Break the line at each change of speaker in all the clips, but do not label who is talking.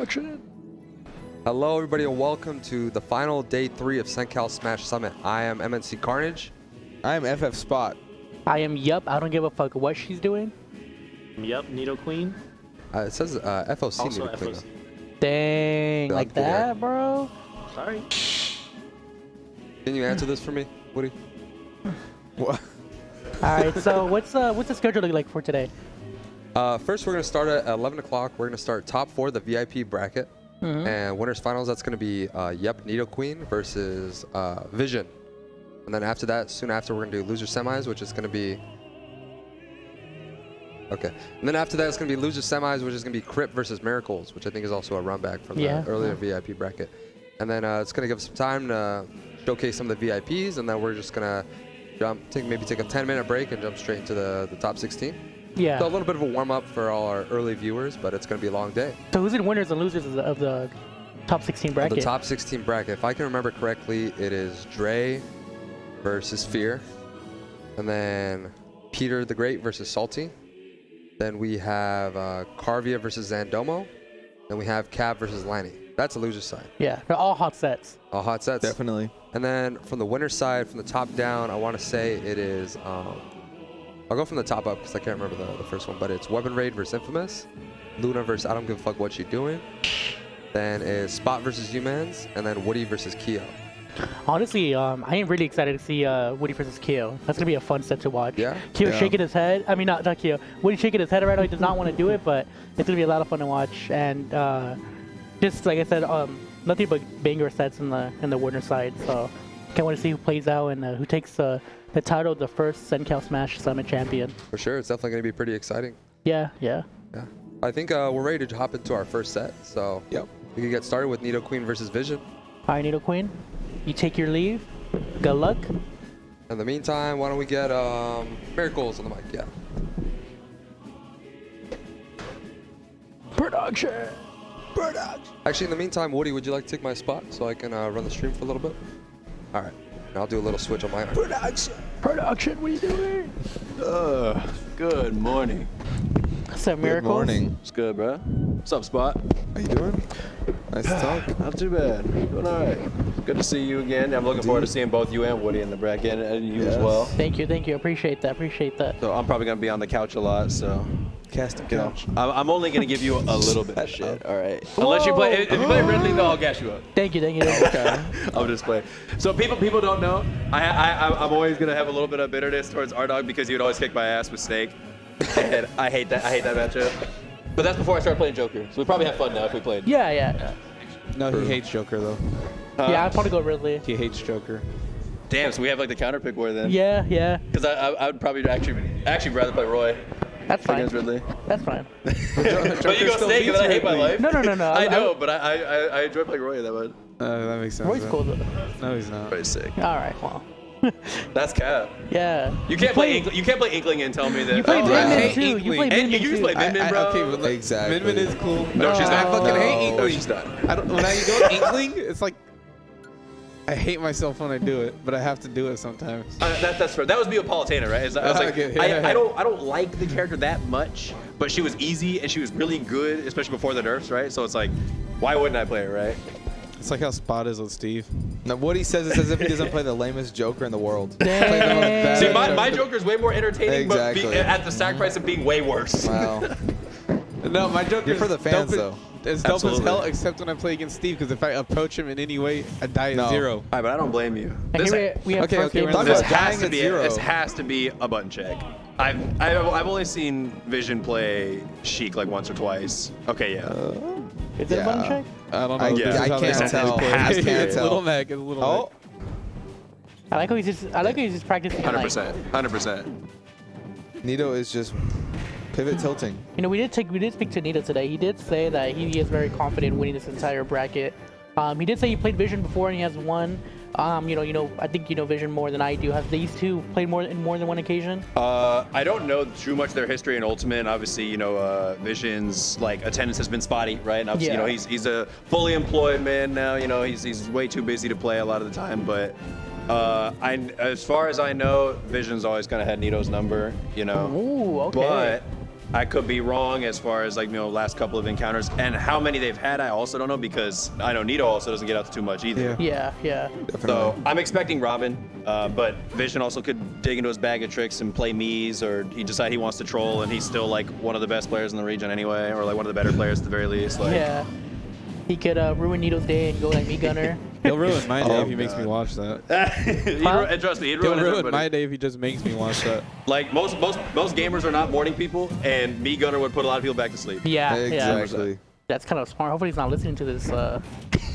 Production.
Hello, everybody, and welcome to the final day 3 of CenCal Smash Summit. I am MNC Carnage.
I am FF Spot.
I am Yup. I don't give a fuck what she's doing.
Yup, Nido Queen.
It says FOC.
Also
Nido Queen,
FOC.
Dang,
Yeah,
like
I'm good here.
that, bro?
Sorry.
Can you answer this for me, Woody?
What?
All right, so what's the schedule look like for today?
First, we're going to start at 11 o'clock. We're going to start top 4, the VIP bracket. And winners finals, that's going to be Yup, Nido Queen versus Vision. And then after that, soon after, we're going to do loser semis, which is going to be... Okay. And then after that, it's going to be loser semis, which is going to be Crypt versus Miracles, which I think is also a run back from the earlier VIP bracket. And then it's going to give us some time to showcase some of the VIPs, and then we're just going to maybe take a 10-minute break and jump straight into the top 16.
Yeah.
So a little bit of a warm-up for all our early viewers, but it's going to be a long day.
So who's the winners and losers of the top 16 bracket?
The top 16 bracket, if I can remember correctly, it is Dre versus Fear, and then Peter the Great versus Salty. Then we have Carvia versus Zandomo. Then we have Cab versus Lanny. That's a loser side.
Yeah, they're all hot sets.
All hot sets.
Definitely.
And then from the winner's side, from the top down, I want to say it is... I'll go from the top up because I can't remember the first one, but it's Weapon Raid versus Infamous, Luna versus I Don't Give a Fuck What You Doing, then is Spot versus Humans, and then Woody versus Keo.
Honestly, I am really excited to see Woody versus Keo. That's gonna be a fun set to watch.
Yeah.
Keo
Yeah.
shaking his head. I mean, not Keo. Woody shaking his head right now. He does not want to do it, but it's gonna be a lot of fun to watch. And just like I said, nothing but banger sets in the winner side. So can't wait to see who plays out and who takes the title of the first CenCal Smash Summit champion.
For sure, it's definitely going to be pretty exciting.
Yeah.
Yeah. I think we're ready to hop into our first set, so
Yep.
we can get started with Nido Queen versus Vision.
All right, Nido Queen, you take your leave. Good luck.
In the meantime, why don't we get Miracles on the mic? Yeah.
Production.
Actually, in the meantime, Woody, would you like to take my spot so I can run the stream for a little bit? All right. And I'll do a little switch on my arm.
Production, what are you doing?
Good morning.
What's up,
Good
Miracles?
morning.
What's good, bro? What's up, Spot?
How you doing? Nice to talk.
Not too bad. Doing all right. Good to see you again. I'm looking forward to seeing both you and Woody in the bracket, and you as well.
Thank you. Appreciate that.
So I'm probably gonna be on the couch a lot. So
Casting
you know,
couch.
I'm only gonna give you a little bit of shit. All right. Unless you play. If you play Ridley, though, I'll gas you up.
Thank you.
Okay. I'll just play. So people don't know. I'm always gonna have a little bit of bitterness towards R-Dog because he would always kick my ass with Snake, and I hate that matchup. But that's before I started playing Joker. So we probably have fun now if we played.
Yeah.
No, he hates Joker though.
Yeah, I'd probably go Ridley.
He hates Joker.
Damn. So we have like the counter pick war then.
Yeah.
Because I would probably actually rather play Roy
That's fine.
against Ridley.
That's fine.
But you go Snake and then I hate my life.
No.
I know, but I enjoy playing Roy that much.
That makes sense.
Roy's cool though.
No, he's not.
Roy's sick.
All right, well.
That's cap.
Yeah.
You can't play Inkling and tell me that.
You play
I
Min Min
hate
too. You
Inkling.
play
And
Min
you
Min
just
too.
play Min Min, bro.
Okay, but like, exactly. Min Min is cool.
No, she's
I
not.
fucking hate
No,
Inkling.
she's not.
When I go Inkling, it's like I hate myself when I do it, but I have to do it sometimes.
That's fair. That was Neapolitana, right? I was like,
Okay, yeah.
I don't like the character that much, but she was easy and she was really good, especially before the nerfs, right? So it's like, why wouldn't I play her, right?
It's like how Spot is with Steve.
Now, what he says is as if he doesn't play the lamest Joker in the world.
Dang.
See, my Joker's way more entertaining,
Exactly.
but at the sacrifice of being way worse.
Wow.
No, my Joker.
You're for the fans, though.
It's dope as
Absolutely.
hell, except when I play against Steve, because if I approach him in any way, I die at
No.
0.
All right, but I don't blame you.
And
This,
here we have
Okay,
first
okay,
game
we're
of
talking
the
this
about
set.
has
dying
to
at
be
0.
this has to be a button check. I've only seen Vision play Sheik like once or twice. Okay, yeah.
Is it a button
Yeah.
check?
I don't know.
I-
This is
I
how they
can't
normally
tell.
play.
I can't
It's
tell.
Little Mac. It's Little
Oh,
I like how he's just practicing. like-
100%.
Nito is just pivot tilting.
You know, we did speak to Nito today. He did say that he is very confident in winning this entire bracket. He did say he played Vision before and he has won. I think you know Vision more than I do. Have these two played more than one occasion?
I don't know too much of their history in Ultimate. Obviously, Vision's like attendance has been spotty, right? And obviously,
Yeah.
he's a fully employed man now. He's way too busy to play a lot of the time. But as far as I know, Vision's always kind of had Nito's number.
Ooh, okay.
But I could be wrong as far as like, last couple of encounters. And how many they've had, I also don't know, because I know Nito also doesn't get out to too much either.
Yeah.
So I'm expecting Robin, but Vision also could dig into his bag of tricks and play Mii's, or he decide he wants to troll and he's still like one of the best players in the region anyway, or like one of the better players at the very least. Like,
Yeah. He could ruin Nito's day and go like me gunner.
He'll ruin my day
Oh,
if he makes
God.
me watch that.
and trust me, he'd
He'll
ruin
ruin
everybody.
my day if he just makes me watch that.
Like most gamers are not morning people, and me gunner would put a lot of people back to sleep.
Yeah.
Exactly.
That's kind of smart. Hopefully he's not listening to this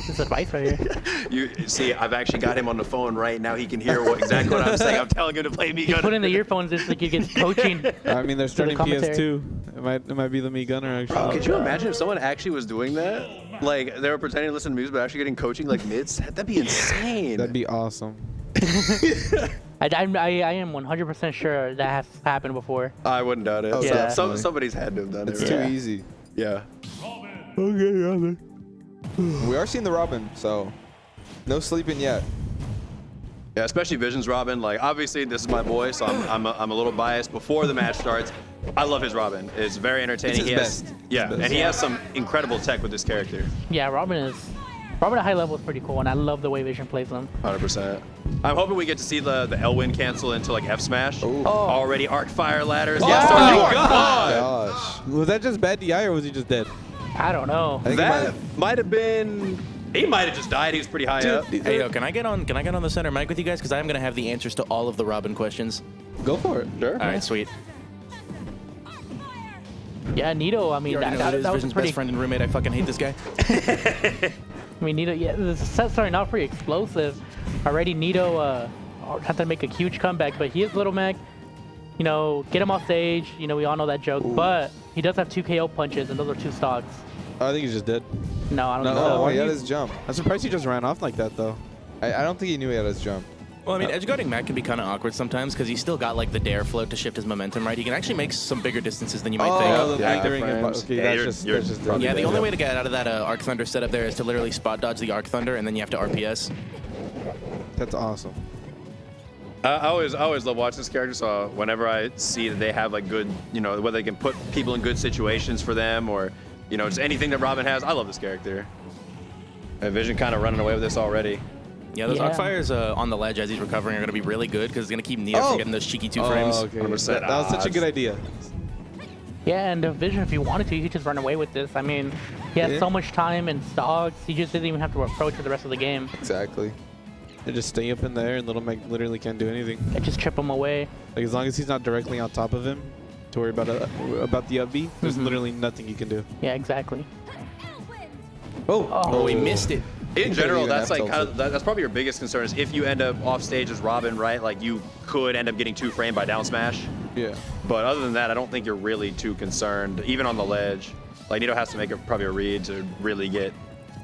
this advice right here.
You see, I've actually got him on the phone right now. He can hear exactly what I'm saying. I'm telling him to play me
You
gunner.
put in the earphones just like you get coaching.
I mean, they're starting
commentary.
PS2. It might be the me gunner actually.
Bro, could you imagine if someone actually was doing that? Like they were pretending to listen to music, but actually getting coaching like mids. That'd be insane.
That'd be awesome.
I am 100% sure that has happened before.
I wouldn't doubt it.
Oh,
Yeah.
Somebody's had to have done
It's
it.
too
Right?
easy.
Yeah.
We are seeing the Robin, so no sleeping yet.
Yeah, especially Vision's Robin. Like, obviously, this is my boy, so I'm a little biased before the match starts. I love his Robin. It's very entertaining.
It's his
He has-
best.
Yeah,
It's his
and he
best.
has some incredible tech with this character.
Yeah, Robin at high level is pretty cool, and I love the way Vision plays them.
100%. I'm hoping we get to see the Elwyn cancel into like F smash.
Ooh.
Already arc fire ladders.
Oh,
Yes,
my
oh God!
Gosh.
Was that just bad DI or was he just dead?
I don't know.
I think it
That might have been. He might have just died. He was pretty high up.
Hey, yo, can I get on the center mic with you guys? Because I'm gonna have the answers to all of the Robin questions.
Go for it.
Sure.
All right, sweet.
Yeah, Nito. I mean,
You already know
that
who it is,
was
Vision's
pretty.
best friend and roommate. I fucking hate this guy.
I mean, Nito. Yeah, the set's starting off pretty explosive. Already, Nito had to make a huge comeback, but he is Little Mac. You know, get him off stage. You know, we all know that joke. But he does have 2 KO punches, and those are 2 stocks.
I think he's just dead.
No, I don't
No,
think
Oh,
so.
he had his jump.
I'm surprised he just ran off like that though.
I don't think he knew he had his jump.
Well, I mean, edgeguarding Mac can be kind of awkward sometimes because he's still got like the dare float to shift his momentum, right? He can actually make some bigger distances than you might think.
the
yeah,
back during it.
frames.
Okay,
Yeah,
that's
you're
just
probably
Yeah, the
Yeah.
only way to get out of that Arc Thunder setup there is to literally spot dodge the Arc Thunder, and then you have to RPS.
That's awesome.
I always love watching this character. So whenever I see that they have like good, whether they can put people in good situations for them, or just anything that Robin has, I love this character. And Vision kind of running away with this already.
Yeah, those
Yeah.
Arc Fires on the ledge as he's recovering are going to be really good because it's going to keep Nito from getting those cheeky 2 frames.
Oh, okay.
100%
That was such a
odds.
good idea.
Yeah, and Vision, if he wanted to, he could just run away with this. I mean, he has
Yeah.
so much time and stocks. He just didn't even have to approach for the rest of the game.
Exactly.
And just stay up in there, and Little Mac literally can't do anything.
And just chip him away.
Like as long as he's not directly on top of him, to worry about the up B, there's literally nothing you can do.
Yeah, exactly.
Oh, he missed it.
In general,
even
that's like
F-tilted.
kind of that's probably your biggest concern is if you end up off stage as Robin, right? Like you could end up getting 2 framed by down smash.
Yeah.
But other than that, I don't think you're really too concerned, even on the ledge. Like Nito has to make probably a read to really get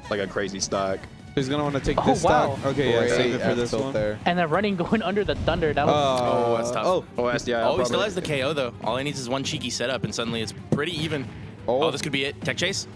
like a crazy stock.
He's gonna want to take
Oh,
this
wow.
stock. Okay, yeah,
Great
save it for
F
this
tilt
one.
there.
And then running going under the thunder. That was
Oh, that's tough.
Oh,
Oh, SDI.
Oh, he still has the KO though. All he needs is one cheeky setup, and suddenly it's pretty even. Oh, this could be it. Tech chase.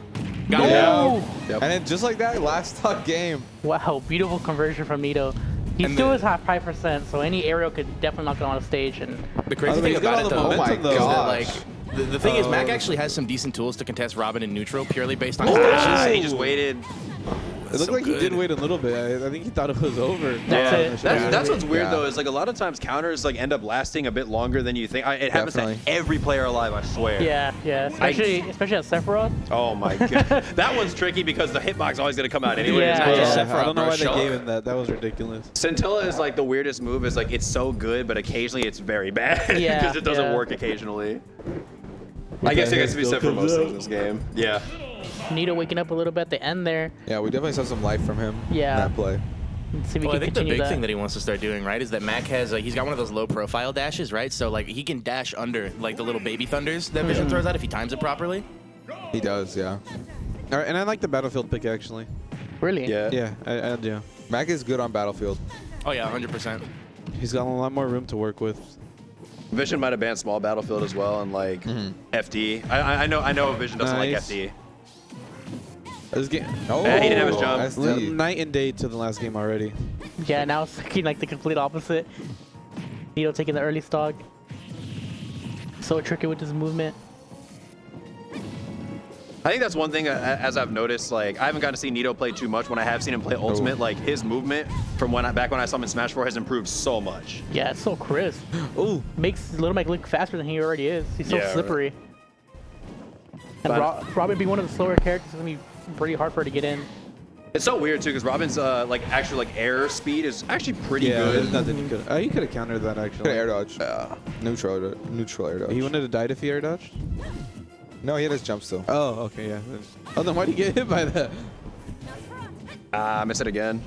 Got it.
oh!
Yep.
And then just like that, last stock game.
Wow, beautiful conversion from Nito. He
And
still
the-
is half 5%, so any aerial could definitely knock him on a stage. And
The crazy
Oh,
thing
he's got
about
all
it
the
though,
momentum,
Oh my
is that
gosh.
like the thing is Mac actually has some decent tools to contest Robin in neutral purely based on his
Ah,
dashes.
he just waited.
it looked
so
like he did
good.
wait a little bit. I think he thought it was over.
That's it.
That's what's weird
Yeah.
though is like a lot of times counters like end up lasting a bit longer than you think. It happens
Definitely.
to every player alive, I swear.
yeah, especially at Sephiroth.
Oh my god. That one's tricky because the hitbox is always gonna come out anyway.
Yeah.
It's not just
Yeah.
Sephiroth,
I don't know
bro.
why they
Shut
gave
up.
him that. That was ridiculous.
Scintilla is like the weirdest move. Is like it's so good, but occasionally it's very bad
Yeah,
because it doesn't
yeah.
work occasionally. I guess it gets to be said for most things in this game. Yeah.
Nito waking up a little bit at the end there.
Yeah, we definitely saw some life from him
Yeah.
in that play.
Let's see if we
Well, I
can
think the
continue
big
that.
thing that he wants to start doing, right, is that Mac has he's got one of those low profile dashes, right? So like he can dash under like the little baby thunders that Vision throws out if he times it properly.
He does, yeah.
All right, and I like the Battlefield pick actually.
Really?
Yeah.
Yeah, I do.
Mac is good on Battlefield.
Oh yeah, 100%.
He's got a lot more room to work with.
Vision might have banned small battlefield as well and like FD. I know Vision doesn't like
Nice.
FD.
This game,
Oh,
Yeah, he didn't have his jump.
SD.
night and day to the last game already.
Yeah, now it's looking like the complete opposite. Nito taking the early stock. So tricky with his movement.
I think that's one thing as I've noticed. Like, I haven't gotten to see Nito play too much. When I have seen him play Ultimate, like his movement from back when I saw him in Smash 4 has improved so much.
Yeah, it's so crisp.
Ooh.
Makes Little Mac look faster than he already is. He's so
Yeah,
slippery. And Robin being one of the slower characters, it's gonna be pretty hard for her to get in.
It's so weird too, because Robin's actually air speed is actually pretty good.
There's nothing you could. Oh, you could have countered that actually.
Air dodge. Neutral air dodge.
He wouldn't have died if he air dodged.
No, he had his jump still.
Oh, okay, yeah. Oh, then why'd he get hit by that?
I missed it again.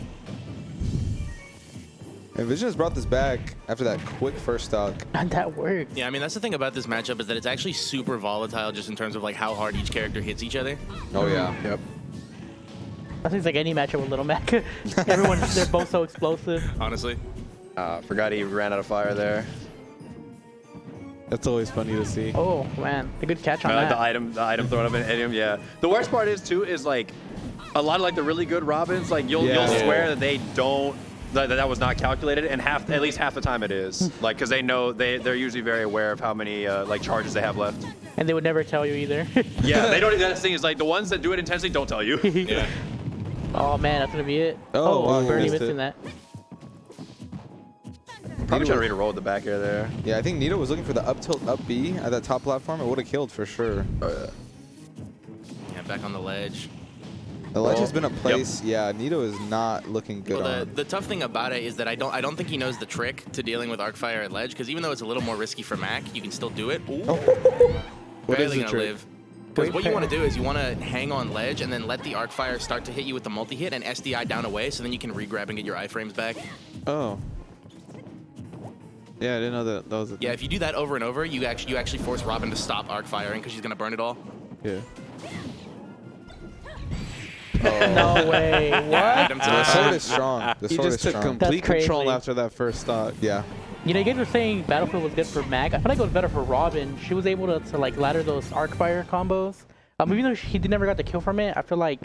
And Vision has brought this back after that quick first stock.
And that worked.
Yeah, I mean, that's the thing about this matchup is that it's actually super volatile just in terms of like how hard each character hits each other.
Oh yeah.
Yep.
I think it's like any matchup with Little Mac. They're both so explosive.
Honestly.
Forgot he ran out of fire there.
That's always funny to see.
Oh man, a good catch on
I like
that.
the item thrown up at him. Yeah. The worst part is like a lot of like the really good Robins, like you'll swear that they don't. That was not calculated, and at least half the time it is. Like, because they know they're usually very aware of how many like charges they have left.
And they would never tell you either.
Yeah, they don't. That's the thing is like the ones that do it intensely don't tell you.
Yeah.
Oh man, that's gonna be it.
Oh, wow,
Birdie
missed
missing
it.
that.
Probably trying to read a roll at the back air there.
Yeah, I think Nito was looking for the up tilt up B at that top platform. It would have killed for sure.
Yeah, back on the ledge.
The ledge has been a place. Yeah, Nito is not looking good
Well,
on.
the tough thing about it is that I don't think he knows the trick to dealing with Arcfire at ledge, because even though it's a little more risky for Mac, you can still do it. Ooh.
What is
Barely
the
gonna
trick?
live. Because what you want to do is you want to hang on ledge and then let the Arcfire start to hit you with the multi-hit and SDI down away, so then you can re-grab and get your iframes back.
Oh. Yeah, I didn't know that was a
Yeah, if you do that over and over, you actually force Robin to stop Arcfiring because she's gonna burn it all.
Yeah.
No way. What?
Item to
The
the
sword is strong. The
He
sword
just
is
took
strong.
complete
That's crazy.
control after that first stock.
Yeah.
You know, you guys were saying Battlefield was good for Mac. I feel like it was better for Robin. She was able to like ladder those Arcfire combos. Even though he never got the kill from it, I feel like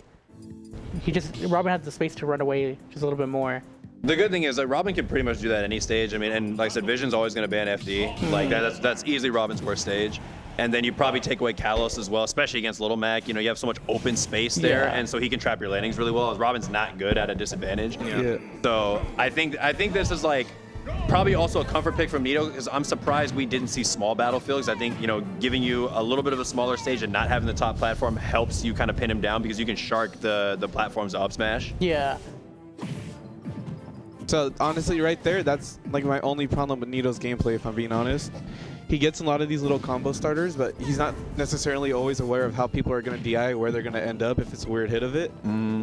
Robin had the space to run away just a little bit more.
The good thing is that Robin can pretty much do that any stage. I mean, and like I said, Vision's always going to ban FD. Like that's easily Robin's worst stage. And then you probably take away Kalos as well, especially against Little Mac. You know, you have so much open space there,
Yeah.
and so he can trap your landings really well. As Robin's not good at a disadvantage.
Yeah.
So I think this is like probably also a comfort pick from Nito, because I'm surprised we didn't see small battlefields. I think, you know, giving you a little bit of a smaller stage and not having the top platform helps you kind of pin him down, because you can shark the platforms up smash.
Yeah.
So honestly, right there, that's like my only problem with Nito's gameplay, if I'm being honest. He gets a lot of these little combo starters, but he's not necessarily always aware of how people are going to DI, where they're going to end up if it's a weird hit of it.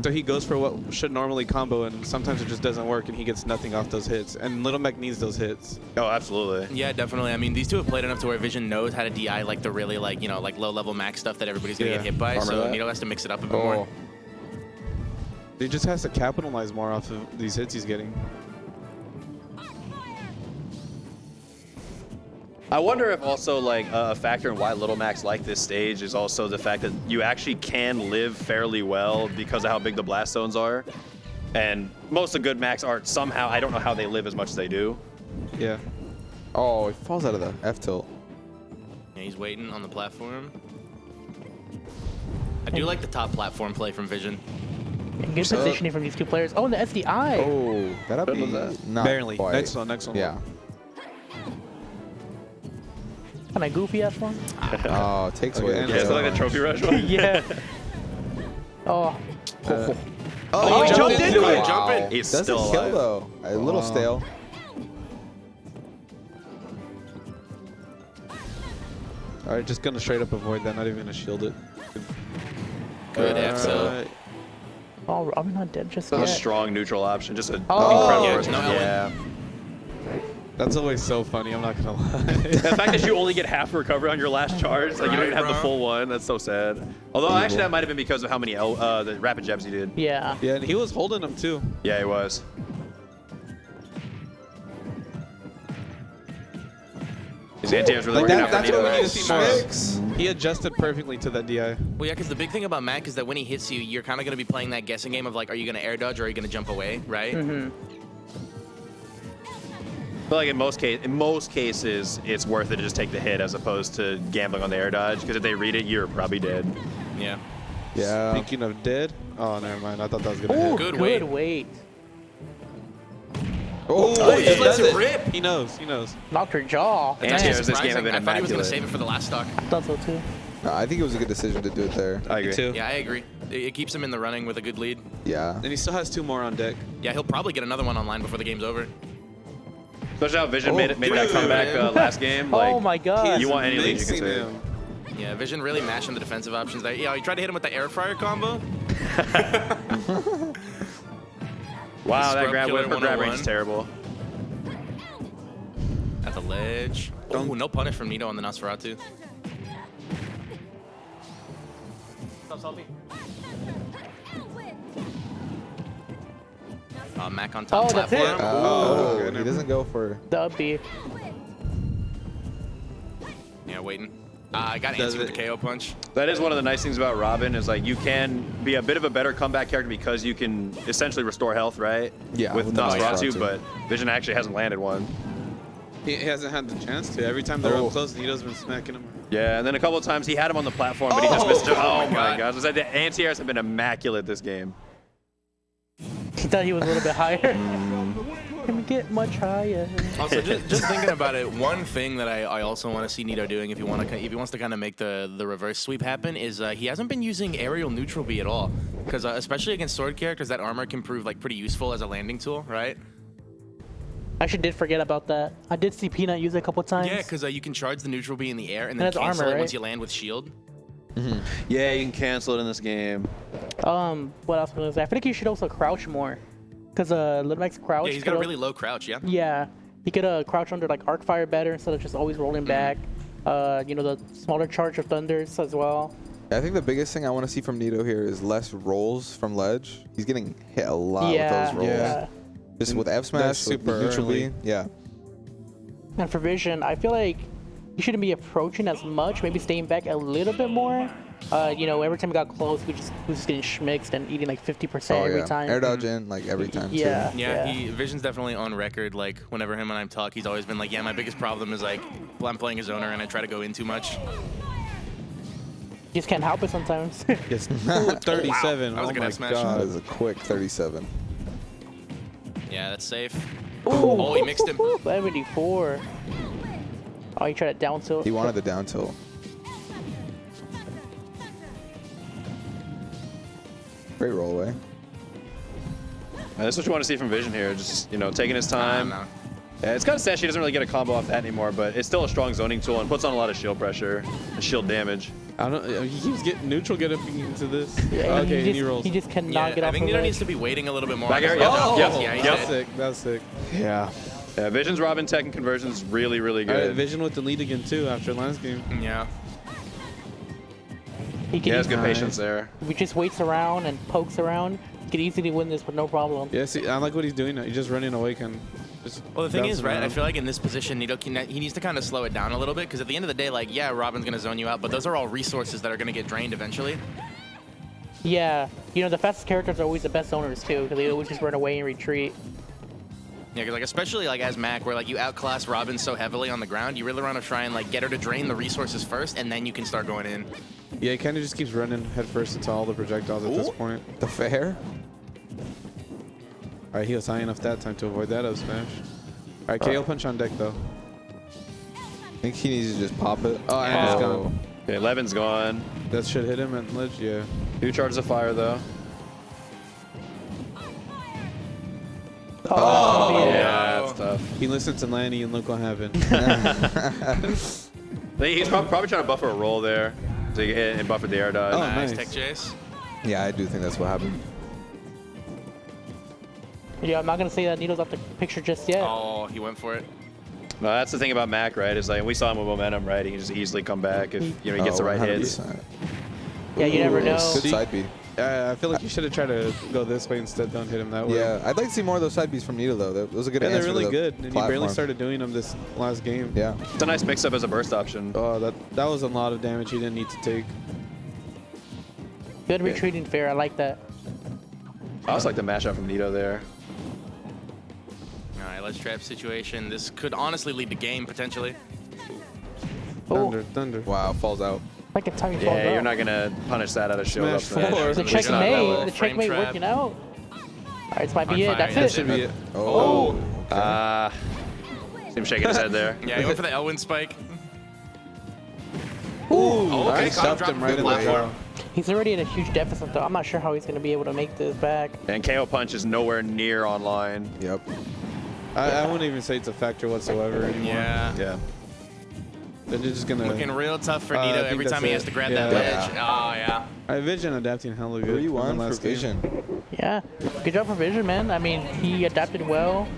So he goes for what should normally combo, and sometimes it just doesn't work, and he gets nothing off those hits. And Little Mac needs those hits.
Oh, absolutely.
Yeah, definitely. I mean, these two have played enough to where Vision knows how to DI like the really like, you know, like low-level max stuff that everybody's gonna
Yeah.
get hit by.
Armor
So
that.
Nito has to mix it up a bit more.
He just has to capitalize more off of these hits he's getting.
I wonder if also like a factor in why Little Macs like this stage is also the fact that you actually can live fairly well because of how big the blast zones are. And most of the good Macs are somehow, I don't know how they live as much as they do.
Yeah.
Oh, he falls out of the F tilt.
Yeah, he's waiting on the platform. I do like the top platform play from Vision.
And good positioning from these two players. Oh, and the SDI.
Oh, that'll be not
Barely.
quite.
Next one.
Yeah.
Kind of goofy ass one.
Oh, takes away.
and
the
Yeah, it's
kill.
like the trophy rush one.
Yeah. Oh.
Oh, he jumped into
Wow.
it.
Jump in.
He's
Doesn't
still
kill
alive.
though. A little stale.
All right, just gonna straight up avoid that. Not even gonna shield it.
Good F so.
Oh, I'm not dead just
A
yet.
strong neutral option, just an
Oh.
incredible
Yeah,
first
no
one.
Ellen.
Yeah.
That's always so funny. I'm not gonna lie.
The fact that you only get half recovery on your last charge, like you don't even have the
bro.
full one, that's so sad. Although actually that might have been because of how many the rapid jabs he did.
Yeah.
Yeah, and he was holding them too.
Yeah, he was. His anti-air's really
Like
working
that,
out for
that's what we
Nito.
need to see more of.
Six.
He adjusted perfectly to that DI.
Well, yeah, because the big thing about Mac is that when he hits you, you're kind of going to be playing that guessing game of like, are you going to air dodge or are you going to jump away, right?
Mm-hmm.
But like in most cases, it's worth it to just take the hit as opposed to gambling on the air dodge, because if they read it, you're probably dead.
Yeah.
Yeah.
Speaking of dead. Oh, never mind. I thought that was gonna hit.
Good
Good
weight.
weight.
Oh,
he just lets
does
it rip.
He knows. He knows.
Knocked her jaw.
That's
Anti-airs
actually
this game have
surprising.
been
I thought he was gonna
immaculate.
save it for the last stock.
I thought so too.
No, I think it was a good decision to do it there.
I agree.
Me too.
Yeah, I agree. It keeps him in the running with a good lead.
Yeah.
And he still has 2 more on deck.
Yeah, he'll probably get another one online before the game's over.
Especially how Vision
Oh,
made that comeback last game.
Oh
Like,
my god.
You want any lead you can
Mixing
take.
him.
Yeah, Vision really mashing the defensive options there. Yeah, he tried to hit him with the air fryer combo.
Wow, that
Scrub
grab
killer
whip for grab range
101.
is terrible.
At the ledge. Oh, no punish from Nito on the Nosferatu. Mac on top
Oh, that's it.
platform.
Oh,
okay,
he doesn't go for.
The up B.
Yeah, waiting. I got
Does
antsy with the
it-
KO punch.
That is one of the nice things about Robin is like you can be a bit of a better comeback character because you can essentially restore health, right?
Yeah,
With
with the
Nosferatu,
Nosferatu.
but Vision actually hasn't landed one.
He hasn't had the chance to. Every time they're
Oh.
up close, Nito's been smacking him.
Yeah, and then a couple of times he had him on the platform, but he just missed it. Oh my gosh. The anti-airs have been immaculate this game.
He thought he was a little bit higher. Can we get much higher?
Also, just thinking about it, one thing that I also want to see Nito doing if he wants to kind of make the reverse sweep happen is he hasn't been using aerial neutral B at all, because especially against sword characters, that armor can prove like pretty useful as a landing tool, right?
I actually did forget about that. I did see Peanut use it a couple times.
Yeah, because you can charge the neutral B in the air and then
That's
cancel
armor,
it
right?
once you land with shield.
Yeah, you can cancel it in this game.
What else was I? I feel like you should also crouch more, because Little Max crouch.
Yeah, he's got a
could-
really low crouch, yeah.
Yeah, he could crouch under like arc fire better instead of just always rolling back. You know, the smaller charge of thunders as well.
I think the biggest thing I want to see from Nito here is less rolls from ledge. He's getting hit a lot
Yeah,
with those rolls.
yeah.
Just with F
That's
smash, with
super
neutral B.
early.
Yeah.
And for Vision, I feel like he shouldn't be approaching as much. Maybe staying back a little bit more. You know, every time he got close, he was just getting schmixed and eating like 50% every time.
Air dodge in like every time
Yeah.
too.
Yeah, Vision's definitely on record. Like whenever him and I talk, he's always been like, "Yeah, my biggest problem is like I'm playing a zoner and I try to go in too much."
You just can't help it sometimes.
Yes. 37.
That was a
Oh
good
my
F smash.
That
god.
is a quick 37.
Yeah, that's safe. Oh, he mixed him.
74. Oh, he tried to down tilt.
He wanted the down tilt. Great roll away.
And that's what you want to see from Vision here. Just, you know, taking his time.
No.
Yeah, it's kind of sad she doesn't really get a combo off that anymore, but it's still a strong zoning tool and puts on a lot of shield pressure and shield damage.
I don't. He keeps getting neutral getting into this.
Yeah,
Okay, and he rolls.
he just cannot
Yeah,
get
I
off
think
the
Nito
ledge.
needs to be waiting a little bit more.
Back air,
on
yep,
his-
yep,
yeah, he's
That's
dead.
sick. That's sick.
Yeah.
Yeah, Vision's Robin tech and conversion is really, really
All right,
good.
Vision with the lead again too after last game.
Yeah.
He
He
can
has good
Nice.
patience there.
if he just waits around and pokes around, he can easily win this with no problem.
Yeah, see, I like what he's doing now. He's just running away, just
Well, the thing is,
bouncing
right, I
around.
feel like in this position, Nito he needs to kind of slow it down a little bit, because at the end of the day, like, yeah, Robin's going to zone you out, but those are all resources that are going to get drained eventually.
Yeah, you know, the fastest characters are always the best zoners too, because they always just run away and retreat.
Yeah, because like especially like as Mac, where like you outclass Robin so heavily on the ground, you really want to try and like get her to drain the resources first, and then you can start going in.
Yeah, he kind of just keeps running headfirst into all the projectiles at this
Ooh.
point.
The fair?
All right, he was high enough that time to avoid that up smash. All right, KO punch on deck though.
I think he needs to just pop it.
Oh, and
Yeah.
it's gone.
Okay, Levin's gone.
That should hit him at ledge. Yeah.
2 charges of fire, though.
Oh,
Yeah, that's tough.
He listens to Lanny and look what happened.
He's probably trying to buffer a roll there. So he hit and buffer the air dodge.
Oh,
Nice
nice.
tech chase.
Yeah, I do think that's what happened.
Yeah, I'm not gonna say that Nito's off the picture just yet.
Oh, he went for it.
No, that's the thing about Mac, right? Is like we saw him with momentum, right? He can just easily come back if he gets the right hits.
100%.
Yeah, you never know.
Good
See-
side B.
I feel like you should have tried to go this way instead. Don't hit him that way.
Yeah, I'd like to see more of those side Bs from Nito though. That was a good
Yeah,
answer
they're
to
really
the
good. And he barely
platform.
started doing them this last game.
Yeah.
It's a nice mix-up as a burst option.
Oh, that was a lot of damage he didn't need to take.
Good retreating fair. I like that.
I also like the mashup from Nito there.
All right, let's trap situation. This could honestly lead the game potentially.
Oh,
Thunder.
Wow, falls out.
Like a tiny falls
Yeah, you're
out.
not gonna punish that out of shield
Smash
up smash.
four.
The
We got that
checkmate.
little
The
frame
checkmate
trap.
working out. All right, this might be
On
it.
fire,
That's
yeah.
it.
That should be it.
Oh.
Him shaking his head there.
Yeah, he went for the Elwin spike.
Ooh,
Oh, okay,
I stopped him right in the
platform.
jaw.
He's already in a huge deficit, though. I'm not sure how he's going to be able to make this back.
And KO punch is nowhere near online.
Yep.
I wouldn't even say it's a factor whatsoever anymore.
Yeah.
Yeah.
They're just gonna.
Looking real tough for
I
Nito
think
every
that's
time he
it.
has to grab
Yeah.
that ledge. Oh, yeah.
Vision adapting hella good.
3-1
from the
for
last game.
Vision.
Yeah, good job for Vision, man. I mean, he adapted well.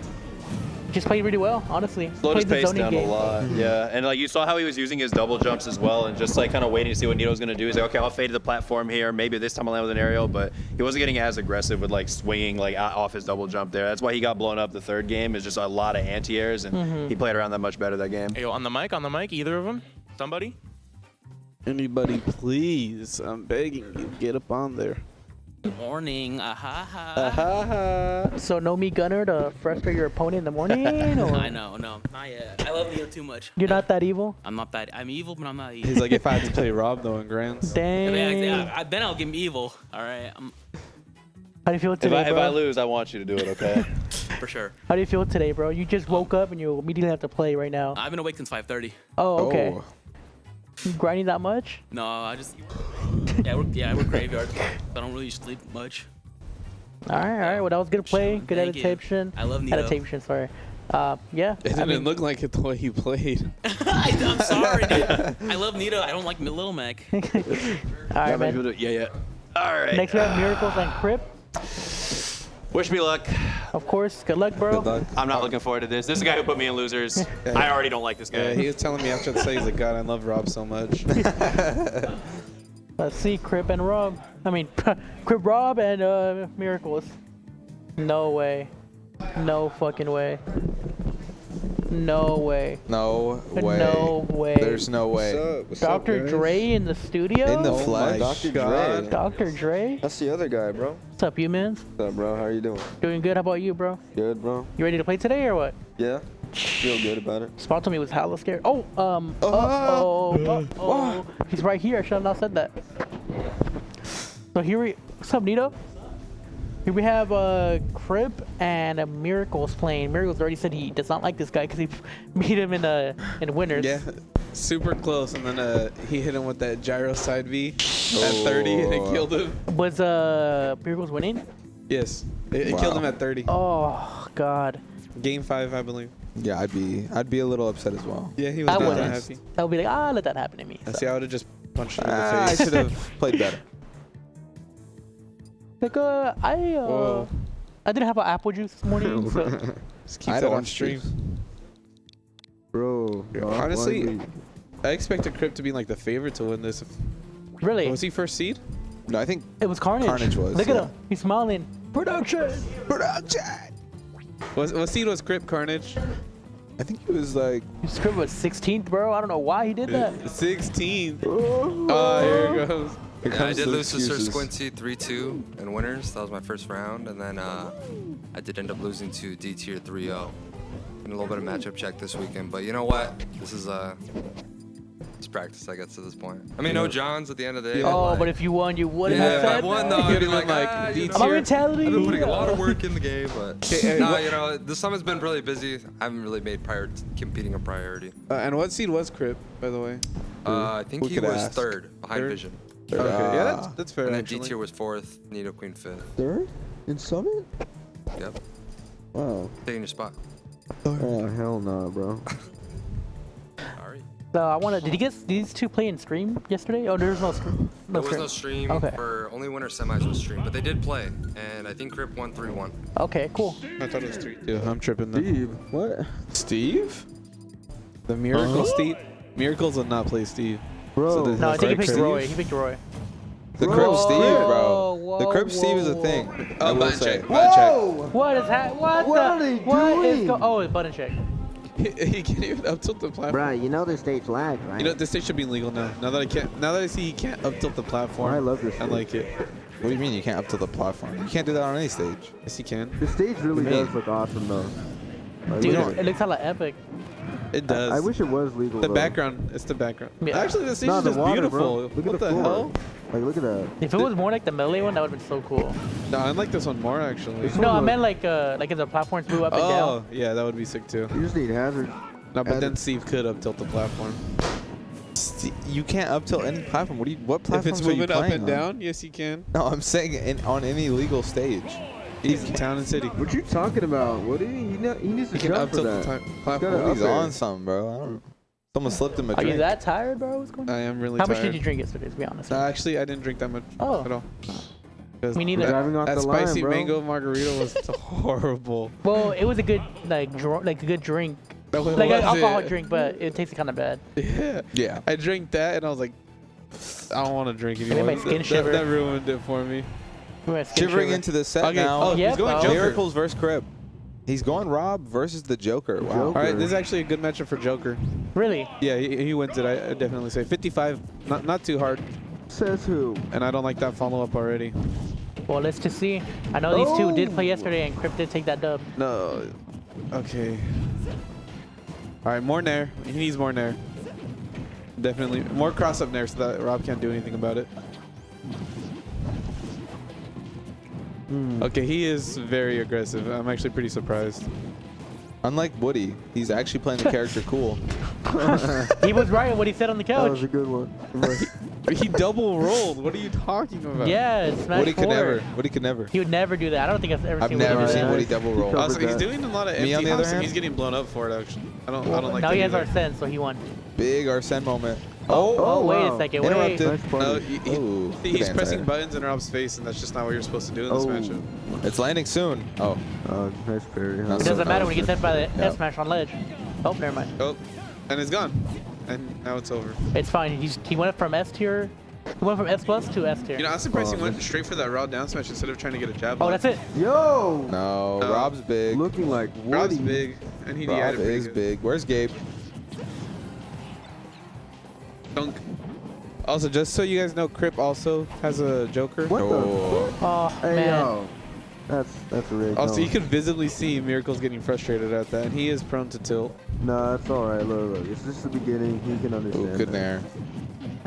Just played really well, honestly.
Slowed his
Played the
pace
zoning
down
game.
a lot. Yeah, and like you saw how he was using his double jumps as well, and just like kind of waiting to see what Nito's gonna do. He's like, okay, I'll fade to the platform here. Maybe this time I'll land with an aerial, but he wasn't getting as aggressive with like swinging like off his double jump there. That's why he got blown up the third game. Is just a lot of anti-airs, and he played around that much better that game.
Hey, yo, on the mic, either of them? Somebody?
Anybody, please? I'm begging you, get up on there.
Morning. Ha.
So no me gunner to frustrate your opponent in the morning? Or
I know, no, not yet. I love Neo too much.
you're not that evil?
I'm not that. I'm evil, but I'm not evil.
He's like, if I had to play Rob though in Grants.
Dang.
Then I'll give him evil. All right,
How do you feel
If
today,
I
bro?
lose, I want you to do it, okay?
for sure.
How do you feel today, bro? You just woke up and you immediately have to play right now.
I've been awake since 5:30.
Oh, okay.
Oh.
You grinding that much?
No, I just I work graveyard. So I don't really sleep much.
All right. Well, that was good play. Good
Thank you.
adaptation.
I love Nito.
Adaptation, sorry. Yeah.
It
I
didn't
mean,
look like it the way he played.
I'm sorry, dude. I love Nito. I don't like Little Mac.
all right, man.
Yeah. All right.
Next we have Miracles and Crip.
Wish me luck.
Of course. Good luck, bro.
Good luck.
I'm not looking forward to this. This is the guy who put me in losers. I already don't like this guy.
Yeah, he was telling me after the say, he's like, God, I love Rob so much.
Let's see, Crip and Rob. I mean, Crip, Rob, and Miracles. No way. No fucking way. No way.
No way.
No way.
There's no way.
Dr. Dre in the studio?
In the
Oh
flesh.
Dr.
God.
Dre.
Dr. Dre?
That's the other guy, bro.
What's up, you man?
What's up, bro? How are you doing?
Doing good. How about you, bro?
Good, bro.
You ready to play today or what?
Yeah. Feel good about it.
Spot told me he was hella scared. Oh, uh-oh. He's right here. I should have not said that. So what's up, Nito? Here we have Crip and Miracles playing. Miracles already said he does not like this guy because he beat him in winners.
Yeah, super close, and then he hit him with that gyro side V at 30, and it killed him.
Was Miracles winning?
Yes, it
Wow.
killed him at 30.
Oh God.
Game 5, I believe.
Yeah, I'd be a little upset as well.
Yeah, he was
I
not that
wouldn't.
happy.
I would be like, let that happen to me.
See, I would have just punched him in
I
the face.
should have played better.
Like
Whoa.
I didn't have an apple juice this morning, so
Just keep
I
that
had
on
orange
stream.
juice.
Bro.
Honestly, I expected Crip to be like the favorite to win this.
really,
Was he first seed?
No, I think
it was Carnage.
Carnage was,
Look at
yeah.
him. He's smiling. Production.
What seed was Crip? Carnage?
I think he was like
His script was 16th, bro. I don't know why he did that.
16th. Oh, here it goes.
here
Yeah, I
comes
did
the
lose to Sir
excuses.
Squinty 3-2 in winners. That was my first round, and then I did end up losing to D tier 3-0 in a little bit of matchup check this weekend. But you know what? This is it's practice, I guess, to this point. I mean, no Johns at the end of the day.
Oh,
like,
but if you won, you wouldn't
yeah,
have
if I
said
won
that.
though, I'd
You'd
be have
have
like,
been like,
ah,
D
you know,
My
tier.
mentality.
I've been putting a lot of work in the game, but
Okay,
no,
what-
you know, the summer's been really busy. I haven't really made competing a priority.
And what seed was Crip, by the way?
I think
Who
he
could
was
ask?
third behind
Third?
Vision,
Okay, yeah,
Ah.
that's fair.
and then D
actually.
tier was fourth, Nito Queen fifth.
Third? In Summit?
Yep,
Wow.
taking your spot.
Oh, hell no, bro.
Sorry.
So I want to. Did you guys these two play in stream yesterday? Oh, there was no stream.
There was no stream
Okay.
for only winner semis was stream, but they did play, and I think Crip won 3-1.
Okay, cool.
I thought it was 3-2. I'm tripping though.
Steve, what?
Steve?
The Miracle Steve. Miracles will not play Steve.
Bro.
So the-
No, I think he
Crip
picked
Steve?
Roy. He picked Roy.
The
Bro.
Crip Steve, bro.
Whoa,
The Crip Steve is a
whoa,
thing.
whoa.
I will
button
say.
check. Button check.
What is that? What
What
the?
are they
What is
doing?
Oh, it's button check.
He can't even up tilt the platform.
Bro, you know this stage lag, right?
You know this stage should be legal now. Now that I see he can't up tilt the platform.
I love this
I
stage.
like it.
What do you mean you can't up to the platform? You can't do that on any stage.
Yes, he can.
The stage really
Man.
does look awesome, though. Like,
Dude,
look at
it looks hella epic.
It does.
I wish it was legal.
The
though.
background. It's the background.
Yeah.
Actually, the stage
No,
is
the
just
water,
beautiful.
bro. Look
What
at
the
floor.
hell?
Like, look at that.
If it was more like the melee one, that would have been so cool.
No, I like this one more actually.
This
No, I
one
meant like if the platforms move up and
Oh,
down.
yeah, that would be sick too.
You just need hazard.
No, but then Steve could up tilt the platform.
You can't up tilt any platform. What
If
platforms
it's
are you
moving up
playing
and
on?
down, yes, you can.
No, I'm saying on any legal stage.
Easy, town and city.
What you talking about? What do you? He needs to
You can
jump
up
for
tilt
that.
the
gotta
platform.
He's
up
on
there.
something, bro. I don't. Someone slipped him a
Are
drink.
you that tired, bro? What's going on?
I am really
How
tired.
much did you drink yesterday, to be honest?
Actually, I didn't drink that much
Oh.
at all. 'Cause
Me neither.
That,
Driving off
that
the line,
spicy
bro.
mango margarita was horrible.
Well, it was a good like a good drink,
That was
like an
it.
alcohol drink, but it tasted kind of bad.
Yeah.
Yeah.
I drank that and I was like, I don't want to drink
made
anymore.
my skin shiver.
That ruined it for me.
We went skin
Shivering
shiver.
into the set
Okay.
now.
Oh,
Yeah,
he's going
bro.
Joker.
Miracles versus Crib. He's going Rob versus the Joker. Wow.
Joker.
All right, this is actually a good matchup for Joker.
Really?
Yeah, he wins it. I definitely say 55, not too hard,
Says who?
and I don't like that follow up already.
Well, let's just see. I know these two did
Oh.
play yesterday, and Crypt did take that dub.
No. Okay. All right, more nair. He needs more nair. Definitely more cross up nair so that Rob can't do anything about it. Okay, he is very aggressive. I'm actually pretty surprised.
Unlike Woody, he's actually playing the character cool.
He was right what he said on the
That was
couch.
a good one.
He double rolled. What are you talking about?
Yeah, Smash
Woody
4.
could never. Woody could never.
He would never do that. I don't think I've ever
I've
seen
never
Woody do
seen
that.
Woody double roll.
He
Also, he's
that.
doing a lot of
Me, on
empty
the other
house, and
hand?
he's getting blown up for it. Actually, I don't like
now
that
he has
either.
Arsene, so he won.
Big Arsene moment.
Oh, wait
wow.
a second. Wait.
Interrupted.
Nice
No,
party.
Ooh,
he's
good
pressing
anti-air.
buttons in Rob's face, and that's just not what you're supposed to do in this
Oh.
matchup.
It's landing soon. Oh,
Nice parry. Huh?
That's
It doesn't
so
matter when he gets hit by the
Yep.
F smash on ledge. Oh, never mind.
Oh, and it's gone, and now it's over.
It's fine. He went from S tier. He went from S plus to S tier.
You know, I'm surprised he
Oh,
went straight for that raw down smash instead of trying to get a jab.
Oh,
block.
that's it.
Yo!
no.
No.
Rob's big.
Looking like Woody.
Rob's big, and he
Rob
had it pretty
is
good.
big. Where's Gabe?
Dunk. Also, just so you guys know, Crip also has a Joker.
What
Oh.
Oh,
the? Hey,
man.
yo. That's a rig.
Also,
no.
you can visibly see Miracle's getting frustrated at that, and he is prone to tilt.
Nah, it's alright. Look. It's just the beginning. He can understand.
Ooh, good
that.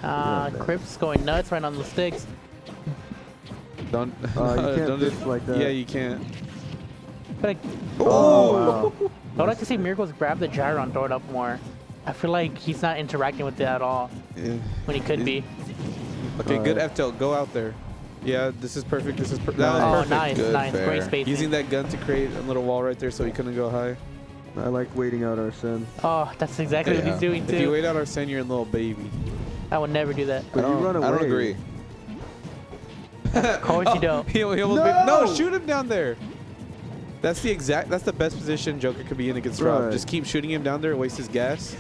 nair.
Crypt's going nuts right on the sticks.
Don't.
You can't
don't
dish like that.
Yeah, you can't.
But
Oh, wow.
I would like to see Miracles grab the gyro and throw it up more. I feel like he's not interacting with it at all
Yeah.
when he could be.
Okay, good
Alright.
F tilt. Go out there. Yeah, this is perfect. This is that was
Oh,
perfect.
nice,
Good
nice.
fair.
Great spacing.
Using that gun to create a little wall right there so he couldn't go high.
I like waiting out Arsene.
Oh, that's exactly what
Yeah.
he's doing
If you
too.
wait out Arsene, you're a little baby.
I would never do that.
But you run away.
I don't agree.
Of course you don't.
He almost no, shoot him down there. That's the best position Joker could be in against Rob.
Right.
Just keep shooting him down there, waste his gas.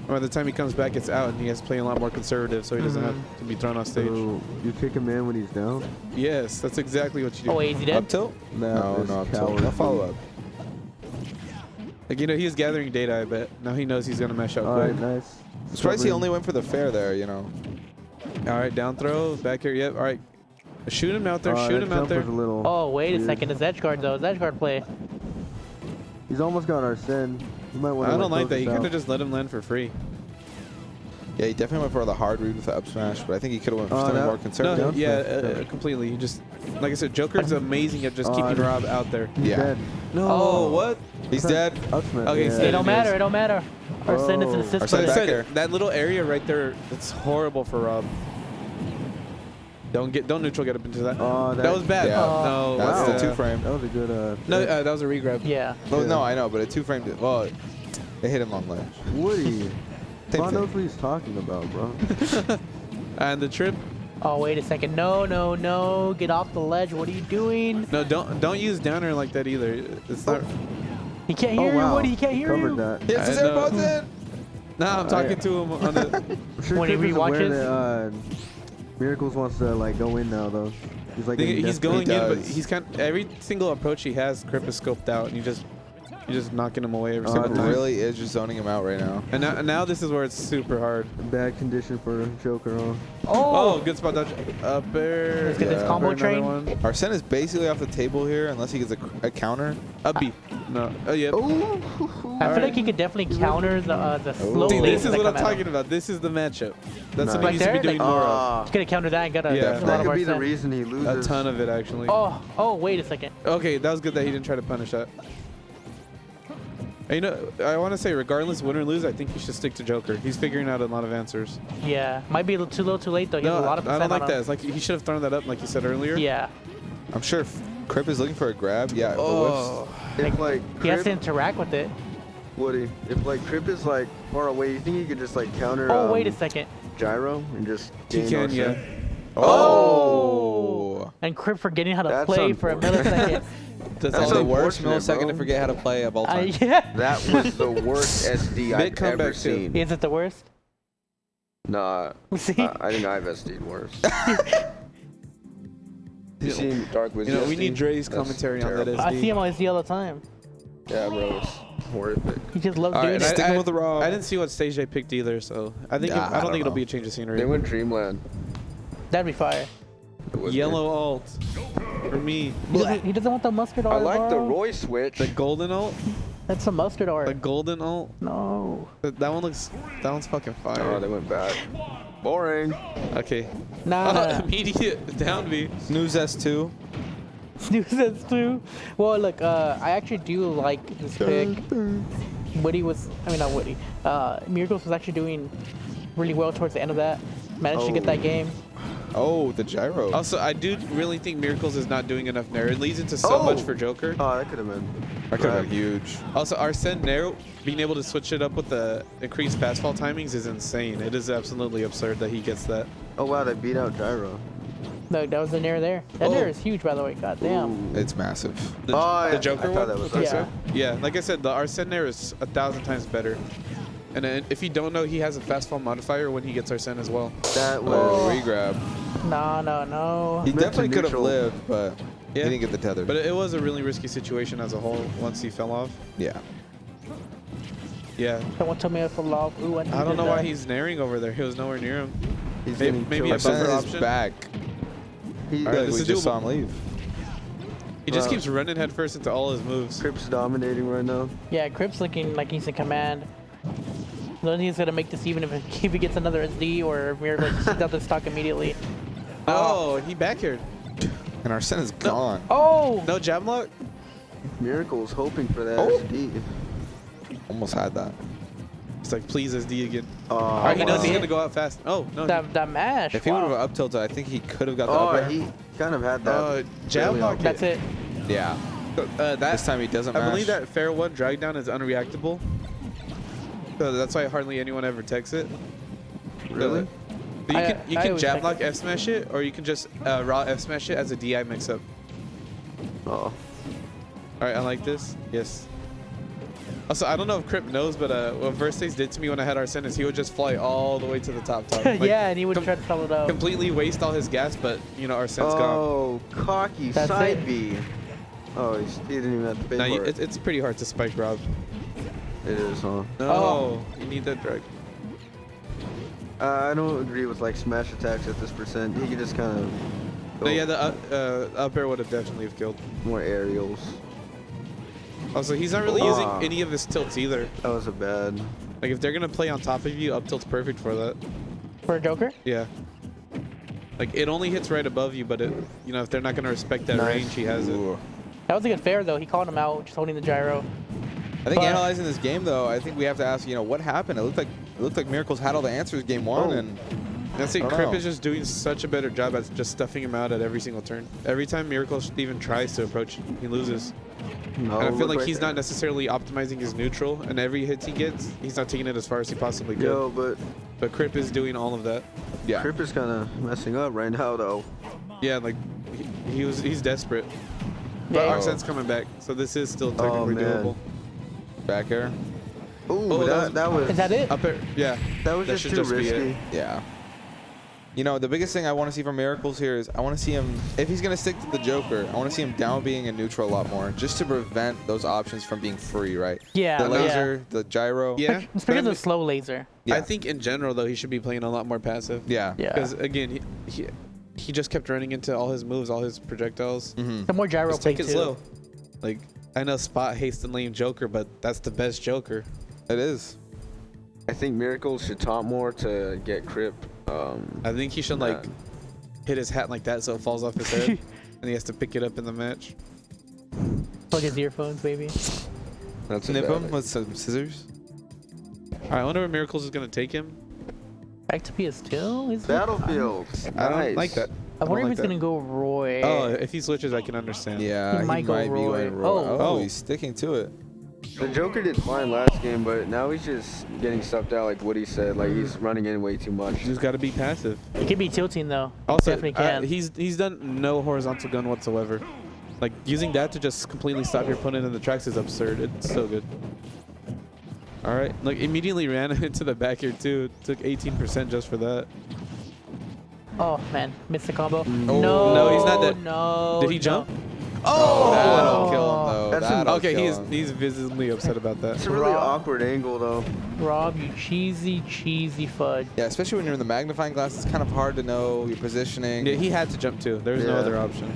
By the time he comes back, it's out, and he has to play a lot more conservative, so he doesn't have to be thrown off stage.
So you kick a man when he's down?
Yes, that's exactly what you do.
Oh, wait, is he dead?
Up tilt?
Nah,
No,
this
no up tilt.
coward.
No follow up.
Like, you know, he was gathering data, I bet. Now he knows he's gonna mash out quick.
Alright, nice.
I'm surprised he
Stubborn.
only went for the fair there, you know.
All right, down throw, back here. Yep. All right, shoot him out there. Shoot
that
him out
jump
there.
was a little
Oh, wait a
weird.
second. His edge guard, though. His edge guard play.
He's almost got Arsene. You might want
I
to
don't like that. You kind of just let him land for free.
Yeah, he definitely went for the hard read with the up smash, but I think he could have went for something
that-
more
No,
conservative.
down
yeah,
smash.
completely. You just, like I said, Joker's amazing at just keeping
no.
Rob out there.
He's
Yeah.
dead.
No,
Oh.
what?
He's dead.
Up smash.
Okay,
yeah.
so
It don't
it
matter.
is.
It don't matter. Arsene is an
Oh.
assist
Arsene
player.
back
Said
here.
that little area right there, it's horrible for Rob. Don't neutral get up into that.
Oh,
that was bad.
Yeah.
No,
That's
wow.
the two frame.
That was a good.
No, that was a regrab.
Yeah.
Oh,
Yeah.
no, I know, but a two frame. Well, it hit him on ledge.
Woody.
Same
Ron
thing.
knows what he's talking about, bro.
And the trip.
Oh, wait a second. No, no, no. Get off the ledge. What are you doing?
No, don't use downer like that either. It's not.
He can't
Oh,
hear you,
wow.
Woody. He can't hear
Covered
you.
that.
He has his
I know.
AirPods in.
Nah, I'm talking to him on the.
I'm sure
When he
Chip is aware
rewatches?
that, Miracles wants to like go in now though. He's like getting
He's
desperate.
going
He
in, but
does.
he's every single approach he has, Crip is scoped out, and he just You're just knocking him away every
It
single time.
really is just zoning him out right now.
And now this is where it's super hard.
Bad condition for Joker, huh?
Oh, good spot dodge. Up air.
Let's get this combo
Another
train.
one.
Arsene is basically off the table here unless he gets a counter.
Up B. No. Oh, yeah.
I feel like he could definitely counter the slow
See,
lanes
this is
that
what I'm
come at him.
talking about. This is the matchup. That's what
Nice.
he needs to be
Right
doing
there?
more of.
He's gonna counter that and got a,
Yeah.
a lot
That
of
could be the
Arsene.
reason he
A
loses.
ton of it, actually.
Oh, wait a second.
Okay, that was good that he didn't try to punish that. And you know, I want to say, regardless, win or lose, I think you should stick to Joker. He's figuring out a lot of answers.
Yeah, might be a little too late though. He has a lot of
I
percent
don't like
on
that.
him.
It's like he should have thrown that up, like you said earlier.
Yeah,
I'm sure if Crip is looking for a grab. Yeah.
Oh.
If like
he has to
Crip,
interact with it.
Woody, if like Crip is like far away, you think he could just like counter?
Oh, wait a second.
Gyro and just.
He
gain
can,
Arsene?
yeah.
Oh.
And Crip forgetting how to
That's
play for a millisecond.
That's
That's
all
the worst
unfortunate,
millisecond
bro.
to forget how to play of all time.
Yeah.
That was the worst SD
Big
I've ever
comeback, too.
seen.
Is it the worst?
Nah,
See?
I think I've SD'd worse. You seen Dark Wizard?
You know, we
SD?
need Dre's
That's
commentary on that
terrible.
I see him
SD.
on SD all the time.
Yeah, bro, it's horrific.
He just loves
All right,
doing
and
it.
Sticking with the raw.
I didn't see what stage they picked either, so I think
Yeah,
I don't think it'll
know.
be a change of scenery.
They went Dreamland.
That'd be fire.
It was
Yellow alt for me.
He doesn't want the mustard
I
art.
like the
bro.
Roy switch.
The golden alt.
That's some mustard art.
The golden alt.
No.
That one looks. That one's fucking fire.
Oh, they went bad. Boring.
Okay.
Nah.
Immediate down B.
Snooze S2.
Snooze says too. Well, look, I actually do like this pick. Woody was, I mean not Woody. Miracles was actually doing really well towards the end of that. Managed to get that game.
Oh, the gyro.
Also, I do really think Miracles is not doing enough Nair. It leads into so
Oh!
much for Joker.
Oh, that could have been.
That could have been huge.
Also, Arsene Nair being able to switch it up with the increased fastfall timings is insane. It is absolutely absurd that he gets that.
Oh wow, they beat out Gyro.
Look, that was the Nair there. That
Oh.
Nair is huge, by the way. God damn.
It's massive.
The,
Oh,
the Joker
I thought
one?
that was
Yeah.
Arsene.
Yeah, like I said, the Arsene Nair is 1,000 times better. And then if you don't know, he has a fastfall modifier when he gets Arsene as well.
That was.
Oh, regrab.
No.
He
Meant to
definitely could have
neutral.
lived, but
Yeah.
he didn't get the tether.
But it was a really risky situation as a whole once he fell off.
yeah.
Yeah.
Someone told me I fell off. Ooh,
I don't know why he's nairing over there. He was nowhere near him.
He's
Maybe-
getting
maybe
killed.
a buffer
Arsene is
option.
back.
He,
All right,
Like,
this
we
is
just
doable.
saw him leave.
He just
Wow.
keeps running headfirst into all his moves.
Crip's dominating right now.
Yeah, Crip's looking like he's in command. The only thing he's gonna make this even if he gets another SD or Miracle just out the stock immediately.
Oh, he back aired.
And Arsene is gone.
Oh!
No jab lock?
Miracle's hoping for that
Oh.
SD.
Almost had that.
He's like, please SD again.
Oh,
All right, he knows he's
wow.
gonna go out fast. Oh, no.
That mash.
If he
wow.
would have up tilted, I think he could have got the
Oh,
up air.
he kind of had that.
Jab
early
lock
on.
That's it.
Yeah.
That,
This time he doesn't
I
mash.
believe that fair one drag down is unreactable. So that's why hardly anyone ever techs it.
Really?
But you
I
can
always
jab
tech
lock F smash it, or you can just raw F smash it as a DI mix up.
Oh.
All right, I like this. Yes. Also, I don't know if Crip knows, but what Versace did to me when I had Arsene is he would just fly all the way to the top. Like,
Yeah, and he would try to spell it out.
completely waste all his gas, but you know Arsene's gone.
Oh, cocky
That's
side
it.
B. Oh, he didn't even have to pay
Now
for it.
it's pretty hard to spike Rob.
It is, huh?
No,
Oh.
you need that drag.
I don't agree with like smash attacks at this percent. He could just kind of.
No, yeah, the up air would have definitely have killed.
More aerials.
Also, he's not really
Ah.
using any of his tilts either.
That was a bad.
Like if they're gonna play on top of you, up tilt's perfect for that.
For a Joker?
Yeah. Like it only hits right above you, but you know if they're not gonna respect that
Nice.
range, he has it.
Ooh.
That was a good fair though. He called him out, just holding the gyro.
I think
But-
analyzing this game though, I think we have to ask, what happened? It looked like Miracles had all the answers game one,
Oh.
and
That's it.
I don't
Crip
know.
is just doing such a better job at just stuffing him out at every single turn. Every time Miracle even tries to approach, he loses.
No,
And I feel
look
like
right
he's
there.
not necessarily optimizing his neutral, and every hit he gets, he's not taking it as far as he possibly could.
Yo, but
But Crip is doing all of that.
yeah.
Crip is kind of messing up right now, though.
Yeah, like he's desperate. But
Yeah.
Arsene's coming back, so this is still technically
man.
doable.
Back air.
Ooh,
Oh,
that was
Is that it?
Up air, yeah.
that was
that
just
should
too
just be it.
risky.
Yeah. You know, the biggest thing I want to see from Miracles here is I want to see him, if he's going to stick to the Joker, I want to see him down being in neutral a lot more, just to prevent those options from being free, right?
Yeah.
The laser, the gyro.
Yeah.
Especially the slow laser.
Yeah.
I think in general, though, he should be playing a lot more passive.
Yeah.
Yeah.
Because, again, he just kept running into all his moves, all his projectiles.
The more gyro
Just
play
take it
too.
slow. Like, I know Spot hates the lame Joker, but that's the best Joker.
It is.
I think Miracles should taunt more to get Crip.
I think he should, like, hit his hat like that so it falls off his head. And he has to pick it up in the match.
Plug his earphones, baby.
That's a
Nip
bad
him with some scissors.
All right, I wonder where Miracles is going to take him.
Back to PS2? Is it?
Battlefield.
I don't
Nice.
like that.
I wonder if
like
he's gonna go Roy.
Oh, if he switches, I can understand.
Yeah,
He might go
be
Roy.
going Roy.
Oh.
Oh, he's sticking to it.
The Joker did fine last game, but now he's just getting stuffed out like Woody said. Like he's running in way too much.
You just got to be passive.
It could be tilting though.
Also,
Definitely can.
he's done no horizontal gun whatsoever. Like, using that to just completely stop your opponent in the tracks is absurd. It's so good. All right, like immediately ran into the back here too. Took 18% just for that.
Oh man, missed the combo.
Oh.
No,
No, he's not dead.
No.
Did he jump?
Oh, that'll
Oh.
kill him though.
That's
That'll
Okay,
kill him.
he's visibly upset about that.
It's a really
Rob.
awkward angle though.
Rob, you cheesy fudge.
Yeah, especially when you're in the magnifying glass, it's kind of hard to know your positioning.
Yeah, he had to jump too. There's no
Yeah.
other option.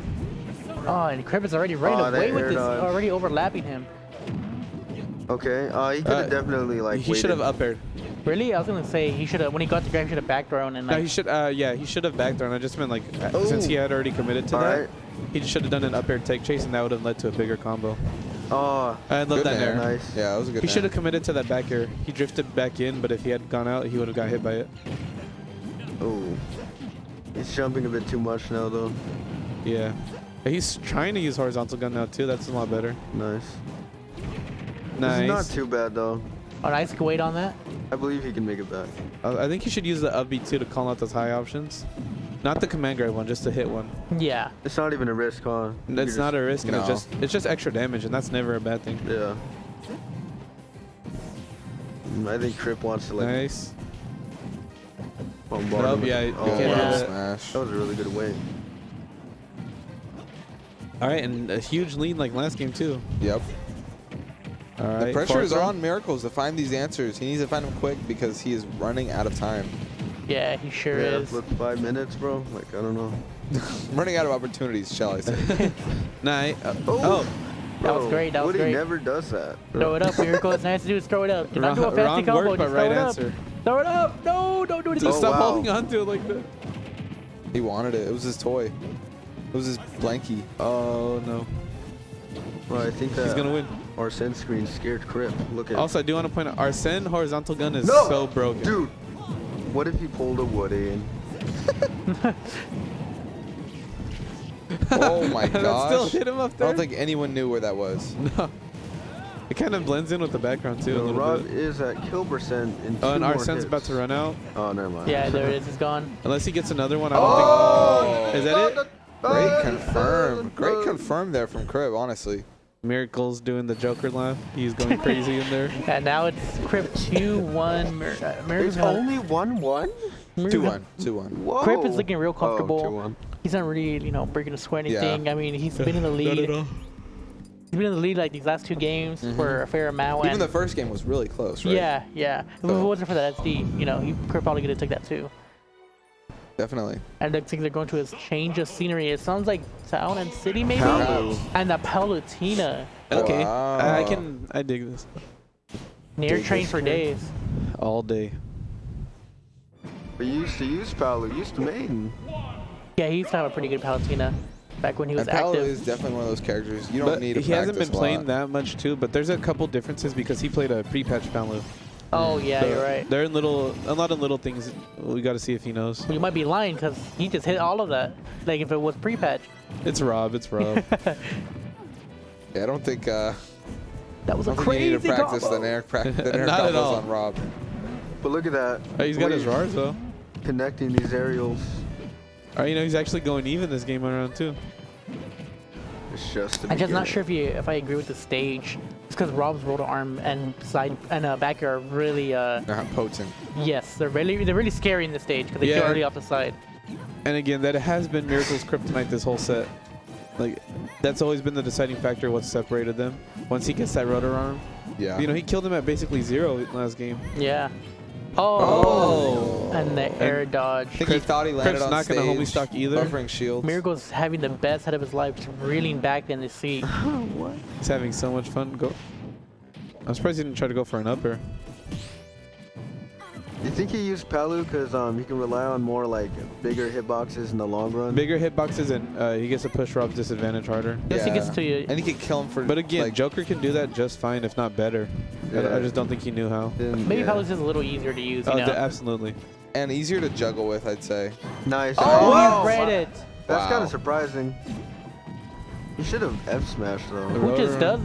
Oh, and Crib is already running
Oh, that
away with
air
this,
dodge.
already overlapping him.
Okay. He could have definitely like.
He should have up aired.
Really? I was gonna say he should have, when he got the grab, he should have back thrown and
No,
like.
he should. Yeah, he should have backed thrown. I just meant like since he had already committed to that,
Alright.
he should have done an up air take chase, and that would have led to a bigger combo.
Oh,
I love
Good
that
nair.
air.
nice.
Yeah, that was a good
He should
nair.
have committed to that back air. He drifted back in, but if he had gone out, he would have got hit by it.
Oh, he's jumping a bit too much now though.
Yeah. He's trying to use horizontal gun now too. That's a lot better.
Nice. This
Nice.
is not too bad though.
Oh, nice wait on that.
I believe he can make it back.
I think you should use the up B too to call out those high options. Not the command grab one, just to hit one.
Yeah.
It's not even a risk, huh?
It's not a risk, and
No.
it's just extra damage, and that's never a bad thing.
Yeah. I think Crip wants to like
Nice.
bombard
Nope,
him.
yeah, you
Oh,
can't
do
wow.
that.
Smash.
That was a really good win.
All right, and a huge lead like last game too.
Yep.
All right.
The pressure
fourth
is
round.
on Miracles to find these answers. He needs to find them quick because he is running out of time.
Yeah, he sure
Yeah,
is.
flip 5 minutes, bro. Like I don't know.
Running out of opportunities, shall I say.
Nah,
Oh.
That was great, that was
Woody
great.
never does that.
Throw it up, Miracle. It's nice to do is throw it up. Do not do a
Wrong
fancy combo,
word, but
just
right
throw it
answer.
up. Throw it up. No, don't do it.
Just
Oh,
stop
wow.
holding on to it like that.
He wanted it. It was his toy. It was his blankie.
Oh no.
Well, I think that
He's gonna win.
Arsene screen scared Crip. Look at
Also, I do want to point out, Arsene horizontal gun is
No!
so broken.
Dude, what if he pulled a Woody in?
Oh my
That
gosh.
still hit him up
I
there.
don't think anyone knew where that was.
No. It kind of blends in with the background too a
So
little
Rob
bit.
is at kill percent in 2
Oh, and
more
Arsene's
hits.
about to run out.
Oh, never mind.
Yeah, there it is. It's gone.
Unless he gets another one, I don't
Oh!
think. Is that it?
Great confirm. Great confirm there from Crib, honestly.
Miracle's doing the Joker laugh. He's going crazy in there.
And now it's Crip 2-1. Miracle's
It's only 1-1?
2-1. 2-1.
Whoa.
Crip is looking real comfortable.
Oh, 2-1.
He's not really, breaking a sweat or
Yeah.
anything. I mean, he's been in the lead. He's been in the lead like these last 2 games for a fair amount.
Even
and
the first game was really close, right?
Yeah, yeah. If it
So-
wasn't for that SD, he could probably could have took that too.
Definitely.
And I think they're going to his change of scenery. It sounds like Town and City maybe?
Palu.
And the Palutina.
Okay,
Wow.
I dig this.
Near
Dig
train
this
for
one.
days.
All day.
We used to use Palu. Used to main.
Yeah, he used to have a pretty good Palutina back when he was
And Paolo
active.
is definitely one of those characters you don't
But
need to
he hasn't been
practice a
playing
lot.
that much too. But there's a couple differences because he played a pre-patch Palu.
Oh, yeah,
So
you're right.
There are a lot of little things we got to see if he knows.
Well, you might be lying because he just hit all of that. Like if it was pre-patch.
It's Rob. It's Rob.
Yeah, I don't think
That was
I
a
don't think you need
crazy
to practice
combo.
the nair, the nair
Not at
combos
all.
on Rob.
But look at that.
Oh, he's got his
Wade
Rars though.
connecting these aerials.
Oh, he's actually going even this game around too.
It's just.
I'm just not sure if I agree with the stage. It's because Rob's rotor arm and side and back air are really
They're not potent.
yes, they're really scary in the stage because they're
Yeah.
already off the side.
And again, that has been Miracle's kryptonite this whole set. Like, that's always been the deciding factor what separated them. Once he gets that rotor arm.
Yeah.
You know, he killed him at basically 0 last game.
Yeah. Oh. And the air dodge.
I think he thought he landed
Crip's
on
not
stage.
going to homie stock either.
Buffering shields.
Miracle's having the best head of his life, just reeling back in the seat.
What? He's having so much fun. Go. I'm surprised he didn't try to go for an upper.
You think he used Palu because he can rely on more like bigger hitboxes in the long run?
Bigger hitboxes and he gets to push Rob's disadvantage harder.
Yes, he gets to you.
And he could kill him for.
But again,
like,
Joker can do that just fine, if not better.
Yeah.
I just don't think he knew how.
Then,
Maybe
yeah.
Palu's just a little easier to use, you know?
Absolutely.
and easier to juggle with, I'd say.
Nice.
Oh, he read it.
That's kind
Wow.
of surprising. He should have F smashed though.
Who just does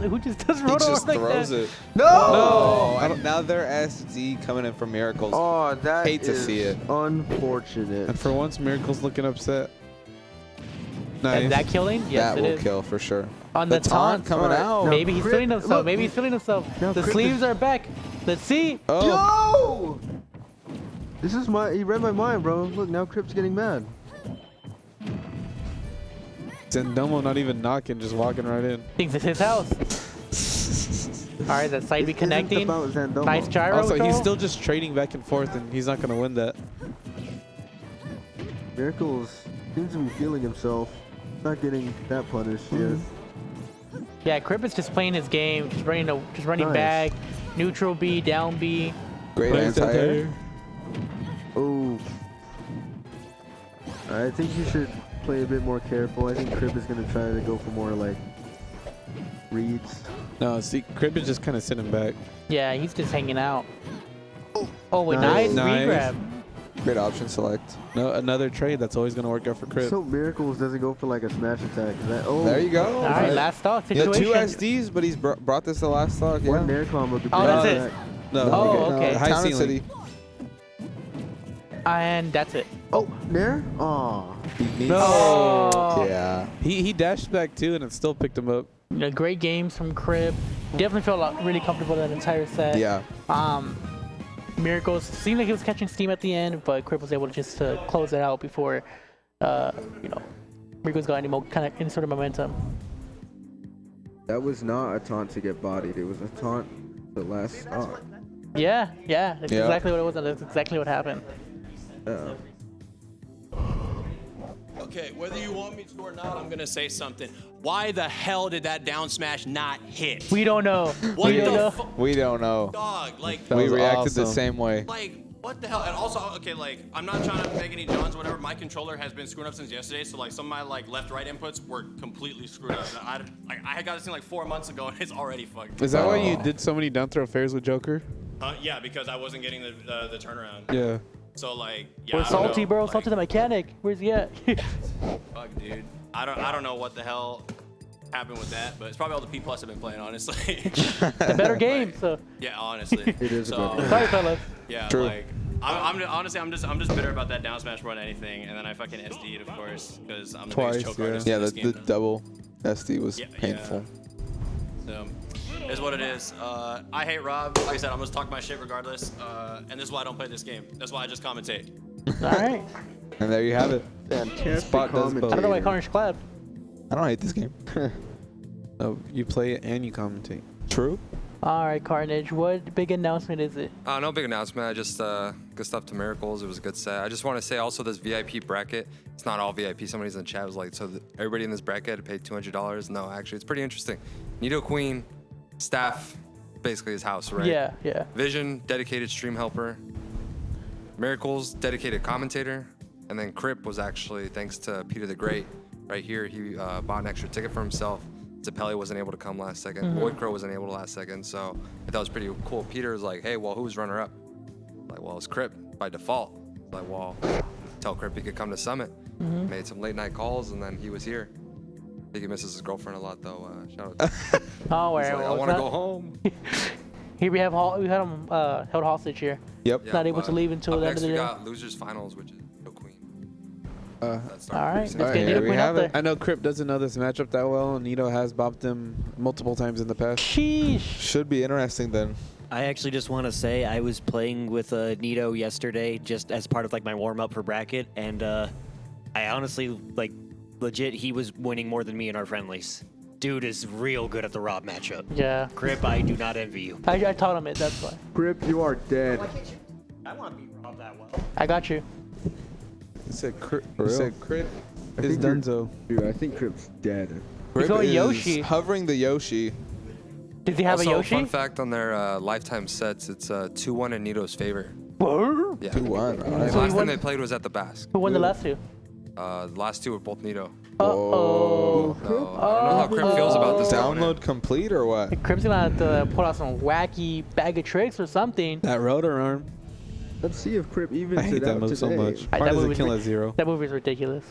He
rotor
just
like
throws
that?
it.
No!
Oh, another SD coming in from Miracles.
Oh, that
Hate to
is
see it.
unfortunate.
And for once, Miracle's looking upset. Nice.
Is that killing? Yes,
that
it
will
is.
kill for sure.
On the taunt.
coming
Alright,
out.
now
Maybe he's
Crip-
feeling himself.
look,
Maybe he's feeling himself.
Now
The
Crip
sleeves
is-
are back. Let's see.
Oh,
Yo! This is he read my mind, bro. Look, now Crip's getting mad.
Zendomo not even knocking, just walking right in.
Thinks it's his house. All right, that side be
This isn't
connecting.
about Zandomo.
Nice gyro.
Also, he's
control.
still just trading back and forth, and he's not going to win that.
Miracles seems to be feeling himself. Not getting that punished yet.
Yeah, Crip is just playing his game, just running
Nice.
back, neutral B, down B.
great anti-air.
Oh. I think you should play a bit more careful. I think Crip is going to try to go for more like reads.
No, see, Crip is just kind of sitting back.
Yeah, he's just hanging out. Oh, wait,
Nice.
nice
Nice.
regrab.
Great option select.
No, another trade that's always going to work out for Crip.
So Miracles doesn't go for like a smash attack. Oh,
There you go.
All right, last stock
Yeah,
situation.
2 SDs, but he's brought this the last stock. Yeah.
One nair combo could
Oh,
bring
that's
it
it.
back.
No,
Oh, okay.
High
Town and
ceiling.
City.
And that's it.
Oh, nair? Aw.
No.
Oh.
Yeah.
He dashed back too, and it still picked him up.
You know, great games from Crip. Definitely felt really comfortable that entire set.
Yeah.
Miracles seemed like he was catching steam at the end, but Crip was able to just close it out before, Miracles got any sort of momentum.
That was not a taunt to get bodied. It was a taunt the last stock.
Yeah, that's
Yeah.
exactly what it was, and that's exactly what happened.
Okay, whether you want me to or not, I'm gonna say something. Why the hell did that down smash not hit?
We don't know.
What
we don't
the
know.
We don't know.
dog? Like,
That
We
was
reacted the
awesome.
same way.
like what the hell? And also, okay, like I'm not trying to make any Johns or whatever. My controller has been screwing up since yesterday, so like some of my like left-right inputs were completely screwed up. I had got this thing like 4 months ago, and it's already fucked.
Is that why you did so many down throw fairs with Joker?
Yeah, because I wasn't getting the turnaround.
Yeah.
So like, yeah.
We're
I don't
salty,
know,
bro.
like,
Salty the mechanic. Where's he at?
Fuck, dude. I don't know what the hell happened with that, but it's probably all the P+ I've been playing, honestly.
The better game. So
Yeah, honestly.
It is a
so,
better game.
sorry, fellas.
yeah,
True.
like honestly, I'm just bitter about that down smash more than anything, and then I fucking SD'd, of course, because I'm the
Twice,
biggest choke
yeah.
artist
Yeah,
in
the
this game.
double SD was
Yeah,
painful.
So, is what it is. I hate Rob. Like I said, I'm gonna talk my shit regardless, and this is why I don't play this game. That's why I just commentate.
All right.
And there you have it.
Fantastic
Spot does both.
I don't know why
commentator.
Carnage clapped.
I don't hate this game.
No, you play it and you commentate.
True.
All right, Carnage. What big announcement is it?
No big announcement. I just good stuff to Miracles. It was a good set. I just want to say also this VIP bracket. It's not all VIP. Somebody's in the chat was like, so everybody in this bracket paid $200. No, actually, it's pretty interesting. Nido Queen, staff, basically his house, right?
Yeah.
Vision, dedicated stream helper. Miracles, dedicated commentator. And then Crip was actually, thanks to Peter the Great, right here, he bought an extra ticket for himself. Zapelli wasn't able to come last second. Void Crow wasn't able to last second. So I thought it was pretty cool. Peter was like, hey, well, who's runner up? Like, well, it's Crip by default. Like, well, tell Crip he could come to Summit. Made some late night calls, and then he was here. I think he misses his girlfriend a lot, though. Shout out.
Oh,
He's
where?
like, I want to go home.
Here we had him held hostage here.
Yep.
Not able to
but
leave until
up
the end
next
of the
we
day.
got Losers Finals, which is Nido Queen. That's
All right, let's
All right,
get
here
Nido
we
Queen
have
out
it.
there.
I know Crip doesn't know this matchup that well, and Nito has bopped him multiple times in the past.
Sheesh.
Should be interesting then.
I actually just want to say I was playing with Nito yesterday just as part of like my warm up for bracket, and I honestly, like, legit, he was winning more than me in our friendlies. Dude is real good at the Rob matchup.
Yeah.
Crip, I do not envy you.
I taught him it, that's why.
Grip, you are dead.
I want to beat Rob that well.
I got you.
You said Crip.
For
You
real?
said Crip
I
is
think you're-
Dunzo.
Dude, I think Crip's dead.
Grip
going
is
Yoshi.
hovering the Yoshi.
Does he have
Also,
a Yoshi?
fun fact on their lifetime sets, it's 2-1 in Nito's favor.
Whoa.
Yeah.
2-1.
The
All right.
So he
last
won-
time they played was at the Basque.
Who won the last two?
The last two were both Nito.
Uh-oh.
So I don't know how Crip feels about this.
Download complete or what?
Crip's gonna have to put out some wacky bag of tricks or something.
That rotor arm.
Let's see if Crip evens
I hate
it
that
out
move so
today.
much.
That
Why does it
movie's
kill
ri-
at 0?
That movie's ridiculous.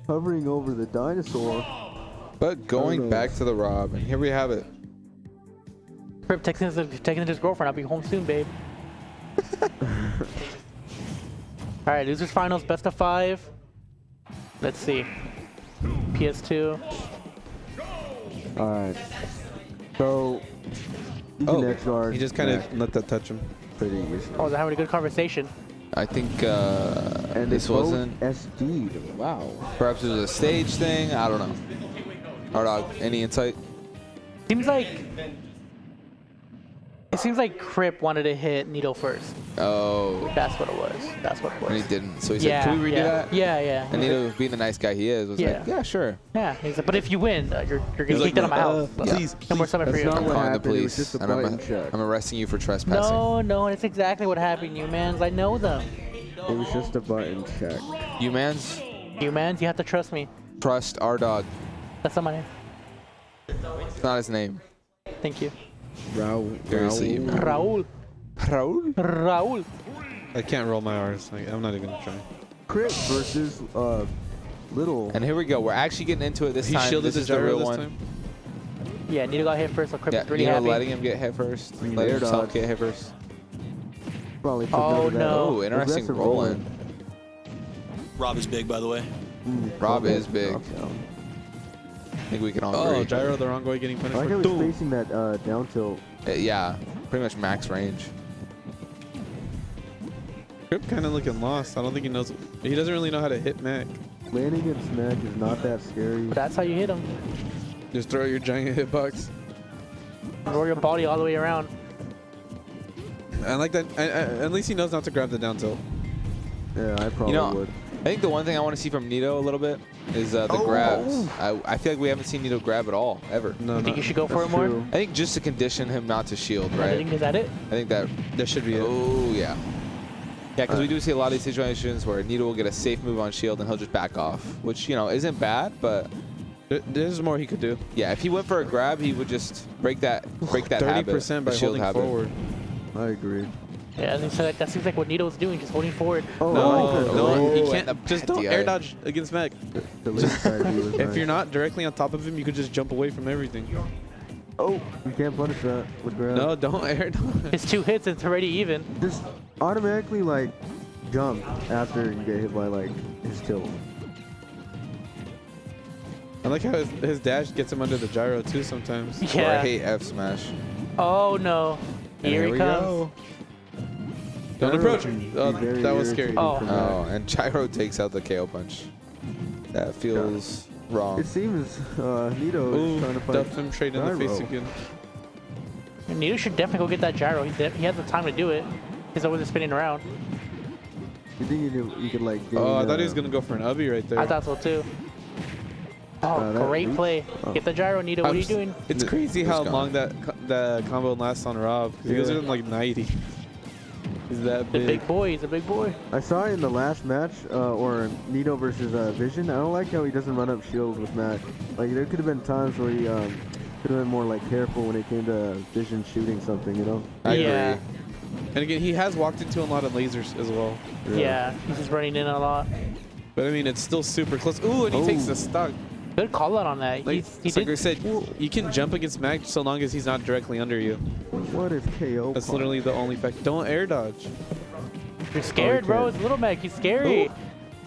Hovering over the dinosaur.
But going
knows?
back to the Rob, and here we have it.
Crip texting his girlfriend. I'll be home soon, babe. All right, losers finals, best of 5. Let's see. PS2.
Alright. So, you can edge guard.
He just kind
Mac
of let that touch him.
pretty easy.
Oh, they're having a good conversation.
I think
And
this
they both
wasn't.
SD'd. Wow.
Perhaps it was a stage thing. I don't know. Hard any insight?
Seems like it seems like Crip wanted to hit Nito first.
Oh,
That's what it was. That's what it was.
and he didn't. So he said,
Yeah,
"Can we redo
yeah,
that?"
yeah.
And Nito, being the nice guy he is, was
Yeah.
like, "Yeah, sure."
Yeah, he's like, but if you win, you're gonna
He's
get kicked out of my house.
like,
So,
please,
no more summit for
That's
you.
not
I'm
what
calling the
happened. It was
police,
just a
and
button check.
I'm arresting you for trespassing.
No, that's exactly what happened, you mans. I know them.
It was just a button check.
You man's
You mans, you have to trust me.
trust our dog.
That's not my name.
It's not his name.
Thank you.
Seriously,
Raul.
Raul.
Raul.
Raul.
I can't roll my R's. Like, I'm not even gonna try.
Crip versus Little.
And here we go. We're actually getting into it this
He
time.
shielded
This
the
is the
gyro
real
this
one.
time.
Yeah, Nito got hit first, so Crip
Yeah,
is really
you know,
happy.
letting him get hit first.
Air
Letting himself
dodge.
get hit first.
Probably took
Oh,
note of that.
no.
Oh, interesting
Aggressive
rolling.
Rob is big, by the way.
Rob
Okay,
is big.
drops down.
I think we can all
Oh,
agree.
gyro the wrong way, getting
I
punished.
like
for
how
two.
he's facing that down tilt.
Yeah, pretty much max range.
Crip kind of looking lost. I don't think he knows. He doesn't really know how to hit Mac.
Landing against Smack is not that scary.
But that's how you hit him.
Just throw your giant hitbox.
Roll your body all the way around.
I like that. At least he knows not to grab the down tilt.
Yeah, I probably
You know,
would.
I think the one thing I want to see from Nito a little bit is the grabs. I feel like we haven't seen Nito grab at all, ever.
No,
You think
no.
you should go for
That's
it more?
true.
I think just to condition him not to shield,
I
right?
think, is that it?
I think that.
That should be it.
Oh, yeah. Yeah, because we do see a lot of these situations where Nito will get a safe move on shield and he'll just back off, which, you know, isn't bad, but
There's more he could do.
yeah, if he went for a grab, he would just break that habit,
30% by
the shield
holding
habit.
forward.
I agree.
Yeah, I think so. That seems like what Nito's doing, just holding forward.
Oh,
No,
I like that.
no,
Oh,
he
and
can't.
the
Just
bad
don't
DI.
air dodge against Mac.
The late side view was
If
nice.
you're not directly on top of him, you could just jump away from everything.
Oh, you can't punish that with grab.
No, don't air dodge.
His 2 hits, it's already even.
Just automatically like jump after you get hit by like his tilt.
I like how his dash gets him under the gyro too sometimes.
Or I
Yeah.
hate F smash.
Oh no.
And
Here he
we
comes.
go.
Don't
Gyro
approach
can
him.
be
Oh,
very
that was scary.
irritating
Oh.
for Mac.
Oh, and Gyro takes out the KO punch. That feels wrong.
It seems Nito is
Ooh,
trying to fight.
duff him straight in the face
Gyro.
again.
And Nito should definitely go get that gyro. He has the time to do it. He's always just spinning around.
You think you could like gain,
Oh, I thought he was gonna go for an ubby right there.
I thought so too. Oh,
that
great
reach?
play.
Oh.
Get the gyro, Nito. What are you doing?
It's crazy
It was
how
gone.
long that combo lasts on Rob. 'Cause He goes
Yeah.
in like 90. He's that
The
big.
big boy. He's a big boy.
I saw it in the last match, or Nito versus Vision. I don't like how he doesn't run up shield with Mac. Like there could have been times where he could have been more like careful when it came to Vision shooting something, you know?
I
Yeah.
agree.
And again, he has walked into a lot of lasers as well.
Yeah. He's just running in a lot.
But I mean, it's still super close. Ooh, and he takes the stock.
Good call out on that.
Like,
He
like I
did.
said, you can jump against Mac so long as he's not directly under you.
What is KO?
That's
punch?
literally the only fact. Don't air dodge.
You're scared, bro.
can't.
It's Little Mac. He's scary.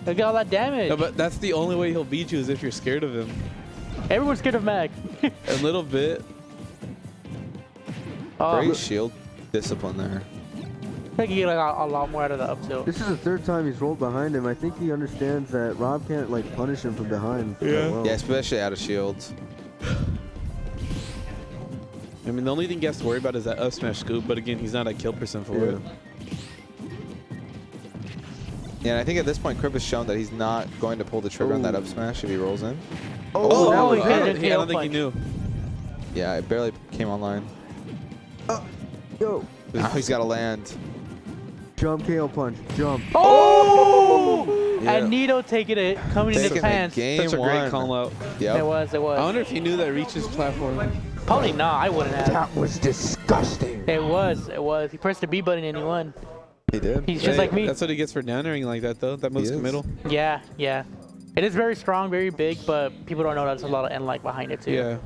Look at all that damage.
No, but that's the only way he'll beat you is if you're scared of him.
Everyone's scared of Mac.
A little bit.
Oh,
Great shield discipline there.
think you get like, a lot more out of the up tilt.
This is the third time he's rolled behind him. I think he understands that Rob can't like punish him from behind. that well.
Yeah, especially out of shields.
I mean, the only thing he has to worry about is that up smash scoop, but again, he's not at kill percent for it.
Yeah, and I think at this point, Crip has shown that he's not going to pull the trigger on that up smash if he rolls in.
Oh, he
I
hit
don't,
a
I don't
KO
think he
punch.
knew.
Yeah, it barely came online.
Yo,
Now he's got to land.
jump KO punch, jump.
Oh!
Yeah.
And Nito taking it, coming in his
Taking the
pants.
game
Such a great
one.
call out.
Yep.
It was.
I wonder if he knew that reaches platform.
Probably not. I wouldn't have.
That was disgusting.
It was. He pressed the B button and he won.
He did.
He's just
Hey,
like me.
That's what he gets for down airing like that, though. That moves
He is.
committal.
Yeah, yeah. It is very strong, very big, but people don't know there's a lot of end-like behind it too.
Yeah.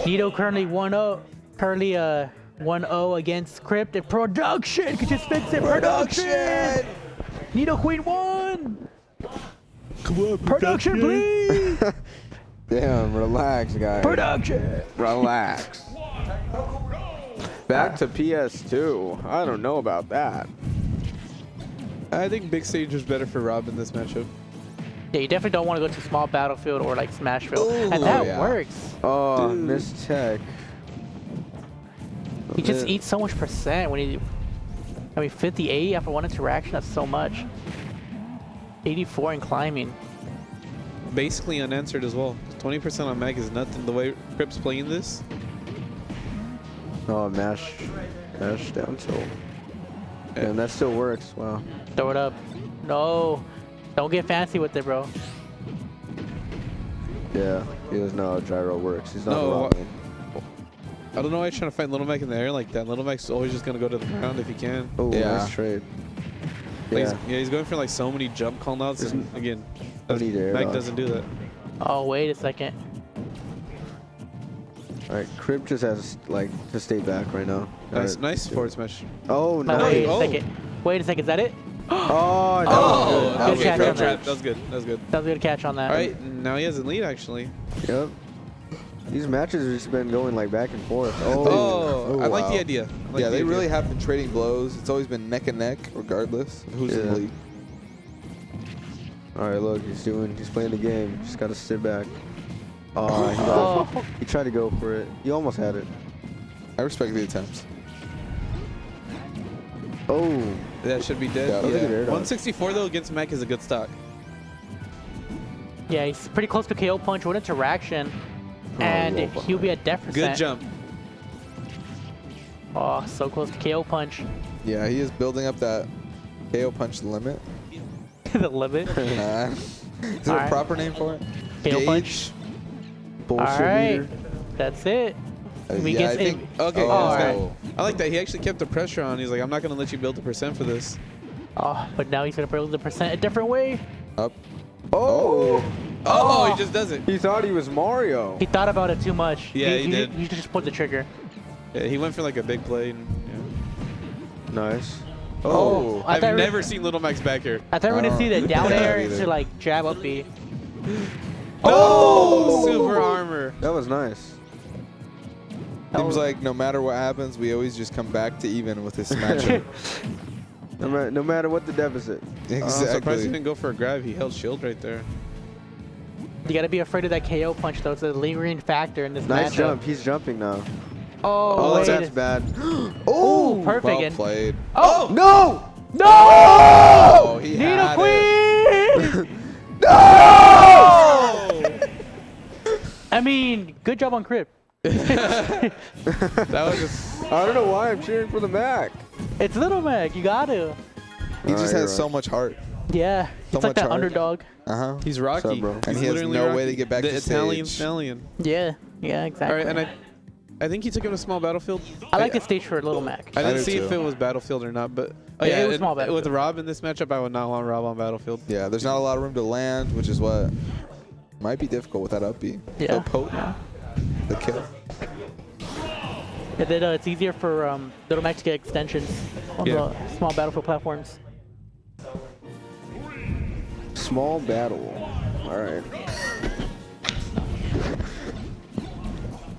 Nito currently 1-0. Currently 1-0 against Crypt and Production. Could just fix it. Production. Nito Queen 1.
Come on,
Production, please.
Damn, relax, guys.
Production.
Relax. Back to PS2. I don't know about that.
I think big stage was better for Rob in this matchup.
Yeah, you definitely don't want to go to small battlefield or like Smashville.
Ooh,
And that
yeah.
works.
Oh,
Dude.
missed tech.
He just eats so much percent when he. I mean, 50-80 after one interaction, that's so much. 84 in climbing.
Basically unanswered as well. 20% on Mag is nothing. The way Crip's playing this.
Oh, mash down tilt. And that still works. Wow.
Throw it up. No. Don't get fancy with it, bro.
Yeah, he doesn't know how gyro works. He's not
No,
wrong.
I don't know why he's trying to fight Little Mac in the air like that. Little Mac's always just going to go to the ground if he can.
Oh,
Yeah.
nice trade.
Like,
Yeah.
he's going for like so many jump call outs. And again,
No need to air
Mac
dodge.
doesn't do that.
Oh, wait a second.
All right, Crib just has like to stay back right now.
Nice,
Alright.
nice forward smash.
Oh,
No,
nice.
wait a
Oh.
second. Wait a second. Is that it?
Oh, that
Oh,
was
Good
okay,
catch
great
on
trap.
that.
That was good. That was good.
That was a good catch on that.
All right, now he has a lead actually.
good. Yep. These matches have just been going like back and forth.
Oh, I like
wow.
the idea. I like
Yeah,
the
they
idea.
really have been trading blows. It's always been neck and neck, regardless of who's in
Yeah.
the lead.
All right, look, he's playing the game. Just gotta sit back.
Oh.
He tried to go for it. He almost had it.
I respect the attempts.
Oh,
That should be dead.
Yeah,
look at air dodge.
164 though against Mac is a good stock.
Yeah, he's pretty close to KO punch. One interaction. And
roll
he'll be at deficit.
Good jump.
Oh, so close to KO punch.
Yeah, he is building up that KO punch limit.
The limit.
Is there a
Alright.
proper name for it?
KO punch.
bullshit
All right.
meter.
That's it. We
yeah,
get
I think.
Okay,
Oh,
that's
alright.
good. I like that. He actually kept the pressure on. He's like, I'm not going to let you build the percent for this.
Oh, but now he's gonna build the percent a different way.
Up.
Oh,
Oh, he just does it.
he thought he was Mario.
He thought about it too much.
Yeah, he did.
He just pulled the trigger.
Yeah, he went for like a big play. And,
Nice.
Oh, I
I've
thought we-
never seen Little Max back here.
I thought we were gonna see the
Yeah,
down air
either.
to like jab up B.
Oh, super armor.
That was nice.
Seems like no matter what happens, we always just come back to even with this matchup.
No matter what the deficit.
I'm surprised he
Exactly.
didn't go for a grab. He held shield right there.
You gotta be afraid of that KO punch though. It's a lingering factor in this
Nice
matchup.
jump. He's jumping now.
Oh,
Oh,
wait.
that's bad.
Oh, perfect.
Well
And-
played.
oh,
No!
no!
Oh, he
Nito
had it.
Queen! I mean, good job on Crip.
That was just.
I don't know why I'm cheering for the Mac.
It's Little Mac. You gotta.
He just
Alright,
has so much heart.
Yeah.
So
It's like
much
that
heart.
underdog.
Uh-huh.
He's Rocky.
What's up, bro?
And
He's
he has
literally
no way
Rocky.
to get back
the
to
Italian
stage.
stallion.
Yeah. Yeah, exactly.
All right, and I think he took him to small battlefield.
I like the stage for Little Mac.
I
I
didn't
do
see if
too.
it was battlefield or not, but
Yeah, it was
and
small battlefield.
with Rob in this matchup, I would not want Rob on battlefield.
Yeah, there's not a lot of room to land, which is what might be difficult with that up B.
Yeah.
So potent. The kill.
And then it's easier for Little Mac to get extensions on
Yeah.
the small battlefield platforms.
Small battle. All right.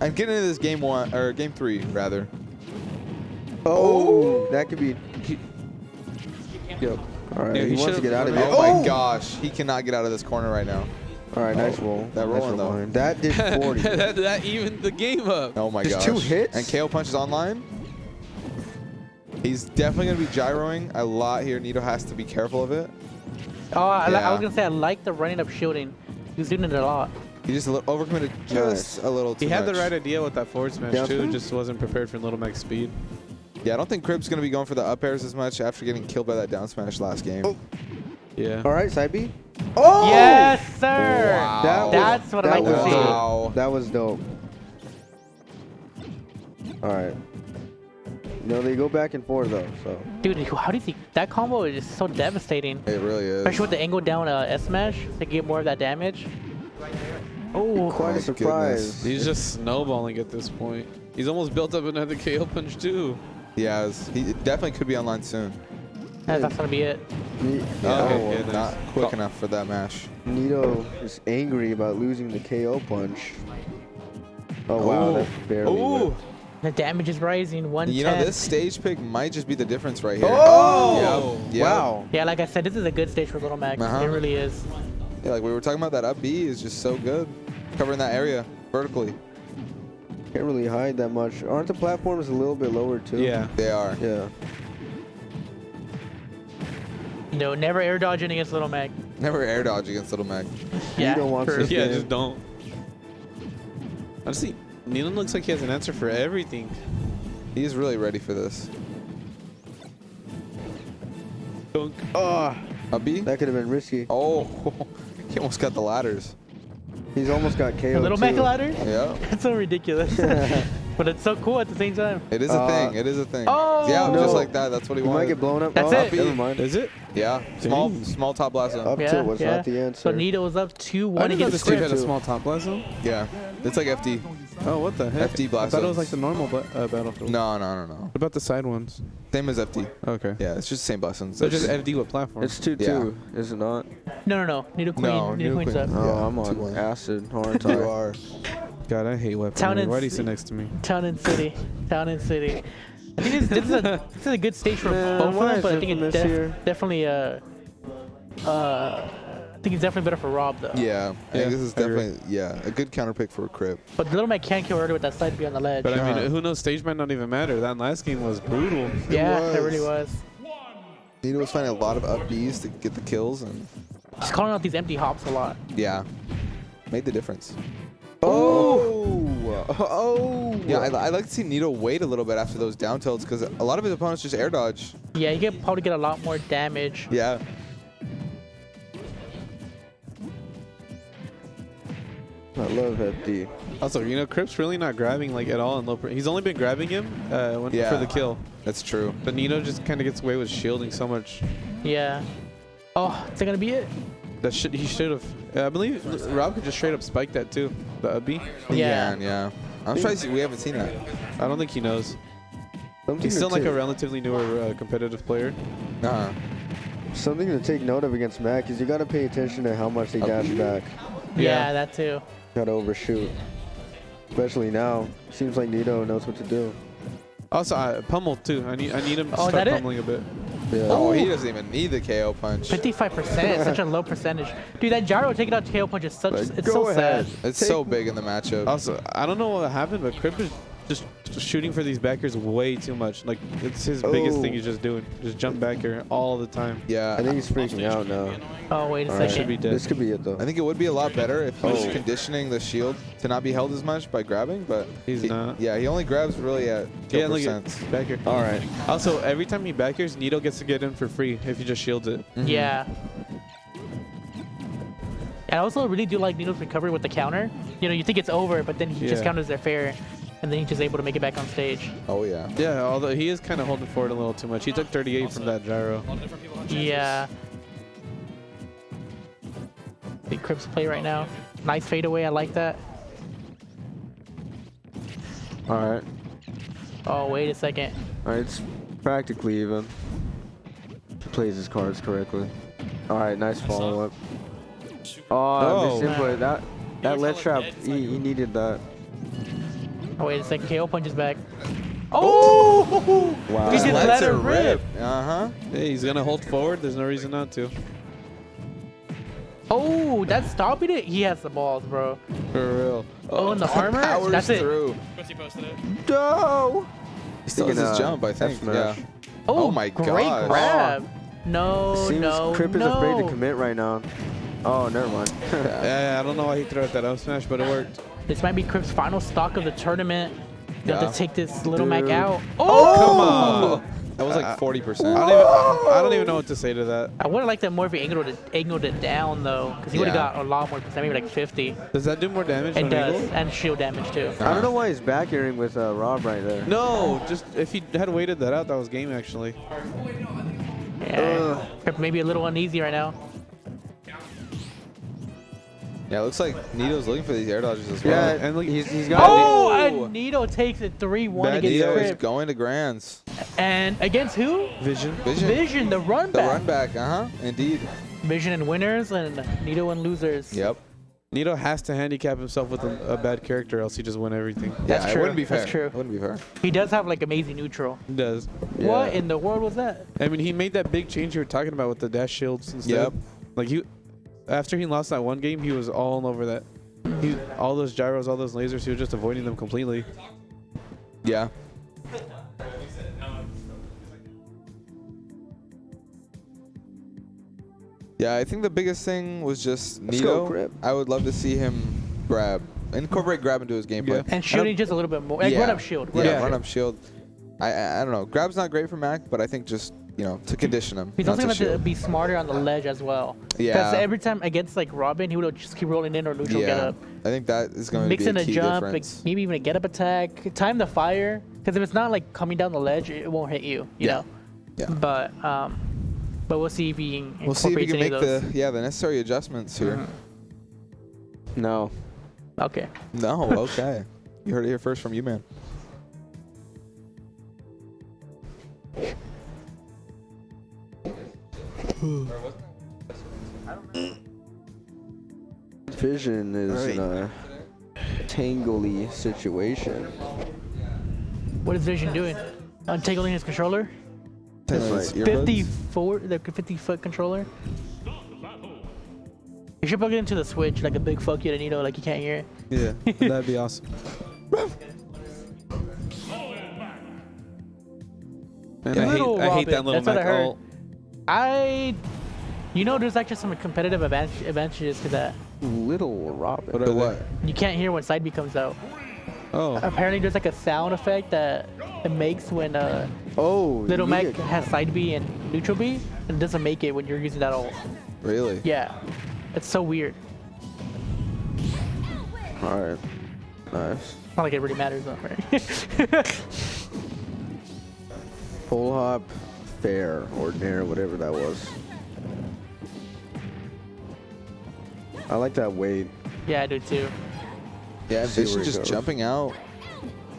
And get into this game 1 or game 3 rather.
Oh, that could be.
Yep.
All right,
Yeah,
he
he
wants to
should've-
get out of
Oh
here.
my gosh, he cannot get out of this corner right now.
All right, nice roll.
That
Nice
rolling, though.
behind. That did 40.
that evened the game up.
Oh my
Just
gosh.
2 hits?
And KO punch is online. He's definitely going to be gyroing a lot here. Nito has to be careful of it.
Oh, I
Yeah.
was gonna say I like the running up shielding. He's doing it a lot.
He just overcommitted just a little too
He had
much.
the right idea with that forward smash
Down
too,
smash?
just wasn't prepared for Little Mac's speed.
Yeah, I don't think Crib's going to be going for the up airs as much after getting killed by that down smash last game.
Oh.
Yeah.
All right, side B. Oh!
Yes, sir.
Wow.
That's what I like to see.
Wow.
That was dope. All right. No, they go back and forth though. So
Dude, how do you think that combo is just so devastating?
It really is.
Especially with the angle down S smash to get more of that damage. Oh,
quite
my
a surprise.
goodness.
He's just snowballing at this point. He's almost built up another KO punch too.
He has. He definitely could be online soon.
that's gonna be it.
Oh,
Okay, yeah, nice.
not quick enough for that mash.
Nito is angry about losing the KO punch. Oh wow, that's barely.
Ooh.
The damage is rising. 110.
You know, this stage pick might just be the difference right here.
Oh!
Yep. Yep.
Wow.
Yeah, like I said, this is a good stage for Little Mac.
Uh-huh.
It really is.
Yeah, like we were talking about, that up B is just so good. Covering that area vertically.
Can't really hide that much. Aren't the platforms a little bit lower too?
Yeah.
They are.
Yeah.
No, never air dodging against Little Mac.
Never air dodge against Little Mac.
Yeah,
Nito wants
true.
this
Yeah,
game.
just don't. Honestly, Nealon looks like he has an answer for everything.
He's really ready for this.
Dunk.
Oh,
Up B?
that could have been risky.
Oh, he almost got the ladders.
He's almost got KO.
A Little Mac
too.
ladder?
Yeah.
That's so ridiculous. But it's so cool at the same time.
It is a thing. It is a thing.
Oh!
Yeah,
No.
just like that. That's what he
He might
wanted.
get blown up.
That's
oh,
it.
Never mind.
Is it?
Yeah. Small top blast zone.
Up tilt was not the answer.
So Nito was up 2-1
I didn't know
against
this dude
Crib.
had a small top blast zone.
Yeah. It's like FD.
Oh, what the heck?
FD
I
blast
thought it was like
zones.
the normal Battlefield.
No.
What about the side ones?
Same as FD.
Okay.
Yeah, it's just the same blast zones.
So just FD with platform.
It's 2-2, is it not?
No. Nito Queen.
No,
Nito
Nito
Queen's
Queen.
up.
Oh,
Yeah,
I'm on
2-1.
acid hard
You
time.
are.
God, I hate weapons.
Town and
Why do you sit
City.
next to me?
Town and City. Town and City. I think this is a good stage for
Man,
both of
why
them,
is
but I think
Infamous
it's
here?
definitely I think it's definitely better for Rob though.
Yeah. I think this is
I agree.
definitely, a good counter pick for a Crib.
But Little Mac can kill early with that side B on the ledge.
But I
Yeah.
mean, who knows? Stage might not even matter. That last game was brutal.
yeah,
was.
it really was.
Nito was finding a lot of up Bs to get the kills, and
Just calling out these empty hops a lot.
yeah, made the difference.
Oh!
Yeah, I like to see Nito wait a little bit after those down tilts because a lot of his opponents just air dodge.
Yeah, you could probably get a lot more damage.
Yeah.
I love FD.
Also, you know, Crip's really not grabbing like at all in low. He's only been grabbing him for the kill.
That's true.
But Nito just kind of gets away with shielding so much.
Yeah. Oh, is that gonna be it?
That shit he should have. I believe Rob could just straight up spike that too. The up B.
Yeah.
Yeah. I'm surprised we haven't seen that.
I don't think he knows.
Something
He's
to
still like a
take-
relatively newer competitive player.
Something to take note of against Mac is you got to pay attention to how much they dash back.
Yeah, that too.
Got to overshoot. Especially now. Seems like Nito knows what to do.
Also, pummel too. I need him to
Oh, is
start
that it?
pummeling a bit.
Yeah.
Oh, he doesn't even need the KO punch.
55%, such a low percentage. Dude, that gyro taking out KO punch is such.
Like,
It's
go
so
ahead.
sad.
It's so big in the matchup.
Also, I don't know what happened, but Crip is just shooting for these backers way too much. Like, it's his biggest thing he's just doing. Just jump back here all the time.
Yeah.
I think he's freaking out now.
Oh, wait a
All
second.
right.
Should be dead.
This could be it though.
I think it would be a lot better if he was
Oh.
conditioning the shield to not be held as much by grabbing, but
He's not.
Yeah, he only grabs really at kill
Yeah, look at
percents.
back here.
All right.
Also, every time he back here's, Nito gets to get in for free if he just shields it.
Yeah. I also really do like Nito's recovery with the counter. You know, you think it's over, but then he just
Yeah.
counters their fair, and then he's just able to make it back on stage.
Oh yeah.
Yeah, although he is kind of holding forward a little too much. He took 38 from that gyro.
Yeah. Big Crips play right now. Nice fadeaway, I like that.
All right.
Oh, wait a second.
All right. It's practically even. He plays his cards correctly. All right. Nice follow up. Oh,
Oh.
misinput. That ledge trap. He needed that.
Oh, wait a second. KO punches back. Oh!
Wow.
He just let it rip.
Uh-huh.
Hey, he's gonna hold forward. There's no reason not to.
Oh, that's stopping it. He has the balls, bro.
For real.
Oh, and the armor.
Powers
That's it.
through.
Quincy posted it.
No.
He still has his jump, I think.
F-smash.
Yeah.
Oh,
my
great
gosh.
grab. No,
Seems
no,
Crip is
no.
afraid to commit right now. Oh, never mind.
Yeah, I don't know why he threw out that up smash, but it worked.
This might be Crip's final stock of the tournament. You have
Yeah.
to take this little
Dude.
Mac out.
Come
Oh!
on.
That was like 40%.
I don't even know what to say to that.
I would have liked that more if he angled it down, though, because he would have
Yeah.
got a lot more percent, maybe like 50.
Does that do more damage?
It
on
does,
angle?
and shield damage, too.
I don't know why he's back airing with Rob right there.
No, just if he had waited that out, that was game actually.
Yeah. Crip maybe a little uneasy right now.
Yeah, it looks like Nito's looking for these air dodges as well.
Yeah,
and look-
he's got.
Oh, and Nito takes it 3-1
Bad
against
Nito is
Crip.
going to grands.
And against who?
Vision.
Vision, the run
The
back.
run back, uh-huh. Indeed.
Vision and winners, and Nito and losers.
Yep.
Nito has to handicap himself with a bad character, else he just win everything.
That's
Yeah,
true.
it wouldn't be fair.
That's true.
It wouldn't be fair.
He does have like amazing neutral.
He does.
What in the world was that?
I mean, he made that big change you were talking about with the dash shields instead.
Yep.
Like after he lost that one game, he was all over that. All those gyros, all those lasers, he was just avoiding them completely.
Yeah. Yeah, I think the biggest thing was just
Let's go,
Nito.
Crip.
I would love to see him incorporate grab into his gameplay.
Yeah.
And shooting just a little bit more. Like run up shield. Run
Yeah,
up
run
shield.
up shield. I don't know. Grab's not great for Mac, but I think just, to condition him.
He's
not
also
to
going to have to
shield.
be smarter on the ledge as well.
Yeah.
Because every time against like Robin, he would just keep rolling in or neutral get
Yeah.
up.
I think that is going
Mix
to
in
be a
a
key
jump, like,
difference.
maybe even a get up attack. Time the fire. Because if it's not like coming down the ledge, it won't hit you. You know?
Yeah.
But we'll see if he incorporates
We'll see if we can
any
make
of those.
the necessary adjustments here.
No.
Okay.
No, okay. You heard it here first from you, man.
Vision is in a tangly situation.
What is Vision doing? Untangling his controller?
That's right.
50-foot controller? You should plug it into the Switch like a big fuck you to Nito, like you can't hear it.
Yeah, that'd be awesome. And I hate that
Robin,
little
that's what I
Mac
heard.
ult.
There's actually some competitive advantages to that.
Little Robin.
What are they?
You can't hear when side B comes out.
Oh,
Apparently there's like a sound effect that it makes when
Oh,
Little Mac
yeah.
has side B and neutral B, and it doesn't make it when you're using that ult.
Really?
Yeah. It's so weird.
All right. Nice.
Not like it really matters though, right?
Full hop, fair, or nair, whatever that was. I like that weight.
Yeah, I do too.
Yeah,
See
Vision
where he
just
goes.
jumping out.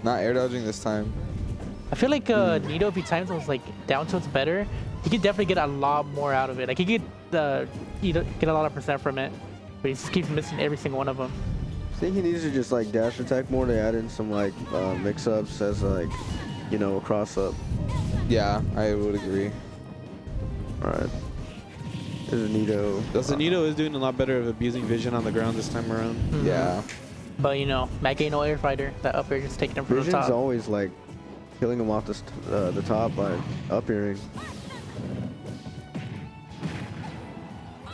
Not air dodging this time.
I feel like Nito, if he times those like down tilts better, he could definitely get a lot more out of it. Like he could get a lot of percent from it, but he just keeps missing every single one of them.
I think he needs to just like dash attack more to add in some like mix-ups as like, a cross-up.
Yeah, I would agree.
All right. This is Nito.
Nito is doing a lot better of abusing Vision on the ground this time around.
Yeah.
But Mac ain't no air fighter. That up air just taking him from the
Vision's
top.
always like killing him off the top by up airing.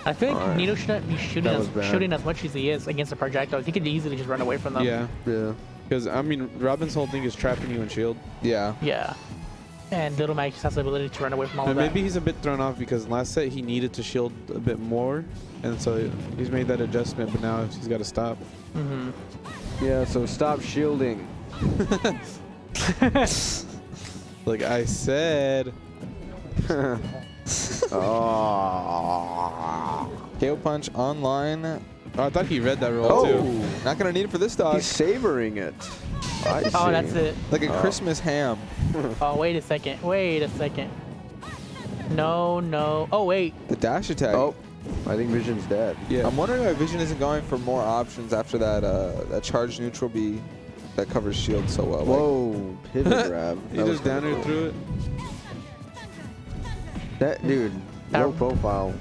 I feel like
Alright.
Nito shouldn't be
That was bad.
shooting as much as he is against the projectiles. He could easily just run away from them.
Yeah,
Yeah.
because I mean, Robin's whole thing is trapping you in shield.
Yeah.
Yeah. And Little Mac just has the ability to run away from all
And
of that.
maybe he's a bit thrown off because last set he needed to shield a bit more, and so he's made that adjustment. But now he's got to stop.
Yeah. So stop shielding.
Like I said.
Oh.
KO punch online.
Oh, I thought he read that roll
Oh.
too.
Not gonna need it for this dog.
He's savoring it. I see.
Oh, that's it.
Like a Christmas ham.
Oh, wait a second. Wait a second. No, no. Oh, wait.
The dash attack.
Oh, I think Vision's dead.
Yeah.
I'm wondering why Vision isn't going for more options after that that charged neutral B. that covers shield so well.
Whoa, pivot grab.
He
That was
just down
kinda
here
cool.
threw it.
That dude, low profile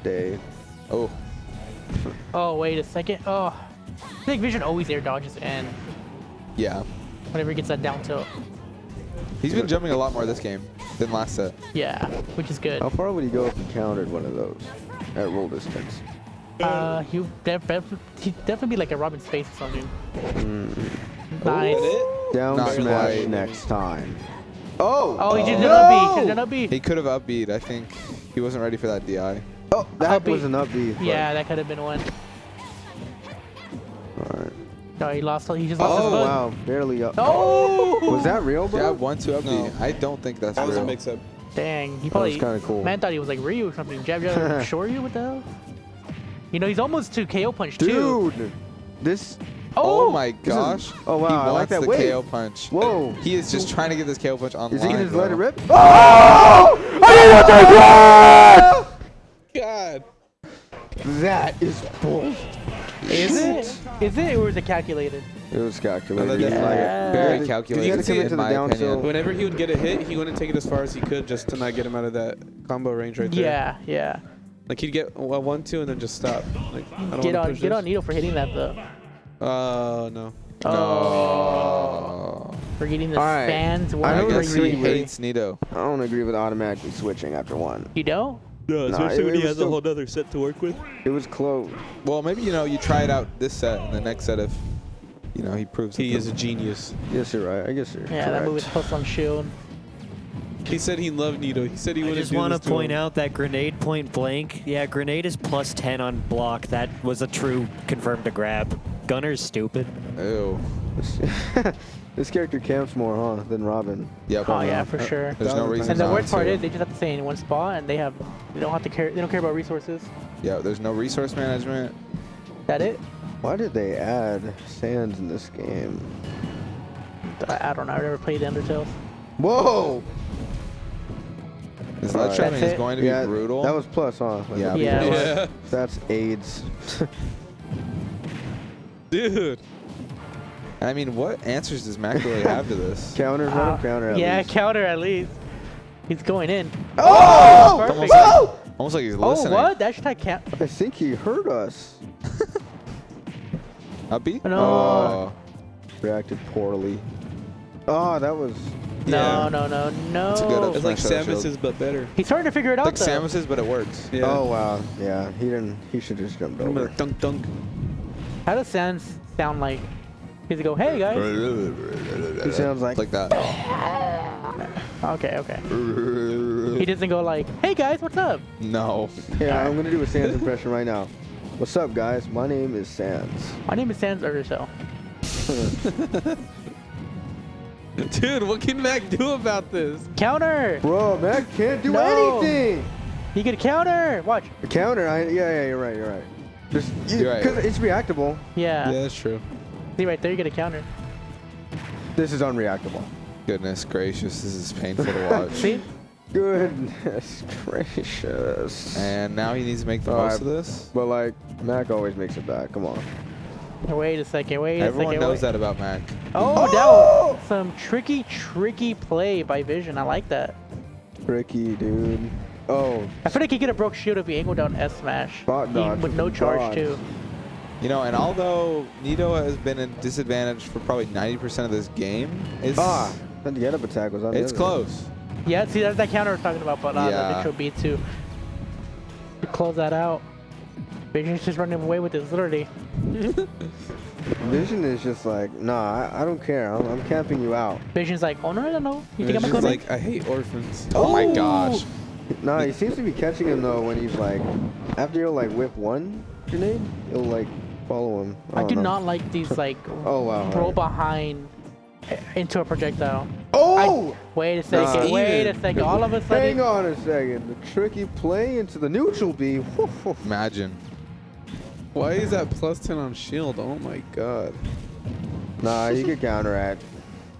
day.
Oh,
Oh, wait a second. Oh. I think Vision always air dodges and
yeah.
whenever he gets that down tilt.
He's been jumping a lot more this game than last set.
Yeah, which is good.
How far would he go if he countered one of those at roll distance?
He'd definitely be like a Robin Space or something.
Nice.
Nice.
Down
Not
smash
quite.
next time. Oh!
Oh, he did
no!
an up B. He did an up B.
He could have upbeat. I think he wasn't ready for that DI.
Oh, that
Up B.
was an up B.
Yeah, that could have been one.
Alright.
No, he lost. He just lost his
Oh,
foot.
wow. Barely up.
Oh!
Was that real, bro?
Jab 1-2 upbeat.
No.
I don't think that's
That was
real.
a mix-up.
Dang, he
That was
probably
kinda cool.
Man thought he was like Ryu or something. Jab, jab, short you. What the hell? You know, he's almost to KO punch too.
Dude! This.
Oh my
is-
gosh.
oh, wow,
He
I
wants
like that
the
wave.
KO punch.
Whoa.
He is just trying to get this KO punch online.
Is he gonna just let it
bro.
rip? Oh! I
God.
That is bull.
Is it? Is it or is it calculated?
It was calculated.
No, that's
It's
Yeah.
Very
He
calculated,
had to come into
in
the
my
down
opinion.
tilt.
Whenever he would get a hit, he wouldn't take it as far as he could just to not get him out of that combo range right there.
Yeah, yeah.
Like he'd get a 1-2 and then just stop. Like I don't
Get
wanna
on,
push
get
this.
on Needle for hitting that though.
No.
Oh, for getting the
Alright.
fans.
I
I
don't
guess
agree
he
with-
hates Nito.
I don't agree with automatically switching after one.
You don't?
No, especially when he has a whole
other set to work with.
It was close.
Well, maybe, you know, you try it out this set, and the next set if, you know, he proves
He
it.
is a genius.
Yes, you're right. I guess you're
Yeah,
correct.
that move is plus on shield.
He said he loved Nito. He said he
I
wouldn't
just
do
want
this
to point
him.
out that grenade point blank. Yeah, grenade is plus 10 on block. That was a true confirmed to grab. Gunner's stupid.
Ew.
This character camps more, huh, than Robin.
Yep.
Oh yeah, for sure.
There's no reason
And the
not
worst part
to.
is they just have to stay in one spot and they don't have to care. They don't care about resources.
Yeah, there's no resource management.
That it?
Why did they add sands in this game?
I don't know. I've never played the Undertales.
Whoa!
This
Alright.
ledge trimming
That's
is
it?
going to be
Yeah,
brutal.
that was plus, huh? Like,
Yeah.
Yeah. it was.
Yeah.
That's AIDS.
Dude.
I mean, what answers does Mac really have to this?
Counters, let him counter at
Yeah,
least.
counter at least. He's going in.
Oh!
Perfect.
Almost like he's
Oh,
listening.
what? That should not count.
I think he heard us.
Upbeat?
No.
Oh.
Reacted poorly. Oh, that was...
No, no, no, no.
It's a good
It's like
Flash out shield.
Samus's, but better.
He's starting to figure it out
Like
though.
Samus's, but it works.
Yeah.
Oh, wow. Yeah, he didn't... He should just jumped
I'm
over.
gonna dunk dunk.
How does Sans sound like? Does he go, hey guys?
He sounds like...
Like that.
Okay, okay. He doesn't go like, hey guys, what's up?
No.
Yeah, I'm gonna do a Sans impression right now. What's up, guys? My name is Sans.
My name is Sans Urso.
Dude, what can Mac do about this?
Counter!
Bro, Mac can't do
No.
anything!
He could counter! Watch.
Counter, yeah, you're right, you're right. Just,
You're right.
Because it's reactable.
Yeah.
Yeah, that's true.
See right there, you get a counter.
This is unreactable.
Goodness gracious, this is painful to watch.
See?
Goodness gracious.
And now he needs to make the
Alright.
most of this.
But like, Mac always makes it back. Come on.
Wait a second, wait
Everyone
a second.
knows
wait.
that about Mac.
Oh, that was some tricky play by Vision. I like that.
Tricky, dude. Oh,
I feel like he could have broke shield if he angled down S smash.
Spot dodge
With no
with the
charge
dodge.
too.
You know, and although Nito has been in disadvantage for probably 90% of this game, it's
that get up attack was on the
it's
other.
close.
Yeah, see that's that counter I was talking about, but
Yeah.
the neutral B2. To close that out. Vision's just running away with this literally.
Vision is just like, nah, I don't care. I'm camping you out.
Vision's like, oh no. You think I'm
It's
gonna
just
go
like, I hate orphans.
Oh my gosh.
Nah, he seems to be catching him though when he's like, after he'll like whip one grenade, he'll like follow him.
I do
don't know.
not like these like
Oh wow.
roll
alright.
behind into a projectile.
Oh!
Wait a second,
Nah.
wait a second. All of a
Hang
sudden,
on a second. The tricky play into the neutral B.
Imagine.
Why is that plus 10 on shield? Oh my god.
Nah, you could counteract.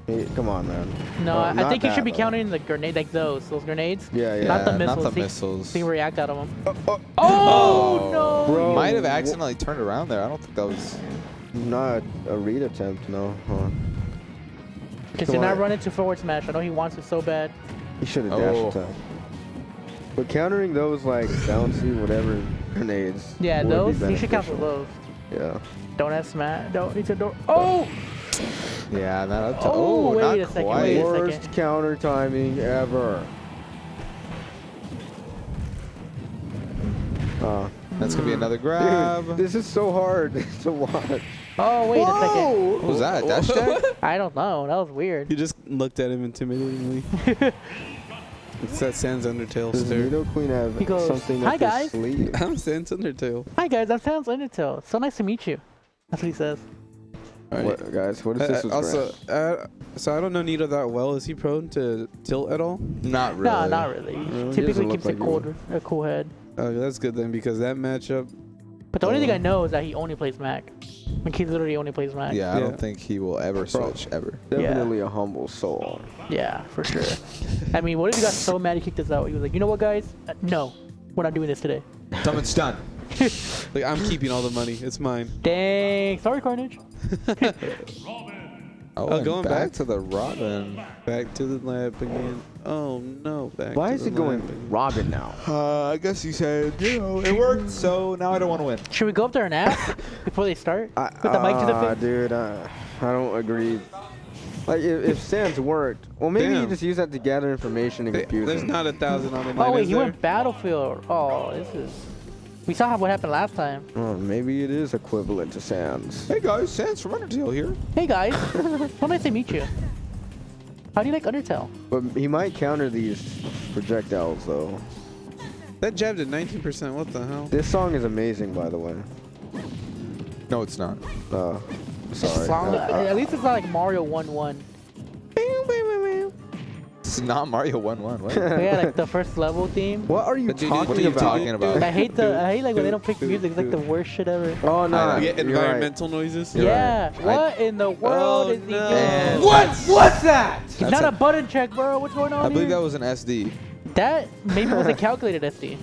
Hey, come on, man.
no,
Oh,
I
not
think you
that,
should be
though.
countering the grenade, like those grenades.
Yeah, yeah.
Not the
Yeah,
missiles.
not the
See-
missiles.
See react out of them.
Oh,
Oh, no!
Bro.
Might have accidentally turned around there. I don't think that was.
not a read attempt, no. Huh.
Just did not run into forward smash. I know he wants it so bad.
He should have dash attacked. But countering those like bouncy whatever grenades.
Yeah,
would
those
be
he should cancel
beneficial.
those.
Yeah.
Don't have smash. Don't need to. Don't. Oh!
Yeah, not up to.
Oh, wait
not
a second,
quite.
wait a
Worst counter timing ever.
That's gonna be another grab.
Dude, this is so hard to watch.
Oh, wait a second.
What was that? Dash tag?
I don't know. That was weird.
You just looked at him intimidatingly. It's that Sans Undertale
Does
stare.
Nido Queen have
He goes,
something
"Hi,
up his
guys."
sleeve?
I'm Sans Undertale.
Hi guys, I'm Sans Undertale. So nice to meet you. That's what he says.
All right.
What, guys, what if this was
also,
Grant?
so I don't know Nido that well. Is he prone to tilt at all?
Not really.
No, not really.
He
Typically
doesn't
keeps
look
it
like
cold, a cool head.
That's good then, because that matchup.
But the only thing I know is that he only plays Mac. Like he literally only plays Mac.
Yeah, I
Yeah.
don't think he will ever switch ever.
Definitely a humble soul.
Yeah, for sure. I mean, what if he got so mad he kicked us out? He was like, you know what, guys? No, we're not doing this today.
Summon's done.
Like, I'm keeping all the money. It's mine.
Dang. Sorry, Carnage.
Oh,
Oh,
and
going
back
back?
to the Robin.
Back to the lab again. Oh no, back
Why
to
is
the
it going
lab again.
Robin now?
I guess he said, you know, it worked, so now I don't want to win.
Should we go up there and ask before they start? With the mic to the face?
Dude, I don't agree. Like, if Sans worked, well, maybe you
Damn.
just use that to gather information and confuse
There's
him.
not 1,000 on the line.
Oh, wait,
is
he
there?
went Battlefield. Oh, this is... We saw what happened last time.
Oh, maybe it is equivalent to Sans.
Hey guys, Sans from Undertale here.
Hey, guys. So nice to meet you. How do you like Undertale?
But he might counter these projectiles, though.
That jab did 19%. What the hell?
This song is amazing, by the way.
No, it's not.
Sorry.
Song, at least it's not like Mario 1-1.
This is not Mario 1-1. What?
Yeah, like the first level theme.
What are you
What are
talking
you
about?
talking about?
I hate like when they don't pick music. It's like the worst shit ever.
Oh, no.
I
You get
you're
environmental noises?
Yeah. What in the world
Oh,
is he
no.
doing?
What's that?
It's
That's
not
a-
a button check, bro. What's going on
I believe
here?
that was an SD.
That maybe was a calculated SD.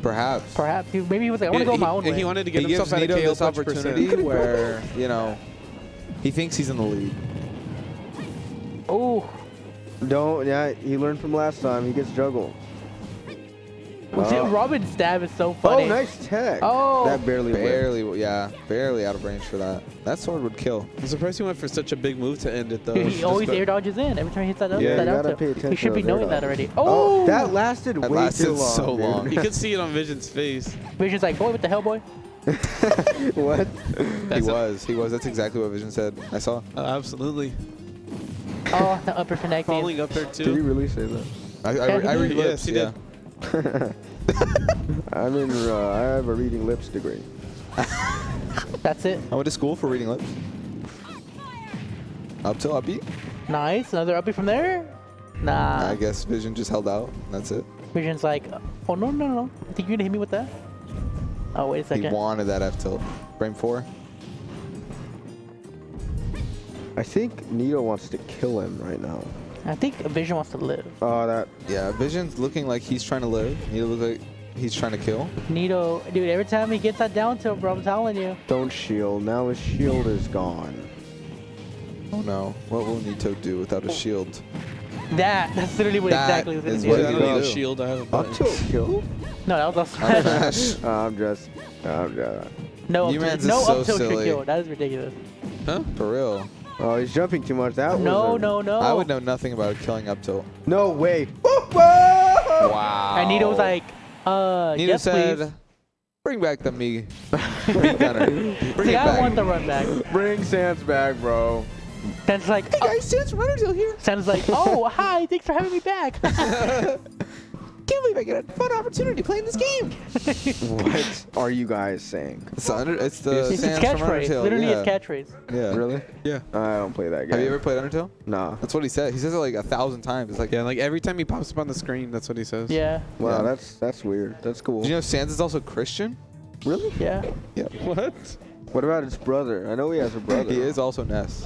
Perhaps.
Perhaps. Maybe he was like, I want to go my own way.
He wanted to get
He gives
himself out of
Nido
KO
this
punch
opportunity
percent.
where, you know, he thinks he's in the lead.
Oh.
Yeah, he learned from last time. He gets juggled.
Robin's stab is so funny.
Oh, nice tech.
Oh.
That barely worked.
Barely out of range for that. That sword would kill.
I'm surprised he went for such a big move to end it, though.
Dude,
It's
he
just
always
about-
air dodges in every time he hits that up.
Yeah,
that
you gotta
out
pay
tilt.
attention
He should
to
be
those air
knowing that
dodges.
already. Oh,
That lasted
That
way
lasted
too long.
so long.
dude.
You could see it on Vision's face.
Vision's like, boy, what the hell, boy?
What?
He was. That's exactly what Vision said. I saw.
Absolutely.
Oh, the upper connecting.
Falling up there,
Did he
too.
really say that?
I read
Yes,
lips.
he
Yeah.
did.
I have a reading lips degree.
That's it.
I went to school for reading lips. Up till up beat.
Nice. Another uppie from there? Nah.
I guess Vision just held out. And that's it.
Vision's like, oh, no. I think you're going to hit me with that? Oh, wait a
He
second.
wanted that F tilt. Frame 4.
I think Nido wants to kill him right now.
I think Vision wants to live.
Oh, that.
Yeah, Vision's looking like he's trying to live. He looks like he's trying to kill.
Nido, dude, every time he gets that down tilt, bro, I'm telling you.
Don't shield. Now his shield is gone.
Oh no. What will Nito do without a shield?
That's literally what
That
exactly was
is
going
what
to
I
do.
he
don't need a
do.
shield. I have a
Up
button.
tilt kill?
No, that was also
Smash.
I'm just.
no up
Humans
tilt,
is
no
so
up tilt should
silly.
kill. That is ridiculous.
For real.
Oh, he's jumping too much. That
No,
was a-
no, no.
I would know nothing about killing up tilt.
No way.
Wow.
And Nido was like,
Nito
yes,
said,
please.
bring back the me. Bring Gunner. Bring
See,
it
I
back.
want the run back.
Bring Sans back, bro.
Sam's like,
Hey guys, Sans from Undertale here.
Sam's like, oh, hi, thanks for having me back.
Can't believe I get a fun opportunity playing this game.
What are you guys saying?
It's the
It's his
Sans from
catchphrase.
Undertale.
Literally
yeah.
his catchphrase.
Yeah.
Really?
Yeah.
I don't play that game.
Have you ever played Undertale?
Nah.
That's what he said. He says it like 1,000 times. It's like,
Yeah, like every time he pops up on the screen, that's what he says.
Yeah,
Wow,
Yeah.
that's weird. That's cool.
do you know Sans is also Christian?
Really?
yeah.
Yeah.
What?
What about his brother? I know he has a brother.
He is also Ness.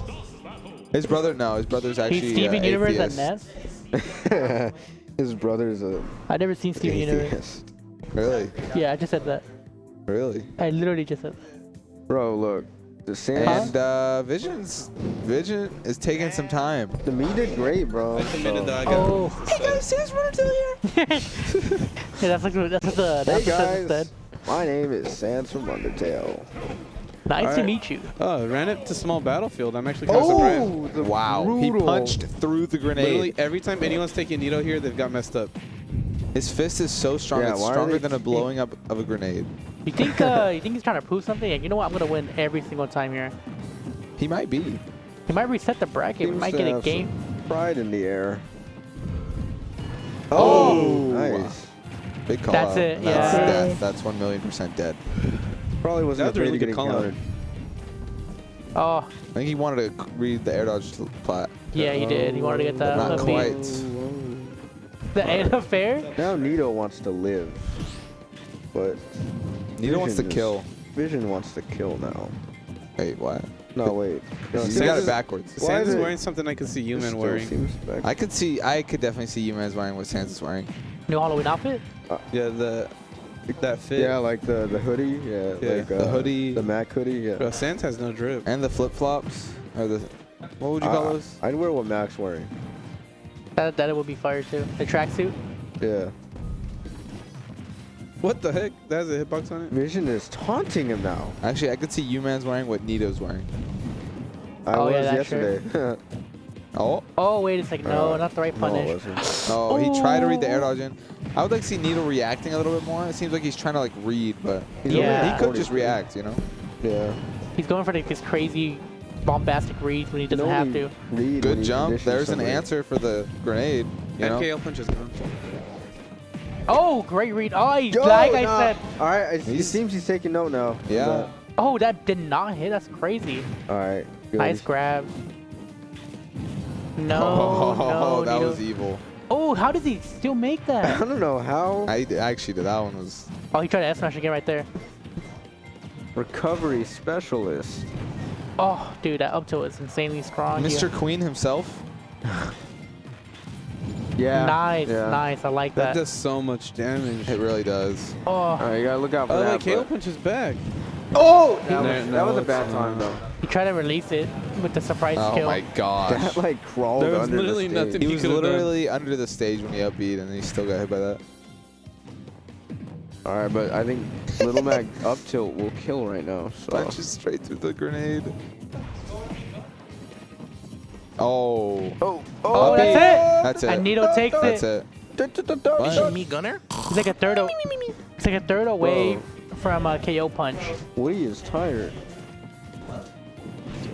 His brother's actually
He's Steven Universe at
atheist.
Ness.
His brother's a
I've never seen Steven Universe.
atheist.
Really?
Yeah, I just said that.
Really?
I literally just said that.
Bro, look.
The Sans.
And Vision is taking some time.
The me did great, bro.
I committed that.
Oh.
Hey guys, Sans Runner Till here.
Yeah, that's what the
Hey
guys.
guys, my name is Sans from Undertale.
Nice to
Alright.
meet you.
Oh, ran it to small battlefield. I'm actually kind of surprised.
the
Wow,
brutal.
he punched through the grenade.
Literally every time anyone's taking Nito here, they've got messed up.
His fist is so strong,
Yeah,
it's
why are
stronger
they
than a blowing up of a grenade.
You think he's trying to prove something? Like, you know what? I'm gonna win every single time here.
He might be.
He might reset the bracket. We
Seems
might
to
get a
have
game.
some pride in the air.
Oh,
Nice.
Big call
That's
out.
it,
That's
yeah.
death. That's 1,000,000% dead.
Probably wasn't
That was a
afraid
really
of
good
getting
call out.
countered.
Oh,
I think he wanted to read the air dodge plat.
yeah, he did. He wanted to get that.
Not
beat.
quite.
The end of fair?
Now Nito wants to live, but
Nito wants to
Vision is-
kill.
Vision wants to kill now.
Wait, what?
No, wait. No,
You
Sans
got it
is-
backwards.
Why
Sans is
is it-
wearing something I can see
this
Human
still
wearing.
seems back-
I could definitely see you man's wearing what Sans is wearing.
New Halloween outfit?
Yeah, that fit.
Yeah, like the hoodie. Yeah,
Yeah,
like
the hoodie.
the Mac hoodie. Yeah.
Bro, Sans has no drip.
And the flip flops. Or the, what would you call those?
I'd wear what Mac's wearing.
That would be fire too. The tracksuit?
Yeah.
What the heck? That has a hitbox on it?
Vision is taunting him now.
Actually, I could see you man's wearing what Nito's wearing.
I
Oh, yeah,
was
that shirt.
yesterday.
Oh.
Oh, wait a second. No, not the right
No, it
punish.
wasn't.
Oh, he tried to read the air dodge in. I would like to see Nito reacting a little bit more. It seems like he's trying to like read, but
Yeah.
he could just react, you know?
Yeah.
He's going for like, this crazy bombastic reads when he doesn't have to.
Read
Good
when he
jump.
conditions
There's an
somebody.
answer for the grenade. You know?
NKL punch is gone.
Oh, great read. Oh, he's
Yo,
like I
nah.
said.
All right, it
He's-
seems he's taking note now.
Yeah.
Oh, that did not hit. That's crazy.
All right. Good.
Nice grab. No,
Oh,
no,
that
Nito.
was evil.
Oh, how does he still make
I
that?
don't know how.
I actually did. That one was.
Oh, he tried to S-smash again right there.
Recovery specialist.
Oh, dude, that up tilt is insanely strong.
Mr. Queen himself.
Yeah.
Nice,
yeah.
nice. I like
That
that.
does so much damage.
It really does.
Oh,
All right, you gotta look out for
Oh,
that.
like KO
but-
punch is back.
Oh,
No,
that was a
it's
bad
not.
time though.
he tried to release it with the surprise
Oh
kill.
my gosh.
That like crawled
There was
under
literally
the stage.
nothing
He
he
was
could've done.
literally under the stage when he upbeat, and he still got hit by that.
All right, but I think Little Mac up tilt will kill right now. So
Punches straight through the grenade. Oh.
Oh, that's it.
That's it.
And Nito takes
That's
it.
it.
Is me Gunner?
It's like a third. It's like a third away from a KO punch.
Woody is tired.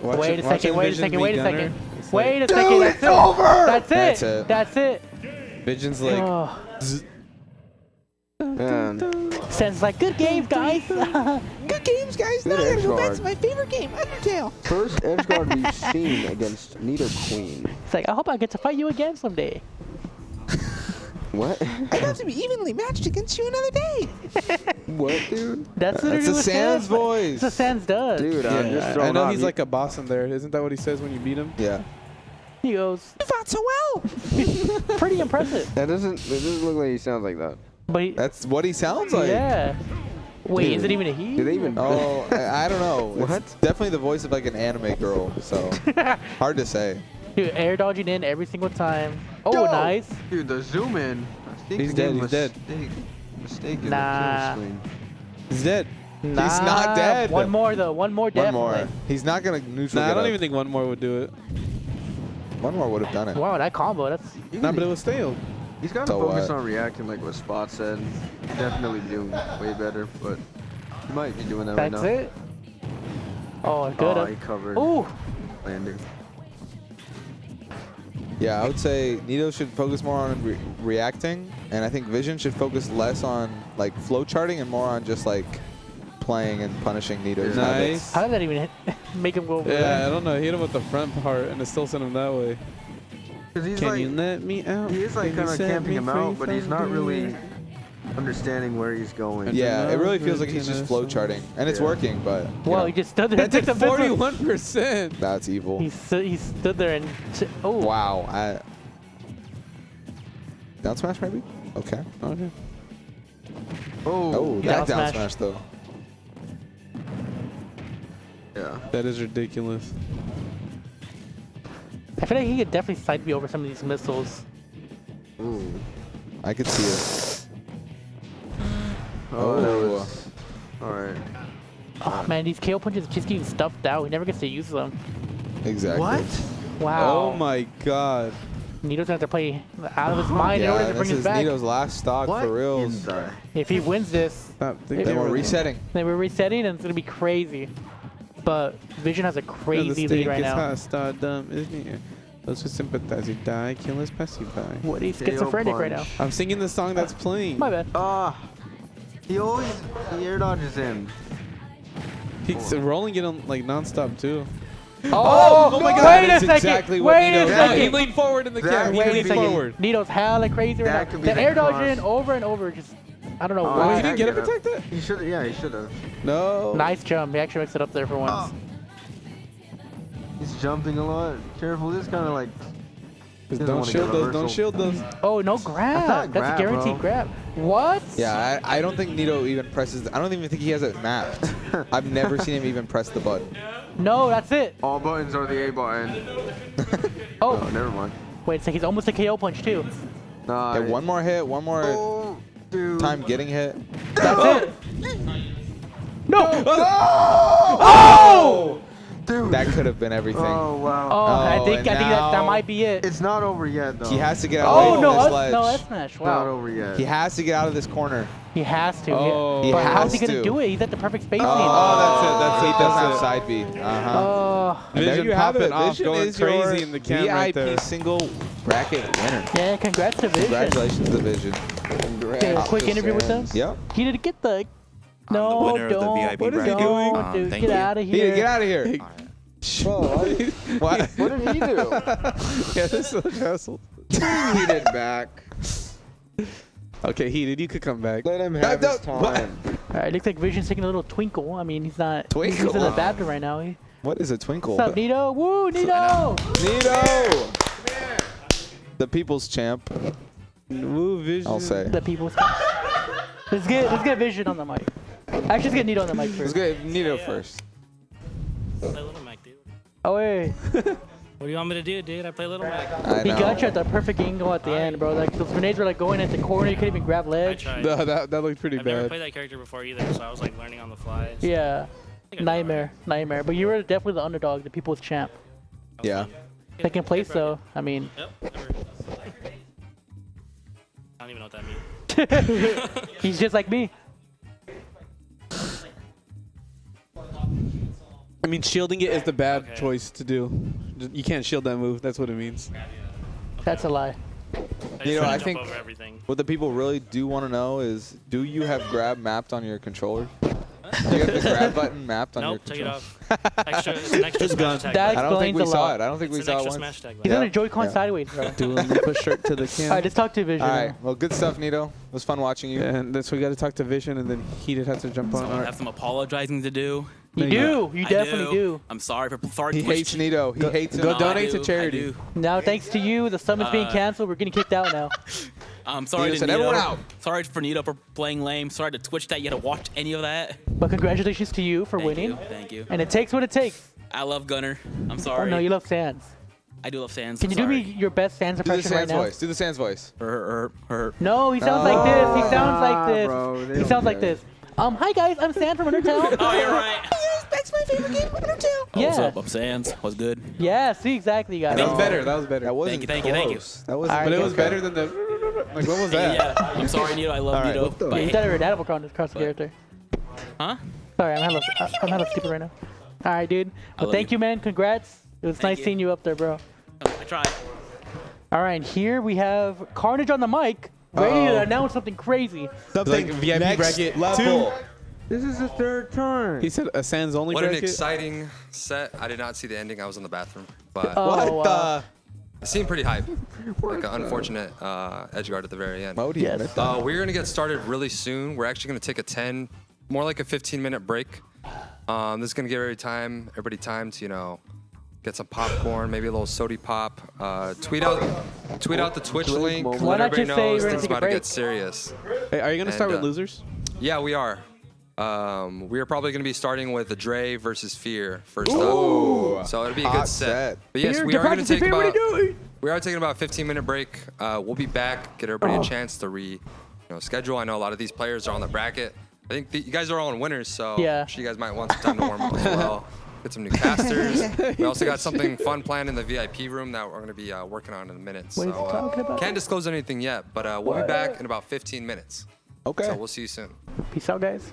Wait a second. Wait a second. Wait a second.
It's
Wait
like,
a second. That's it. That's it.
That's it.
That's it.
Vision's like,
Oh.
Man,
Sen's like, good game, guys. Good games, guys.
good edge guard.
my favorite game, Undertale.
First edge guard we've seen against Nito Queen.
It's like, I hope I get to fight you again someday.
What?
I have to be evenly matched against you another day.
What, dude?
That's
That's
literally
a
what
Sans voice.
That's what Sans does.
Dude, I'm just
I
throwing
know
out.
he's like a boss in there. Isn't that what he says when you beat him?
Yeah.
He goes,
You fought so well.
pretty impressive.
That doesn't look like he sounds like that.
But he,
That's what he sounds like.
yeah. Wait,
Dude.
is it even a he?
Do they even?
Oh, I don't know.
What?
It's definitely the voice of like an anime girl, so hard to say.
Dude, air dodging in every single time. Oh,
Yo!
nice.
Dude, the zoom in. I think
He's
he
dead,
made a
he's dead.
Mistake in
Nah.
the kill screen.
He's dead.
Nah,
He's not dead.
One more though. One more
One
definitely.
more. He's not gonna neutral.
Nah, I
get
don't
up.
even think one more would do it.
One more would have done it.
Wow, that combo. That's
Nah, but it was stale.
He's got to
So
focus
what?
on reacting like what Spot said. Definitely doing way better, but he might be doing that right
that's
now.
it. Oh, good.
Oh, he covered.
Ooh.
Landing.
Yeah, I would say Nito should focus more on reacting, and I think Vision should focus less on like flow charting and more on just like playing and punishing Nito's
Nice.
habits.
How did that even hit? Make him go over
Yeah, I
there?
don't know. He hit him with the front part, and it still sent him that way.
Because he's
Can
like,
you let me out?
he is like
Can you
kind of
set
camping
me
him
free
out, but he's
from
not
being
really understanding where he's going.
Yeah, it really feels like he's just flow charting, and it's
Yeah.
working, but you
Well,
know,
he just stood there.
That
and
did
took the missile.
41%.
that's evil.
He stood there and oh.
Wow. Down smash maybe? Okay.
Okay.
Oh, that
down
down
smash.
smash though.
Yeah.
That is ridiculous.
I feel like he could definitely side me over some of these missiles.
Ooh.
I could see it.
Oh, that was. All right.
Oh man, these KO punches just getting stuffed out. He never gets to use them.
Exactly.
What?
Wow.
Oh my god.
Nito's gonna have to play out of his mind in order
Yeah,
to bring
this
us
is
back.
Nito's last stock
What?
for reals.
Inside.
If he wins this,
Stop thinking
Then we're
about it.
resetting.
then we're resetting and it's gonna be crazy. But Vision has a
The
crazy
steak
lead right
is
now.
hot, stardom, isn't it? Those who sympathize, you die, kill us, pass you by.
What? He's
KO
schizophrenic right now.
punch.
I'm singing the song that's playing.
My bad.
He air dodges in.
He's rolling it on like nonstop too.
Oh,
my God,
Wait a
that's
second.
exactly what
Wait
Nito
a
did.
second.
He leaned forward in the
That
camera. He
could
Wait a
leaned
be-
second.
forward.
Nito's hella crazy right
That
now.
could be
The
the
air
cross.
dodging over and over. Just I don't know
Oh,
why.
He didn't get a
it.
protector?
He should. Yeah, he should have.
No.
Nice jump. He actually mixed it up there for once.
He's jumping a lot. Careful. This kind of like.
Just
Doesn't
don't
wanna
shield
get
those.
reversal.
Don't shield those.
Oh, no
That's
grab.
not
That's a
grab,
guaranteed
bro.
grab. What?
Yeah, I don't think Nito even presses. I don't even think he has it mapped. I've never seen him even press the button.
No, that's it.
All buttons are the A button.
Oh,
Oh, never mind.
wait a second. He's almost a KO punch too.
Nah.
Yeah, one more hit, one more
Oh, dude.
time getting hit.
That's it. No.
Oh!
Dude.
That could have been everything.
Oh wow.
Oh, I
Oh,
think
and
that
now-
might be it.
It's not over yet though.
He has to get out
Oh
of
no,
this
us,
ledge.
no, S smash.
It's not
Wow.
over yet.
He has to get out of this corner.
He has to.
Oh.
He
But how's he
has
gonna
to.
do it? He's at the perfect spacing.
Oh,
He doesn't have
it.
side B. Uh-huh.
Oh.
And there
Vision
you have it.
popping off,
Vision
going
is your
crazy in the cam right there.
VIP single bracket winner.
Yeah, congrats to Vision.
Congratulations to Vision.
Okay, a quick interview with them.
Yep.
He didn't get the.
the
No,
winner of the
don't.
VIP
What is he
bracket.
doing? Dude,
Thank
get
you.
out of
He
here.
get out of here. What?
What did he do?
Yeah, this is so hassle.
He did back.
Okay, Heated, you could come back.
Let him have his time.
All right, looks like Vision's taking a little twinkle. I mean, he's not.
Twinkle?
He's in the bathroom right now.
What is a twinkle?
What's up, Nito? Woo, Nito!
Nito! The people's champ,
Woo, Vision.
I'll say.
The people's. Let's get Vision on the mic. Actually, let's get Nito on the mic
Let's
first.
get Nito first.
Play Little Mac, dude.
Oh wait,
What do you want me to do, dude? I play Little Mac.
I
he
know.
got you at the perfect angle at the end, bro. Like those grenades were like going at the corner. You couldn't even grab
I
ledge.
tried.
No, that looked pretty
I've never
bad.
played that character before either, so I was like learning on the fly. So
Yeah,
I think I did
nightmare. But you were definitely the underdog, the people's champ.
Yeah.
Second place, though. I mean,
alright. Yep. Never. I don't even know what that means.
he's just like me.
I mean, shielding it is the bad
Okay.
choice to do. You can't shield that move. That's what it means.
That's a lie.
I just
You know,
try to
I
jump
think-
over everything.
What the people really do want to know is, do you have grab mapped on your controller? Do you have the grab button mapped on your
Nope, take it
controller?
off. Extra, it's an extra smash attack.
That
I don't think we
explains a
saw
lot.
it. I don't think
It's
we
an
saw it
extra
once.
smash attack.
He's
Yeah.
on a Joy-Con
Yeah.
sideways, bro.
Do a push shirt to the
All right,
cam.
let's talk to Vision.
All right. Well, good stuff, Nito. It was fun watching you.
And that's we got to talk to Vision, and then Heated has to jump on.
I have some apologizing to do.
You do. You definitely do.
I'm sorry for
He hates Nito. He hates him.
Go
No,
donate
I
to
do,
charity.
I do.
Now, thanks to you, the summit's being canceled. We're getting kicked out now.
I'm sorry
Nito
to
said,
Nito.
"Everyone out."
Sorry for Nito for playing lame. Sorry to Twitch that you had to watch any of that.
But congratulations to you for
Thank
winning.
you. Thank you.
And it takes what it takes.
I love Gunner. I'm
Oh
sorry.
no, you love Sans.
I do love Sans.
Can you do me your best Sans
Do the
impression right
Sans
now?
voice. Do the Sans voice.
No, he sounds like this. He sounds like this.
bro, they
he
don't
sounds like
get
this. Hi guys, I'm Sans from Undertale.
Oh, you're right.
That's my favorite game from Undertale.
Oh,
Yeah.
what's up? I'm Sans. What's good?
Yeah, see exactly, you guys.
That was better. That was better.
That wasn't
Thank you, thank you.
close. That wasn't.
All
But
right,
it was
okay.
better than the. Like, what was that?
Yeah. I'm sorry, Nito. I love
All right.
Nito.
What the-
but
You
hey-
thought I read Animal across the character.
Huh?
Sorry, I'm hella stupid right now. All right, dude. Well,
love
thank
you.
you, man. Congrats. It was
Thank
nice
you.
seeing you up there, bro.
I tried.
All right, here we have Carnage on the mic, ready to announce something crazy.
Like VIP
Next
bracket
level.
This is the third time.
He said a Sans only
What an
bracket.
exciting set. I did not see the ending. I was in the bathroom. But
Oh,
What the?
it seemed pretty hype. Like an unfortunate edge guard at the very end.
Modi.
Yes.
admit that.
We're going to get started really soon. We're actually going to take a more like a 15-minute break. This is going to give everybody time to, get some popcorn, maybe a little sody pop. Tweet out the Twitch link.
moment.
Why
Let
not
everybody
just say
know
we're gonna
things
take a
about to
break?
get serious.
Hey, are you gonna start
And,
with losers?
Yeah, we are. We are probably going to be starting with Dre versus Fear first
Ooh.
up. So it'll be a
Hot
good set.
set.
But yes,
Fear,
we
get
are going to
practice,
take
Fear, what are
about
you doing?
we are taking about a 15-minute break. We'll be back, get everybody a chance to schedule. I know a lot of these players are on the bracket. I think you guys are all in winners, so
Yeah.
I'm sure you guys might want some time to warm up as well. Get some new casters. We also got something fun planned in the VIP room that we're going to be working on in a minute.
What are you
So
talking about?
can't disclose anything yet, but we'll be back in about 15 minutes.
Okay.
So we'll see you soon.
Peace out, guys.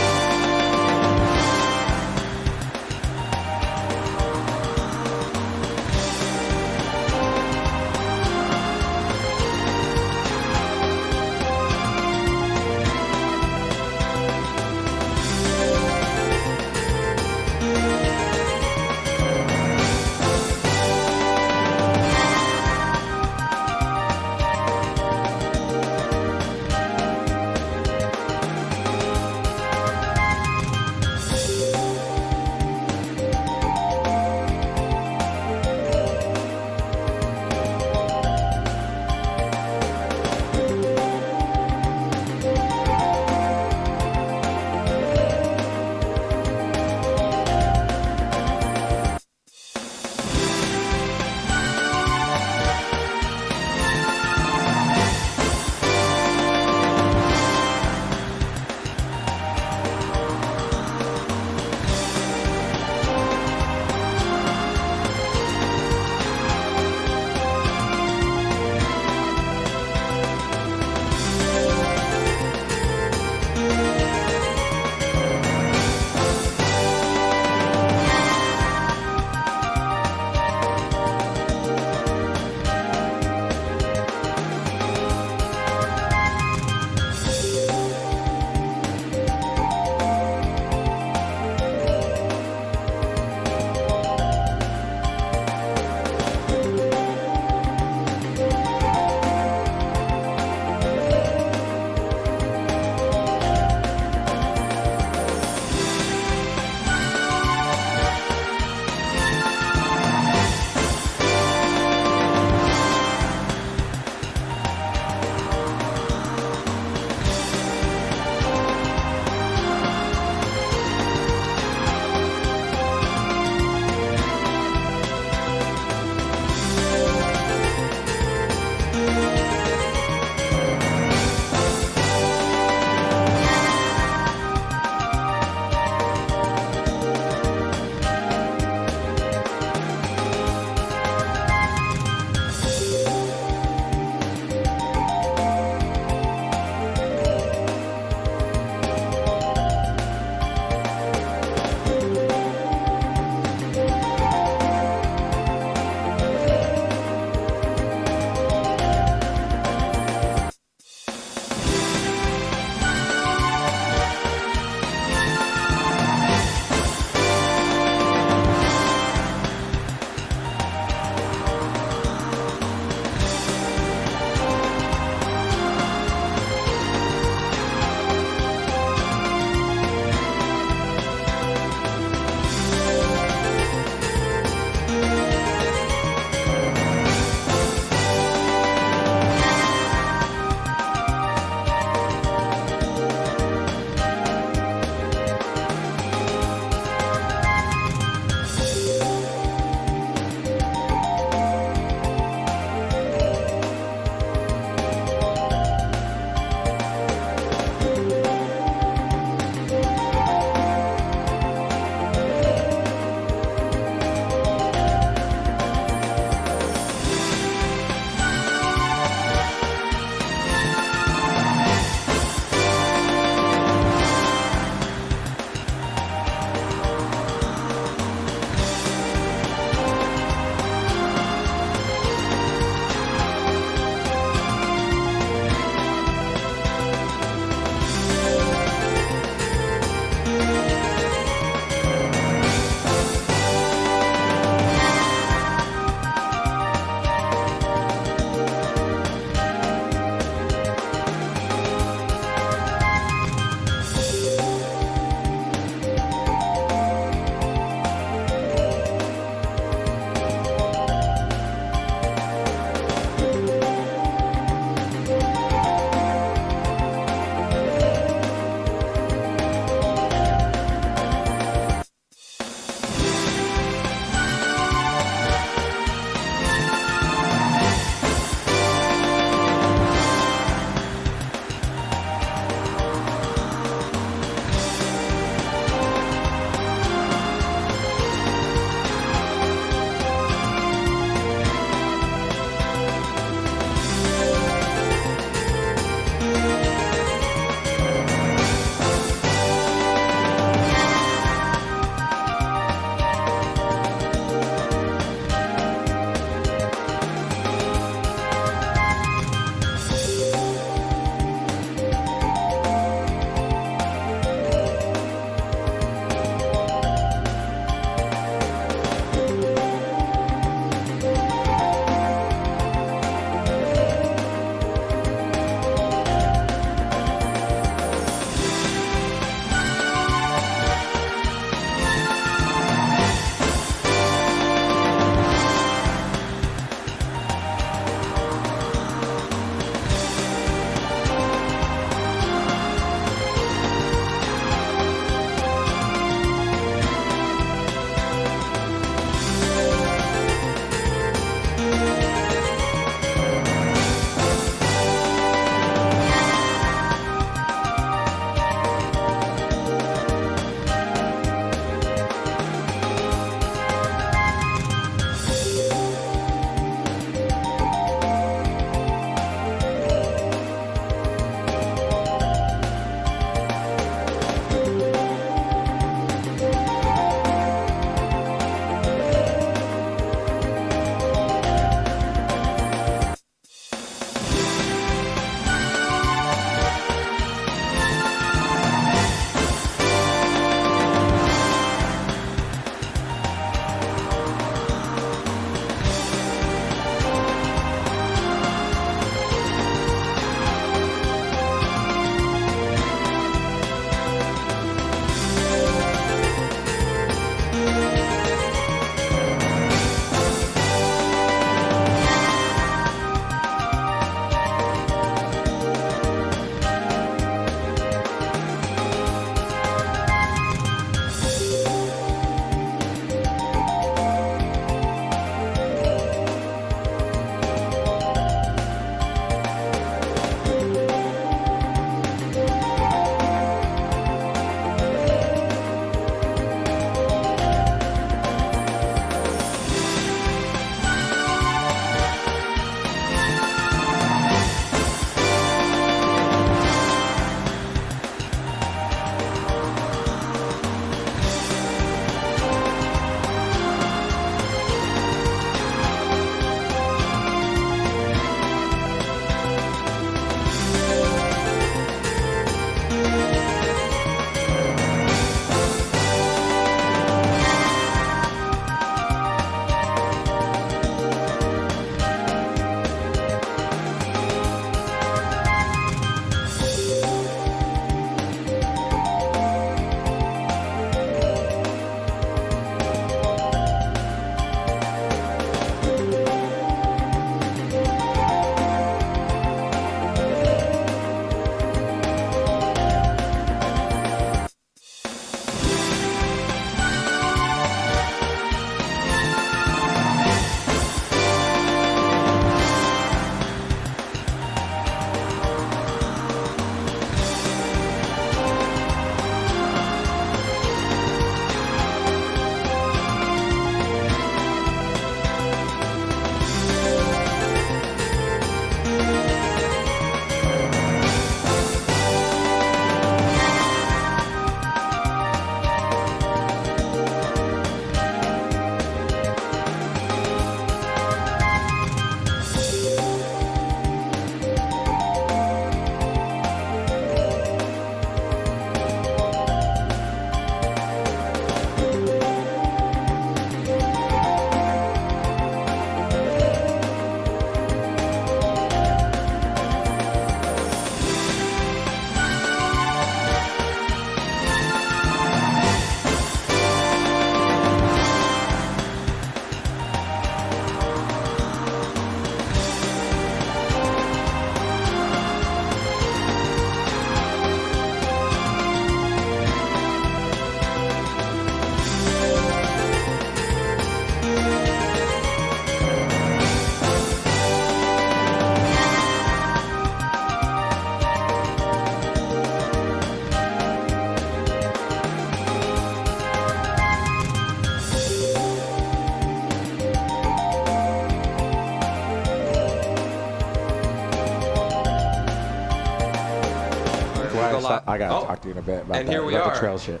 gotta talk to you in a bit about
and
that.
here we
about
are.
the trail shit.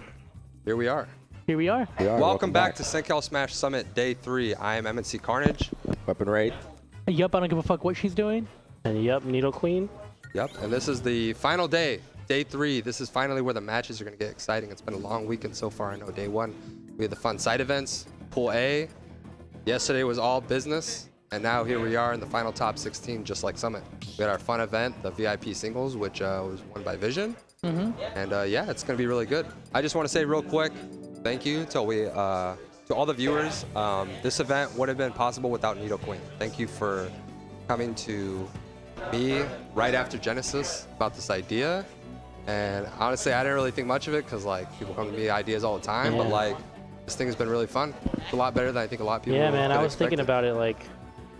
Here we are.
Here we are.
Welcome back to CenCal Smash Summit Day 3. I am MNC Carnage.
Weapon Raid.
Yup, I don't give a fuck what she's doing.
And yup, Needle Queen.
Yep, and this is the final day, Day 3. This is finally where the matches are going to get exciting. It's been a long weekend so far. I know Day 1, we had the fun side events, Pool A. Yesterday was all business, and now here we are in the final top 16, just like Summit. We had our fun event, the VIP singles, which was won by Vision. And yeah, it's going to be really good. I just want to say real quick, thank you to all the viewers. This event would have been possible without Needle Queen. Thank you for coming to me right after Genesis about this idea. And honestly, I didn't really think much of it because like people come to me with ideas all the time, but like this thing has been really fun. It's a lot better than I think a lot of people.
Yeah, man, I was
expected.
thinking about it like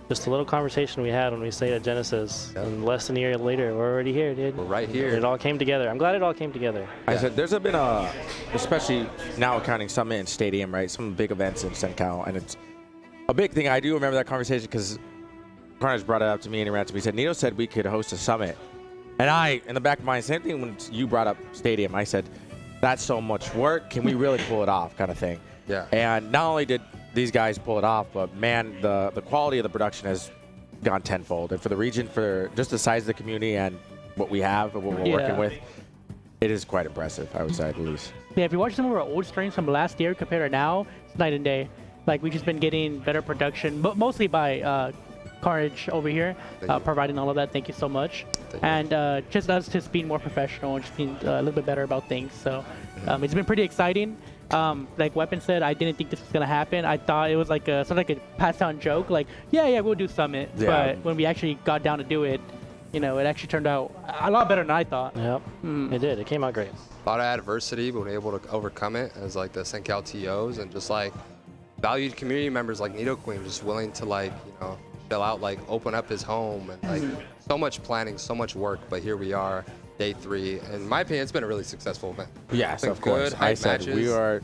just a little conversation we had when we stayed at Genesis, and less than a year later, we're already here, dude.
We're right here.
It all came together. I'm glad it all came together.
I said there's been especially now counting Summit and Stadium, right? Some big events in CenCal, and it's a big thing. I do remember that conversation because Carnage brought it up to me and he ran to me. He said, Nito said we could host a Summit. And I, in the back of my mind, same thing when you brought up Stadium, I said, that's so much work. Can we really pull it off kind of thing?
Yeah.
And not only did these guys pull it off, but man, the quality of the production has gone tenfold. And for the region, for just the size of the community and what we have and what we're working with, it is quite impressive, I would say, at least.
Yeah, if you watch some of our old streams from last year compared to now, it's night and day. Like, we've just been getting better production, but mostly by Carnage over here, providing all of that. Thank you so much. And just us just being more professional and just being a little bit better about things. So it's been pretty exciting. Like Weapon said, I didn't think this was gonna happen. I thought it was like a sort of like a passed down joke, like yeah, we'll do Summit.
Yeah.
But when we actually got down to do it, you know, it actually turned out a lot better than I thought.
Yep, it did. It came out great.
A lot of adversity, but we're able to overcome it as like the CenCal TOs and just like valued community members like Needle Queen, just willing to like, you know, fill out, like open up his home and like so much planning, so much work. But here we are, Day 3. In my opinion, it's been a really successful event.
Yes,
of course.
I said
matches.
we are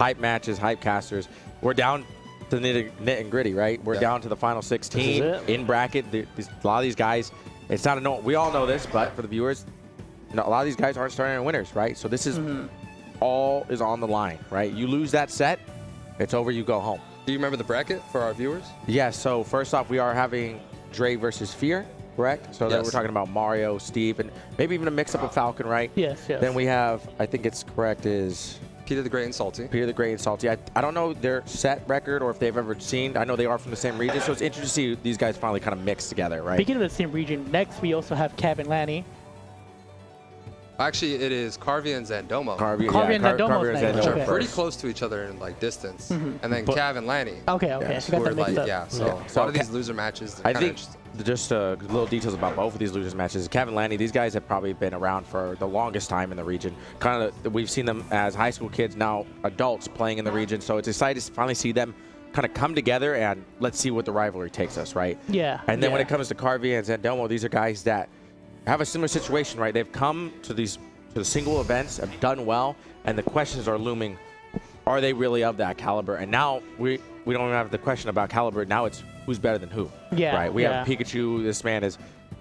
hype matches, hype casters. We're down to the nit and gritty, right? We're down to the final 16 in bracket. A lot of these guys, it's not a no. We all know this, but for the viewers, you know, a lot of these guys aren't starting winners, right? So this is all is on the line, right? You lose that set, it's over. You go home.
Do you remember the bracket for our viewers?
Yes. So first off, we are having Dre versus Fear, correct? So then we're talking about Mario, Steve, and maybe even a mix-up of Falcon, right?
Yes.
Then we have, I think it's correct, is
Peter the Great and Salty.
Peter the Great and Salty. I don't know their set record or if they've ever seen. I know they are from the same region, so it's interesting to see these guys finally kind of mix together, right?
Speaking of the same region, next we also have Cav and Lanny.
Actually, it is Carvia and Zandomo.
Carvia and Zandomo's next.
Which are
Okay.
pretty close to each other in like distance. And then Cav and Lanny.
Okay. I
who
got
are
that mixed
like,
up.
yeah, so a lot of these loser matches.
I think just little details about both of these losers matches. Kevin Lanny, these guys have probably been around for the longest time in the region. Kind of, we've seen them as high school kids, now adults playing in the region. So it's exciting to finally see them kind of come together and let's see what the rivalry takes us, right?
Yeah.
And then when it comes to Carvia and Zandomo, these are guys that have a similar situation, right? They've come to the single events, have done well, and the questions are looming. Are they really of that caliber? And now we don't even have the question about caliber. Now it's who's better than who.
Yeah.
Right. We have Pikachu. This man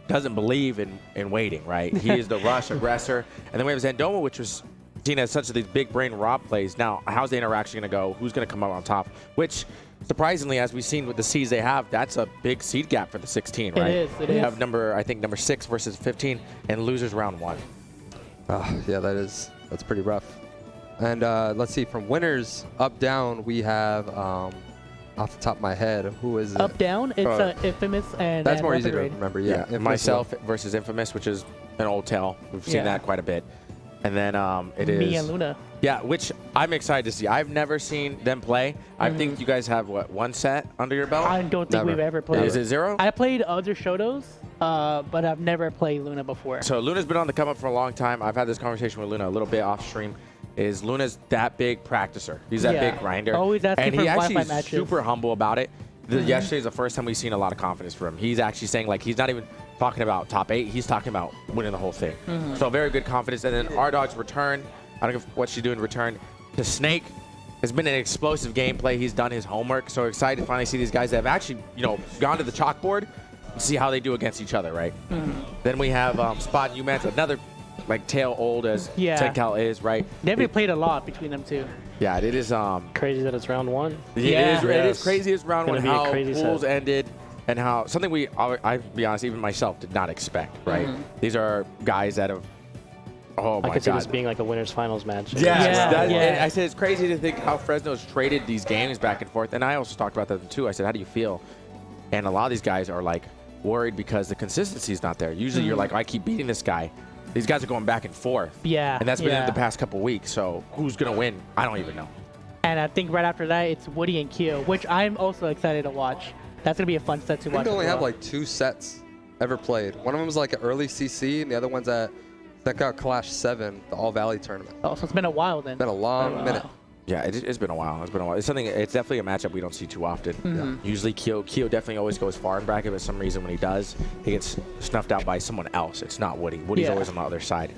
doesn't believe in waiting. Right. He is the rush aggressor. And then we have Zandomo, which was seen as such of these big brain Rob plays. Now, how's the interaction going to go? Who's going to come out on top? Which, surprisingly, as we've seen with the seeds they have, that's a big seed gap for the 16. Right.
It is.
We have number 6 versus 15, and losers round 1.
Yeah, that's pretty rough. And let's see, from winners up down, we have off the top of my head, who is it?
Up down, it's Infamous and
that's more
Weapon
easy to
Raid.
remember. Yeah,
myself versus Infamous, which is an old tale. We've seen that quite a bit. And then it is
me and Luna.
Yeah, which I'm excited to see. I've never seen them play. I think you guys have one set under your belt.
I don't think we've ever played.
Is it 0?
I played other Shotos, but I've never played Luna before.
So Luna's been on the come up for a long time. I've had this conversation with Luna a little bit off stream. Is Luna's that big practicer? He's that big grinder.
Always asking
and
for
he actually
Wi-Fi
is
matches.
super humble about it. Yesterday is the first time we've seen a lot of confidence from him. He's actually saying like he's not even talking about top 8. He's talking about winning the whole thing. So very good confidence. And then R-Dog's return. I don't know what she's doing in return to Snake. Has been an explosive gameplay. He's done his homework. So excited to finally see these guys that have actually, gone to the chalkboard and see how they do against each other, right? Then we have Spot and UMan's, another like tail old as CenCal is, right?
They've been played a lot between them two.
Yeah, it is
crazy that it's round one.
It is crazy as round one how pools
set.
ended and how something I'll be honest, even myself did not expect, right? These are guys that have oh my
I could see
God.
this being like a winners finals match.
And I said it's crazy to think how Fresno's traded these games back and forth. And I also talked about that too. I said, how do you feel? And a lot of these guys are like worried because the consistency is not there. Usually you're like, I keep beating this guy. These guys are going back and forth.
Yeah.
And that's been in the past couple weeks. So who's going to win? I don't even know.
And I think right after that, it's Woody and Kyo, which I'm also excited to watch. That's going to be a fun set to watch.
We only have like 2 sets ever played. One of them was like an early CC, and the other one's at CenCal Clash 7, the All Valley tournament.
Oh, so it's been a while then.
It's been a long minute.
Yeah, it's been a while. It's been a while. It's something. It's definitely a matchup we don't see too often. Usually, Kyo definitely always goes far in bracket, but for some reason when he does, he gets snuffed out by someone else. It's not Woody. Woody's always on the other side.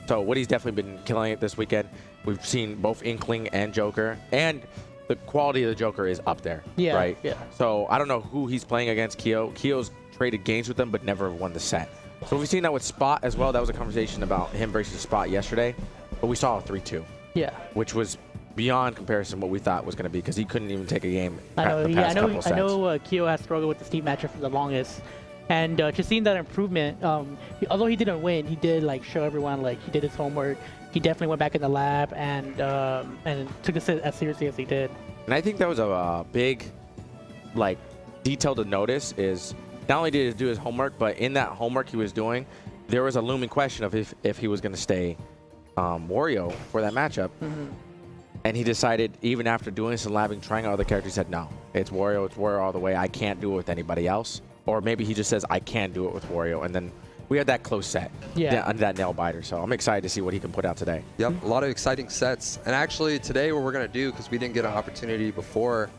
So Woody's definitely been killing it this weekend. We've seen both Inkling and Joker, and the quality of the Joker is up there.
Yeah.
Right.
Yeah.
So I don't know who he's playing against. Kyo's traded games with them, but never won the set. So we've seen that with Spot as well. That was a conversation about him versus Spot yesterday, but we saw a 3-2.
Yeah.
Which was beyond comparison what we thought was going to be because he couldn't even take a game.
I know.
The
Yeah,
past couple
I
sets.
know. Kyo has struggled with the Steam matchup for the longest, and just seeing that improvement. Although he didn't win, he did like show everyone like he did his homework. He definitely went back in the lab and took it as seriously as he did.
And I think that was a big, like, detail to notice is not only did he do his homework, but in that homework he was doing, there was a looming question of if he was going to stay Wario for that matchup. And he decided, even after doing some labbing, trying out other characters, he said, no, it's Wario all the way. I can't do it with anybody else. Or maybe he just says, I can do it with Wario. And then we had that close set.
Yeah.
That nail biter. So I'm excited to see what he can put out today.
Yep, a lot of exciting sets. And actually today what we're going to do, because we didn't get an opportunity before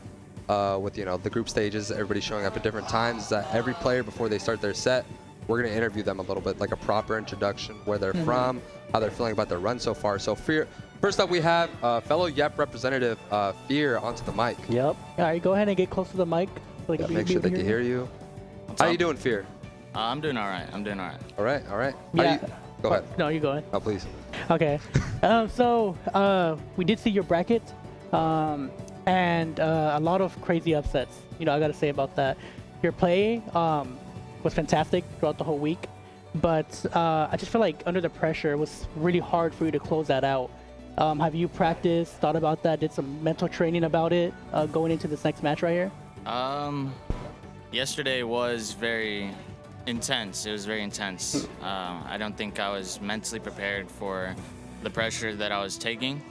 with, you know, the group stages, everybody showing up at different times, is that every player before they start their set, we're going to interview them a little bit, like a proper introduction, where they're from, how they're feeling about their run so far. So first up we have fellow YEP representative Fear onto the mic.
Yep.
All right, go ahead and get close to the mic. So
Make sure they can hear you. How you doing, Fear?
I'm doing all right.
All right, all right.
Yeah.
Go ahead.
No, you go ahead.
Oh, please.
Okay. So we did see your bracket, and a lot of crazy upsets. You know, I got to say about that. Your play was fantastic throughout the whole week, but I just feel like under the pressure, it was really hard for you to close that out. Have you practiced, thought about that, did some mental training about it going into this next match right here?
Yesterday was very intense. It was very intense. I don't think I was mentally prepared for the pressure that I was taking.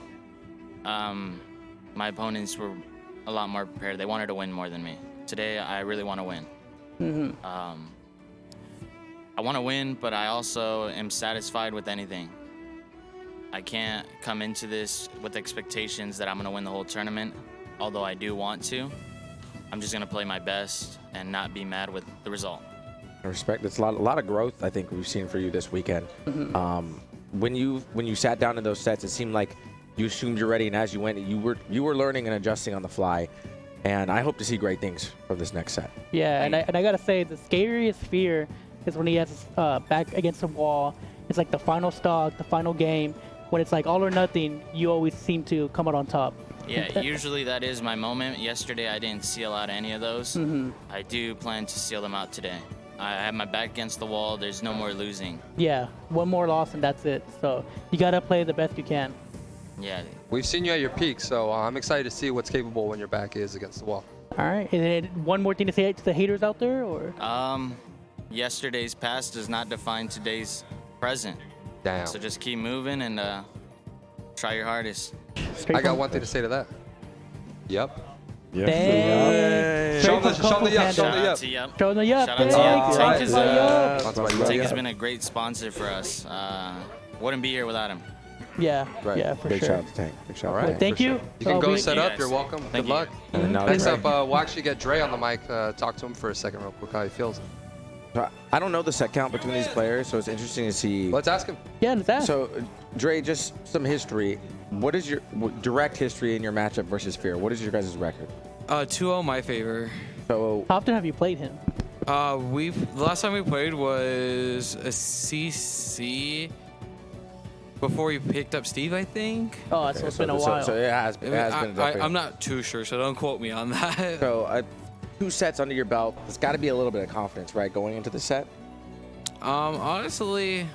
My opponents were a lot more prepared. They wanted to win more than me. Today, I really want to win. I want to win, but I also am satisfied with anything. I can't come into this with expectations that I'm going to win the whole tournament, although I do want to. I'm just going to play my best and not be mad with the result.
I respect. It's a lot of growth I think we've seen for you this weekend. When you sat down in those sets, it seemed like you assumed you're ready, and as you went, you were learning and adjusting on the fly. And I hope to see great things from this next set.
Yeah, and I gotta say, the scariest fear is when he has his back against the wall. It's like the final stock, the final game. When it's like all or nothing, you always seem to come out on top.
Yeah, usually that is my moment. Yesterday, I didn't seal out any of those. I do plan to seal them out today. I have my back against the wall. There's no more losing.
Yeah, one more loss and that's it. So you gotta play the best you can.
Yeah.
We've seen you at your peak, so I'm excited to see what's capable when your back is against the wall.
All right. And then one more thing to say to the haters out there, or?
Yesterday's past does not define today's present.
Damn.
So just keep moving and try your hardest.
I got one thing to say to that. Yep.
Dang.
Show them the yup.
Shout out to Yup.
Show the yup.
Shout out to Yup.
Tank
Tank has been a great sponsor for us. Wouldn't be here without him.
Yeah,
Right.
yeah, for
Big
sure.
shout out to Tank. Big shout out.
All
to
right.
Tank.
Thank you.
You can go
we-
set
you
up.
guys.
You're welcome.
Thank
Good
you.
luck.
And now
Next
Dre.
up, we'll actually get Dre on the mic. Talk to him for a second real quick, how he feels.
So I don't know the set count between these players, so it's interesting to see.
Let's ask him.
Yeah, let's ask.
So, Dre, just some history. What is your direct history in your matchup versus Fear? What is your guys' record?
2-0 my favor.
So,
How often have you played him?
The last time we played was a CC. before he picked up Steve, I think.
Oh, so it's been a while.
So it has been.
I'm not too sure, so don't quote me on that.
So 2 sets under your belt. There's got to be a little bit of confidence, right, going into the set?
Honestly,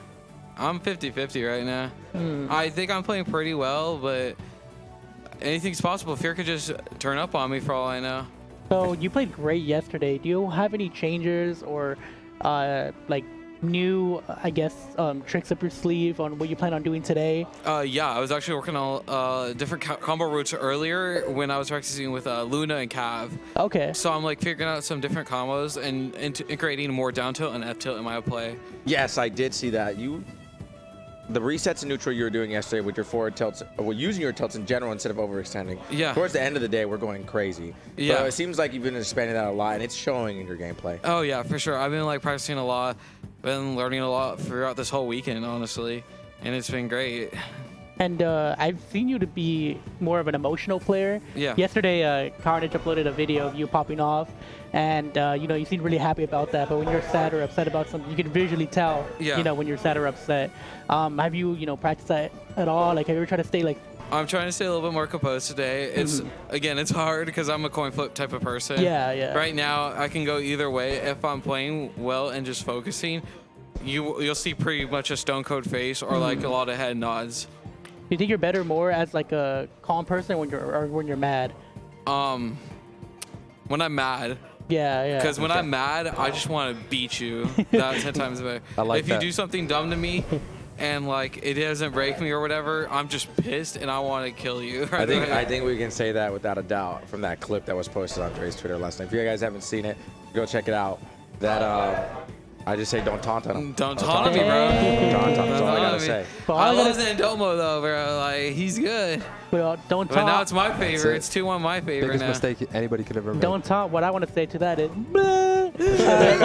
I'm 50-50 right now. I think I'm playing pretty well, but anything's possible. Fear could just turn up on me for all I know.
So you played great yesterday. Do you have any changes or like new, I guess, tricks up your sleeve on what you plan on doing today?
Yeah, I was actually working on different combo routes earlier when I was practicing with Luna and Cav.
Okay.
So I'm like figuring out some different combos and integrating more down tilt and F tilt in my play.
Yes, I did see that. The resets in neutral you were doing yesterday with your forward tilts, well, using your tilts in general instead of overextending.
Yeah.
Towards the end of the day, we're going crazy.
Yeah.
So it seems like you've been expanding that a lot, and it's showing in your gameplay.
Oh yeah, for sure. I've been like practicing a lot, been learning a lot throughout this whole weekend, honestly, and it's been great.
And I've seen you to be more of an emotional player.
Yeah.
Yesterday, Carnage uploaded a video of you popping off, and you seem really happy about that. But when you're sad or upset about something, you can visually tell.
Yeah.
When you're sad or upset. Have you practiced that at all? Like, have you ever tried to stay like?
I'm trying to stay a little bit more composed today. It's again, it's hard because I'm a coin flip type of person.
Yeah.
Right now, I can go either way. If I'm playing well and just focusing, you'll see pretty much a stone cold face or like a lot of head nods.
Do you think you're better more as like a calm person when you're mad?
When I'm mad.
Yeah.
Because when I'm mad, I just want to beat you. That's 10 times better.
I like
if
that.
you do something dumb to me and like it doesn't break me or whatever, I'm just pissed and I want to kill you.
I think we can say that without a doubt from that clip that was posted on Dre's Twitter last night. If you guys haven't seen it, go check it out. That I just say don't taunt him.
Don't taunt me, bro.
Taunt him. That's all I gotta say.
I love Zandomo though, bro. Like he's good.
Well, don't
But
taunt.
now it's my favorite. It's 2-1 my favorite
Biggest
now.
mistake anybody could ever make.
Don't taunt. What I want to say to that is,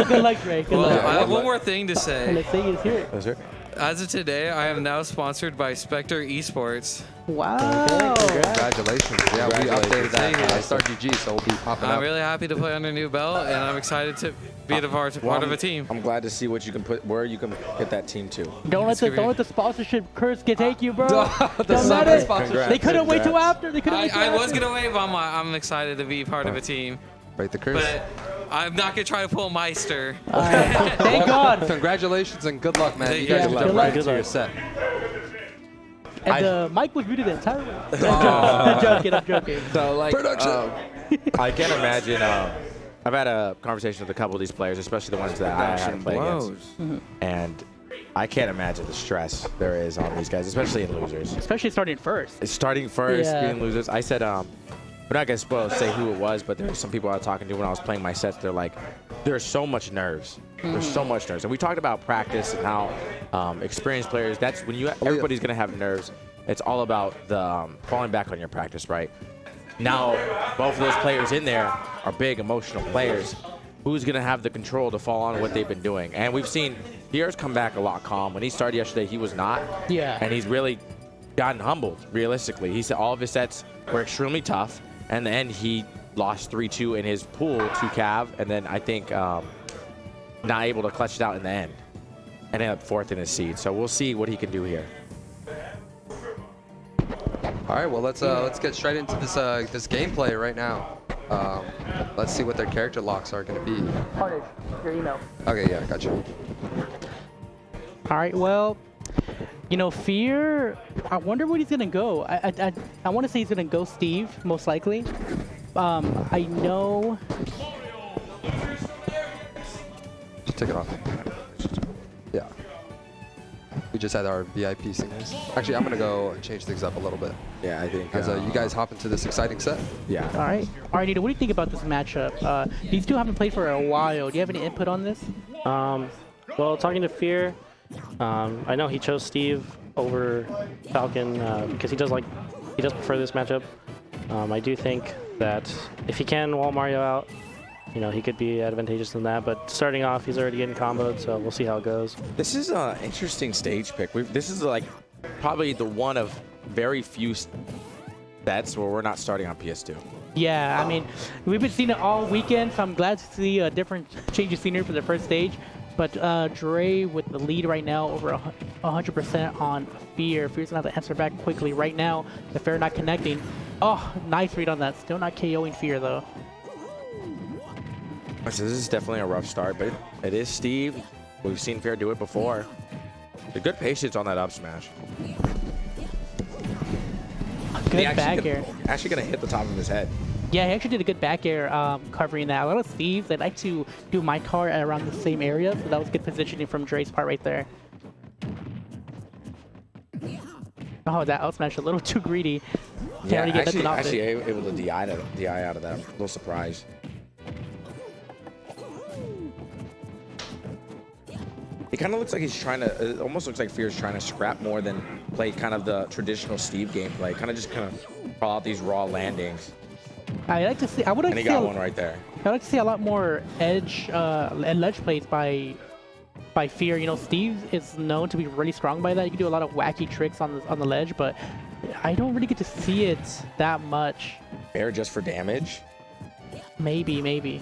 good luck, Drake. Good
Well,
luck.
I have one more thing to say.
Let's see you here.
That's it.
As of today, I am now sponsored by Spectre Esports.
Wow.
Congratulations. Yeah, we updated that StarGG, so we'll be popping
I'm
up.
really happy to play under new belt, and I'm excited to be part of a team.
I'm glad to see what you can put, where you can get that team to.
Don't let the sponsorship curse take you, bro.
The
Don't let it.
Congrats.
They couldn't wait till after. They couldn't wait till
I
after.
was gonna wait, but I'm excited to be part of a team.
Break the curse.
But I'm not gonna try to pull Meister.
Thank God.
Congratulations and good luck, man.
Thank
You guys
you.
can jump
Good
right
luck.
into your set.
And the mic was muted the entire way. I'm joking.
So like,
Production.
I can't imagine. I've had a conversation with a couple of these players, especially the ones that I had to play against, and I can't imagine the stress there is on these guys, especially in losers.
Especially starting first.
It's starting first,
Yeah.
being losers. I said, we're not gonna say who it was, but there were some people I was talking to when I was playing my sets. They're like, there's so much nerves. There's so much nerves, and we talked about practice and how experienced players. That's when everybody's gonna have nerves. It's all about the falling back on your practice, right? Now, both of those players in there are big emotional players. Who's gonna have the control to fall on what they've been doing? And we've seen Pierre's come back a lot calm. When he started yesterday, he was not.
Yeah.
And he's really gotten humbled, realistically. He said all of his sets were extremely tough. And in the end, he lost 3-2 in his pool to Cav. And then I think not able to clutch it out in the end. And ended up fourth in his seed. So we'll see what he can do here.
All right, well let's get straight into this gameplay right now. Let's see what their character locks are going to be.
Carnage, your email.
Okay, yeah, gotcha.
All right, well, Fear, I wonder what he's going to go. I want to say he's going to go Steve, most likely. I know...
Just take it off. Yeah. We just had our VIP singers. Actually, I'm going to go change things up a little bit.
Yeah, I think...
As you guys hop into this exciting set.
Yeah.
All right, Nito, what do you think about this matchup? These two haven't played for a while. Do you have any input on this?
Well, talking to Fear, I know he chose Steve over Falcon because he does prefer this matchup. I do think that if he can wall Mario out, he could be advantageous in that. But starting off, he's already getting comboed, so we'll see how it goes.
This is an interesting stage pick. This is like probably the one of very few sets where we're not starting on PS2.
Yeah, I mean, we've been seeing it all weekend, so I'm glad to see a different change of scenery for the first stage. But Dre with the lead right now, over 100% on Fear. Fear's gonna have to answer back quickly right now. The Fear not connecting. Oh, nice read on that. Still not KOing Fear though.
So this is definitely a rough start, but it is Steve. We've seen Fear do it before. The good patience on that up smash.
Good back air.
Actually gonna hit the top of his head.
Yeah, he actually did a good back air covering that. A lot of Steves, they like to do my car at around the same area, so that was good positioning from Dre's part right there. Oh, that out smash a little too greedy.
Yeah,
already get nothing off
actually
it.
able to DI out of that. A little surprise. It kind of looks like he's trying to, it almost looks like Fear's trying to scrap more than play kind of the traditional Steve gameplay. Kind of call out these raw landings.
I like to see, I would like
And
to
he
see
got one right there.
I'd like to see a lot more edge and ledge plays by Fear. You know, Steve is known to be really strong by that. You can do a lot of wacky tricks on the ledge, but I don't really get to see it that much.
Fair just for damage?
Maybe.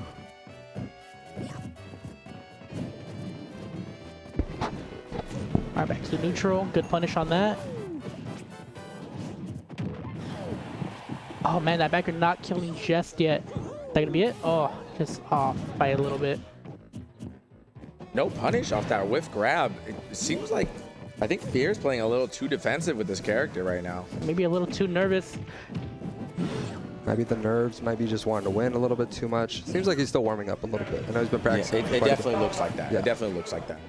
Alright, back to neutral. Good punish on that. Oh man, that backer not killing just yet. Is that gonna be it? Oh, just off by a little bit.
No punish off that whiff grab. It seems like, I think Fear's playing a little too defensive with this character right now.
Maybe a little too nervous.
Maybe the nerves, might be just wanting to win a little bit too much. Seems like he's still warming up a little bit. I know he's been practicing.
Yeah, it definitely looks like that.
Yeah.
It definitely looks like that.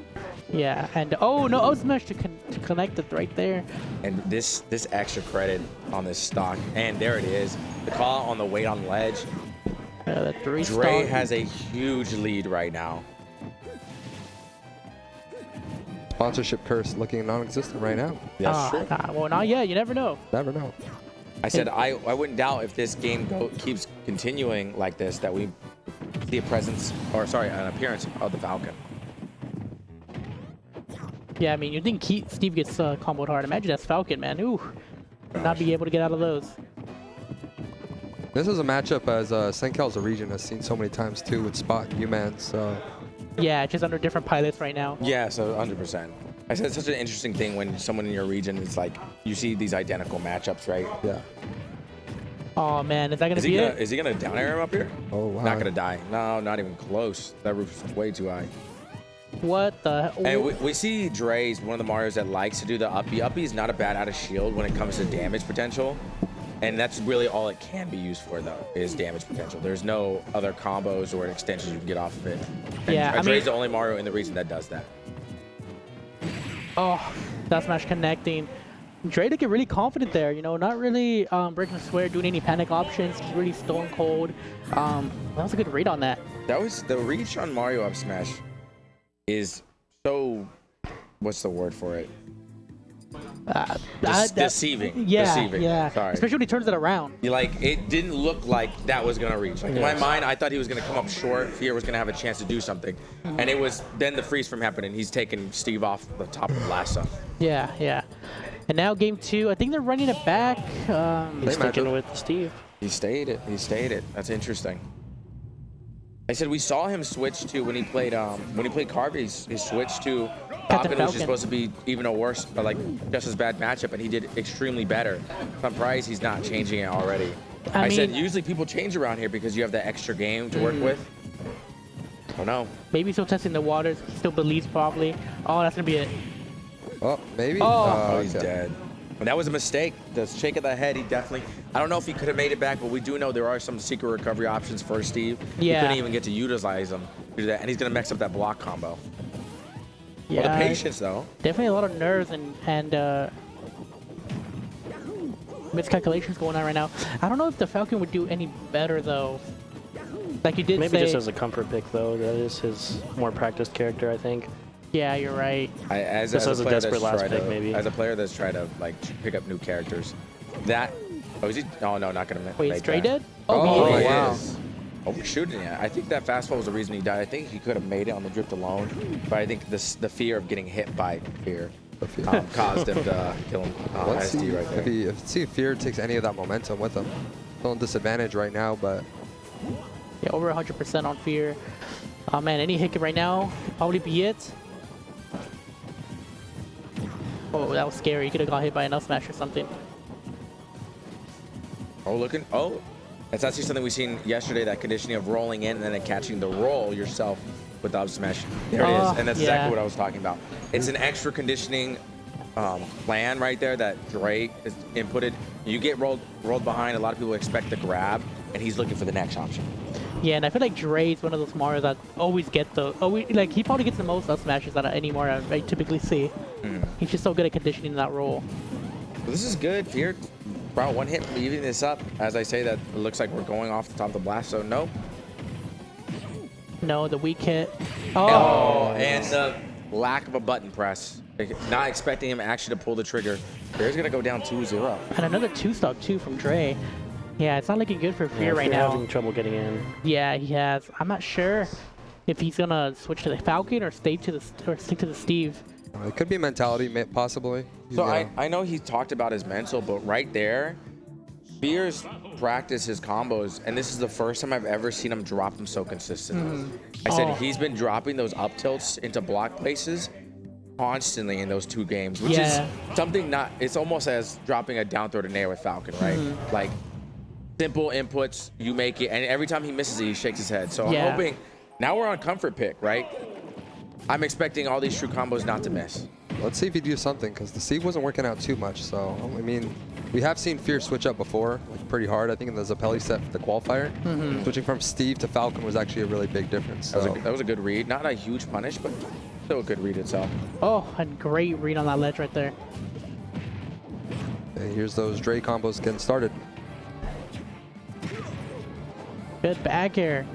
Yeah, and oh no, up smash to connect it right there.
And this extra credit on this stock, and there it is. The call on the weight on ledge.
The three
Dre has a huge lead right now.
Sponsorship curse looking non-existent right now.
That's true.
Well, not yet. You never know.
Never know.
I said I wouldn't doubt if this game keeps continuing like this that we see a presence, or sorry, an appearance of the Falcon.
Yeah, I mean, you think Steve gets comboed hard. Imagine that's Falcon, man. Ooh, not be able to get out of those.
This is a matchup as CenCal's a region has seen so many times too with Spot and U-Man. So
yeah, just under different pilots right now.
Yeah, so 100%. I said it's such an interesting thing when someone in your region is like, you see these identical matchups, right?
Yeah.
Oh man, is that gonna be it?
Is he gonna down air him up here?
Oh wow.
Not gonna die. No, not even close. That roof's way too high.
What the?
And we see Dre's one of the Marios that likes to do the uppie. Uppie is not a bad out of shield when it comes to damage potential. And that's really all it can be used for, though, is damage potential. There's no other combos or extensions you can get off of it. And
yeah, I
Dre's
mean,
the only Mario in the region that does that.
Oh, that smash connecting. Dre looking really confident there, you know, not really breaking swear, doing any panic options, just really stone cold. That was a good read on that.
That was the reach on Mario up smash is so, what's the word for it? Deceiving.
Yeah,
Deceiving.
yeah.
Sorry.
Especially when he turns it around.
It didn't look like that was gonna reach. Like in my mind, I thought he was gonna come up short. Fear was gonna have a chance to do something, and it was then the freeze from happening. He's taking Steve off the top of the lasso.
Yeah. And now game 2, I think they're running it back.
He's sticking with Steve.
He stayed it. That's interesting. I said we saw him switch to when he played Carvey. He switched to Falcon, which is supposed to be even a worse, but like just as bad matchup, and he did extremely better. I'm surprised he's not changing it already. I said usually people change around here because you have that extra game to work with. Oh no.
Maybe he's still testing the waters. Still believes probably. Oh, that's gonna be it.
Oh, maybe.
Oh, he's dead. And that was a mistake. The shake of the head, he definitely... I don't know if he could have made it back, but we do know there are some secret recovery options for Steve.
Yeah.
He couldn't even get to utilize them to do that, and he's going to mix up that block combo.
Yeah.
Well, the patience, though.
Definitely a lot of nerves and miscalculations going on right now. I don't know if the Falcon would do any better, though. Like you did
Maybe
say...
just as a comfort pick, though. That is his more practiced character, I think.
Yeah, you're right.
Just as a desperate last pick, maybe.
As a player that's tried to like pick up new characters, that is he? Oh no, not gonna.
Wait,
make
straight
that.
dead?
Oh,
he
wow.
is.
Overshooting it. I think that fastball was the reason he died. I think he could have made it on the drift alone, but I think the fear of getting hit by Fear caused him to kill him.
Let's see
right there.
if Fear takes any of that momentum with him. Still in disadvantage right now, but
yeah, over 100% on Fear. Oh man, any hit right now could probably be it. Oh, that was scary. You could have got hit by an up smash or something.
Oh, looking. Oh, that's actually something we seen yesterday. That conditioning of rolling in and then catching the roll yourself with the up smash. There it is, and that's exactly what I was talking about. It's an extra conditioning plan right there that Dre is inputted. You get rolled behind. A lot of people expect the grab, and he's looking for the next option.
Yeah, and I feel like Dre's one of those Marios that always get the like he probably gets the most up smashes out of any Mario I typically see. He's just so good at conditioning that roll.
Well, this is good. Fear brought one hit from evening this up. As I say that, it looks like we're going off the top of the blast. So nope.
No, the weak hit.
Oh, and the lack of a button press. Not expecting him actually to pull the trigger. Fear's gonna go down 2-0.
And another 2-stock too from Dre. Yeah, it's not looking good for Fear right
Fear
now.
having trouble getting in.
Yeah, he has. I'm not sure if he's gonna switch to the Falcon or stick to the Steve.
It could be mentality, possibly.
So I know he talked about his mental, but right there, Fear's practice his combos, and this is the first time I've ever seen him drop them so consistently. I said he's been dropping those up tilts into block places constantly in those 2 games, which is something not. It's almost as dropping a down throw to Nair with Falcon, right? Like simple inputs, you make it, and every time he misses it, he shakes his head. So I'm hoping. Now we're on comfort pick, right? I'm expecting all these true combos not to miss.
Let's see if he do something, because the Steve wasn't working out too much. So, I mean, we have seen Fear switch up before, like pretty hard. I think in the Zappelli set for the qualifier. Switching from Steve to Falcon was actually a really big difference. So.
That was a good read. Not a huge punish, but still a good read itself.
Oh, a great read on that ledge right there.
Okay, here's those Dre combos getting started.
Good back air.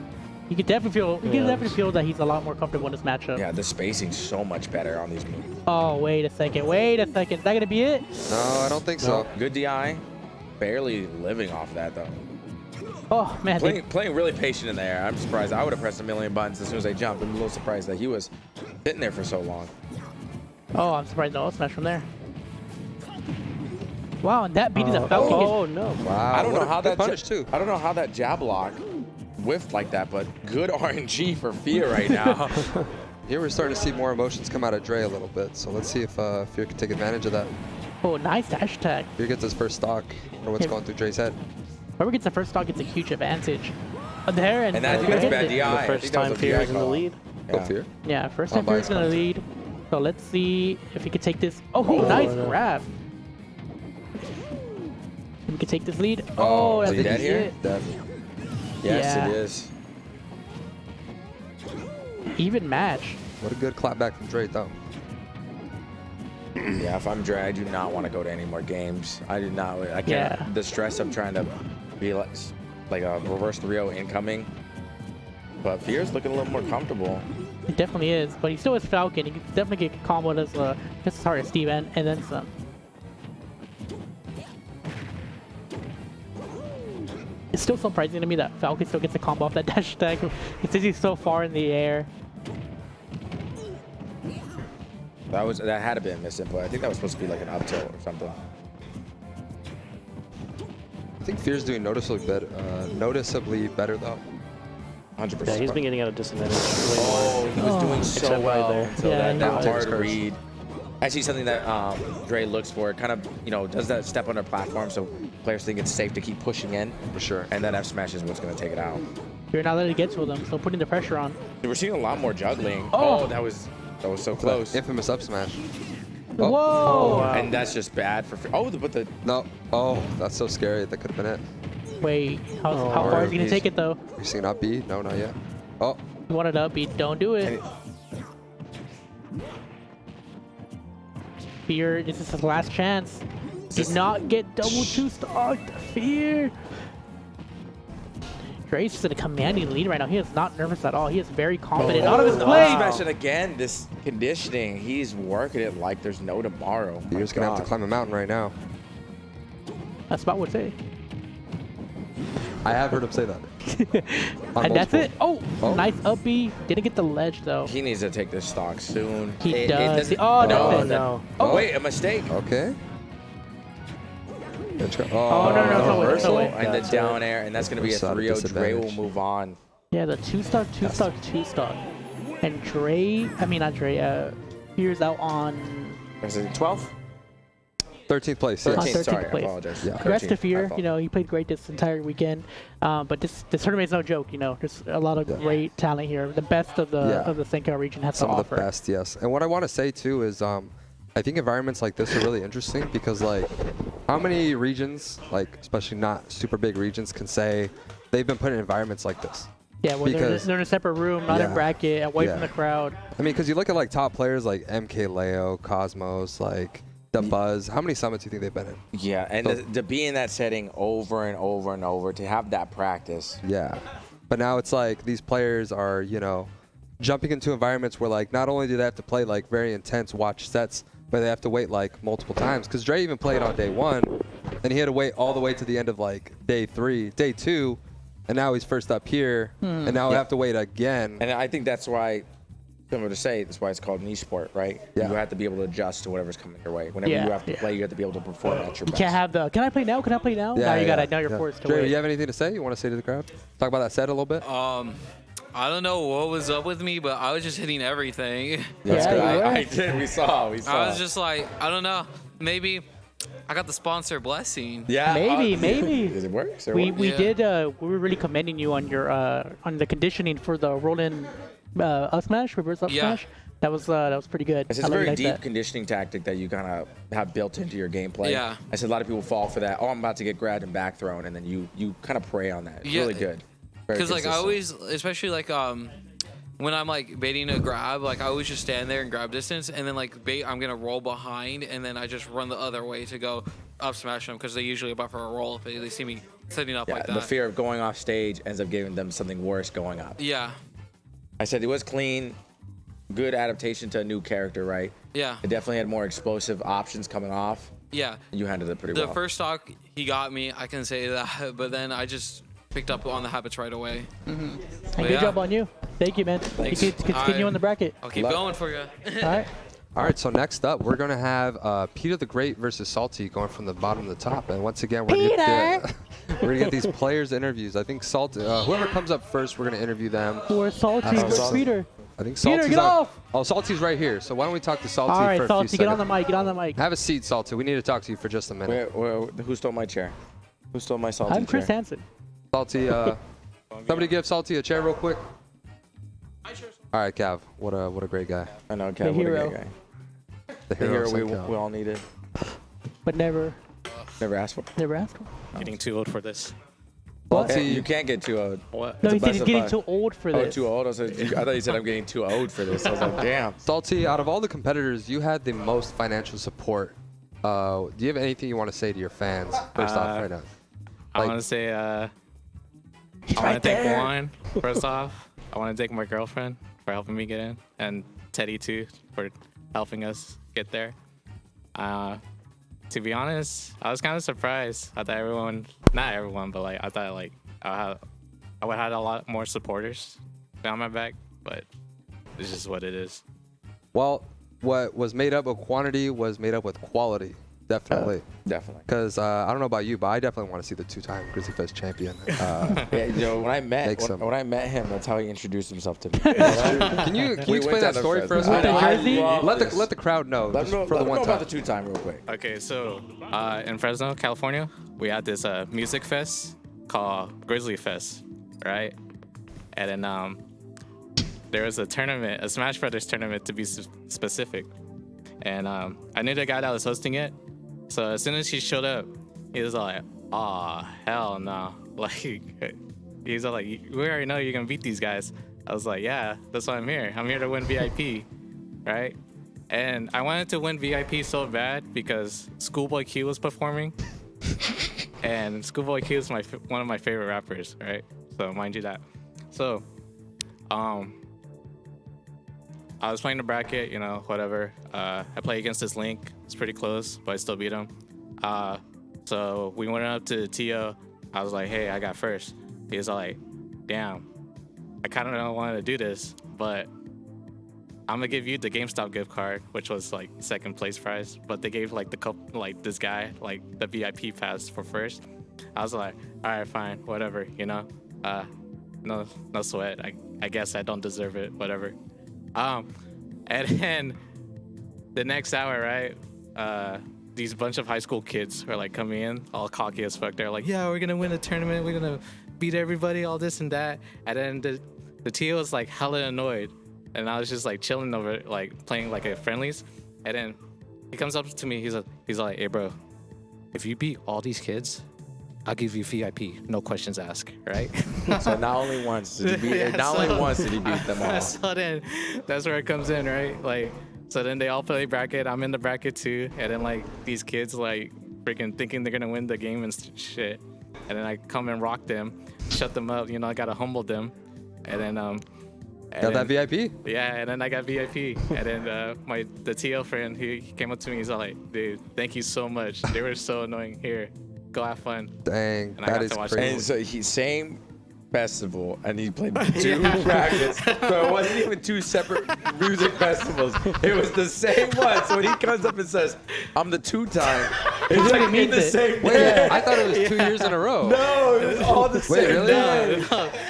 You can definitely feel that he's a lot more comfortable in this matchup.
Yeah, the spacing's so much better on these moves.
Oh, wait a second. Wait a second. Is that gonna be it?
No, I don't think so.
Good DI. Barely living off that though.
Oh man.
Playing really patient in the air. I'm surprised. I would have pressed a million buttons as soon as I jumped. I'm a little surprised that he was sitting there for so long.
Oh, I'm surprised no smash from there. Wow, and that beat the Falcon.
Oh no!
Wow.
I don't know how that
punish too.
I don't know how that jab lock whiffed like that, but good RNG for Fear right now.
Here we're starting to see more emotions come out of Dre a little bit. So let's see if Fear can take advantage of that.
Oh, nice dash attack.
Fear gets his first stock. Or what's going through Dre's head.
Whoever gets the first stock gets a huge advantage. There and
I think that's bad DI.
The first time Fear is in the lead.
Go Fear.
Yeah, first time Fear's in the lead. So let's see if he can take this. Oh, nice grab. We can take this lead. Oh,
is
that's
he dead here?
Dead.
Yes, it is.
Even match.
What a good clap back from Dre, though.
Yeah, if I'm Dre, I do not want to go to any more games. I do not. I can't.
Yeah.
The stress of trying to be like a reverse 3-0 incoming. But Fear's looking a little more comfortable.
He definitely is, but he still has Falcon. He can definitely get comboed as just as hard as Steve and then some. It's still surprising to me that Falcon still gets a combo off that dash attack. It's he's so far in the air.
That had to be a misinput. I think that was supposed to be like an up tilt or something.
I think Fear's doing noticeably better though.
100%.
Yeah, he's been getting out of disadvantage.
Oh, he was doing so
Except
well
right there.
until
Yeah,
that
he
hard read. Actually, something that Dre looks for, kind of, does that step under platform so players think it's safe to keep pushing in.
For sure.
And then F smash is what's going to take it out.
You're not letting it get to them, so putting the pressure on.
We're seeing a lot more juggling.
Oh.
Oh, that was so close.
Infamous up smash.
Whoa!
Oh, wow.
And that's just bad for.
No. Oh, that's so scary. That could have been it.
Wait, how far is he gonna take it though?
You're seeing up B? No, not yet. Oh.
You wanted up B? Don't do it. Fear, this is his last chance. Did not get double 2-stocked. Fear. Dre's just in a commanding lead right now. He is not nervous at all. He is very confident out of his play.
Smash it again. This conditioning, he's working it like there's no tomorrow.
Fear's gonna have to climb a mountain right now.
That's about what I say.
I have heard him say that.
And that's it. Oh, nice up B. Didn't get the ledge though.
He needs to take this stock soon.
He does. Oh, no.
Oh, wait, a mistake.
Okay.
Oh, no.
Reversal and the down air, and that's going to be a 3-0. Dre will move on.
Yeah, the two stock. And not Dre, Fear's out on...
Is it 12?
13th place.
On
Yes.
13th
Sorry, I
place.
apologize.
Yeah.
Congrats to
13th,
Fear.
my
You know, he played great this entire weekend. But this tournament's no joke. You know, there's a lot of great talent here. The best of the CenCal region has
Some
to
of
offer.
the best, yes. And what I want to say too is, I think environments like this are really interesting because, like, how many regions, like especially not super big regions, can say they've been put in environments like this?
Yeah, well, they're in a separate room, not in bracket, away from the crowd.
I mean, because you look at like top players like MK Leo, Cosmos, like the Buzz. How many summits do you think they've been in?
Yeah, and to be in that setting over and over and over, to have that practice.
Yeah, but now it's like these players are, you know, jumping into environments where like not only do they have to play like very intense watch sets, but they have to wait like multiple times. Because Dre even played on day 1, and he had to wait all the way to the end of like day 3, day 2. And now he's first up here, and now we have to wait again.
And I think that's why, similar to say, that's why it's called an e-sport, right?
Yeah.
You have to be able to adjust to whatever's coming your way. Whenever you have to play, you have to be able to perform at your
You
best.
can't have the, can I play now? Can I play now? Now you gotta, now you're forced to
Dre,
wait.
do you have anything to say? You want to say to the crowd? Talk about that set a little bit?
I don't know what was up with me, but I was just hitting everything.
I did. We saw.
I was just like, I don't know. Maybe I got the sponsor blessing.
Yeah.
Maybe.
Does it work?
We did. We were really commending you on your on the conditioning for the roll-in up smash, reverse up smash. That was pretty good.
It's a very deep conditioning tactic that you kind of have built into your gameplay.
Yeah.
I said a lot of people fall for that. Oh, I'm about to get grabbed and back thrown, and then you kind of prey on that. It's really good.
Because like I always, especially like when I'm like baiting a grab, like I always just stand there and grab distance, and then like bait, I'm gonna roll behind, and then I just run the other way to go up smash them because they usually buffer a roll if they see me setting up like that.
The fear of going off stage ends up giving them something worse going up.
Yeah.
I said it was clean, good adaptation to a new character, right?
Yeah.
It definitely had more explosive options coming off.
Yeah.
You handled it pretty well.
The first stock he got me, I can say that, but then I just picked up on the habits right away.
And good job on you. Thank you, man.
Thanks.
You can continue on the bracket.
I'll keep going for you.
All right.
All right, so next up, we're going to have Peter the Great versus Salty going from the bottom to the top. And once again, we're going to get these players' interviews. I think Salty, whoever comes up first, we're going to interview them.
Or Salty versus Peter.
I think
Peter,
Salty's
get off!
Oh, Salty's right here. So why don't we talk to Salty
All right,
for a
Salty,
few
get on
seconds.
the mic. Get on the mic.
Have a seat, Salty. We need to talk to you for just a minute.
Who stole my chair? Who stole my Salty chair?
I'm Chris Hansen.
Salty, somebody give Salty a chair real quick. All right, Cav. What a great guy.
I know,
The
Cav. What a
hero.
great guy.
The
The
hero
hero
of
we
CenCal.
all needed.
But never
Never asked for.
Getting too old for this.
Salty,
You can't get too old.
What?
No, he said he's getting too old for
Oh,
this.
too old? I thought you said I'm getting too old for this. I was like, damn.
Salty, out of all the competitors, you had the most financial support. Do you have anything you want to say to your fans first off right now?
I want to say, I want to thank Juan, first off. I want to thank my girlfriend for helping me get in, and Teddy, too, for helping us get there. To be honest, I was kind of surprised. I thought everyone, not everyone, but like I thought like I would have a lot more supporters down my back, but it's just what it is.
Well, what was made up of quantity was made up with quality. Definitely.
Definitely.
Because I don't know about you, but I definitely want to see the two-time Grizzly Fest champion.
Yeah, when I met him, that's how he introduced himself to me.
Can you explain that story for us? Let the crowd know.
Let them
for the one
know about
time.
the two-time real quick.
Okay, so in Fresno, California, we had this music fest called Grizzly Fest, right? And then there was a tournament, a Smash Brothers tournament to be specific. And I knew the guy that was hosting it. So as soon as he showed up, he was like, "Aw, hell no!" Like he's like, "We already know you're gonna beat these guys." I was like, "Yeah, that's why I'm here. I'm here to win VIP, right?" And I wanted to win VIP so bad because Schoolboy Q was performing, and Schoolboy Q is one of my favorite rappers, right? So mind you that. So, I was playing the bracket, you know, whatever. I played against this Link. It's pretty close, but I still beat him. So we went up to Tio. I was like, "Hey, I got first." He was like, "Damn, I kind of don't want to do this, but I'm gonna give you the GameStop gift card," which was like second place prize. But they gave like this guy like the VIP pass for first. I was like, "All right, fine, whatever," you know. no sweat. I guess I don't deserve it. Whatever. And then the next hour, right? These bunch of high school kids are like coming in, all cocky as fuck. They're like, yeah, we're gonna win a tournament. We're gonna beat everybody, all this and that. And then the T was like hella annoyed, and I was just like chilling over, like playing like a friendlies. And then he comes up to me. He's like, hey, bro, if you beat all these kids, I'll give you VIP, no questions asked, right?
So not only once did he beat, only once did he beat them all.
So then that's where it comes in, right? Like, so then they all play bracket. I'm in the bracket too, and then like these kids like freaking thinking they're gonna win the game and shit, and then I come and rock them, shut them up. You know, I gotta humble them, and then
got that VIP?
Yeah, and then I got VIP, and then the TL friend he came up to me. He's all like, dude, thank you so much. They were so annoying. Here, go have fun.
Dang,
and that is
crazy. And so same festival, and he played 2 brackets. So it wasn't even 2 separate music festivals. It was the same one. So when he comes up and says, I'm the 2-time, it's like in the same
Wait,
day.
I thought it was 2 years in a row.
No, it was all the same
really?
day.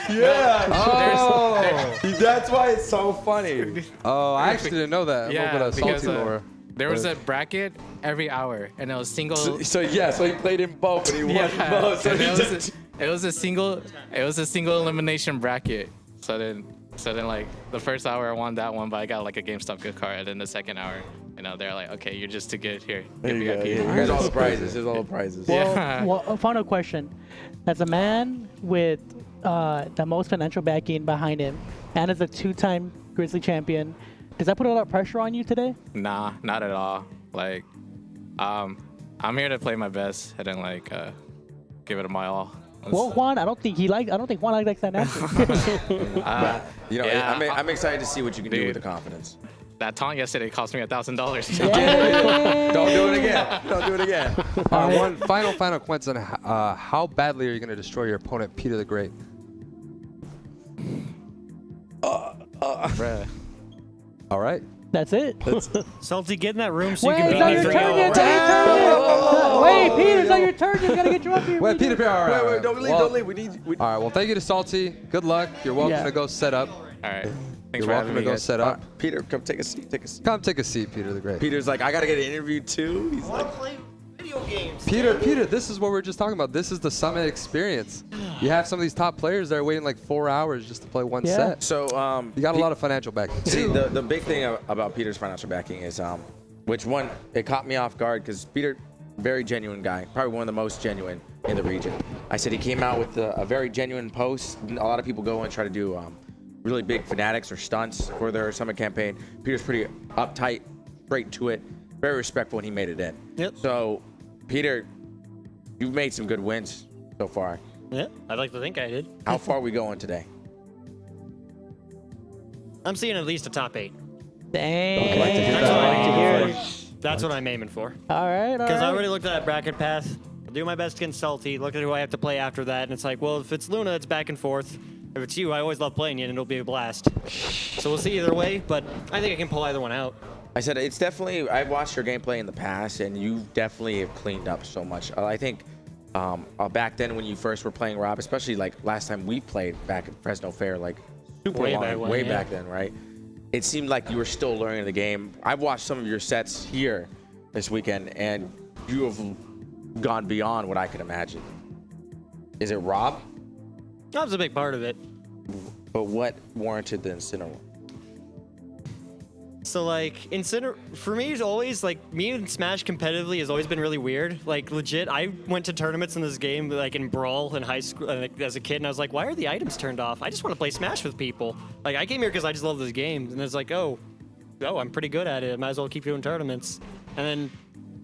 Yeah.
Oh.
That's why it's so funny.
Oh, I actually didn't know that.
Yeah,
a little bit of
because
salty lore.
there was a bracket every hour, and it was single.
So he played in both, and he won both. So
and
he
it was a single elimination bracket. So then like the first hour I won that one, but I got like a GameStop gift card. And then the second hour, you know, they're like, okay, you're just too good. Here,
There you
VIP.
go. Here's all the prizes. Here's all the prizes.
Well, a final question. As a man with the most financial backing behind him, and as a 2-time Grizzly champion, does that put a lot of pressure on you today?
Nah, not at all. Like, I'm here to play my best and then like give it my all.
Well, Juan, I don't think Juan likes that answer.
You know,
yeah,
I'm excited to see what you can do with the confidence.
That taunt yesterday cost me $1,000.
Don't do it again. Don't do it again.
One final question. How badly are you going to destroy your opponent, Peter the Great? All right.
That's it.
Salty, get in that room so
Wait,
you can
it's
beat
not
me
your
for
turn
real.
yet. It's not your turn. Wait, Peter, it's not your turn. You gotta get you up here.
Wait, Peter, all right.
Wait, don't leave,
Well,
don't leave. We need.
All right, well, thank you to Salty. Good luck. You're welcome to go set up.
All right. Thanks
You're
for
welcome
having
to
me,
go
guys.
set up.
Peter, come take a seat. Take a seat.
Come take a seat, Peter the Great.
Peter's like, I gotta get an interview too. He's like,
Video games.
Peter, this is what we were just talking about. This is the Summit experience. You have some of these top players that are waiting like 4 hours just to play one set.
So
you got a lot of financial backing.
See, the big thing about Peter's financial backing is which one, it caught me off guard because Peter, very genuine guy, probably one of the most genuine in the region. I said he came out with a very genuine post. A lot of people go and try to do really big fanatics or stunts for their Summit campaign. Peter's pretty uptight, straight to it, very respectful, and he made it in.
Yep.
So, Peter, you've made some good wins so far.
Yeah, I'd like to think I did.
How far are we going today?
I'm seeing at least a top 8.
Dang.
I'd like to hear
That's what I like to hear.
That's what I'm aiming for.
All right.
Because I already looked at that bracket path. I'll do my best against Salty. Look at who I have to play after that. And it's like, well, if it's Luna, it's back and forth. If it's you, I always love playing you, and it'll be a blast. So we'll see either way, but I think I can pull either one out.
I said it's definitely. I've watched your gameplay in the past, and you definitely have cleaned up so much. I think back then when you first were playing Rob, especially like last time we played back at Fresno Fair, like super
Way
long,
back when,
way
yeah.
back then, right? It seemed like you were still learning the game. I've watched some of your sets here this weekend, and you have gone beyond what I could imagine. Is it Rob?
Rob's a big part of it.
But what warranted the Incineroar?
So like for me, it's always like me and Smash competitively has always been really weird. Like legit, I went to tournaments in this game like in Brawl in high school like, as a kid, and I was like, why are the items turned off? I just want to play Smash with people. Like I came here because I just love this game, and it's like, oh, I'm pretty good at it. I might as well keep doing tournaments, and then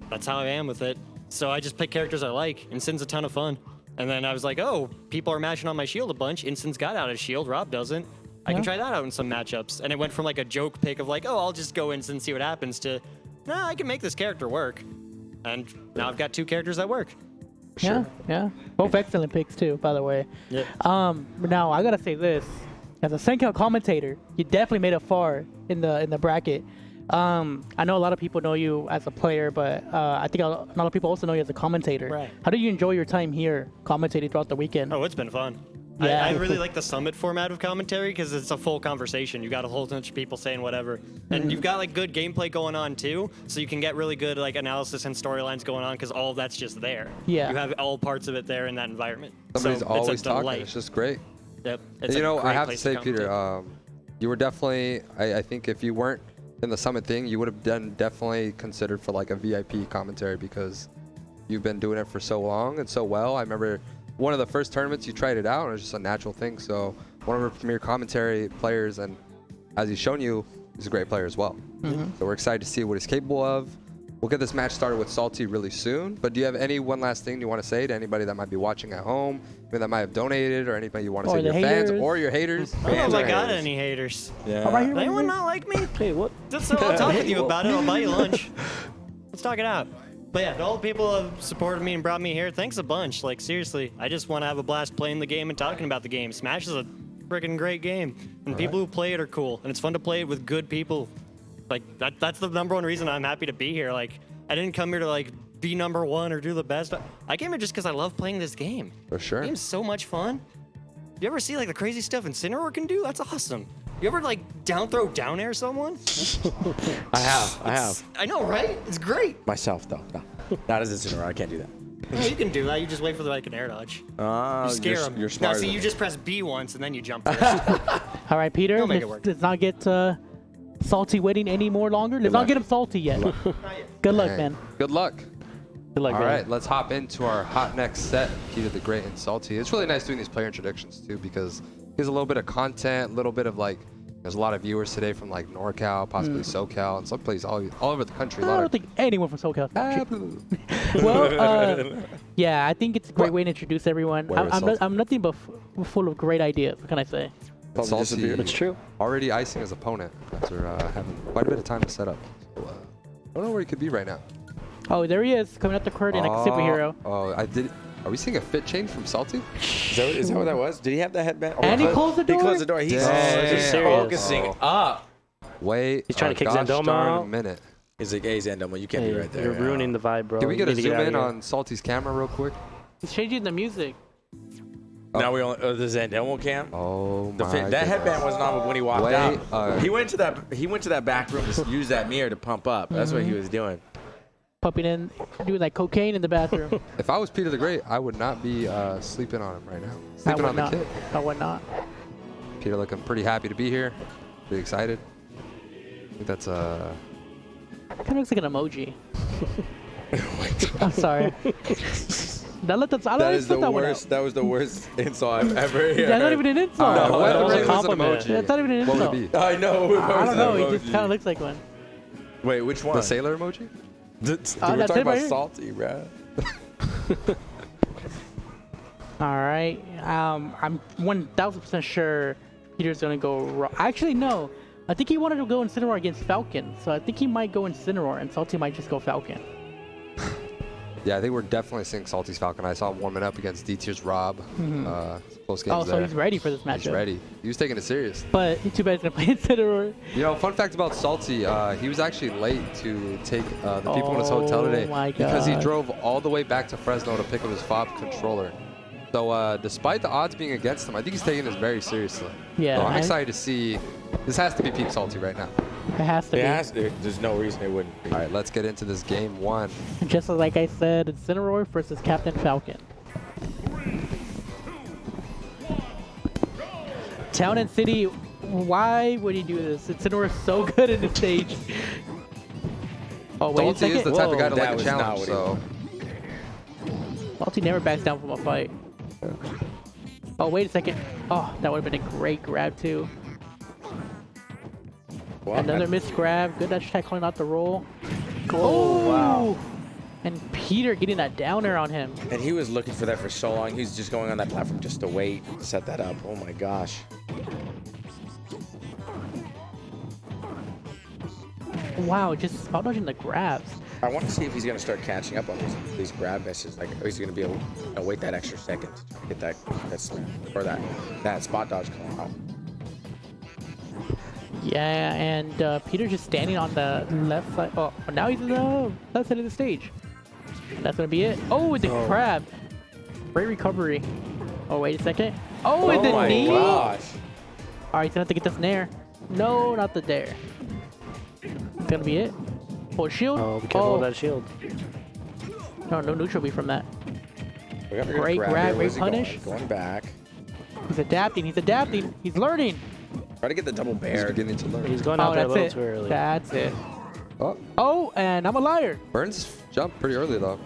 that's how I am with it. So I just pick characters I like, and Sin's a ton of fun. And then I was like, oh, people are mashing on my shield a bunch. Instin's got out of shield, Rob doesn't. I can try that out in some matchups. And it went from like a joke pick of like, oh, I'll just go Instant and see what happens to, nah, I can make this character work. And now I've got 2 characters that work.
Yeah, yeah. Both excellent picks too, by the way.
Yeah.
Now I gotta say this, as a CenCal commentator, you definitely made it far in the bracket. I know a lot of people know you as a player, but I think a lot of people also know you as a commentator.
Right.
How do you enjoy your time here commentating throughout the weekend?
Oh, it's been fun.
Yeah.
I really like the summit format of commentary because it's a full conversation. You got a whole bunch of people saying whatever, and you've got like good gameplay going on too, so you can get really good like analysis and storylines going on because all of that's just there.
Yeah.
You have all parts of it there in that environment.
Somebody's
so
always
it's a
talking.
delight.
It's just great.
Yep.
And
It's
you
a
know, I
great
have to
place
say,
commentate.
Peter, you were definitely. I think if you weren't in the summit thing, you would have been definitely considered for like a VIP commentary because you've been doing it for so long and so well. I remember one of the first tournaments you tried it out, and it was just a natural thing. So one of our premier commentary players, and as he's shown you, he's a great player as well. So we're excited to see what he's capable of. We'll get this match started with Salty really soon. But do you have any one last thing you want to say to anybody that might be watching at home, maybe that might have donated, or anybody you want to
Or
say to
the
your fans
haters.
or your haters?
I don't know
Fans
if
or
I got
haters?
any haters.
Yeah.
Oh, right here,
Does anyone
right
not like me?
Hey, what?
Just so I'll talk with you about it. I'll buy you lunch. Let's talk it out. But yeah, to all the people who have supported me and brought me here, thanks a bunch. Like, seriously, I just want to have a blast playing the game and talking about the game. Smash is a freaking great game. And people who play it are cool. And it's fun to play it with good people. Like, that's the number one reason I'm happy to be here. Like, I didn't come here to, like, be number one or do the best. I came here just because I love playing this game.
For sure.
The game's so much fun. You ever see, like, the crazy stuff Incineroar can do? That's awesome. You ever, like, down air someone?
I have.
I know, right? It's great.
Myself, though. No. Not as a Incineroar. I can't do that.
No, you can do that. You just wait for like an air dodge.
Oh,
You scare them.
You're
Now,
smart.
see, you just press B once and then you jump first.
All right, Peter.
He'll make it work.
Let's not get Salty waiting any more longer. Let's not get him salty yet. Good luck,
Hey,
man.
Good luck.
Good luck,
All
man.
right, let's hop into our hot next set, Peter the Great and Salty. It's really nice doing these player introductions too because there's a little bit of content, a little bit of like, there's a lot of viewers today from like NorCal, possibly SoCal, and some places all over the country. A
I
lot
don't
of
think anyone from SoCal. Well, yeah, I think it's a great way to introduce everyone.
Whatever, Salty.
I'm nothing but full of great ideas. What can I say?
Salty
It's true.
already icing his opponent after having quite a bit of time to set up. So, I don't know where he could be right now.
Oh, there he is, coming out the curtain like a superhero.
Oh, I did. Are we seeing a fit change from Salty?
Is that what that was? Did he have that headband?
And he closed the door?
He closed the door. He's
Dang.
focusing up.
Wait.
He's trying to kick
gosh
Zandoma
darn
out.
a minute.
He's like, hey, Zandoma, you can't be right there.
You're ruining the vibe, bro.
Can we
You
get a
need to
zoom
out of
in
here.
on Salty's camera real quick?
He's changing the music.
Now we only the Zandoma cam.
Oh
The
my
that
goodness.
headband wasn't on when he walked
Wait,
out. He went to that back room to use that mirror to pump up. That's what he was doing.
Pumping in, doing like cocaine in the bathroom.
If I was Peter the Great, I would not be sleeping on him right now.
I
Sleeping
would
on
not.
the kid.
I would not.
Peter looking pretty happy to be here. Pretty excited. I think that's
Kind of looks like an emoji. I'm sorry.
That is the worst. That was the worst insult I've ever heard.
That's not even an insult.
No,
that
whether
was a
it was an
compliment.
emoji.
That's not even an
What
insult.
would it be?
I know.
I don't know. It just kind of looks like one.
Wait, which one?
The sailor emoji?
We're
that's
talking
it
about
right here.
salty, bro.
All right. I'm 1,000% sure Peter's gonna go raw. Actually, no. I think he wanted to go Incineroar against Falcon, so I think he might go Incineroar, and Salty might just go Falcon.
Yeah, I think we're definitely seeing Salty's Falcon. I saw him warming up against D-Tier's Rob. Close games
Oh, so
there.
he's ready for this matchup.
He's ready. He was taking it serious.
But too bad he's gonna play Incineroar.
You know, fun fact about Salty, he was actually late to take the people in his hotel today
my
because he
God.
drove all the way back to Fresno to pick up his fob controller. So despite the odds being against him, I think he's taking this very seriously.
Yeah,
So I'm
I-
excited to see. This has to be peak Salty right now.
It has to be.
There's no reason it wouldn't.
All right, let's get into this game one.
Just like I said, Incineroar versus Captain Falcon. Town and City, why would he do this? Incineroar is so good in the stage. Oh, wait a
Salty
second.
is the type of guy to
That
like a
was
challenge,
not what
so.
Salty never backs down from a fight. Oh, wait a second. Oh, that would have been a great grab, too.
Well,
Another missed grab. Good dash attack calling out the roll.
Oh, wow.
And Peter getting that downer on him.
And he was looking for that for so long. He's just going on that platform just to wait, set that up. Oh my gosh.
Wow, just spot dodging the grabs.
I want to see if he's going to start catching up on these grab misses. Like, he's going to be able to wait that extra second to get that spot dodge call out.
Yeah, and Peter just standing on the left side. Oh, now he's in the left side of the stage. That's gonna be it. Oh, the crab. Great recovery. Oh, wait a second. Oh, and the
my
knee.
gosh.
All right, he's gonna have to get this nair. No, not the dare. It's gonna be it. Oh, shield.
Oh, be careful with that shield.
No, no neutral B from that.
We got a
Great
grab
grab,
here.
great
Where's he
punish.
Going back.
He's adapting. He's adapting. He's learning.
Try to get the double
He's
bear.
beginning to learn.
He's going out
Oh,
there a
that's
little
it.
too early.
That's it.
Oh,
Oh, and I'm a liar.
Burns jumped pretty early though.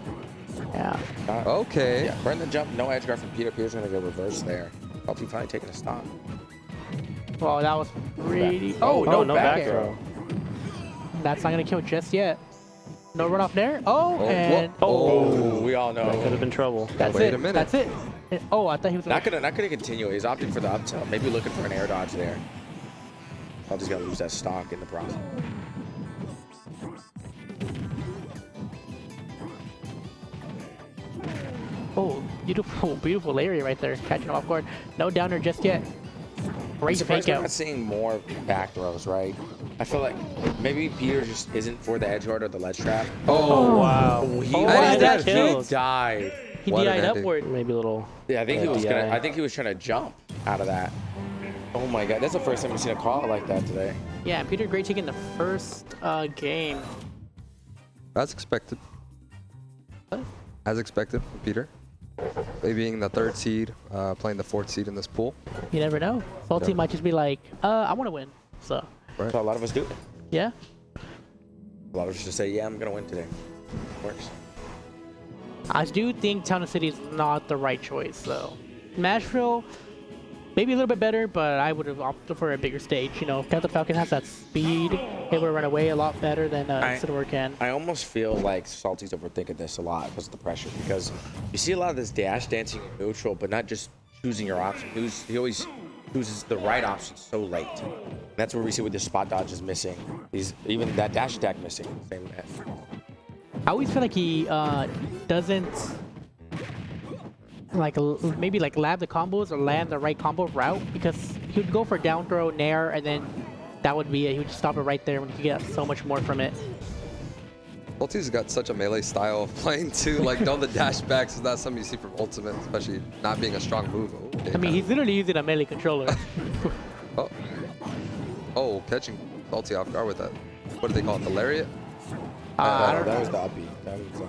Yeah.
Okay.
Yeah, burn the jump. No edge guard from Peter. Peter's going to go reverse there. Salty finally taking a stop.
Well, that was pretty.
Oh,
Oh, no
back
back
air.
throw.
That's not gonna kill just yet. No run off there. Oh, and
Oh, we all know.
That could have been trouble.
that's
Wait
it.
a minute.
That's it. Oh, I thought he was
Not gonna continue. He's opting for the up tilt. Maybe looking for an air dodge there. Salty's gonna lose that stock in the process.
Oh, beautiful, beautiful Larry right there, catching him off guard. No downer just yet.
I'm
Great
surprised
fake
we're
out.
not seeing more back throws, right? I feel like maybe Peter just isn't for the edge guard or the ledge trap.
Oh,
wow.
He,
Oh,
died.
that
He
killed.
died.
He
What an
DI'd
ending.
upward.
Maybe a little.
Yeah, I think he was
DI.
gonna. I think he was trying to jump out of that. Oh my god, that's the first time we've seen a call like that today.
Yeah, Peter Gray taking the first game.
As expected. As expected for Peter. They being the 3rd seed, playing the 4th seed in this pool.
You never know. Salty
Yeah.
might just be like, I want to win. So,
Right.
So a lot of us do.
yeah.
A lot of us just say, yeah, I'm gonna win today. Works.
I do think Town and City is not the right choice, though. Nashville, maybe a little bit better, but I would have opted for a bigger stage. You know, Captain Falcon has that speed, able to run away a lot better than Cinema can.
I almost feel like Salty's overthinking this a lot because of the pressure. Because you see a lot of this dash dancing in neutral, but not just choosing your option. He always chooses the right option so late. And that's where we see with the spot dodge is missing. He's even that dash attack missing. Same.
I always feel like he doesn't maybe lab the combos or land the right combo route, because he would go for down throw, nair, and then that would be it. He would just stop it right there when he could get so much more from it.
Ulti's got such a melee style of playing too. Like, don't the dash backs is not something you see from Ultimate, especially not being a strong move. Okay,
I mean, he's literally using a melee controller.
oh, catching Ulti off guard with that. What do they call it? The lariat?
I don't
that
know.
was the up B. That was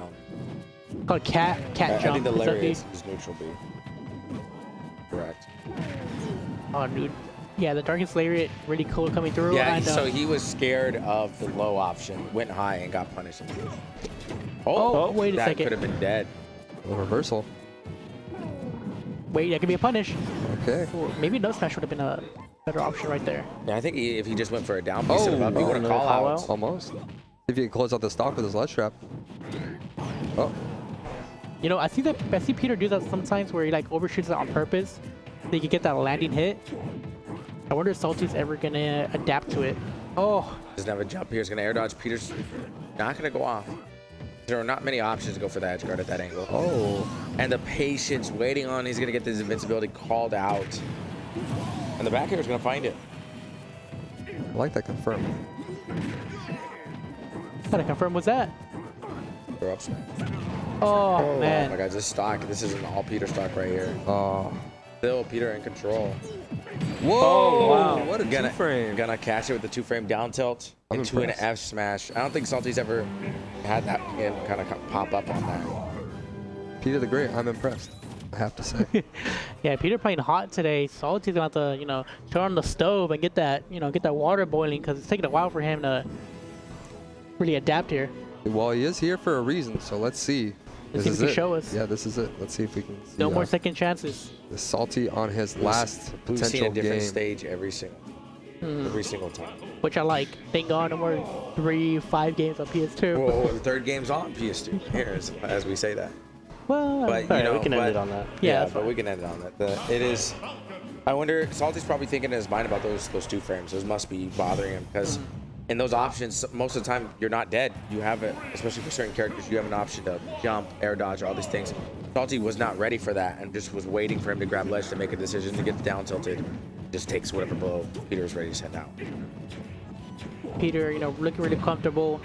Called cat
I
jump.
think the
Is that
lariat is neutral B. Correct.
Oh, dude. Yeah, the Darkest Lariat, really cool coming through.
Yeah,
and,
so he was scared of the low option, went high and got punished.
Oh, wait a
that
second.
could have been dead.
A reversal.
Wait, that could be a punish.
Okay.
Or maybe no smash would have been a better option right there.
Yeah, I think if he just went for a down piece of up, he would have
another
call
call
out.
out?
Almost. If you can close out the stock with his ledge trap. Oh.
You know, I see Peter do that sometimes where he overshoots it on purpose so he can get that landing hit. I wonder if Salty's ever gonna adapt to it. Oh.
Doesn't have a jump here. He's gonna air dodge. Peter's not gonna go off. There are not many options to go for the edge guard at that angle.
Oh.
And the patience waiting on, he's gonna get this invincibility called out. And the back air is gonna find it.
I like that confirm.
Gotta confirm what's that?
They're up smash.
Oh, man.
Oh my god, this stock. This is an all Peter stock right here.
Oh.
Still Peter in control.
Whoa!
Oh, wow.
What a
two-frame. Gonna catch it with the 2-frame down tilt
I'm
into an
impressed.
F smash. I don't think Salty's ever had that kind of pop up on that.
Peter the Great, I'm impressed. I have to say.
Yeah, Peter playing hot today. Salty's gonna have to, turn on the stove and get that, get that water boiling, because it's taking a while for him to really adapt here.
Well, he is here for a reason, so let's see.
Let's
This
see if
is
he can
it.
show us.
Yeah, this is it. Let's see if we can see
No more second chances.
the Salty on his last
We've seen
potential
a different
game.
stage every single time.
Which I like. Thank God no more 3-5 games on PS2.
Well, the third game's on PS2 here, as we say that.
Well,
But
Alright,
you know,
we can end it on that.
Yeah,
Yeah,
that's
but we can end it on that. It is. I wonder. Salty's probably thinking in his mind about those 2 frames. Those must be bothering him because in those options, most of the time you're not dead. You have it, especially for certain characters. You have an option to jump, air dodge, all these things. Salty was not ready for that and just was waiting for him to grab ledge to make a decision to get down tilted. Just takes whatever blow Peter's ready to send out.
Peter, looking really comfortable.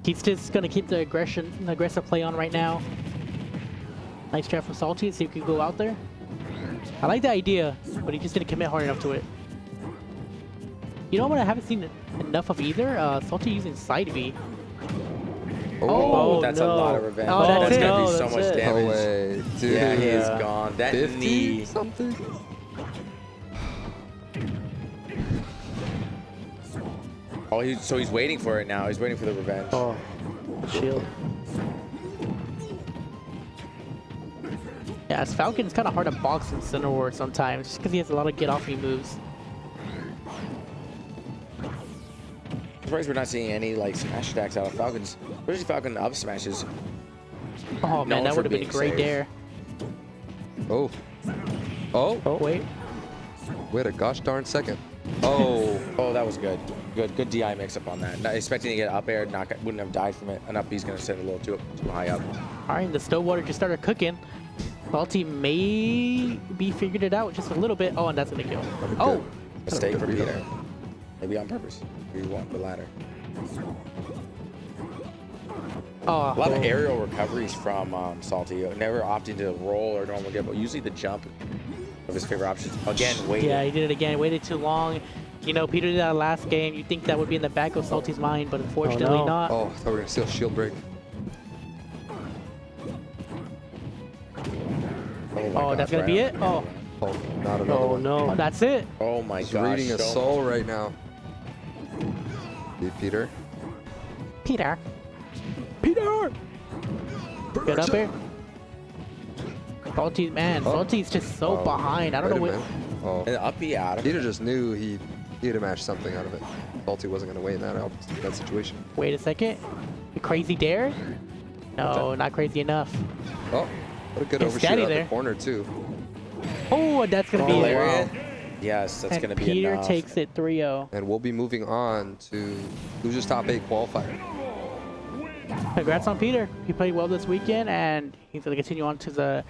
He's just gonna keep the aggressive play on right now. Nice trap from Salty. See if he can go out there. I like the idea, but he just didn't commit hard enough to it. You know what I haven't seen enough of either? Salty using side B.
Oh, that's a
no.
lot of revenge.
Oh, that's
that's
it.
gonna be
No,
so
that's
much
it.
damage.
No way, dude.
Yeah, he is gone. That
50
knee.
something.
Oh, so he's waiting for it now. He's waiting for the revenge.
Oh, shield.
Yeah, as Falcon, it's kind of hard to box in Center War sometimes, just because he has a lot of get-off-me moves.
I'm surprised we're not seeing any like smash attacks out of Falcons. Where's the Falcon up smashes?
Oh man,
Known
that
for
would have been a
being
great
safe.
dare.
Oh. Oh.
Oh, wait.
Wait a gosh darn second. Oh.
Oh, that was good. Good DI mix-up on that. Not expecting to get up air, wouldn't have died from it. An up B's going to sit a little too high up.
All right, the Stillwater just started cooking. Salty may be figured it out just a little bit. Oh, and that's gonna kill. Oh,
Mistake for Peter. Maybe on purpose. You want the ladder.
Oh,
A lot of aerial recoveries from Salty. Never opting to roll or normal get, but usually the jump of his favorite options. Again, waiting.
yeah, he did it again. Waited too long. You know, Peter did that last game. You think that would be in the back of Salty's mind, but unfortunately not.
Oh, I thought we were gonna steal shield break.
Oh, that's gonna be it. Oh.
Oh, not another
Oh
one.
no, that's it.
Oh my
He's
gosh.
reading a soul right now. See, Peter.
Peter. Peter. Get up here. Salty, man. Salty's just so behind. I don't know what.
Oh.
And up he out.
Peter just knew he'd have mashed something out of it. Salty wasn't gonna win that situation.
Wait a second. The crazy dare? No, not crazy enough.
Oh, what a good
It's
overshoot
Scatty
out
there.
the corner too.
Oh, and that's gonna be
Lariat?
it.
Yes, that's
And
going to be
Peter
enough.
takes it 3-0.
And we'll be moving on to Loser's Top 8 qualifier.
Congrats on Peter. He played well this weekend, and he's gonna continue on to the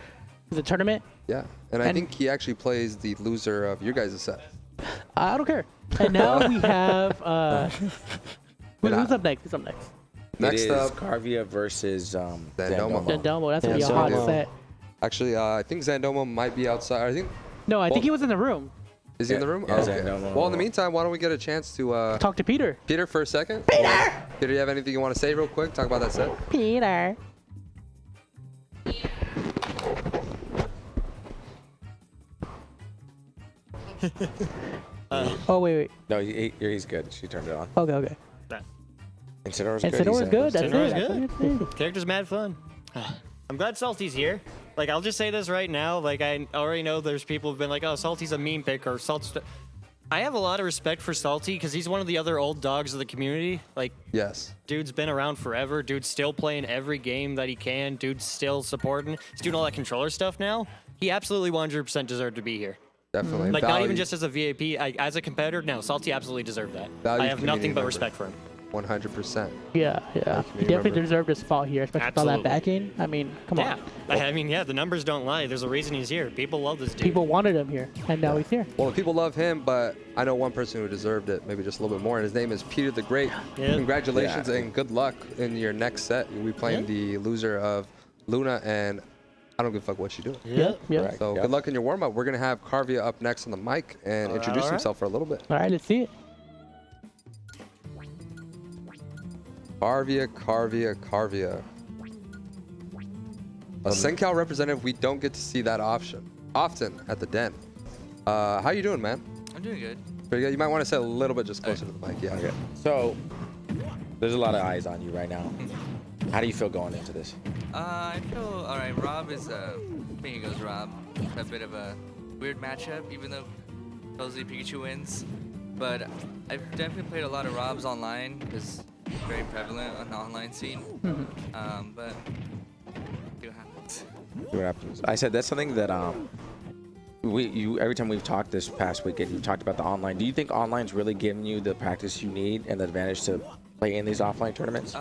tournament.
Yeah, and I think he actually plays the loser of your guys' set.
I don't care. And now we have who's up next? Who's up next?
Next
it is
up,
Carvia versus
Zandomo.
Zandomo. That's gonna be a hot set.
Actually, I think Zandomo might be outside. I think.
No, I think he was in the room.
Is he in the room?
Yeah,
Oh, okay.
Zandomo.
Well, in the meantime, why don't we get a chance to
Talk to Peter.
Peter for a second?
Peter!
Peter, you have anything you want to say real quick? Talk about that set.
Peter. Oh wait.
No, he's good. She turned it on.
Okay, okay.
Incineroar's
And
good. he
Incineroar's
said.
good. That's
Incineroar's
it.
good.
That's it.
Character's mad fun. I'm glad Salty's here. Like, I'll just say this right now. Like, I already know there's people who've been like, oh, Salty's a meme pick or Salty's. I have a lot of respect for Salty because he's one of the other old dogs of the community. Like,
yes,
dude's been around forever. Dude's still playing every game that he can. Dude's still supporting. He's doing all that controller stuff now. He absolutely 100% deserved to be here.
Definitely.
Like, not even
Value.
just as a VIP. As a competitor, no, Salty absolutely deserved that.
Valued
I have nothing
community
but
member.
respect for him.
100%.
Yeah, yeah. He definitely deserved his spot here, especially with all that
Absolutely.
backing. I mean, come on.
I mean, yeah, the numbers don't lie. There's a reason he's here. People love this dude.
People wanted him here, and now he's here.
Well, people love him, but I know one person who deserved it maybe just a little bit more, and his name is Peter the Great.
Yeah.
Congratulations and good luck in your next set. You'll be playing the loser of Luna, and I don't give a fuck what you do.
Yep, yep.
So good luck in your warm-up. We're going to have Carvia up next on the mic and introduce
all right.
himself for a little bit.
All right, let's see it.
Carvia. A CenCal representative, we don't get to see that often at the den. How you doing, man?
I'm doing good.
Pretty good. You might want to sit a little bit just closer to the mic. Yeah.
Okay. So, there's a lot of eyes on you right now. How do you feel going into this?
I feel all right. Rob is being goes Rob. It's a bit of a weird matchup, even though supposedly Pikachu wins. But I've definitely played a lot of Robs online because it's very prevalent on the online scene. But see what happens.
See what happens. I said that's something that every time we've talked this past weekend, you talked about the online. Do you think online's really giving you the practice you need and the advantage to play in these offline tournaments?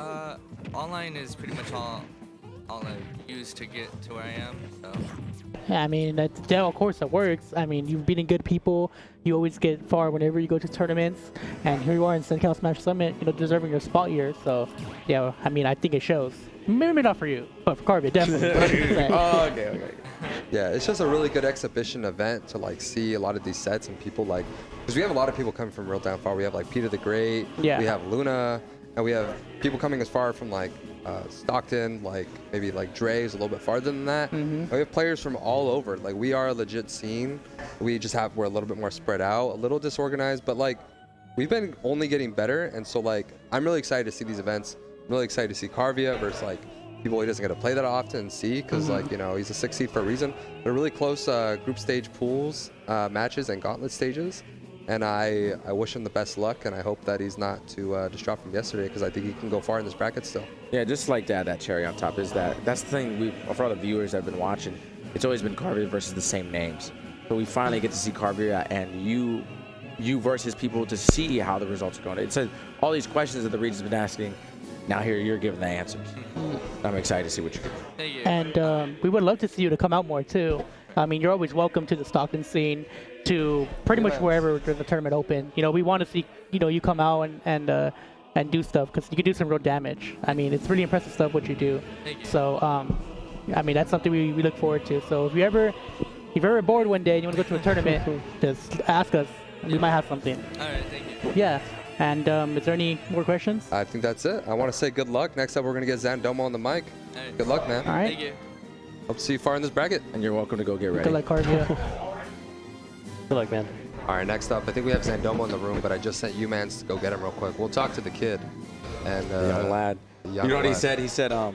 Online is pretty much all all I used to get to where I am. So.
Yeah, I mean, of course it works. I mean, you've beaten good people. You always get far whenever you go to tournaments. And here you are in CenCal Smash Summit, deserving your spot here. So, yeah, I mean, I think it shows. Maybe not for you, but for Carvia, definitely. 100%.
Oh, okay. Yeah, it's just a really good exhibition event to like see a lot of these sets and people like, because we have a lot of people coming from real down far. We have like Peter the Great, we have Luna, and we have people coming as far from like Stockton, like maybe like Dre is a little bit farther than that. And we have players from all over. Like we are a legit scene. We're a little bit more spread out, a little disorganized, but like we've been only getting better. And so like I'm really excited to see these events. I'm really excited to see Carvia versus like people he doesn't get to play that often and see, because like he's a 6th seed for a reason. They're really close group stage pools, matches, and gauntlet stages. And I wish him the best luck, and I hope that he's not too distraught from yesterday, because I think he can go far in this bracket still.
Yeah, just like that cherry on top is that's the thing for all the viewers that have been watching, it's always been Carvia versus the same names. So we finally get to see Carvia and you versus people to see how the results are going. It says all these questions that the region's been asking, now here you're giving the answers. I'm excited to see what you do.
Thank you.
And we would love to see you to come out more too. I mean, you're always welcome to the Stockton scene, to pretty much wherever there's a tournament open. We want to see you come out and do stuff, because you can do some real damage. I mean, it's really impressive stuff what you do.
Thank you.
So I mean, that's something we look forward to. So if you're ever bored one day and you want to go to a tournament, just ask us. We might have something.
All right, thank you.
Yeah. And is there any more questions?
I think that's it. I want to say good luck. Next up, we're going to get Zandomo on the mic.
Right.
Good luck, man.
All right.
Thank you.
Hope to see you far in this bracket.
And you're welcome to go get ready.
Good luck, Carvia.
Good luck, man.
All right, next up, I think we have Zandomo in the room, but I just sent U-Mans to go get him real quick. We'll talk to the kid. And
The young lad. You know what he said? He said I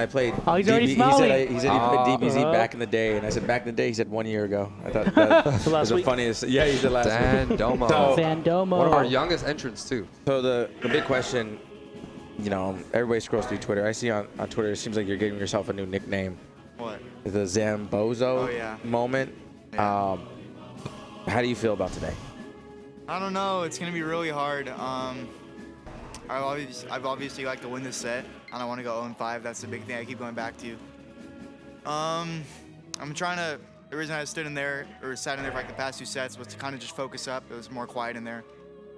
played.
Oh, he's already smiling.
He said he played DBZ back in the day, and I said back in the day. He said 1 year ago. I thought that was the funniest. Yeah, he said last week.
Zandomo.
Zandomo.
One of our youngest entrants too.
So the big question, everybody scrolls through Twitter. I see on Twitter, it seems like you're giving yourself a new nickname.
What?
The Zambozo moment.
Yeah.
How do you feel about today?
I don't know. It's gonna be really hard. I've obviously like to win this set. I don't want to go 0-5. That's the big thing I keep going back to. I'm trying to. The reason I stood in there or sat in there for like the past 2 sets was to kind of just focus up. It was more quiet in there.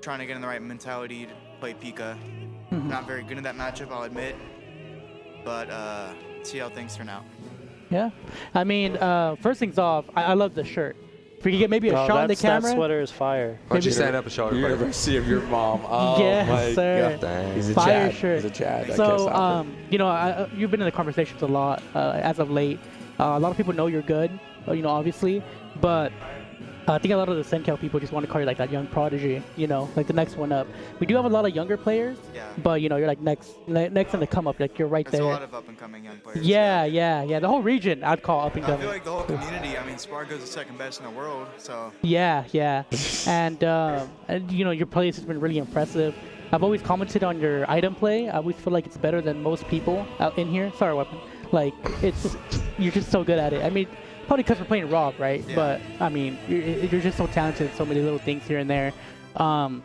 Trying to get in the right mentality to play Pika. Not very good in that matchup, I'll admit. But see how things turn out.
Yeah. I mean, first things off, I love the shirt. If we could get maybe a shot in the camera.
That sweater is fire.
Why don't you stand up and show everybody?
University of your mom. Oh,
yes,
my
sir.
God. He's a
Fire
Chad.
shirt.
He's a Chad.
So, you've been in the conversations a lot as of late. A lot of people know you're good, obviously, but I think a lot of the CenCal people just want to call you like that young prodigy, like the next one up. We do have a lot of younger players, but you're like next in the come up, like you're right
There's
there.
a lot of up and coming young players.
Yeah. The whole region I'd call up and
I
coming.
feel like the whole community. I mean, Spargo's the second best in the world, so.
Yeah. and your plays has been really impressive. I've always commented on your item play. I always feel like it's better than most people out in here. Sorry, Weapon. Like you're just so good at it. I mean, probably because we're playing Rob, right?
Yeah.
But I mean, you're just so talented in so many little things here and there. And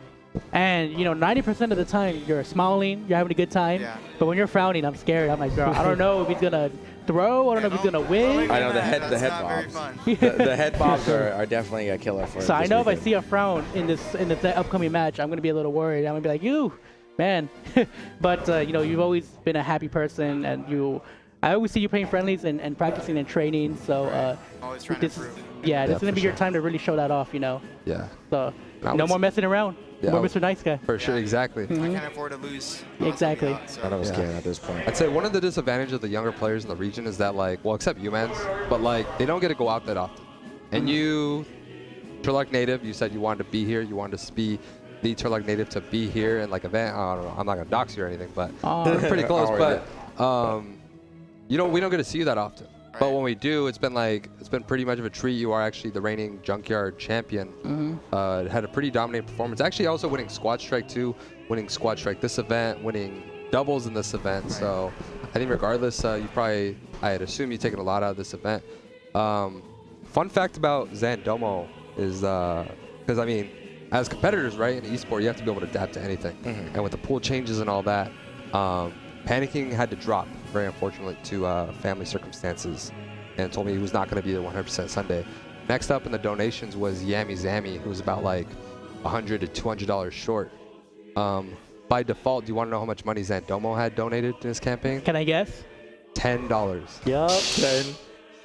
90% of the time you're smiling, you're having a good time.
Yeah.
But when you're frowning, I'm scared. I'm like, bro, I don't know if he's gonna throw. I don't know if he's gonna win.
I know the head
That's not very
bobs.
fun.
The head bobs are definitely a killer for.
So I
this
know if I
weekend.
see a frown in the upcoming match, I'm gonna be a little worried. I'm gonna be like, you, man. But you've always been a happy person, and I always see you playing friendlies and practicing and training. So
Always trying
this
to
is
improve.
this is
for
gonna be your
sure.
time to really show that off.
Yeah.
So
I
no
would
more messing around.
Yeah,
More
I would-
Mr. Nice Guy.
For sure, exactly.
I can't afford to lose.
Exactly.
None of us can at this point.
I'd say one of the disadvantages of the younger players in the region is that, except U-Mans, but they don't get to go out that often. And you, Turlock native, you said you wanted to be here. You wanted to be the Turlock native to be here and event. I don't know. I'm not gonna dox you or anything, but we're pretty close. But we don't get to see you that often. But when we do, it's been pretty much of a treat. You are actually the reigning Junkyard champion. Had a pretty dominant performance. Actually, also winning Squad Strike too, winning Squad Strike this event, winning doubles in this event. Right. So I think regardless, I'd assume you've taken a lot out of this event. Fun fact about Zandomo is because I mean, as competitors, right, in esports, you have to be able to adapt to anything. And with the pool changes and all that, panicking had to drop very unfortunate to family circumstances, and told me he was not going to be there 100% Sunday. Next up in the donations was Yami Zami, who was about like $100 to $200 short. By default, do you want to know how much money Zandomo had donated in his campaign?
Can I guess?
$10.
Yup.
10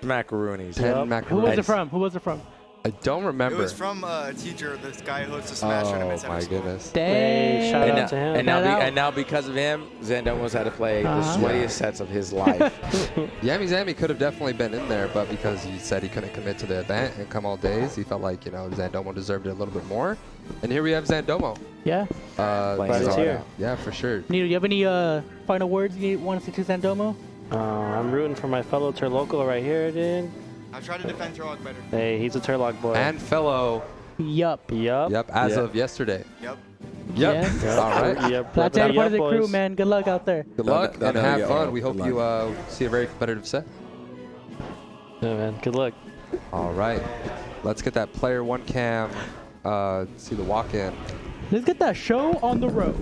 macaroonies.
10 macaroonies.
Who was it from? Who was it from?
I don't remember.
It was from a teacher, this guy who hosts a Smash tournament.
Oh my goodness.
Dang. Shout out to him.
And now because of him, Zandomo's had to play the sweatiest sets of his life.
Yami Zami could have definitely been in there, but because he said he couldn't commit to the event and come all days, he felt like, you know, Zandomo deserved it a little bit more. And here we have Zandomo.
Yeah.
Glad he's here.
Yeah, for sure.
Nito, do you have any final words you want to say to Zandomo?
I'm rooting for my fellow Turlocal right here, dude.
I try to defend Turlock better.
Hey, he's a Turlock boy.
And fellow.
Yup.
Yep, as of yesterday.
Yep.
Yep.
Yeah.
All right.
Yep.
That's every part of the crew, man. Good luck out there.
Good luck and have fun. We hope you see a very competitive set.
Yeah, man. Good luck.
All right. Let's get that player one cam. See the walk-in.
Let's get that show on the road.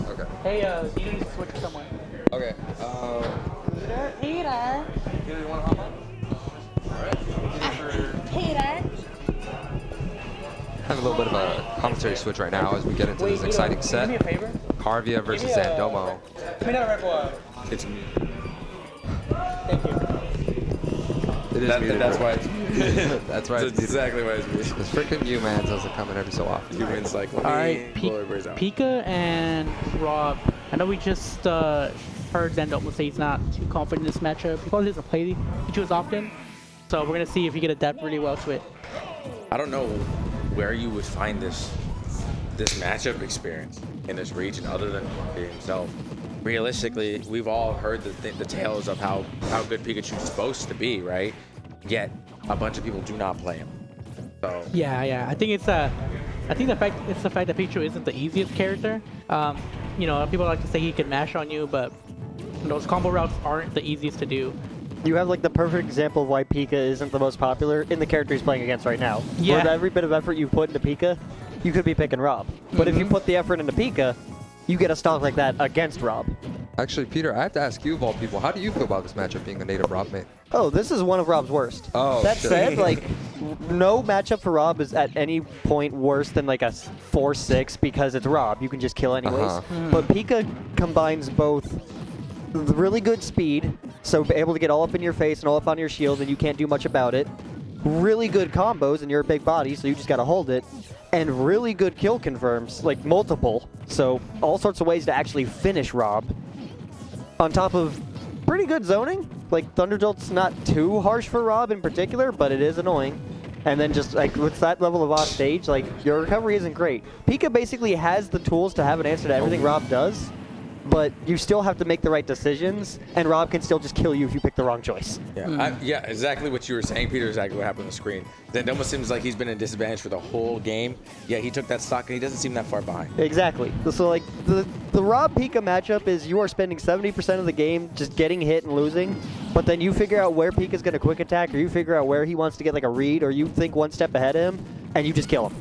Okay.
Hey, you need to switch to someone.
Okay.
Peter.
Peter, you want to hop on?
Peter.
Have a little bit of a commentary switch right now as we get into this exciting set.
Do me a favor.
Carvia versus Zandomo.
Give me that Red Bull.
It's me.
Thank you.
It is muted.
That's why it's muted.
That's right.
That's exactly why it's muted.
This freaking man doesn't come in every so often.
He wins like
All right, Pika and Rob. I know we just heard Zandomo say he's not too confident in this matchup. He probably doesn't play Pikachu as often. So we're going to see if he can adapt really well to it.
I don't know where you would find this matchup experience in this region other than himself. Realistically, we've all heard the tales of how good Pikachu's supposed to be, right? Yet a bunch of people do not play him. So
Yeah. I think it's the fact that Pikachu isn't the easiest character. You know, people like to say he can mash on you, but those combo routes aren't the easiest to do.
You have like the perfect example of why Pika isn't the most popular in the character he's playing against right now.
Yeah.
With every bit of effort you put into Pika, you could be picking Rob. But if you put the effort into Pika, you get a stock like that against Rob.
Actually, Peter, I have to ask you of all people, how do you feel about this matchup being a native Rob main?
Oh, this is one of Rob's worst.
Oh,
that
shit.
said, like, no matchup for Rob is at any point worse than like a 4-6 because it's Rob. You can just kill anyways. But Pika combines both really good speed, so able to get all up in your face and all up on your shield and you can't do much about it. Really good combos and you're a big body, so you just gotta hold it. And really good kill confirms, like multiple. So all sorts of ways to actually finish Rob. On top of pretty good zoning. Like Thunder Jolt's not too harsh for Rob in particular, but it is annoying. And then just like with that level of off stage, like your recovery isn't great. Pika basically has the tools to have an answer to everything Rob does, but you still have to make the right decisions, and Rob can still just kill you if you pick the wrong choice.
Yeah, yeah, exactly what you were saying, Peter. Exactly what happened on the screen. Zandomo seems like he's been in disadvantage for the whole game. Yeah, he took that stock, and he doesn't seem that far behind.
Exactly. So like the Rob Pika matchup is you are spending 70% of the game just getting hit and losing, but then you figure out where Pika's going to quick attack, or you figure out where he wants to get like a read, or you think one step ahead of him, and you just kill him.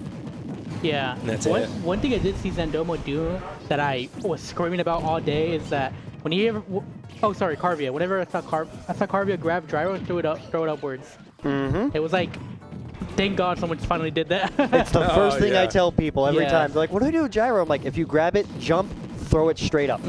Yeah.
That's
one,
it.
One thing I did see Zandomo do that I was screaming about all day is that when he ever, oh sorry, Carvia. Whenever I saw Carvia grab Gyro and throw it upwards. It was like, thank God someone finally did that.
It's the first thing I tell people every time. They're like, what do I do with Gyro? I'm like, if you grab it, jump, throw it straight up.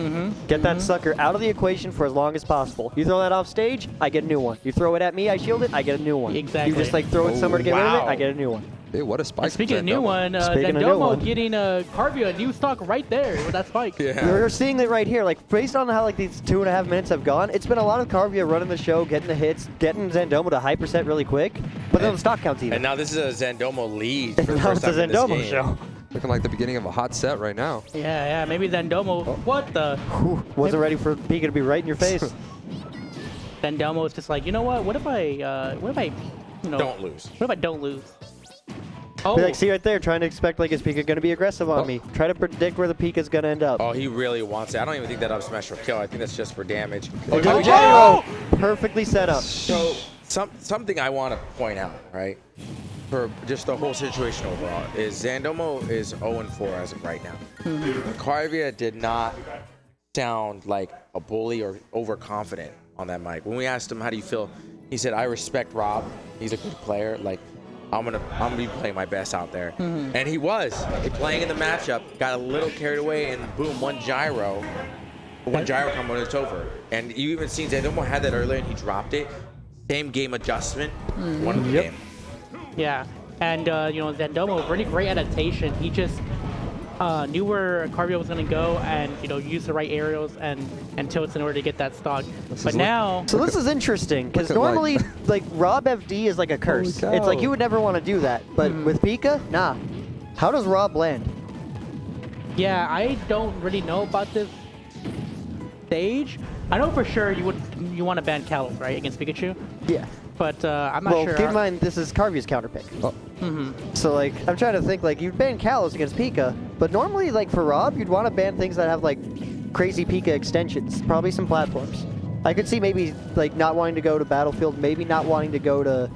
Get that sucker out of the equation for as long as possible. You throw that off stage, I get a new one. You throw it at me, I shield it, I get a new one.
Exactly.
You just like throw it somewhere to get rid of it, I get a new one.
Hey, what a spike.
And speaking of new one, Zandomo getting Carvia a new stock right there with that spike.
You're seeing it right here. Like based on how like these 2.5 minutes have gone, it's been a lot of Carvia running the show, getting the hits, getting Zandomo to high percent really quick. But then the stock counts even.
And now this is a Zandomo lead. For the
Now
first
it's a
time in this
Zandomo
game.
show.
Looking like the beginning of a hot set right now.
Yeah, maybe Zandomo. What the?
Wasn't ready for Pika to be right in your face.
Zandomo is just like, you know what? What if I, you know,
Don't lose.
What if I don't lose? Oh.
Like, see right there, trying to expect like is Pika gonna be aggressive on me? Try to predict where the Pika's gonna end up.
Oh, he really wants it. I don't even think that up smash will kill. I think that's just for damage.
Gyro, perfectly set up.
So something I want to point out, right, for just the whole situation overall, is Zandomo is 0-4 as of right now. Carvia did not sound like a bully or overconfident on that mic. When we asked him, how do you feel? He said, I respect Rob. He's a good player. Like, I'm gonna be playing my best out there. And he was. Playing in the matchup, got a little carried away, and boom, one gyro combo and it's over. And you even seen Zandomo had that earlier and he dropped it. Same game adjustment, won the game.
Yeah, and you know, Zandomo, really great adaptation. He just knew where Carvia was gonna go, and you know, use the right aerials and tilts in order to get that stock. But now,
so this is interesting because normally, like Rob FD is like a curse. It's like you would never want to do that, but with Pika, nah. How does Rob land?
yeah, I don't really know about this stage. I know for sure you want to ban Kalos, right, against Pikachu.
Yeah.
But I'm not sure.
Well, keep in mind this is Carvia's counter pick. So like, I'm trying to think like you'd ban Kalos against Pika, but normally like for Rob, you'd want to ban things that have like crazy Pika extensions, probably some platforms. I could see maybe like not wanting to go to Battlefield, maybe not wanting to go to,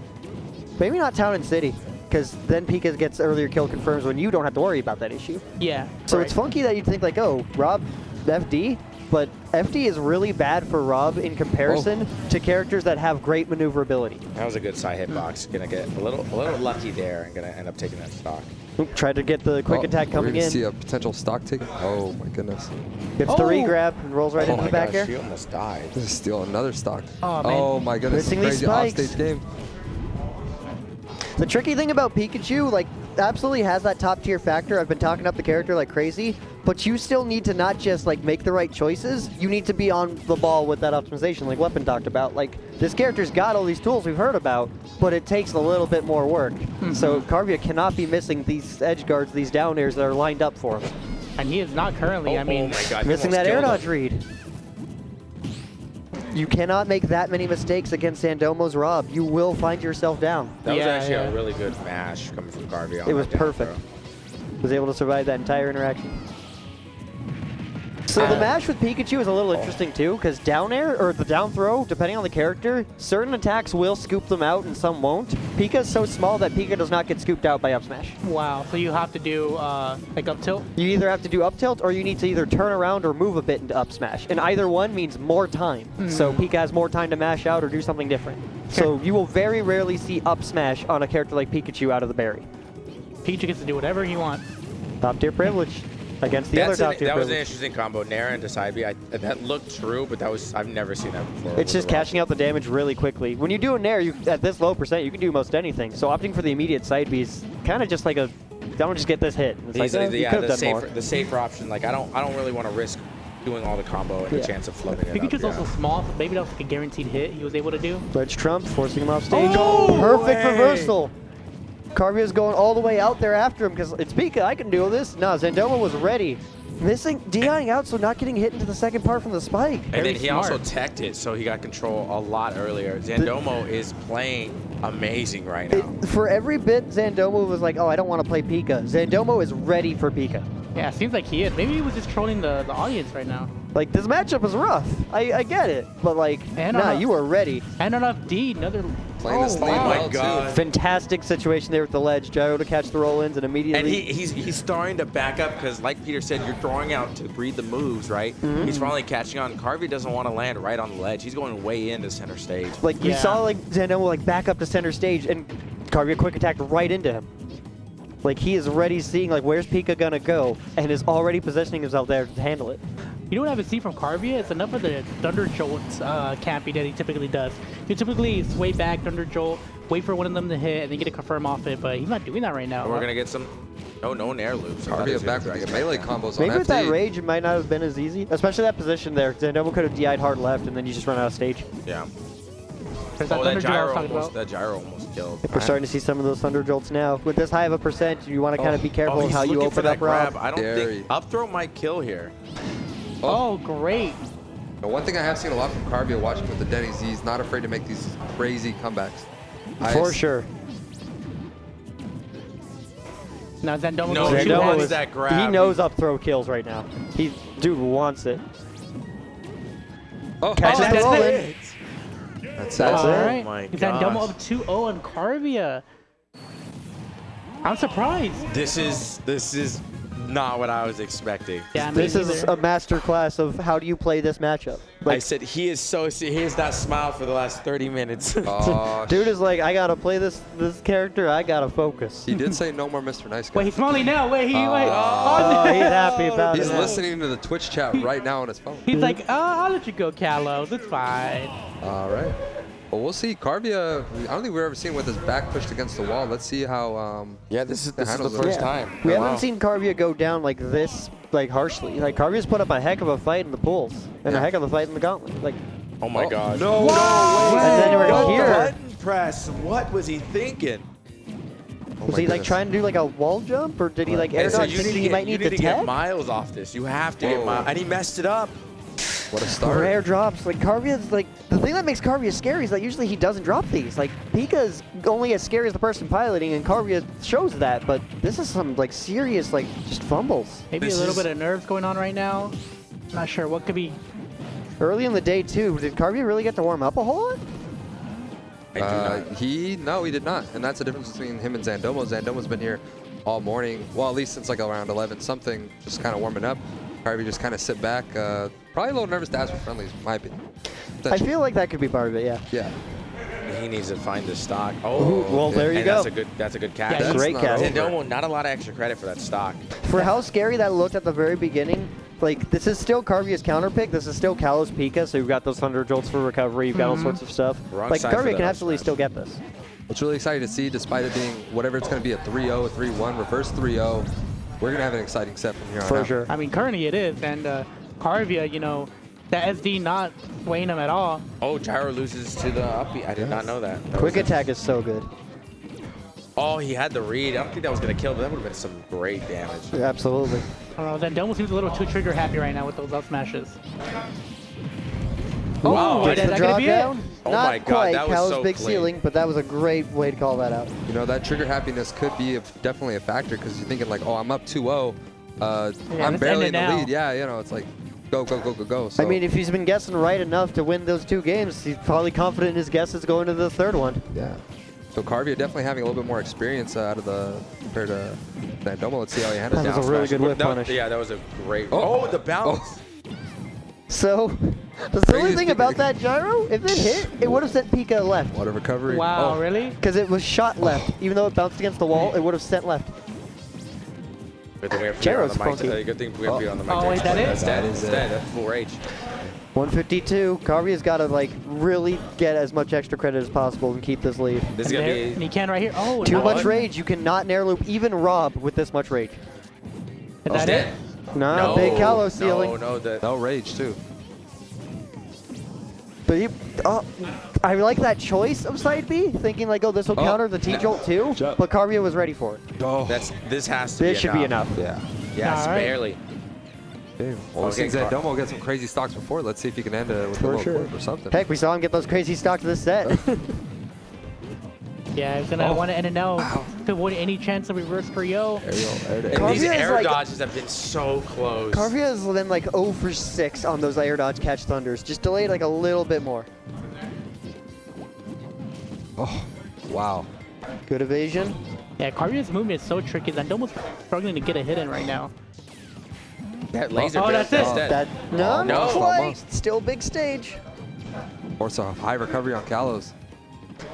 maybe not Town and City, because then Pika gets earlier kill confirms when you don't have to worry about that issue.
Yeah.
So it's funky that you'd think like, oh, Rob FD, but FD is really bad for Rob in comparison to characters that have great maneuverability.
That was a good side hitbox. Gonna get a little lucky there and gonna end up taking that stock.
Oop, tried to get the quick attack coming
we're gonna
in.
see a potential stock taken. Oh my goodness.
Gets the re-grab and rolls right into the back air.
She almost died.
This is still another stock.
Oh, man.
Oh my goodness.
Missing these
Crazy
spikes.
offstage game.
The tricky thing about Pikachu, like, absolutely has that top tier factor. I've been talking up the character like crazy, but you still need to not just like make the right choices. You need to be on the ball with that optimization, like Weapon talked about. Like, this character's got all these tools we've heard about, but it takes a little bit more work. So Carvia cannot be missing these edge guards, these down airs that are lined up for him.
And he is not currently. I mean,
my God,
missing that air dodge read. You cannot make that many mistakes against Zandomo's Rob. You will find yourself down.
That was actually a really good mash coming from Carvia. on
It was
that down
perfect.
throw.
Was able to survive that entire interaction. So the mash with Pikachu is a little interesting too, because down air, or the down throw, depending on the character, certain attacks will scoop them out and some won't. Pika is so small that Pika does not get scooped out by up smash.
wow. So you have to do like up tilt.
You either have to do up tilt or you need to either turn around or move a bit into up smash. And either one means more time. So Pika has more time to mash out or do something different. So you will very rarely see up smash on a character like Pikachu out of the berry.
Pikachu gets to do whatever he wants.
Top tier privilege against the other top tier
That was an
privilege.
interesting combo. Nair and Decibey, that looked true, but I've never seen that before.
It's just cashing out the damage really quickly. When you do a Nair, at this low percent, you can do most anything. So opting for the immediate side B is kind of just like a, don't just get this hit. It's like, you could have done more.
The safer option. Like I don't really want to risk doing all the combo and the chance of floating it
Pikachu's
up.
also small, so maybe that was like a guaranteed hit he was able to do.
Ledge Trump, forcing him off stage. Perfect reversal. Carvia's going all the way out there after him because it's Pika, I can do this. No, Zandomo was ready. Missing, DIing out, so not getting hit into the second part from the spike.
And then he also teched it, so he got control a lot earlier. Zandomo is playing amazing right now.
For every bit Zandomo was like, oh, I don't want to play Pika. Zandomo is ready for Pika.
Yeah, seems like he is. Maybe he was just trolling the audience right now.
Like, this matchup is rough. I get it. But, like, you are ready.
And enough D, another...
Playing this lead well, too.
Fantastic situation there with the ledge. Gyro to catch the roll-ins and immediately...
And he's starting to back up because, like Peter said, you're throwing out to read the moves, right? He's finally catching on. Carvia doesn't want to land right on the ledge. He's going way into center stage.
Like, you saw, like, Zandomo, like, back up to center stage, and Carvia quick attacked right into him. Like, he is ready, seeing, like, where's Pika gonna go, and is already positioning himself there to handle it.
You know what I haven't seen from Carvia? It's enough of the Thunder Jolt camping that he typically does. He typically sway back, Thunder Jolt, wait for one of them to hit, and then get a confirm off it, but he's not doing that right now.
We're going to get some... No Nair loops.
Carvia back with the melee combos
Maybe
on
with
FD.
that rage, it might not have been as easy. Especially that position there. Zandomo could have DI'd hard left, and then you just run out of stage.
Yeah.
That
gyro almost killed.
We're starting to see some of those Thunder Jolts now. With this high of a percent, you want to kind of be careful
he's
how you
looking for
open
that
up Rob.
grab. I don't think... Up throw might kill here.
Oh, great.
But one thing I have seen a lot from Carvia watching with the Denny's, he's not afraid to make these crazy comebacks.
For sure.
Now Zandomo
No,
goes
he
too
wants
heavy.
that grab.
He knows up throw kills right now. Dude wants it.
Oh,
Catches
that's
the roll
it.
in.
That's
All
it.
right.
my
Zandomo
gosh.
up 2-0 on Carvia. I'm surprised.
This is not what I was expecting.
Yeah,
This is a master class of how do you play this matchup.
I said he has not smiled for the last 30 minutes.
Oh,
Dude is like, I gotta play this character. I gotta focus.
he did say no more Mr. Nice Guy.
Wait, he's smiling now. Wait, wait.
Oh, he's happy about
He's
it.
listening to the Twitch chat right now on his phone.
He's like, I'll let you go, Kalos. It's fine.
All right. Well, we'll see. Carvia, I don't think we've ever seen with his back pushed against the wall. Let's see how.
Yeah, this is the
handles it.
first time.
We
Wow.
haven't seen Carvia go down like this, like harshly. Like Carvia's put up a heck of a fight in the pools and a heck of a fight in the gauntlet. Like,
Oh my gosh.
No,
and then we're
no,
here.
button press. What was he thinking?
Was he like trying to do like a wall jump, or did he like air
Hey, so
dodge?
you
Thinking
need
he
to
might
get, you
need
need
to
to get
tag?
miles off this. You have to get
Whoa.
miles. And he messed it up.
What a start.
Rare drops. Like Carvia's like the thing that makes Carvia scary is that usually he doesn't drop these. Like Pika's only as scary as the person piloting, and Carvia shows that. But this is some like serious like just fumbles.
Maybe a little bit of nerves going on right now. Not sure what could be.
Early in the day too. Did Carvia really get to warm up a whole lot?
He did not, and that's the difference between him and Zandomo. Zandomo's been here all morning, well, at least since like around 11 something, just kind of warming up. Carvia just kind of sit back, probably a little nervous to ask for friendlies, in my opinion.
I feel like that could be part of it. Yeah.
Yeah.
He needs to find the stock.
Ooh, well, there you
and
go.
That's a good catch.
Yeah, great catch.
Zandomo, not a lot of extra credit for that stock.
For how scary that looked at the very beginning, like this is still Carvia's counter pick. This is still Kalos Pika, so you've got those Thunder Jolts for recovery. You've got all sorts of stuff.
Wrong
Like
side for
Carvia
the
can
up
absolutely
smash.
still get this.
It's really exciting to see, despite it being whatever it's going to be, a 3-0, a 3-1, reverse 3-0. We're going to have an exciting set from here on out.
I mean, currently it is, and Carvia, you know, the SD not swaying him at all.
Oh, Gyro loses to the uppy. I did not know that.
Quick attack is so good.
Oh, he had the read. I don't think that was going to kill, but that would have been some great damage.
Absolutely.
I don't know, Zandomo seems a little too trigger happy right now with those up smashes.
Wow.
Wait, is that gonna be it?
Oh
Not
my God,
quite
that was
Kalos
so
big
clean.
ceiling, but that was a great way to call that out.
You know, that trigger happiness could be definitely a factor, because you're thinking like, oh, I'm up 2-0. I'm
let's
barely in
end
the
it now.
lead. Yeah, you know, it's like go, go, go, go, go. So,
I mean, if he's been guessing right enough to win those 2 games, he's probably confident in his guesses going to the 3rd one.
yeah. So Carvia definitely having a little bit more experience out of the compared to Zandomo. Let's see how he handles
That
down
was a really
smash.
good whip punish.
Yeah, that was a great.
Oh.
Oh, the bounce.
So, the silly thing about that gyro, if it hit, it would have sent Pika left.
What a recovery.
Wow, really?
Because it was shot left. Even though it bounced against the wall, it would have sent left.
Good thing we have
Gyro's
Peter on the mic.
funky.
Good thing we have Peter on the mic.
Oh,
to
wait, that
explain
is?
That
That is
is
it.
dead. That's full rage.
152. Carvia's got to like really get as much extra credit as possible and keep this lead.
This is
And,
gonna
there, and
be.
he can right here. Oh,
Too
no.
much rage. You cannot nair loop even Rob with this much rage.
Is that it?
Nah, big Kalos ceiling.
No rage, too.
But he, I like that choice of side B, thinking like, oh, this will counter the T-Jolt too. But Carvia was ready for it.
Oh.
This has to be
This should be enough.
Yeah.
Yes,
All right.
barely.
Okay. Well,
Okay,
since Zandomo get some crazy stocks before, let's see if he can end it with a
For
little
sure.
clip or something.
Heck, we saw him get those crazy stocks this set.
Yeah, he's gonna want to end it now to avoid any chance of reverse 3-0.
And
Carvia
these
is
air
like-
dodges have been so close.
Carvia has been like 0 for 6 on those air dodge catch thunders. Just delayed like a little bit more.
Oh, wow.
Good evasion.
Yeah, Carvia's movement is so tricky. Zandomo's struggling to get a hit in right now.
That laser.
Oh, that's it.
That no,
No.
not quite.
Almost.
Still big stage.
Force a high recovery on Kalos.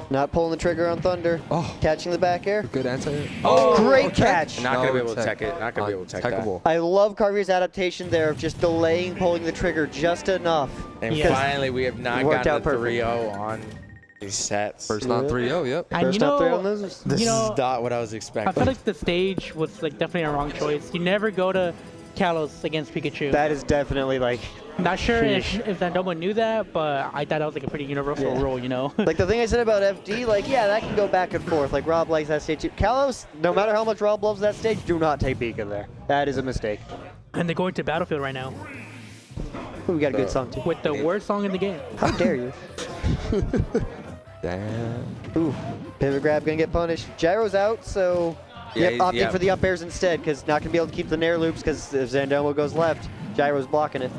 Not pulling the trigger on Thunder.
Oh.
Catching the back air.
Good answer.
Oh, great catch.
Not gonna be able to
tech.
tech it. Not gonna be able to tech that.
Techable.
I love Carvia's adaptation there of just delaying pulling the trigger just enough.
And
Yeah.
finally, we have not
Worked
gotten
out
the
perfect.
3-0 on these sets.
First non 3-0, yep.
And
First
you
up there
know,
on losers.
This
you know,
is not what I was
I
expecting.
feel like the stage was like definitely a wrong choice. You never go to Kalos against Pikachu.
That is definitely like,
Not sure if
Sheesh.
Zandomo knew that, but I thought that was like a pretty universal
Yeah.
rule, you know?
like the thing I said about FD, like, yeah, that can go back and forth. Like, Rob likes that stage too. Kalos, no matter how much Rob loves that stage, do not take Pika there. That is a mistake.
And they're going to Battlefield right now
Ooh, we got a good song too.
with the worst song in the game.
How dare you?
Damn.
Ooh, pivot grab gonna get punished. Gyro's out, so Yep, opting for the up airs instead, because not going to be able to keep the nair loops, because if Zandomo goes left, Gyro's blocking it.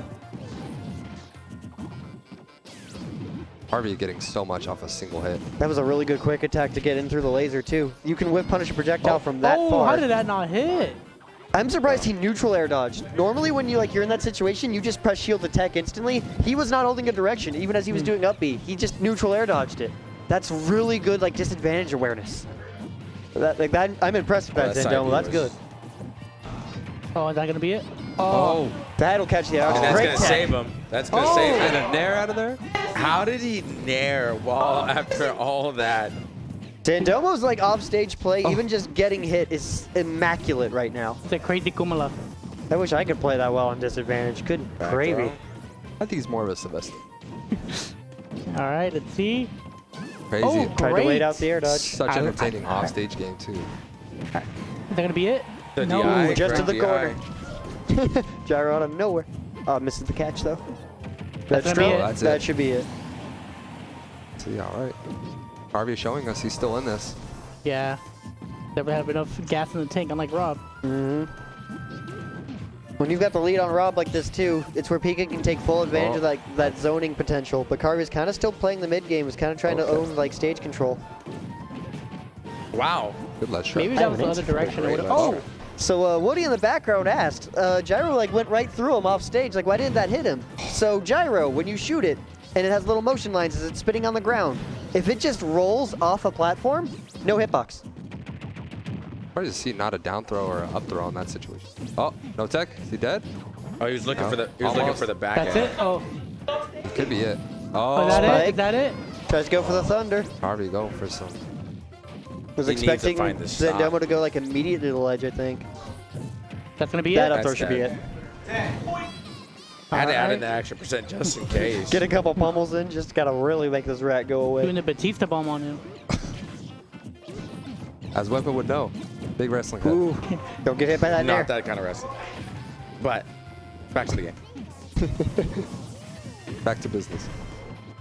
Harvey getting so much off a single hit.
That was a really good quick attack to get in through the laser, too. You can whip punish a projectile from that far.
How did that not hit?
I'm surprised he neutral air dodged. Normally when you're in that situation, you just press shield attack instantly. He was not holding a direction, even as he was doing up B. He just neutral air dodged it. That's really good disadvantage awareness. I'm impressed with that, Zandomo. That's good.
Oh, is that going to be it?
Oh. That'll catch the out.
And that's going to save him. That's going to save him.
And a nair out of there?
How did he nair after all that?
Zandomo's off stage play, even just getting hit is immaculate right now.
It's a crazy Kumala.
I wish I could play that well on disadvantage. Good gravy.
I think he's more of a Sylvester.
All right, let's see.
Crazy.
Oh,
Tried to wait out the air dodge.
Such entertaining off-stage game, too.
Is that going to be it?
No,
DI, just to the corner. Gyro out of nowhere. Misses the catch, though. That's true. That should be it.
See, all right. Harvey showing us he's still in this.
Yeah. Never have enough gas in the tank, unlike Rob.
When you've got the lead on Rob like this too, it's where Pika can take full advantage of that zoning potential. But Carvy's kind of still playing the mid game, is kind of trying to own stage control.
Wow.
Good last shot.
Maybe that was the other direction.
So Woody in the background asked, Gyro went right through him off stage. Why didn't that hit him? So Gyro, when you shoot it, and it has little motion lines as it's spinning on the ground, if it just rolls off a platform, no hitbox.
Hard to see not a down throw or an up throw in that situation. Oh, no tech. Is he dead?
Oh, he was looking for the back
That's
end.
it? Oh.
Could be it.
Oh, is that it? Is that it?
Tries to go for the Thunder.
Harvey go for some.
Was expecting Zandomo to go immediately to the ledge, I think.
That's going to be
that
it?
That up throw should be it.
I had to add in the extra percent just in case.
Get a couple pummels in, just got to really make this rat go away.
Doing the Batista bomb on him.
As Weapon would know. Big wrestling head.
Ooh. Don't get hit by that nair.
Not that kind of wrestling. But back to the game.
Back to business.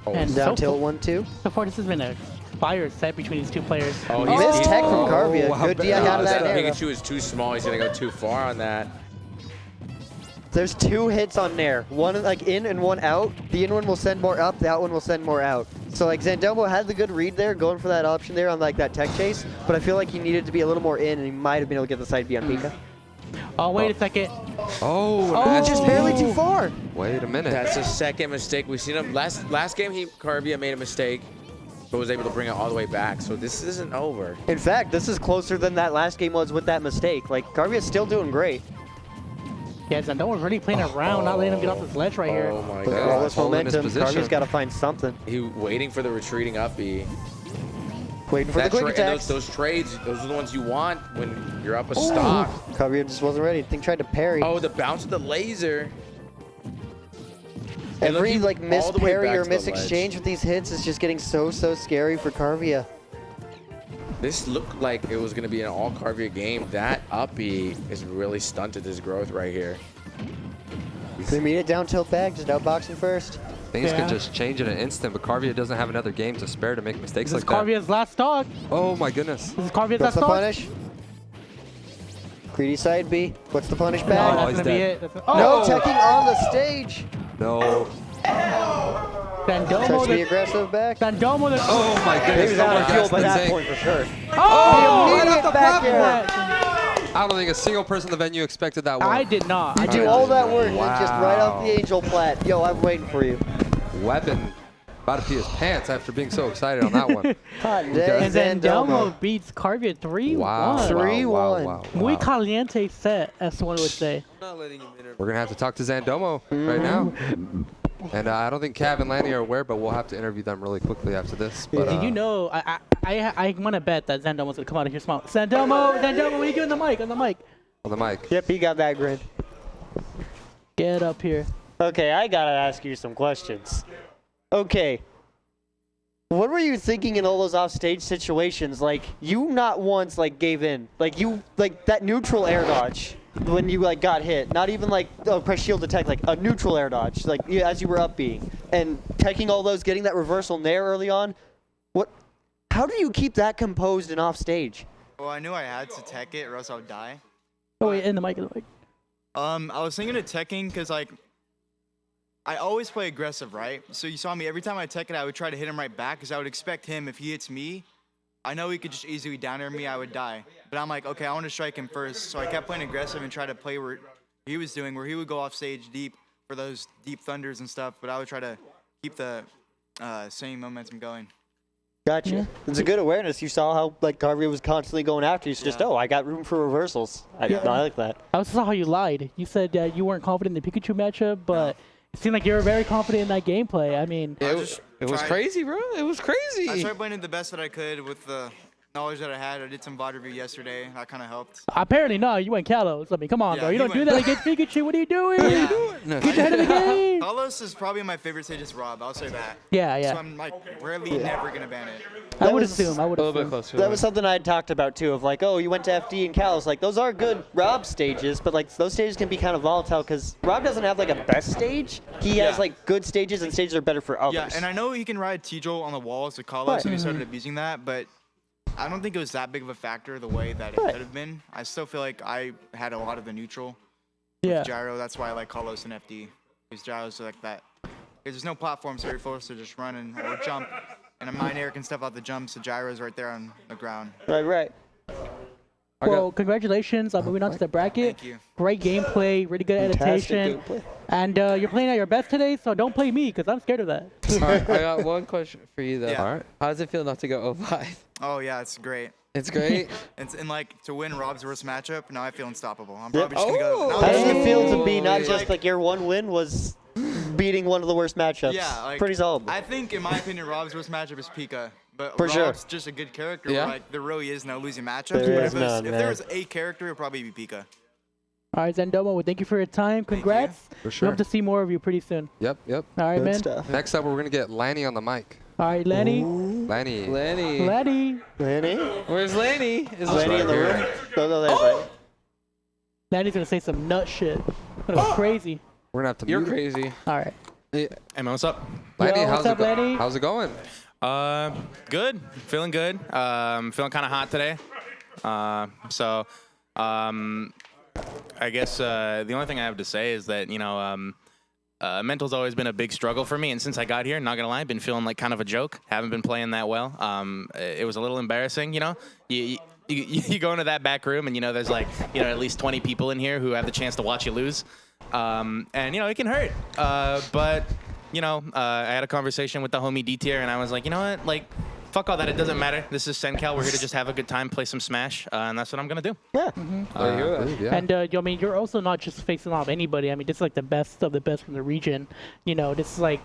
And
down tilt 1-2.
So far, this has been a fire set between these two players.
Oh,
missed tech from Carvia. Good DI out of that nair.
Pikachu is too small. He's going to go too far on that.
There's 2 hits on nair. One in and one out. The in one will send more up. The out one will send more out. So Zandomo had the good read there, going for that option there on that tech chase. But I feel like he needed to be a little more in, and he might have been able to get the side B on Pika.
Oh, wait a second.
Oh,
just barely too far.
Wait a minute.
That's a second mistake. We've seen him last game. Carvia made a mistake, but was able to bring it all the way back. So this isn't over.
In fact, this is closer than that last game was with that mistake. Carvia's still doing great.
Yeah, Zandomo's really playing around, not letting him get off this ledge right here.
Oh my
God. All this momentum, Carvia's got to find something.
He waiting for the retreating up B.
Waiting for the quick attacks.
Those trades, those are the ones you want when you're up a stock.
Carvia just wasn't ready. I think tried to parry.
Oh, the bounce of the laser.
Every miss parry or miss exchange with these hits is just getting so scary for Carvia.
This looked like it was going to be an all Carvia game. That up B has really stunted his growth right here.
They meet it down tilt back, just outboxing first.
Things could just change in an instant, but Carvia doesn't have another game to spare to make mistakes like that.
This is Carvia's last stock.
Oh my goodness.
This is Carvia's last
What's the
stock.
punish? Greedy side B. What's the punish back?
No, that's going to be it.
No, teching on the stage.
No.
Zandomo
Tries to be aggressive back.
Zandomo the
Oh my goodness.
He was out of fuel by that point for sure.
Oh,
right off the back air.
I don't think a single person in the venue expected that one.
I did not.
You do all that work and just right off the angel plat. Yo, I'm waiting for you.
Weapon about to pee his pants after being so excited on that one.
Hot day.
And Zandomo beats Carvia 3-1.
Wow.
3-1.
Muy caliente set, as one would say.
We're going to have to talk to Zandomo right now. And I don't think Cav and Lanny are aware, but we'll have to interview them really quickly after this. But,
Did you know, I want to bet that Zandomo's going to come out of here small. Zandomo, what are you doing on the mic? On the mic.
Yep, he got that grin.
Get up here.
Okay, I got to ask you some questions. Okay. What were you thinking in all those offstage situations? You not once, gave in. That neutral air dodge. When you got hit, not even press shield attack, a neutral air dodge, as you were up B, and taking all those, getting that reversal nair early on. How do you keep that composed and off stage?
Well, I knew I had to tech it or else I would die.
Oh wait, in the mic, in the mic.
I was thinking of teching because like I always play aggressive, right? So you saw me every time I tech it, I would try to hit him right back because I would expect him if he hits me, I know he could just easily down air me, I would die. But I'm like, okay, I want to strike him first. So I kept playing aggressive and try to play where he was doing, where he would go off stage deep for those deep thunders and stuff. But I would try to keep the same momentum going.
Gotcha.
Yeah.
It's a good awareness. You saw how like Carvia was constantly going after you. So just, I got room for reversals. I like that.
I also saw how you lied. You said that you weren't confident in the Pikachu matchup, but it seemed like you were very confident in that gameplay. I mean,
it was crazy, bro. It was crazy.
I tried playing it the best that I could with the knowledge that I had. I did some VOD review yesterday. That kind of helped.
apparently no, you went Kalos. I mean, come on,
Yeah,
bro. You
he
don't do
went-
that against Pikachu. What are you doing? What are you doing?
No.
Get ahead of the game.
Carlos is probably my favorite stage is Rob. I'll say that.
Yeah, yeah.
So I'm like rarely never gonna ban it.
I would assume. I would
A
assume.
little bit closer. That was something I had talked about too. Of like, oh, you went to FD and Kalos. Like, those are good Rob stages, but like those stages can be kind of volatile because Rob doesn't have like a best stage. He has like good stages, and stages are better for others.
Yeah, and I know he can ride T-Joel on the walls with Carlos,
Right.
and he started abusing that, but I don't think it was that big of a factor the way that it could have been. I still feel like I had a lot of the neutral with gyro. That's why I like Carlos and FD. Because gyros are like that. Because there's no platform, so you're forced to just run or jump. And a mine air can stuff out the jumps. The gyro's right there on the ground.
Right.
Well, congratulations on moving on to the bracket.
Thank you.
Great gameplay, really good
Fantastic
adaptation.
gameplay.
And you're playing at your best today, so don't play me because I'm scared of that.
All right, I got one question for you though.
Yeah.
All right.
How does it feel not to go 0-5?
Oh, yeah, it's great.
It's great.
And like, to win Rob's worst matchup, now I feel unstoppable. I'm probably just going to go.
How does it feel to be not just like your one win was beating one of the worst matchups?
Yeah, like,
Pretty solid.
I think, in my opinion, Rob's worst matchup is Pika. But
For sure.
Rob's just a good character.
Yeah.
Where, like, there really is no losing matchups.
There
But
is none,
if
man.
there was a character, it would probably be Pika.
All right, Zendomo, well, thank you for your time. Congrats.
For sure.
We hope to see more of you pretty soon.
Yep.
All right, man.
Next up, we're going to get Lanny on the mic.
All right, Lenny.
Lanny.
Lenny.
Where's Lanny? Is
Lanny in the room? No, there's Lanny.
Lenny's going to say some nut shit. That was crazy.
We're going to have to
You're
mute him.
crazy.
All right.
Hey man, what's up?
Lanny,
Yo, what's up, Lenny?
how's it going?
Good. Feeling good. Feeling kind of hot today. I guess the only thing I have to say is that mental's always been a big struggle for me, and since I got here, not gonna lie, I've been feeling like kind of a joke. Haven't been playing that well. It was a little embarrassing, You go into that back room and there's like at least 20 people in here who have the chance to watch you lose, and it can hurt. But I had a conversation with the homie D tier, and I was like, you know what, like, fuck all that. It doesn't matter. This is CenCal. We're here to just have a good time, play some Smash, and that's what I'm gonna do.
Yeah.
And I mean, you're also not just facing off anybody. I mean, this is like the best of the best from the region. This is like,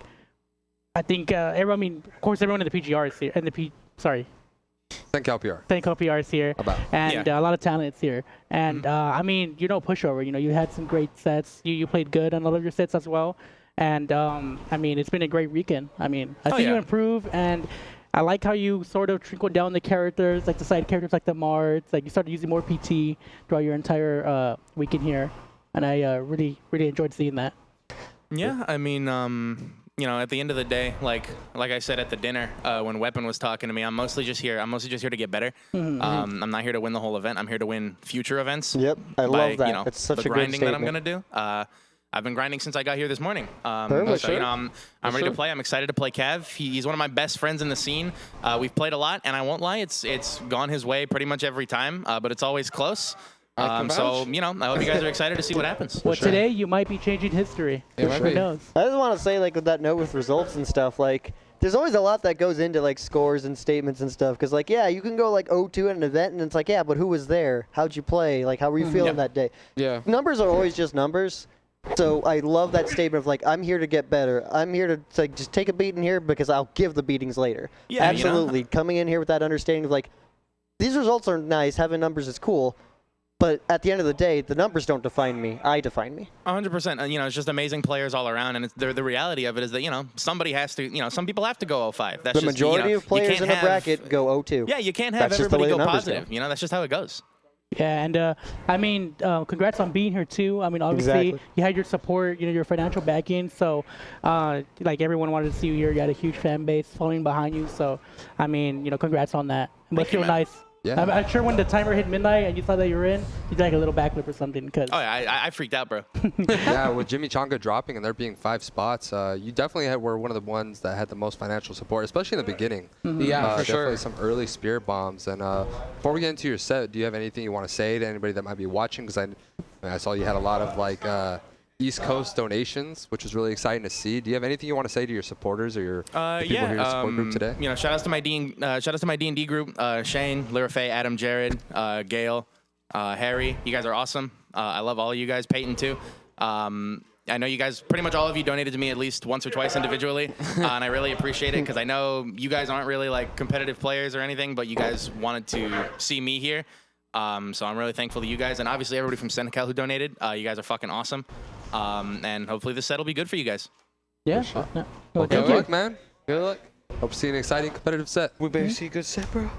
I think everyone. I mean, of course, everyone in the PGR is here, and
CenCal PR.
CenCal PR is here, and a lot of talent is here. And I mean, pushover. You had some great sets. You played good on all of your sets as well. And I mean, it's been a great weekend. I mean, I see you improve, and I like how you sort of trickled down the characters, like the side characters, like the Marts. Like you started using more PT throughout your entire weekend here, and I really enjoyed seeing that.
Yeah, I mean, at the end of the day, like I said at the dinner when Weapon was talking to me, I'm mostly just here to get better. I'm not here to win the whole event. I'm here to win future events.
Yep, I love that. It's such
the
a good
grinding that I'm
statement.
gonna do. I've been grinding since I got here this morning.
Perfect.
So I'm ready to play. I'm excited to play Cav. He's one of my best friends in the scene. We've played a lot, and I won't lie, it's gone his way pretty much every time, but it's always close. So I hope you guys are excited to see what happens.
Well, today you might be changing history. Who knows?
I just want to say, like, with that note with results and stuff, like, there's always a lot that goes into, like, scores and statements and stuff. Because, like, you can go, like, 0-2 at an event, and it's like, but who was there? How'd you play? Like, how were you feeling that day?
Yeah.
Numbers are always just numbers. So I love that statement of, like, I'm here to get better. I'm here to, like, just take a beating here because I'll give the beatings later.
Yeah,
absolutely. Coming in here with that understanding of, like, these results are nice. Having numbers is cool. But at the end of the day, the numbers don't define me. I define me.
100%. It's just amazing players all around, and the reality of it is that somebody has to. Some people have to go 0-5. That's
The
just,
majority of players in a bracket go 0-2.
Yeah, you can't have
That's just the
everybody
way the
go
numbers
positive.
go.
That's just how it goes.
Yeah, and I mean, congrats on being here too. I mean, obviously
Exactly.
you had your support, your financial backing. So, like everyone wanted to see you here. You had a huge fan base following behind you. So, I mean, congrats on that. It must feel nice
Yeah.
I'm sure when the timer hit midnight and you saw that you were in, you did like a little backflip or something. Cause
Oh yeah, I freaked out, bro.
Yeah, with Jimmy Chonga dropping and there being 5 spots, you definitely were one of the ones that had the most financial support, especially in the beginning.
Yeah, for
definitely
sure.
some early spirit bombs. And before we get into your set, do you have anything you want to say to anybody that might be watching? Because I saw you had a lot of like East Coast donations, which was really exciting to see. Do you have anything you want to say to your supporters or your the people here in the support group today?
You know, shout outs to my D&D group, Shane, Lirafe, Adam, Jared, Gail, Harry. You guys are awesome. I love all of you guys. Peyton too. I know you guys, pretty much all of you donated to me at least once or twice individually, and I really appreciate it because I know you guys aren't really like competitive players or anything, but you guys wanted to see me here. So I'm really thankful to you guys, and obviously everybody from CenCal who donated. You guys are fucking awesome. And hopefully this set will be good for you guys.
Yeah.
Well, good luck, man.
Good luck.
Hope to see an exciting competitive set.
We better see a good set, bro.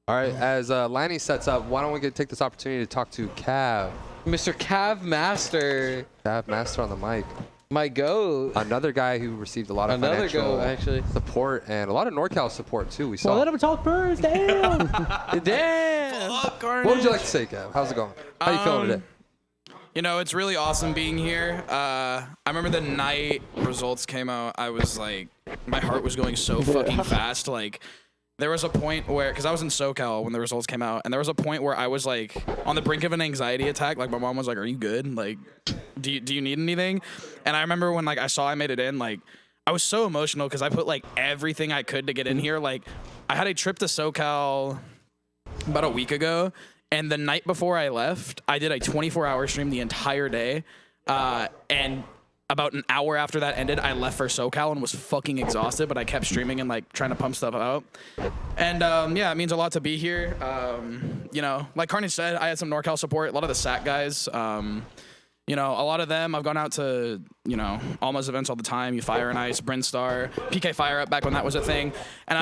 All right, as Lanny sets up, why don't we take this opportunity to talk to Cav.
Mr. Cav Master.
Cav Master on the mic.
My goat.
Another guy who received a lot of financial support and a lot of NorCal support too. We saw.
Well, let him talk first. Damn.
Damn.
What would you like to say, Cav? How's it going? How you feeling today?
You know, it's really awesome being here. I remember the night results came out, I was like, my heart was going so fucking fast. Like, there was a point where, because I was in SoCal when the results came out, and there was a point where I was like on the brink of an anxiety attack. Like, my mom was like, "Are you good? Like, do you need anything?" And I remember when like I saw I made it in, like, I was so emotional because I put like everything I could to get in here. Like, I had a trip to SoCal about a week ago. And the night before I left, I did a 24-hour stream the entire day. And about an hour after that ended, I left for SoCal and was fucking exhausted, but I kept streaming and like trying to pump stuff out. And yeah, it means a lot to be here. You know, like Carnage said, I had some NorCal support, a lot of the SAC guys. You know, a lot of them, I've gone out to, you know, Alma's events all the time. You Fire and Ice, Brinstar, PK Fire Up back when that was a thing. And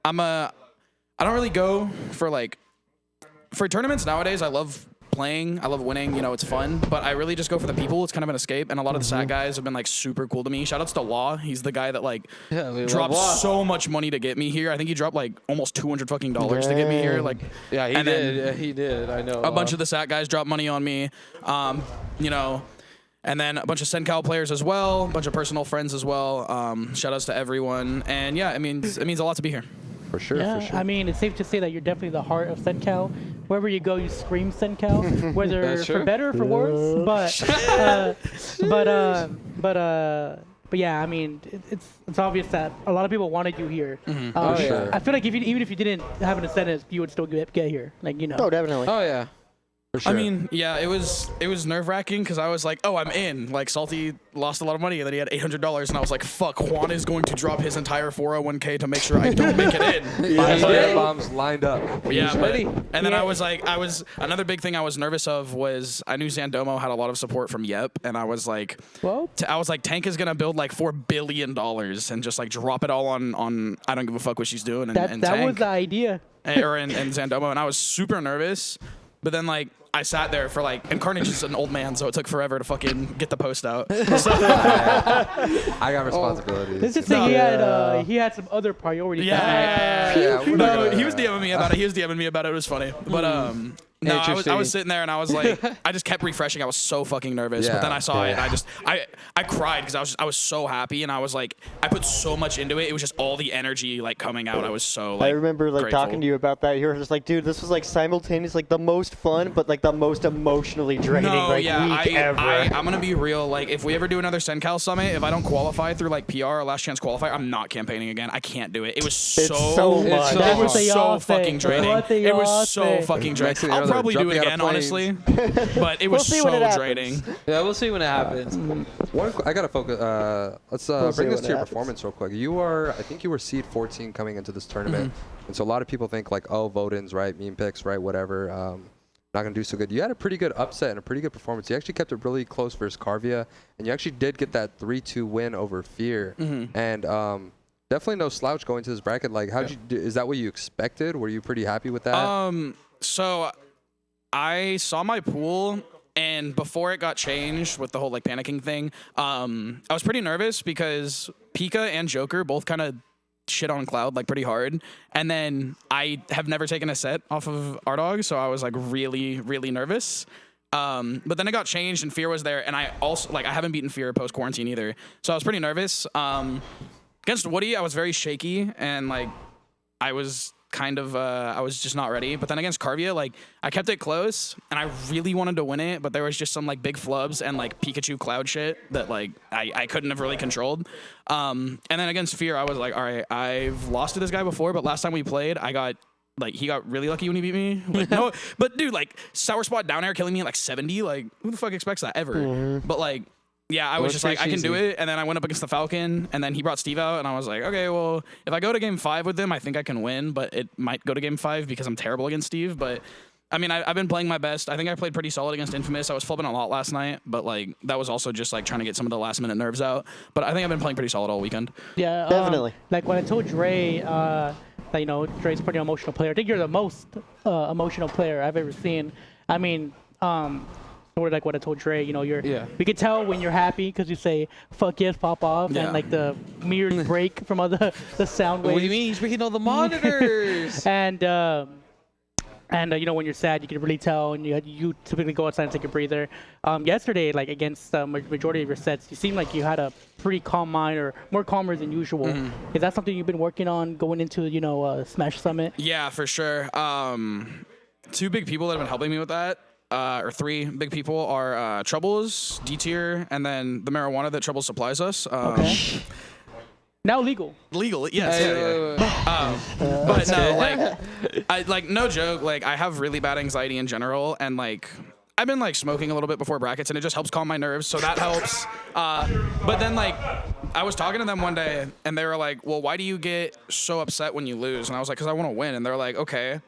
I don't really go for like, for tournaments nowadays, I love playing. I love winning. You know, it's fun. But I really just go for the people. It's kind of an escape. And a lot of the SAT guys have been like super cool to me. Shout outs to Law. He's the guy that like dropped so much money to get me here. I think he dropped like almost $200 fucking dollars to get me here. Like,
yeah, he did. He did. I know.
A bunch of the SAT guys dropped money on me. You know. And then a bunch of CenCal players as well, a bunch of personal friends as well. Shout outs to everyone. And yeah, it means a lot to be here.
For sure,
Yeah,
for sure.
I mean, it's safe to say that you're definitely the heart of CenCal. Wherever you go, you scream CenCal, whether for better or for worse. But yeah, I mean, it's obvious that a lot of people wanted you here.
Sure.
I feel like even if you didn't have an incentive, you would still get here. Like, you know.
Oh, definitely.
Oh yeah.
For sure.
I mean, yeah, it was nerve-wracking because I was like, oh, I'm in. Like, Salty lost a lot of money, and then he had $800, and I was like, fuck, Juan is going to drop his entire 401k to make sure I don't make it in.
5 spirit bombs lined up.
Yeah, and then I was another big thing I was nervous of was I knew Zandomo had a lot of support from Yep, and I was like, Tank is gonna build like $4 billion and just like drop it all on I don't give a fuck what she's doing. And
that
Tank,
was the idea.
and Zandomo, and I was super nervous, but then like I sat there for like, and Carnage is an old man, so it took forever to fucking get the post out. So,
I got responsibilities.
This is he had some other priorities.
No, he was DMing me about it. It was funny, but no, I was sitting there and I was like, I just kept refreshing. I was so fucking nervous, but then I saw it and I cried because I was so happy and I was like, I put so much into it. It was just all the energy like coming out. I was so like,
I remember like
grateful.
talking to you about that. You were just like, dude, this was like simultaneous, like the most fun, but like the most emotionally draining week ever.
I'm gonna be real. Like, if we ever do another CenCal summit, if I don't qualify through like PR or last chance qualify, I'm not campaigning again. I can't do it. It was so much. It was so fucking draining. It was so fucking draining. I'll probably do it again, honestly. But it was so draining.
Yeah, we'll see when it happens.
I gotta focus. Let's bring this to your performance real quick. I think you were seed 14 coming into this tournament, and so a lot of people think like, oh, vote-ins, right, meme picks, right, whatever. Not gonna do so good. You had a pretty good upset and a pretty good performance. You actually kept it really close versus Carvia, and you actually did get that 3-2 win over Fear. And definitely no slouch going to this bracket. Like, how'd you do? Is that what you expected? Were you pretty happy with that?
So I saw my pool, and before it got changed with the whole like panicking thing, I was pretty nervous because Pika and Joker both kind of shit on Cloud like pretty hard, and then I have never taken a set off of Ardog, so I was like really nervous. But then it got changed and Fear was there, and I also I haven't beaten Fear post quarantine either, so I was pretty nervous. Against Woody, I was very shaky and like I was kind of I was just not ready. But then against Carvia, like I kept it close and I really wanted to win it, but there was just some like big flubs and like Pikachu Cloud shit that like I couldn't have really controlled. And then against Fear, I was like, all right, I've lost to this guy before, but last time we played, I got like he got really lucky when he beat me. Like, no, but dude, like Sour Spot down air killing me at like 70, like who the fuck expects that ever? But like yeah, I was just like, I can do it. And then I went up against the Falcon, and then he brought Steve out, and I was like, okay, well, if I go to game 5 with him, I think I can win, but it might go to game 5 because I'm terrible against Steve. But I mean, I've been playing my best. I think I played pretty solid against Infamous. I was flipping a lot last night, but like that was also just like trying to get some of the last minute nerves out. But I think I've been playing pretty solid all weekend.
Yeah,
Definitely.
Like when I told Dre, that, you know, Dre's a pretty emotional player. I think you're the most emotional player I've ever seen. I mean, sort of like what I told Dre, you know, we could tell when you're happy because you say "fuck yes, pop off," and like the mirrors break from all the sound waves.
What do you mean? He's breaking all the monitors.
and you know, when you're sad, you can really tell, and you typically go outside and take a breather. Yesterday, like against the majority of your sets, you seemed like you had a pretty calm mind, or more calmer than usual. Is that something you've been working on going into, you know, Smash Summit?
Yeah, for sure. 2 big people that have been helping me with that. Or 3 big people are Troubles, D tier, and then the marijuana that Troubles supplies us.
Okay. Now legal.
Legal, yes. But no, like no joke. Like I have really bad anxiety in general, and like I've been like smoking a little bit before brackets, and it just helps calm my nerves, so that helps. But then like I was talking to them one day, and they were like, "Well, why do you get so upset when you lose?" And I was like, "Cause I want to win." And they're like, "Okay.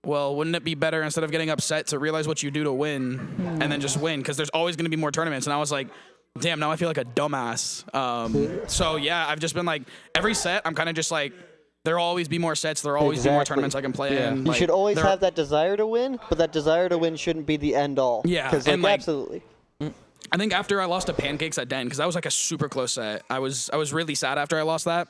Well, wouldn't it be better instead of getting upset to realize what you do to win and then just win? Because there's always going to be more tournaments." And I was like, damn, now I feel like a dumbass. So, yeah, I've just been like, every set, I'm kind of just like, there'll always be more sets. There'll always be more tournaments I can play in.
You should always have that desire to win, but that desire to win shouldn't be the end all.
Yeah.
Because absolutely.
I think after I lost to Pancakes at Den, because that was like a super close set, I was really sad after I lost that.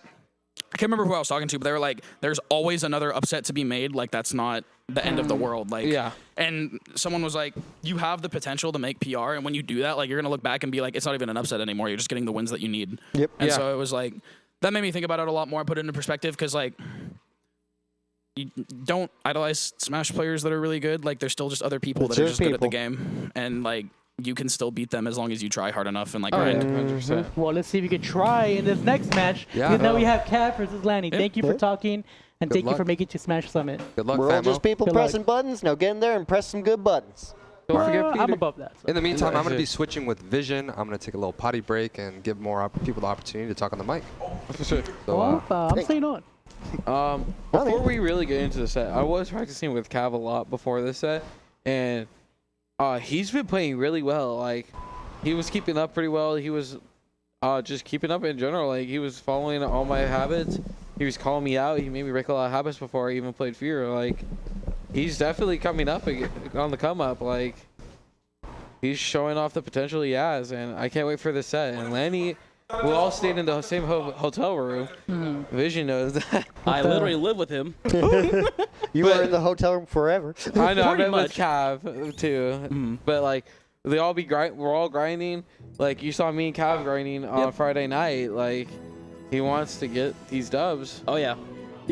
I can't remember who I was talking to, but they were like, there's always another upset to be made. Like, that's not the end of the world. Like,
yeah.
And someone was like, you have the potential to make PR. And when you do that, like, you're going to look back and be like, it's not even an upset anymore. You're just getting the wins that you need.
Yep.
And so it was like, that made me think about it a lot more. I put it into perspective because, like, you don't idolize Smash players that are really good. Like, there's still just other people that are just good at the game. And, like, you can still beat them as long as you try hard enough and like grind.
100%.
Well, let's see if you can try in this next match. Because now we have Cav versus Lanny. Thank you for talking, and thank you for making it to Smash Summit.
Good luck,
We're all just people pressing buttons. Now get in there and press some good buttons.
Don't forget Peter.
I'm above that. So.
In the meantime, I'm going to be switching with Vision. I'm going to take a little potty break and give more people the opportunity to talk on the mic.
So,
I'm staying on.
Before we really get into the set, I was practicing with Cav a lot before this set, and he's been playing really well. Like, he was keeping up pretty well. He was just keeping up in general. Like, he was following all my habits. He was calling me out. He made me break a lot of habits before I even played Fear. Like, he's definitely coming up on the come up. Like, he's showing off the potential he has, and I can't wait for this set. And Lanny, we all stayed in the same hotel room. Vision knows that.
I literally live with him.
You were in the hotel room forever.
I know. I've been with Cav too, but like we're all grinding. Like you saw me and Cav grinding on Friday night. Like he wants to get these dubs.
Oh yeah,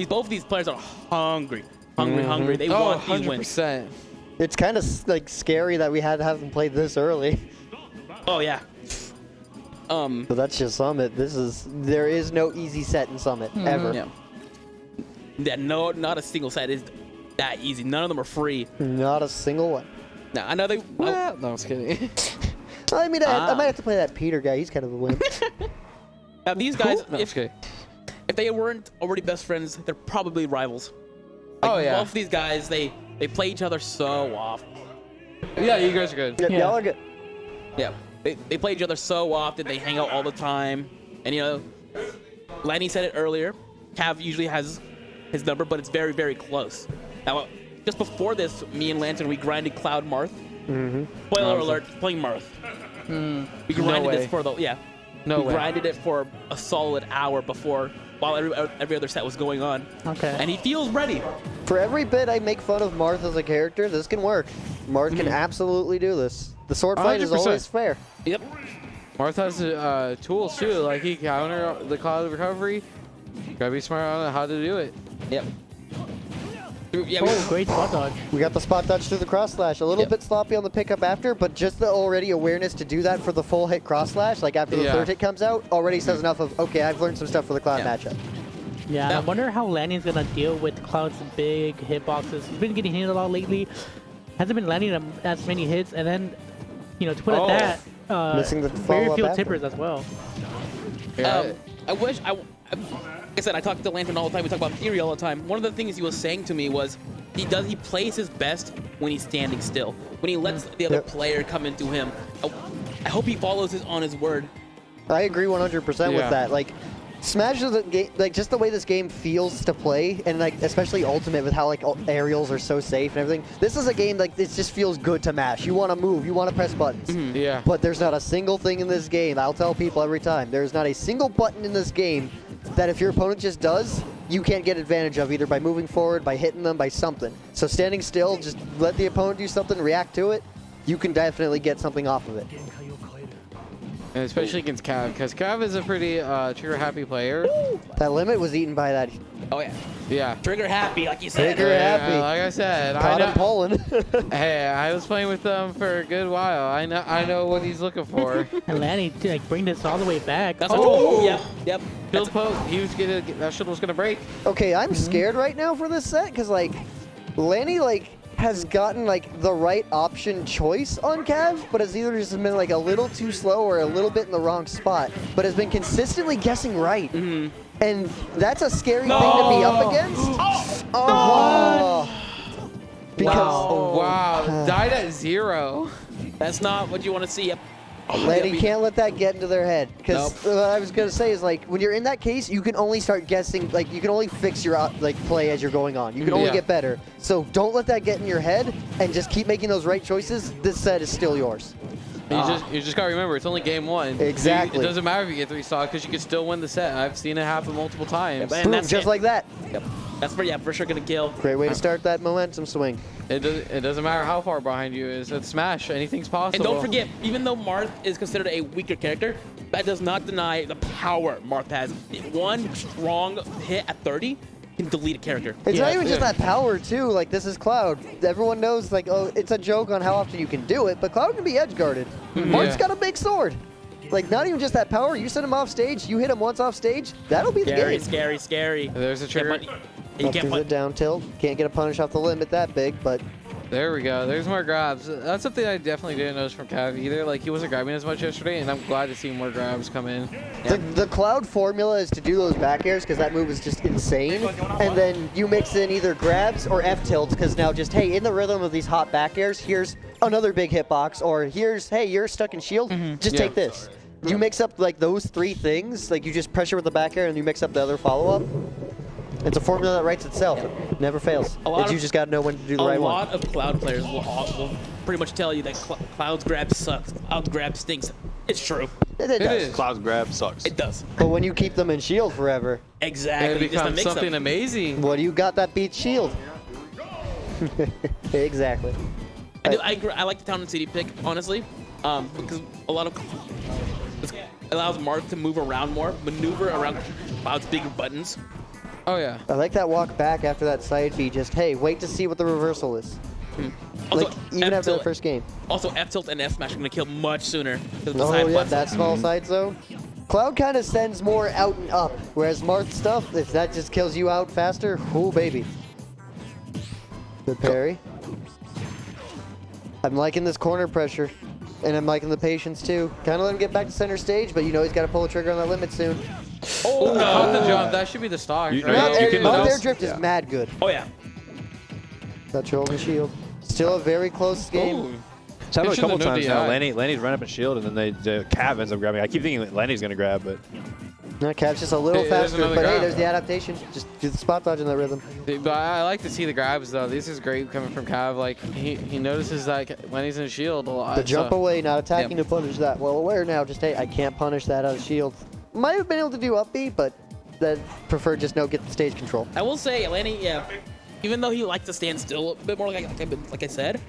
both of these players are hungry. They want these
100%.
wins.
It's kind of like scary that we had to have them play this early.
Oh yeah.
So that's just Summit. There is no easy set in Summit ever.
Yeah, no, not a single set is that easy. None of them are free.
Not a single one.
Now I know they.
No, I was kidding.
I mean, I might have to play that Peter guy. He's kind of a wimp.
Now these guys,
No,
if they weren't already best friends, they're probably rivals. Like,
Oh, yeah.
Both of these guys, they play each other so often.
Yeah, you guys are good.
Yeah, y'all are good.
Yeah, they play each other so often. They hang out all the time, and you know, Lanny said it earlier. Cav usually has his number, but it's very, very close. Now, just before this, me and Lantern, we grinded Cloud Marth. Spoiler alert, playing Marth. We grinded this for the, we grinded it for a solid hour before while every other set was going on.
Okay.
And he feels ready.
For every bit I make fun of Marth as a character, this can work. Marth
Mm-hmm.
can absolutely do this. The sword fight is
100%.
always fair.
Yep.
Marth has tools too, like he counter the cloud recovery. Gotta be smart on how to do it.
Yep. Yeah,
great spot dodge.
We got the spot dodge through the cross slash. A little bit sloppy on the pickup after, but just the already awareness to do that for the full hit cross slash, like after the third hit comes out, already says enough of, okay, I've learned some stuff for the Cloud matchup.
Yeah, I wonder how Lanny's gonna deal with Cloud's big hitboxes. He's been getting hit a lot lately. Hasn't been landing as many hits, and then, to put it that,
missing the
very
follow-up
few
after.
tippers as well.
I wish like I said, I talk to Lantern all the time. We talk about Fury all the time. One of the things he was saying to me was he plays his best when he's standing still. When he lets the other player come into him. I hope he follows on his word.
I agree 100% with that. Like, Smash is a game, like just the way this game feels to play, and like especially Ultimate with how like aerials are so safe and everything. This is a game like it just feels good to mash. You want to move, you want to press buttons.
Yeah.
But there's not a single thing in this game. I'll tell people every time. There's not a single button in this game that if your opponent just does, you can't get advantage of either by moving forward, by hitting them, by something. So standing still, just let the opponent do something, react to it. You can definitely get something off of it.
And especially against Cav, because Cav is a pretty trigger-happy player.
That limit was eaten by that.
Oh, yeah.
Yeah.
Trigger happy, like you said.
Trigger happy.
Like I said,
Caught him pulling.
Hey, I was playing with them for a good while. I know what he's looking for.
And Lanny, like, bring this all the way back.
That's yep.
Shield poke. That shield was gonna break.
Okay, I'm scared right now for this set because like Lanny has gotten like the right option choice on Cav, but has either just been like a little too slow or a little bit in the wrong spot, but has been consistently guessing right. And that's a scary thing to be up against. Because
Wow. Died at 0.
That's not what you want to see.
Lanny can't let that get into their head. Because what I was going to say is, like, when you're in that case, you can only start guessing, like, you can only fix your, play as you're going on. You can only get better. So don't let that get in your head and just keep making those right choices. This set is still yours.
You just gotta remember, it's only game 1.
Exactly.
It doesn't matter if you get 3 stocks because you can still win the set. I've seen it happen multiple times.
Boom, just like that.
Yep. That's for sure gonna kill.
Great way to start that momentum swing.
It doesn't matter how far behind you is. It's Smash. Anything's possible.
And don't forget, even though Marth is considered a weaker character, that does not deny the power Marth has. One strong hit at 30 can delete a character.
It's not even just that power, too. Like, this is Cloud. Everyone knows, like, oh, it's a joke on how often you can do it, but Cloud can be edge-guarded. Marth's got a big sword. Like, not even just that power. You send him off stage, you hit him once off stage, that'll be the game.
Scary.
There's a trigger.
You can't put down tilt. Can't get a punish off the limit that big, but
there we go. There's more grabs. That's something I definitely didn't notice from Cav either. Like, he wasn't grabbing as much yesterday, and I'm glad to see more grabs come in.
the Cloud formula is to do those back airs because that move is just insane. And then you mix in either grabs or F tilts because now just, hey, in the rhythm of these hot back airs, here's another big hitbox. Or here's, hey, you're stuck in shield, just take this. You mix up like those 3 things, like you just pressure with the back air and you mix up the other follow-up. It's a formula that writes itself. It never fails. You just got to know when to do the right one.
A lot of Cloud players will pretty much tell you that Cloud's grab sucks. Cloud's grab stinks. It's true.
It does.
Cloud's grab sucks.
It does.
But when you keep them in shield forever,
exactly,
it becomes something amazing.
What do you got that beats shield? Exactly.
I like the Town and City pick, honestly, because a lot of it allows Marth to move around more, maneuver around Cloud's bigger buttons.
Oh, yeah.
I like that walk back after that side B. Just, hey, wait to see what the reversal is.
Also,
like, even after the first game.
Also, F tilt and F smash are going to kill much sooner.
Oh, yeah, that small side zone. Cloud kind of sends more out and up, whereas Marth stuff, if that just kills you out faster, ooh, baby. Good parry. I'm liking this corner pressure, and I'm liking the patience, too. Kind of let him get back to center stage, but you know he's got to pull a trigger on that limit soon.
Oh, no. Caught the jump. That should be the stock.
Their drift is mad good.
Oh, yeah.
Touch over shield. Still a very close game.
It's happened a couple times now. Lanny's run up and shield, and then the Cav ends up grabbing. I keep thinking that Lanny's going to grab, but...
No, Cav's just a little faster, but hey, there's the adaptation. Just do the spot dodge in that rhythm.
But I like to see the grabs, though. This is great coming from Cav. Like, he notices that Lanny's in shield a lot.
The jump away, not attacking to punish that. Well aware now, just, hey, I can't punish that out of shield. Might have been able to do up B, but that prefer just no get the stage control.
I will say, Lanny, yeah, even though he likes to stand still a bit more, like I said,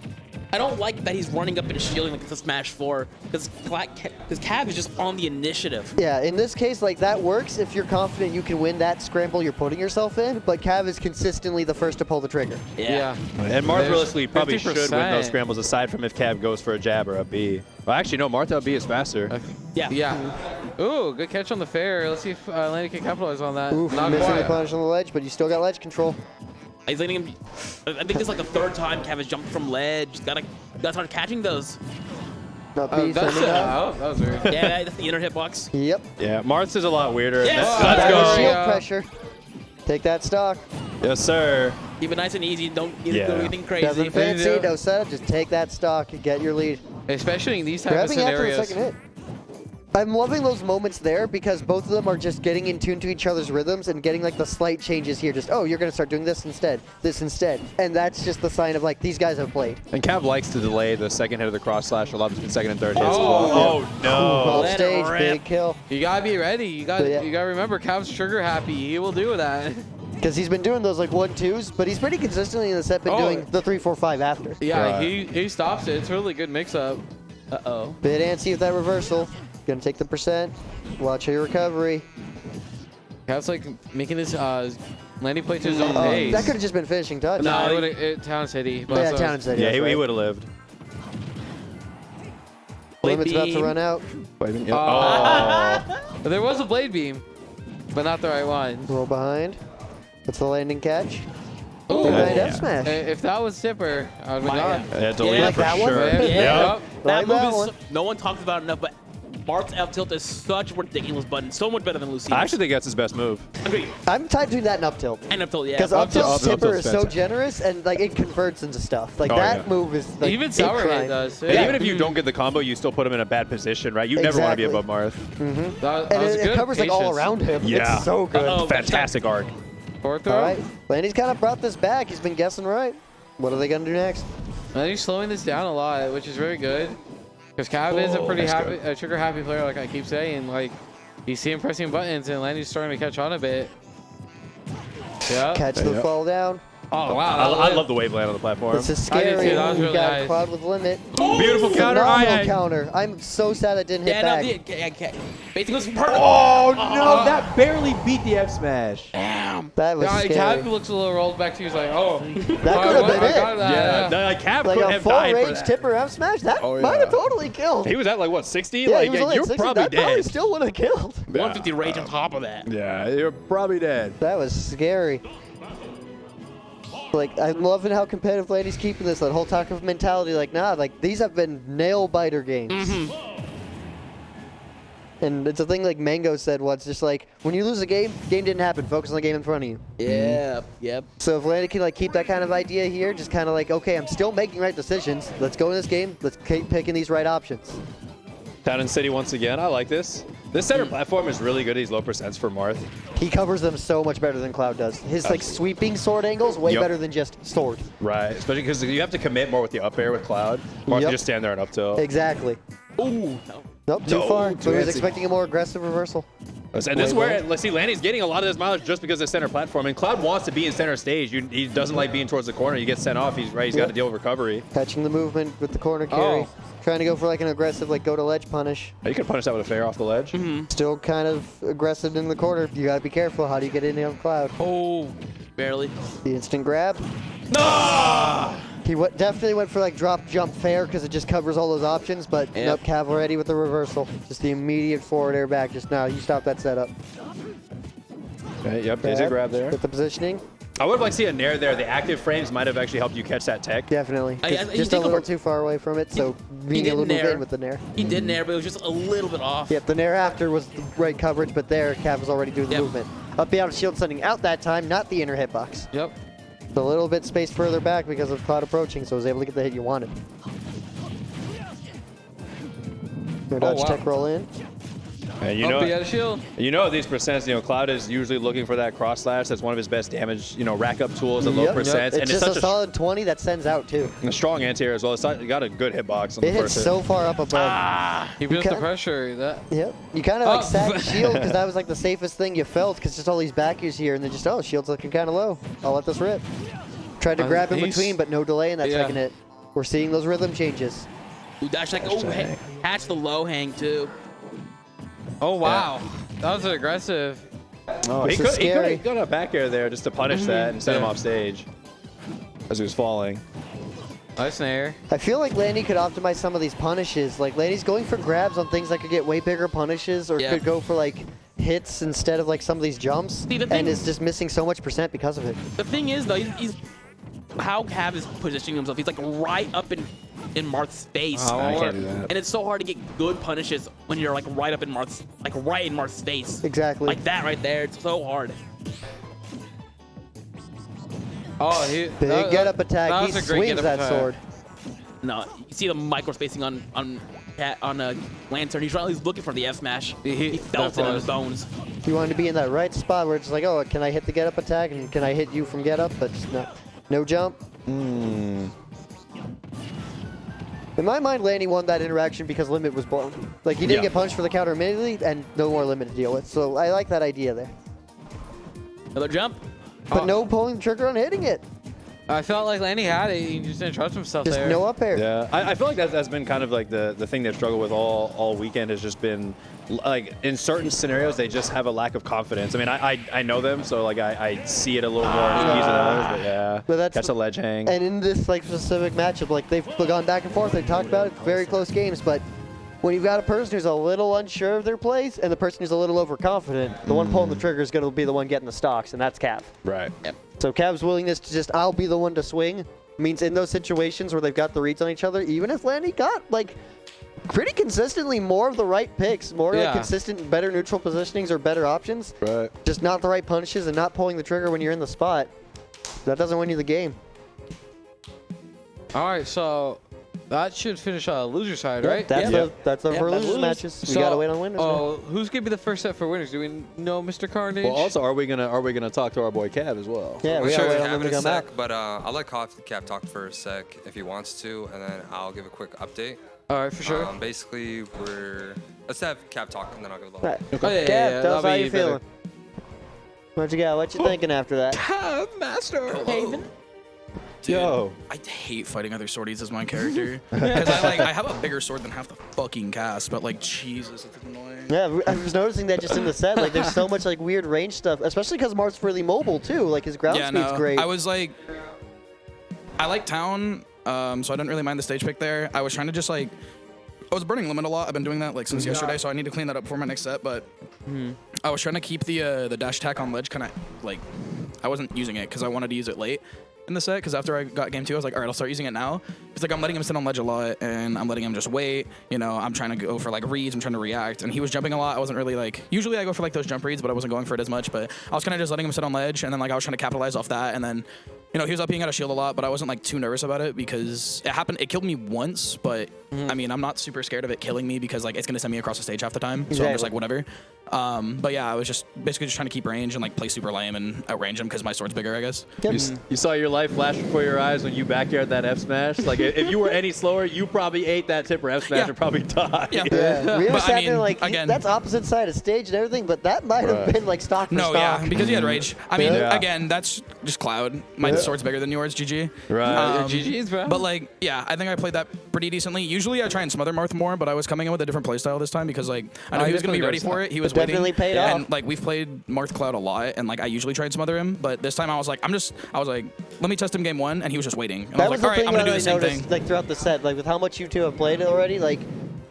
I don't like that he's running up and shielding like it's a Smash 4, because Cav is just on the initiative.
Yeah, in this case, like that works if you're confident you can win that scramble you're putting yourself in, but Cav is consistently the first to pull the trigger.
Yeah.
And Marth realistically probably
50%.
should win those scrambles aside from if Cav goes for a jab or a B. Well, actually, no, Marth up B is faster.
Yeah.
Yeah. Ooh, good catch on the fair. Let's see if Lanny can capitalize on that.
Oof,
Not
missing
quite.
the punish on the ledge, but you still got ledge control.
He's letting him. I think this is like the third time Cav has jumped from ledge. He's gotta start catching those.
Not
Oh,
B,
that's
sending out.
that was weird.
Yeah, that's the inner hitbox.
Yep.
Yeah, Marth's is a lot weirder.
Yes!
Let's go.
Shield pressure. Take that stock.
Yes, sir.
Keep it nice and easy. Don't do
Yeah.
anything crazy.
Nothing fancy, no setup. Just take that stock and get your lead.
Especially in these type of
Grabbing after the
scenarios.
second hit. I'm loving those moments there because both of them are just getting in tune to each other's rhythms and getting like the slight changes here. Just, oh, you're going to start doing this instead. And that's just the sign of like, these guys have played.
And Cav likes to delay the second hit of the cross slash a lot between second and third hits.
Oh,
no.
Off stage, big kill.
You gotta be ready. You gotta remember, Cav's trigger happy. He will do that.
Because he's been doing those like 1-2s, but he's pretty consistently in the set been doing the 3-4-5 after.
Yeah, he stops it. It's really good mix up.
Uh-oh.
Bit antsy with that reversal. Gonna take the percent. Watch your recovery.
Cav's like making this Lanny play to his own pace.
That could have just been finishing touch.
No, it Town City.
But yeah, Town City.
Yeah, he would have lived.
Limit's about to run out.
Oh. There was a blade beam, but not the right one.
Roll behind. That's the landing catch.
Ooh.
Behind F smash.
If that was Zipper, I would have gone.
Yeah, delete
like
for
that one?
sure.
Yeah.
That
Like
move
that
is
one.
no one talks about it enough, but Marth's F tilt is such a ridiculous button. So much better than Lucy.
I actually think that's his best move.
Agreed.
I'm tied between that and up tilt.
And up tilt, yeah.
Because up tilt tipper
tilt's
is so
fantastic.
generous and like it converts into stuff. Like
Oh,
that
yeah.
move is like
Even
big
Sour
crime.
Hit does.
And even if you don't get the combo, you still put him in a bad position, right? You never want to be
Exactly.
above Marth.
That
And
was
it
good
covers like all
patience.
around him.
Yeah.
It's so good.
Uh-oh.
Fantastic arc.
Forward throw.
All right. Landy's kind of brought this back. He's been guessing right. What are they going to do next?
Lanny's slowing this down a lot, which is very good. Because Cav is a pretty
that's
trigger happy player, like I keep saying. Like, you see him pressing buttons, and Lanny's starting to catch on a bit. Yeah.
Catch the fall down.
Oh, wow.
I love the wave land on the platform.
This is
I did
scary.
too. That was
You
really
got
nice.
Cloud with limit.
Beautiful counter.
Phenomenal counter. I'm so sad that didn't hit back.
Basically, was perfect.
Oh, no, that barely beat the F smash.
Damn.
That was
Yeah,
scary.
Cav looks a little rolled back to you. He's like, oh.
That could have been it.
Yeah, no, like Cav
Like
could
a
have
full
died for
range
that.
tipper F smash. That
Oh,
might have
yeah.
totally killed.
He was at like what 60?
Yeah,
like
he was only
you're
at 60.
probably
That probably
dead.
still would have killed.
150 rage on top of that.
Yeah, you're probably dead.
That was scary. Like, I'm loving how competitive Landy's keeping this. That whole talk of mentality, like, nah, like, these have been nail-biter games. And it's a thing like Mango said once, just like, when you lose a game didn't happen. Focus on the game in front of you.
Yeah, yep.
So if Landy can, like, keep that kind of idea here, just kind of like, okay, I'm still making right decisions. Let's go in this game. Let's keep picking these right options.
Town and City once again. I like this. This center platform is really good. These low percents for Marth.
He covers them so much better than Cloud does. His, like, sweeping sword angles way
Yep.
better than just sword.
Right, especially because you have to commit more with the up air with Cloud. Marth can just stand there and up tilt.
Exactly.
Ooh, no.
Nope, too
No,
far.
too
So he was
antsy.
expecting a more aggressive reversal.
And this is where, let's see, Lanny's getting a lot of this mileage just because of center platform. And Cloud wants to be in center stage. He doesn't like being towards the corner. You get sent off. He's right. He's got to deal with recovery.
Catching the movement with the corner carry.
Oh.
Trying to go for like an aggressive, like go to ledge punish.
You can punish that with a fair off the ledge.
Still kind of aggressive in the corner. You gotta be careful. How do you get in on Cloud?
Oh, barely.
The instant grab. He definitely went for like drop jump fair because it just covers all those options, but nope, Cav already with the reversal. Just the immediate forward air back. Just now, you stop that setup.
Okay, yep, there's a grab there.
With the positioning.
I would have liked to see a nair there. The active frames might have actually helped you catch that tech.
Definitely.
I
Just a little too far away from it, so being able to move in with the nair.
He did nair, but it was just a little bit off.
Yep, the nair after was the right coverage, but there, Cav was already doing the movement. Up the out shield sending out that time, not the inner hitbox.
Yep.
A little bit spaced further back because of Cloud approaching, so was able to get the hit you wanted. Your dodge tech roll in.
And
Oh, he had a shield.
at these percents, Cloud is usually looking for that cross slash. That's one of his best damage, rack up tools at low percents.
It's
And
just
it's
a
such
solid 20 that sends out too.
a strong anti-air as well. It's got a good hitbox on
It
the
hits
first
so
hit.
far up above.
He feels the pressure.
Yep. You kind of like sat in shield because that was like the safest thing you felt because just all these back ears here and then just, shield's looking kind of low. I'll let this rip. Tried to grab in between, but no delay in that second hit. We're seeing those rhythm changes.
Ooh, dash like, catch the low hang too.
Oh, wow. That was aggressive.
Oh, he could have got a back air there just to punish that and send him off stage as he was falling.
Nice snare.
I feel like Lanny could optimize some of these punishes. Like Lanny's going for grabs on things that could get way bigger punishes or could go for like hits instead of like some of these jumps and is just missing so much percent because of it.
The thing is though, he's how Cav is positioning himself. He's like right up in Marth's face.
Oh, I can't do that.
And it's so hard to get good punishes when you're like right up in Marth's, like right in Marth's face.
Exactly.
Like that right there. It's so hard.
Oh,
big get up attack. He swings that sword.
No, you see the micro spacing on Lantern. He's looking for the F smash. He felt it in his bones.
He wanted to be in that right spot where it's like, oh, can I hit the get up attack and can I hit you from get up? But just no jump. In my mind, Lanny won that interaction because limit was blown. Like he didn't get punched for the counter immediately and no more limit to deal with. So I like that idea there.
Another jump.
But no pulling the trigger on hitting it.
I felt like Lanny had it. He just didn't trust himself
Just
there.
no up air.
Yeah, I feel like that's been kind of like the thing they've struggled with all weekend has just been like in certain scenarios they just have a lack of confidence. I mean, I know them, so like I see it a little more easy than others, but yeah,
that's
catch a ledge hang.
And in this like specific matchup, like they've gone back and forth. They've talked about it, very close games, but when you've got a person who's a little unsure of their plays and the person who's a little overconfident, the one pulling the trigger is going to be the one getting the stocks, and that's Cav.
Right.
Yep.
So Cav's willingness to just, I'll be the one to swing, means in those situations where they've got the reads on each other, even if Lanny got like pretty consistently more of the right picks, more like consistent, better neutral positionings or better options, just not the right punishes and not pulling the trigger when you're in the spot, that doesn't win you the game.
All right, so that should finish loser side, right?
That's for losers matches. We gotta wait on winners.
Oh, who's gonna be the first set for winners? Do we know Mr. Carnage?
Well, also, are we gonna talk to our boy Cav as well?
Yeah, we gotta wait on him to come back.
But I'll let Cav talk for a sec if he wants to, and then I'll give a quick update.
All right, for sure.
Basically, let's have Cav talk, and then I'll give a little.
Right. Cav, tell us how you feeling. What you got? What you thinking after that?
Cav, Master.
Haven.
Dude, yo, I hate fighting other swordies as my character because I have a bigger sword than half the fucking cast, but like Jesus, it's annoying.
Yeah, I was noticing that just in the set, like there's so much like weird range stuff, especially because Marth's really mobile too. Like his ground speed's great.
I was like, I like town, so I didn't really mind the stage pick there. I was trying to just like, I was burning limit a lot. I've been doing that like since yesterday, so I need to clean that up before my next set. But I was trying to keep the dash attack on ledge kind of like, I wasn't using it because I wanted to use it late in the set, because after I got game 2, I was like, all right, I'll start using it now. It's like I'm letting him sit on ledge a lot, and I'm letting him just wait. You know, I'm trying to go for like reads, I'm trying to react, and he was jumping a lot. I wasn't really like, usually I go for like those jump reads, but I wasn't going for it as much. But I was kind of just letting him sit on ledge, and then like I was trying to capitalize off that, and then, you know, he was up being out of shield a lot, but I wasn't like too nervous about it because it happened. It killed me once, but I mean, I'm not super scared of it killing me because like it's gonna send me across the stage half the time. So I'm just like whatever. But yeah, I was just basically just trying to keep range and like play super lame and outrange him because my sword's bigger, I guess.
You saw your life flash before your eyes when you back aired that F smash. Like if you were any slower, you probably ate that tipper F smash and probably died.
We understand like again, that's opposite side of stage and everything, but that might have been like stock for stock.
Yeah, because he had rage. I mean, again, that's just Cloud. My sword's bigger than yours, GG.
Right.
GG's, bro.
But like, yeah, I think I played that pretty decently. Usually I try and smother Marth more, but I was coming in with a different playstyle this time because like I knew he was gonna be ready for it. He was waiting.
Definitely paid off.
And like we've played Marth Cloud a lot, and like I usually try and smother him, but this time I was like, let me test him game 1, and he was just waiting. And
That
I was like, all right, I'm gonna do the same thing.
Like throughout the set, like with how much you two have played it already, like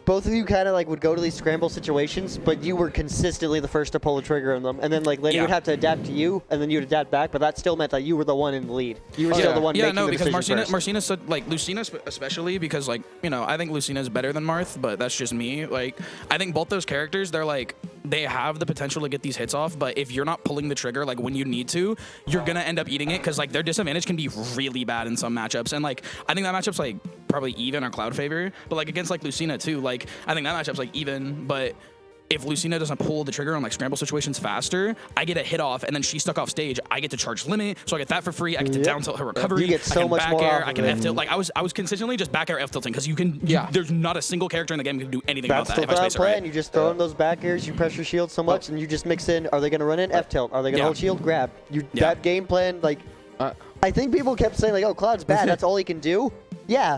both of you kind of like would go to these scramble situations, but you were consistently the first to pull the trigger on them, and then like Lenny would have to adapt to you, and then you'd adapt back, but that still meant that you were the one in the lead. You were still the one making the decision
because
first.
Marcina said, like Lucina especially, because like, you know, I think Lucina is better than Marth, but that's just me. Like I think both those characters, they're like, they have the potential to get these hits off, but if you're not pulling the trigger like when you need to, you're gonna end up eating it because like their disadvantage can be really bad in some matchups. And like I think that matchup's like probably even or Cloud favor, but like against like Lucina too, like I think that matchup's like even, but if Lucina doesn't pull the trigger on like scramble situations faster, I get a hit off, and then she's stuck off stage. I get to charge limit, so I get that for free. I get to down tilt her recovery.
You get so
I can
much
back
more
air.
off
I
of
can
it.
F tilt. Like I was consistently just back air F tilting because there's not a single character in the game who can do anything
That's
about that.
the
If I
thought
space it
plan.
right.
You just throw in those back airs, you pressure shield so much, and you just mix in. Are they going to run in F tilt? Are they going to hold shield? Grab. That game plan, like, I think people kept saying like, "Oh, Cloud's bad. That's all he can do." Yeah,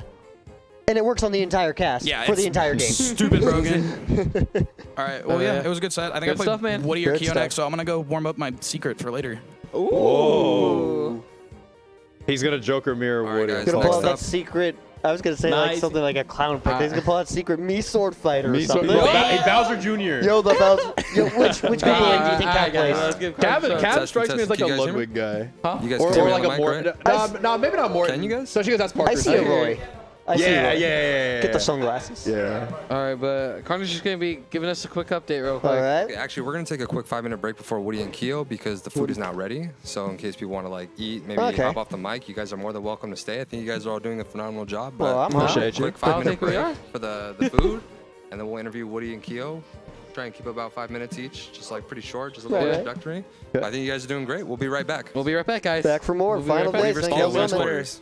and it works on the entire cast for the entire game.
Stupid broken. All right. Well, yeah, it was a good set. I think
Good
I played
stuff, man.
Woody or
Good
Kyo
stuff.
next, so I'm gonna go warm up my secret for later.
Whoa. He's gonna Joker mirror Woody.
He's gonna pull out that secret. I was gonna say like
Nice.
something like a clown pick. He's gonna pull out secret me sword fighter or
Me
something.
Sword- Hey, Bowser Jr.
Yo, the Bowser. Yo, which good game do you think Cav plays?
Cav strikes me as like a Ludwig guy.
You guys
Or
can hear me
like
on
a
the
more.
mic, right?
No, maybe not more.
Can you guys?
Especially because that's Parker.
I see a Roy. I see
Yeah,
Roy.
yeah.
Get the sunglasses.
Yeah.
All right, but Carnage is going to be giving us a quick update real quick.
All right.
Okay, actually, we're gonna take a quick 5-minute break before Woody and Keo because the food is not ready. So in case people want to like eat, maybe
Okay.
hop off the mic, you guys are more than welcome to stay. I think you guys are all doing a phenomenal job. But
Well, I'm
a quick
I
5-minute
think we
break
are.
for the food, and then we'll interview Woody and Keo. Try and keep about 5 minutes each, just like pretty short, just a little
Right.
introductory. But I think you guys are doing great. We'll be right back.
We'll be right back, guys.
Back for more.
We'll be
Final
right back.
days. Thank you,
All
gentlemen.
Warriors.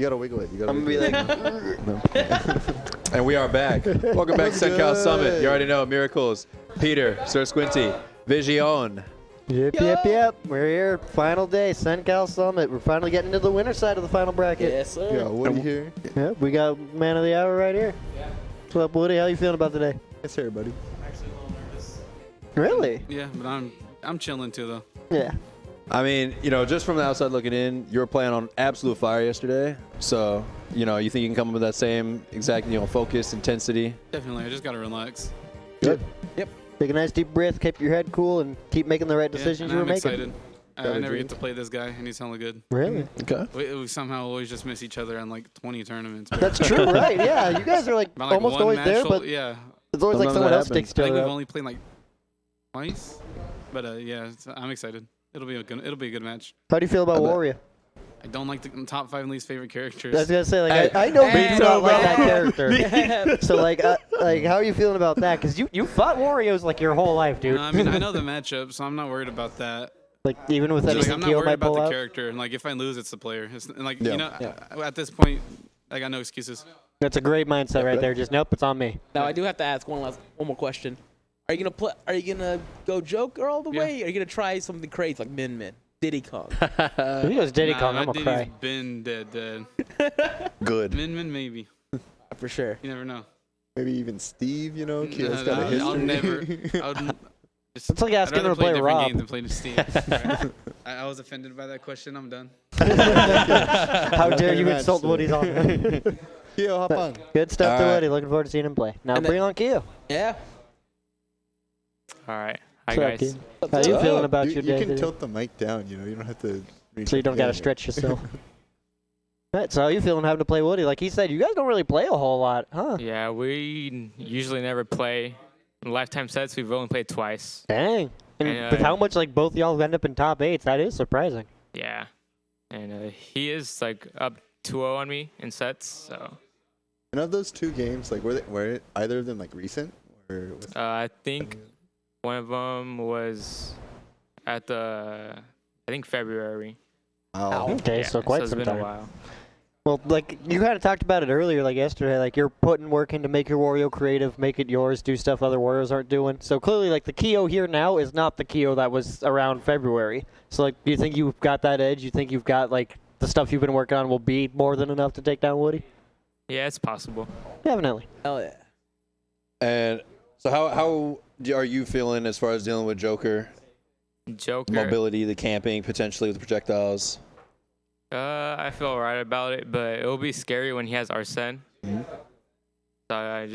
You gotta wiggle it. You gotta.
I'm gonna be like.
And we are back. Welcome back to CenCal Summit. You already know Miracles, Peter, Sir Squinty, Vision.
Yep. We're here. Final day, CenCal Summit. We're finally getting to the winner side of the final bracket.
Yes, sir.
Yeah, Woody here.
Yep, we got man of the hour right here. What's up, Woody? How you feeling about today?
Yes, sir, buddy.
Actually a little nervous.
Really?
Yeah, but I'm chilling too though.
Yeah.
I mean, you know, just from the outside looking in, you were playing on absolute fire yesterday. So, you know, you think you can come up with that same exact, you know, focus, intensity?
Definitely. I just gotta relax.
Good. Yep. Take a nice deep breath, keep your head cool, and keep making the right decisions
and
you were
I'm
making.
excited. I never get to play this guy, and he's hella good.
Really?
Okay.
We somehow always just miss each other on like 20 tournaments.
That's true, right? Yeah, you guys are like
About,
almost
one
always
match
there,
will-
but
yeah.
there's always like someone else sticks
I
to
think
it.
we've only played like twice, but yeah, I'm excited. It'll be a good match.
How do you feel about Wario?
I don't like the top 5 least favorite characters.
I was gonna say, like, I know you do not like that character. So, like, how are you feeling about that? Because you fought Wario's like your whole life, dude.
No, I mean, I know the matchup, so I'm not worried about that.
Like, even with
Like,
anything
I'm not
Keo
worried
might
about
pull
the
out?
character, and like if I lose, it's the player. And like
Yeah.
you know,
Yeah.
at this point, I got no excuses.
That's a great mindset right there. Just nope, it's on me.
Now I do have to ask one more question. Are you gonna play? Are you gonna go Joker all the way? Or are you gonna try something crazy like Min, Diddy Kong?
If he goes Diddy Kong,
my
I'm gonna
Diddy's
cry.
been dead.
Good.
Min, maybe.
For sure.
You never know.
Maybe even Steve, you know, Keo's
No,
got a history.
I'll never.
It's like asking
I'd
him
rather
to play
a different
Rob.
game than play Steve. Right? I was offended by that question. I'm done.
How dare you insult Woody's on?
Keo, hop on.
Good stuff to
All right.
Woody. Looking forward to seeing him play. Now
And
bring on Keo.
Yeah.
All right. Hi,
What's up,
guys.
Keo? How you feeling about your day
You can
today?
tilt the mic down, you know, you don't have to. reach
So you
up
don't
the
gotta
end.
stretch yourself. Right, so how you feeling having to play Woody? Like he said, you guys don't really play a whole lot, huh?
Yeah, we usually never play. In lifetime sets, we've only played twice.
Dang. And
And,
with how much like both y'all end up in top 8s, that is surprising.
Yeah. And he is like up 2-0 on me in sets, so.
And of those two games, like, were either of them like recent? Or was
I think one of them was at I think February.
Okay,
Yeah,
so quite
it's
some
been
time.
a while.
Well, like you kind of talked about it earlier, like yesterday. Like you're putting work in to make your Wario creative, make it yours, do stuff other Warriors aren't doing. So clearly, like the Keo here now is not the Keo that was around February. So like, do you think you've got that edge? You think you've got like the stuff you've been working on will be more than enough to take down Woody?
Yeah, it's possible.
Definitely.
Hell yeah.
And so how are you feeling as far as dealing with Joker?
Joker.
Mobility, the camping, potentially with the projectiles?
I feel alright about it, but it'll be scary when he has Arsene.
Mm-hmm.
So I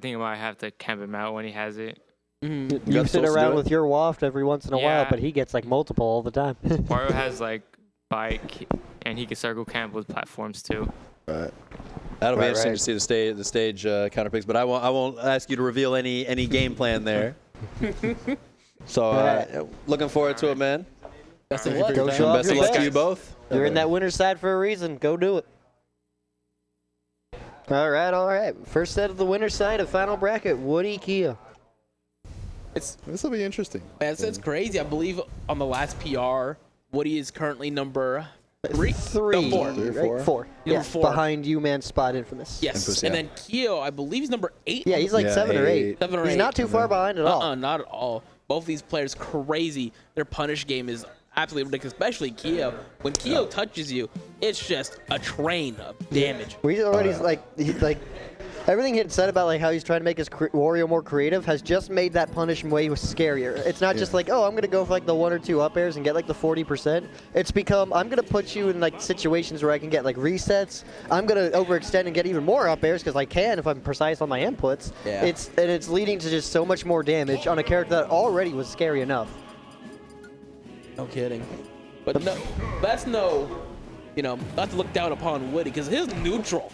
think I might have to camp him out when he has it.
You sit around with your waft every once in a while,
Yeah.
but he gets like multiple all the time.
Mario has like bike, and he can circle camp with platforms too.
Right. That'll be interesting to see the stage counter picks, but I won't ask you to reveal any game plan there. So looking forward to it, man.
Best of luck. Go
And
show off
best
your
of luck to
best.
you both.
You're in that winner's side for a reason. Go do it. All right. First set of the winner's side of final bracket, Woody Keo.
This will be interesting.
Man, it's crazy. I believe on the last PR, Woody is currently number 3?
Three.
No, 4.
Right? Four.
Number
Yeah,
4.
behind you, man, Spot Infamous.
Yes. And then Keo, I believe he's number 8.
Yeah, he's like 7 or 8.
7 or 8.
He's not too far behind at all.
Not at all. Both of these players crazy. Their punish game is absolutely ridiculous, especially Keo. When Keo touches you, it's just a train of damage.
We already everything he had said about like how he's trying to make his Wario more creative has just made that punish way scarier. It's not just like, oh, I'm gonna go for like the 1 or 2 up airs and get like the 40%. It's become, I'm gonna put you in like situations where I can get like resets. I'm gonna overextend and get even more up airs because I can if I'm precise on my inputs.
Yeah.
It's leading to just so much more damage on a character that already was scary enough.
No kidding. But no, that's not to look down upon Woody, because his neutral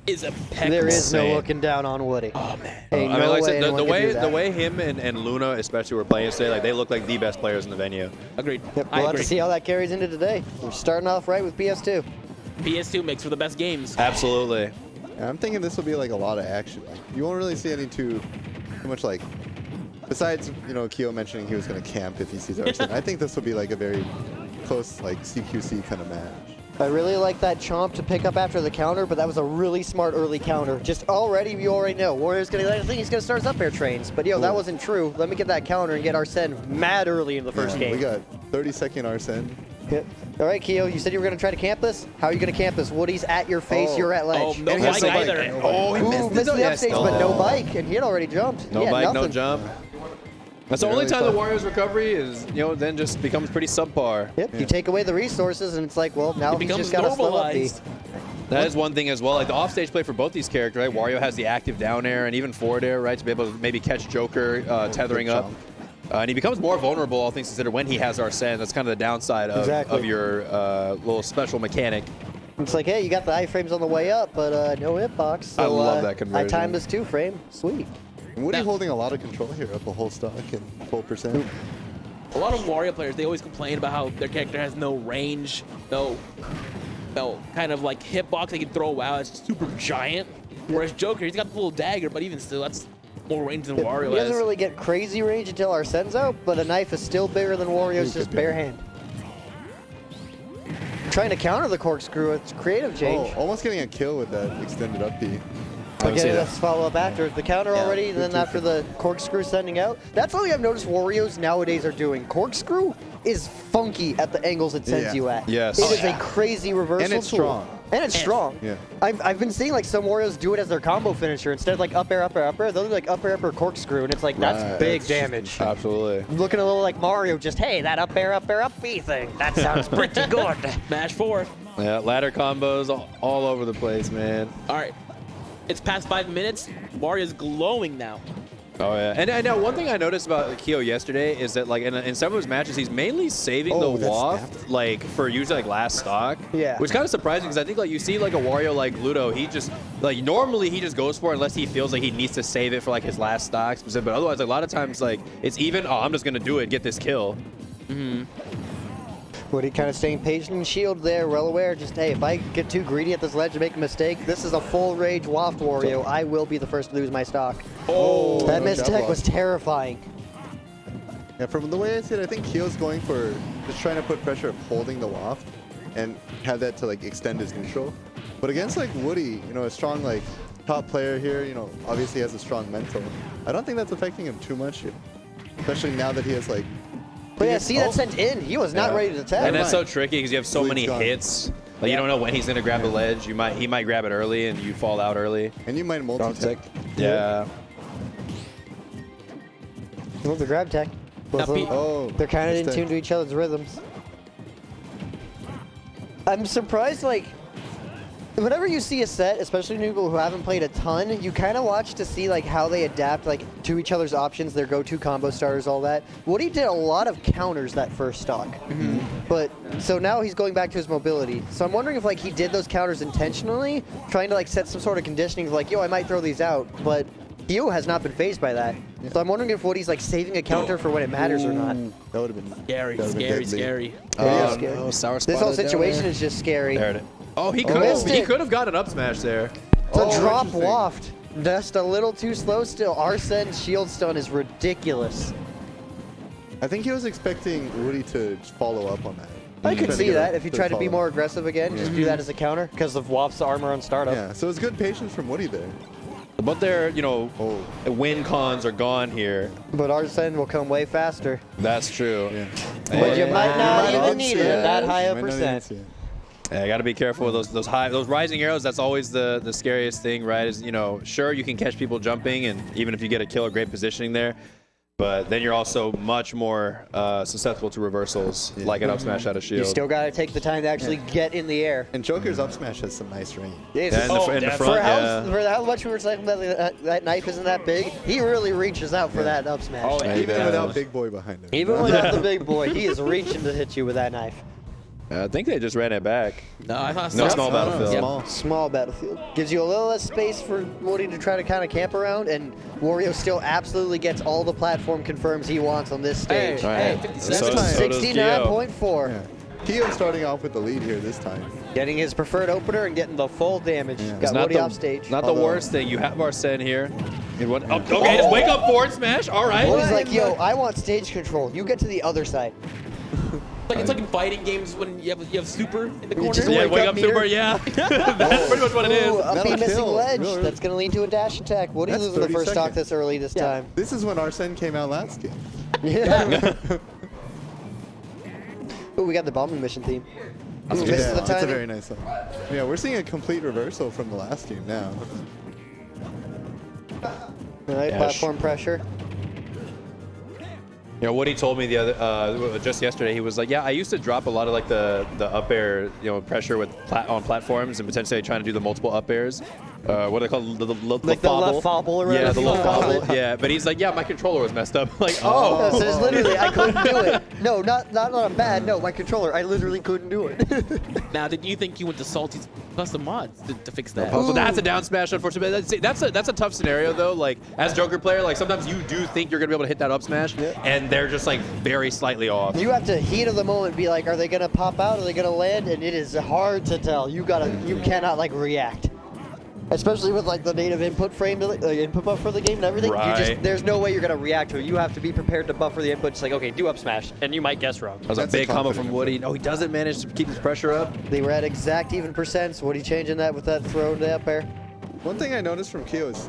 is impeccable.
There is no looking down on Woody.
Oh man.
Hey,
I mean,
no
like I
way
said,
anyone can do that.
the way him and Luna especially were playing today, like they look like the best players in the venue.
Agreed.
Yep, we'll have to see how that carries into today. We're starting off right with PS2.
PS2 makes for the best games.
Absolutely.
Yeah, I'm thinking this will be like a lot of action. Like, you won't really see any too much like. Besides, Keo mentioning he was going to camp if he sees Arsene. I think this will be like a very close, like CQC kind of match.
I really like that chomp to pick up after the counter, but that was a really smart early counter. Just already, you already know. Warrior's gonna, I think he's gonna start his up air trains. But yo, that wasn't true. Let me get that counter and get Arsene mad early in the first game.
We got 30-second Arsene.
Yep. All right, Keo, you said you were gonna try to camp this? How are you gonna camp this? Woody's at your face, you're at ledge.
Oh, no bike either.
Oh, he
missed the upstage, but no bike, and he had already jumped.
No
He had
bike, no
nothing.
jump. That's the only time the Warriors' recovery is, then just becomes pretty subpar.
Yep, you take away the resources, and it's like, well, now he's just got to slow up the.
That is one thing as well. Like the offstage play for both these characters, right? Wario has the active down air and even forward air, right? To be able to maybe catch Joker tethering up. And he becomes more vulnerable, all things considered, when he has Arsene. That's kind of the downside of your little special mechanic.
It's like, hey, you got the iframes on the way up, but no hitbox. So,
I love that conversion.
I timed this 2-frame. Sweet.
Woody holding a lot of control here, up a whole stock and full percent.
A lot of Wario players, they always complain about how their character has no range, no kind of like hitbox they can throw out. It's super giant. Whereas Joker, he's got the little dagger, but even still, that's more range than Wario
He doesn't
has.
really get crazy range until Arsene's out, but a knife is still bigger than Wario's just bare hand. Trying to counter the corkscrew, it's creative change.
Oh, almost getting a kill with that extended up B.
Again, let's follow up after the counter already, and then after the corkscrew sending out. That's something I've noticed Warriors nowadays are doing. Corkscrew is funky at the angles it sends you at.
Yes.
It is a crazy reversal
And it's
tool.
strong.
And it's strong.
Yeah.
I've been seeing like some Warriors do it as their combo finisher. Instead of like up air, up air, up air, they'll do like up air, corkscrew, and it's like, that's big damage.
Absolutely.
Looking a little like Mario, just, hey, that up air, up B thing. That sounds pretty good.
Smash 4.
Yeah, ladder combos all over the place, man.
All right. It's past 5 minutes. Wario's glowing now.
Oh, yeah. And I know one thing I noticed about Keo yesterday is that, like, in some of his matches, he's mainly saving the waft, like, for usually, like, last stock.
Yeah.
Which is kind of surprising because I think, like, you see, like, a Wario like Ludo, he just, like, normally he just goes for it unless he feels like he needs to save it for, like, his last stock. But otherwise, like, a lot of times, like, it's even, oh, I'm just going to do it, get this kill.
Mm-hmm. Woody kind of staying patient and shield there, well aware, just, hey, if I get too greedy at this ledge and make a mistake, this is a full rage waft Wario. I will be the first to lose my stock.
Oh,
that mistake was terrifying.
Yeah, from the way I see it, I think Keo's going for just trying to put pressure of holding the waft and have that to like extend his neutral. But against like Woody, a strong like top player here, obviously has a strong mental. I don't think that's affecting him too much, especially now that he has like.
But yeah, see that sent in. He was not ready to attack.
And that's so tricky because you have so many hits. Like, you don't know when he's going to grab the ledge. He might grab it early and you fall out early.
And you might multi-tech.
Yeah.
Well, the grab tech. They're kind of in tune to each other's rhythms. I'm surprised, like, whenever you see a set, especially new people who haven't played a ton, you kind of watch to see like how they adapt like to each other's options, their go-to combo starters, all that. Woody did a lot of counters that first stock, but so now he's going back to his mobility. So I'm wondering if like he did those counters intentionally, trying to like set some sort of conditioning, like, yo, I might throw these out, but Keo has not been phased by that. So I'm wondering if Woody's like saving a counter for when it matters or not.
That would have been
scary.
Scary.
No, sour
This whole situation is just scary.
There it is. Oh, he could have got an up smash there.
It's a drop waft. Just a little too slow still. Arsene's shield stun is ridiculous.
I think he was expecting Woody to follow up on that.
I could see that if you try to be more aggressive again, just do that as a counter because of Waft's armor on startup.
Yeah, so it's good patience from Woody there.
But their, win cons are gone here.
But Arsene will come way faster.
That's true. Yeah.
But you might not even need it at that high a percent.
Yeah, you got to be careful with those rising arrows. That's always the scariest thing, right? Is sure you can catch people jumping, and even if you get a kill or great positioning there, but then you're also much more susceptible to reversals, like an up smash out of shield.
You still got to take the time to actually get in the air.
And Joker's up smash has some nice range.
In the front, for how much we were saying that knife isn't that big, he really reaches out for that up smash.
Oh, even without Big Boy behind him.
Even without the big boy, he is reaching to hit you with that knife.
I think they just ran it back.
No, I thought
no small battlefield.
Yep. Small battlefield. Gives you a little less space for Woody to try to kind of camp around, and Wario still absolutely gets all the platform confirms he wants on this stage.
Hey,
69.4.
Yeah. Keo starting off with the lead here this time.
Getting his preferred opener and getting the full damage. Got Woody off stage.
Not the worst thing. You have Arsene here. Okay, just wake up forward smash. All right.
Woody's like, yo, I want stage control. You get to the other side.
It's like in fighting games when you have super in the corner.
just wake up
super, yeah. That's pretty much what it is.
Ooh, up B missing
kill.
ledge.
Really?
That's going to lead to a dash attack. Woody's
That's
losing the
30
first stock
seconds.
this early this time.
This is when Arsene came out last game.
Yeah. Ooh, we got the bombing mission theme. Ooh, misses the
It's a
timing.
very nice song. Yeah, we're seeing a complete reversal from the last game now.
All right, platform pressure.
You know, Woody told me the other just yesterday. He was like, "Yeah, I used to drop a lot of like the up air, pressure with on platforms and potentially trying to do the multiple up airs. What do they call
Like the left fobble or
Yeah,
whatever
the
you
left
call
fobble.
it.
Yeah, but he's like, "Yeah, my controller was messed up." Like,
No, so it's literally, I couldn't do it. No, not that I'm bad. No, my controller, I literally couldn't do it.
Now, did you think you went to Salty's custom mods to fix that?
So that's a down smash, unfortunately. That's a tough scenario though. Like as Joker player, like sometimes you do think you're gonna be able to hit that up smash, and they're just like very slightly off.
You have to heat of the moment be like, are they gonna pop out? Are they gonna land? And it is hard to tell. You cannot like react. Especially with like the native input frame, input buff for the game and everything.
Right.
There's no way you're gonna react to it. You have to be prepared to buffer the input. Just like, okay, do up smash, and you might guess wrong.
That was a big combo from Woody. No, he doesn't manage to keep his pressure up.
They were at exact even percents. Woody changing that with that throw to up air.
One thing I noticed from Kyo is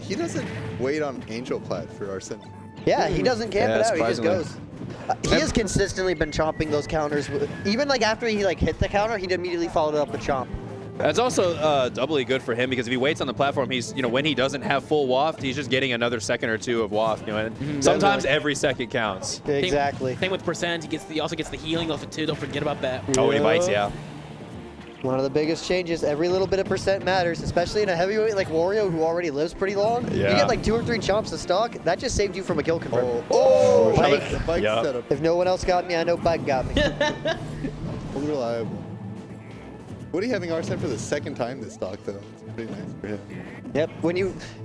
he doesn't wait on Angel Plat for Arsene.
Yeah, he doesn't camp it out. He just
surprisingly.
goes. He has consistently been chomping those counters. Even like after he like hit the counter, he'd immediately followed it up with chomp.
That's also doubly good for him because if he waits on the platform, he's when he doesn't have full waft, he's just getting another second or two of waft. And sometimes every second counts.
Exactly.
Same with percent. He also gets the healing off it too. Don't forget about that.
Oh, when he bites, yeah.
One of the biggest changes. Every little bit of percent matters, especially in a heavyweight like Wario who already lives pretty long.
Yeah.
You get like 2 or 3 chomps to stock. That just saved you from a kill confirm.
Oh,
Bike.
bike setup.
If no one else got me, I know Bike got me.
Fully reliable. Woody having Arsene for the second time this stock though. It's pretty nice for him.
Yep. When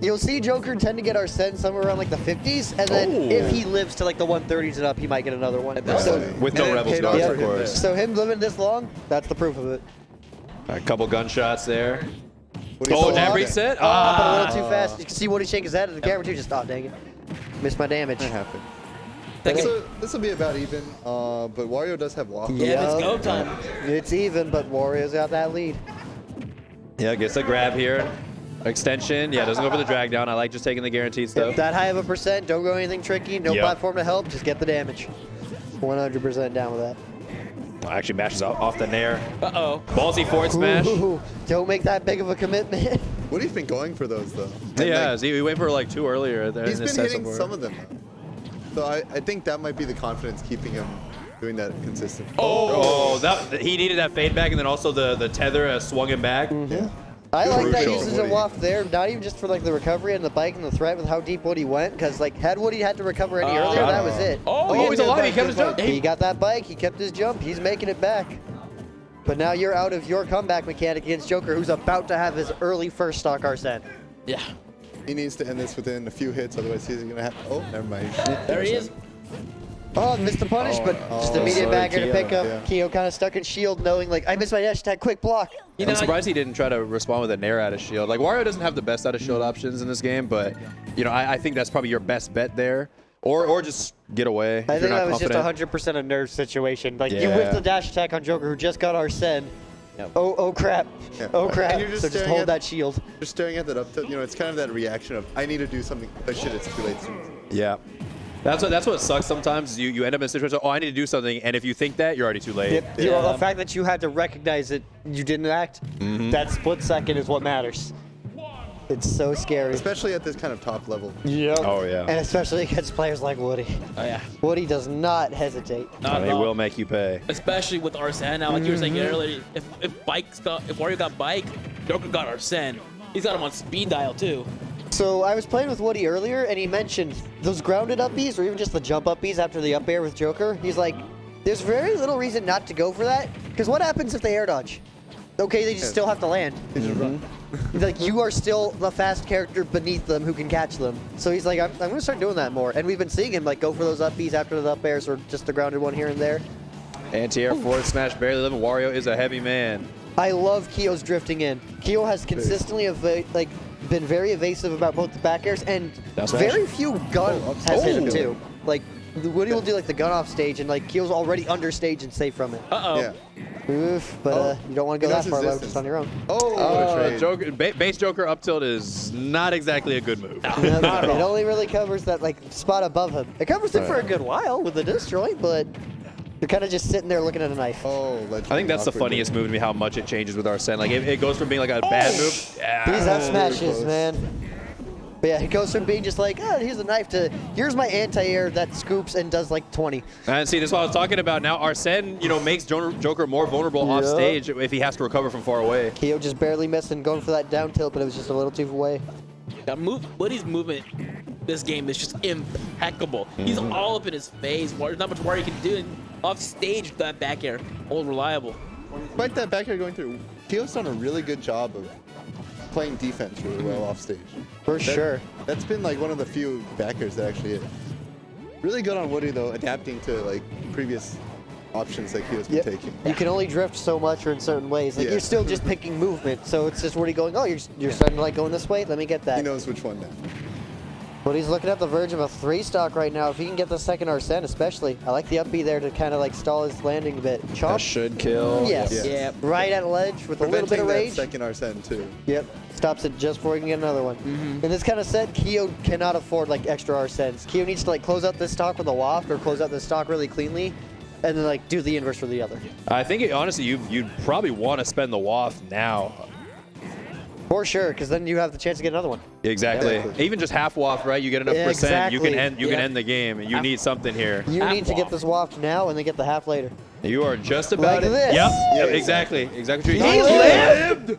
you'll see Joker tend to get Arsene somewhere around like the 50s, and then if he lives to like the 130s and up, he might get another one. So,
With no Rebels guards, of course.
So him living this long, that's the proof of it.
A couple gunshots there.
Oh,
that reset?
Hopping a little too fast. You can see Woody shake his head at the camera too. Just, oh, dang it. Missed my damage.
That happened. This will be about even, but Wario does have waffle.
Yeah, it's go time. It's even, but Wario's got that lead.
Yeah, gets a grab here. Extension. Yeah, doesn't go for the drag down. I like just taking the guaranteed stuff.
That high of a percent, don't go anything tricky, no platform to help, just get the damage. 100% down with that.
Actually mashes off the nair.
Uh-oh.
Ballsy forward smash.
Ooh, don't make that big of a commitment.
Woody's been going for those though.
Yeah, he went for like 2 earlier. There
He's
in his
been
set
hitting
somewhere.
some of them though. So I think that might be the confidence keeping him doing that consistently.
Oh, he needed that fade back, and then also the tether swung him back.
Yeah.
I like that
Crucial.
usage of waft there, not even just for like the recovery and the bike and the threat with how deep Woody went, because like had Woody had to recover any earlier, that was it.
Oh, he's alive. He kept his jump.
He got that bike. He kept his jump. He's making it back. But now you're out of your comeback mechanic against Joker, who's about to have his early first stock Arsene.
Yeah.
He needs to end this within a few hits, otherwise he's gonna have. Oh, never mind.
There he is.
Oh, missed the punish, but just immediate back here to pick up.
Yeah.
Keo kind of stuck in shield, knowing like I missed my dash attack. Quick block.
I'm surprised he didn't try to respond with a nair out of shield. Like Wario doesn't have the best out of shield options in this game, but I think that's probably your best bet there. Or just get away.
I
if
think
you're not
that was
confident.
just 100% a nerve situation. Like you
Yeah.
whipped the dash attack on Joker, who just got Arsene.
Yep.
Oh crap.
Yeah.
Oh crap.
And you're just
So just
staring
hold
at-
that shield.
Just staring at that up tilt. It's kind of that reaction of I need to do something. Oh shit, it's too late.
Yeah. That's what sucks sometimes. You end up in a situation, I need to do something, and if you think that, you're already too late.
The fact that you had to recognize it, you didn't act, that split second is what matters. It's so scary.
Especially at this kind of top level.
Yep.
Oh, yeah.
And especially against players like Woody.
Oh, yeah.
Woody does not hesitate.
Not
He
at all.
will make you pay.
Especially with Arsene now, like you were saying earlier, if Wario got bike, Joker got Arsene. He's got him on speed dial too.
So I was playing with Woody earlier, and he mentioned those grounded up Bs, or even just the jump up Bs after the up air with Joker. He's like, there's very little reason not to go for that, because what happens if they air dodge? Okay, they just still have to land. He's like, you are still the fast character beneath them who can catch them. So he's like, I'm going to start doing that more. And we've been seeing him like go for those up Bs after the up airs, or just the grounded one here and there.
Anti-air forward smash, barely living. Wario is a heavy man.
I love Keo's drifting in. Keo has consistently been very evasive about both the back airs, and
Down smash.
very few guns has hit him too. Like Woody will do like the gun off stage, and like Keel's already under stage and safe from it.
Uh-oh.
Yeah.
Oof, but you don't want to go
He knows
that far
his
low
distance.
just on your own.
Joker, base Joker up tilt is not exactly a good move.
It only really covers that like spot above him. It covers it for a good while with the disjoint, but you're kind of just sitting there looking at a knife.
I think that's the funniest move to me, how much it changes with Arsene. Like, it goes from being like a bad move.
These F smashes, man. But yeah, it goes from being just like, oh, here's a knife to here's my anti-air that scoops and does like 20.
And see, this is what I was talking about. Now Arsene, makes Joker more vulnerable off stage if he has to recover from far away.
Keo just barely missing, going for that down tilt, but it was just a little too away.
Woody's movement this game is just impeccable. He's all up in his face. There's not much more he can do. And off stage, that back air, all reliable.
Despite that back air going through, Keo's done a really good job of playing defense really well off stage.
For sure.
That's been like one of the few back airs that actually hit. Really good on Woody though, adapting to like previous options that Keo's been taking.
You can only drift so much or in certain ways. Like you're still just picking movement, so it's just Woody going, oh, you're starting to like going this way? Let me get that.
He knows which one now.
But he's looking at the verge of a 3-stock right now. If he can get the second Arsene especially. I like the up B there to kind of like stall his landing a bit. Chomp.
That should kill.
Yes. Yeah. Right at ledge with a little bit of rage.
Second Arsene too.
Yep. Stops it just before he can get another one. In this kind of set, Keo cannot afford like extra Arsenes. Keo needs to like close out this stock with a waft or close out this stock really cleanly and then like do the inverse for the other.
I think honestly, you'd probably want to spend the waft now.
For sure, because then you have the chance to get another one.
Exactly. Even just half waft, right? You get enough percent, you can end the game. You need something here.
You need to get this waft now and then get the half later.
You are just about
Like this.
Yep, exactly. Exactly.
He lived!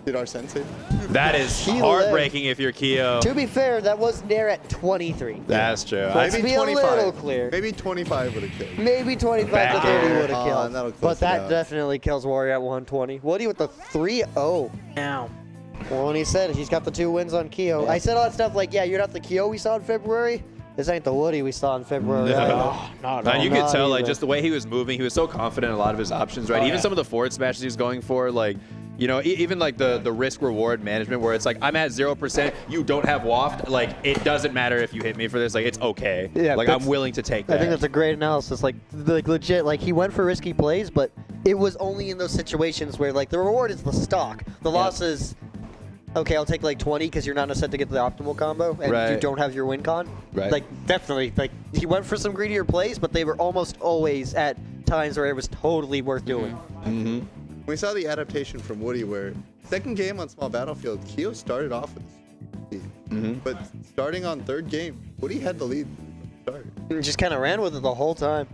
Did Arsene save?
That is
He
heartbreaking if you're Keo.
To be fair, that was near at 23.
That's true.
Let's be a little clear.
Maybe 25 would have killed.
Maybe 25 to 30 would have killed.
that'll close
But
it
that
out.
definitely kills Warrior at 120. Woody with the 3-0. Now. Well, when he said he's got the 2 wins on Keo. I said all that stuff like, yeah, you're not the Keo we saw in February. This ain't the Woody we saw in February.
You could tell, like, just the way he was moving, he was so confident in a lot of his options, right? Even some of the forward smashes he was going for, like, even like the risk reward management where it's like, I'm at 0%, you don't have waft, like, it doesn't matter if you hit me for this, like, it's okay.
Yeah,
like, I'm willing to take that.
I think that's a great analysis. Like legit, like he went for risky plays, but it was only in those situations where like the reward is the stock. The loss is, okay, I'll take like 20 because you're not in a set to get the optimal combo and you don't have your win con.
Right.
Like definitely, like he went for some greedier plays, but they were almost always at times where it was totally worth doing.
Mm-hmm. We saw the adaptation from Woody where second game on small battlefield, Keo started off with the lead. But starting on third game, Woody had the lead from the start.
And just kind of ran with it the whole time.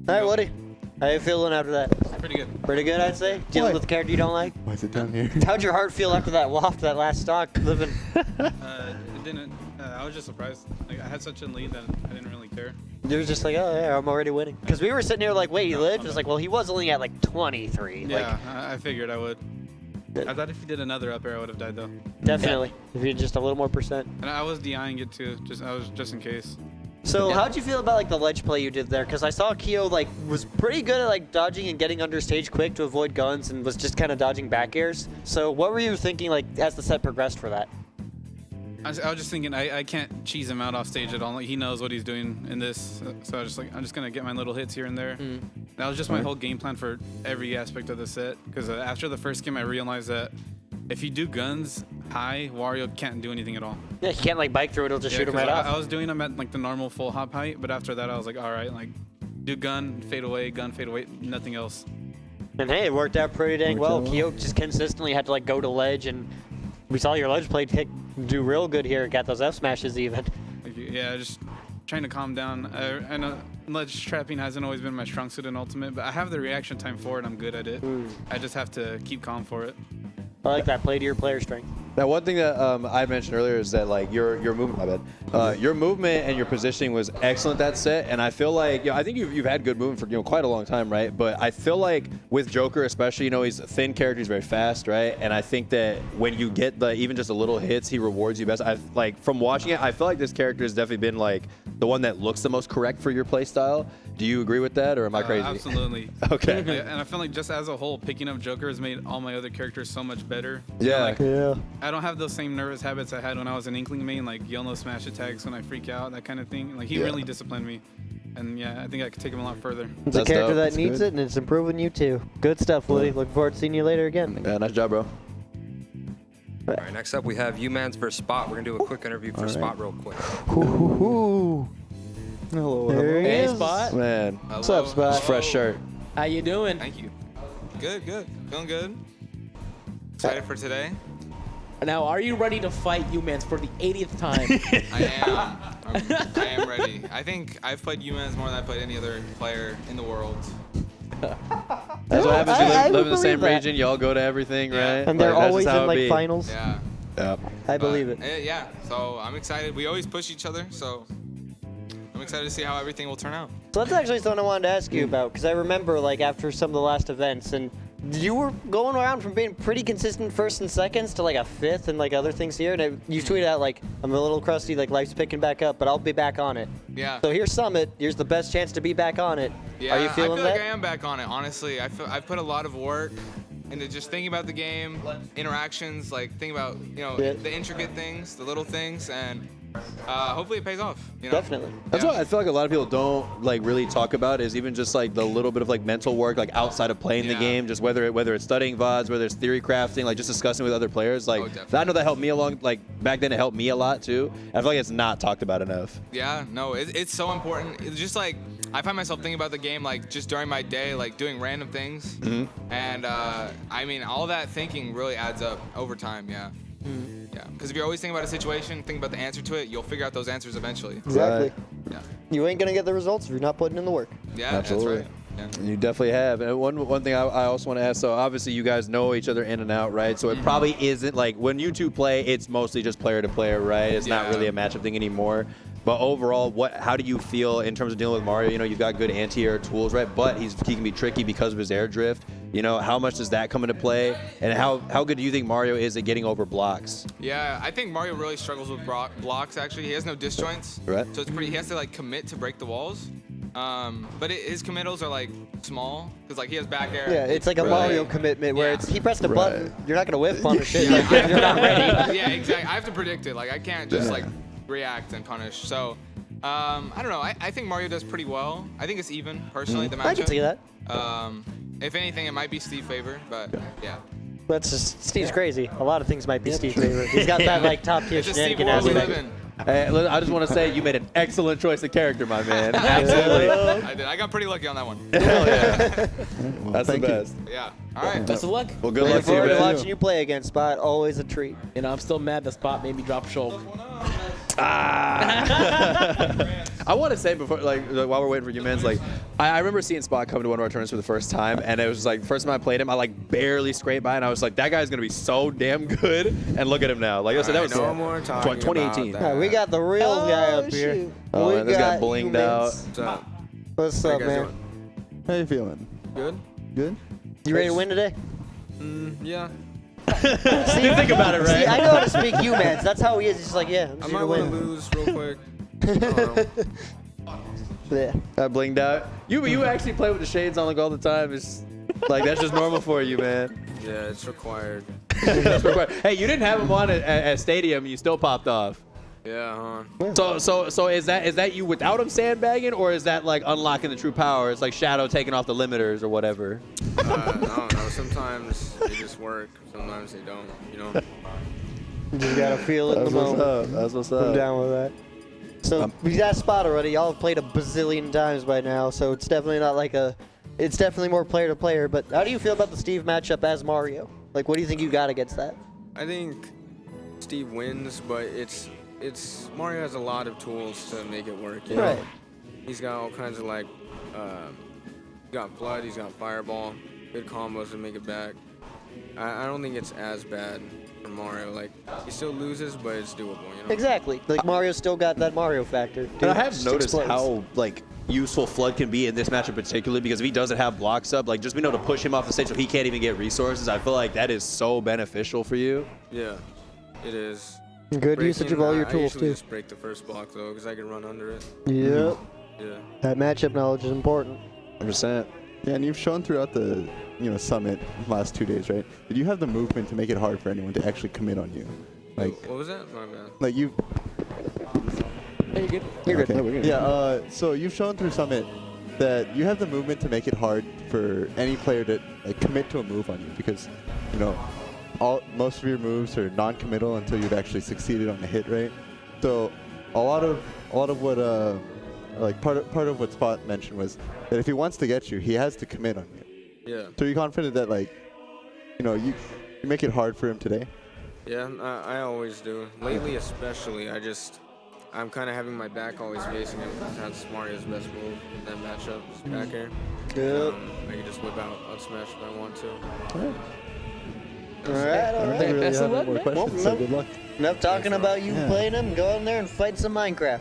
All right, Woody. How you feeling after that?
Pretty good.
Pretty good, I'd say. Dealing with the character you don't like?
Why is it down here?
How'd your heart feel after that waft, that last stock, living?
It didn't. I was just surprised. Like I had such a lead that I didn't really care.
You were just like, oh yeah, I'm already winning. Because we were sitting there like, wait, he lived? It's like, well, he was only at like 23.
Yeah, I figured I would. I thought if he did another up air, I would have died though.
Definitely. If you had just a little more percent.
And I was DIing it too. I was just in case.
So how'd you feel about like the ledge play you did there? Because I saw Keo like was pretty good at like dodging and getting under stage quick to avoid guns and was just kind of dodging back airs. So what were you thinking like as the set progressed for that?
I was just thinking I can't cheese him out off stage at all. Like, he knows what he's doing in this, so I was just like, I'm just gonna get my little hits here and there. That was just my whole game plan for every aspect of the set. Because after the first game, I realized that if you do guns high, Wario can't do anything at all.
Yeah, he can't like bike through it. He'll just shoot him right off.
I was doing them at like the normal full hop height, but after that, I was like, all right, like do gun, fade away, nothing else.
And hey, it worked out pretty dang well. Keo just consistently had to like go to ledge, and we saw your ledge play do real good here. Got those F smashes even.
Yeah, just trying to calm down. I know ledge trapping hasn't always been my strong suit in Ultimate, but I have the reaction time for it. I'm good at it. I just have to keep calm for it.
I like that. Play to your player strength.
Now, one thing that I mentioned earlier is that like your movement, your movement and your positioning was excellent that set, and I feel like I think you've had good movement for quite a long time, right? But I feel like with Joker, especially, he's a thin character, he's very fast, right? And I think that when you get even just a little hits, he rewards you best. From watching it, I feel like this character has definitely been like the one that looks the most correct for your play style.
Do you agree with that, or am I crazy?
Absolutely.
Okay.
And I feel like just as a whole, picking up Joker has made all my other characters so much better.
Yeah.
Yeah.
I don't have those same nervous habits I had when I was an Inkling main, like yell no smash attacks when I freak out, that kind of thing. Like he really disciplined me. And yeah, I think I could take him a lot further.
It's a character that needs it, and it's improving you too. Good stuff, Woody. Looking forward to seeing you later again.
Yeah, nice job, bro.
All right, next up we have Humans versus Spot. We're gonna do a quick interview for Spot real quick.
Hello. There he
Hey,
is.
Spot.
Man.
What's up, Spot?
Fresh shirt.
How you doing?
Thank you. Good, good. Feeling good. Excited for today.
Now, are you ready to fight Humans for the 80th time?
I am ready. I think I've played Humans more than I've played any other player in the world.
That's what happens. You live in the same region. You all go to everything, right?
And they're
Like, that's
always
just how
in
it
like
be.
finals.
Yeah.
Yep.
I believe it.
Yeah. So I'm excited. We always push each other, so I'm excited to see how everything will turn out.
So that's actually something I wanted to ask you about, because I remember like after some of the last events, and you were going around from being pretty consistent first and seconds to like a fifth and like other things here, and you tweeted out like, I'm a little crusty, like life's picking back up, but I'll be back on it.
Yeah.
So here's Summit. Here's the best chance to be back on it.
Yeah,
Are you feeling
I feel
that?
like I am back on it, honestly. I've put a lot of work into just thinking about the game, interactions, like thinking about, you know, the intricate things, the little things, and hopefully it pays off. You know?
Definitely.
That's what I feel like a lot of people don't like really talk about is even just like the little bit of like mental work like outside of playing the game, just whether it's studying VODs, whether it's theory crafting, like just discussing with other players. Like I know that helped me along. Like back then, it helped me a lot too. I feel like it's not talked about enough.
Yeah, no, it's so important. It's just like I find myself thinking about the game like just during my day, like doing random things, and I mean all that thinking really adds up over time. Yeah. Yeah, because if you're always thinking about a situation, think about the answer to it, you'll figure out those answers eventually.
Exactly.
Yeah.
You ain't gonna get the results if you're not putting in the work.
Yeah,
Absolutely.
that's right.
You definitely have. And one thing I also want to ask, so obviously you guys know each other in and out, right? So it probably isn't like when you two play, it's mostly just player to player, right? It's not really a matchup thing anymore. But overall, how do you feel in terms of dealing with Mario? You know, you've got good anti-air tools, right? But he can be tricky because of his air drift. You know, how much does that come into play? And how good do you think Mario is at getting over blocks?
Yeah, I think Mario really struggles with blocks, actually. He has no disjoints.
Right.
So it's pretty, he has to like commit to break the walls. But his committals are like small, because like he has back air.
Yeah, it's like a Mario commitment where it's he pressed a button, you're not gonna whip on a shit.
Yeah,
Like, if you're not ready.
Yeah, exactly. I have to predict it. Like I can't just like react and punish. So I don't know. I think Mario does pretty well. I think it's even personally the matchup.
I can see that.
If anything, it might be Steve favor, but yeah.
That's just Steve's crazy. A lot of things might be Steve's favorite. He's got that like top tier
It's a Steve
shenanigan
world we
aspect.
live in.
Hey, I just want to say you made an excellent choice of character, my man. Absolutely.
I did. I got pretty lucky on that one.
That's the best.
Yeah. All right.
Best of luck.
Well, good
Looking
luck to you,
forward to
man.
watching you play again, Spot. Always a treat.
You know, I'm still mad the Spot made me drop Shulk.
I want to say before, like while we're waiting for Humans, like I remember seeing Spot come to one of our tournaments for the first time, and it was like the first time I played him, I like barely scraped by, and I was like, that guy's gonna be so damn good. And look at him now. Like I said, that was
no more talking
2018.
about
Yeah, we got the real guy up here.
Oh,
we
man, this guy
got
blinged
Humans.
out.
What's
How
up,
you guys
man?
How you feeling?
Good?
Good?
You ready to win today?
Yeah.
See,
You think about it, right?
See, I know how to speak Humans. That's how he is. He's just like, yeah, I'm
I
just
might
here to
want to
win.
lose real quick. I don't know.
Yeah.
I blinged out. You actually play with the shades on like all the time. It's like that's just normal for you, man.
Yeah, it's required.
That's required. Hey, you didn't have him on at Stadium. You still popped off.
Yeah, huh?
So is that you without him sandbagging, or is that like unlocking the true power? It's like Shadow taking off the limiters or whatever.
I don't know. Sometimes they just work. Sometimes they don't. You know.
You just gotta feel it in the
That's what's
moment.
up. That's what's
I'm
up.
down with that. So we got Spot already. Y'all have played a bazillion times by now, so it's definitely not like a. It's definitely more player to player. But how do you feel about the Steve matchup as Mario? Like, what do you think you got against that?
I think Steve wins, but it's Mario has a lot of tools to make it work. You know?
Right.
He's got all kinds of like, he's got Flood, he's got Fireball, good combos to make it back. I don't think it's as bad for Mario. Like he still loses, but it's doable. You know.
Exactly. Like Mario's still got that Mario factor. Dude,
And I have
just
noticed
explodes.
how like useful Flood can be in this matchup particularly, because if he doesn't have blocks up, like just being able to push him off the stage so he can't even get resources, I feel like that is so beneficial for you.
Yeah, it is.
Good usage of all your
I
tools
usually
too.
just break the first block though, because I can run under it.
Yep.
Yeah.
That matchup knowledge is important.
100%.
Yeah, and you've shown throughout the summit last 2 days, right? That you have the movement to make it hard for anyone to actually commit on you. Like
What was that? My bad.
like you.
Hey, you're good.
You're good. Okay. Yeah. So you've shown through summit that you have the movement to make it hard for any player to like commit to a move on you because most of your moves are non-committal until you've actually succeeded on a hit, right? So a lot of what like part of what Spot mentioned was that if he wants to get you, he has to commit on you.
Yeah.
So are you confident that like you make it hard for him today?
Yeah, I always do. Lately, especially, I'm kind of having my back always facing him because that's Mario's best move in that matchup. Is back air.
Yep.
I can just whip out up smash if I want to.
All right.
Really
Best of luck,
more
man.
questions, so good luck.
Enough talking about you playing him. Go in there and fight some Minecraft.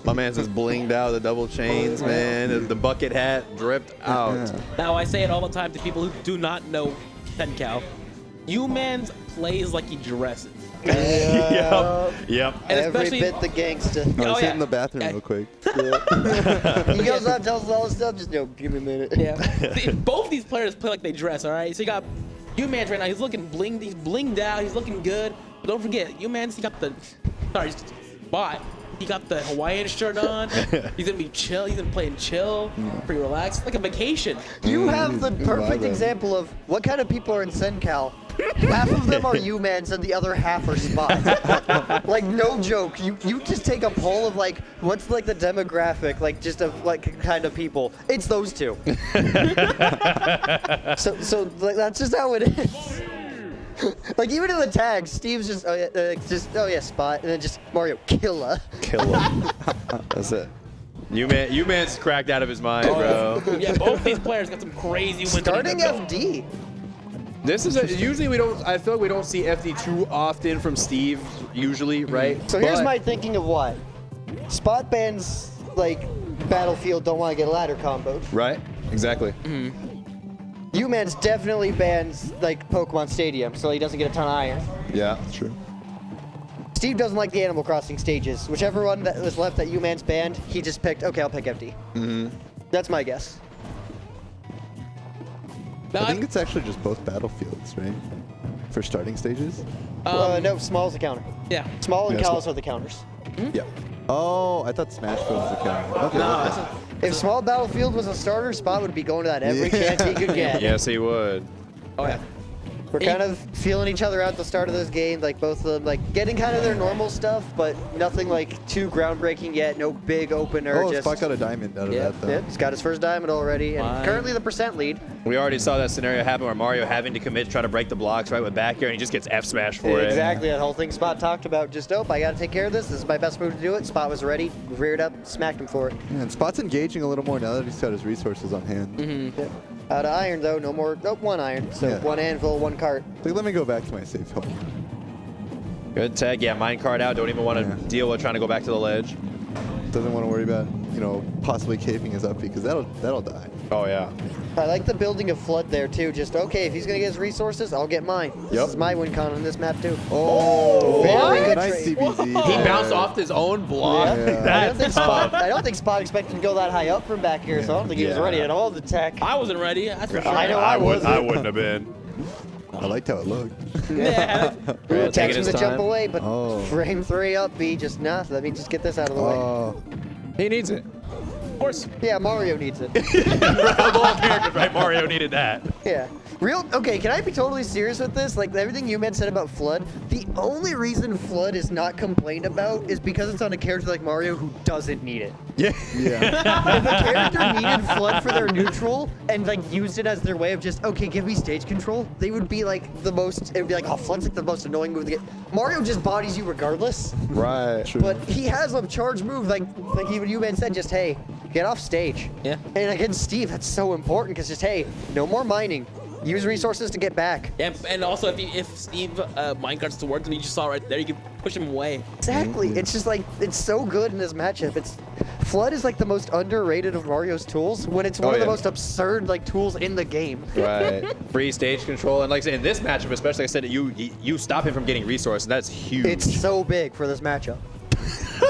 My man's just blinged out, the double chains, man. The bucket hat dripped out.
Now, I say it all the time to people who do not know CenCal. You-Man's plays like he dresses.
Yep.
And
Every
especially,
bit the gangsta.
I was hitting the bathroom real quick.
He goes out, tells us all this stuff. Just give me a minute.
Yeah. See, both these players play like they dress, all right? So you got U-Man's right now. He's looking blinged. He's blinged out. He's looking good. But don't forget, U-Man's, he got the... Sorry, Spot. He got the Hawaiian shirt on. He's going to be chill. He's going to play and chill. Pretty relaxed. Like a vacation.
You have the perfect example of what kind of people are in CenCal. Half of them are U-Mans and the other half are Spot. Like, no joke. You just take a poll of, like, what's, like, the demographic, like, just of, like, kind of people. It's those two. so like, that's just how it is. Like, even in the tags, Steve's just, oh yeah, Spot, and then just Mario, killer.
That's it. You-Man's cracked out of his mind, bro.
Yeah, both these players got some crazy wins.
Starting FD.
This is usually I feel like we don't see FD too often from Steve, usually, right?
So here's my thinking of why. Spot bans, like, Battlefield don't want to get ladder comboed.
Right, exactly.
U-Man's definitely bans, like, Pokemon Stadium, so he doesn't get a ton of iron.
Yeah,
true.
Steve doesn't like the Animal Crossing stages. Whichever one that was left that U-Man's banned, he just picked, okay, I'll pick FD. That's my guess.
I think it's actually just both battlefields, right? For starting stages?
No, small's the counter.
Yeah.
Small and
Yeah,
Kalos are the counters.
Yeah. Oh, I thought Smash Bros was a counter. Okay.
No, if Small Battlefield was a starter, Spot would be going to that every chance he could get.
Yes, he would.
Oh, yeah. We're kind of feeling each other out at the start of this game, like both of them, like getting kind of their normal stuff, but nothing like too groundbreaking yet. No big opener.
Oh,
just,
Spot got a diamond out of that, though.
Yeah, he's got his first diamond already, and currently the percent lead.
We already saw that scenario happen where Mario having to commit, try to break the blocks right with back air, and he just gets F smashed for it.
Exactly, that whole thing Spot talked about. Just, I got to take care of this. This is my best move to do it. Spot was ready, reared up, smacked him for it.
Yeah, and Spot's engaging a little more now that he's got his resources on hand.
Yeah. Out of iron, though, no more. Nope, one iron. So one anvil, one cart.
Like, let me go back to my safe hole.
Good tag, yeah, minecart out. Don't even want to deal with trying to go back to the ledge.
Doesn't want to worry about, possibly caping his up because that'll die.
Oh, yeah.
I like the building of Flood there, too. Just, okay, if he's going to get his resources, I'll get mine. This is my win con on this map, too.
Oh,
very good
nice
trade.
CBZ.
He bounced off his own block.
I don't think Spot expected to go that high up from back here, so I don't think he was ready at all to tech.
I wasn't ready, that's for sure.
I know I wasn't.
I wouldn't have been.
I liked how it looked.
Yeah. We were
Taking
texting
his
to jump
time.
away, but frame 3 up, B just, let me just get this out of the way.
He needs it.
Of course.
Yeah, Mario needs it.
Of all characters, right? Mario needed that.
Yeah. Okay, can I be totally serious with this? Like, everything you said about Flood, the only reason Flood is not complained about is because it's on a character like Mario who doesn't need it.
Yeah.
If a character needed Flood for their neutral and, like, used it as their way of just, okay, give me stage control, they would be, like, it would be like, oh, Flood's, like, the most annoying move to get. Mario just bodies you regardless.
Right. True.
But he has a charge move, like even you said, just, hey, get off stage.
Yeah.
And against Steve, that's so important, because just, hey, no more mining. Use resources to get back.
Yeah, and also if Steve minecarts towards him, you just saw right there, you can push him away.
Exactly. It's just like, it's so good in this matchup. Flood is like the most underrated of Mario's tools when it's one of the most absurd like tools in the game.
Right. Free stage control. And like I said, in this matchup, especially, like I said, you stop him from getting resources. That's huge.
It's so big for this matchup.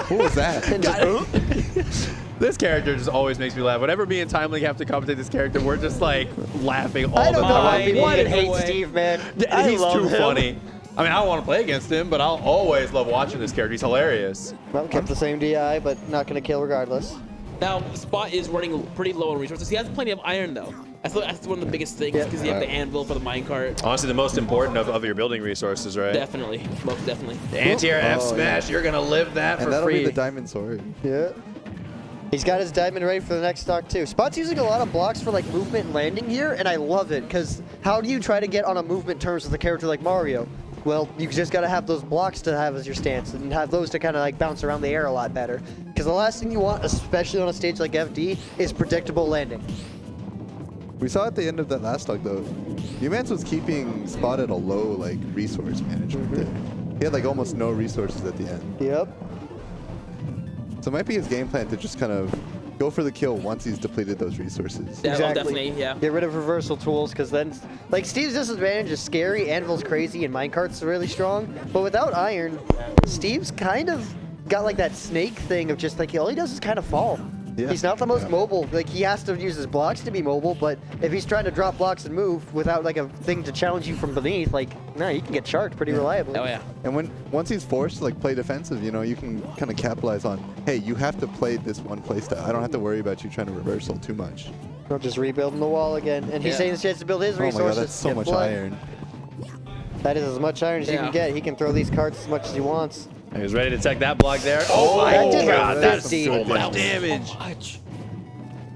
Who was that?
This character just always makes me laugh. Whenever me and Timely have to commentate this character, we're just like laughing all
I don't
the
know why
time.
people can hate Steve, man. I
He's
love
too
him.
funny. I mean, I don't want to play against him, but I'll always love watching this character. He's hilarious.
Well, kept the same DI, but not going to kill regardless.
Now, Spot is running pretty low on resources. He has plenty of iron, though. That's one of the biggest things, because you have the anvil for the minecart.
Honestly, the most important of your building resources, right?
Definitely. Most definitely.
The anti-air F smash, you're going to live that
And
for
that'll
free.
be the diamond sword.
Yeah. He's got his diamond ready for the next stock, too. Spot's using a lot of blocks for, like, movement and landing here, and I love it, because how do you try to get on a movement terms with a character like Mario? Well, you just got to have those blocks to have as your stance and have those to kind of like bounce around the air a lot better. Because the last thing you want, especially on a stage like FD, is predictable landing.
We saw at the end of that last stock though, Umance was keeping Spot at a low like resource management there. He had like almost no resources at the end.
Yep.
So it might be his game plan to just kind of go for the kill once he's depleted those resources.
Definitely, yeah.
Get rid of reversal tools, because then, like, Steve's disadvantage is scary, Anvil's crazy, and Minecart's really strong. But without Iron, Steve's kind of got like that snake thing of just like, all he does is kind of fall.
Yeah.
He's not the most mobile. Like, he has to use his blocks to be mobile, but if he's trying to drop blocks and move without like a thing to challenge you from beneath, like, no, you can get sharked pretty reliably.
Oh, yeah.
And once he's forced to like play defensive, you know, you can kind of capitalize on, hey, you have to play this one playstyle. I don't have to worry about you trying to reversal too much.
Or just rebuilding the wall again. And he's taking the chance to build his resources.
Oh my god, that's so
get
much
blood.
iron.
That is as much iron as you can get. He can throw these carts as much as he wants.
He was ready to tech that block there.
Oh my
my
God,
god, that's
50.
so much
That was
damage.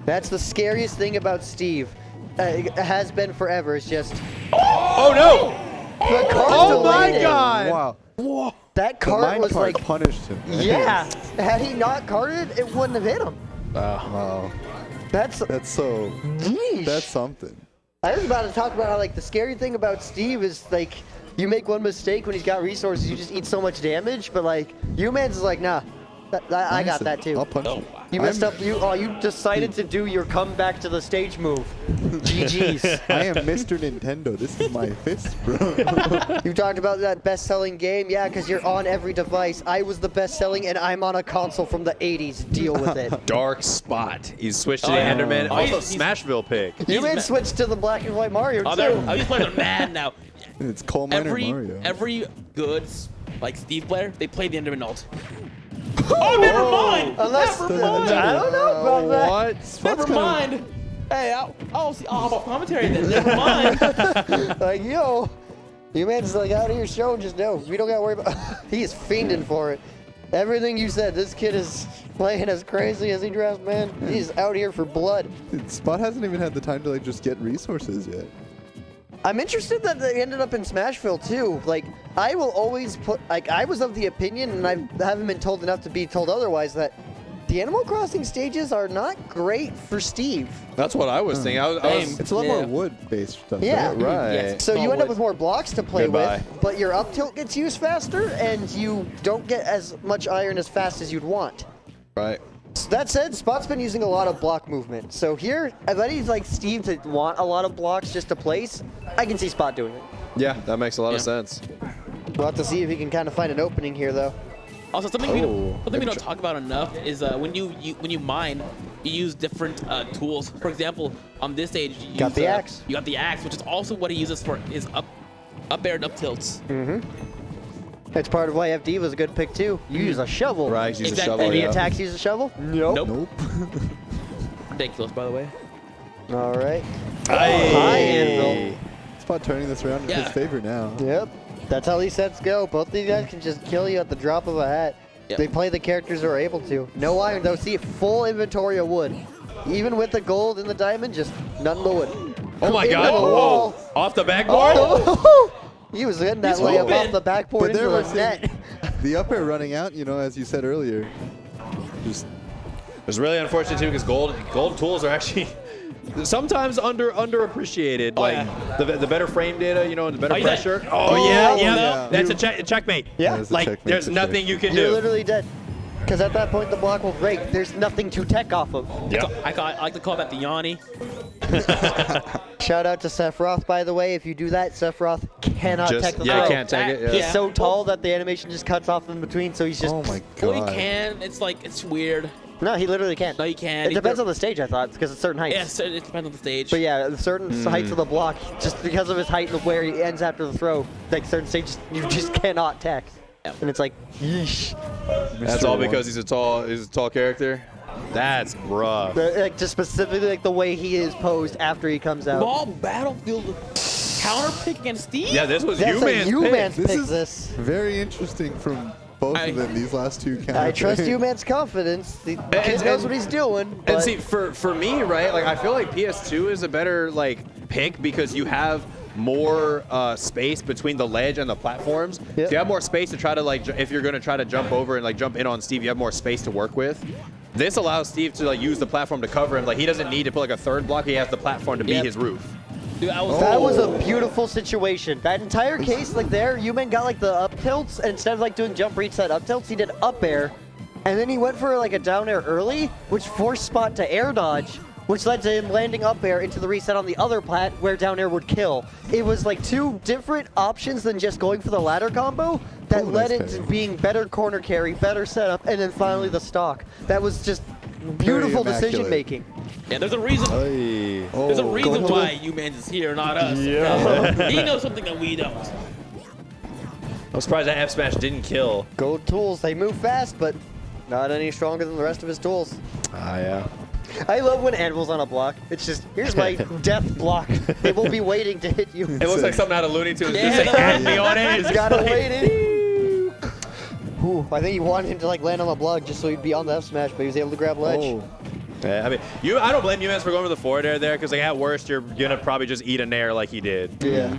That's the scariest thing about Steve. It has been forever. It's just.
Oh no!
The cart
Oh my
delayed it.
god!
Wow.
That cart was like.
punished him.
Yeah. Had he not carted, it wouldn't have hit him.
Wow.
That's
so.
Yeesh.
That's something.
I was about to talk about how like the scary thing about Steve is like you make one mistake when he's got resources, you just eat so much damage. But like Umans is like, nah, I got that too.
I'll punch you.
You messed up. You decided to do your comeback to the stage move. GG's.
I am Mr. Nintendo. This is my fist, bro.
You talked about that best-selling game, yeah, because you're on every device. I was the best-selling, and I'm on a console from the '80s. Deal with it.
Dark Spot. He's switched to
Oh,
the
yeah.
Enderman.
Oh,
Also,
he's-
Smashville pick.
You made switch to the black and white Mario
Oh,
too.
these players are mad now.
It's Coal Miner Mario.
Every good like Steve player, they play the Enderman ult. Oh, never mind.
Unless
Never mind.
I don't know about that.
What?
Never mind. Hey, I'll have a commentary then. Never mind.
Like, yo, you man's like out here showing, just no. We don't gotta worry about. He is fiending for it. Everything you said, this kid is playing as crazy as he dressed, man. He's out here for blood.
Dude, Spot hasn't even had the time to like just get resources yet.
I'm interested that they ended up in Smashville too. Like, I will always put, like, I was of the opinion, and I haven't been told enough to be told otherwise, that the Animal Crossing stages are not great for Steve.
That's what I was thinking.
It's a lot more wood-based stuff.
Yeah.
Right.
So you end up with more blocks to play
Goodbye.
with, but your up tilt gets used faster, and you don't get as much iron as fast as you'd want.
Right.
So that said, Spot's been using a lot of block movement. So here, if I need like Steve to want a lot of blocks just to place, I can see Spot doing it.
Yeah, that makes a lot of sense.
We'll have to see if he can kind of find an opening here, though.
Also, something we don't talk about enough is when you mine, you use different tools. For example, on this stage, you
Got
use,
the axe.
You got the axe, which is also what he uses for his up air and up tilts.
Mm-hmm. That's part of why FD was a good pick too. You use a shovel.
Right, use
Exactly.
a shovel.
Any
Yeah.
attacks use a shovel? Nope.
Ridiculous, by the way.
All right.
Hey.
High anvil.
Spot turning this around in
Yeah.
his favor now.
Yep. That's how these sets go. Both these guys can just kill you at the drop of a hat.
Yep.
They play the characters who are able to. No iron though. See, full inventory of wood. Even with the gold and the diamond, just nothing but wood.
Oh my
Into
god.
the wall.
Off the backboard?
Oh. He was hitting that
He's
layup
hoping.
off the backboard
But
into
there
the
was
net.
the up air running out, you know, as you said earlier. Just
It's really unfortunate too because gold tools are actually sometimes underappreciated.
Oh,
like
yeah.
the better frame data, you know, and the better
Oh,
pressure.
Oh,
Oh yeah,
yeah.
yeah. That's a checkmate.
Yeah.
That's a
Like
checkmate
there's
for
nothing
sure.
you can
You're
do.
literally dead. Because at that point, the block will break. There's nothing to tech off of.
Yeah.
I like to call that the Yanni.
Shout out to Sephiroth, by the way. If you do that, Sephiroth cannot tech the
yeah,
throw.
can't tech it. Yeah.
He's so tall that the animation just cuts off in between, so he's just...
Oh my
Well, he
god.
can. It's like, it's weird.
No, he literally can't.
No, he can't.
It depends on the stage, I thought, because it's certain heights.
Yes, it depends on the stage.
But yeah, certain heights of the block, just because of his height and where he ends after the throw, like certain stages, you just cannot tech. And it's like, yeesh.
That's all because he's a tall character. That's rough.
Like just specifically like the way he is posed after he comes out.
Small battlefield counter pick against Steve?
Yeah, this was
That's
U-Man's
a U-Man's
pick.
pick.
This is very interesting from both of them, these last two counter
I trust
picks.
U-Man's confidence. The kid knows what he's doing.
And
But
see, for me, right, like I feel like PS2 is a better like pick because you have more space between the ledge and the platforms.
Yep.
So you have more space to try to like, if you're gonna try to jump over and like jump in on Steve, you have more space to work with. This allows Steve to like use the platform to cover him. Like he doesn't need to put like a third block. He has the platform to be his roof.
Dude,
that was a beautiful situation. That entire case, like there, U-Man got like the up tilts, and instead of like doing jump reset up tilts, he did up air, and then he went for like a down air early, which forced Spot to air dodge, which led to him landing up air into the reset on the other plat where down air would kill. It was like two different options than just going for the ladder combo that led it to being better corner carry, better setup, and then finally the stock. That was just beautiful decision making.
Yeah, there's a reason. There's a reason why U-Man's is here, not us.
Yeah.
He knows something that we don't.
I'm surprised that F Smash didn't kill.
Gold tools, they move fast, but not any stronger than the rest of his tools.
Ah, yeah.
I love when Anvil's on a block. It's just, here's my death block. They will be waiting to hit you.
It looks like something out of Looney Tunes. Just say, add me on it.
He's got to wait in. Ooh, I think he wanted him to like land on the block just so he'd be on the F smash, but he was able to grab ledge.
Oh. Yeah, I mean, I don't blame U-Mans for going for the forward air there because like at worst you're gonna probably just eat a nair like he did.
Yeah.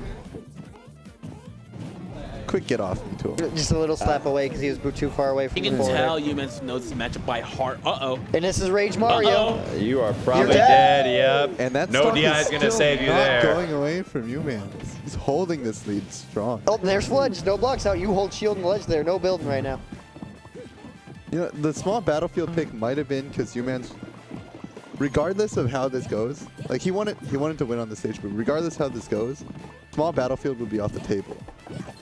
Quick get off me to him.
Just a little slap away because he was too far away from
You
the
can
forward
tell
air.
U-Man's knows this matchup by heart. Uh-oh.
And this is Rage Mario.
You are probably
You're dead.
Yep.
And that
no
stock
DI is gonna
still
save you
not
there.
Going away from U-Man. He's holding this lead strong.
Oh, there's Fledge. No blocks out. You hold shield and ledge there. No building right now.
You know, the small battlefield pick might have been because U-Man's, regardless of how this goes, like he wanted to win on the stage, but regardless how this goes, small battlefield would be off the table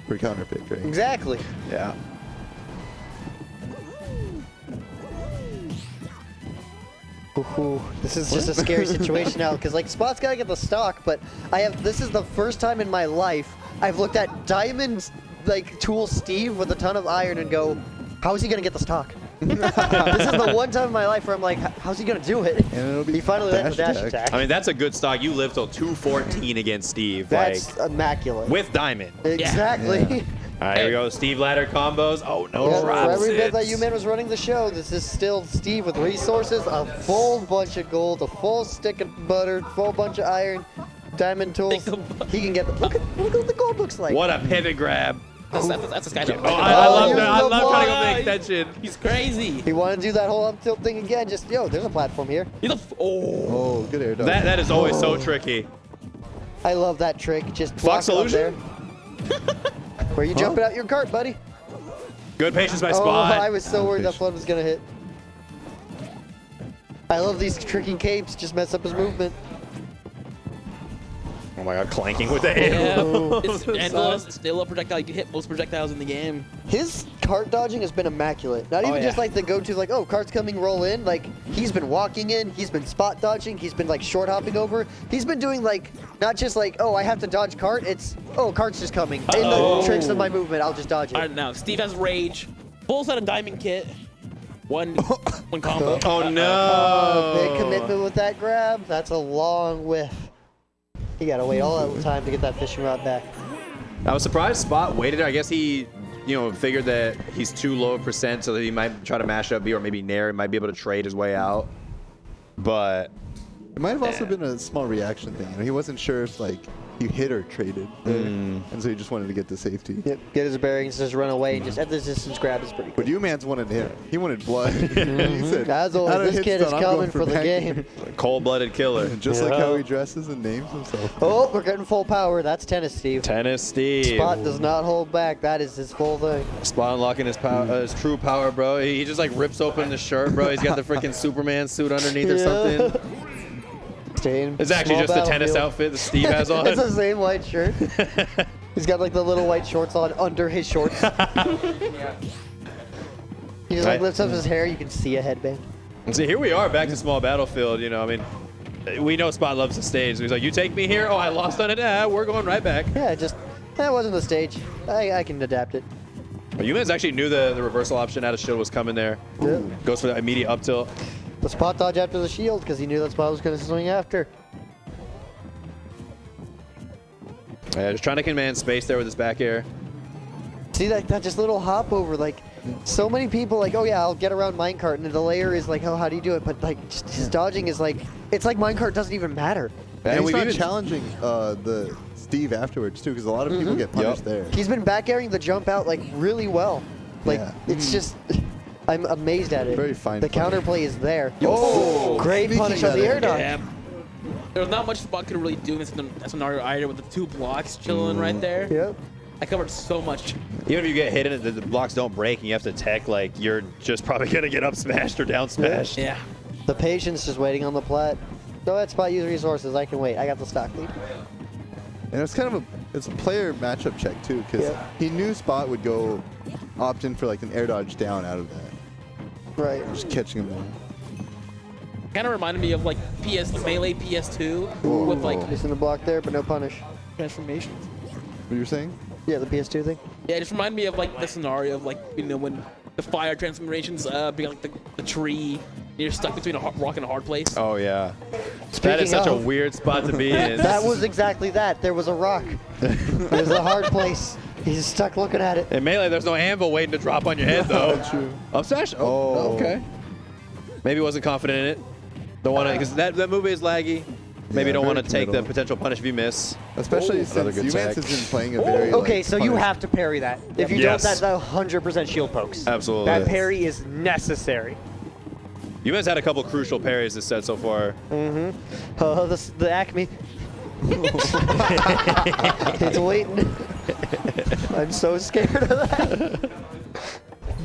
for counter pick, right?
Exactly.
Yeah.
Ooh, this is just a scary situation now because like Spot's gotta get the stock, but this is the first time in my life I've looked at Diamond's like tool Steve with a ton of iron and go, how is he gonna get the stock? This is the one time in my life where I'm like, how's he gonna do it?
And it'll be
he finally lands the dash attack.
I mean, that's a good stock. You live till 214 against Steve.
That's
like,
immaculate.
with Diamond.
Exactly.
Yeah. All right, here we go. Steve ladder combos. Oh, no
Yeah,
drops.
for every bit that U-Man was running the show, this is still Steve with resources, a full bunch of gold, a full stick of butter, full bunch of iron, diamond tools. He can get look what the gold looks like.
What a pivot grab.
That's a Skydive.
Oh, I love that. I love
block.
trying to go the extension.
He's crazy.
He wanted to do that whole up tilt thing again. Just there's a platform here.
Oh, good air dodge.
That is always so tricky.
I love that trick. Just
Fox
block up
illusion?
there. Where you jumping out your cart, buddy?
Good patience by
Oh,
Spot.
I was so worried that flood was gonna hit. I love these tricky capes. Just mess up his movement.
Oh my god, clanking with the air.
Yeah. It's still a projectile. You can hit most projectiles in the game.
His cart dodging has been immaculate. Not even just like the go-to, like, oh, cart's coming, roll in. Like, he's been walking in, he's been spot dodging, he's been like short hopping over. He's been doing like, not just like, oh, I have to dodge cart. It's, oh, cart's just coming. In the tricks of my movement, I'll just dodge it.
All right, now Steve has rage. Full set of diamond kit. One combo.
Oh no!
Big commitment with that grab. That's a long whiff. You gotta wait all that time to get that fishing rod back.
I was surprised Spot waited. I guess he, figured that he's too low a percent so that he might try to mash up B or maybe Nair and might be able to trade his way out. But
it might have also been a small reaction thing. He wasn't sure if like you hit or traded, and so he just wanted to get to safety.
Yep, get his bearings, just run away, and just at this distance grab is pretty good.
But U-Man's wanted him. He wanted blood. He said,
as always, this kid is coming for the game.
Cold-blooded killer.
Just like how he dresses and names himself.
Oh, we're getting full power. That's Tennis Steve.
Tennis Steve.
Spot does not hold back. That is his full thing.
Spot unlocking his power, his true power, bro. He just like rips open the shirt, bro. He's got the freaking Superman suit underneath or something.
It's actually just the tennis outfit that Steve has on.
It's the same white shirt. He's got like the little white shorts on under his shorts. He just like lifts up his hair. You can see a headband.
And see, here we are back to small battlefield. You know, I mean, we know Spot loves the stage. So he's like, you take me here? Oh, I lost on it. We're going right back.
Yeah, that wasn't the stage. I can adapt it.
Well, you guys actually knew the reversal option out of shield was coming there.
Yeah.
Goes for the immediate up tilt.
The Spot dodge after the shield because he knew that Spot was going to swing after.
Yeah, just trying to command space there with his back air.
See that just little hop over, like so many people like, oh yeah, I'll get around minecart, and the layer is like, oh, how do you do it? But like just his dodging is like, it's like minecart doesn't even matter.
And he's not challenging the Steve afterwards too, because a lot of people get punished there.
He's been back airing the jump out like really well. Like it's just, I'm amazed at it.
Very fine.
The counterplay is there.
Oh,
great punish on the air dodge.
Yeah. There's not much Spot could really do in this scenario either with the 2 blocks chilling right there.
Yep.
I covered so much.
Even if you get hit and the blocks don't break and you have to tech, like, you're just probably going to get up smashed or down smashed.
Yeah. The patience just waiting on the plat. Go ahead, Spot, use resources. I can wait. I got the stock lead.
And it's kind of it's a player matchup check too, because he knew Spot would go opt in for like an air dodge down out of that.
Right.
Just catching him there.
Kind of reminded me of like Melee PS2 with like
missing the block there, but no punish.
Transformations.
What you were saying?
Yeah, the PS2 thing.
Yeah, it just reminded me of like the scenario of like, you know, when the fire transformations being like the tree, and you're stuck between a rock and a hard place.
Oh yeah.
Speaking
that is such a
of,
weird spot to be in.
That was exactly that. There was a rock. There's a hard place. He's stuck looking at it.
In Melee, there's no anvil waiting to drop on your head though.
True.
Up smash? Oh, okay. Maybe he wasn't confident in it. Don't want to, because that move is laggy. Maybe don't want to take the potential punish if you miss.
Especially since Umance has been playing a very
Okay, so you have to parry that. If you don't, that's 100% shield pokes.
Absolutely.
That parry is necessary.
You guys had a couple crucial parries this set so far.
Mm-hmm. Oh, the Acme. It's waiting. I'm so scared of that.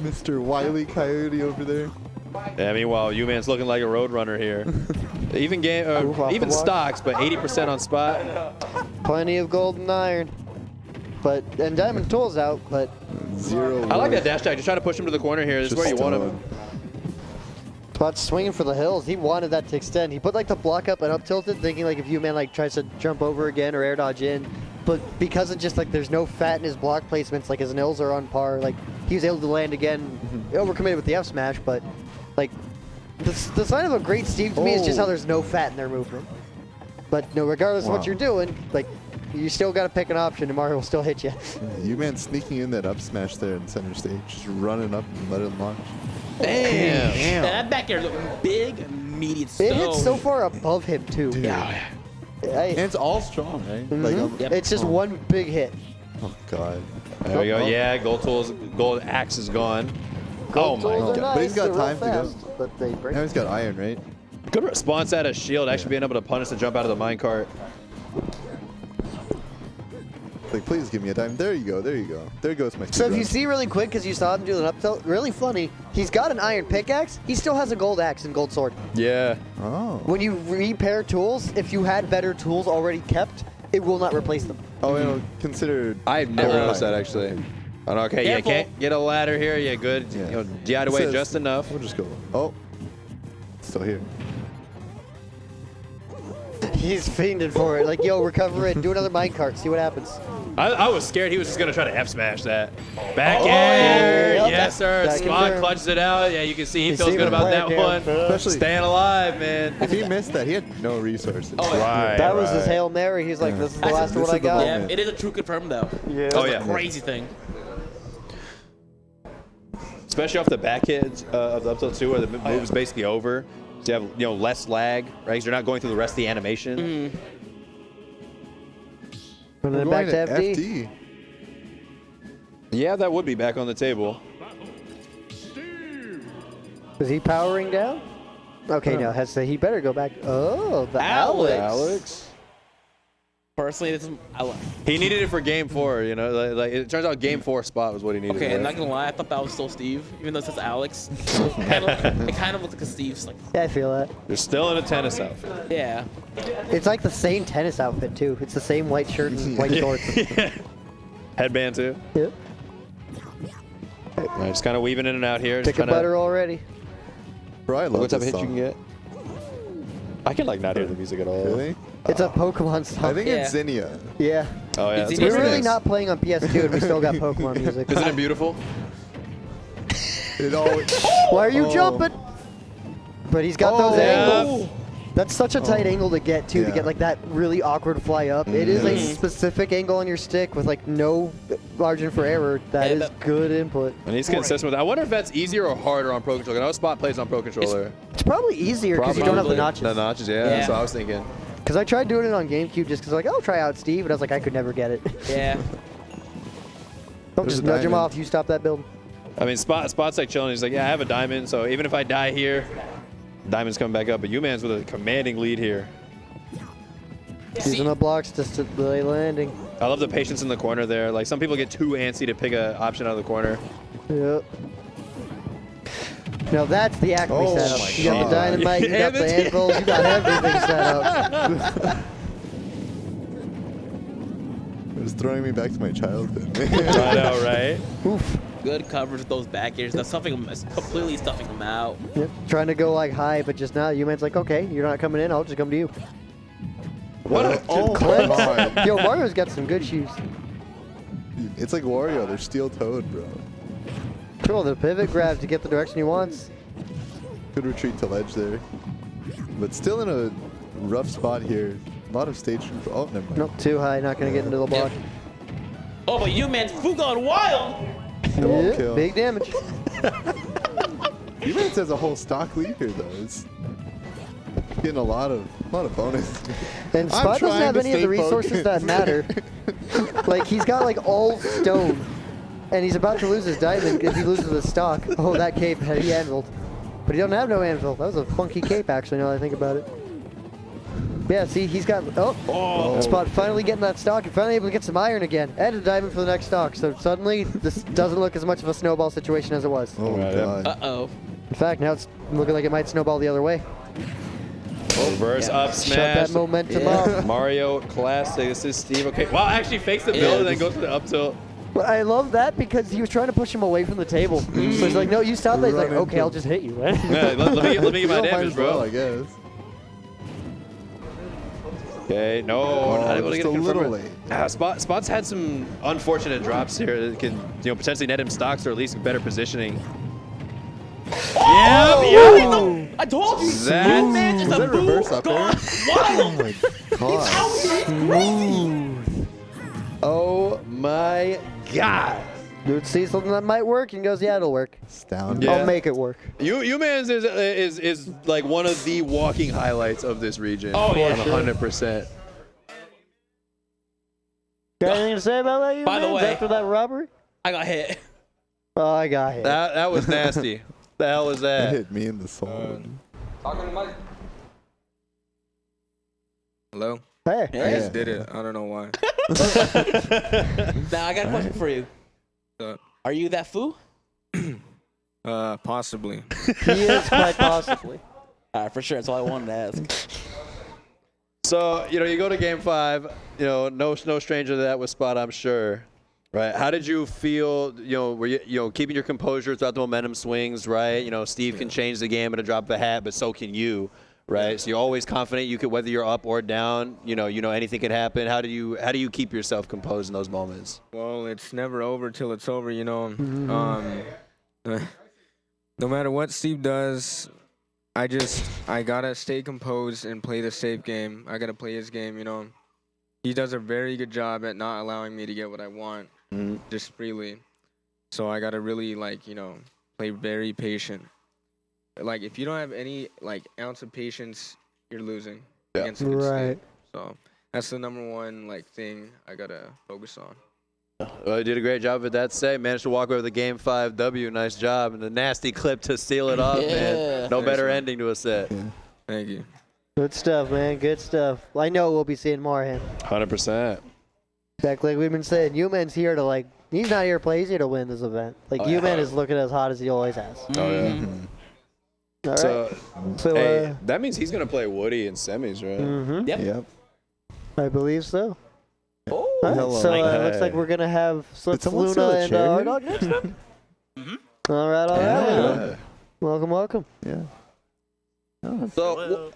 Mr. Wily Coyote over there.
Yeah, meanwhile, U-Man's looking like a roadrunner here. Even even stocks, but 80% on Spot.
Plenty of gold and iron. And diamond tools out, but
0.
I like that dash tag. Just trying to push him to the corner here. This is where you want him.
Spot's swinging for the hills. He wanted that to extend. He put like the block up and up tilted, thinking like if U-Man like tries to jump over again or air dodge in. But because of just like there's no fat in his block placements, like his nils are on par. Like he was able to land again, overcommitted with the F smash, but like the sign of a great Steve to me is just how there's no fat in their movement. But no, regardless of what you're doing, like you still got to pick an option and Mario will still hit you.
U-Man sneaking in that up smash there in center stage, just running up and let it launch.
Damn. Yeah, that back air looking big, immediate stone.
It hits so far above him too.
Dude.
Yeah.
And it's all strong, right? Like,
It's just one big hit.
Oh god.
There we go. Yeah, gold axe is gone.
Gold
oh my
tools are
god.
nice,
But he's got
they're real
time to go.
fast, But they break.
Now he's got iron, right?
Good response out of shield, actually being able to punish the jump out of the minecart.
Like, please give me a time. There you go. There you go. There goes my.
So if you see really quick, because you saw him do an up tilt, really funny. He's got an iron pickaxe. He still has a gold axe and gold sword.
Yeah.
Oh.
When you repair tools, if you had better tools already kept, it will not replace them.
Oh, you know, consider.
I've never noticed that actually. Oh, okay, yeah, can't get a ladder here. Yeah, good.
Yeah.
You know, DI'd away just enough.
We'll just go. Oh, still here.
He's fiending for it. Like, yo, recover it. Do another minecart. See what happens.
I was scared he was just going to try to F smash that. Back air.
Yep.
Yes, sir.
Back
Spot
in
clutches it out. Yeah, you can see he
You
feels
see
good
him
about that
playing
one.
Especially
Staying alive, man.
If he missed that, he had no resources.
Oh,
Right.
that was his Hail Mary. He's like, this is the last one I got.
Yeah, it is a true confirm though.
Yeah.
Oh,
That's
yeah.
a crazy thing.
Especially off the back hit of the up tilt 2, where the move is basically over. So you have less lag, right? Because you're not going through the rest of the animation.
And then back to FD.
Yeah, that would be back on the table.
Is he powering down? Okay, no, he better go back. Oh, the Alex.
Personally, this is
He needed it for game 4, you know. Like it turns out game 4 spot was what he needed.
okay.
Right?
And not gonna lie, I thought that was still Steve, even though it says Alex. It kind of looks like a Steve's like.
Yeah, I feel that.
You're still in a tennis outfit.
Yeah.
It's like the same tennis outfit too. It's the same white shirt and white shorts.
Headband too.
Yep.
Right, just kind of weaving in and out here.
Pick a butter already.
Bro, I love
what type of
this
hit you
song.
can get? I can like not hear the music at all.
Really?
It's a Pokemon song.
I think it's Zinnia.
Yeah.
Oh yeah. that's
We're
what it
really
is.
not playing on PS2 and we still got Pokemon music.
Isn't it beautiful?
It always.
Why are you
Oh.
jumping? But he's got those
yeah.
angles. That's such a tight angle to get too, to
Yeah.
get like that really awkward fly up. It is a specific angle on your stick with like no margin for error. That is good input.
And he's consistent with that. I wonder if that's easier or harder on Pro Controller. I know Spot plays on Pro Controller.
It's probably easier because you don't have the notches.
The notches, yeah. That's what I was thinking.
Because I tried doing it on GameCube just because like, I'll try out Steve, and I was like, I could never get it.
Yeah.
Don't
There's
just
a
nudge him
diamond.
off. You stop that build.
I mean, Spot's like chilling. He's like, yeah, I have a diamond, so even if I die here, diamond's coming back up. But U-Man's with a commanding lead here.
Using the blocks just to delay landing.
I love the patience in the corner there. Like, some people get too antsy to pick an option out of the corner.
Yep. Now that's the Acme
Oh
setup.
my
You got
God.
the dynamite, you got the anvils, you got everything set up.
It was throwing me back to my childhood.
I know, right?
Oof.
Good coverage with those back airs. That's completely stuffing them out.
Yep. Trying to go like high, but just now, U-Man's like, okay, you're not coming in, I'll just come to you.
What a
Clips.
God.
Yo, Mario's got some good shoes.
It's like Wario. They're steel-toed, bro.
Cool, the pivot grab to get the direction he wants.
Good retreat to ledge there. But still in a rough spot here. A lot of stage control. Oh, never mind.
Nope, too high, not going to get into the block.
Oh, but U-Man's Fu gone wild.
Yeah,
kill.
big damage.
U-Man has a whole stock lead here, though. It's getting a lot of bonus.
And Spot doesn't have any of the resources that matter. Like, he's got like all stone. And he's about to lose his diamond if he loses his stock. Oh, that cape, he anviled. But he doesn't have no anvil. That was a funky cape, actually, now that I think about it. Yeah, see, he's got... Oh! Spot finally getting that stock and finally able to get some iron again. And a diamond for the next stock. So suddenly, this doesn't look as much of a snowball situation as it was.
Oh, God.
Uh-oh.
In fact, now it's looking like it might snowball the other way.
Reverse up smash.
Shut that momentum off.
Mario classic. This is Steve. Okay. Wow, actually fakes the build and then goes for the up tilt.
But I love that because he was trying to push him away from the table. So he's like, no, you stop that. He's like, okay, I'll just hit you, right?
Yeah, let me get my
Might
damage,
as well,
bro.
I guess.
Okay, no, not able to
just
get
a little
confirmed.
late.
Spot's had some unfortunate drops here that can, potentially net him stocks or at least better positioning.
Oh, I told you.
That-
U-Man is
Is
a
that reverse up
gone
air?
wild.
Oh my God.
Oh my God.
Dude sees something that might work and goes, yeah, it'll work.
Astounding.
Yeah.
I'll make it work.
U-Man's is like one of the walking highlights of this region.
Oh, yeah.
100%.
Got anything to say about that, you
By the
man?
way-
After that robbery?
I got hit.
Oh, I got hit.
That was nasty. The hell was
That
that?
hit me in the soul.
Hello?
Hey.
I just did it. I don't know why.
Now, I got a question for you. Are you that Fu?
Possibly.
He is quite possibly.
All right, for sure. That's all I wanted to ask.
So, you go to game 5, no stranger to that with Spot, I'm sure. Right. How did you feel, were you, keeping your composure throughout the momentum swings, right? Steve can change the game at a drop of a hat, but so can you, right? So you're always confident you could, whether you're up or down, anything could happen. How do you keep yourself composed in those moments?
Well, it's never over till it's over, No matter what Steve does, I gotta stay composed and play the safe game. I gotta play his game, He does a very good job at not allowing me to get what I want just freely. So I gotta really play very patient. Like if you don't have any ounce of patience, you're losing against a good
Right.
Steve. So that's the number one thing I gotta focus on.
Well, you did a great job with that say. Managed to walk away with a game 5 W. Nice job. And a nasty clip to seal it off, man. No better ending to a set.
Thank you.
Good stuff, man. Good stuff. I know we'll be seeing more of him.
100%.
Like we've been saying, U-Man's here to like. He's not here to play. He's here to win this event. Like U-Man is looking as hot as he always has.
Oh yeah.
All right.
So hey, that means he's gonna play Woody in semis, right?
Mm-hmm.
Yep.
I believe so.
Oh,
All right, so looks like we're gonna have Slips, Luna, and Ardog next time. All right, all right. Welcome.
Yeah.
So,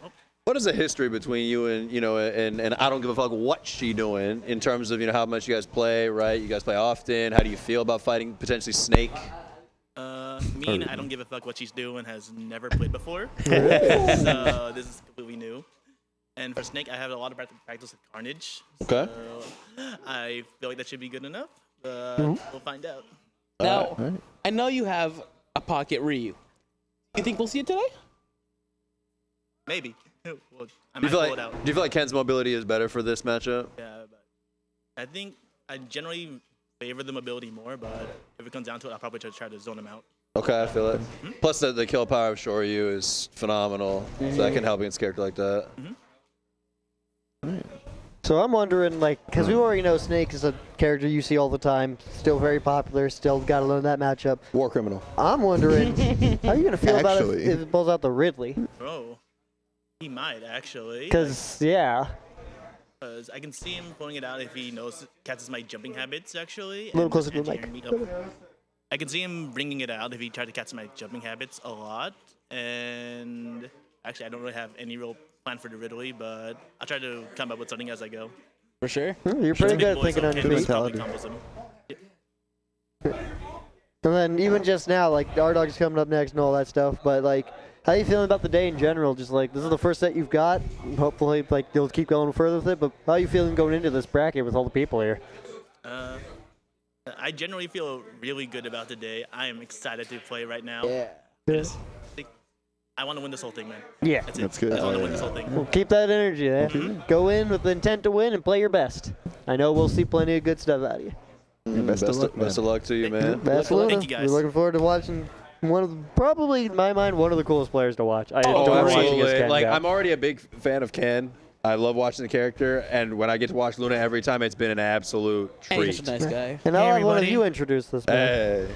what is the history between you and and I don't give a fuck what she doing in terms of how much you guys play, right? You guys play often. How do you feel about fighting potentially Snake?
Me and I don't give a fuck what she's doing has never played before. So this is completely new. And for Snake, I have a lot of practice with Carnage.
Okay.
So I feel like that should be good enough. We'll find out.
Now, I know you have a pocket Ryu. You think we'll see it today?
Maybe. Well, I
Do
might
you,
pull it out.
do you feel like Ken's mobility is better for this matchup?
Yeah, but I think I generally favor the mobility more, but if it comes down to it, I'll probably try to zone him out.
Okay, I feel it. Plus, the kill power of Shoryu is phenomenal, so that can help against a character like that.
So I'm wondering, like, because we already know Snake is a character you see all the time, still very popular, still got to learn that matchup.
War criminal.
I'm wondering, how are you gonna feel about it if it pulls out the Ridley?
Bro, he might actually.
Because yeah.
Because I can see him pulling it out if he knows catches my jumping habits, actually.
A little
and
closer to the
anti-air
mic.
I can see him bringing it out if he tried to catch my jumping habits a lot. And actually, I don't really have any real plan for the Ridley, but I'll try to come up with something as I go.
For sure.
You're pretty good at thinking on your feet. And then even just now, like, Ardog's coming up next and all that stuff, but, like, how are you feeling about the day in general? Just, like, this is the first set you've got. Hopefully, like, you'll keep going further with it, but how are you feeling going into this bracket with all the people here?
I generally feel really good about the day. I am excited to play right now.
Yeah.
I want to win this whole thing, man.
Yeah.
That's good. I want to win this whole thing.
Well, keep that energy, man. Go in with the intent to win and play your best. I know we'll see plenty of good stuff out of you.
Best of luck to you, man.
Best of luck. Thank you, guys. We're looking forward to watching one of probably, in my mind, one of the coolest players to watch. I adore watching his Ken
Like,
go.
I'm already a big fan of Ken. I love watching the character, and when I get to watch Luna every time, it's been an absolute treat.
And he's such a nice guy.
And I'll have one of you introduce this man.
Hey.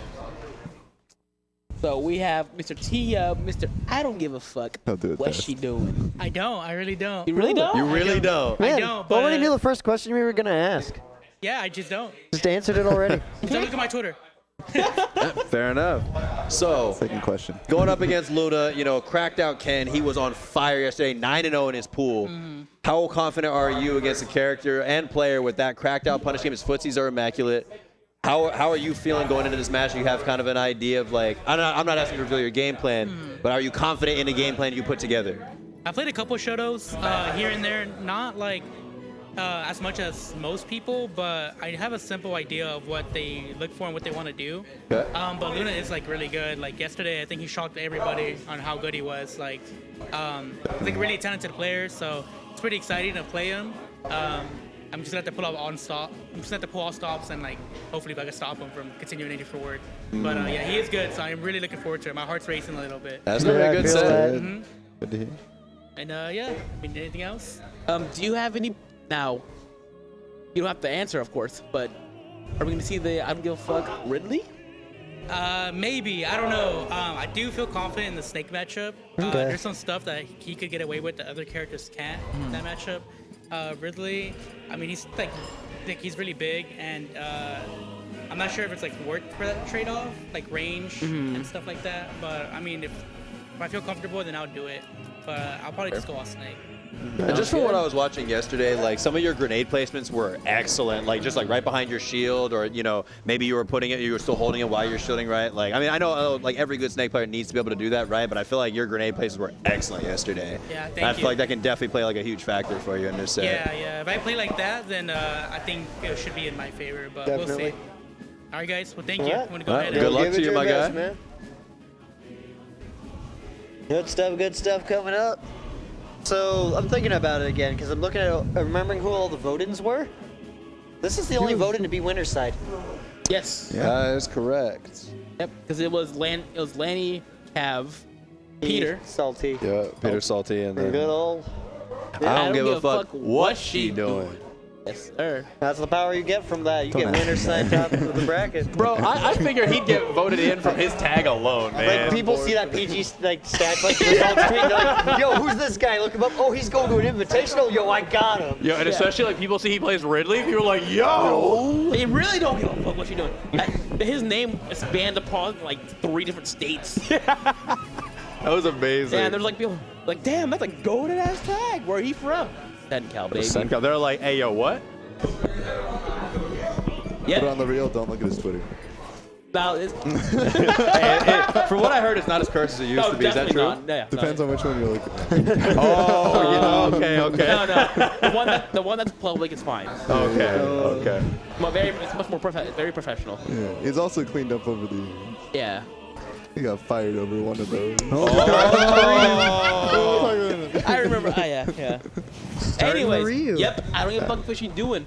So we have Mr. T, Mr. I don't give a fuck. What's she doing?
I don't. I really don't.
You really don't?
You really don't?
Man,
I don't. But
already knew the first question we were going to ask.
yeah, I just don't.
Just answered it already.
Just look at my Twitter.
Fair enough. So,
second question.
Going up against Luna, cracked out Ken. He was on fire yesterday, 9-0 in his pool. How confident are you against a character and player with that cracked out punish game? His footsies are immaculate. How are you feeling going into this match? You have kind of an idea of like, I'm not asking you to reveal your game plan, but are you confident in the game plan you put together?
I played a couple Shotos here and there, not like as much as most people, but I have a simple idea of what they look for and what they want to do.
Okay.
But Luna is like really good. Like yesterday, I think he shocked everybody on how good he was. Like, he's a really talented player, so it's pretty exciting to play him. I'm just gonna have to pull out on stop. I'm just gonna have to pull all stops and like hopefully if I can stop him from continuing any forward. But yeah, he is good, so I'm really looking forward to it. My heart's racing a little bit.
That's gonna be a good set.
Good to hear.
And yeah, I mean, anything else?
Do you have any now? You don't have to answer, of course, but are we gonna see the I don't give a fuck Ridley?
Maybe. I don't know. I do feel confident in the Snake matchup. There's some stuff that he could get away with that other characters can't in that matchup. Ridley, I mean, he's he's really big, and I'm not sure if it's like worth for that trade-off, like range and stuff like that. But I mean, if I feel comfortable, then I'll do it. But I'll probably just go off Snake.
And just from what I was watching yesterday, like some of your grenade placements were excellent. Like just like right behind your shield, or maybe you were still holding it while you're shielding, right? Like I know like every good Snake player needs to be able to do that, right? But I feel like your grenade placements were excellent yesterday.
Yeah, thank
you. I
you.
feel like that can definitely play like a huge factor for you in this set.
Yeah. If I play like that, then I think it should be in my favor. But we'll see. All right, guys. Well, thank you. I'm gonna go ahead.
Good luck to you, my guy.
Man. Good stuff coming up. So I'm thinking about it again because I'm looking at remembering who all the vote-ins were. This is the only vote-in to be winner's side.
Yes.
Yeah, that is correct.
Yep, because it was Lanny, Cav, Peter,
Salty.
Yeah, Peter Salty, and then
good old
I don't give a fuck what she doing.
Yes, sir.
That's the power you get from that. You get winners signed top of the bracket.
Bro, I figure he'd get voted in from his tag alone, man.
Like people see that PG like stats like results screen, they're like, yo, who's this guy? Look him up. Oh, he's going to an invitational. Yo, I got him.
Yo, and especially like people see he plays Ridley, people are like, yo.
They really don't give a fuck what you're doing. His name is banned upon like 3 different states.
That was amazing.
And there's like people like, damn, that's a goated ass tag. Where he from? CenCal, baby.
CenCal. They're like, hey, yo, what?
Yeah. Put it on the reel. Don't look at his Twitter.
Now, it's
from what I heard, it's not as cursed as it used to be. Is that true?
Not. Yeah,
Depends on which one you're looking at.
Oh, yeah. Okay.
No. The one that's public is fine.
Okay.
It's much more very professional.
Yeah. He's also cleaned up over the years.
Yeah.
He got fired over one of those.
I remember. Yeah. Anyways, yep. I don't give a fuck what she's doing.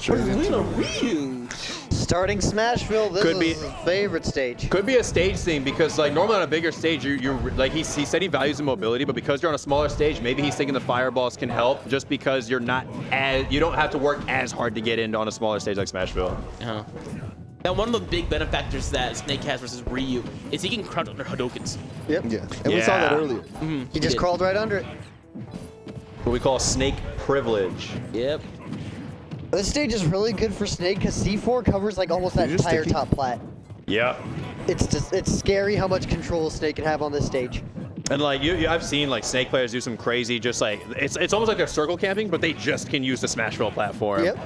Ryu.
Starting Smashville, this
Could be
is his favorite stage.
Could be a stage thing because like normally on a bigger stage, you're like he said he values the mobility, but because you're on a smaller stage, maybe he's thinking the fireballs can help just because you don't have to work as hard to get into on a smaller stage like Smashville.
Uh-huh. Now, one of the big benefactors that Snake has versus Ryu is he can crouch under Hadokens.
Yep. Yeah. And we saw that earlier.
He just crawled right under it.
What we call snake privilege.
Yep.
This stage is really good for Snake because C4 covers like almost that entire top plat.
Yep.
It's scary how much control Snake can have on this stage.
And like I've seen like Snake players do some crazy, just like it's almost like they're circle camping, but they just can use the Smashville platform.
Yep.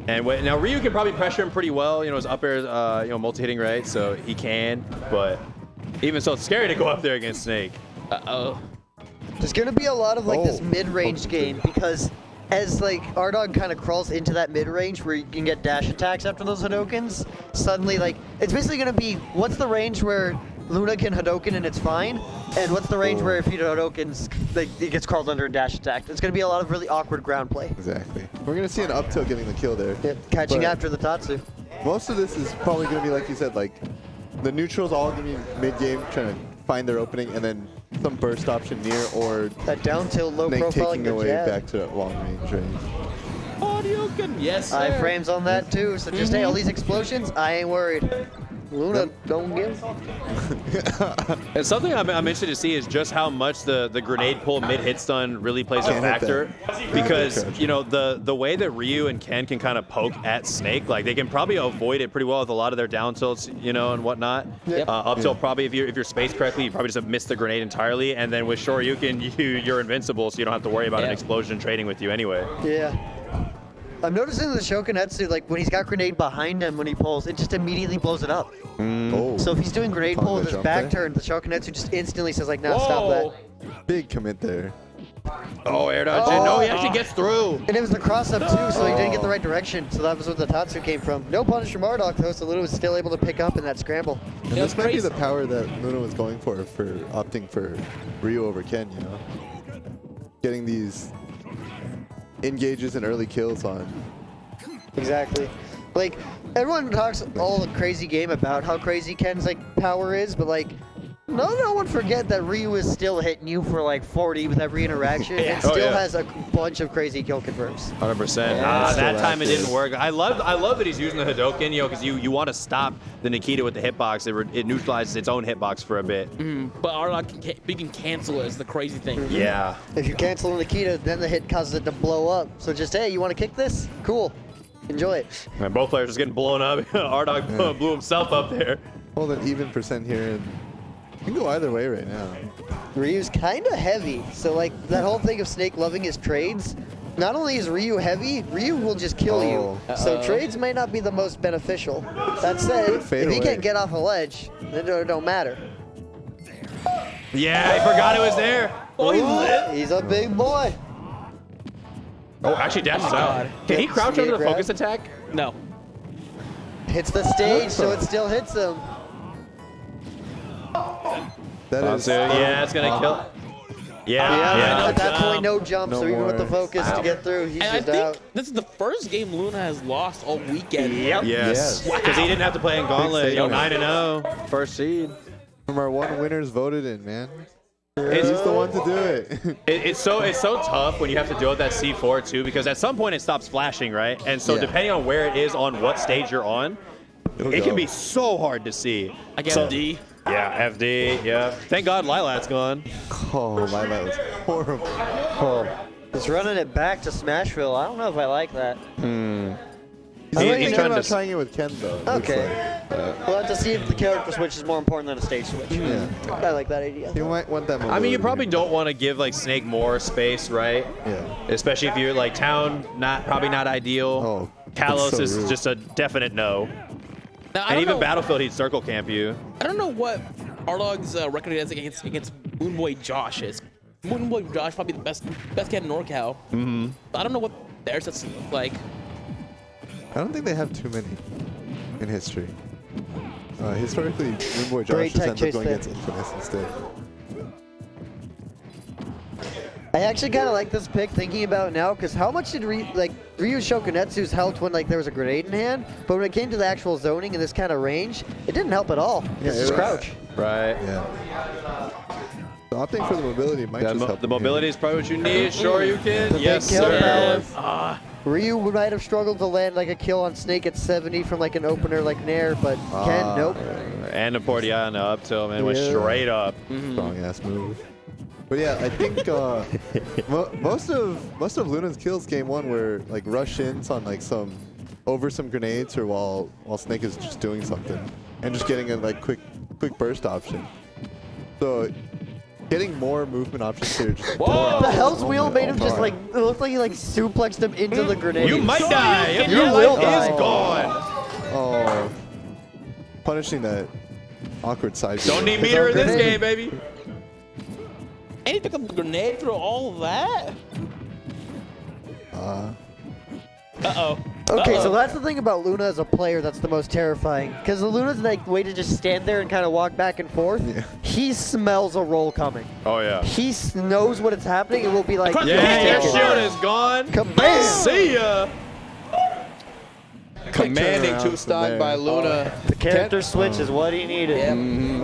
And now Ryu can probably pressure him pretty well. You know, his up air is multi-hitting, right? So he can, but even so, it's scary to go up there against Snake.
Uh-oh.
There's gonna be a lot of like this mid-range game because as like Ardog kind of crawls into that mid-range where you can get dash attacks after those Hadokens, suddenly like it's basically gonna be what's the range where Luna can Hadoken and it's fine, and what's the range where if you do Hadokens, like it gets crawled under a dash attack. It's gonna be a lot of really awkward ground play.
Exactly. We're gonna see an up tilt getting the kill there.
Yep, catching after the Tatsu.
Most of this is probably gonna be like you said, like the neutrals all gonna be mid-game trying to find their opening, and then some burst option near or
that down tilt low
Snake
profile
taking away back to long range range.
Yes, sir.
Iframes on that too, so just hey, all these explosions, I ain't worried. Luna, don't give.
And something I'm interested to see is just how much the grenade pull mid hit stun really plays a factor, because you know the way that Ryu and Ken can kind of poke at Snake, like they can probably avoid it pretty well with a lot of their down tilts, you know, and whatnot.
Yep.
Up tilt probably if you're spaced correctly, you probably just have missed the grenade entirely, and then with Shoryuken you're invincible, so you don't have to worry about an explosion trading with you anyway.
Yeah. I'm noticing the Shokunetsu, like when he's got grenade behind him when he pulls, it just immediately blows it up. So if he's doing grenade pull with his back turn, the Shokunetsu just instantly says like, nah, stop that.
Big commit there.
Oh, air dodge. No, he actually gets through.
And it was the cross up too, so he didn't get the right direction. So that was where the Tatsu came from. No punish from Ardog though, so Luna was still able to pick up in that scramble.
And this might be the power that Luna was going for opting for Ryu over Ken, you know? Getting these engages and early kills on.
Exactly. Like, everyone talks all the crazy game about how crazy Ken's like power is, but like, no one forget that Ryu is still hitting you for like 40 with every interaction and still has a bunch of crazy kill confirms.
100%. That time it didn't work. I love that he's using the Hadoken, you know, because you want to stop the Nikita with the hitbox. It neutralizes its own hitbox for a bit.
But Ardog can cancel it is the crazy thing.
Yeah.
If you cancel Nikita, then the hit causes it to blow up. So just, hey, you want to kick this? Cool. Enjoy it.
And both players just getting blown up. Ardog blew himself up there.
Hold an even percent here, and you can go either way right now.
Ryu's kind of heavy, so like that whole thing of Snake loving his trades, not only is Ryu heavy, Ryu will just kill you. So trades may not be the most beneficial. That said, if he can't get off a ledge, then it don't matter.
Yeah, I forgot it was there.
He's a big boy.
Oh, actually dashes out. Can he crouch under the focus attack?
No.
Hits the stage, so it still hits him.
That is.
Yeah, it's gonna kill. Yeah.
At that point, no jump, so even with the focus to get through, he's just out.
This is the first game Luna has lost all weekend.
Yes. Because he didn't have to play in Gauntlet. 9-0. First seed.
From our one winners voted in, man. He's the one to do it.
It's so tough when you have to deal with that C4 too, because at some point it stops flashing, right? And so
Yeah.
depending on where it is on what stage you're on, it can be so hard to see.
I guess FD.
Yeah, FD. Yeah. Thank God Lilat's gone.
Oh, Lilat was horrible.
Oh. He's running it back to Smashville. I don't know if I like that.
He's trying about trying it with Ken though.
Okay. We'll have to see if the character switch is more important than a stage switch.
Yeah.
I like that idea.
You might want that.
I mean, you probably don't want to give like Snake more space, right?
Yeah.
Especially if you're like town, probably not ideal.
Oh,
Kalos
that's so
is
rude.
just a definite no.
Now, I
And
don't
even
know-
Battlefield, he'd circle camp you.
I don't know what Arlog's record is against Moonboy Josh is. Moonboy Josh probably the best cat in NorCal.
Mm-hmm.
I don't know what their sets like.
I don't think they have too many in history. Historically, Moonboy Josh
Great
just
tech
ends up
chase
going
there.
against Infinite instead.
I actually kind of like this pick thinking about it now, because how much did Ryu Shokunetsu's helped when like there was a grenade in hand, but when it came to the actual zoning in this kind of range, it didn't help at all. It's just crouch.
Right.
Yeah. So opting for the mobility might just help.
The mobility is probably what you need. Sure you can.
The
Yes,
big kill
sir.
power. Ryu might have struggled to land like a kill on Snake at 70 from like an opener like Nair, but Ken, nope.
And the Portia on the up tilt, man, went
Yeah.
straight up.
Strong ass move. But yeah, I think most of Luna's kills game one were like rush ins on like some grenades or while Snake is just doing something and just getting a like quick burst option. So getting more movement options here. Just
The Hell's Wheel made him just like, it looked like he like suplexed him into the grenade.
You might die. Yep,
You
your
will
life
die.
is gone.
Oh, punishing that awkward side.
Don't need meter in this game, baby.
And he picked up a grenade through all of that? Uh-oh.
Okay, so that's the thing about Luna as a player that's the most terrifying. Because the Luna's like way to just stand there and kind of walk back and forth.
Yeah.
He smells a roll coming.
Oh, yeah.
He knows what it's happening and will be like,
Yeah, your
"Take it."
shield is gone.
Kabam!
See ya.
Commanding
turnaround
two
from
stock
there.
by Luna.
The character switch is what he needed.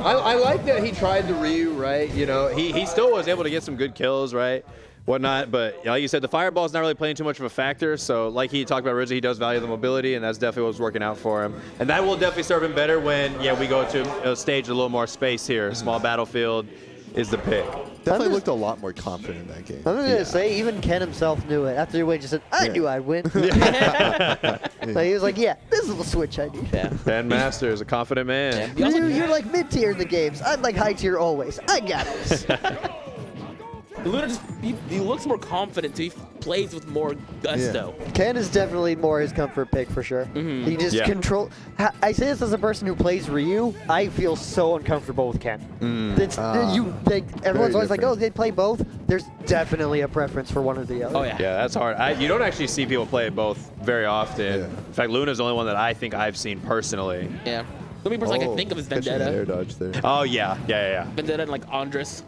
I like that he tried the Ryu, right? You know, he still was able to get some good kills, right? Whatnot, but like you said, the fireball's not really playing too much of a factor. So, like he talked about originally, he does value the mobility, and that's definitely what's working out for him. And that will definitely serve him better when, we go to a stage with a little more space here. Small battlefield is the pick.
Definitely looked a lot more confident in that game.
I'm just gonna say, even Ken himself knew it. After he went, just said, I knew I'd win. Like, he was like, yeah, this is the switch I need.
Yeah.
Ben Master is a confident man.
You're like mid-tier in the games. I'm like high-tier always. I got this.
Luna just, he looks more confident too. He plays with more gusto.
Ken is definitely more his comfort pick for sure. He just control. I say this as a person who plays Ryu. I feel so uncomfortable with Ken. It's everyone's always like, oh, they play both. There's definitely a preference for one or the other.
Oh yeah.
Yeah, that's hard. You don't actually see people play both very often. In fact, Luna's the only one that I think I've seen personally.
Yeah. The only person I can think of is
catching an air
Vendetta.
dodge there.
Oh, yeah.
Vendetta and like Andres.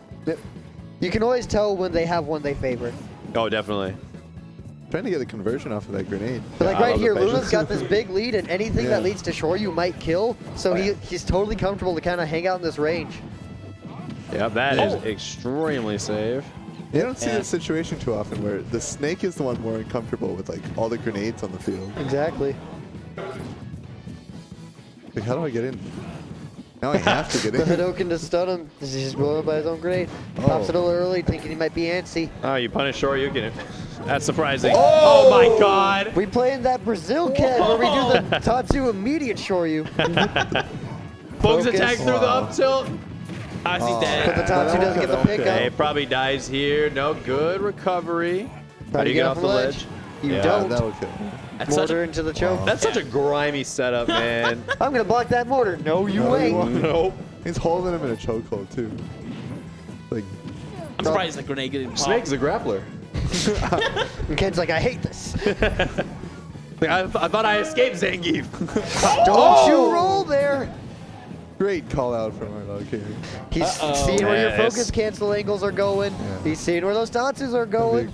You can always tell when they have one they favor.
Oh, definitely.
Trying to get a conversion off of that grenade.
But like
I
right
love the
here,
patience.
Luna's got this big lead, and anything
Yeah.
that leads to shore you might kill. So he's totally comfortable to kind of hang out in this range.
Yeah, that is extremely safe.
You don't see this situation too often where the Snake is the one more uncomfortable with like all the grenades on the field.
Exactly.
Like, how do I get in? Now I have to get
The
in.
Hadoken to stun him. He's just blowing up by his own grenade. Pops it a little early, thinking he might be antsy.
Oh, you punish short, you get it. That's surprising. Oh, my God.
We play in that Brazil kid where we do the Tatsu immediate Shoryu.
Focus attack through the up tilt.
I see that.
But the Tatsu doesn't get the pick
Okay,
up.
probably dies here. No good recovery. How do you get off the ledge?
You
Yeah,
don't.
That would kill.
That's such
Mortar into the choke.
That's such a grimy setup, man.
I'm going to block that mortar. No, you
No, you
ain't.
won't.
Nope.
He's holding him in a chokehold too. Like
I'm surprised the grenade getting popped.
Snake's a grappler.
And Ken's like, I hate this.
I thought I escaped Zangief.
Don't you roll there.
great call out from our dog here.
He's seeing where your focus cancel angles are going. He's seeing where those Tatsus are going.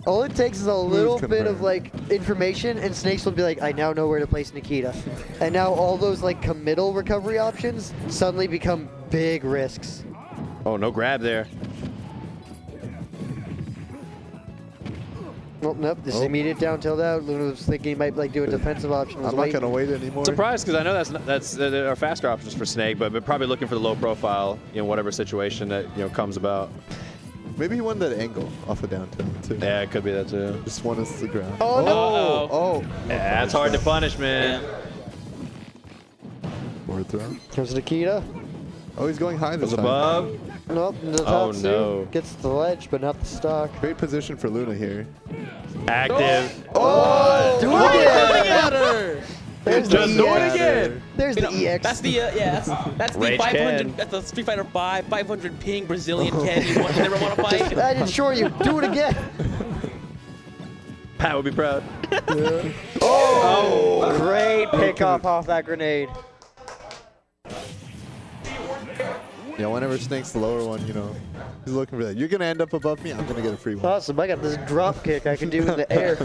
All it takes is a little bit of like information, and Snakes will be like, I now know where to place Nikita. And now all those like committal recovery options suddenly become big risks.
Oh, no grab there.
Well, nope, this is immediate down tilt out. Luna was thinking he might like do a defensive option.
I'm not gonna wait anymore.
Surprised because I know there are faster options for Snake, but probably looking for the low profile, whatever situation that comes about.
Maybe he won that angle off of down tilt too.
Yeah, it could be that too.
Just one is the ground.
Oh no!
Oh.
Yeah, that's hard to punish, man.
Forward throw.
Comes Nikita.
Oh, he's going high this
Goes
time.
above.
Nope, the
Oh,
top
no.
Gets the ledge, but not the stock.
Great position for Luna here.
Active.
Oh! Do it again! There's
Just
the
do it
EX.
again.
There's the EX.
That's the that's the
Rage
500.
Ken.
That's the Street Fighter 5 500 ping Brazilian Ken you never want to fight.
I didn't show you. Do it again.
Pat would be proud.
Oh! Great pickup off that grenade.
Yeah, whenever Snake's the lower one, he's looking for that. You're gonna end up above me. I'm gonna get a free one.
Awesome! I got this drop kick I can do in the air.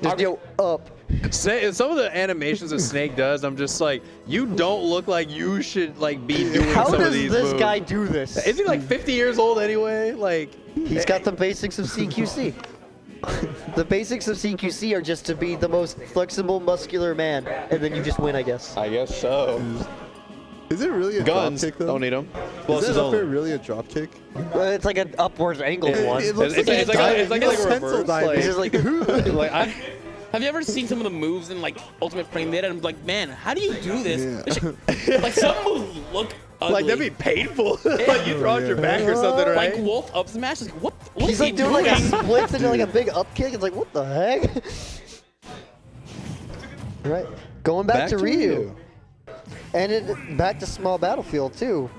Just go up.
Some of the animations that Snake does, I'm just like, you don't look like you should be doing
How
some of
does
these
this
moves.
guy do this?
Is he like 50 years old anyway?
He's got the basics of CQC. The basics of CQC are just to be the most flexible, muscular man, and then you just win, I guess.
I guess so.
Is it really a
Guns,
drop kick though?
don't need them.
Is this up there really a drop kick?
It's like an upwards angled one.
It looks like
it's like a reverse.
It's just like,
Have you ever seen some of the moves in Ultimate Frame Data? And I'm like, man, how do you do this?
Yeah.
Some moves look ugly.
That'd be painful. You throw out your back or something, right?
Like Wolf up smash. Like what? What's
he's
he
like doing like a
doing?
split into like a big up kick. It's like, what the heck? Right. Going back to Ryu. And back to small battlefield too.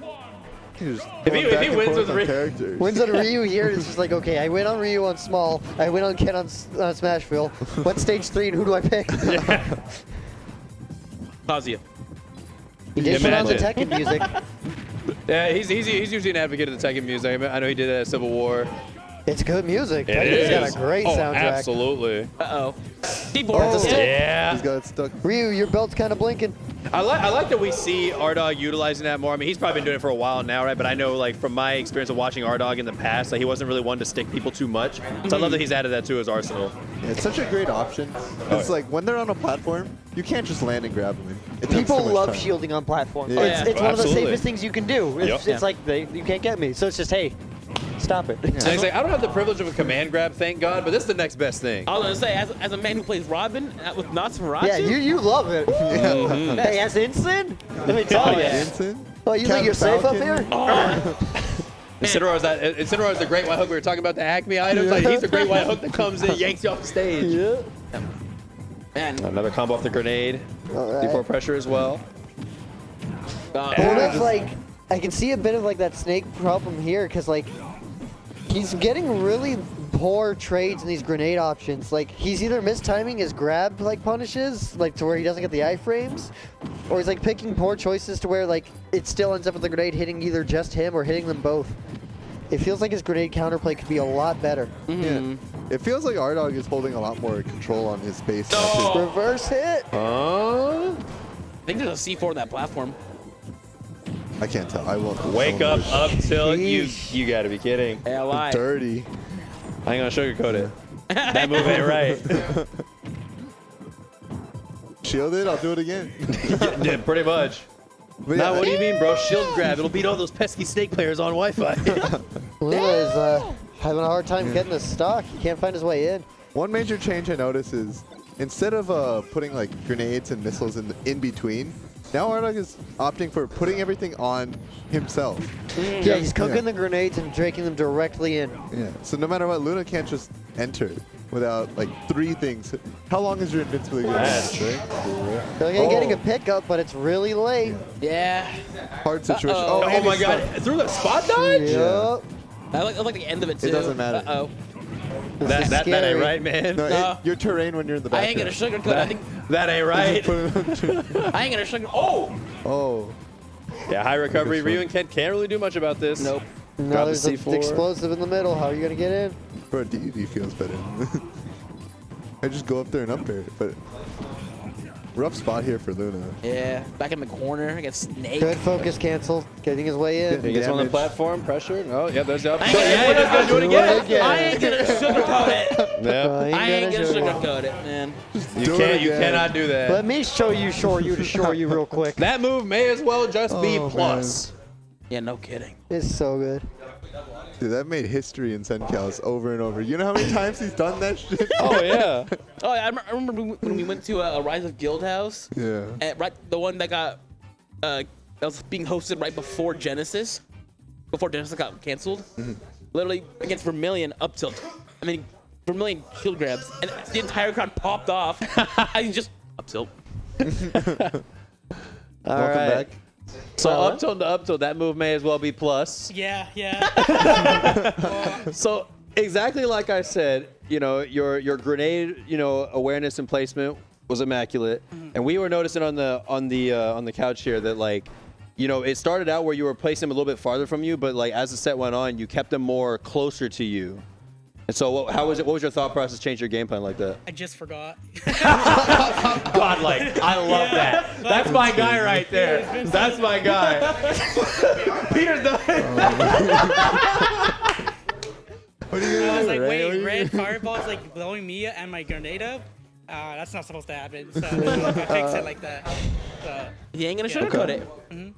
If he wins with Ryu,
Wins on Ryu here, it's just like, okay, I win on Ryu on small, I win on Ken on Smashville. What's stage 3 and who do I pick?
Kazuya.
He did put on the Tekken music.
Yeah, he's usually an advocate of the Tekken music. I know he did that at Civil War.
It's good music.
It
He's
is.
got a great soundtrack.
Absolutely.
Uh-oh.
Yeah.
He's got stuck.
Ryu, your belt's kind of blinking.
I like that we see R-Dog utilizing that more. I mean, he's probably been doing it for a while now, right? But I know, from my experience of watching R-Dog in the past, he wasn't really one to stick people too much. So I love that he's added that to his arsenal.
Yeah, it's such a great option. It's like when they're on a platform, you can't just land and grab them. It takes
People
so much
love
time.
shielding on platforms.
Yeah.
It's one of the
Absolutely.
safest things you can do. It's like, you can't get me. So it's just, hey, stop it.
And he's like, I don't have the privilege of a command grab, thank God, but this is the next best thing.
I was gonna say, as a man who plays Robin with Nosferatu.
Yeah, you love it. Hey, as Ensign? Let me tell you.
Ensign?
Oh, you think you're safe up
Falcon?
here?
Incineroar is the great white hook. We were talking about the Acme items. He's the great white hook that comes in, yanks you off the stage.
Yeah.
Man.
Another combo off the grenade. Before pressure as well.
Well, that's I can see a bit of that Snake problem here, because he's getting really poor trades in these grenade options. He's either mistiming his grab punishes, to where he doesn't get the iframes, or he's picking poor choices to where it still ends up with the grenade hitting either just him or hitting them both. It feels like his grenade counterplay could be a lot better.
Yeah. It feels like R-Dog is holding a lot more control on his space.
Reverse hit.
I think there's a C4 on that platform.
I can't tell. I won't.
Wake up tilt. You gotta be kidding.
Hey, I lied.
Dirty.
I ain't gonna sugarcoat it. That move ain't right.
Shield it. I'll do it again.
Yeah, pretty much.
But
Now, what do you mean, bro? Shield grab. It'll beat all those pesky Snake players on Wi-Fi.
Luna is having a hard time getting this stock. He can't find his way in.
One major change I notice is instead of putting grenades and missiles in between, now R-Dog is opting for putting everything on himself.
Yeah, he's cooking the grenades and draking them directly in.
Yeah. So no matter what, Luna can't just enter without 3 things. How long is your invincibility gonna last, right?
They're getting a pickup, but it's really late.
Yeah.
Hard situation.
Uh-oh.
Oh my God! Through the spot dodge?
Yep.
I like the end of it too.
It doesn't matter.
Uh-oh.
That ain't right, man.
No, your terrain when you're in the back.
I ain't gonna sugarcoat. I think
That ain't right.
I ain't gonna sugarcoat. Oh.
Oh.
Yeah, high recovery. Ryu and Ken can't really do much about this.
Nope.
Now
Drop
there's
the
an
C4.
explosive in the middle. How are you gonna get in?
Bro, DD feels better. I just go up there and up air, but Rough spot here for Luna.
Yeah, back in the corner against Snake.
Good focus cancel, getting his way in.
He gets on the platform, pressure. Oh, yeah, there's the up.
I
Yeah, he's gonna do it again.
I ain't gonna sugarcoat it.
Yeah.
I ain't gonna sugarcoat it, man.
You cannot do that.
Let me show you to shore you real quick.
That move may as well just be plus.
Yeah, no kidding.
It's so good.
Dude, that made history in CenCal's over and over. You know how many times he's done that shit?
Oh, yeah.
Oh, yeah, I remember when we went to a Rise of Guild House.
Yeah.
Right, the one that got that was being hosted right before Genesis got canceled. Literally against Vermilion up tilt. I mean, Vermilion shield grabs, and the entire crowd popped off. I just up tilt.
Welcome back. So up tilt to up tilt, that move may as well be plus.
Yeah.
So exactly like I said, you know, your grenade, you know, awareness and placement was immaculate, and we were noticing on the couch here that, like, you know, it started out where you were placing them a little bit farther from you, but like as the set went on, you kept them more closer to you. And so, how was it? What was your thought process? Change your game plan like that?
I just forgot.
Godlike. I love that. That's my guy right there. That's my guy. Peter's done.
What are you
I
gonna
was
do,
like,
right?
wait,
What are you
red
gonna
fireball's like blowing me and my grenade up? That's not supposed to happen. So I fixed it like that. So,
He ain't gonna sugarcoat it.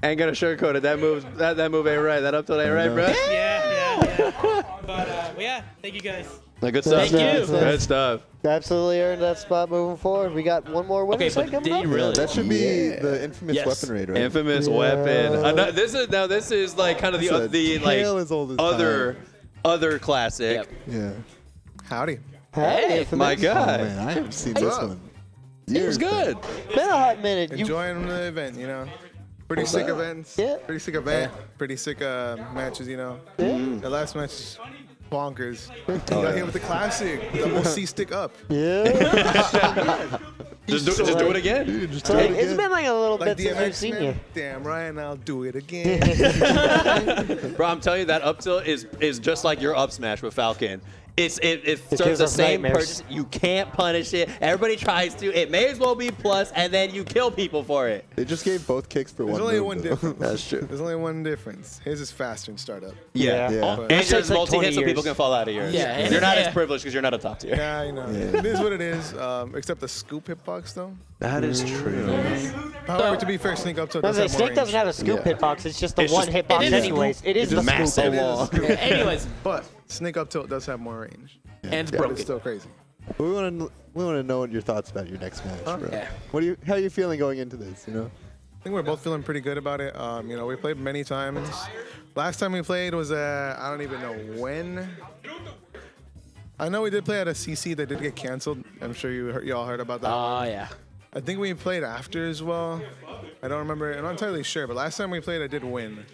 Ain't gonna sugarcoat it. That move ain't right. That up tilt ain't right, bro.
Yeah. But yeah, thank you guys.
Good stuff.
Thank you.
Good stuff.
Absolutely earned that spot moving forward. We got one more winner set coming up.
Yeah, that should be the infamous weapon raid, right?
Infamous weapon. This is like kind of the other classic.
Yeah.
Howdy.
Hey,
my God.
Oh, man, I haven't seen this one.
It was good.
Been a hot minute.
Enjoying the event, you know. Pretty sick events.
Yeah.
Pretty sick event. Pretty sick matches, you know. The last match, bonkers. Got hit with the classic. Double C stick up.
Yeah.
Just do it again.
Dude,
It's been like a little
Like
bit since
DMX,
we've seen
man.
you.
Damn right, and I'll do it again.
Bro, I'm telling you, that up tilt is just like your up smash with Falcon. It
gives
serves the
us
same
nightmares.
purpose. You can't punish it. Everybody tries to. It may as well be plus, and then you kill people for it.
They just gave both kicks for
There's
one
only
move,
one
though.
difference.
That's true.
There's only one difference. His is faster in startup.
Yeah.
But-
And yours
like
multi-hit
20
so people
years.
can fall out of yours.
Yeah,
And you're not as privileged because you're not a top tier.
Yeah, you know. It is what it is. Except the scoop hitbox, though.
That is true.
However, to be fair, Sneak up to
I was
does
like,
have more
Snake doesn't
range.
have a scoop hitbox. It's just the
It's
one
just-
hitbox
it is
anyways. It is the
massive.
scoop.
It is a scoop.
Anyways,
But Sneak up tilt does have more range.
and it's
But
broken.
it's still crazy.
We want to know your thoughts about your next match, bro.
Yeah.
How are you feeling going into this? You know.
I think we're both feeling pretty good about it. You know, we played many times. Last time we played was I don't even know when. I know we did play at a CC that did get canceled. I'm sure you all heard about that.
Oh, yeah.
I think we played after as well. I don't remember. I'm not entirely sure, but last time we played, I did win.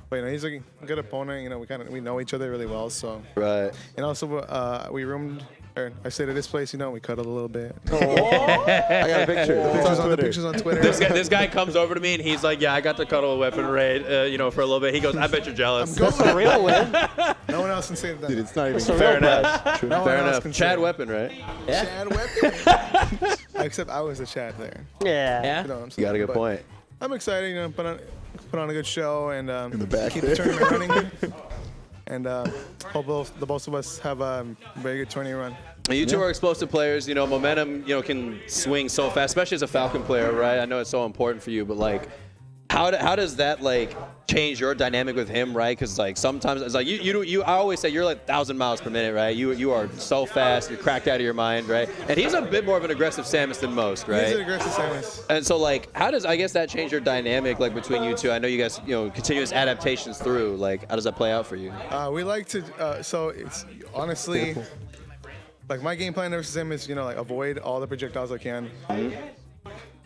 But you know, he's a good opponent. You know, we know each other really well. So
Right.
and also we roomed. Or I stayed at this place. You know, we cuddled a little bit.
I got a picture.
The pictures on Twitter.
This guy comes over to me and he's like, "Yeah, I got to cuddle a weapon raid, you know, for a little bit." He goes, "I bet you're jealous."
That's a real win.
No one else can say that.
Dude, it's not even
Fair enough.
No one
Fair
else
enough.
can
Chad
say.
Weapon, right?
Yeah.
Chad Weapon. Except I was the Chad there.
Yeah.
Yeah.
You know what I'm
You
saying?
got a good
But
point.
I'm excited. You know, put on a good show and
in the back
keep
there.
the tournament running. And hope the both of us have a very good tourney run.
You two are explosive players. You know, momentum, you know, can swing so fast, especially as a Falcon player, right? I know it's so important for you, but like, how does that like change your dynamic with him, right? Because like sometimes it's like you I always say you're like 1,000 miles per minute, right? You are so fast, you're cracked out of your mind, right? And he's a bit more of an aggressive Samus than most, right?
He's an aggressive Samus.
And so like, how does I guess that change your dynamic like between you two? I know you guys, you know, continuous adaptations through. Like, how does that play out for you?
We like to. So it's honestly. Like my game plan versus him is, you know, like avoid all the projectiles I can.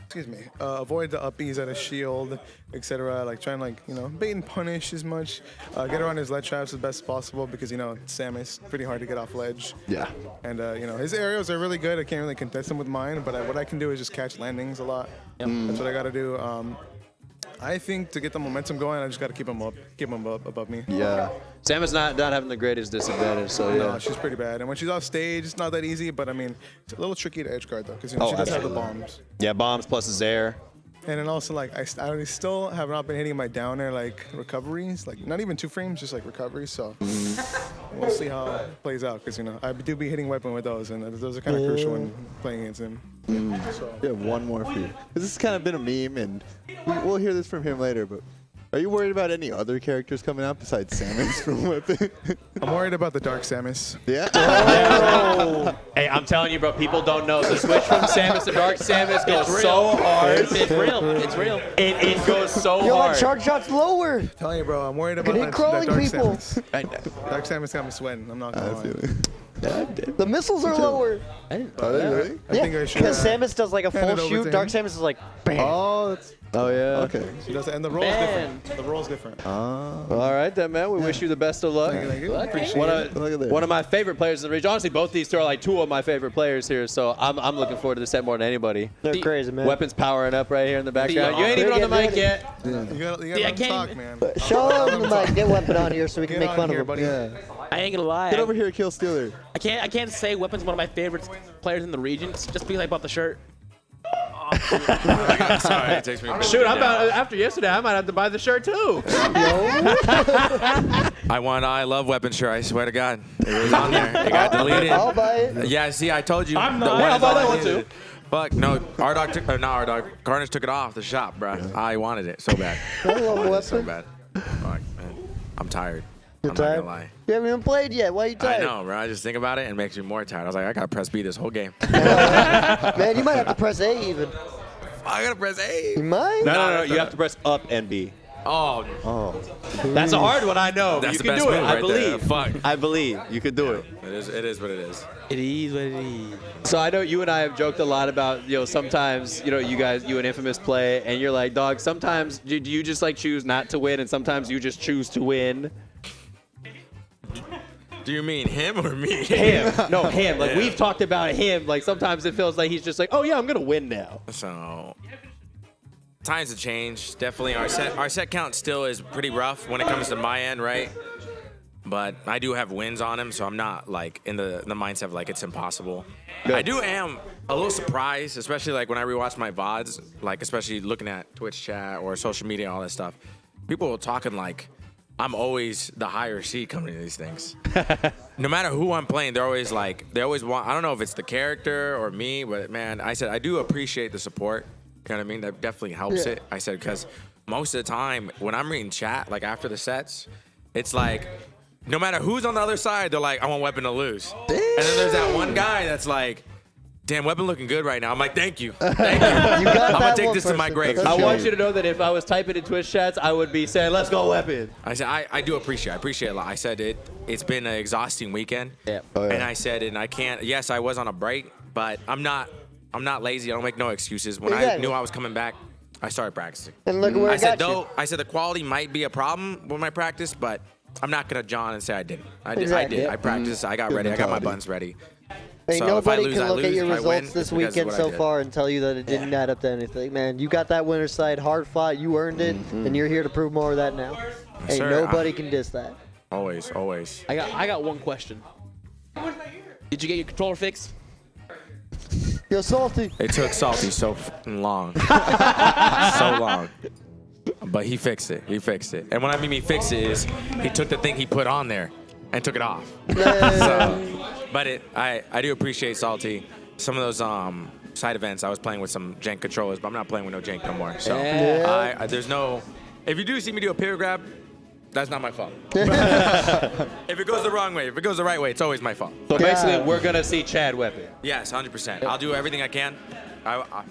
Excuse me. Avoid the uppies at a shield, etc. Like try and like, you know, bait and punish as much. Get around his ledge traps as best as possible because, you know, Samus pretty hard to get off ledge.
Yeah.
And you know, his aerials are really good. I can't really contest him with mine, but what I can do is just catch landings a lot. That's what I got to do. I think to get the momentum going, I just got to keep him up above me.
Yeah. Samus not having the greatest disadvantage, so yeah.
No, she's pretty bad. And when she's off stage, it's not that easy, but I mean, it's a little tricky to edge guard though, because she does have the bombs.
Yeah, bombs plus his air.
And then also, like, I still have not been hitting my down air, like, recoveries. Like, not even 2 frames, just, like, recoveries. So we'll see how it plays out. Because, you know, I do be hitting weapon with those. And those are kind of crucial when playing against him. So.
We have one more for you. This has kind of been a meme, and we'll hear this from him later. But are you worried about any other characters coming out besides Samus from Weapon?
I'm worried about the Dark Samus.
Yeah?
Hey, I'm telling you, bro, people don't know. The switch from Samus to Dark Samus goes so hard.
It's real. It's real.
It goes so
Yo,
hard.
my charge shot's lower.
I'm telling you, bro, I'm worried about
Hit
that
crawling
Dark
people.
Samus. Dark Samus got me sweating. I'm not going to lie.
The missiles are lower.
Are they really?
I think I should.
Because Samus does like a
hand
full
it over
shoot.
to
Dark
him.
Samus is like, bam.
Oh, yeah. Okay.
She does, and the roll's different. The roll's different.
Well, all right, then, man. We wish you the best of luck.
Thank you. Appreciate
One of my favorite players in the region. Honestly, both these two are like 2 of my favorite players here, so I'm looking forward to this set more than anybody.
They're crazy, man.
Weapons powering up right here in the background. You ain't even on the mic yet.
You gotta talk, man.
Show him the mic. Get weapon on here so we can make fun of him.
buddy.
Yeah.
I ain't gonna lie.
Get over here, Kill Stealer.
I can't say Weapon's one of my favorite players in the region just because I bought the shirt.
Sorry, it takes me a minute.
Shoot, after yesterday, I might have to buy the shirt too.
I love Weapon shirt. I swear to God, it was on there. It got deleted.
I'll buy it.
Yeah, see, I told you.
I'm
the
not.
one
I'll
is
buy
all
that
I
one
needed.
too.
Fuck no, not Carnage took it off the shop, bro. I wanted it so bad.
I love
wanted it so
Weapon.
bad. Fuck, man. I'm tired.
You're
I'm
tired?
not gonna lie.
You haven't even played yet. Why are you
I
tired?
know, bro. I just think about it and it makes me more tired. I was like, I gotta press B this whole game.
Man, you might have to press A even.
I gotta press A.
You might?
No. You have to press up and B.
Oh,
That's a hard one, I know. But
That's
you
the
can
best
do it.
move
I
right there.
believe.
Fuck.
I believe you could do it.
It is what it is.
It is what it is.
So I know you and I have joked a lot about, sometimes, you and Infamous play, and you're like, dog, sometimes do you just like choose not to win, and sometimes you just choose to win?
Do you mean him or me?
Him. No, him. Like,
Yeah.
we've talked about him. Like, sometimes it feels like he's just like, oh, yeah, I'm going to win now.
So times have changed. Definitely our set count still is pretty rough when it comes to my end, right? But I do have wins on him, so I'm not like in the mindset of like it's impossible.
Good.
I am a little surprised, especially like when I rewatch my VODs, like especially looking at Twitch chat or social media, all that stuff. People are talking like I'm always the higher seed coming to these things. No matter who I'm playing, they always want, I don't know if it's the character or me, but man, I said I do appreciate the support. You know what I mean? That definitely helps it. I said, because most of the time when I'm reading chat, like after the sets, it's like, no matter who's on the other side, they're like, I want Weapon to lose. And then there's that one guy that's like, damn, Weapon looking good right now. I'm like, thank you. Thank you. I'm going to take this to my grave.
I want you to know that if I was typing in Twitch chats, I would be saying, let's go Weapon.
I said, I do appreciate it. I appreciate it a lot. I said, it's been an exhausting weekend.
Yeah.
And I said, and I can't, yes, I was on a break, but I'm not lazy. I don't make no excuses. When I knew I was coming back, I started practicing.
And look where
I said,
got you.
I said the quality might be a problem with my practice, but I'm not going to John and say I didn't. I did.
Exactly.
I practiced. I got ready. I got my buns ready.
Hey,
So if I
nobody
lose,
can
I
look
lose.
at your
If I win,
results this
it's because of
weekend
what I
so
did.
far and tell you that it didn't add up to anything. Man, you got that winner's side, hard fought, you earned it, and you're here to prove more of that now. Hey,
sir.
nobody can diss that.
Always, always.
I got one question. Did you get your controller fixed?
You're salty.
It took Salty so fucking long. So long. But he fixed it. He fixed it. And what I mean he fixed it is he took the thing he put on there and took it off. But I do appreciate Salty. Some of those side events, I was playing with some jank controllers, but I'm not playing with no jank no more. So
Yeah.
there's no, if you do see me do a pivot grab, that's not my fault. If it goes the wrong way, if it goes the right way, it's always my fault.
So basically, we're going to see Chad Weapon.
Yes, 100%. I'll do everything I can.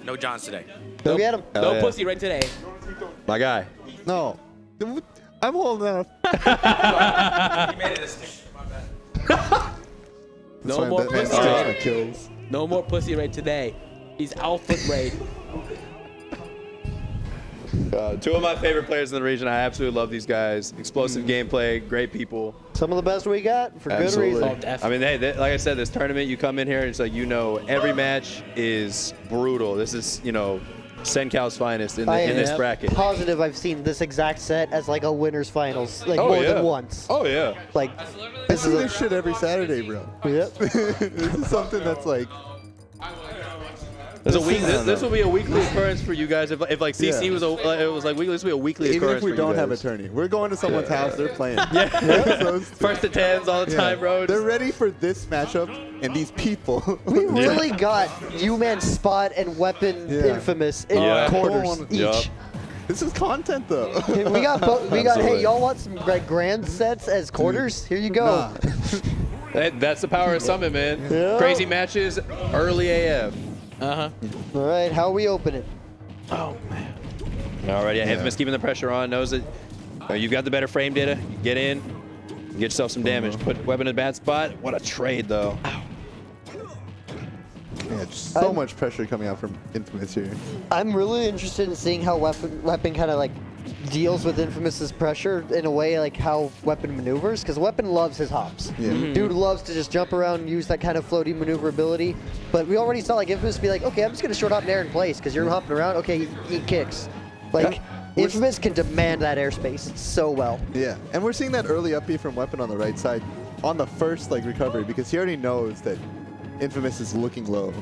No Johns today.
Go get him.
No
yeah.
pussy right today.
My guy.
No. I'm holding out.
No more pussy right.
Kills.
No more pussy right today. He's alpha grade.
Two of my favorite players in the region. I absolutely love these guys. Explosive gameplay, great people.
Some of the best we got for
Absolutely.
good reason.
I mean, hey, like I said, this tournament, you come in here, it's like, every match is brutal. This is, CenCal's finest in
I am
this bracket.
positive I've seen this exact set as like a winners finals, like
Oh,
more
yeah.
than once.
Oh yeah.
Like
I see this shit every Saturday, bro.
Yep.
This is something that's like.
This will be a weekly occurrence for you guys. If like CC
Yeah.
was it was like weekly. This will be a weekly
Even
occurrence
if we
for
don't
you
have a
guys.
tourney, we're going to someone's house. They're playing.
First to tens all the time, bro.
They're ready for this matchup and these people.
We really got U-Man Spot and Weapon Infamous in quarters each.
This is content though.
We got hey,
Absolutely.
y'all want some like grand sets as quarters? Here you go.
That's the power of Summit, man.
Yeah.
Crazy matches, early AF.
All right, how we open it?
Oh man. Alrighty, yeah. Infamous keeping the pressure on, knows that you've got the better frame data. You get in, you get yourself some damage. Put Weapon in a bad spot. What a trade though.
Yeah, just so much pressure coming out from Infamous here.
I'm really interested in seeing how Weapon kind of like deals with Infamous's pressure in a way like how Weapon maneuvers, because Weapon loves his hops.
Yeah.
Dude loves to just jump around and use that kind of floaty maneuverability. But we already saw like Infamous be like, okay, I'm just gonna short hop there in place because you're hopping around. Okay, he kicks. Like Infamous can demand that airspace so well.
Yeah, and we're seeing that early up B from Weapon on the right side on the first like recovery because he already knows that Infamous is looking low.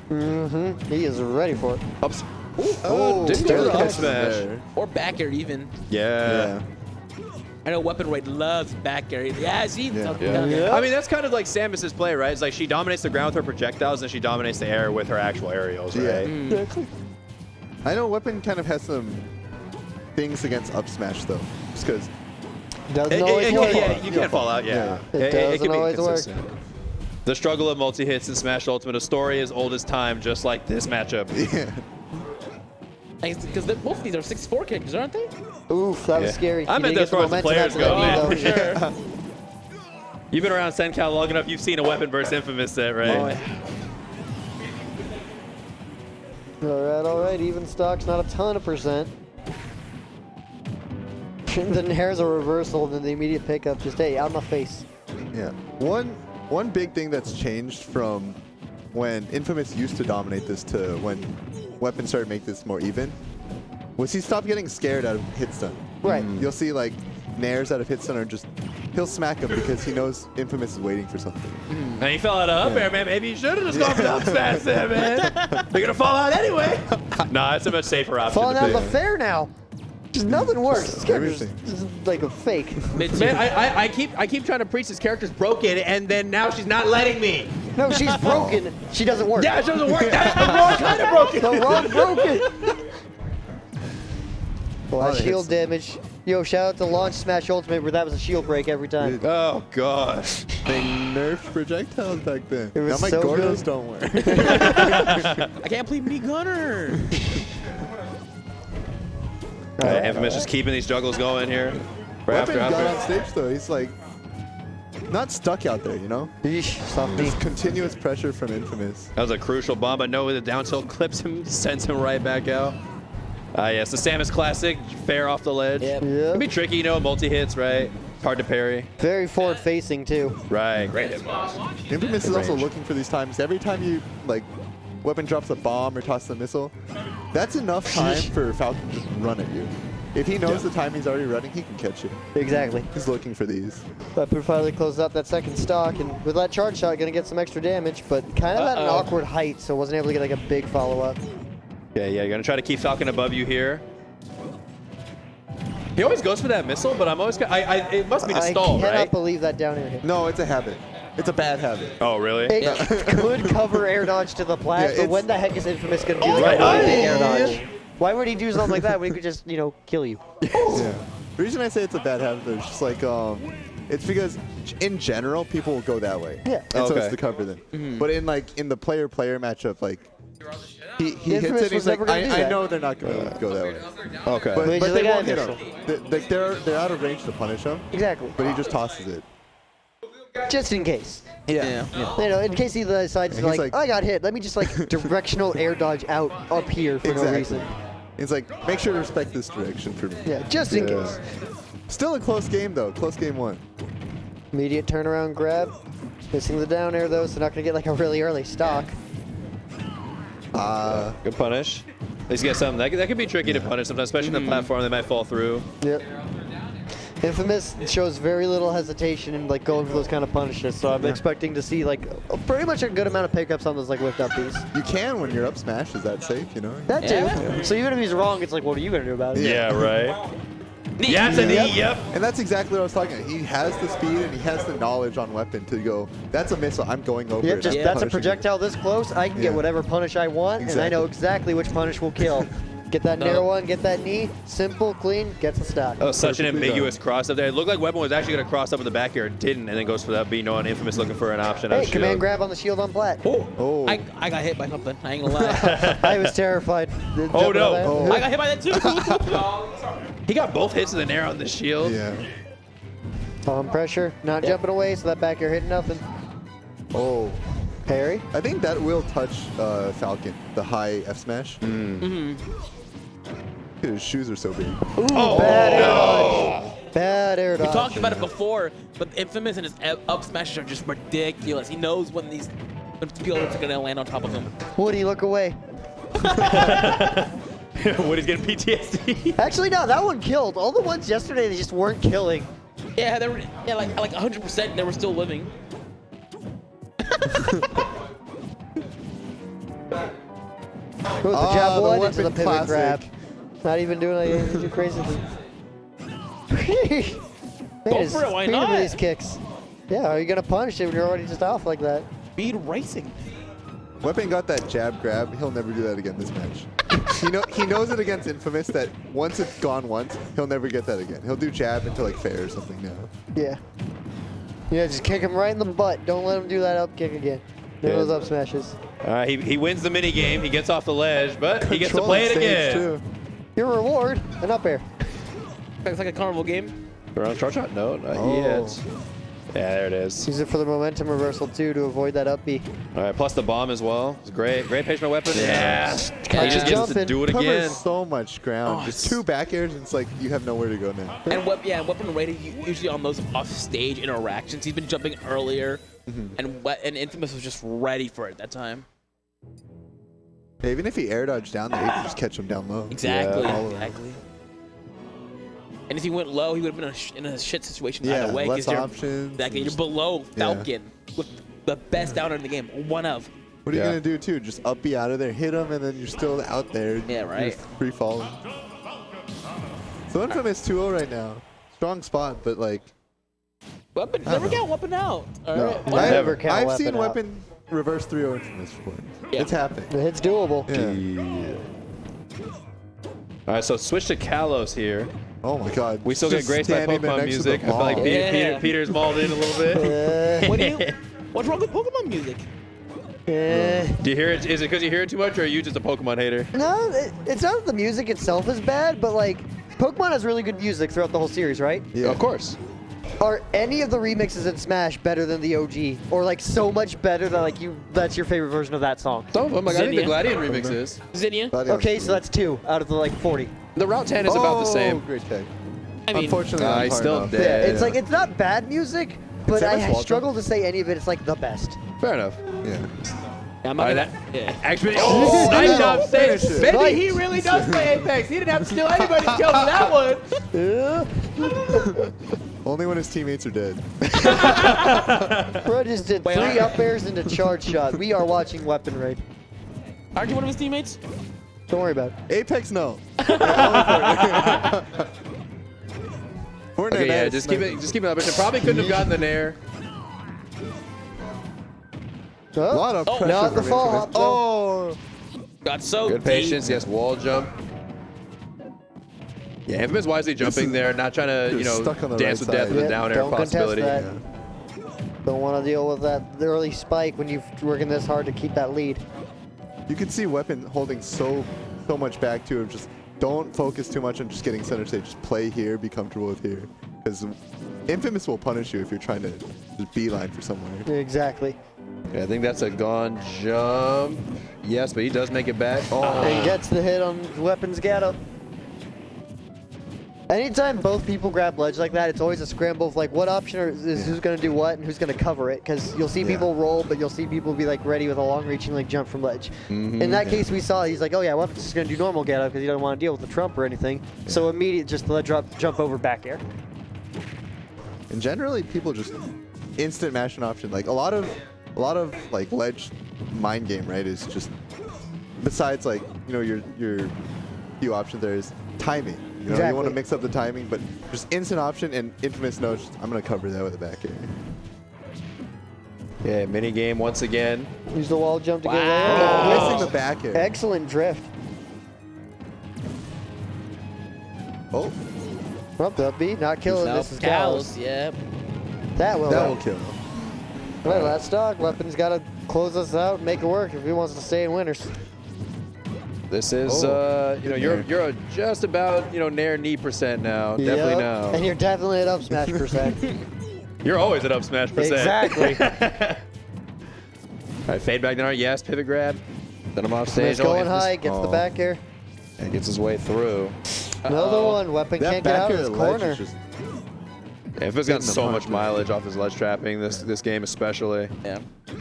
He is ready for it.
Ups.
Didn't
do the
up
up smash.
Or back air even.
Yeah.
I know Weapon Raid loves back air. Yeah, see?
I mean, that's kind of like Samus's play, right? It's like she dominates the ground with her projectiles and she dominates the air with her actual aerials, right?
Exactly. I know Weapon kind of has some things against up smash though, just because.
Doesn't always work.
Yeah, you can't fall out, yeah.
It doesn't
can be
always work.
consistent. The struggle of multi-hits in Smash Ultimate, a story as old as time, just like this matchup.
Yeah.
Because both of these are 6'4" characters, aren't they?
Oof, that was scary.
I
He
meant
didn't
that as
get
far as
the
the
momentum
players
after
go,
that
man.
lead,
For
though.
sure. You've been around CenCal long enough, you've seen a Weapon versus Infamous set, right?
All right, even stocks, not a ton of percent. Then here's a reversal, and then the immediate pickup, just hey, out my face.
Yeah. One big thing that's changed from when Infamous used to dominate this to when Weapon started to make this more even was he stopped getting scared out of hit stun.
Right.
You'll see like nairs out of hit stun are just he'll smack him because he knows Infamous is waiting for something.
And he fell out of up air, man. Maybe you should have just gone for the up smash there, man. They're gonna fall out anyway. Nah, it's a much safer option.
Falling
to
out of
pick.
the fair now. Just nothing works. This character's just like a fake.
Man, I keep trying to preach this character's broken, and then now she's not letting me.
No, she's broken. She doesn't work.
Yeah, she doesn't work. That's the wrong kind of broken.
The wrong broken. Well,
Oh,
that
it
shield
hits.
damage. Yo, shout out to Launch Smash Ultimate where that was a shield break every time.
Oh gosh.
They nerfed projectiles back then.
It was
now my
so
Gordos
good.
don't work.
I can't believe me Gunner.
Infamous just keeping these juggles going here.
Weapon got on stage though. He's like not stuck out there, you know? There's continuous pressure from Infamous.
That was a crucial bomb. I know the down tilt clips him, sends him right back out. Yes, the Samus classic, fair off the ledge.
Yep.
It'd be tricky, you know, multi-hits, right? Hard to parry.
Very forward facing too.
Right, great hitbox.
Infamous is also
Range.
looking for these times. Every time you like Weapon drops a bomb or tosses a missile, that's enough time for Falcon to just run at you. If he knows the time he's already running, he can catch you.
Exactly.
He's looking for these.
Weapon finally closes out that second stock, and with that charge shot, gonna get some extra damage, but kind of at an awkward height, so wasn't able to get like a big follow up.
Okay, yeah, you're gonna try to keep Falcon above you here. He always goes for that missile, but I'm always. It must be to stall,
I cannot
right?
believe that down air hit.
No, it's a habit. It's a bad habit.
Oh, really?
It could cover air dodge to the plat,
Yeah,
but when the heck is Infamous gonna do
Oh,
that
right.
really big air
Oh,
dodge? Why would he do something like that when he could just, kill you?
Yeah. The reason I say it's a bad habit is just like it's because in general people will go that way.
Yeah.
And so
Okay.
it's to cover them. But in the player-player matchup, like he hits
Infamous
it and
was
he's like,
never gonna do
I
that.
know they're not gonna go that way.
Okay.
But
Which
they
is the guy
won't hit
missile.
him. They're out of range to punish him.
Exactly.
But he just tosses it.
Just in case.
Yeah.
In case he decides to
And he's
like,
like-
I got hit. Let me just directional air dodge out up here for no
Exactly.
reason.
It's like, make sure to respect this direction for me.
Yeah, just in case.
Still a close game though. Close game one.
Immediate turnaround grab. Missing the down air though, so not gonna get like a really early stock.
Good punish. At least get something. That could be tricky to punish sometimes, especially in the platform. They might fall through.
Yep. Infamous shows very little hesitation in like going for those kind of punishes, so I'm expecting to see like pretty much a good amount of pickups on those like whipped up piece.
You can when you're up smash. Is that safe? You know.
That too. So even if he's wrong, it's like, what are you gonna do about it?
Yeah, right. Yeah, it's a knee, yep.
And that's exactly what I was talking about. He has the speed and he has the knowledge on weapon to go, that's a missile, I'm going over
Yep,
it.
just
I'm
that's a
punishing
projectile this close, I can get whatever punish I want, and I know exactly which punish will kill. Get that narrow one, get that knee, simple, clean, gets the stock.
Oh, such an ambiguous cross up there. It looked like Weapon was actually going to cross up in the back here, didn't, and then goes for that B knowing Infamous looking for an option.
Hey, command grab on the shield on plat.
Oh.
I got hit by something. I ain't gonna lie.
I was terrified.
Oh, no.
I got hit by that too.
He got both hits in the air on the shield.
Yeah.
Palm pressure, not jumping away, so that back air hit nothing.
Oh.
Parry?
I think that will touch Falcon, the high F smash. His shoes are so big.
Bad air dodge. Bad air
We
dodge.
talked about it before, but Infamous and his up smashes are just ridiculous. He knows when these people are gonna land on top of him.
Woody, look away.
Woody's getting PTSD.
Actually, no, that one killed. All the ones yesterday, they just weren't killing.
Yeah, they were like 100%. They were still living.
Ooh, the jab
the
one into the
weapon
pivot
classic.
grab. Not even doing anything too crazy.
Go for it, why not?
With these kicks. Yeah, are you gonna punish it when you're already just off like that?
Speed racing.
Weapon got that jab grab. He'll never do that again this match. He knows it against Infamous that once it's gone once, he'll never get that again. He'll do jab into like fair or something now.
Yeah. Yeah, just kick him right in the butt. Don't let him do that up kick again. Do those up smashes.
He wins the mini game. He gets off the ledge, but he gets to
Controlling
play it
stage,
again.
too. Your reward, an up air.
It's like a carnival game.
Around short shot? No, not yet. Yeah, there it is.
Use it for the momentum reversal too to avoid that up B.
All right, plus the bomb as well. It's great. Great patient weapon. Yeah.
Yeah.
He just gets to do it
Covers
again.
so much ground. Just two back airs, and it's like you have nowhere to go now.
And Weapon rated usually on those off-stage interactions. He's been jumping earlier, and Infamous was just ready for it that time.
Yeah, even if he air dodged down there, he could just catch him down low.
Exactly.
Yeah.
Exactly. And if he went low, he would have been in a shit situation
Yeah,
either way.
less
'Cause
options.
you're below Falcon with the best downer in the game. One of.
What are you gonna do too? Just up B out of there, hit him, and then you're still out there.
Yeah, right.
You're free falling. So Infamous 2-0 right now. Strong spot, but like.
Weapon.
I don't
Never
know.
count Weapon out. All
No.
right.
I've seen Weapon reverse 3-0 Infamous before.
Yeah.
It's happening.
It's doable.
Yeah.
All right, so switch to Kalos here.
Oh my God.
We still get
Just
graced by
standing there
Pokemon
next to
music.
the
I feel like
ball.
Peter's mauled in a little bit.
What's wrong with Pokemon music?
Do you hear it? Is it because you hear it too much, or are you just a Pokemon hater?
No, it's not that the music itself is bad, but like Pokemon has really good music throughout the whole series, right?
Yeah, of course.
Are any of the remixes in Smash better than the OG, or like so much better that like that's your favorite version of that song?
Some of them, like I think the Gladian remix is.
Zinnia.
Okay, so that's 2 out of the like 40.
The Route 10 is about the same.
Great tag.
I mean,
Unfortunately,
Nah,
not
he's
hard
still
enough.
dead.
Yeah, it's like it's not bad music, but
Samus
I
Walton.
struggle to say any of it is like the best.
Fair enough.
Yeah.
I'm not gonna.
Actually,
Oh,
nice
no.
job,
Finish
Sage.
it.
Maybe
Nice.
he really does play Apex. He didn't have to steal anybody's kill for that one.
Only when his teammates are dead.
Bro just did 3 up airs into charge shot. We are watching Weapon Raid.
Aren't you one of his teammates?
Don't worry about it.
Apex, no. Fortnite
Okay, yeah,
has
just keep it up. It probably couldn't have gotten the nair.
A lot of pressure
not the
from
fall
Infamous.
hop, though.
Oh,
Got so
Good patience. Yes, wall jump. Yeah, Infamous wisely jumping there, not trying to,
Just stuck on the
dance
right
with death
side.
with a
Yep,
down air
don't contest
possibility.
that. Don't want to deal with that early spike when you're working this hard to keep that lead.
you can see Weapon holding so much back to him. Just don't focus too much on just getting center stage. Just play here, be comfortable with here. Because Infamous will punish you if you're trying to just beeline for somewhere.
Exactly.
Yeah, I think that's a gone jump. Yes, but he does make it back.
And gets the hit on Weapon's get up. Anytime both people grab ledge like that, it's always a scramble of like what option is who's going to do what and who's going to cover it. Because you'll see people roll, but you'll see people be like ready with a long-reaching like jump from ledge. In that case, we saw he's like, oh yeah, Weapons just going to do normal get up because he doesn't want to deal with the trump or anything. So immediate just let jump over back air.
And generally, people just instant mash an option. Like a lot of like ledge mind game, right? Is just besides like your few options there is timing. You know, you want to mix up the timing, but just instant option and Infamous knows I'm gonna cover that with the back air.
Yeah, mini game once again.
Use the wall jump to get
away. Missing the back air.
Excellent drift.
Oh.
Up the up B, not killing. This is Gallus.
Yep.
That will
kill.
Well, that's dog. Weapons got to close us out and make it work if he wants to stay in winners.
This is, you're just about, near knee percent now. Definitely now.
And you're definitely at up smash percent.
You're always at up smash percent.
Exactly.
All right, fade back down. Yes, pivot grab. Then I'm off stage.
He's going high, gets the back air.
And gets his way through.
Another one. Weapon can't get out of his corner.
Infamous got so much mileage off his ledge trapping this game especially.
Yeah.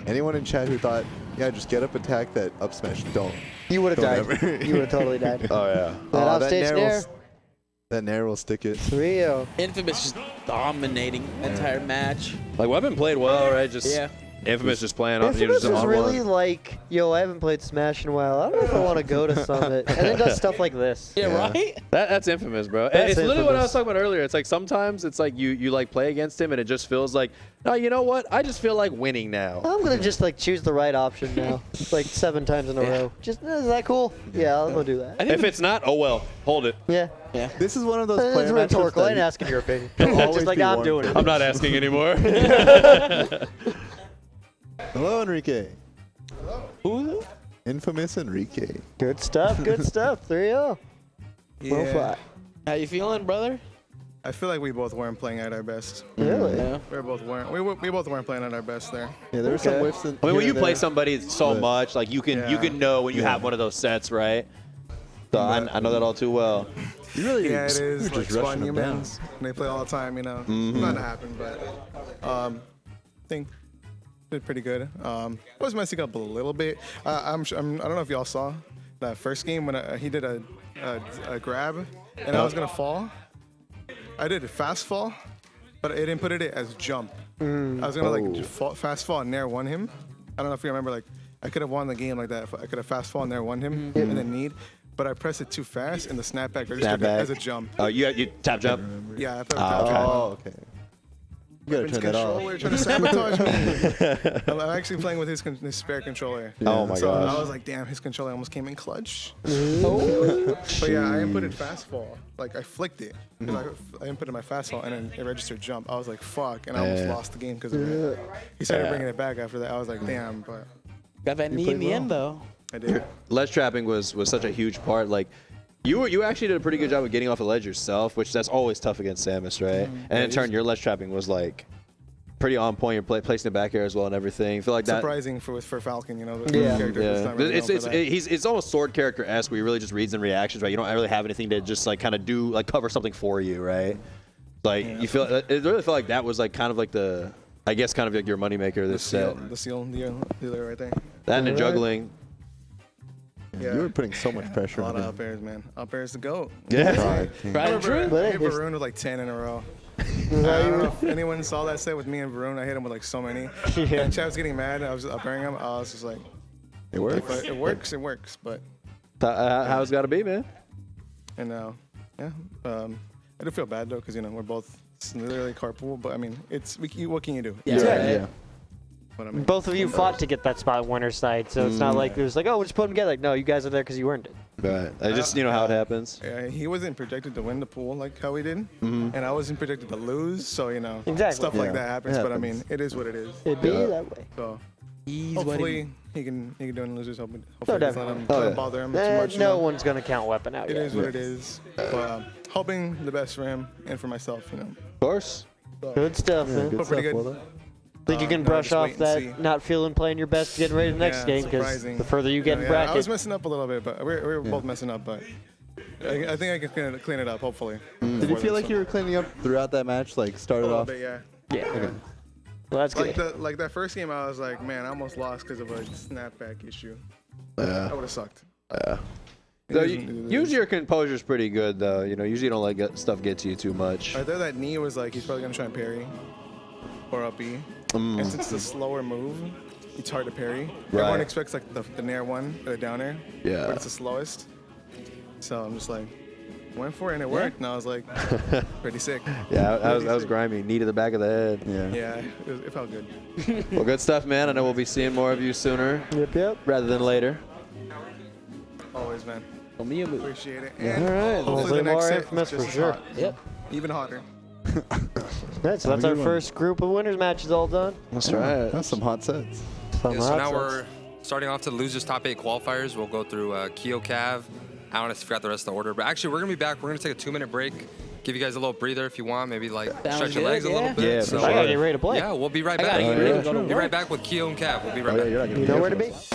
Anyone in chat who thought, yeah, just get up attack that up smash, don't.
You would have died. You would have totally died.
Oh yeah.
That offstage nair.
That nair will stick it.
3-0.
Infamous just dominating the entire match.
Like Weapon played well, right? Just Infamous just playing off.
Infamous is really like, yo, I haven't played Smash in a while. I don't know if I want to go to Summit. And then does stuff like this.
Yeah, right?
That's Infamous, bro.
That's
it's literally what I was talking about earlier. It's like sometimes it's like you like play against him and it just feels like, no, you know what? I just feel like winning now.
I'm going to just like choose the right option now. Like 7 times in a row. Just, is that cool? Yeah, I'll go do that.
If it's not, oh well, hold it.
Yeah.
Yeah.
This is one of those player
It's rhetorical. I ain't asking your opinion. Just like I'm doing it.
I'm not asking anymore.
Hello, Enrique.
Who?
Infamous Enrique.
Good stuff. Good stuff. 3-0.
Yeah.
How you feeling, brother?
I feel like we both weren't playing at our best.
Really?
Yeah.
We both weren't playing at our best there.
Yeah, there were some whiffs in.
I mean, when
here
you
and
play
there.
somebody so much, like you can know when you have one of those sets, right? So I know that all too well.
You really
Yeah, it is.
you're
Like
just rushing
spawn
them down.
humans. And they play all the time, Not to happen, but I think did pretty good. I was messing up a little bit. I don't know if y'all saw that first game when he did a grab and I was gonna fall. I did a fast fall, but it didn't put it as jump. I was gonna fast fall and nair won him. I don't know if you remember, like I could have won the game like that. I could have fast fall and nair won him and then need. But I pressed it too fast and the snapback registered as a jump.
Oh, you tap jump?
Yeah, I thought tap jump.
Oh, okay. You gotta turn that off.
Controller trying to sabotage me. I'm actually playing with his spare controller.
Oh my
So
gosh.
I was like, damn, his controller almost came in clutch. But yeah, I inputted fast fall. Like I flicked it. 'Cause I inputted my fast fall and then it registered jump. I was like, fuck, and I almost lost the game because of it. He started bringing it back after that. I was like, damn, but
Got that knee in the end, though.
I did.
Ledge trapping was such a huge part. Like you actually did a pretty good job of getting off the ledge yourself, which that's always tough against Samus, right? And in turn, your ledge trapping was like pretty on point. You're placing it back here as well and everything. I feel like that.
Surprising for Falcon, the character.
It's almost sword character-esque where he really just reads in reactions, right? You don't really have anything to just like kind of do, like cover something for you, right? Like you feel, it really felt like that was like kind of like the, I guess kind of like your moneymaker this set.
The seal dealer right there.
That and the juggling.
Yeah.
You were putting so much pressure
A lot
on
of
him.
up airs, man. Up airs to go.
Yeah.
I remember I hit Varun with like 10 in a row. I don't know if anyone saw that set with me and Varun. I hit him with like so many. And Chad was getting mad. I was up airing him. I was just like,
it works.
It works. It works. But
how it's got to be, man.
And yeah, I do feel bad though because we're both literally carpool. But I mean, what can you do?
Yeah.
But, I mean,
Both of you fought to get that spot winner's side, so it's not like there's like, oh, we'll just put them together. Like, no, you guys are there because you earned it.
Right. I just, how it happens.
Yeah, he wasn't projected to win the pool like how we did, and I wasn't projected to lose. So
Exactly.
stuff like that happens. But I mean, it is what it is.
It'd be that way.
So hopefully he can do it in losers. Hopefully
No,
it doesn't let him bother him too much.
No one's gonna count weapon out.
It is what it is. But hoping the best for him and for myself.
Of course.
So,
Good stuff, man.
Good pretty good.
Think you can brush off that not feeling playing your best, getting ready to the next game, because the further you get in bracket.
I was messing up a little bit, but we were both messing up, but I think I can clean it up, hopefully.
Did you feel like you were cleaning up throughout that match? Like started off?
Bit, yeah.
Yeah.
Okay.
Well, that's
like
good.
like that first game, I was like, man, I almost lost because of a snapback issue.
Yeah.
That would have sucked.
Yeah. So usually your composure's pretty good, though. You know, usually you don't let stuff get to you too much.
Right there, that knee was like, he's probably going to try and parry or up B. And since it's a slower move, it's hard to parry. Everyone
Right.
expects like the nair one or the down air.
Yeah.
But it's the slowest. So I'm just like, went for it and it worked. And I was like, pretty sick.
Yeah, that was grimy. Knee to the back of the head.
Yeah, it felt good.
Well, good stuff, man. I know we'll be seeing more of you sooner.
Yep.
Rather than later.
Always, man. Appreciate it.
Yeah.
And
All right.
hopefully
Hopefully
the next
more
set
Infamous
is just
for
as
sure.
hot.
Yep.
Even hotter.
Right, so that's our first group of winners matches all done.
That's right.
That's some hot sets.
Some
Yeah, so
hot
now
sets.
we're starting off to the losers top 8 qualifiers. We'll go through Keo Cav. I honestly forgot the rest of the order, but actually we're gonna be back. We're gonna take a 2-minute break. Give you guys a little breather if you want. Maybe like stretch your legs a little bit.
Yeah,
so,
for sure.
I gotta get ready to play.
Yeah, we'll be right back.
gotta get ready to go to
Be
work.
right back with Keo and Cav. We'll be right
Oh, yeah,
back.
you're not gonna
You
be
know
here
where to
for
be.
this.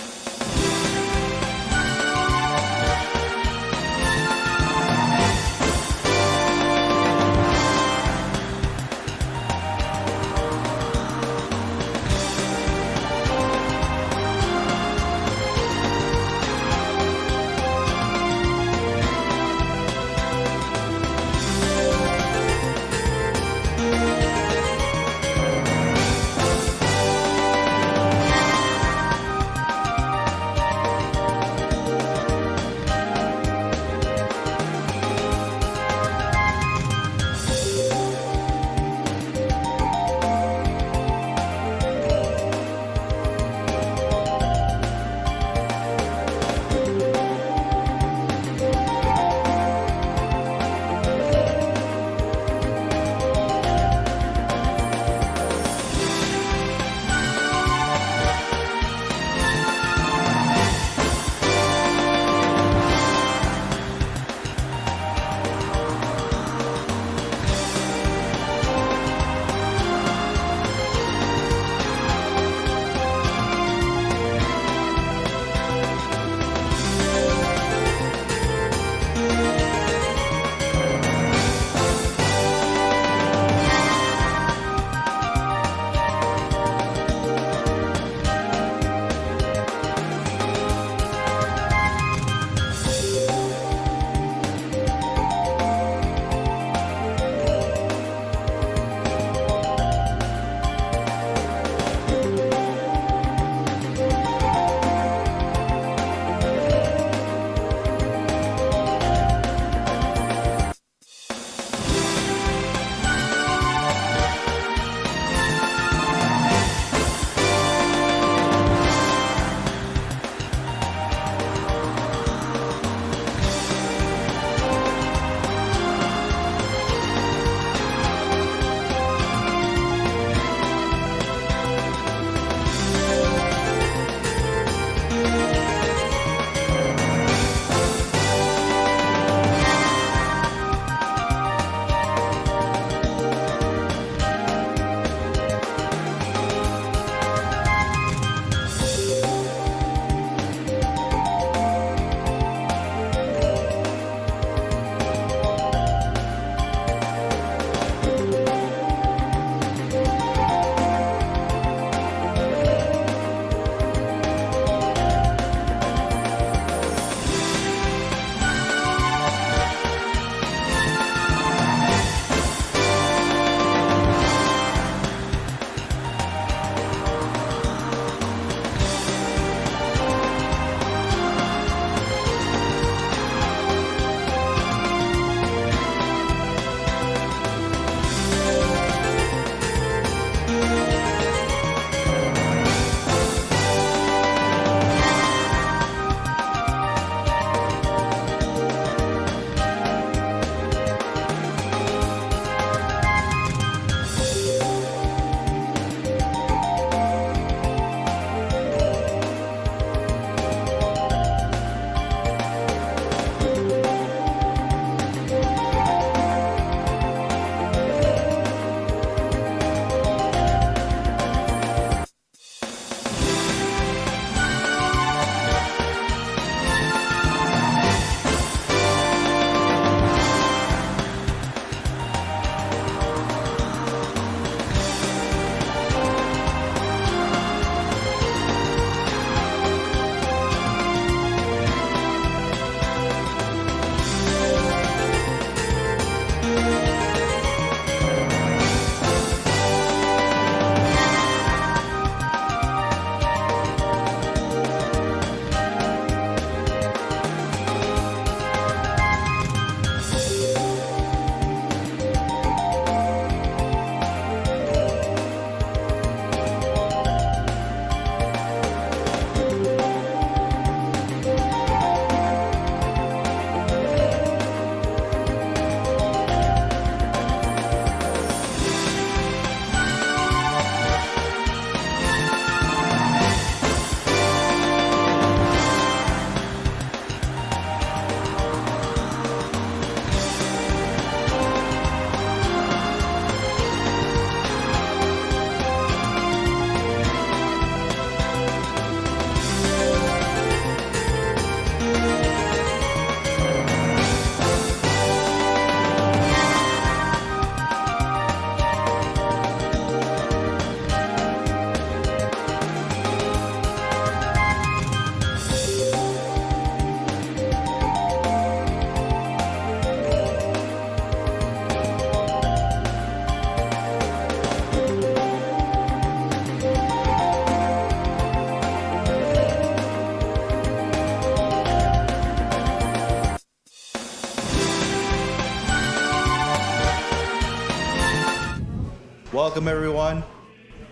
Welcome everyone.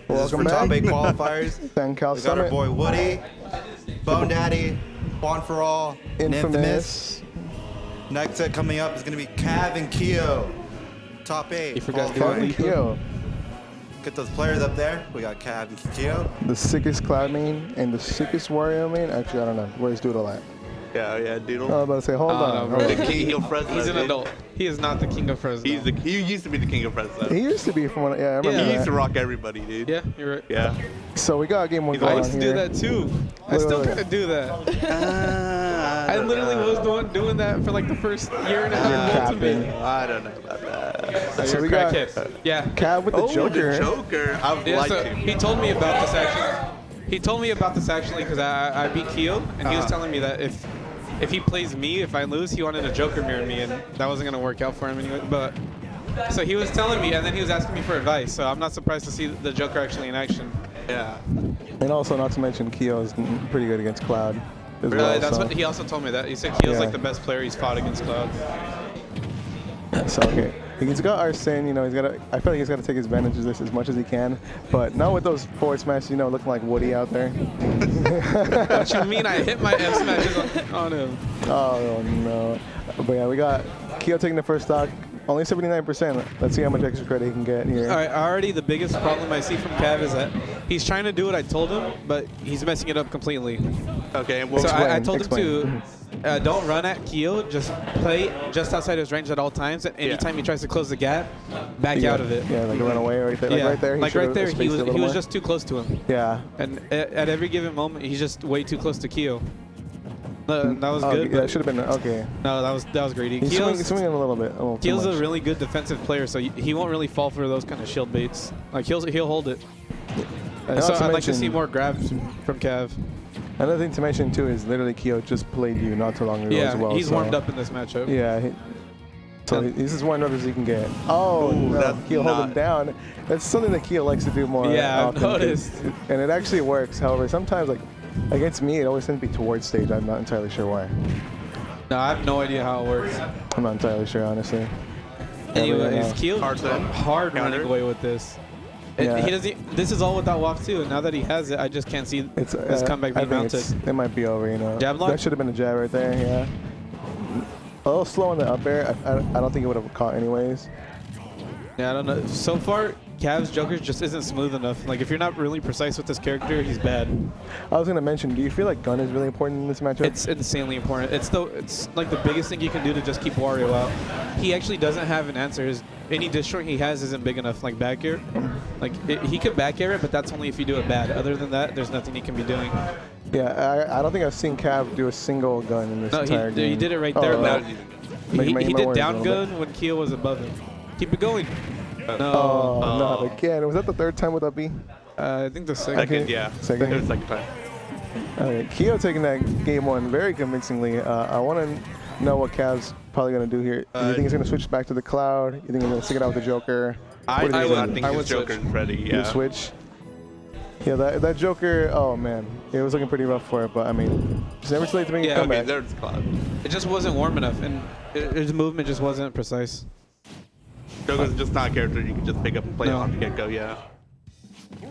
This is for
Welcome
top
back.
8 qualifiers.
CenCal
We got our
Summit.
boy Woody, Bone Daddy, Juan for All, and
Infamous.
Next set coming up is going to be Cav and Keo. Top 8.
You forgot Cav and Keo.
Get those players up there. We got Cav and Keo.
The sickest Cloud main and the sickest Wario main. Actually, I don't know. Where's Doodle at?
Yeah, Doodle.
I was about to say, hold on.
bro. The king of Fresno.
He's an adult. He is not the king of Fresno.
He used to be the king of Fresno.
He used to be from one. Yeah, I remember
He
that.
used to rock everybody, dude.
Yeah, you're right.
Yeah.
So we got game one
I
going on
used to
here.
do that too. I still kind of do that. I literally was the one doing that for like the first year and a half of Ultimate.
I don't know about that.
So
You're
we
a
got
crackhead. Yeah.
Cav with the Joker.
The Joker. I would
Yeah,
like
so
to.
he told me about this actually. He told me about this actually because I beat Keo, and he was telling me that if he plays me, if I lose, he wanted a Joker mirror me, and that wasn't gonna work out for him anyway. But so he was telling me, and then he was asking me for advice. So I'm not surprised to see the Joker actually in action.
Yeah.
And also, not to mention, Keo is pretty good against Cloud as well.
That's
so.
what he also told me that. He said Keo's
Yeah.
like the best player he's fought against Cloud.
So okay, he's got Arsene. You know, he's got. I feel like he's got to take advantage of this as much as he can, but not with those forward smashes. You know, looking like Woody out there.
What you mean? I hit my F smashes on him.
Oh no! But yeah, we got Keo taking the first stock. Only 79%. Let's see how much extra credit he can get here.
All right, already the biggest problem I see from Cav is that he's trying to do what I told him, but he's messing it up completely.
Okay,
so I told him to don't run at Keo, just play just outside his range at all times. And anytime he tries to close the gap, back out of it.
Yeah, like a runaway right there.
Yeah,
Like right there.
like right there, he was just too close to him.
Yeah.
And at every given moment, he's just way too close to Keo. That was good.
Yeah, it should have been okay.
No, that was greedy.
He's swinging a little bit. A little too
Keel's
much.
a really good defensive player, so he won't really fall for those kind of shield baits. Like he'll hold it.
And
So
not to
I'd like to
mention-
see more grabs from Cav.
Another thing to mention too is literally Keo just played you not too long ago
Yeah,
as well.
he's
so-
warmed up in this matchup.
Yeah. He's as warmed up as he can get. Oh,
Ooh,
no,
that's
Keo hold him
not-
down. That's something that Keo likes to do more.
Yeah, I've
often 'cause
noticed.
And it actually works. However, sometimes like against me, it always tends to be towards stage. I'm not entirely sure why.
No, I have no idea how it works.
I'm not entirely sure, honestly.
Anyways, Keel
Hard
hard
counter.
running away with this.
Yeah.
He doesn't. This is all without walk too, and now that he has it, I just can't see this comeback
I
being
think
mounted.
it might be over, you know.
Jab lock?
That should have been a jab right there, yeah. A little slow on the up air. I don't think it would have caught anyways.
Yeah, I don't know. So far, Cav's Joker just isn't smooth enough. Like if you're not really precise with this character, he's bad.
I was gonna mention, do you feel like gun is really important in this matchup?
It's insanely important. It's like the biggest thing you can do to just keep Wario out. He actually doesn't have an answer. Any destroy he has isn't big enough. Like back air, like he could back air it, but that's only if you do it bad. Other than that, there's nothing he can be doing.
Yeah, I don't think I've seen Cav do a single gun in this
No,
entire game.
he did it right there.
Oh,
He did down gun when Keo was above him. Keep it going. No.
Oh, not again. Was that the third time with up B?
I think the second.
Second, yeah.
Second.
It was second time.
Okay, Keo taking that game one very convincingly. I want to know what Cav's probably going to do here. Do you think he's going to switch back to the Cloud? You think he's going to stick it out with the Joker?
I
What do you
would think his Joker's ready,
You
yeah.
switch? Yeah, that Joker, oh man. It was looking pretty rough for it, but I mean, it's never too late to make a comeback.
there's Cloud.
It just wasn't warm enough, and his movement just wasn't precise.
Joker's just not a character you can just pick up and play on the get-go, yeah.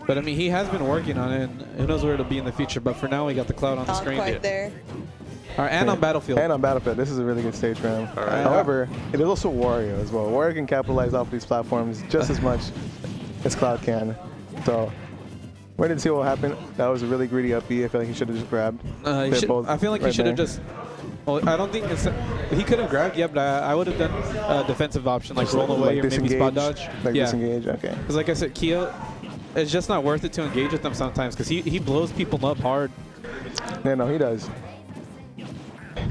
But I mean, he has been working on it, and who knows where it'll be in the future. But for now, we got the Cloud on the
Not
screen.
quite there.
All right, and on Battlefield.
And on Battlefield. This is a really good stage for him.
All right.
However, it is also Wario as well. Wario can capitalize off these platforms just as much as Cloud can. So, ready to see what will happen. That was a really greedy up B. I feel like he should have just grabbed. They're both
I feel like he
right
should have
there.
just. Well, I don't think he could have grabbed, yeah, but I would have done a defensive option, like roll away or maybe spot dodge.
Like
yeah.
disengage, okay.
Because like I said, Keo, it's just not worth it to engage with them sometimes because he blows people up hard.
Yeah, no, he does.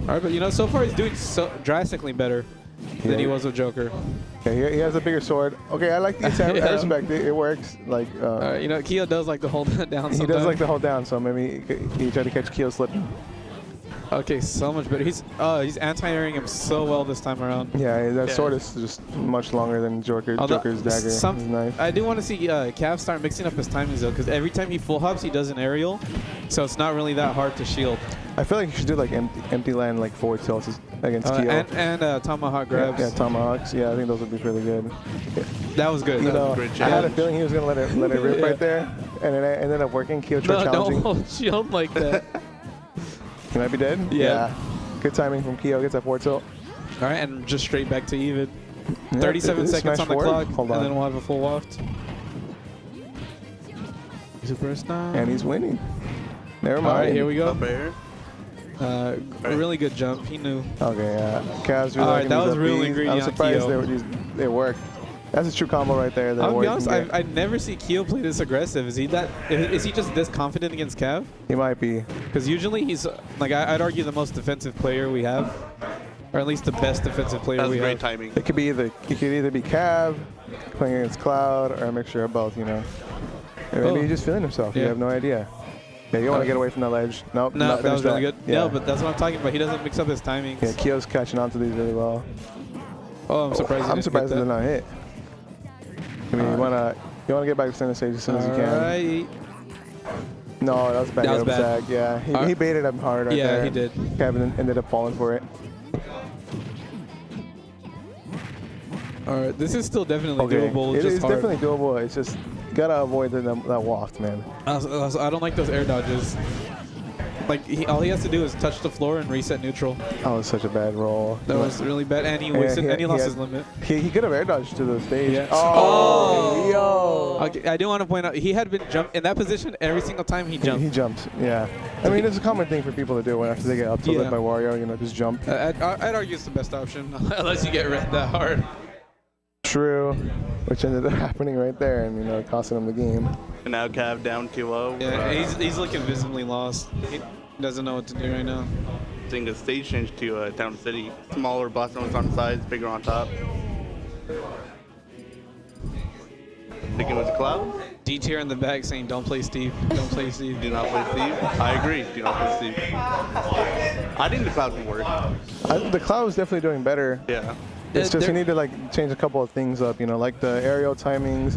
All right, but you know, so far he's doing so drastically better than he was with Joker.
Okay, he has a bigger sword. Okay, I like the attempt. I
Yeah.
respect it. It works. Like,
You know, Keo does like to hold it down.
he
sometimes.
does like to hold down, so maybe he tried to catch Keo slipping.
Okay, so much better. He's anti-airing him so well this time around.
Yeah, that sword is just much longer than Joker's dagger. His knife.
I do want to see Cav start mixing up his timings though, because every time he full hops, he does an aerial, so it's not really that hard to shield.
I feel like you should do like empty land, like forward tilts against Keo.
And tomahawk grabs.
Yeah, tomahawks. Yeah, I think those would be pretty good. Yeah.
That was good.
You
That was
know,
a great
I
jab.
had a feeling he was gonna let it rip right there, and it ended up working. Kyo tried challenging.
No, don't shield like that.
He might be dead.
Yeah.
Good timing from Kyo. Gets that forward tilt.
All right, and just straight back to even.
Yeah,
37
this is
seconds
smash
on the
forward.
clock,
Hold
and
on.
then we'll have a full waft. Superstar.
And he's winning. Never mind.
All right, here we go.
Up right here.
A really good jump. He knew.
Okay, yeah. Cavs really
All right,
liking
that
these
was
up
real
Bs.
ingredient
I'm
on
surprised
Kyo.
they worked. That's a true combo right there.
I'll be honest, I never see Kyo play this aggressive. Is he just this confident against Cav?
He might be.
Because usually he's, like, I'd argue the most defensive player we have. Or at least the best defensive player we have.
timing.
It could either be Cav playing against Cloud or a mixture of both, you know. Or maybe he's just feeling himself. You
Yeah.
have no idea. Yeah, you want to get away from that ledge. Nope.
No,
not
that was
finished
really good.
Yeah.
No, but that's what I'm talking about. He doesn't mix up his timings.
Yeah, Kyo's catching on to these really well.
Oh, I'm surprised.
I'm surprised they're not hit. I mean, you wanna get back to center stage as soon as you can.
Alright.
No, that was a bad.
That was bad.
Zag. Yeah, he baited him hard right
Yeah,
there.
he did.
Kevin ended up falling for it.
All right, this is still definitely
Okay.
doable.
It
just
is
hard.
definitely doable. It's just gotta avoid that waft, man.
I don't like those air dodges. Like all he has to do is touch the floor and reset neutral.
That was such a bad roll.
That was really bad, and he wasted, and he lost his limit.
He could have air dodged to the stage.
Yeah.
Oh, yo.
Okay, I do want to point out he had been jump in that position every single time he jumped.
He jumped. Yeah. I mean, it's a common thing for people to do when after they get up tilted
Yeah.
by Wario. You know, just jump.
I'd argue it's the best option, unless you get red that hard.
True. Which ended up happening right there, and you know, costing him the game.
And now Cav down 2-0.
Yeah, he's looking visibly lost. He doesn't know what to do right now.
Seeing the stage change to Town City. Smaller blast zones on the sides, bigger on top. Sticking with the Cloud.
D tier in the back saying, "Don't play Steve. Don't play Steve.
Do not play Steve." I agree. Do not play Steve. I think the Cloud can work.
The Cloud was definitely doing better.
Yeah.
It's just you need to like change a couple of things up, you know, like the aerial timings,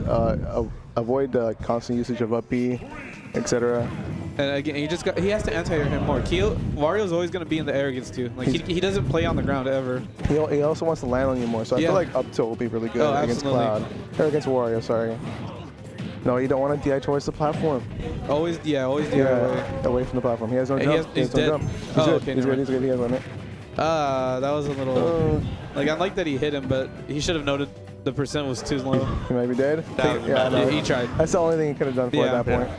avoid the constant usage of up B, etc.
And again, he has to anti-air him more. Wario's always going to be in the air against you. Like he doesn't play on the ground ever.
He also wants to land on you more, so I
Yeah.
feel like up tilt will be really good against
absolutely.
Cloud. Or against Wario, sorry. No, you don't want to DI towards the platform.
Always DI
away from the platform. He has no jump.
He's
no
dead.
jump. He's
Oh,
good.
okay,
He's
never
good. He's good. He has limit.
That was a little. Like I like that he hit him, but he should have noted the percent was too low.
He might be dead.
Yeah, he tried.
That's the only thing he could have done for at that point.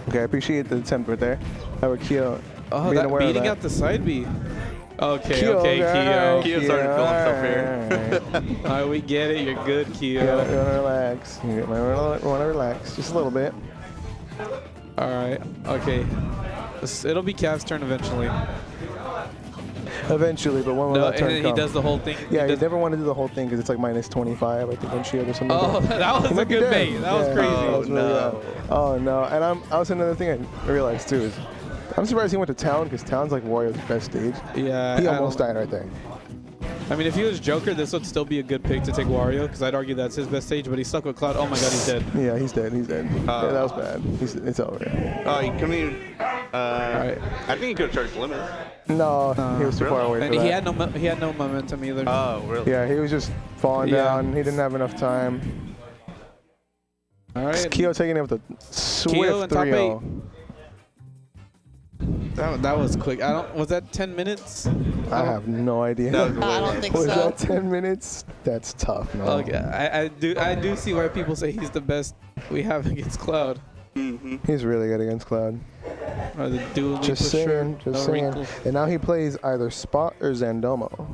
Okay, I appreciate the attempt right there. That was Kyo.
Oh,
being
that
aware of
beating
that.
out the side B. Okay,
Kyo,
okay,
alright,
Kyo.
Kyo started feeling himself here.
All right, we get it. You're good,
You
Kyo.
want to relax. You want to relax just a little bit.
All right, okay. It'll be Cav's turn eventually.
Eventually, but when will
No,
that
and
turn
then
come?
he does the whole thing.
Yeah, you never want to do the whole thing because it's like minus 25, I think, on shield or something.
Oh, that was
He
a
might be
good
dead.
bait. That was crazy.
That was really bad. Oh no! And also another thing I realized too is I'm surprised he went to Town because Town's like Wario's best stage.
Yeah.
He
I
almost
don't-
died right there.
I mean, if he was Joker, this would still be a good pick to take Wario, because I'd argue that's his best stage, but he's stuck with Cloud. Oh my god, he's dead.
Yeah, he's dead. He's dead. Yeah, that was bad. It's over.
Oh, he couldn't even. I think he could have charged limit.
No, he was too far away
And
for
he
that.
had no momentum either.
Oh, really?
Yeah, he was just falling
Yeah.
down. He didn't have enough time.
All right.
Kyo taking it with a
Kyo
swift
and top
3-0.
That was quick. Was that 10 minutes?
I have no idea.
That was I don't think
was
so.
that 10 minutes? That's tough, man.
Okay, I do see why people say he's the best we have against Cloud.
He's really good against Cloud.
Or the dual
Just saying, just saying. And now he plays either Spot or Zandomo.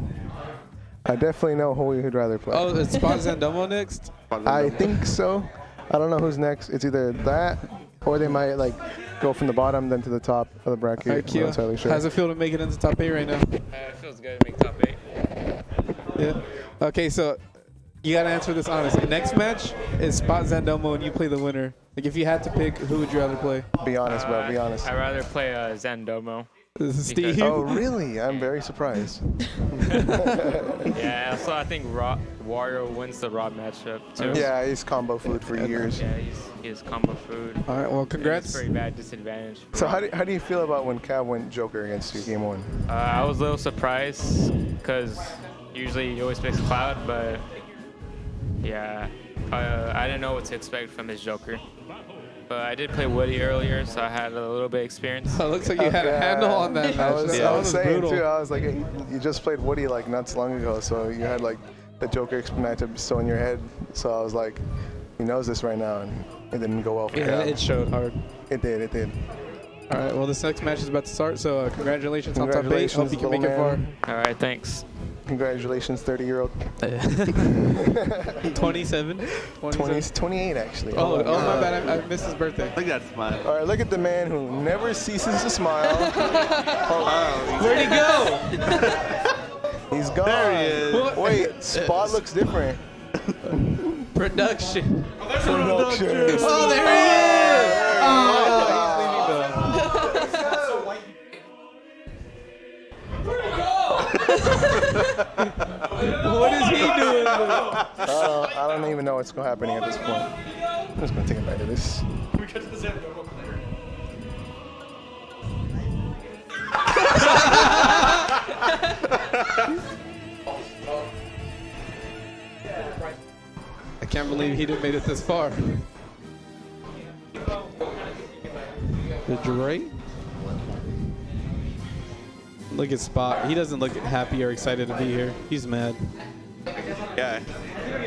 I definitely know who he'd rather play.
Oh, is Spot Zandomo next?
I think so. I don't know who's next. It's either that or they might like go from the bottom then to the top of the bracket.
Alright,
I'm
Kyo.
not entirely sure.
How's it feel to make it into top 8 right now?
It feels good to make top 8.
Yeah. Okay, so you gotta answer this honestly. Next match is Spot Zandomo and you play the winner. Like if you had to pick, who would you rather play?
Be honest, bro. Be honest.
I'd rather play Zandomo.
This is Steve.
Oh, really? I'm very surprised.
Yeah, so I think Wario wins the Raw matchup too.
Yeah, he's combo food for years.
Yeah, he's combo food.
All right, well, congrats.
It's pretty bad disadvantage.
So how do you feel about when Cav went Joker against you game 1?
I was a little surprised because
Usually he always picks Cloud, but yeah, I didn't know what to expect from his Joker. But I did play Woody earlier, so I had a little bit of experience.
Oh, looks like you had a handle on that match.
I was saying too. I was like, hey, you just played Woody like not so long ago, so you had like the Joker matchup so in your head. So I was like, he knows this right now, and it didn't go well for him.
Yeah, it showed hard.
It did. It did.
All right. Well, this next match is about to start, so congratulations on top 8. Hope you can make it far.
All right, thanks.
Congratulations, 30-year-old.
27?
28, actually.
Oh, my bad. I missed his birthday.
Look at that smile.
All right, look at the man who never ceases to smile.
Where'd he go?
He's gone.
There he is.
Wait, spot looks different.
Production.
Production.
Oh, there he is! What is he doing?
I don't even know what's happening at this point. I'm just gonna take it back to this.
I can't believe he didn't made it this far. The Dre? Look at Spot. He doesn't look happy or excited to be here. He's mad.
Yeah.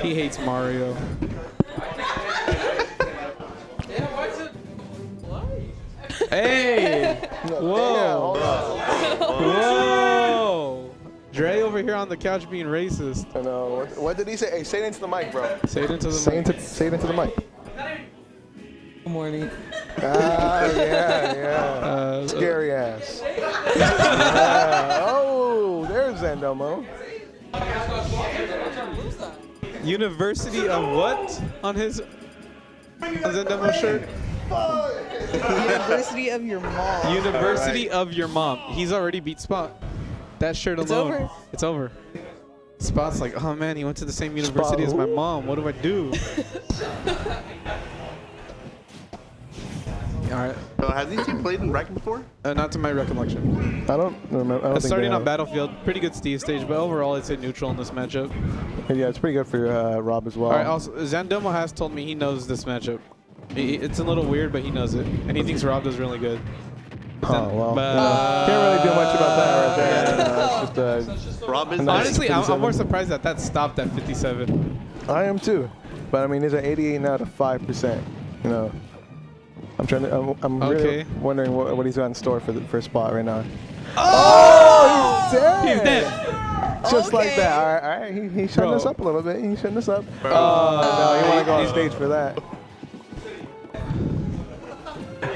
He hates Mario. Hey! Whoa! Whoa! Dre over here on the couch being racist.
I know. What did he say? Hey, say it into the mic, bro.
Say it into the mic.
Say it into the mic.
Good morning.
Yeah. Scary ass. Yeah. Oh, there's Zandomo.
University of what on his Zandomo shirt?
University of your mom.
University of your mom. He's already beat Spot. That shirt alone.
Over?
It's over. Spot's like, oh man, he went to the same university as my mom. What do I do? All right.
So has these team played in Bracket before?
Not to my recollection.
I don't remember. I don't think
Starting
they
on
have.
Battlefield, pretty good Steve stage, but overall it's a neutral in this matchup.
Yeah, it's pretty good for Rob as well.
All right. Also, Zandomo has told me he knows this matchup. It's a little weird, but he knows it, and he thinks Rob does really good.
Oh, well. Can't really do much about that right there. It's just
Rob is
honestly, I'm more surprised that stopped at 57.
I am too. But I mean, he's at 88 now to 5%. You know, I'm really wondering what he's got in store for Spot right now.
Oh!
He's dead!
He's dead.
Just like that. All right. He's shutting us up a little bit. He's shutting us up. No, you want to go on stage for that.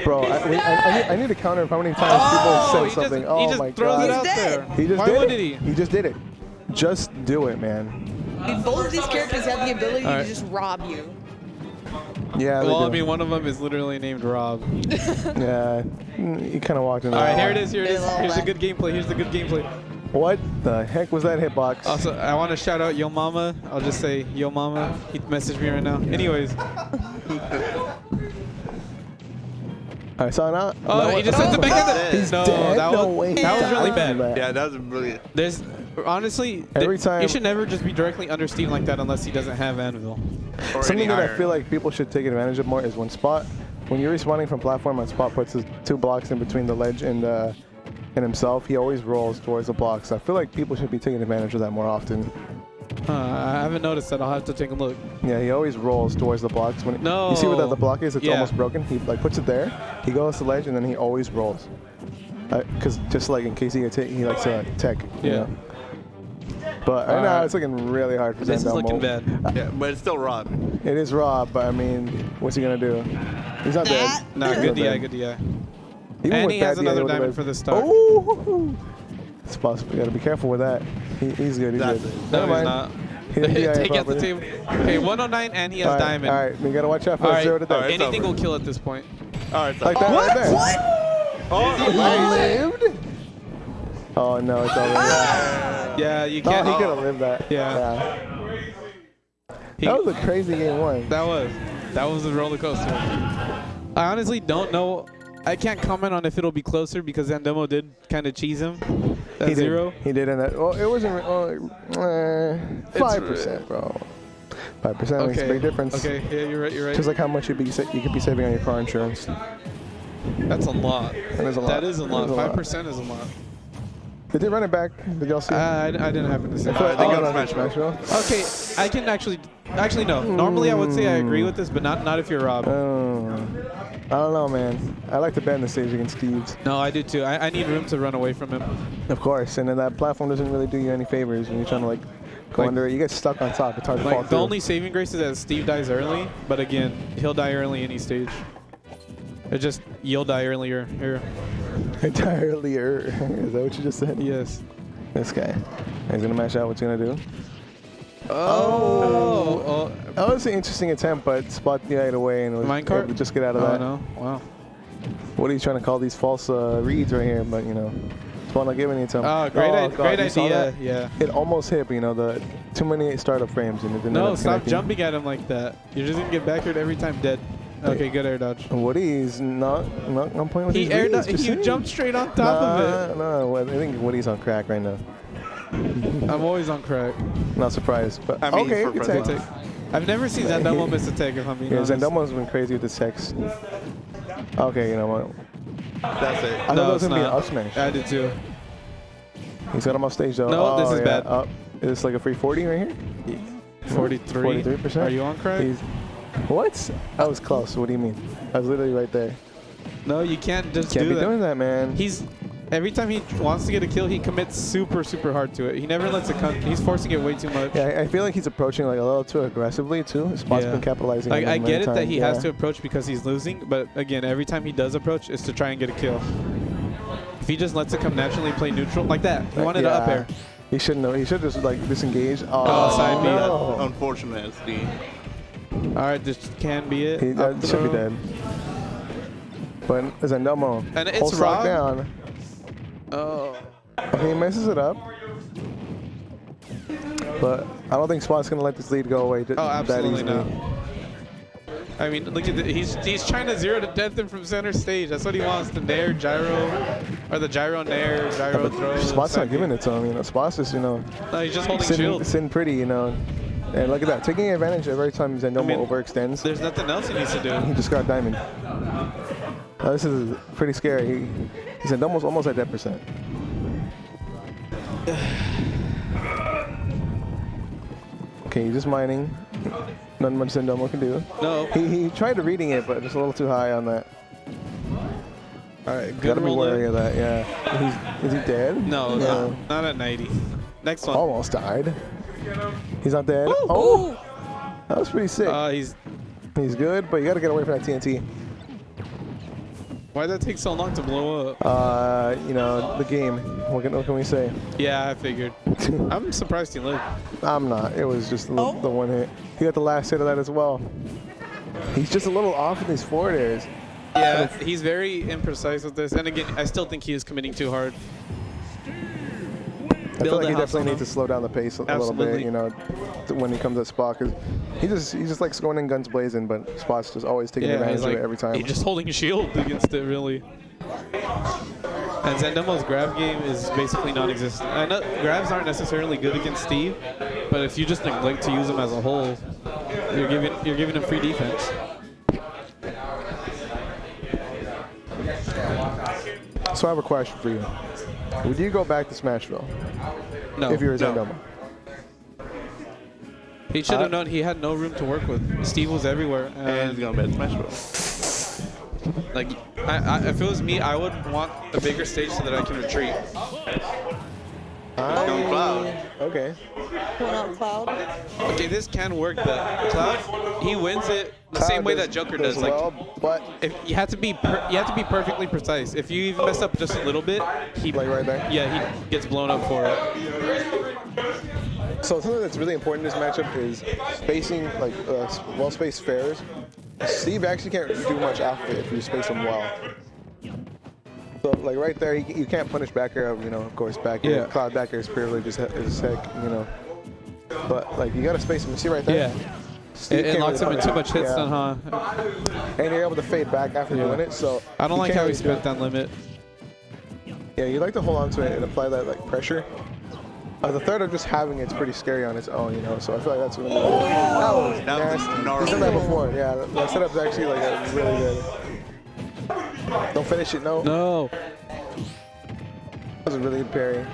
Bro, I need to counter how many times people said something. Oh my god.
He just throws it out there.
He just
Why
did
wouldn't
it.
he?
He just did it. Just do it, man.
Both of these characters have the ability
All right.
to just rob you.
Yeah.
Well, I mean, one of them is literally named Rob.
Yeah. He kind of walked in.
All right, here it is. Here it is. Here's the good gameplay. Here's the good gameplay.
What the heck was that hitbox?
Also, I want to shout out Yo Mama. I'll just say Yo Mama. He messaged me right now. Anyways.
I saw now.
Oh, he just sent it back at the.
He's dead.
That
No
was,
way.
that was really
That
bad.
Yeah, that was really.
There's honestly,
Every time-
you should never just be directly under Steve like that unless he doesn't have Anvil.
Something that I feel like people should take advantage of more is when you're respawning from platform and Spot puts his 2 blocks in between the ledge and himself, he always rolls towards the blocks. I feel like people should be taking advantage of that more often.
I haven't noticed that. I'll have to take a look.
Yeah, he always rolls towards the blocks. When
No.
You see what the block is? It's
Yeah.
almost broken. He like puts it there. He goes to the ledge and then he always rolls. Because just like in case he gets hit, he likes to tech. You
Yeah.
know? But right now it's looking really hard for
This is
Zandomo.
looking bad.
Yeah, but it's still Rob.
It is Rob, but I mean, what's he gonna do? He's not dead.
Nah,
He's
good
not
DI,
dead.
good DI.
Even
And
with
he
bad
has
DI,
another
he would've
diamond
been-
for the start.
Ooh! It's possible. You gotta be careful with that. He's good. He's good.
No,
Never
he's
mind.
not.
He didn't DI
Take out the
properly.
table. Okay, 109 and he has
All right,
diamond.
All right, we gotta watch out for
All
the
right,
0 to death.
anything will kill at this point.
All right,
Like that right there.
Oh,
He lived? Oh no, it's over.
Yeah, you
No,
can't.
he could have lived that.
Yeah.
That was a crazy game 1.
That was a roller coaster. I honestly don't know. I can't comment on if it'll be closer because Zandomo did kind of cheese him. At zero?
He did in that. Well, it wasn't 5%, bro. 5% makes a big difference.
Okay, yeah, you're right. You're right.
Just like how much you could be saving on your car insurance.
That's a lot.
That is a lot.
That is a lot.
That is a lot.
5% is a lot.
Did they run it back? Did y'all see?
I didn't happen to see.
I got on Smashville.
Okay, I can actually no. Normally I would say I agree with this, but not if you're Rob.
I don't know, man. I like to bet in the stage against Steve's.
No, I do too. I need room to run away from him.
Of course, and then that platform doesn't really do you any favors when you're trying to like go under it. You get stuck on top. It's hard to fall
The
through.
only saving grace is that Steve dies early, but again, he'll die early any stage. It's just you'll die earlier here.
Die earlier. Is that what you just said?
Yes.
This guy. He's gonna mash out. What's he gonna do?
Oh.
That was an interesting attempt, but Spot the eye away and was
Minecart?
able to just get out of that.
No. Wow.
What are you trying to call these false reads right here? But you know, Spawn not giving it to him.
Oh, great
you saw
idea.
that?
Yeah.
It almost hit, but you know, the too many startup frames and it didn't.
No,
end up
stop
connecting.
jumping at him like that. You're just gonna get backward every time dead. Okay, good air dodge.
Woody's not on point with
He
his reads, just
you
saying.
jumped straight on top of it.
No, I think Woody's on crack right now.
I'm always on crack.
Not surprised, but
I mean,
okay,
for
good
President.
take.
I've never seen Zendomo miss a tag if I'm being honest.
Zendomo's been crazy with his text. Okay, you know what?
That's it.
I thought that was gonna be an up smash.
I did too.
He's got him off stage though.
No, this is bad.
Up. Is this like a free 40 right here?
43.
43%.
Are you on crack?
What? I was close. What do you mean? I was literally right there.
No, you can't just
Can't
do
be
that.
doing that, man.
Every time he wants to get a kill, he commits super hard to it. He never lets it come. He's forcing it way too much.
Yeah, I feel like he's approaching like a little too aggressively too. Spot's been capitalizing.
Like,
on
I
him
get
many
it that he
times.
has to approach because he's losing, but again, every time he does approach, is to try and get a kill. If he just lets it come naturally and play neutral like that, he wanted an up air.
He shouldn't have. He should just like disengage.
Side B.
no.
Unfortunate SD.
All right, this can be it.
He
Up
should be
throw.
dead. But Zendomo.
And it's
pulls Rock
Rob.
down.
Oh.
Okay, he messes it up. But I don't think Spot's gonna let this lead go away that
Absolutely
easily.
not. I mean, look at he's trying to 0 to death him from center stage. That's what he wants. The nair, gyro, or the gyro nair, gyro throw.
Spot's not giving it to him. You know, Spot's just
No, he's just holding shield.
sitting pretty. You know. And look at that, taking advantage every time Zendomo overextends.
There's nothing else he needs to do.
He just got diamond. This is pretty scary. Zendomo's almost at that %. Okay, he's just mining. Nothing much Zendomo can do.
No.
He tried to reading it, but just a little too high on that.
All right, good
Gotta be
roll
wary
there.
of that, yeah. Is he dead?
No, not at 90. Next one.
Almost died. He's not dead. Oh! That was pretty sick. He's good, but you gotta get away from that TNT.
Why'd that take so long to blow up?
You know, the game. What can we say?
Yeah, I figured. I'm surprised he lived.
I'm not. It was just the one hit. He got the last hit of that as well. He's just a little off with these forward airs.
Yeah, he's very imprecise with this. And again, I still think he is committing too hard.
I feel like he definitely needs to slow down the pace a little bit, you know, when he comes at Spot, because he just likes going in guns blazing, but Spot's just always taking advantage of it every time.
He's just holding a shield against it, really. And Zendomo's grab game is basically non-existent. I know grabs aren't necessarily good against Steve, but if you just neglect to use them as a whole, you're giving him free defense.
So I have a question for you. Would you go back to Smashville?
No.
If you were Zendomo?
He should have known he had no room to work with. Steve was everywhere.
And he's gonna bet Smashville.
Like, if it was me, I would want a bigger stage so that I can retreat.
Okay.
Going out Cloud.
Okay, this can work. The Cloud, he wins it the same way that Joker does. Like,
but
if you have to be perfectly precise. If you even mess up just a little bit, he
like right there.
Yeah, he gets blown up for it.
So something that's really important in this matchup is spacing, like well-spaced fairs. Steve actually can't do much off it if you space them well. So like right there, you can't punish back air. You know, of course, back air.
Yeah.
Cloud back air is privilege as heck. You know, but like you gotta space them. See right there.
Yeah.
Steve
It
can't
locks him
really
in too
punish.
much hits,
Yeah.
then, huh?
And you're able to fade back after doing it. So
I don't
you
like
can't
how he
really do
spent
it.
that limit.
Yeah, you like to hold on to it and apply that like pressure. The threat of just having it's pretty scary on its own, you know. So I feel like that's what. That was nasty. He's done that before. Yeah, that setup's actually like really good. Don't finish it, no.
No.
That was a really good parry.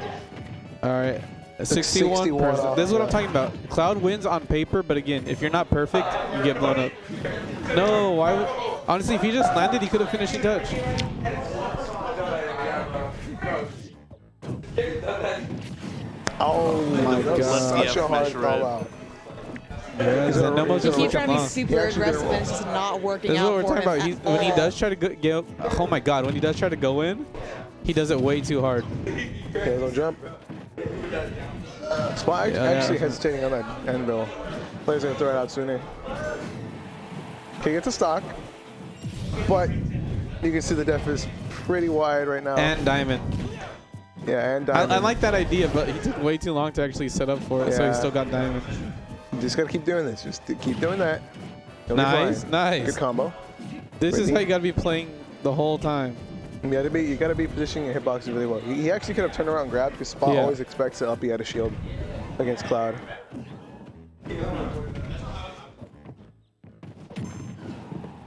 All right. 61%. This is what I'm talking about. Cloud wins on paper, but again, if you're not perfect, you get blown up. No, why would... Honestly, if he just landed, he could have finished in touch.
Oh my god. Such a hard call out.
He keeps trying to be super aggressive and it's just not working
This is
out
what we're
for
talking
him
about. When he does try to go, oh my god, when he does try to go in, he does it way too hard.
Okay, little jump. Spot actually hesitating on that anvil. Player's gonna throw it out sooner. Okay, get to stock. But you can see the depth is pretty wide right now.
And diamond.
Yeah, and diamond.
I like that idea, but he took way too long to actually set up for it, so he still got diamond.
You just gotta keep doing this. Just keep doing that.
Nice, nice.
Good combo.
This is how you gotta be playing the whole time.
You gotta be positioning your hitboxes really well. He actually could have turned around and grabbed because Spot always expects to up he at a shield against Cloud.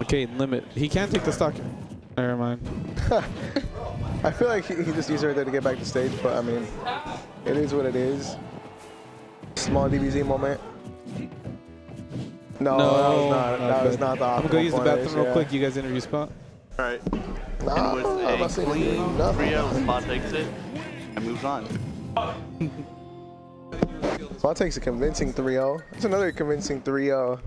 Okay, limit. He can't take the stock. Never mind.
I feel like he just used it right there to get back to stage, but I mean, it is what it is. Small DBZ moment. No, that was not the optimal.
I'm gonna use the bathroom
punish,
real quick. You guys interview Spot.
All right.
Nah,
And with a clean 3-0, Spot takes it and moves on.
Spot takes a convincing 3-0. That's another convincing 3-0.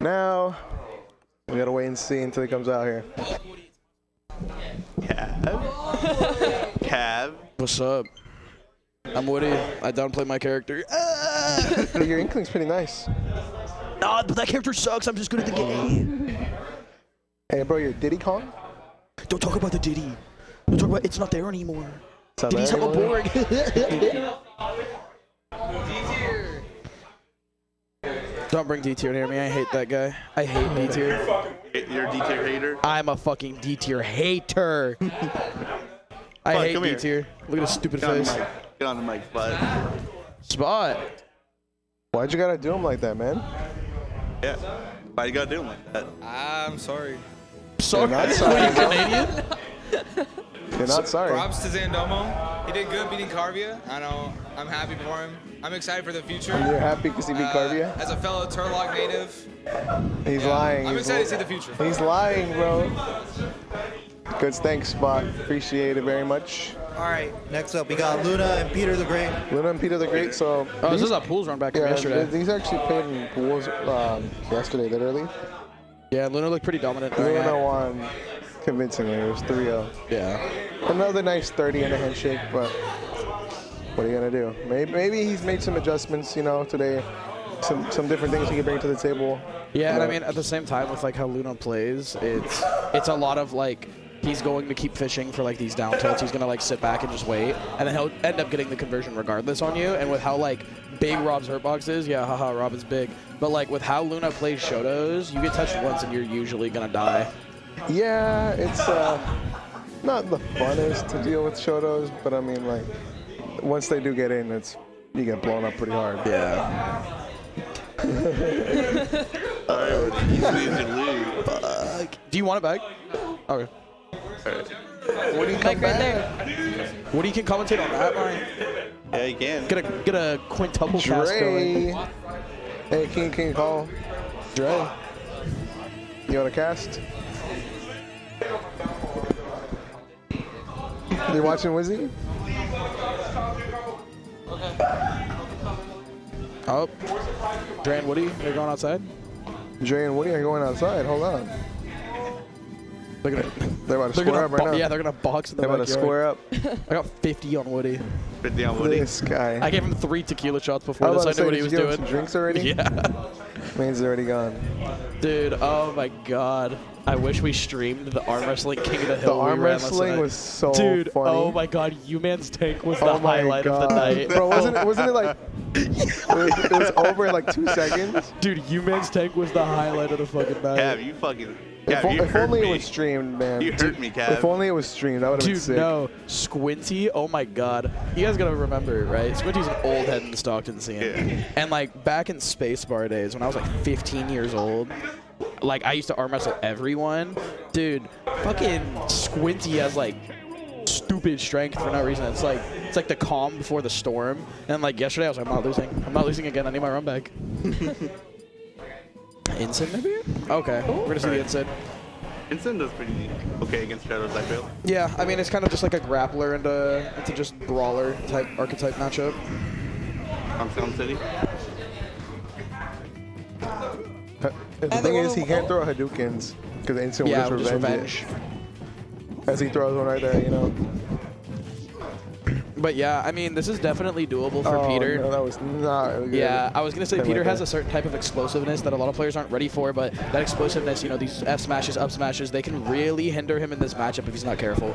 Now, we gotta wait and see until he comes out here.
Cav.
What's up? I'm Woody. I downplay my character.
Your Inkling's pretty nice.
Nah, but that character sucks. I'm just good at the game.
Hey, bro, you're Diddy Kong?
Don't talk about the Diddy. Don't talk about it's not there anymore.
It's not
Diddy's
there
hella
anymore?
boring. Don't bring D tier near me. I hate that guy. I hate D tier.
You're a D tier hater?
I'm a fucking D tier hater. I hate
come
D
here.
tier. Look at his stupid
Get on the
face.
mic. Get on the mic, bud.
Spot.
Why'd you gotta do him like that, man?
Yeah. Why you gotta do him like that?
I'm sorry.
Sorry?
You're not sorry,
Are you
bro.
Canadian?
You're not sorry.
Props to Zandomo. He did good beating Carvia. I know. I'm happy for him. I'm excited for the future.
And you're happy because he beat Carvia?
As a fellow Turlock native.
He's lying.
I'm excited to see the future.
He's lying, bro. Good, thanks, Spot. Appreciate it very much.
All right, next up we got Luna and Peter the Great.
Luna and Peter the Great. So
Oh, this is a pools run back from yesterday.
These actually played in pools yesterday, literally.
Yeah, Luna looked pretty dominant.
Luna won convincingly. It was 3-0.
Yeah.
Another nice 30 and a handshake, but what are you gonna do? Maybe he's made some adjustments, you know, today. Some different things he can bring to the table.
Yeah, and I mean, at the same time, with like how Luna plays, it's a lot of like he's going to keep fishing for like these down tilts. He's gonna like sit back and just wait, and then he'll end up getting the conversion regardless on you. And with how like big Rob's hurtbox is, yeah, haha, Rob is big. But like with how Luna plays Shotos, you get touched once and you're usually gonna die.
Yeah, it's not the funnest to deal with Shotos, but I mean, like once they do get in, you get blown up pretty hard.
Yeah. Do you want it back? Okay.
What do you come back?
What do you can commentate on that line?
Yeah, you can.
Get a quintuple cast going.
Hey, King call.
Dre.
You want to cast? You watching Wizzy?
Oh. Dre and Woody, they're going outside?
Dre and Woody are going outside. Hold on. They're about to square up right now.
Yeah, they're gonna box in the
They're about to square up.
I got 50 on Woody.
50 on Woody.
This guy.
I gave him 3 tequila shots before this. I knew what he was doing.
Some drinks already?
Yeah.
Means they're already gone.
Dude, oh my god. I wish we streamed the arm wrestling King of the Hill.
The arm
we ran last
wrestling
night.
was so
Dude,
funny.
oh my god, U-Man's tank was the
Oh my
highlight of the
God.
night.
Bro, wasn't it like it was over in like 2 seconds?
Dude, U-Man's tank was the highlight of the fucking night.
Cav, you fucking.
If,
Cav, you
if
hurt
only
me.
it was streamed, man.
You hurt me, Cav.
If only it was streamed, that would have been
Dude,
sick.
no. Squinty, oh my god. You guys gotta remember, right? Squinty's an old head in the Stockton scene.
Yeah.
And like back in Spacebar days when I was like 15 years old, like I used to arm wrestle everyone. Dude, fucking Squinty has like stupid strength for no reason. It's like the calm before the storm. And like yesterday I was like, I'm not losing. I'm not losing again. I need my run back. Ensign maybe? Okay. We're gonna see the Ensign.
Ensign does pretty okay against Shadows, I feel.
Yeah, I mean it's kind of just like a grappler and it's a just brawler type archetype matchup.
I'm Sound City.
The thing is, he can't throw Hadoukens because Instant
Yeah,
will
just
just revenge it. As he throws one right there, you know.
But yeah, I mean, this is definitely doable for
Oh,
Peter.
no, that was not really good.
Yeah, I was going to say
Same
Peter
right
has
there.
a certain type of explosiveness that a lot of players aren't ready for, but that explosiveness, you know, these F smashes, up smashes, they can really hinder him in this matchup if he's not careful.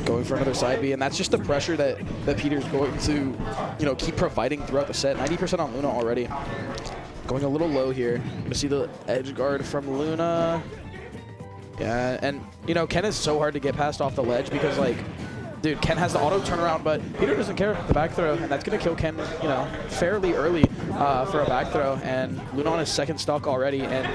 Going for another side B, and that's just the pressure that Peter's going to, you know, keep providing throughout the set. 90% on Luna already. Going a little low here. Going to see the edge guard from Luna. Yeah, and, you know, Ken is so hard to get past off the ledge because, like, dude, Ken has the auto turnaround, but Peter doesn't care the back throw, and that's going to kill Ken, you know, fairly early for a back throw. And Luna on his second stock already, and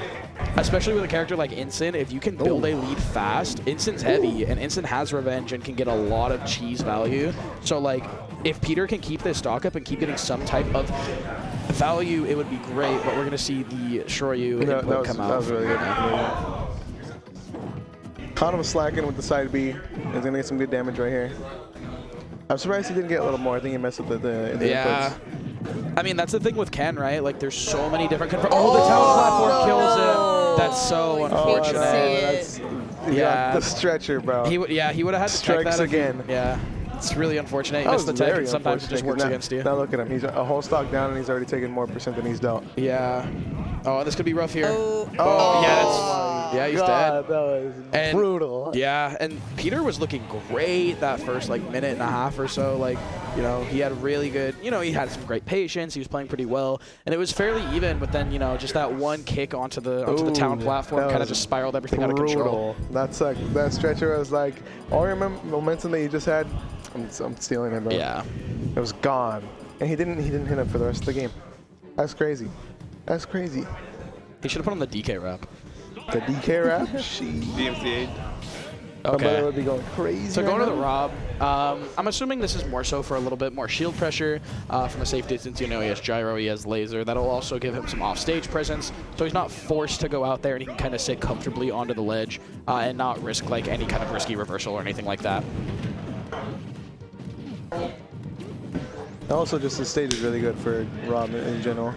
especially with a character like Ensign, if you can build a lead fast, Ensign's heavy, and Ensign has revenge and can get a lot of cheese value. So, like, if Peter can keep this stock up and keep getting some type of value, it would be great, but we're going to see the Shoryu input come out.
That was really good. Kind of slacking with the side B. He's gonna get some good damage right here. I'm surprised he didn't get a little more. I think he messed up the
Yeah.
inputs.
I mean, that's the thing with Ken, right? Like, there's so many different... Oh, the tower platform kills him. That's so unfortunate.
Yeah, the stretcher, bro.
He would have had to check
Strikes
that
again.
Yeah, it's really unfortunate. He
That
missed
was
the tech,
very
and sometimes it just
unfortunate,
works
'cause
against you.
Now look at him. He's a whole stock down, and he's already taken more percent than he's dealt.
Yeah. Oh, this could be rough here.
Oh,
yeah, that's he's
God,
dead.
that was
And,
brutal.
Yeah, and Peter was looking great that first like minute and a half or so. Like, you know, he had really good, you know, he had some great patience. He was playing pretty well, and it was fairly even. But then, you know, just that one kick onto the town platform kind of just spiraled everything out of control.
That's like that stretcher was like all your momentum that you just had. I'm stealing it, bro.
Yeah.
It was gone, and he didn't hit him for the rest of the game. That's crazy. That's crazy.
He should have put on the DK wrap.
The DK wrap?
DMCA.
My brother would be going crazy.
So
right
going to the
now.
Rob, I'm assuming this is more so for a little bit more shield pressure from a safe distance. You know, he has gyro, he has laser. That'll also give him some off-stage presence, so he's not forced to go out there, and he can kind of sit comfortably onto the ledge and not risk like any kind of risky reversal or anything like that.
Also, just the stage is really good for Rob in general.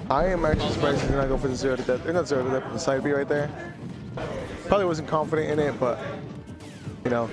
I am actually surprised he did not go for the 0 to death. Or not 0 to death, but the side B right there. Probably wasn't confident in it, but, you know,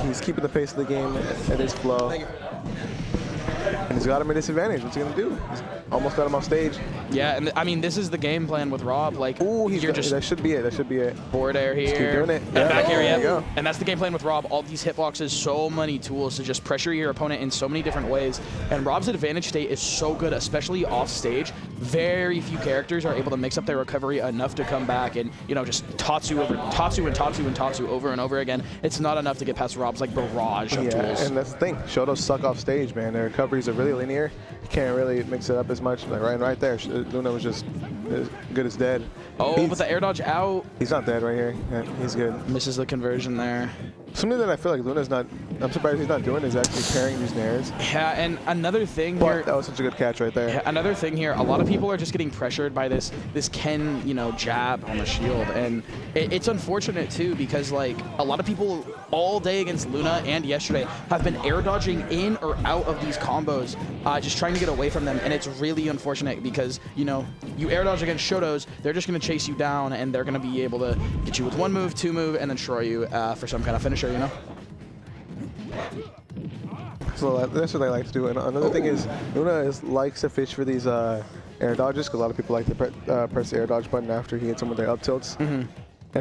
he's keeping the pace of the game at his flow. And he's got him at disadvantage. What's he going to do? He's almost got him off stage.
Yeah, and I mean, this is the game plan with Rob. Like,
you're just that should be it. That should be it.
Forward air here.
Just keep doing it.
And
Yeah,
back air,
there
yeah.
you go.
And that's the game plan with Rob. All these hitboxes, so many tools to just pressure your opponent in so many different ways. And Rob's advantage state is so good, especially off stage. Very few characters are able to mix up their recovery enough to come back and, you know, just Tatsu over Tatsu and Tatsu and Tatsu over and over again. It's not enough to get past Rob's like barrage of tools.
And that's the thing. Shotos suck off stage, man. Their recoveries are really linear. You can't really mix it up as much. Like right there, Luna was just as good as dead.
Oh, but the air dodge out.
He's not dead right here. Yeah, he's good.
Misses the conversion there.
Something that I feel like Luna's not, I'm surprised he's not doing is actually parrying these nairs.
Yeah, and another thing
But
here.
that was such a good catch right there.
Yeah, another thing here, a lot of people are just getting pressured by this Ken, you know, jab on the shield, and it's unfortunate too because like a lot of people all day against Luna and yesterday have been air dodging in or out of these combos, just trying to get away from them, and it's really unfortunate because you know you air dodge against Shotos, they're just going to chase you down and they're going to be able to get you with one move, two move, and then destroy you for some kind of finisher, you know.
what I like to do. And another thing is, Luna likes to fish for these air dodges, because a lot of people like to press the air dodge button after he hits them with their up tilts. And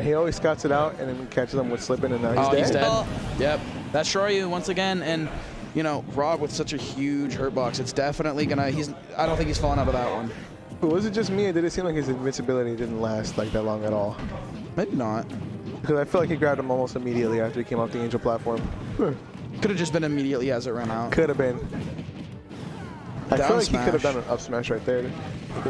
he always scouts it out and then catches them with slipping, and now he's dead.
Yep. That's Shoryu once again, and you know, Rob with such a huge hurt box, it's definitely gonna. I don't think he's falling out of that one.
But was it just me, or did it seem like his invincibility didn't last like that long at all?
Maybe not.
Because I feel like he grabbed him almost immediately after he came off the Angel platform.
Could have just been immediately as it ran out.
Could have been. I
Down
feel like
smash.
he could have done an up smash right there.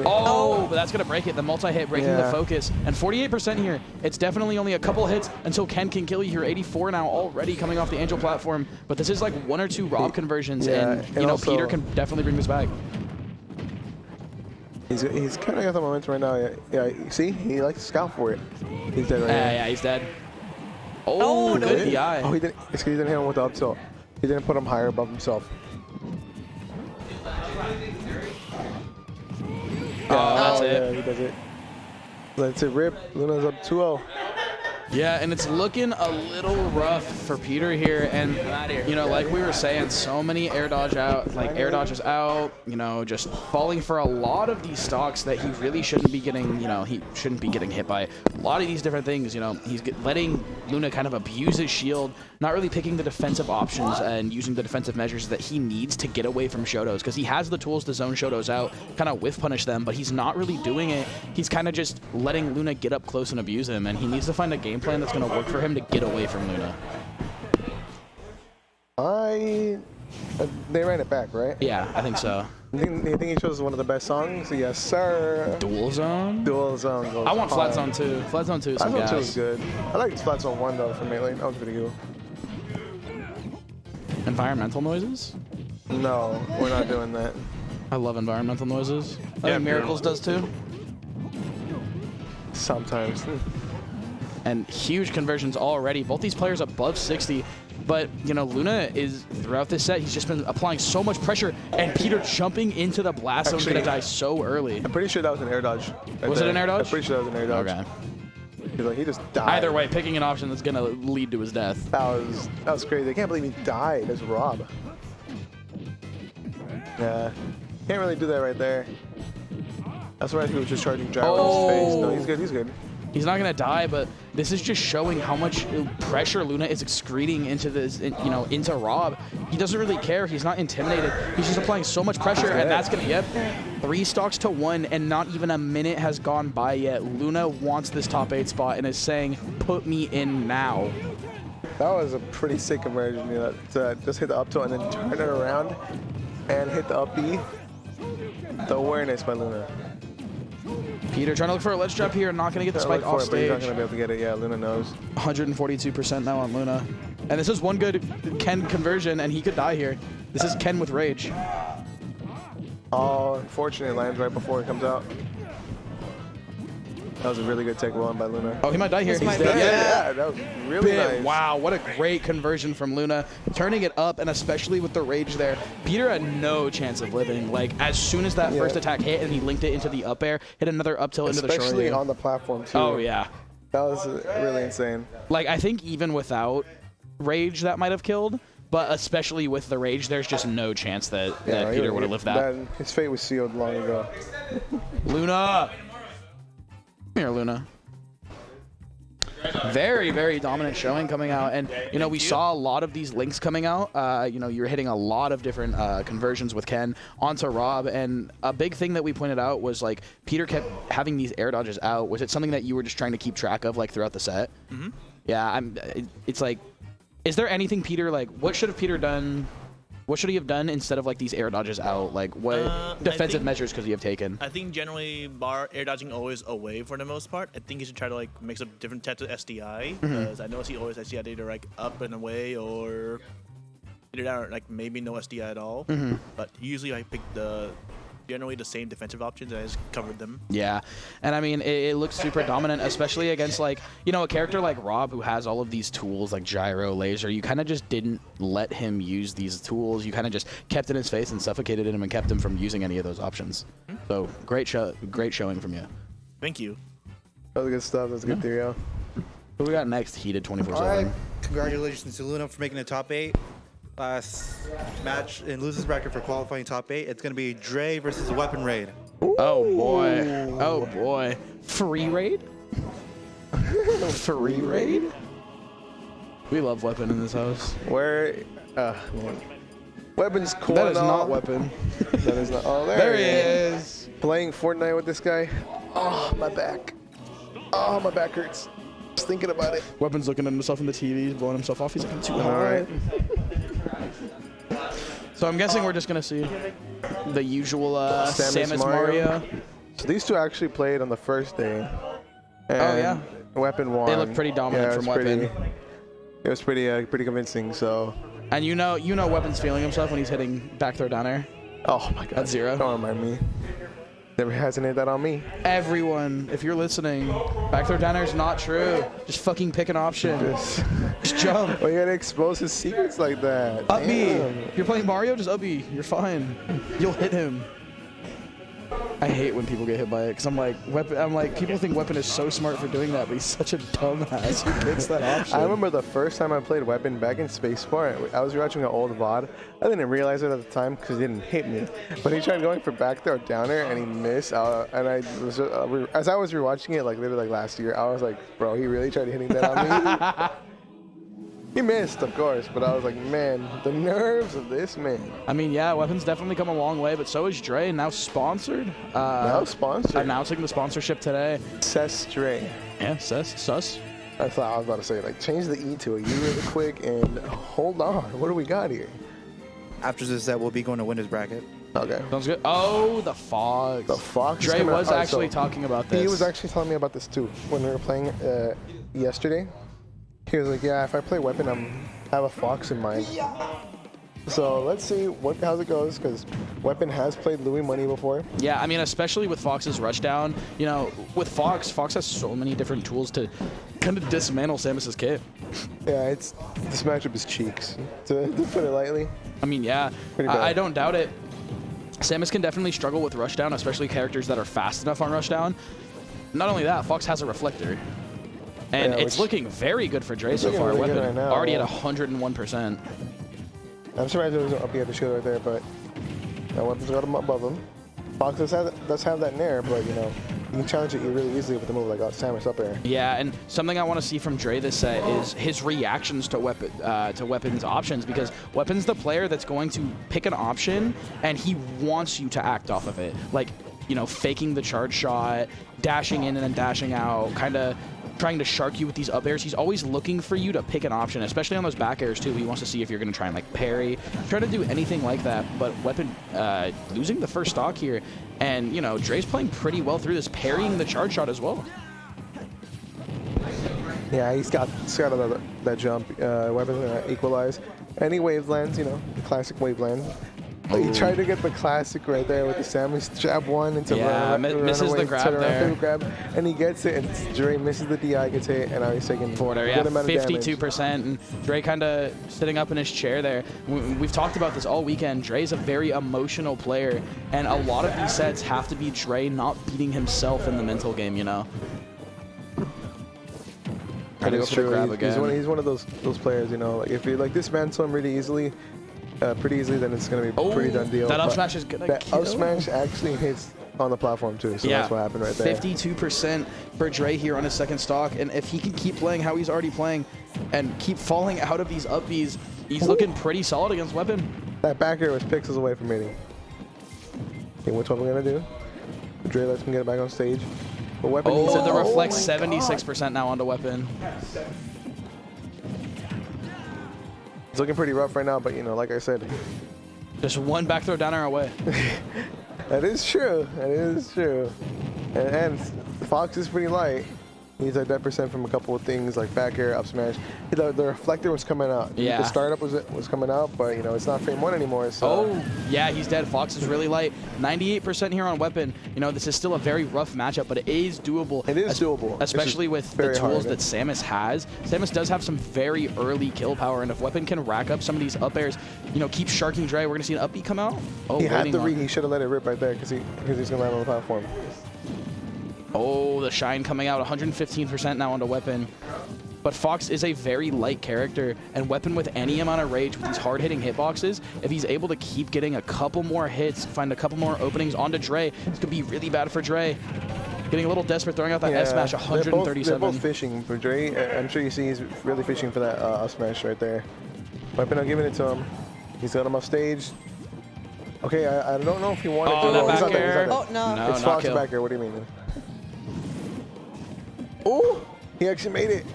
Oh, but that's going to break it. The multi-hit breaking the focus. And 48% here. It's definitely only a couple hits until Ken can kill you here. 84 now already coming off the Angel platform. But this is like 1 or 2 Rob conversions. And you know, Peter can definitely bring this back.
He's kind of got the momentum right now. Yeah, see? He likes to scout for it. He's dead right now.
Yeah, he's dead. Oh, no. Good DI.
Oh, he didn't hit him with the up tilt. He didn't put him higher above himself.
That's it.
Yeah, he does it. That's it, rip. Luna's up 2-0.
Yeah, and it's looking a little rough for Peter here. And, you know, like we were saying, so many air dodges out, you know, just falling for a lot of these stocks that he really shouldn't be getting, you know, he shouldn't be getting hit by. A lot of these different things, you know, he's letting Luna kind of abuse his shield, not really picking the defensive options and using the defensive measures that he needs to get away from Shotos, because he has the tools to zone Shotos out, kind of whiff punish them, but he's not really doing it. He's kind of just letting Luna get up close and abuse him, and he needs to find a game plan that's going to work for him to get away from Luna.
They ran it back, right?
Yeah, I think so.
You think he chose one of the best songs? Yes, sir.
Dual Zone?
Dual Zone goes
I want
hard.
Flat Zone 2. Flat Zone 2 is some
Flat Zone 2
gas.
is good. I like Flat Zone 1 though from Melee. That was pretty cool.
Environmental noises?
No, we're not doing that.
I love environmental noises. I think Miracles does too.
Sometimes.
And huge conversions already. Both these players above 60. But, you know, Luna is, throughout this set, he's just been applying so much pressure. And Peter jumping into the blast zone is going to die so early.
I'm pretty sure that was an air dodge.
Was it an air dodge?
I'm pretty sure that was an air dodge.
Okay.
He just died.
Either way, picking an option that's going to lead to his death.
That was crazy. I can't believe he died as Rob. Yeah. Can't really do that right there. That's why he was just charging gyro in his face. No, he's good. He's good.
He's not gonna die, but this is just showing how much pressure Luna is excreting into this, you know, into Rob. He doesn't really care. He's not intimidated. He's just applying so much pressure, and that's gonna 3 stocks to 1, and not even a minute has gone by yet. Luna wants this top 8 spot and is saying, "Put me in now."
That was a pretty sick conversion. You know, to just hit the up tilt and then turn it around and hit the up B. The awareness by Luna.
Peter trying to look for a ledge drop here, not going to get the spike off
But
stage.
he's not going to be able to get it. Yeah, Luna knows.
142% now on Luna. And this is one good Ken conversion, and he could die here. This is Ken with Rage.
Oh, unfortunately, it lands right before it comes out. That was a really good take one by Luna.
Oh, he might die here.
He's dead. Yeah, that was really nice.
Wow, what a great conversion from Luna. Turning it up, and especially with the Rage there. Peter had no chance of living. Like, as soon as that first attack hit and he linked it into the up air, hit another up tilt into the short.
Especially on the platform, too.
Oh, yeah.
That was really insane.
Like, I think even without Rage, that might have killed. But especially with the Rage, there's just no chance that Peter would have lived that.
His fate was sealed long ago.
Luna! Come here, Luna. Very, very dominant showing coming out. And, you know, we saw a lot of these links coming out. You know, you're hitting a lot of different conversions with Ken onto Rob. And a big thing that we pointed out was, like, Peter kept having these air dodges out. Was it something that you were just trying to keep track of, like, throughout the set?
Mm-hmm.
Yeah, it's like, is there anything Peter, like, what should have Peter done? What should he have done instead of, like, these air dodges out? Like, what defensive measures could he have taken?
I think generally bar air dodging always away for the most part. I think he should try to, like, mix up different types of SDI, because I notice he always SDI either, like, up and away or either that or, like, maybe no SDI at all. But usually I pick generally the same defensive options, and I just covered them.
Yeah, and I mean, it looks super dominant, especially against, like, you know, a character like Rob who has all of these tools like gyro, laser. You kind of just didn't let him use these tools. You kind of just kept it in his face and suffocated him and kept him from using any of those options. So great showing from you.
Thank you.
That was good stuff. That was a good theory.
Who we got next? Heated 24/7.
All right. Congratulations to Luna for making the top 8. last match in losers bracket for qualifying top 8. It's gonna be Dre versus Weapon Raid.
Oh boy. Oh boy.
Free raid?
Free raid? We love Weapon in this house.
Where? Man. Weapon's cool.
That is
and all.
not Weapon.
That is not. Oh, there he is. Playing Fortnite with this guy. Oh, my back. Oh, my back hurts. Just thinking about it.
Weapon's looking at himself in the TV, he's blowing himself off. He's like, I'm too hard. So I'm guessing we're just gonna see the usual Samus Mario.
So these two actually played on the first day.
Oh yeah.
Weapon won.
They look pretty dominant from Weapon.
It was pretty convincing. So.
And you know Weapon's feeling himself when he's hitting back throw down air.
Oh my God.
That's 0.
Don't remind me. Never hasn't hit that on me.
Everyone, if you're listening, back throw down air is not true. Just fucking pick an option. Just jump.
Well, you gotta expose his secrets like that.
Up B. If you're playing Mario, just up B. You're fine. You'll hit him. I hate when people get hit by it because I'm like, people think Weapon is so smart for doing that, but he's such a dumbass who picks that option.
I remember the first time I played Weapon back in Spacebar. I was watching an old VOD. I didn't realize it at the time because he didn't hit me. But he tried going for back throw down air and he missed. And I was as I was rewatching it, like literally like last year, I was like, bro, he really tried hitting that on me. He missed, of course, but I was like, man, the nerves of this man.
I mean, yeah, Weapon's definitely come a long way, but so is Dre, now sponsored.
Now sponsored.
Announcing the sponsorship today.
Cess Dre.
Yeah, Sus.
I thought I was about to say, like, change the E to a U really quick and hold on. What do we got here?
After this set, we'll be going to winners bracket.
Okay.
Sounds good. Oh, the Fox.
The Fox.
Dre was actually talking about this.
He was actually telling me about this too when we were playing yesterday. He was like, yeah, if I play Weapon, I have a Fox in mind. So let's see how it goes, because Weapon has played Louis Money before.
Yeah, I mean, especially with Fox's rushdown. You know, with Fox has so many different tools to kind of dismantle Samus's kit.
Yeah, this matchup is cheeks, to put it lightly.
I mean, yeah, I don't doubt it. Samus can definitely struggle with rushdown, especially characters that are fast enough on rushdown. Not only that, Fox has a reflector. And it's looking very good for Dre so far.
Really
Weapon
right now,
already at 101%.
I'm surprised there was up at the shield right there, but Weapon's got him above him. Fox does have that nair, but you can challenge it really easily with a move like Samus up air.
Yeah, and something I want to see from Dre this set is his reactions to Weapon's options, because Weapon's the player that's going to pick an option and he wants you to act off of it. Like, faking the charge shot, dashing in and then dashing out, kind of trying to shark you with these up airs. He's always looking for you to pick an option, especially on those back airs too. He wants to see if you're going to try and like parry, try to do anything like that. But Weapon losing the first stock here, and Dre's playing pretty well through this, parrying the charge shot as well.
Yeah, he's got that jump. Weapon equalize. Any wave lands, the classic wave land. He tried to get the classic right there with the Samus jab one into
misses the grab there.
Grab, and he gets it, and Dre misses the DI, gets hit, and now he's taking
forward air. Yeah, 52%, and Dre kind of sitting up in his chair there. We've talked about this all weekend. Dre's a very emotional player, and a lot of these sets have to be Dre not beating himself in the mental game.
That is true. He's one of those players. Like if you dismantle him really easily. Pretty easily, then it's going to be a pretty done deal.
That up smash is going to kill.
That up smash actually hits on the platform too, so that's what happened right there.
52% for Dre here on his second stock, and if he can keep playing how he's already playing and keep falling out of these up Bs, he's looking pretty solid against Weapon.
That back air was pixels away from hitting. Okay, what's Weapon going to do? Dre lets him get it back on stage. But Weapon needs
the reflect 76% now onto Weapon.
It's looking pretty rough right now, but like I said,
just one back throw down air away.
That is true. That is true. And Fox is pretty light. He's at that percent from a couple of things like back air, up smash. The reflector was coming out.
Yeah.
The startup was coming out, but it's not frame 1 anymore. So.
Oh, yeah, he's dead. Fox is really light. 98% here on Weapon. This is still a very rough matchup, but it is doable.
It is doable.
Especially with the tools that Samus has. Samus does have some very early kill power, and if Weapon can rack up some of these up airs, keep sharking Dre, we're going to see an up B come out. Oh,
he had to he should have let it rip right there because he's going to land on the platform.
Oh, the shine coming out, 115% now onto Weapon. but Fox is a very light character, and Weapon with any amount of rage with these hard-hitting hitboxes, if he's able to keep getting a couple more hits, find a couple more openings onto Dre, it's gonna be really bad for Dre. Getting a little desperate, throwing out that F smash, 137.
They're both fishing for Dre. I'm sure you see he's really fishing for that up smash right there. Weapon, I'm giving it to him. He's got him off stage. Okay, I don't know if he wanted to.
That
He's
back
not there,
air.
he's not there.
No,
It's
not
Fox
kill.
back air. What do you mean? Oh, he actually made it.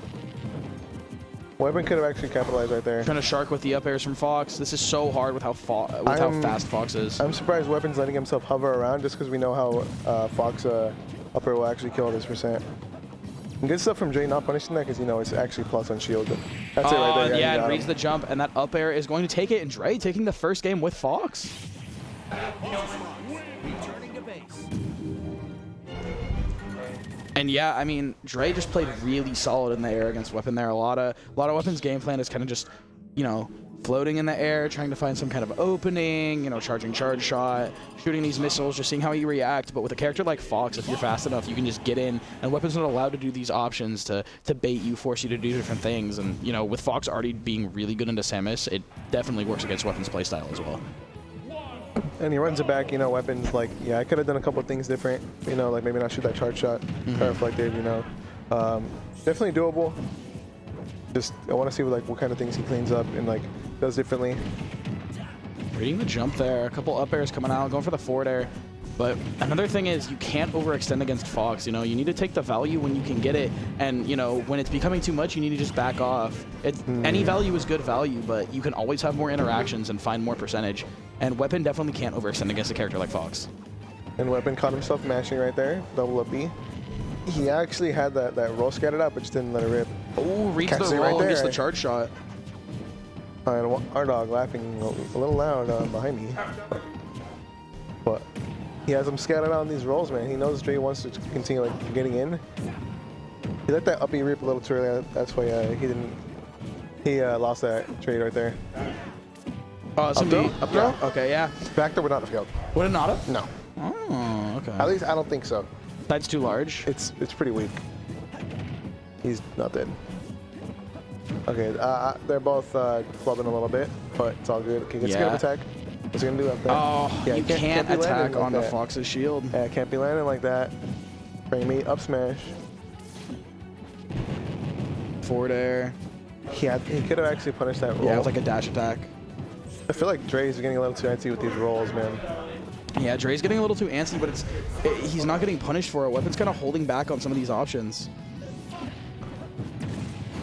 Weapon could have actually capitalized right there.
Trying to shark with the up airs from Fox. This is so hard with how fast Fox is.
I'm surprised Weapon's letting himself hover around just because we know how Fox upper will actually kill this %. And good stuff from Dre not punishing that because, you know, it's actually plus on shield. That's it right there.
Yeah,
you
and
got
reads
him.
the jump, and that up air is going to take it, and Dre taking the first game with Fox. And yeah, I mean, Dre just played really solid in the air against Weapon there. A lot of Weapon's game plan is kind of just, you know, floating in the air, trying to find some kind of opening, you know, charging charge shot, shooting these missiles, just seeing how you react. But with a character like Fox, if you're fast enough, you can just get in, and Weapon's not allowed to do these options to bait you, force you to do different things. And, you know, with Fox already being really good into Samus, it definitely works against Weapon's playstyle as well.
And he runs it back, you know, Weapon's like, yeah, I could have done a couple things different, you know, like maybe not shoot that charge shot, or reflected, you know. Definitely doable. Just, I want to see what kind of things he cleans up and like does differently.
Reading the jump there, a couple up airs coming out, going for the forward air. But another thing is you can't overextend against Fox. You know, you need to take the value when you can get it, and you know when it's becoming too much, you need to just back off. Any value is good value, but you can always have more interactions and find more percentage. And Weapon definitely can't overextend against a character like Fox.
And Weapon caught himself mashing right there, double up B. He actually had that roll scattered out, but just didn't let it rip.
Oh, reads the
Catches it
roll,
right there,
gets the
right?
charge shot.
And our dog laughing a little loud behind me. But he has him scattered out on these rolls, man. He knows Dre wants to continue like getting in. He let that up B rip a little too early. That's why he lost that trade right there.
Oh, it's
Up throw?
up throw? Okay, yeah.
Back throw would not have killed.
Would it not have?
No.
Oh, okay.
At least I don't think so.
Side's too large?
It's pretty weak. He's not dead. Okay, they're both flubbing a little bit, but it's all good. Okay, gets a good attack. What's he gonna do up there?
Oh,
yeah,
you can't
be landing
attack
like
on the
that.
Fox's shield.
Yeah, can't be landing like that. Bring me up smash.
Forward air.
He could have actually punished that roll.
Yeah, it was like a dash attack.
I feel like Dre's getting a little too antsy with these rolls, man.
Yeah, Dre's getting a little too antsy, but he's not getting punished for it. Weapon's kind of holding back on some of these options.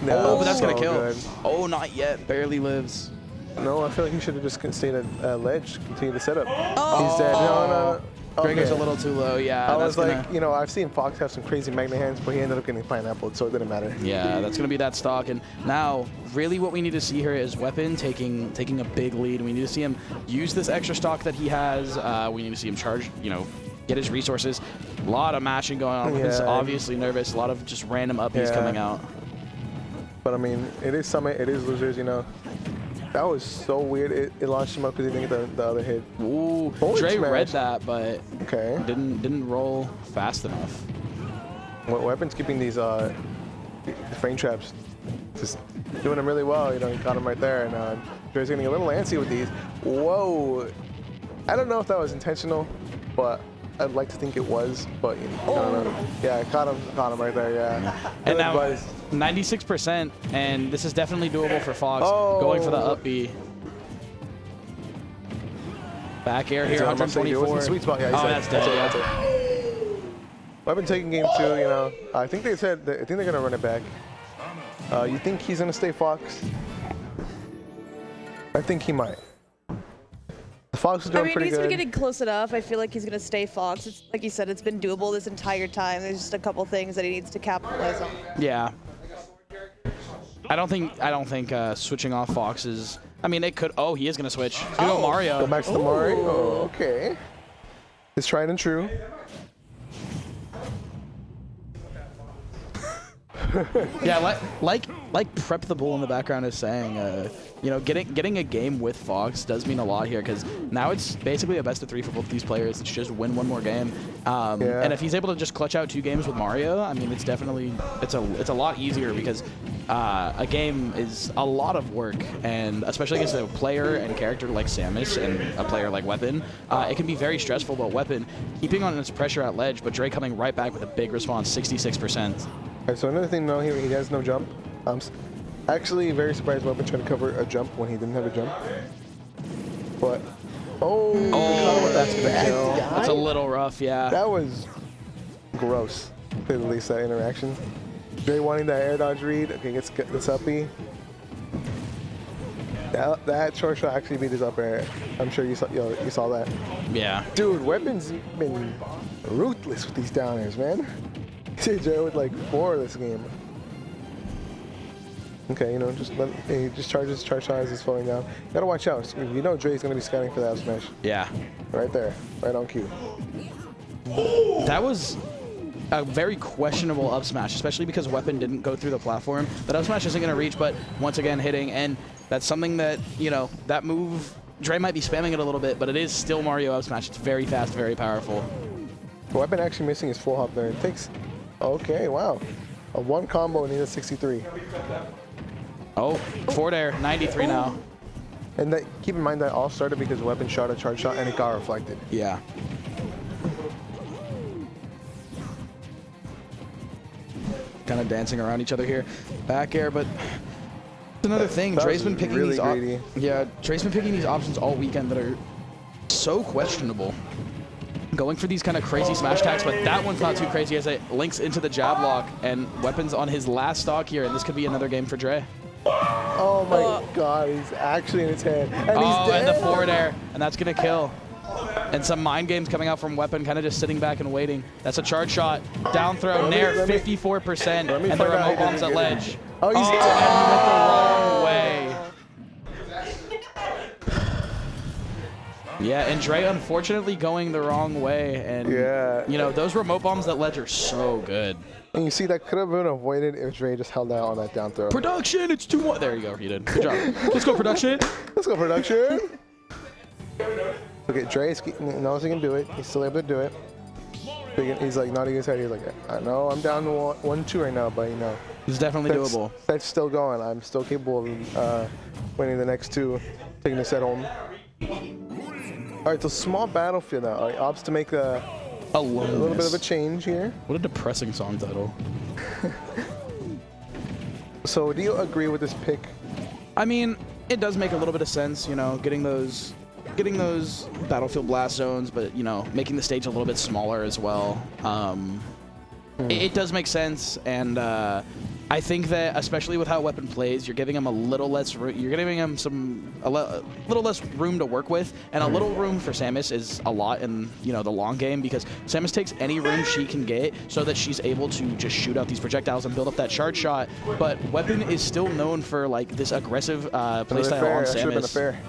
No,
but that's
so
gonna kill.
good.
Oh, not yet. Barely lives.
No, I feel like he should have just stayed at ledge, continue the setup.
Oh.
He's dead. No.
Dre goes
Okay.
a little too low. Yeah,
I
that's
was like,
gonna,
you know, I've seen Fox have some crazy magnet hands, but he ended up getting pineapple, so it didn't matter.
Yeah, that's gonna be that stock. And now, really, what we need to see here is Weapon taking a big lead. We need to see him use this extra stock that he has. We need to see him charge, you know, get his resources. A lot of mashing going on. He's
Yeah.
obviously nervous. A lot of just random uppies coming out.
But I mean, it is Summit, it is losers, you know. That was so weird. It launched him up because he didn't get the other hit.
Ooh,
Forward
Dre
smash.
read that, but
okay,
didn't roll fast enough.
Weapon's keeping these the frame traps, just doing them really well. You know, he caught him right there, and Dre's getting a little antsy with these. Whoa! I don't know if that was intentional, but I'd like to think it was. But you know, I don't know. Yeah, caught him right there. Yeah.
And
Good
now
buzz.
96%, and this is definitely doable for Fox.
Oh.
Going for the up B. Back air here,
He's on, I'm saying, it was
124.
the sweet spot. Yeah, he
oh,
said,
that's dead.
that's it. Weapon taking game 2, you know. I think they said, I think they're gonna run it back. You think he's gonna stay Fox? I think he might. Fox is doing pretty
he's
good.
been getting close enough. I feel like he's gonna stay Fox. It's, like you said, it's been doable this entire time. There's just a couple things that he needs to capitalize on.
Yeah. I don't think switching off Fox is. I mean, it could. Oh, he is gonna switch. He's gonna go Mario.
Go back to the Mario. Oh, okay. It's tried and true.
Yeah, like Prep the Bull in the background is saying, you know, getting a game with Fox does mean a lot here because now it's basically a best of 3 for both these players. It's just win one more game, and if he's able to just clutch out 2 games with Mario, I mean, it's definitely it's a lot easier because a game is a lot of work, and especially against a player and character like Samus and a player like Weapon, it can be very stressful. But Weapon keeping on its pressure at ledge, but Dre coming right back with a big response, 66%.
Alright, so another thing to know here, he has no jump. Actually very surprised Weapon tried to cover a jump when he didn't have a jump. But
that's gonna kill. That's a little rough, yeah.
That was gross, to say the least, that interaction. Dre wanting that air dodge read. Okay, gets this up B. That short shot actually beat his up air. I'm sure you saw that.
Yeah.
Dude, Weapon's been ruthless with these down airs, man. See Dre with like 4 this game. Okay, you know, he just charges charge shot as he's falling down. You gotta watch out. You know Dre's gonna be scanning for that up smash.
Yeah.
Right there, right on cue.
That was a very questionable up smash, especially because Weapon didn't go through the platform. That up smash isn't gonna reach, but once again hitting, and that's something that, you know, that move, Dre might be spamming it a little bit, but it is still Mario up smash. It's very fast, very powerful.
Weapon actually missing his full hop there. It takes, okay, wow. A 1 combo and he's at 63.
Oh, forward air, 93 now.
And that, keep in mind that all started because Weapon shot a charge shot and it got reflected.
Yeah. Kind of dancing around each other here. Back air, but it's another thing. Dre's been picking
really
these Dre's been picking these options all weekend that are so questionable. Going for these kind of crazy smash attacks, but that one's not too crazy as it links into the jab lock, and Weapon's on his last stock here, and this could be another game for Dre.
Oh my god, he's actually in his head. And he's dead.
And the forward air, and that's gonna kill. And some mind games coming out from Weapon, kind of just sitting back and waiting. That's a charge shot. Down throw, nair, 54%, and the remote bombs at ledge.
Oh, he's dead.
And he went the wrong way. Yeah, and Dre unfortunately going the wrong way. And, you know, those remote bombs at ledge are so good.
And you see, that could have been avoided if Dre just held out on that down throw.
Production, it's 2-1. There you go, you did. Good job. Let's go, production.
Let's go, production. Okay, Dre knows he can do it. He's still able to do it. He's like nodding his head. He's like, I know I'm down to 1-2 right now, but you know.
It's definitely doable.
That's still going. I'm still capable of winning the next 2, taking the set home. All right, so small battlefield now. All right, opts to make a little bit of a change here.
What a depressing song title.
So do you agree with this pick?
I mean, it does make a little bit of sense, you know, getting those battlefield blast zones, but, you know, making the stage a little bit smaller as well. It does make sense, and I think that, especially with how Weapon plays, you're giving him a little less you're giving him a little less room to work with, and a little room for Samus is a lot in, you know, the long game, because Samus takes any room she can get so that she's able to just shoot out these projectiles and build up that charge shot. But Weapon is still known for like this aggressive playstyle on Samus.
That should have been a fair.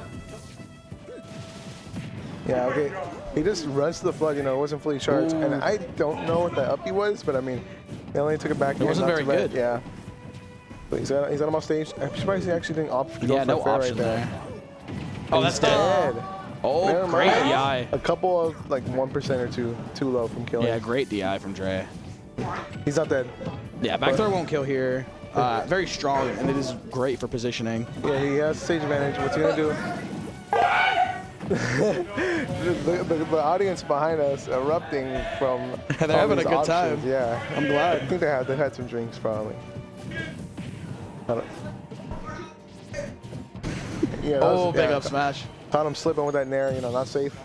Yeah, okay. He just runs to the flood, you know, it wasn't fully charged. Ooh. And I don't know what that uppie was, but I mean, he only took it back.
It wasn't very good.
Yeah. But he's at him off stage. I'm surprised he actually didn't opt for
no option
right there.
Oh, that's dead. Oh,
Never
great
mind.
DI.
A couple of like 1% or 2 too low from killing.
Yeah, great DI from Dre.
He's not dead.
Yeah, back throw won't kill here. Very strong, and it is great for positioning.
Yeah, he has stage advantage. What's he gonna do? the audience behind us erupting from
they're having a good time.
Yeah,
I'm glad.
I think they've had some drinks probably. Yeah,
big up smash.
Caught him slipping with that nair, you know, not safe.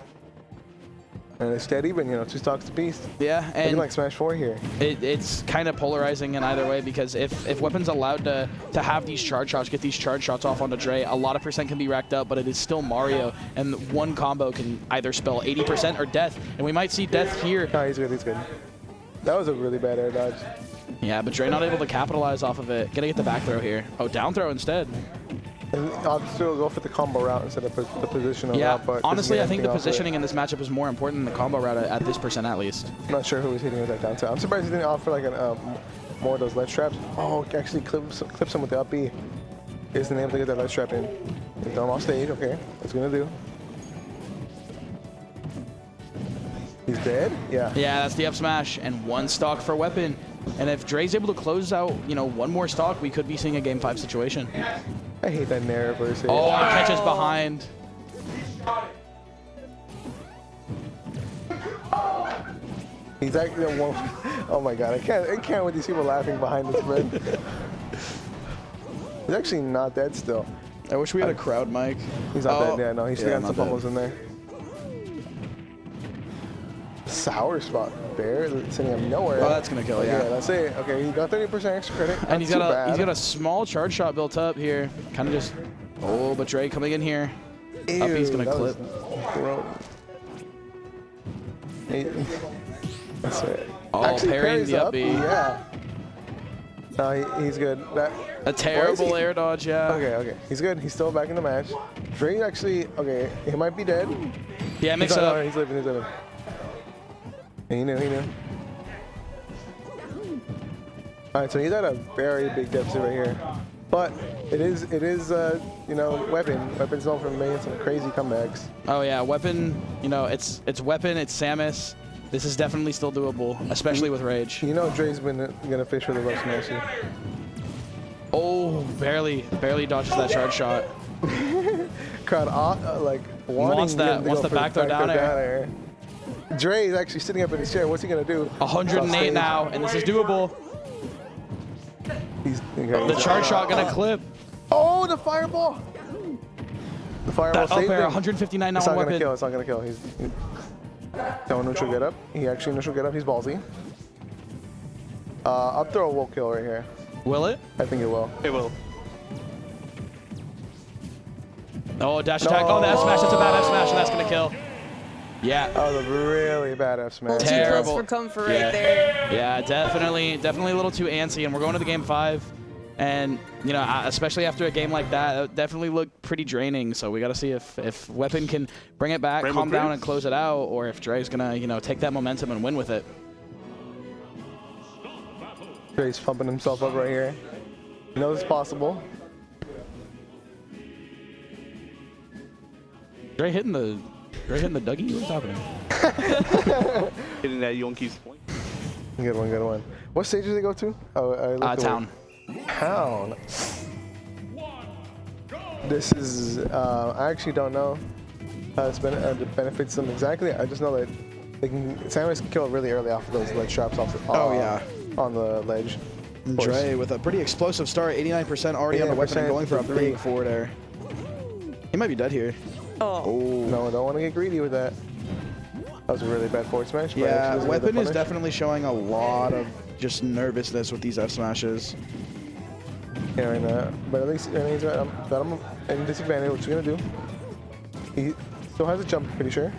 And it's dead even, you know, 2 stocks apiece.
Yeah, and
looking like Smash 4 here.
It's kind of polarizing in either way, because if Weapon's allowed to have these charge shots, get these charge shots off onto Dre, a lot of percent can be racked up, but it is still Mario, and one combo can either spell 80% or death, and we might see death here.
No, he's good, he's good. That was a really bad air dodge.
Yeah, but Dre not able to capitalize off of it. Gonna get the back throw here. Oh, down throw instead.
And I'll still go for the combo route instead of the positional route. But
honestly, I think the positioning in this matchup is more important than the combo route at this percent at least.
I'm not sure who was hitting with that down throw. I'm surprised he didn't offer like more of those ledge traps. Oh, actually clips him with the up B. He isn't able to get that ledge trap in. He's throw him off stage. Okay, what's he gonna do? He's dead? Yeah.
Yeah, that's the up smash, and 1 stock for Weapon. And if Dre's able to close out, you know, one more stock, we could be seeing a Game 5 situation.
I hate that Nair reverse.
Oh, catches behind.
He's actually one. Oh my god, I can't with these people laughing behind this man. He's actually not dead still.
I wish we had a crowd mic.
He's not dead. Yeah, no, he's still got some fumbles in there. Sour spot there, sending him nowhere.
Oh, that's gonna kill. Yeah,
that's it. Okay, he got 30% extra credit.
And he's got a small charge shot built up here. Kind of just. Oh, but Dre coming in here.
Ew,
Up, he's gonna clip.
That's it.
Oh,
actually,
parrying the up B.
Yeah. No, he's good.
A terrible air dodge, yeah.
Okay. He's good. He's still back in the match. Dre actually, okay, he might be dead.
Yeah, mix up.
No, he's living. He knew. All right, so he's at a very big deficit right here. But it is, you know, Weapon. Weapon's known for making some crazy comebacks.
Oh yeah, Weapon. You know, it's Weapon. It's Samus. This is definitely still doable, especially with Rage.
You know, Dre's gonna fish for the love smash here.
Oh, barely dodges that charge shot.
Crowd like
wants the backdoor down air.
Dre is actually sitting up in his chair. What's he gonna do?
108 now, and this is doable. The charge shot gonna clip.
Oh, the fireball! The fireball
that up
saved
air,
him.
159 now.
It's not
Weapon.
gonna kill. It's not gonna kill. Don't neutral get up. He actually neutral get up. He's ballsy. Up throw will kill right here.
Will it?
I think it will.
It will.
Oh, dash attack. Oh, the F smash. That's a bad F smash, and that's gonna kill. Yeah.
That was a really bad F smash.
Terrible.
For comfort right there.
Yeah, definitely a little too antsy, and we're going to the Game 5. And, you know, especially after a game like that, it definitely looked pretty draining. So we got to see if Weapon can bring it back, calm down, and close it out, or if Dre's going to, you know, take that momentum and win with it.
Dre's pumping himself up right here. He knows it's possible.
Dre hitting the Dougie? What's happening?
Hitting that Yonkey's point.
Good one. What stage did they go to? Oh,
Town.
Town. This is, I actually don't know how it benefits them exactly. I just know that Samus can kill really early off of those ledge traps off the, on the ledge.
Dre with a pretty explosive start, 89% already on the weapon and going for a big forward air. He might be dead here.
Oh. No, I don't want to get greedy with that. That was a really bad forward smash.
Yeah, Weapon is definitely showing a lot of just nervousness with these F smashes.
Yeah, right now. But at least he's got him in disadvantage. What's he gonna do? He still has a jump, pretty sure.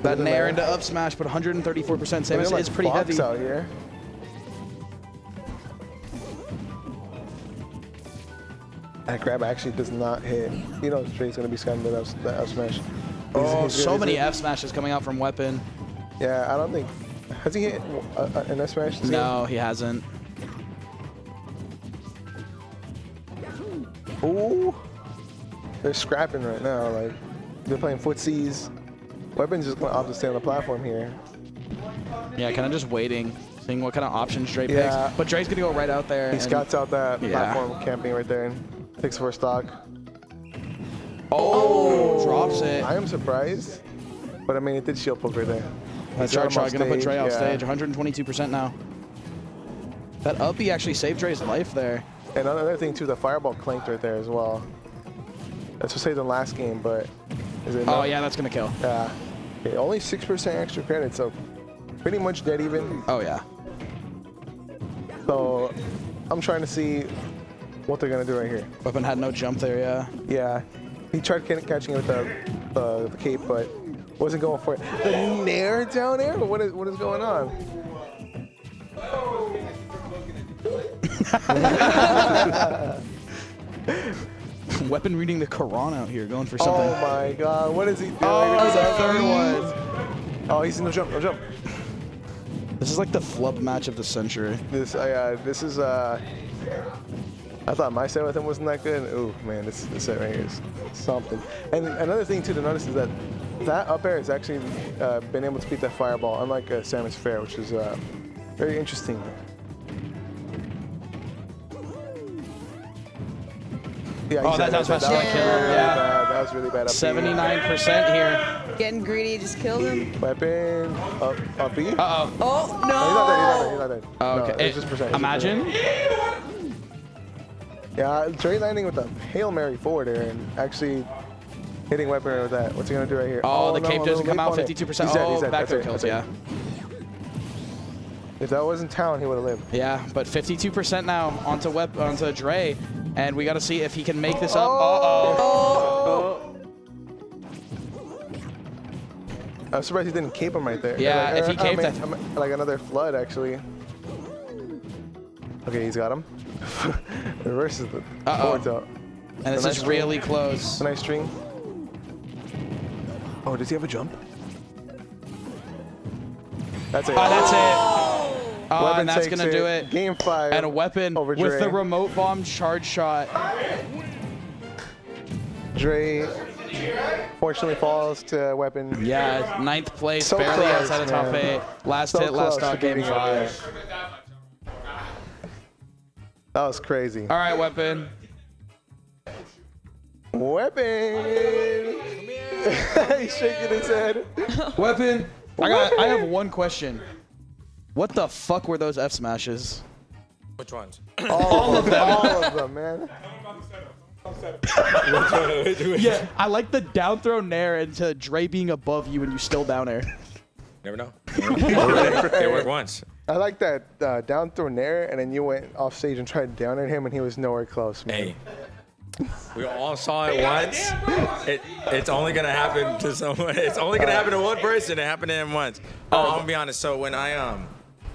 That nair into up smash, but 134%. Samus is pretty heavy.
Out here. That grab actually does not hit. You know, Dre's gonna be scanning that up smash.
Oh, so many F smashes coming out from Weapon.
Yeah, I don't think. Has he hit an F smash?
No, he hasn't.
Ooh. They're scrapping right now. Like, they're playing footsies. Weapon's just gonna opt to stay on the platform here.
Yeah, kind of just waiting, seeing what kind of options Dre picks. But Dre's gonna go right out there.
He scouts out that platform camping right there and picks for stock.
Oh, drops it.
I am surprised, but I mean, it did shield poke right there.
That charge shot gonna put Dre off stage. 122% now. That up B actually saved Dre's life there.
And another thing too, the fireball clanked right there as well. That's what saved the last game, but is it?
Oh yeah, that's gonna kill.
Yeah. Okay, only 6% extra credit, so pretty much dead even.
Oh yeah.
So I'm trying to see what they're gonna do right here.
Weapon had no jump there, yeah.
Yeah. He tried catching it with the cape, but wasn't going for it. The nair down there? What is going on?
Weapon reading the Quran out here, going for something.
Oh my god, what is he doing?
Oh, the third one.
Oh, he's no jump, no jump.
This is like the flub match of the century.
This is I thought my set with him wasn't that good. Ooh, man, this set right here is something. And another thing too to notice is that up air has actually been able to beat that fireball, unlike Samus Fair, which is very interesting. Yeah,
Oh, that was about to kill him. Yeah.
That was really bad.
79% here.
Getting greedy, just killed him.
Weapon. Up B.
Uh-oh.
Oh, no.
He's not dead.
Oh, okay.
No, it's just percent.
Imagine.
Yeah, Dre landing with a Hail Mary forward there and actually hitting weapon with that. What's he going to do right here?
Oh, the
no,
cape doesn't come out.
leap on it.
52%.
He's dead.
Oh, back throw
That's
kills, yeah.
If that wasn't Town, he would have lived.
Yeah, but 52% now onto Dre. And we got to see if he can make this up.
I'm surprised he didn't cape him right there.
Yeah,
like,
if he caped that.
like another flood, actually. Okay, he's got him. Reverses the forwards out.
And this is really close.
A nice string. Oh, does he have a jump? That's it.
Oh, that's it.
Weapon
And that's
takes
going to do it.
Game 5.
And a weapon
over
with
Dre.
the remote bomb charge shot.
Dre fortunately falls to weapon.
Yeah, 9th place,
So
barely
close,
outside of top
man.
8. Last
So
hit, last
close to
stock, game
beating him
5.
That was crazy.
All right, weapon.
Weapon. He's shaking his head.
Weapon. I have one question. What the fuck were those F smashes?
Which ones?
All of them. All of them, man.
Yeah, I like the down throw nair into Dre being above you and you still down air.
Never know. It worked once.
I like that down throw nair, and then you went off stage and tried down at him, and he was nowhere close, man.
Hey, we all saw it once. It's only gonna happen to someone. It's only gonna happen to one person. It happened to him once. Oh, I'm gonna be honest. So when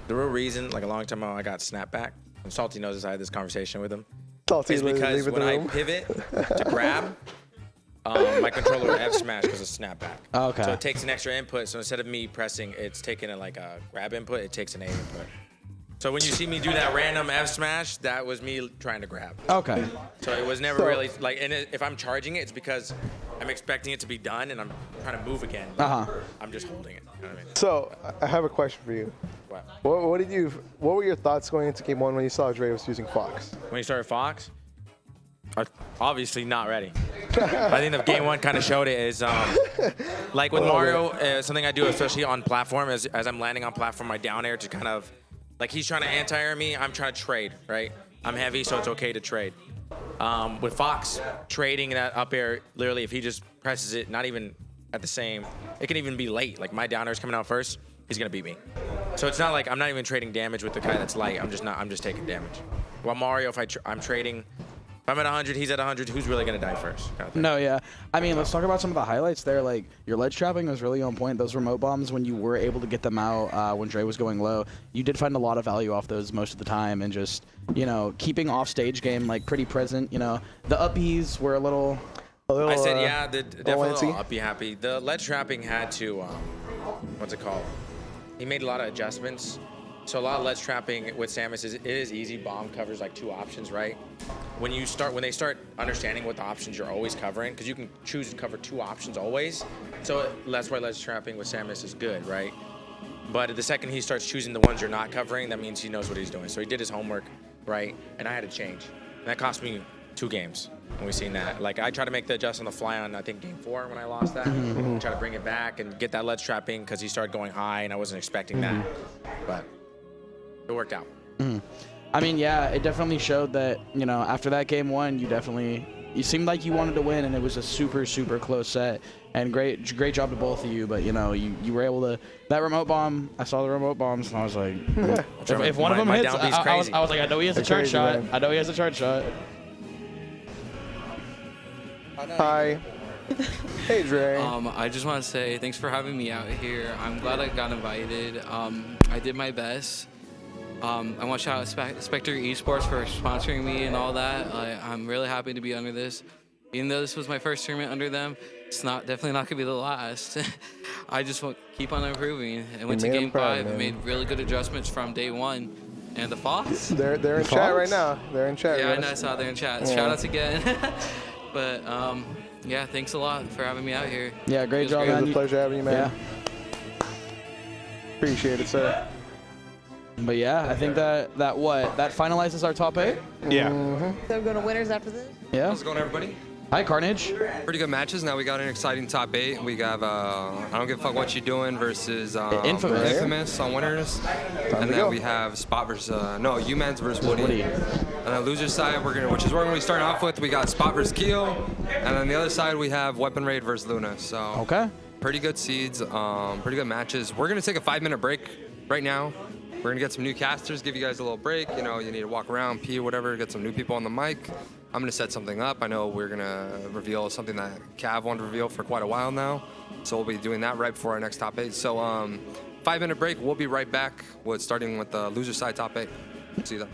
the real reason, like a long time ago, I got snapback. And Salty knows this. I had this conversation with him.
Salty,
is because when I pivot to grab, my controller will F smash because of snapback.
Okay.
So it takes an extra input. So instead of me pressing, it's taking like a grab input. It takes an A input. So when you see me do that random F smash, that was me trying to grab.
Okay.
So it was never really like, and if I'm charging it, it's because I'm expecting it to be done and I'm trying to move again. I'm just holding it. You know what I mean?
So I have a question for you.
What?
What were your thoughts going into game 1 when you saw Dre was using Fox?
When you started Fox, obviously not ready. I think the game 1 kind of showed it is like with Mario, something I do especially on platform is as I'm landing on platform, my down air to kind of like he's trying to anti-air me, I'm trying to trade, right? I'm heavy, so it's okay to trade. With Fox, trading that up air, literally if he just presses it, not even at the same, it can even be late. Like my down air's coming out first, he's gonna beat me. So it's not like I'm not even trading damage with the guy that's light. I'm just taking damage. While Mario, if I'm trading, if I'm at 100, he's at 100, who's really gonna die first? Kind of thing.
No, yeah. I mean, let's talk about some of the highlights there. Like, your ledge trapping was really on point. Those remote bombs, when you were able to get them out when Dre was going low, you did find a lot of value off those most of the time. And just, you know, keeping off-stage game, like, pretty present. You know, the uppies were a little...
I said, yeah, definitely a little uppy happy. The ledge trapping had to, what's it called? He made a lot of adjustments. So a lot of ledge trapping with Samus it is easy. Bomb covers like 2 options, right? When they start understanding what the options you're always covering, because you can choose to cover 2 options always. So that's why ledge trapping with Samus is good, right? But the second he starts choosing the ones you're not covering, that means he knows what he's doing. So he did his homework, right? And I had to change. And that cost me 2 games when we seen that. Like I tried to make the adjust on the fly on I think game 4 when I lost that. Try to bring it back and get that ledge trapping because he started going high and I wasn't expecting that. But it worked out.
I mean, yeah, it definitely showed that, you know, after that game 1, you seemed like you wanted to win, and it was a super, super close set. And great job to both of you, but, you know, you were able to, that remote bomb, I saw the remote bombs, and I was like, if one of them hits, I was like, I know he has a charge shot. I know he has a charge shot.
Hi. Hey, Dre.
I just want to say thanks for having me out here. I'm glad I got invited. I did my best. I want to shout out Spectre Esports for sponsoring me and all that. I'm really happy to be under this. Even though this was my first tournament under them, it's definitely not going to be the last. I just want to keep on improving. And went to game 5 and made really good adjustments from day 1. And the Fox?
They're in chat right now. They're in chat.
Yeah, I know, I saw they're in chat.
Yeah.
Shout outs again. But yeah, thanks a lot for having me out here.
Yeah, great job,
It
man.
was a pleasure having you, man. Appreciate it, sir.
But yeah, I think that finalizes our top 8.
Yeah.
So we're going to winners after this?
Yeah.
How's it going, everybody?
Hi, Carnage.
Pretty good matches. Now we got an exciting top 8. We got I don't give a fuck what you doing versus Infamous on winners, and then we have Spot versus UMans versus Woody. And then loser side which is where we're gonna be starting off with. We got Spot versus Keo, and then the other side we have Weapon Raid versus Luna. So
okay,
pretty good seeds, pretty good matches. We're gonna take a 5-minute break right now. We're gonna get some new casters, give you guys a little break. You know, you need to walk around, pee, whatever, get some new people on the mic. I'm gonna set something up. I know we're gonna reveal something that Cav wanted to reveal for quite a while now. So we'll be doing that right before our next top 8. So 5-minute break, we'll be right back starting with the loser side top 8. See you then.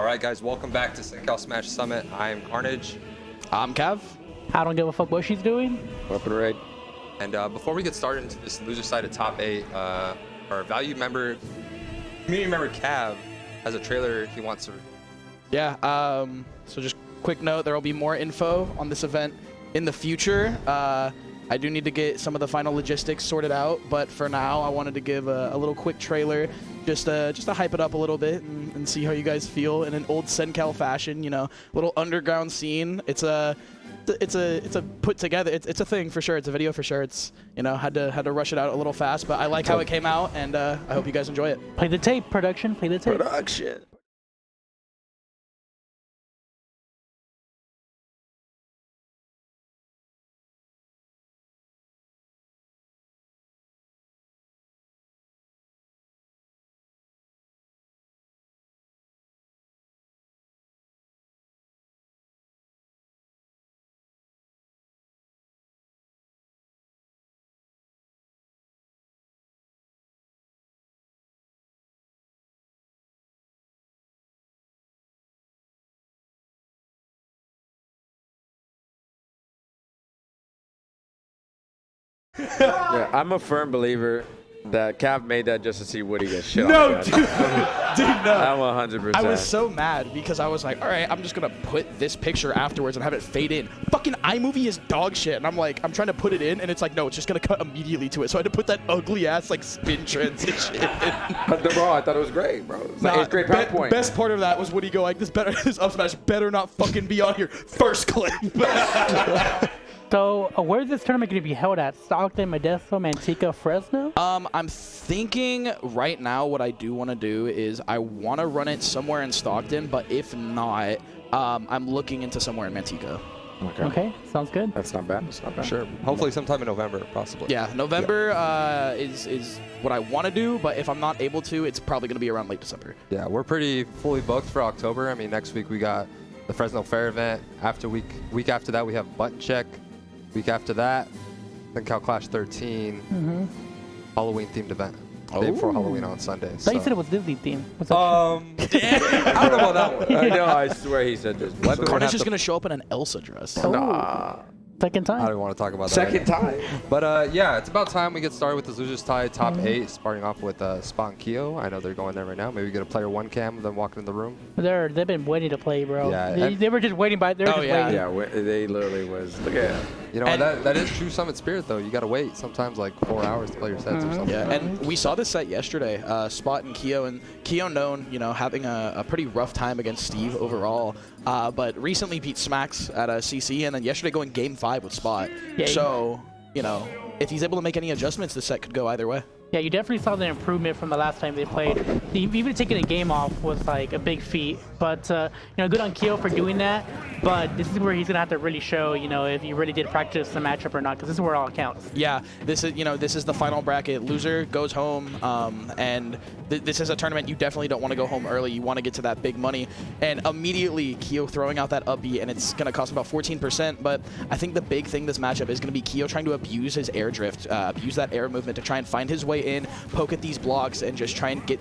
right, guys, welcome back to CenCal Smash Summit. I am Carnage.
I'm Cav.
I don't give a fuck what she's doing.
Weapon raid.
And before we get started into this loser side of top 8, our valued member, community member Cav, has a trailer he wants to.
Yeah. So just quick note: there will be more info on this event in the future. I do need to get some of the final logistics sorted out, but for now, I wanted to give a little quick trailer, just to hype it up a little bit and see how you guys feel in an old CenCal fashion. You know, little underground scene. It's a put together. It's a thing for sure. It's a video for sure. It's, you know, had to rush it out a little fast, but I like how it came out, and I hope you guys enjoy it.
Play the tape, production. Play the tape.
Production. Yeah, I'm a firm believer that Cav made that just to see Woody get shit
No,
on.
dude, no.
I'm 100%.
I was so mad because I was like, all right, I'm just gonna put this picture afterwards and have it fade in. Fucking iMovie is dog shit, and I'm like, I'm trying to put it in, and it's like, no, it's just gonna cut immediately to it. So I had to put that ugly ass like spin transition in.
But bro, I thought it was great, bro. It's like 8th grade PowerPoint.
Best part of that was Woody go like, this up smash better not fucking be on here first clip.
So, where's this tournament going to be held at? Stockton, Modesto, Manteca, Fresno?
I'm thinking right now what I do want to do is I want to run it somewhere in Stockton, but if not, I'm looking into somewhere in Manteca.
Okay, sounds good.
That's not bad. That's not bad.
Sure. Hopefully sometime in November, possibly.
Yeah, November is what I want to do, but if I'm not able to, it's probably going to be around late December.
Yeah, we're pretty fully booked for October. I mean, next week we got the Fresno Fair event. Week after that, we have Button Check. Week after that, CenCal Clash 13, Halloween-themed event. Day before Halloween on Sunday.
I thought you said it was Disney theme. What's
up? I don't know about that one.
I know, I swear he said this.
Carnage is going to show up in an Elsa dress.
Oh.
Nah.
Second time.
I don't want to talk about that.
Second time.
But yeah, it's about time we get started with the Losers Tie top 8, starting off with Spot and Keo. I know they're going there right now. Maybe we get a player 1 cam of them walking in the room.
They've been waiting to play, bro.
Yeah,
they were just waiting by. They were just waiting.
Yeah, they literally was. Look at him.
You know, that is true Summit spirit, though. You got to wait sometimes like 4 hours to play your sets or something.
Yeah, and we saw this set yesterday. Spot and Keo known, you know, having a pretty rough time against Steve overall, but recently beat Smacks at a CC, and then yesterday going Game 5 with Spot.
Yeah,
so, you know, if he's able to make any adjustments, the set could go either way.
Yeah, you definitely saw the improvement from the last time they played. Even taking a game off was like a big feat, but you know, good on Keo for doing that. But this is where he's gonna have to really show, you know, if he really did practice the matchup or not, because this is where it all counts.
Yeah, this is the final bracket. Loser goes home, and this is a tournament you definitely don't want to go home early. You want to get to that big money, and immediately Keo throwing out that up B, and it's gonna cost about 14%. But I think the big thing this matchup is gonna be Keo trying to abuse his air drift, abuse that air movement to try and find his way in, poke at these blocks, and just try and get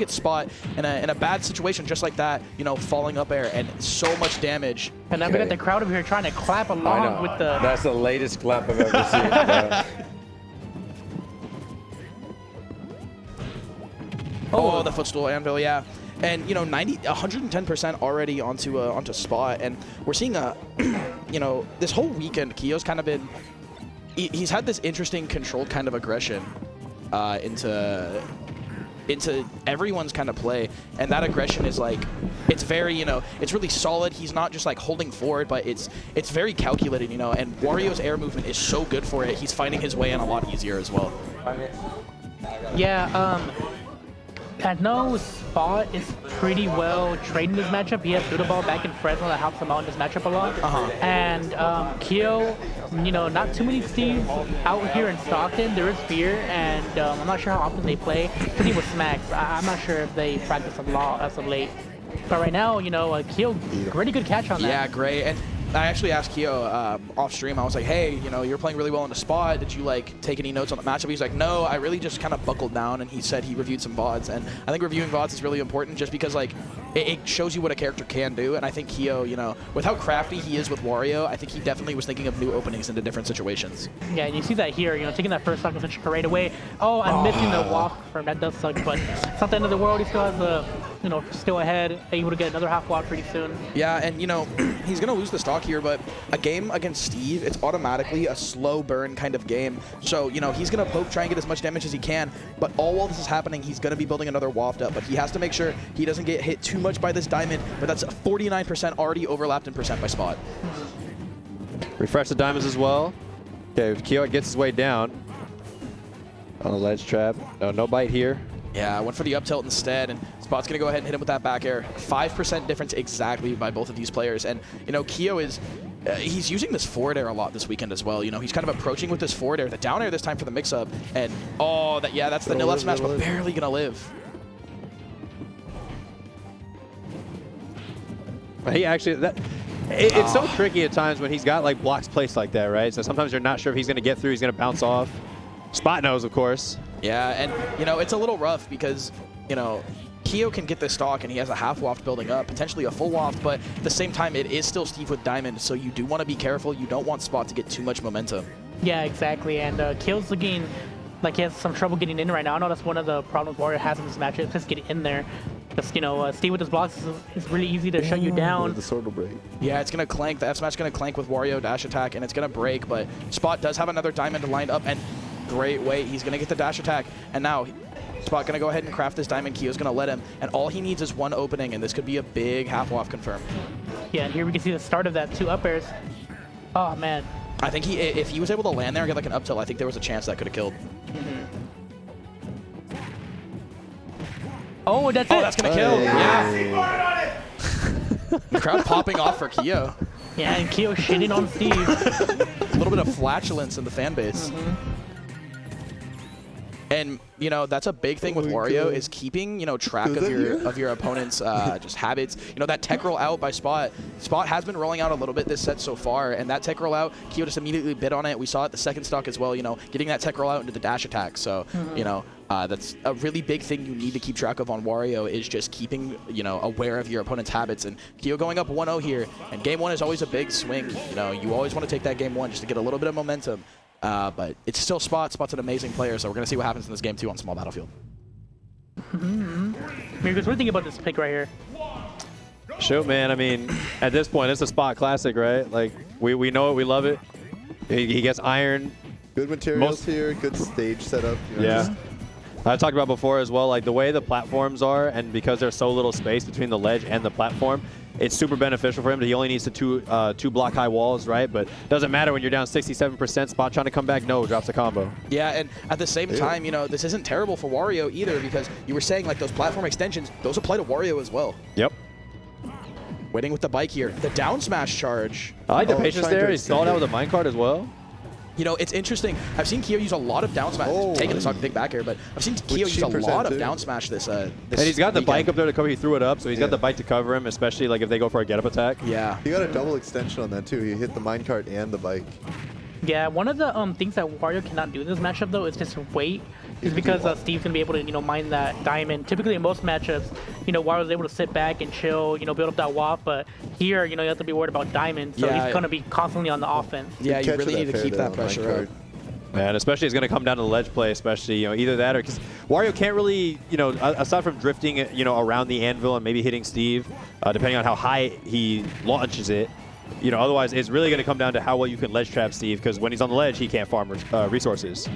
Spot in a bad situation just like that. You know, falling up air and so much damage.
And now we got the crowd over here trying to clap along with the.
That's the latest clap I've ever seen. Bro.
Oh, the footstool anvil, yeah. And, you know, 110% already onto Spot, and we're seeing you know, this whole weekend, Keo's kind of been, he's had this interesting controlled kind of aggression into everyone's kind of play, and that aggression is like, it's very, you know, it's really solid. He's not just like holding forward, but it's very calculated, you know, and Wario's air movement is so good for it. He's finding his way in a lot easier as well.
Yeah, I know Spot is pretty well trained in this matchup. He has Doodleball back in Fresno that helps him out in this matchup a lot. And Keo, you know, not too many Steves out here in Stockton. There is fear, and I'm not sure how often they play. Especially with Smacks, I'm not sure if they practice a lot as of late. But right now, you know, Keo, really good catch on that.
Yeah, great. And I actually asked Keo off stream. I was like, hey, you know, you're playing really well in the spot. Did you like take any notes on the matchup? He's like, no, I really just kind of buckled down. And he said he reviewed some VODs. And I think reviewing VODs is really important just because like it shows you what a character can do. And I think Keo, you know, with how crafty he is with Wario, I think he definitely was thinking of new openings into different situations.
Yeah, and you see that here, you know, taking that first stock of right away. Oh, I'm missing the walk from that does suck, but it's not the end of the world. He still has the, you know, still ahead, able to get another half walk pretty soon.
Yeah, and you know, he's gonna lose the stock here, but a game against Steve, it's automatically a slow burn kind of game. So, you know, he's gonna poke, try and get as much damage as he can, but all while this is happening, he's gonna be building another waft up, but he has to make sure he doesn't get hit too much by this diamond, but that's 49% already overlapped in percent by Spot.
Refresh the diamonds as well. Okay, if Keo gets his way down on the ledge trap. No bite here.
Yeah, went for the up tilt instead, and Spot's going to go ahead and hit him with that back air. 5% difference exactly by both of these players. And, you know, Keo is, he's using this forward air a lot this weekend as well. You know, he's kind of approaching with this forward air, the down air this time for the mix-up. And, oh, that's the nil F smash, but barely going to live.
He actually, it's so tricky at times when he's got like blocks placed like that, right? So sometimes you're not sure if he's going to get through, he's going to bounce off. Spot knows, of course.
Yeah, and, you know, it's a little rough because, you know, Keo can get this stock and he has a half waft building up, potentially a full waft, but at the same time, it is still Steve with Diamond, so you do want to be careful. You don't want Spot to get too much momentum.
Yeah, exactly, and Keo's looking like he has some trouble getting in right now. I know that's one of the problems Wario has in this match, is just getting in there. Because, you know, Steve with his blocks is really easy to shut you down.
The sword will break.
Yeah, it's going to clank. The F smash is going to clank with Wario dash attack, and it's going to break, but Spot does have another Diamond lined up, and great wait. He's going to get the dash attack, and now Spot going to go ahead and craft this Diamond. Keo's going to let him, and all he needs is one opening, and this could be a big half waft confirmed.
Yeah, and here we can see the start of that 2 up airs. Oh, man.
I think if he was able to land there and get like an up tilt, I think there was a chance that could have killed.
Oh, that's it.
Oh, that's going to kill. Yeah. Crowd popping off for Keo.
Yeah, and Keo shitting on Steve.
A little bit of flatulence in the fan base. And, you know, that's a big thing with Wario is keeping, you know, track of your opponent's just habits. You know, that tech roll out by Spot. Spot has been rolling out a little bit this set so far, and that tech roll out, Keo just immediately bid on it. We saw it the second stock as well, you know, getting that tech roll out into the dash attack. So, you know, that's a really big thing you need to keep track of on Wario is just keeping, you know, aware of your opponent's habits. And Keo going up 1-0 here, and game 1 is always a big swing. You know, you always want to take that game 1 just to get a little bit of momentum. But it's still Spot. Spot's an amazing player, so we're going to see what happens in this game 2 on Small Battlefield.
Mirkus, what do you think about this pick right here?
Shoot, man. I mean, at this point, it's a Spot classic, right? Like, we know it, we love it. He gets iron.
Good materials here, good stage setup. You know,
yeah. I talked about before as well, like the way the platforms are, and because there's so little space between the ledge and the platform, it's super beneficial for him. He only needs the two block high walls, right? But doesn't matter when you're down 67%. Spot trying to come back, no, drops a combo.
Yeah, and at the same time, you know, this isn't terrible for Wario either because you were saying like those platform extensions, those apply to Wario as well.
Yep.
Waiting with the bike here. The down smash charge.
I like the patience there. He stalled out with a minecart as well.
You know, it's interesting. I've seen Keo use a lot of down smash. Taking this on big back air, but I've seen Keo use a lot of down smash this.
And he's got the bike up there to cover. He threw it up, so he's got the bike to cover him, especially like if they go for a get up attack.
Yeah.
He got a double extension on that too. He hit the minecart and the bike.
Yeah, one of the things that Wario cannot do in this matchup though is just wait. Is because Steve's gonna be able to, you know, mine that diamond. Typically in most matchups, you know, Wario's able to sit back and chill, you know, build up that waft. But here, you know, you have to be worried about diamond, so he's gonna be constantly on the offense.
Yeah, you really need to keep that pressure up.
Man, especially it's going to come down to the ledge play, especially, you know, either that or because Wario can't really, you know, aside from drifting, you know, around the anvil and maybe hitting Steve, depending on how high he launches it, you know, otherwise it's really going to come down to how well you can ledge trap Steve because when he's on the ledge, he can't farm resources.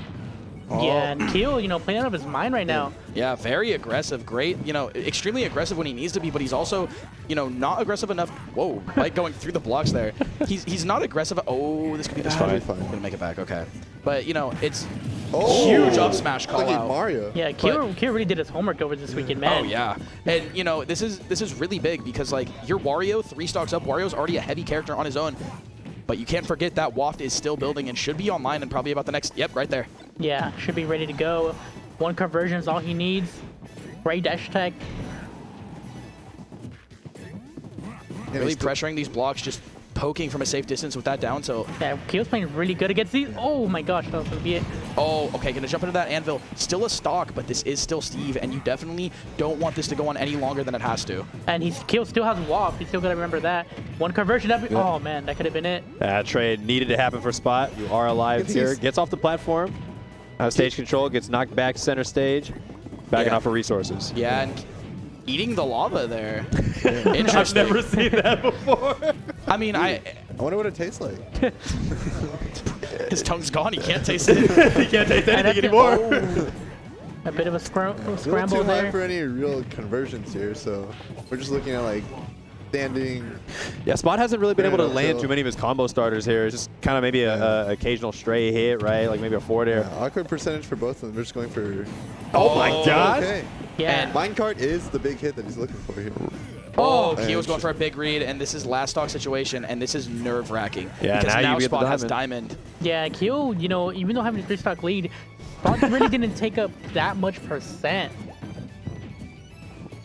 Yeah, and Keo, you know, playing out of his mind right now.
Yeah, very aggressive. Great, you know, extremely aggressive when he needs to be, but he's also, you know, not aggressive enough. Whoa, like going through the blocks there. He's not aggressive. Oh, this could be the spot. I'm gonna make it back. Okay, but you know, it's huge up smash call out.
Mario.
Yeah, Keo really did his homework over this weekend, man.
Oh yeah, and you know, this is really big because like your Wario 3 stocks up. Wario's already a heavy character on his own. But you can't forget that waft is still building and should be online in probably about the next, yep, right there.
Yeah, should be ready to go. 1 conversion is all he needs. Great dash attack.
Really pressuring these blocks, just poking from a safe distance with that down tilt.
Yeah, Keo's playing really good against these. Oh my gosh, that was gonna be it.
Oh, okay, gonna jump into that anvil. Still a stock, but this is still Steve, and you definitely don't want this to go on any longer than it has to.
And Keo still has Waft. He's still gotta remember that. One conversion up. Oh man, that could have been it.
That trade needed to happen for Spot. You are alive here. Gets off the platform. Stage control, gets knocked back center stage. Backing off for resources.
Yeah, and eating the lava there. Interesting.
I've never seen that before.
I mean, I
wonder what it tastes like.
His tongue's gone. He can't taste it.
He can't taste anything anymore.
Oh. A bit of a scramble
too
there.
high for any real conversions here, so we're just looking at like standing.
Yeah, Spot hasn't really been able to land
uphill.
too many of his combo starters here. It's just kind of maybe a occasional stray hit, right? Like maybe a forward air.
Yeah, awkward percentage for both of them. They're just going for.
Oh my God!
Okay.
Yeah.
Minecart is the big hit that he's looking for here.
Oh, Keo's going for a big read, and this is last stock situation, and this is nerve-wracking.
Yeah,
because
now
now
you get the
Spot has
diamond.
diamond.
Yeah, Keo, you know, even though having a 3-stock lead, Spot really didn't take up that much percent.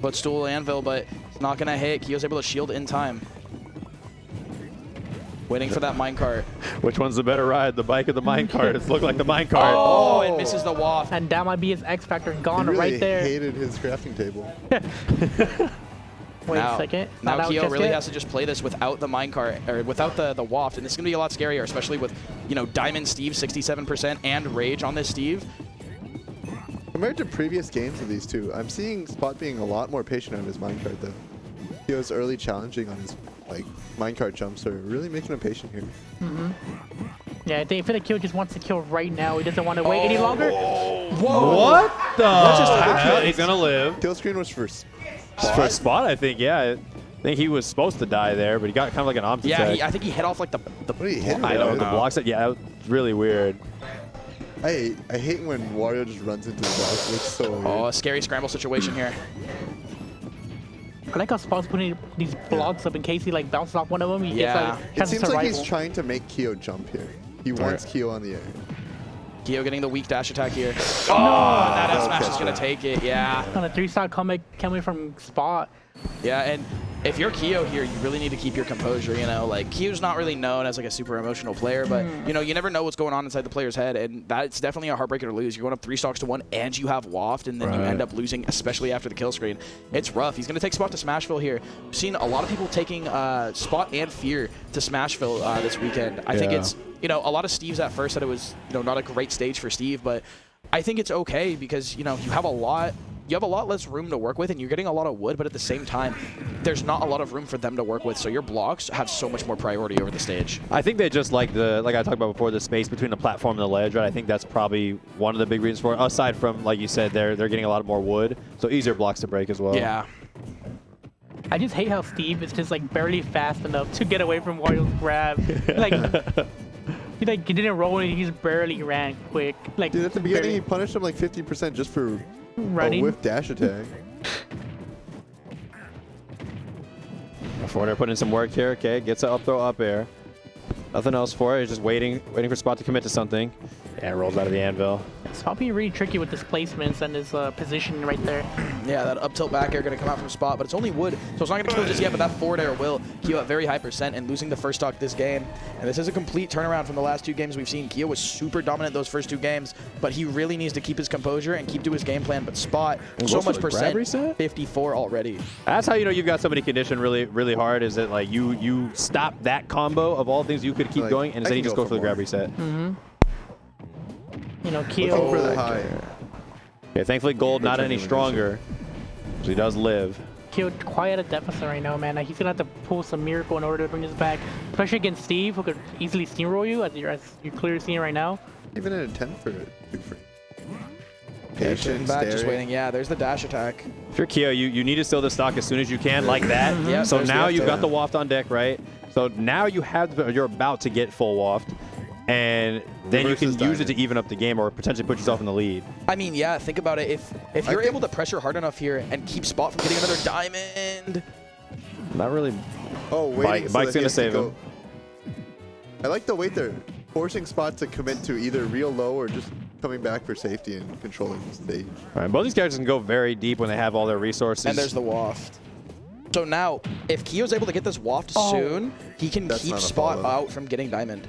Footstool anvil, but it's not gonna hit. Keo's able to shield in time. Waiting for that minecart.
Which one's the better ride, the bike or the minecart? It's looked like the minecart.
Oh, and misses the waft.
And that might be his X factor gone
He really
right there.
hated his crafting table.
Wait
now,
a second.
Now
Not out
Keo
just
really
yet.
has to just play this without the minecart, or without the waft, and this is gonna be a lot scarier, especially with, you know, Diamond Steve 67% and Rage on this Steve.
Compared to previous games of these two, I'm seeing Spot being a lot more patient on his minecart though. Keo's early challenging on his like minecart jumps are really making him patient here.
Yeah, I feel like Keo just wants to kill right now. He doesn't want to wait any longer.
Whoa! What the hell? He's gonna live.
Kill screen was for
For Spot, I think. Yeah, I think he was supposed to die there, but he got kind of like an opposite.
Yeah, I think he hit off like the
What did he hit?
I know the blocks. Yeah, that was really weird.
I hate when Wario just runs into the box. It looks so weird.
Oh, a scary scramble situation here.
I like how Spot's putting these blocks up in case he like bounces off one of them. He
Yeah.
gets like
It
chance of
seems like he's
survival.
trying to make Keo jump here. He wants Keo on the air.
Keo getting the weak dash attack here. Oh, that F smash is
catch
gonna
that.
take it. Yeah.
On a 3-stock comeback coming from Spot.
Yeah, and if you're Keo here, you really need to keep your composure, you know? Like, Keo's not really known as like a super emotional player, but, you know, you never know what's going on inside the player's head, and that's definitely a heartbreaker to lose. You're going up 3 stocks to 1, and you have Waft, and then you end up losing, especially after the kill screen. It's rough. He's going to take Spot to Smashville here. We've seen a lot of people taking Spot and Fear to Smashville this weekend. I think it's, you know, a lot of Steves at first said it was, you know, not a great stage for Steve, but I think it's okay because, you know, you have a lot less room to work with, and you're getting a lot of wood, but at the same time, there's not a lot of room for them to work with, so your blocks have so much more priority over the stage.
I think they just like I talked about before, the space between the platform and the ledge, right? I think that's probably one of the big reasons for it. Aside from, like you said, they're getting a lot more wood, so easier blocks to break as well.
Yeah.
I just hate how Steve is just like barely fast enough to get away from Wario's grab. He didn't roll and he just barely ran quick. Like,
Dude, at the beginning, he punished him like 50% just for
running.
a whiff dash attack.
Forwarder putting in some work here. Okay, gets an up throw up air. Nothing else for it. He's just waiting for Spot to commit to something. Yeah, rolls out of the anvil.
It's probably really tricky with his placements and his position right there.
Yeah, that up tilt back air going to come out from Spot, but it's only wood, so it's not going to kill just yet, but that forward air will. Keo at very high percent and losing the first stock this game. And this is a complete turnaround from the last 2 games we've seen. Keo was super dominant those first 2 games, but he really needs to keep his composure and keep to his game plan. But Spot, so much percent, 54 already.
That's how you know you've got somebody conditioned really, really hard, is that like you stop that combo of all things you could keep going, and instead you just go for the grab reset.
You know, Keo.
Looking for the high.
Okay, thankfully Gold not any stronger, so he does live.
Keo quite at a deficit right now, man. Like, he's gonna have to pull some miracle in order to bring this back, especially against Steve, who could easily steamroll you, as you're clearly seeing right now.
Even at a 10 for it.
Patient, back, just waiting. Yeah, there's the dash attack.
If you're Keo, you need to steal the stock as soon as you can, like that.
Yeah,
So
there's
now
the
you've
up
got the waft on deck, right? So now you have you're about to get full waft, and then you can use it to even up the game or potentially put yourself in the lead.
I mean, yeah, think about it. If you're able to pressure hard enough here and keep Spot from getting another diamond.
Not really.
Oh, wait.
Bike's going to save him.
I like the way they're forcing Spot to commit to either real low or just coming back for safety and controlling the stage.
All right, both these characters can go very deep when they have all their resources.
And there's the waft. So now, if Kyo's able to get this waft soon, he can keep Spot out from getting Diamond.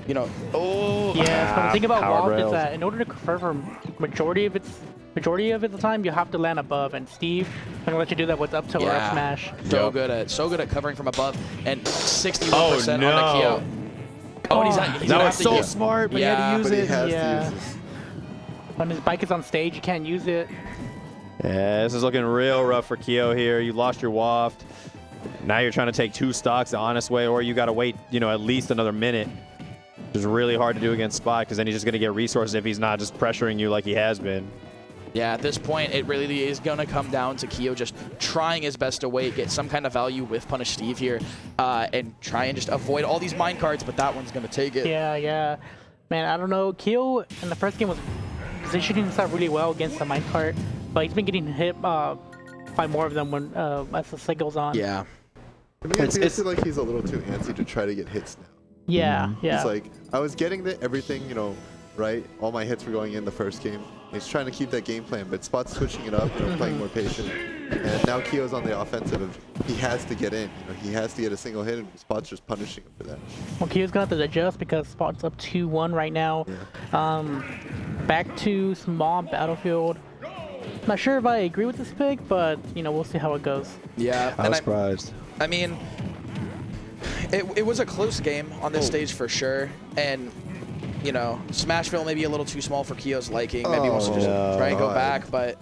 You know. Oh.
Yeah, but the thing about waft
rails.
is that in order to convert for majority of the time, you have to land above, and Steve gonna let you do that with up tilt or up smash.
So good at covering from above, and 61% on the Kyo. Oh, and he's
that was so smart, but he had to use it.
He has to use this.
When his bike is on stage, you can't use it.
Yeah, this is looking real rough for Kyo here. You lost your waft. Now you're trying to take 2 stocks the honest way, or you got to wait, at least another minute. It's really hard to do against Spot because then he's just going to get resources if he's not just pressuring you like he has been.
Yeah, at this point, it really is going to come down to Kyo just trying his best to wait, get some kind of value with Punish Steve here, and try and just avoid all these mine cards, but that one's going to take it.
Yeah. Man, I don't know. Kyo in the first game was positioning himself really well against the mine cart, but he's been getting hit by more of them when as the set goes on.
Yeah.
I mean, I feel like he's a little too antsy to try to get hits now.
Yeah.
It's like, I was getting everything, right? All my hits were going in the first game. He's trying to keep that game plan, but Spot's switching it up, playing more patient. And now Kyo's on the offensive. He has to get in. He has to get a single hit, and Spot's just punishing him for that.
Well, Kyo's gonna have to adjust because Spot's up 2-1 right now.
Yeah.
Back to small battlefield. Not sure if I agree with this pick, but we'll see how it goes.
Yeah,
I was surprised.
I mean, it was a close game on this stage for sure, and Smashville may be a little too small for Kyo's liking. Maybe he wants to just try and go back, but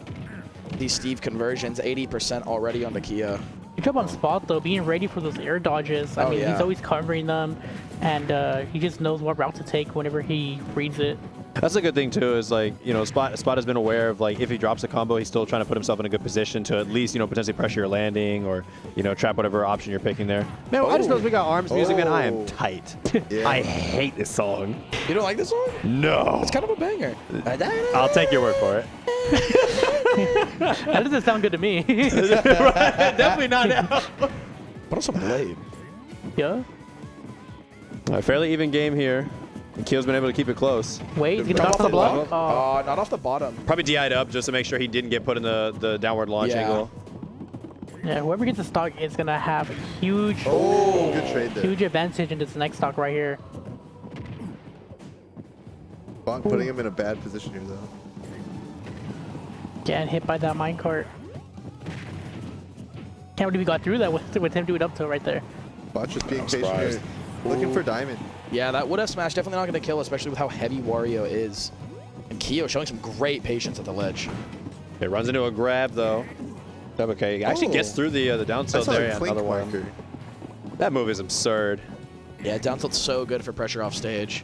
these Steve conversions, 80% already on the Kyo.
Good job on Spot though, being ready for those air dodges. I mean, he's always covering them, and he just knows what route to take whenever he reads it.
That's a good thing too. Is Spot has been aware of if he drops a combo, he's still trying to put himself in a good position to at least potentially pressure your landing or trap whatever option you're picking there. Man, I just noticed we got arms music and I am tight. I hate this song.
You don't like this song?
No.
It's kind of a banger.
I'll take your word for it.
That doesn't sound good to me.
Right, definitely not now.
What else a blade?
Yeah.
A fairly even game here. And Kyo's been able to keep it close.
Wait, he's gonna drop the block?
Not off the bottom.
Probably DI'd up just to make sure he didn't get put in the downward launch angle.
Yeah, whoever gets the stock is gonna have a huge,
good trade there.
huge advantage in this next stock right here.
Spot putting him in a bad position here though.
Getting hit by that minecart. Can't believe we got through that with him doing up tilt right there.
Spot's just being patient here, looking for Diamond.
Yeah, that would have smash. Definitely not going to kill, especially with how heavy Wario is. And Kyo showing some great patience at the ledge.
It runs into a grab though. Okay, he actually gets through the down tilt there. Yeah, another one. That move is absurd.
Yeah, down tilt's so good for pressure off stage.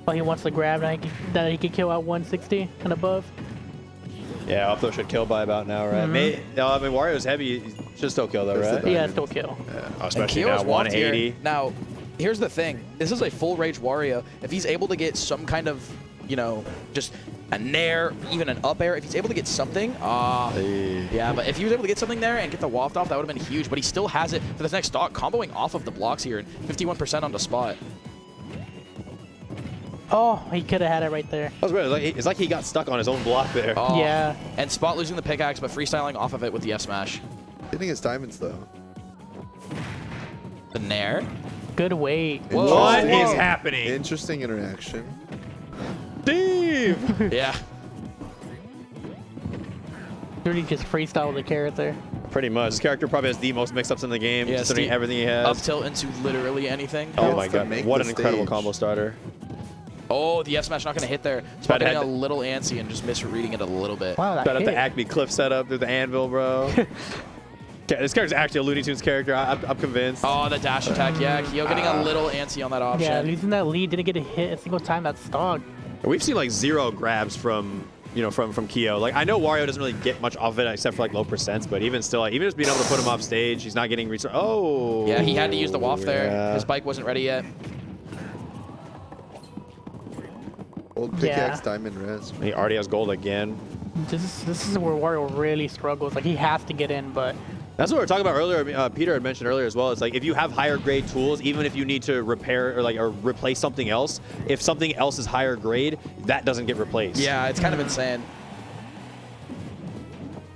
Oh, he wants to grab that he can kill at 160 and above.
Yeah, up throw should kill by about now, right? I mean, Wario's heavy. He should still kill though, right?
Yeah, still kill.
Yeah, especially now 180.
Now, here's the thing. This is a full rage Wario. If he's able to get some kind of, just a nair, even an up air, if he's able to get something, yeah, but if he was able to get something there and get the waft off, that would have been huge. But he still has it for this next stock, comboing off of the blocks here, and 51% on the spot.
Oh, he could have had it right there.
That was weird. It's like he got stuck on his own block there.
Oh.
Yeah.
And Spot losing the pickaxe, but freestyling off of it with the F smash.
Hitting his diamonds though.
The nair.
Good weight.
What is happening?
Interesting interaction.
Steve!
Yeah.
Really just freestyle the character.
Pretty much. This character probably has the most mix-ups in the game, considering everything he has.
Up tilt into literally anything.
Oh my god, what an incredible combo starter.
Oh, the F smash not going to hit there. Spot getting a little antsy and just misreading it a little bit.
Wow,
Shout out the Acme Cliff setup through the anvil, bro. This character's actually a Looney Tunes character. I'm convinced.
Oh, the dash attack. Yeah, Kyo getting a little antsy on that option.
Yeah, losing that lead, didn't get a hit a single time that stock.
We've seen like 0 grabs from Kyo. Like I know Wario doesn't really get much off of it except for like low percents, but even still, like, even just being able to put him off stage, he's not getting resource. Oh.
Yeah, he had to use the waft there. His bike wasn't ready yet.
Old pickaxe, diamond res.
He already has gold again.
This is where Wario really struggles. Like he has to get in, but.
That's what we were talking about earlier. Peter had mentioned earlier as well. It's like if you have higher grade tools, even if you need to repair or replace something else, if something else is higher grade, that doesn't get replaced.
Yeah, it's kind of insane.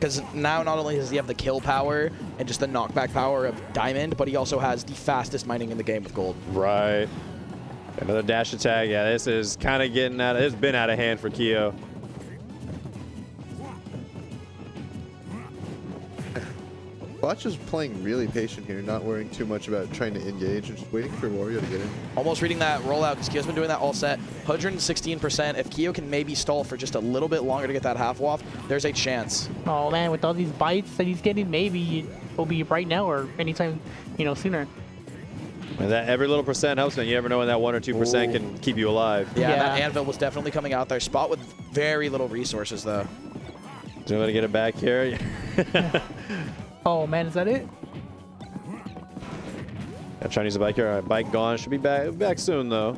Because now not only does he have the kill power and just the knockback power of Diamond, but he also has the fastest mining in the game with Gold.
Right. Another dash attack. Yeah, this is kind of getting out of, it's been out of hand for Keo.
Botch is playing really patient here, not worrying too much about trying to engage, and just waiting for Wario to get in.
Almost reading that rollout because Keo's been doing that all set. 116%. If Keo can maybe stall for just a little bit longer to get that half waft, there's a chance.
Oh man, with all these bites that he's getting, maybe it'll be right now or anytime, sooner.
And that every little percent helps, man. You never know when that 1 or 2% can keep you alive.
Yeah, that anvil was definitely coming out there. Spot with very little resources though.
So I'm gonna get it back here.
Oh man, is that it?
I'm trying to use a bike here. All right, bike gone. Should be back soon though.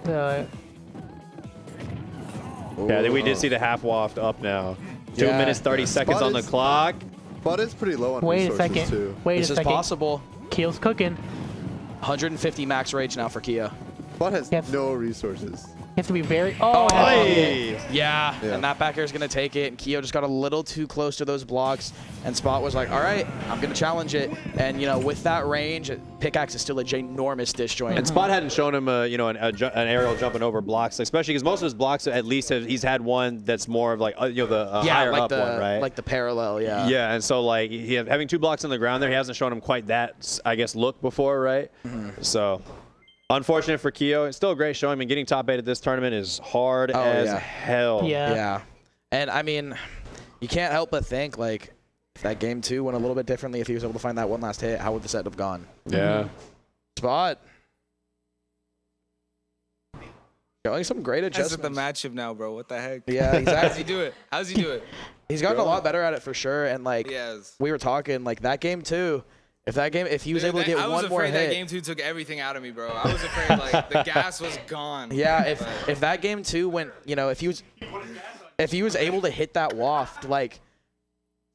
Yeah, I think we did see the half waft up now. 2 minutes 30 seconds on the clock.
Spot is pretty low on
Wait
resources
a second.
too.
Wait
This
a
is
second.
possible.
Keo's cooking.
150 max rage now for Keo.
Spot has no resources.
He has to be very.
Yeah, and that back air is going to take it. And Keo just got a little too close to those blocks. And Spot was like, all right, I'm going to challenge it. And, with that range, Pickaxe is still a ginormous disjoint.
And Spot hadn't shown him, an aerial jumping over blocks, especially because most of his blocks, at least, he's had one that's more of like, the higher
like
up one, right?
Like the parallel, yeah.
Yeah, and so like having 2 blocks on the ground there, he hasn't shown him quite that, I guess, look before, right? So. Unfortunate for Keo. It's still a great showing. I mean, getting top 8 at this tournament is hard as hell.
Yeah. And I mean, you can't help but think, like, if that game 2 went a little bit differently, if he was able to find that one last hit, how would the set have gone?
Yeah.
Spot. Showing some great
That's
adjustments.
the matchup now, bro. What the heck?
Yeah, exactly.
How's he do it? How's he do it?
He's gotten a lot better at it for sure. And, like,
Yes.
we were talking, like, that game 2, if he was able to get one more hit.
I was afraid that game 2 took everything out of me, bro. I was afraid, like, the gas was gone.
Yeah, if that game 2 went, if he was able to hit that waft, like,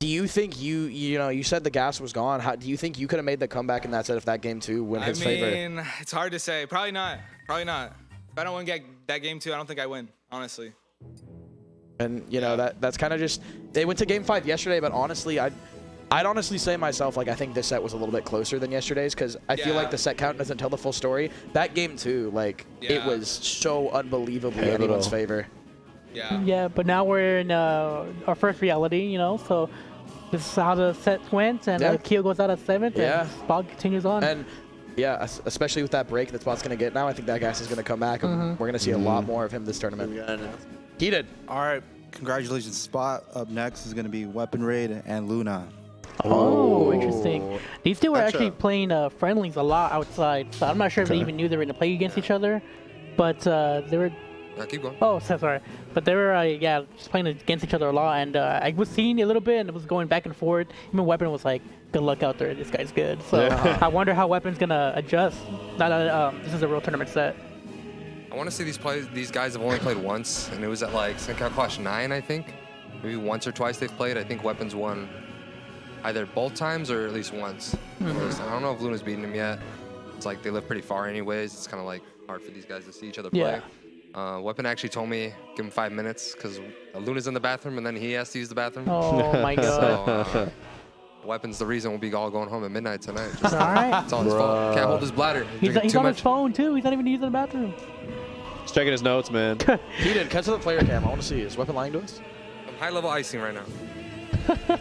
do you think you said the gas was gone? How do you think you could have made the comeback in that set if that game 2 went his favor?
I mean, it's hard to say. Probably not. Probably not. If I don't win that game 2, I don't think I win, honestly.
And that's kind of just, they went to game 5 yesterday, but honestly, I'd honestly say myself, like, I think this set was a little bit closer than yesterday's because I feel like the set count doesn't tell the full story. That game 2, like, it was so unbelievably anyone's favor.
Yeah, but now we're in our first reality, so this is how the set went, and Keo goes out at 7th, and Spot continues on.
And yeah, especially with that break that Spot's going to get now, I think that gas is going to come back, and we're going to see a lot more of him this tournament. Heated.
All right, congratulations, Spot. Up next is going to be Weapon Raid and Luna.
Oh, interesting. These two were actually playing friendlies a lot outside, so I'm not sure if they even knew they were going to play against each other. But they were...
keep going.
Oh, sorry. But they were, just playing against each other a lot. And I was seeing a little bit, and it was going back and forth. Even Weapon was like, good luck out there. This guy's good. So I wonder how Weapon's going to adjust. This is a real tournament set.
I want to say these guys have only played once, and it was at like CenCal Clash 9, I think. Maybe once or twice they've played. I think Weapon's won either both times or at least once. I don't know if Luna's beaten him yet. It's like they live pretty far anyways. It's kind of like hard for these guys to see each other play. Weapon actually told me give him 5 minutes because Luna's in the bathroom and then he has to use the bathroom.
Oh my god.
So, Weapon's the reason we'll be all going home at midnight tonight. Just,
all right.
It's all his fault. Can't hold his bladder.
He's on his phone too. He's not even using the bathroom.
He's checking his notes, man.
Heated, cut to the player cam. I want to see. Is Weapon lying to us?
I'm high-level icing right now.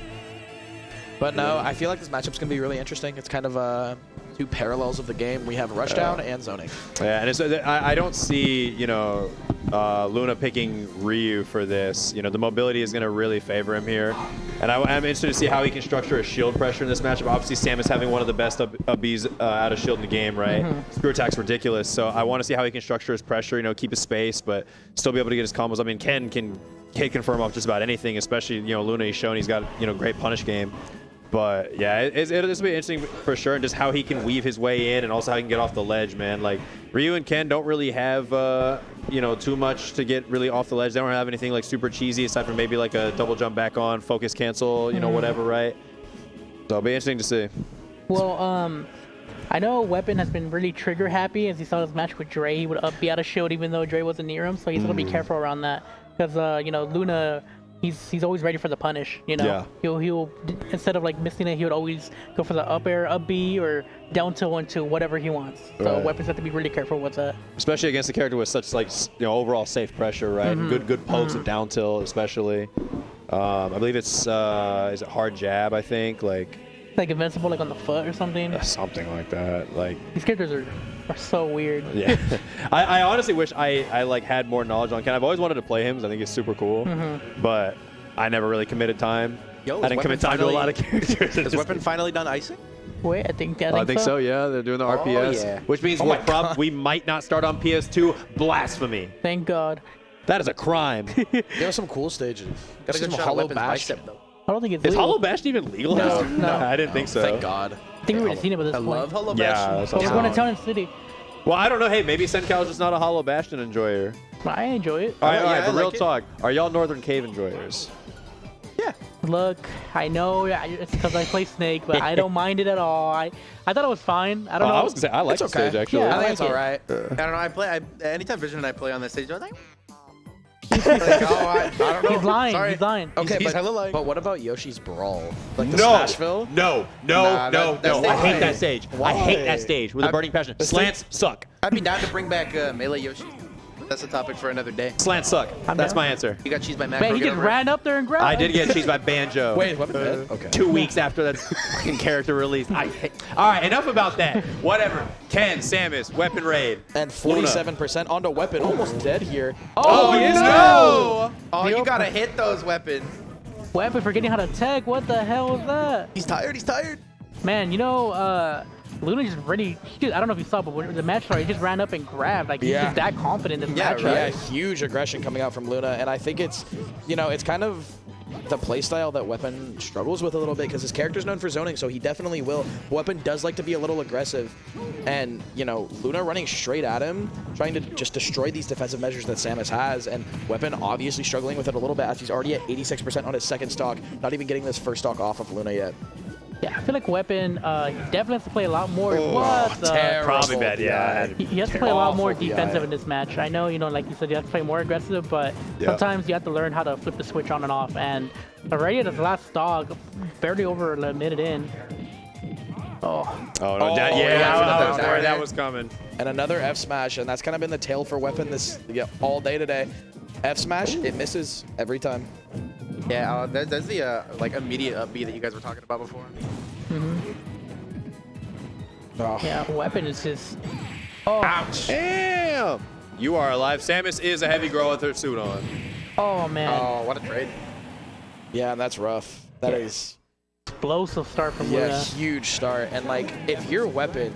But no, I feel like this matchup's going to be really interesting. It's kind of 2 parallels of the game. We have rushdown and zoning.
Yeah, and I don't see, Luna picking Ryu for this. The mobility is going to really favor him here. And I'm interested to see how he can structure a shield pressure in this matchup. Obviously, Sam is having one of the best Bs out of shield in the game, right? Screw attack's ridiculous. So I want to see how he can structure his pressure, keep his space, but still be able to get his combos. I mean, Ken can confirm off just about anything, especially, Luna. He's shown he's got, great punish game. But yeah, this will be interesting for sure, and just how he can weave his way in, and also how he can get off the ledge, man. Like Ryu and Ken don't really have, too much to get really off the ledge. They don't have anything like super cheesy, aside from maybe like a double jump back on, focus cancel, whatever, right? So it'll be interesting to see.
Well, I know Weapon has been really trigger happy as he saw his match with Dre. He would be out of shield even though Dre wasn't near him, so he's gonna be careful around that because Luna he's always ready for the punish. You know,
Yeah.
he'll instead of like missing it, he would always go for the up air, up B, or down tilt into whatever he wants. So
Right.
weapons have to be really careful with that.
Especially against a character with such like overall safe pressure, right? And good pokes and down tilt, especially. I believe it's is it hard jab? I think like
Invincible, like on the foot or something.
something like that. Like
These characters are so weird.
yeah, I honestly wish I like had more knowledge on Ken. I've always wanted to play him because I think he's super cool, but I never really committed time.
Yo,
I didn't commit time to a lot of characters.
Is Weapon finally done icing?
Wait, I think
so. Yeah, they're doing the RPS,
yeah.
which means we might not start on PS2. Blasphemy!
Thank God.
That is a crime.
There are some cool stages.
Got a
Some
good shot of
Hollow
Weapon's
Bastion.
bicep, though.
I don't think it's
Is
legal.
Hollow Bastion even legal?
No.
I didn't think so.
Thank God.
I think we would have seen it by this
I
point.
love Hollow
Yeah,
Bastion.
that's
But we're
awesome.
going to Town and City.
Well, I don't know. Hey, maybe CenCal is just not a Hollow Bastion enjoyer.
I enjoy it.
All right,
yeah,
but
I
real
like it.
talk. Are y'all Northern Cave enjoyers?
Look, I know it's because I play Snake, but I don't mind it at all. I thought it was fine. I don't know.
I was gonna say I like the stage actually.
Yeah,
I think
like
it's
it.
all right. I don't know. I play. Anytime Vision and I play on this stage, I'm like, I don't know.
He's lying.
Sorry.
He's lying.
Okay,
He's
but,
hella lying.
but what about Yoshi's Brawl? Like the
No,
Smashville?
no.
Nah, that
I
stage-
hate that stage. I hate that stage with a burning passion. Slants suck.
I'd be down to bring back Melee Yoshi. That's a topic for another day.
Slants suck. That's my answer.
You got cheese by Mac.
Man, he just ran up there and grabbed
I
it.
did get cheesed by Banjo.
Wait, what? Okay.
2 weeks after that fucking character release. All right, enough about that. Whatever. Ken, Samus, Weapon Raid.
And 47% onto Weapon, almost dead here.
Oh,
let's
no!
go! Oh, you gotta hit those weapons.
Weapon forgetting how to tag. What the hell was that?
He's tired. He's tired.
Man, Luna just really, I don't know if you saw, but when the match started, he just ran up and grabbed. Like, he's just that confident in this match.
Yeah, huge aggression coming out from Luna, and I think it's, it's kind of the playstyle that Weapon struggles with a little bit because his character's known for zoning, so he definitely will. Weapon does like to be a little aggressive, and Luna running straight at him, trying to just destroy these defensive measures that Samus has, and Weapon obviously struggling with it a little bit as he's already at 86% on his second stock, not even getting this first stock off of Luna yet.
Yeah, I feel like Weapon definitely has to play a lot more. What the?
Probably bad, yeah.
He has to play a lot more
Awful
defensive
DI.
in this match. I know, like you said, you have to play more aggressive, but sometimes you have to learn how to flip the switch on and off. And already at his last stock, barely over a minute in. Oh
no,
Oh,
yeah,
yeah,
I was
down
worried
there.
that was coming.
And another F smash, and that's kind of been the tail for Weapon all day today. F smash, it misses every time.
Yeah, there's the immediate up B that you guys were talking about before.
Oh.
Yeah, Weapon is just. Oh.
Ouch. Damn. You are alive. Samus is a heavy girl with her suit on.
Oh man.
Oh, what a trade.
Yeah, and that's rough. That is
explosive start from
yeah,
Luna.
huge start. And like, if you're Weapon,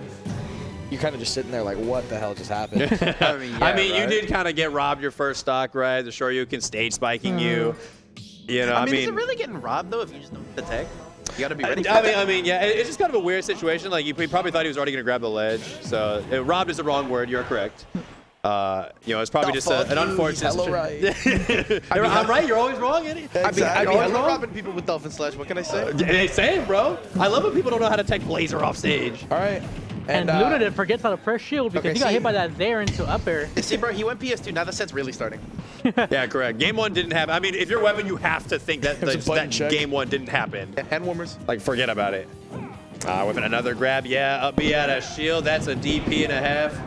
you're kind of just sitting there like, what the hell just happened?
I mean, you did kind of get robbed your first stock, right? The Shoryuken stage spiking you. You know,
I mean, is it really getting robbed though if you just don't hit the tag? You gotta be ready for
I
that.
mean, yeah, it's just kind of a weird situation. Like, he probably thought he was already going to grab the ledge. So, robbed is the wrong word. You're correct. It's probably just an unfortunate.
Hello, right.
I'm right. You're always wrong, Eddie.
I love robbing people with Dolphin Slash. What can I say?
Same, bro. I love when people don't know how to tech Blazer off stage.
All right.
And Luna then forgets how to press shield because he got hit by that there into up air.
See, bro, he went PS2. Now the set's really starting.
Yeah, correct. Game 1 didn't happen. I mean, if you're Weapon, you have to think that, that Game 1 didn't happen.
Yeah, hand warmers.
Like, forget about it. Weapon, another grab. Yeah, up B out of shield. That's a DP and a half.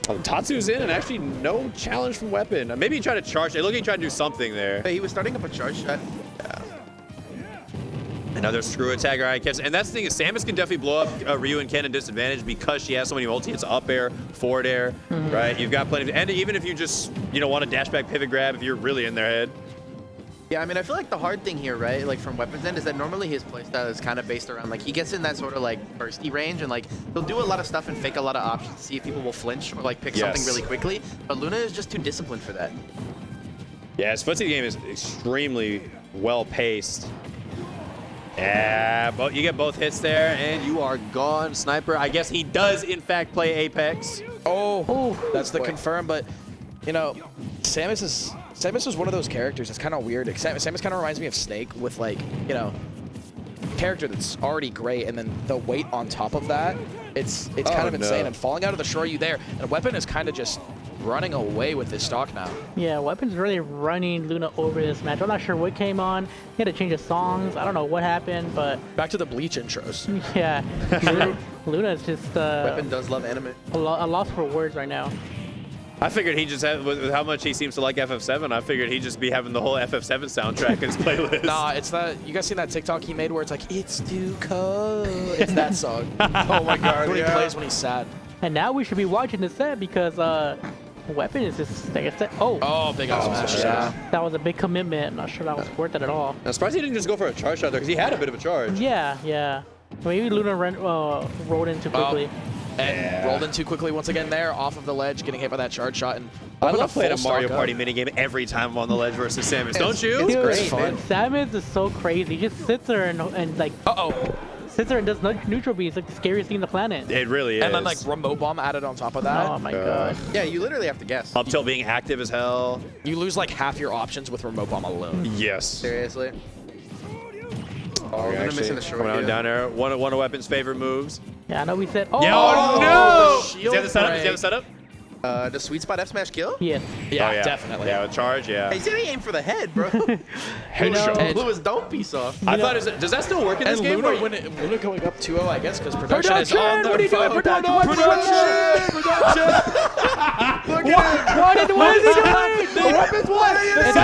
Oh, Tatsu's in, and actually no challenge from Weapon. Maybe he tried to charge. It looked like he tried to do something there.
Hey, he was starting up a charge shot.
Yeah. Another screw attack. All right, catch. And that's the thing is Samus can definitely blow up Ryu and Ken in disadvantage because she has so many multi. It's up air, forward air, right? You've got plenty of, and even if you just, want a dash back pivot grab, if you're really in their head.
Yeah, I mean, I feel like the hard thing here, right, like from Weapon's end, is that normally his playstyle is kind of based around, like, he gets in that sort of, like, bursty range, and, like, he'll do a lot of stuff and fake a lot of options to see if people will flinch or, like, pick something really quickly. But Luna is just too disciplined for that.
Yeah, his footsie game is extremely well-paced. Yeah, but you get both hits there, and you are gone, Sniper. I guess he does, in fact, play Apex.
Oh, that's the confirm, but, Samus is one of those characters that's kind of weird. Samus kind of reminds me of Snake with, like, character that's already great, and then the weight on top of that, it's kind of insane. And falling out of the Shoryu there, and Weapon is kind of just running away with this stock now.
Yeah, Weapon's really running Luna over this match. I'm not sure what came on. He had to change his songs. I don't know what happened, but...
Back to the Bleach intros.
Yeah. Luna is just...
Weapon does love anime.
A loss for words right now.
I figured he just had, with how much he seems to like FF7, I figured he'd just be having the whole FF7 soundtrack in his playlist.
Nah, it's that, you guys seen that TikTok he made where it's like, it's too cold. It's that song. Oh my god, what he plays when he's sad.
And now we should be watching the set because Weapon is just, like I said,
oh, big up smash.
Yeah. That was a big commitment. I'm not sure that was worth it at all.
I'm surprised he didn't just go for a charge shot there because he had a bit of a charge.
Yeah, yeah. Maybe Luna rolled in too quickly.
And rolled in too quickly once again there, off of the ledge, getting hit by that charge shot. And
I love playing a Mario Party minigame every time I'm on the ledge versus Samus, don't you?
Dude,
it's great, man.
Samus is so crazy. He just sits there and like... Sits there and does neutral beats, like the scariest thing on the planet.
It really is.
And then like remote bomb added on top of that.
Oh my god.
Yeah, you literally have to guess.
Up tilt being active as hell.
You lose like half your options with remote bomb alone.
Yes.
Seriously.
Oh,
we're missing the short
coming down there. One of Weapon's favorite moves.
Yeah, I know we said.
Oh, no! Does he have the setup?
break.
Does he have the setup?
Does Sweet Spot F smash kill?
Yeah.
Yeah, definitely.
Yeah, with charge, yeah.
Hey, he said he aimed for the head, bro.
Headshot.
Blew his dome piece off.
I thought, does that still work in this
And
game?
Luna going up 2-0, I guess, because production is on
What are you doing? Production!
Look at him!
What is he doing?
The weapons won!
It's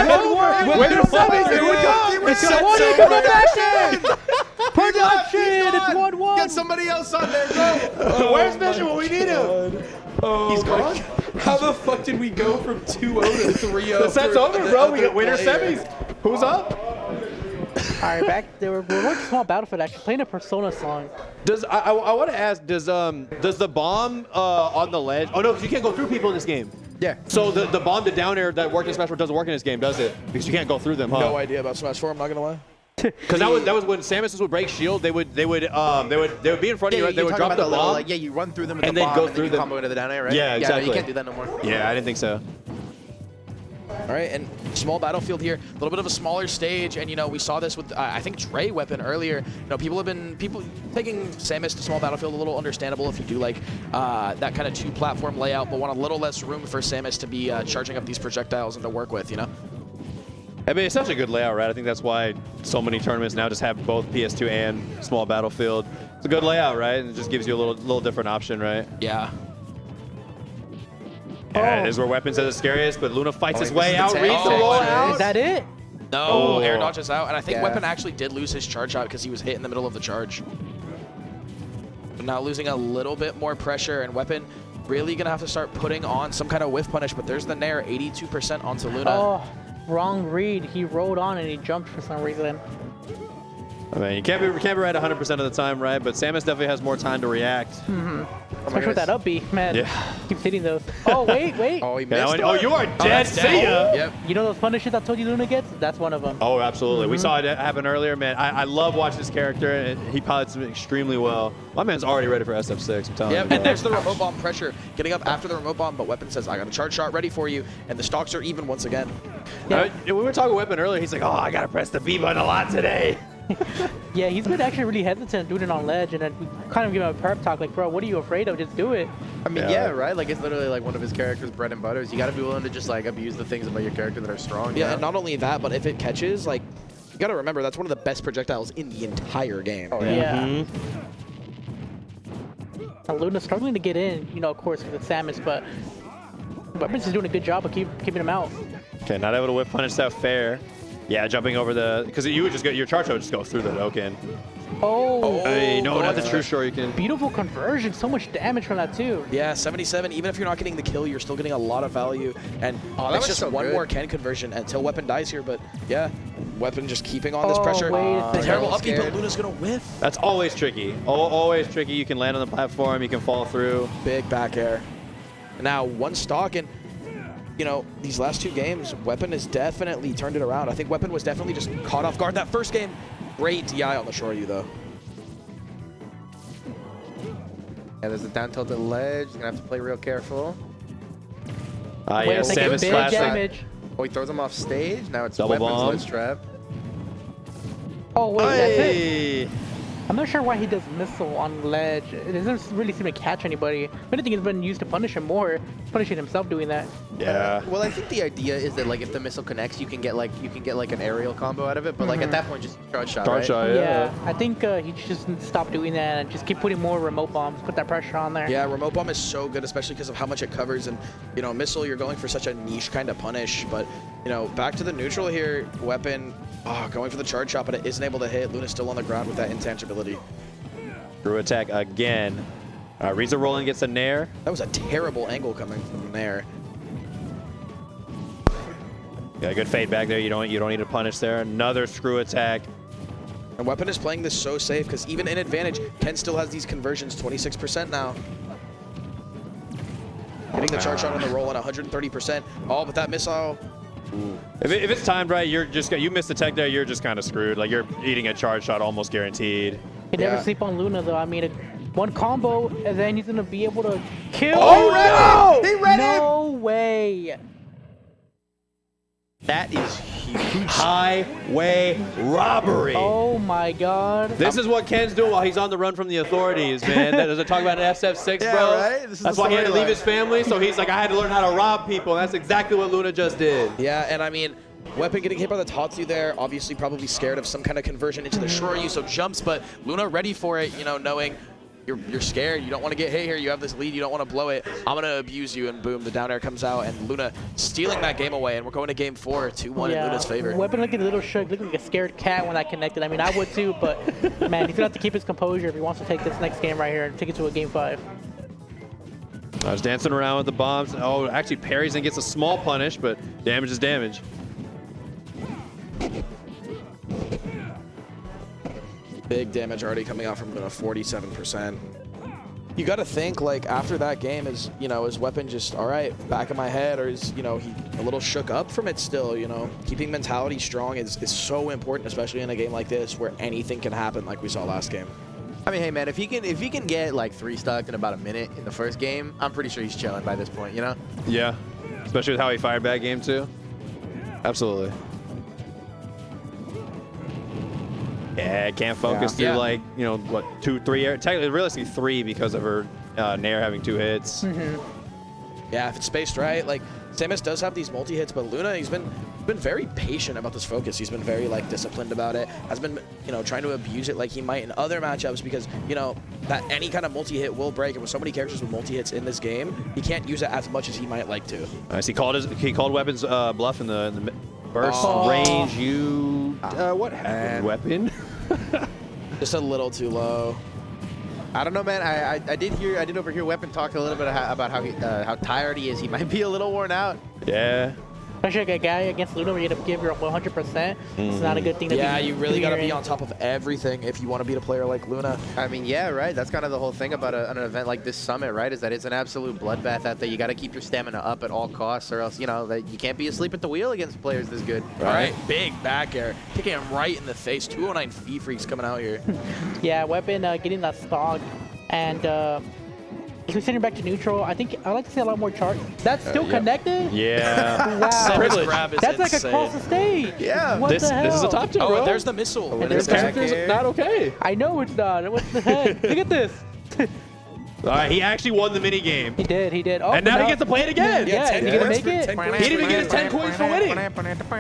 Production! It's 1-1!
Get somebody else on there, go!
Where's Visual? We need him!
He's gone? How the fuck did we go from 2-0 to 3-0?
The set's over, bro. We got winner semis. Who's up?
Alright, back there. We're watching Small Battlefield actually, playing a Persona song.
Does I want to ask, does the bomb on the ledge? Oh no, because you can't go through people in this game.
Yeah.
So the bomb to down air that worked in Smash 4 doesn't work in this game, does it? Because you can't go through them, huh?
No idea about Smash 4, I'm not gonna lie.
Because that was when Samus would break shield, they would be in front of you, right? They would drop the bomb.
Like, yeah, you run through them with
and
the
then
bomb,
go
and
through
then you
them.
combo into the down air, right?
Yeah, exactly.
Yeah, you can't do that no more.
Yeah, I didn't think so.
All right, and small battlefield here, a little bit of a smaller stage, and you know we saw this with I think Dre Weapon earlier. You know, people taking Samus to small battlefield a little understandable if you do like that kind of 2-platform layout, but want a little less room for Samus to be charging up these projectiles and to work with, you know.
I mean, it's such a good layout, right? I think that's why so many tournaments now just have both PS2 and small battlefield. It's a good layout, right? And it just gives you a little different option, right?
Yeah.
Yeah, it is where Weapons are the scariest, but Luna fights his way out, reads the roll out.
Is that it?
No, air dodges out, and I think Weapon actually did lose his charge out because he was hit in the middle of the charge. But now losing a little bit more pressure, and Weapon really gonna have to start putting on some kind of whiff punish, but there's the Nair 82% onto Luna.
Oh, wrong read. He rolled on and he jumped for some reason.
I mean, you can't be right 100% of the time, right? But Samus definitely has more time to react.
Especially with that up B, man.
Yeah.
Keeps hitting those. Oh, wait.
Oh, he missed.
Oh, you are dead. See ya.
Yep.
You know those punishes I told you Luna gets? That's one of them.
Oh, absolutely. We saw it happen earlier, man. I love watching this character, and he pilots him extremely well. My man's already ready for SF6, I'm telling you.
Yep, and there's the remote bomb pressure getting up after the remote bomb, but Weapon says, I got a charge shot ready for you, and the stocks are even once again.
Yeah. We were talking Weapon earlier. He's like, oh, I got to press the B button a lot today.
Yeah, he's been actually really hesitant doing it on ledge, and then we kind of give him a pep talk, like, bro, what are you afraid of? Just do it.
I mean, yeah, right? Like, it's literally like one of his character's bread and butters. You got to be willing to just, like, abuse the things about your character that are strong.
Yeah, and not only that, but if it catches, like, you got to remember, that's one of the best projectiles in the entire game.
Oh,
yeah. And Luna's struggling to get in, you know, of course, with Samus, but Weapons is doing a good job of keeping him out.
Okay, not able to whip punish that fair. Yeah, jumping over the... Because you would just go... Your charge would just go through the Oaken.
Oh.
Hey, no, not the true shore. You can...
Beautiful conversion. So much damage from that, too.
Yeah, 77. Even if you're not getting the kill, you're still getting a lot of value. And it's just
so
one
good.
more Ken conversion until Weapon dies here. But yeah, Weapon just keeping on this
Oh,
pressure.
wait a
The
second.
terrible
I'm
upbeat, but
scared.
Luna's going to whiff.
That's always tricky. Always tricky. You can land on the platform. You can fall through.
Big back air. Now, one stock, and you know, these last 2 games, Weapon has definitely turned it around. I think Weapon was definitely just caught off guard. That first game, great DI on the shore you, though.
Yeah, there's a down tilted ledge. You're going to have to play real careful.
Ah, yeah, Samus
big
flashing.
damage.
Oh, he throws him off stage. Now it's
Double
Weapon's
bomb.
ledge trap.
Oh, wait, that's it.
Hey.
I'm not sure why he does missile on ledge. It doesn't really seem to catch anybody. If anything, it's been used to punish him more. He's punishing himself doing that.
Yeah.
Well, I think the idea is that like if the missile connects, you can get like an aerial combo out of it. But like at that point, just charge shot.
Charge shot,
Yeah, I think he just needs to stop doing that and just keep putting more remote bombs. Put that pressure on there.
Yeah, remote bomb is so good, especially because of how much it covers. And you know, missile, you're going for such a niche kind of punish. But you know, back to the neutral here. Weapon, going for the charge shot, but it isn't able to hit. Luna's still on the ground with that intangibility.
Screw attack again. Riza rolling gets a nair.
That was a terrible angle coming from there.
Yeah, good fade back there. You don't need to punish there. Another screw attack.
And Weapon is playing this so safe because even in advantage, Ken still has these conversions 26% now. Hitting the charge shot on the roll at 130%. Oh, but that missile.
If it's timed right, you miss the tech there, you're just kind of screwed. Like you're eating a charge shot almost guaranteed.
You can never sleep on Luna though. I mean, one combo and then he's gonna be able to kill.
Oh, no! He read him!
No way.
That is huge.
Highway robbery.
Oh my God.
This is what Ken's doing while he's on the run from the authorities, man. Does it talk about an SF6,
Yeah,
bro?
right? This is
That's
the
why he had to leave
storyline.
his family. So he's like, I had to learn how to rob people. That's exactly what Luna just did.
Yeah, and I mean, Weapon getting hit by the Tatsu there, obviously probably scared of some kind of conversion into the Shoryu, so jumps, but Luna ready for it, you know, knowing you're scared, you don't want to get hit here, you have this lead, you don't want to blow it, I'm going to abuse you, and boom, the down air comes out, and Luna stealing that game away, and we're going to game 4, 2-1 in Luna's favor.
Weapon looking a little shook, looking like a scared cat when that connected. I mean, I would too, but man, he's gonna have to keep his composure if he wants to take this next game right here and take it to a game 5.
I was dancing around with the bombs. Oh, actually parries and gets a small punish, but damage is damage.
Big damage already coming out from Luna, 47%. You got to think, like, after that game, is Weapon just, all right, back of my head, or is, he a little shook up from it still, Keeping mentality strong is so important, especially in a game like this where anything can happen like we saw last game.
I mean, hey man, if he can get like 3 stocks in about a minute in the first game, I'm pretty sure he's chilling by this point, you know?
Yeah, especially with how he fired back game 2. Absolutely. Yeah, can't focus through like, what, 2, 3 air. Technically, realistically 3 because of her Nair having 2 hits.
Yeah, if it's spaced right, like Samus does have these multi-hits, but Luna, he's been very patient about this focus. He's been very like disciplined about it. Has been, trying to abuse it like he might in other matchups because, that any kind of multi-hit will break. And with so many characters with multi-hits in this game, he can't use it as much as he might like to.
Nice. He called Weapon's bluff in the burst range. What happened, Weapon?
Just a little too low.
I don't know, man. I did overhear Weapon talk a little bit about how tired he is. He might be a little worn out.
Yeah.
Especially like a guy against Luna where you have to give your 100%. It's not a good thing to be.
Yeah, you really got to be on top of everything if you want to beat a player like Luna.
I mean, yeah, right. That's kind of the whole thing about an event like this Summit, right? Is that it's an absolute bloodbath out there. You got to keep your stamina up at all costs, or else, that you can't be asleep at the wheel against players this good.
All right, big back air, kicking him right in the face. 209 feet freaks coming out here.
Yeah, Weapon getting that stock, and if we're sending back to neutral, I think I like to see a lot more charge. That's still connected?
Yeah.
Wow.
Grab is
That's like
insane.
across the stage.
Yeah.
What the hell?
This is a top 2, bro.
Oh, and there's the missile.
And there's
This character's not okay.
I know it's not. What the heck? Look at this.
All right, he actually won the mini game.
He did. Oh,
And now he gets to play it again.
Yeah, is he gonna make it?
He didn't even get his 10 coins for winning.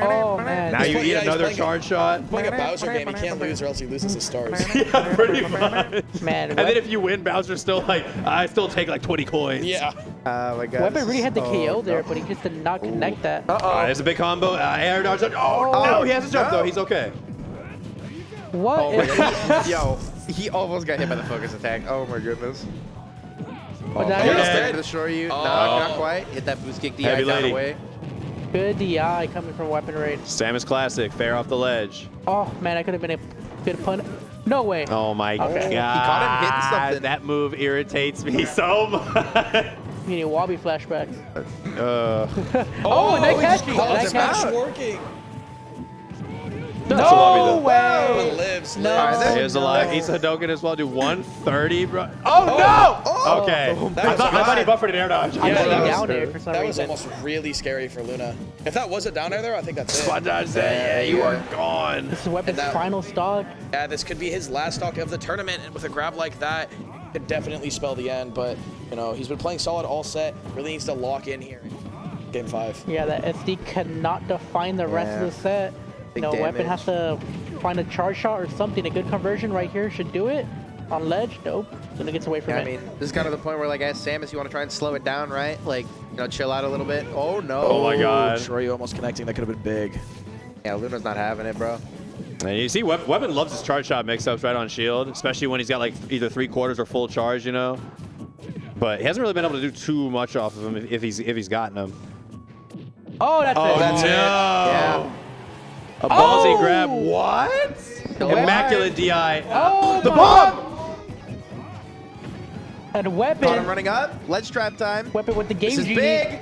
Oh man.
Now you eat another
playing
charge shot.
Playing a Bowser game, he can't lose or else he loses his stars.
Yeah, pretty much.
Man,
And then if you win, Bowser's still like, I still take like 20 coins.
Yeah.
My God.
Weapon really had the KO there, but he just did not connect that.
All right, there's a big combo. Air dodge. Oh, no, he has a jump though. He's okay.
What?
Oh, yo, he almost got hit by the focus attack. Oh my goodness.
But now
You're
he's
dead. To shore you. No, not quite. Hit that boost kick DI
Heavy
down
lady.
away.
Good DI coming from Weapon Raid.
Samus Classic, fair off the ledge.
Oh man, I could have been a good pun. No way.
Oh my God.
Okay.
He caught him hitting something.
That move irritates me so much.
You need Wabi flashbacks.
Oh,
Oh, and that catch.
That catch working.
That's a lobby, though.
But lives.
He is alive. Eats a Hadoken as well. Do 130, bro. Oh, no! Okay. I thought he buffered an air dodge.
Yeah,
down air for some
that
reason.
was almost really scary for Luna. If that was a down air there, I think that's it.
Spot dodge there. Yeah, you are gone.
This is Weapon's final stock.
Yeah, this could be his last stock of the tournament, and with a grab like that, could definitely spell the end. But you know, he's been playing solid all set. Really needs to lock in here. Game 5.
Yeah, that SD cannot define the rest of the set. You know, Weapon has to find a charge shot or something. A good conversion right here should do it. On ledge, nope. Then it gets away from it.
I mean, this is kind of the point where, like, as Samus, you want to try and slow it down, right? Like, you know, chill out a little bit. Oh, no.
Oh, my God.
Shoryu almost connecting. That could have been big.
Yeah, Luna's not having it, bro.
And you see, Weapon loves his charge shot mix-ups right on shield, especially when he's got, like, either 3/4 or full charge, you know? But he hasn't really been able to do too much off of him if he's gotten him.
Oh, that's it.
That's it.
Yeah.
A ballsy grab. What? Immaculate DI.
Oh,
the bomb!
And Weapon.
Caught him running up. Ledge trap time.
Weapon with the game
This is
genie.
big.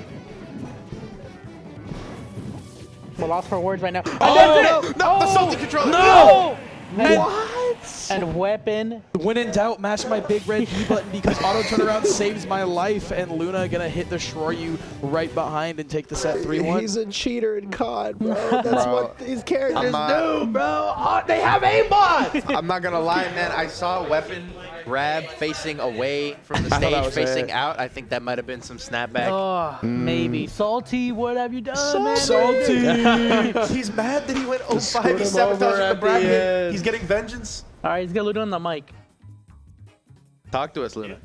We're lost for words right now.
Oh, no, the salty controller.
No!
What?
And Weapon.
When in doubt, mash my big red B button because auto turnaround saves my life, and Luna gonna hit the Shoryu right behind and take the set 3-1.
He's a cheater in COD, bro. That's what these characters do, bro.
Oh, they have aimbot!
I'm not gonna lie, man. I saw Weapon grab facing away from the
I thought that
stage,
was
facing
it.
out. I think that might have been some snapback.
Oh, maybe. Salty, what have you done, man?
Salty.
He's mad that he went 0-5.
screwed
He's
him over
sabotaging the
at the
bracket.
end.
He's getting vengeance.
All right, he's gonna Luna on the mic.
Talk to us, Luna.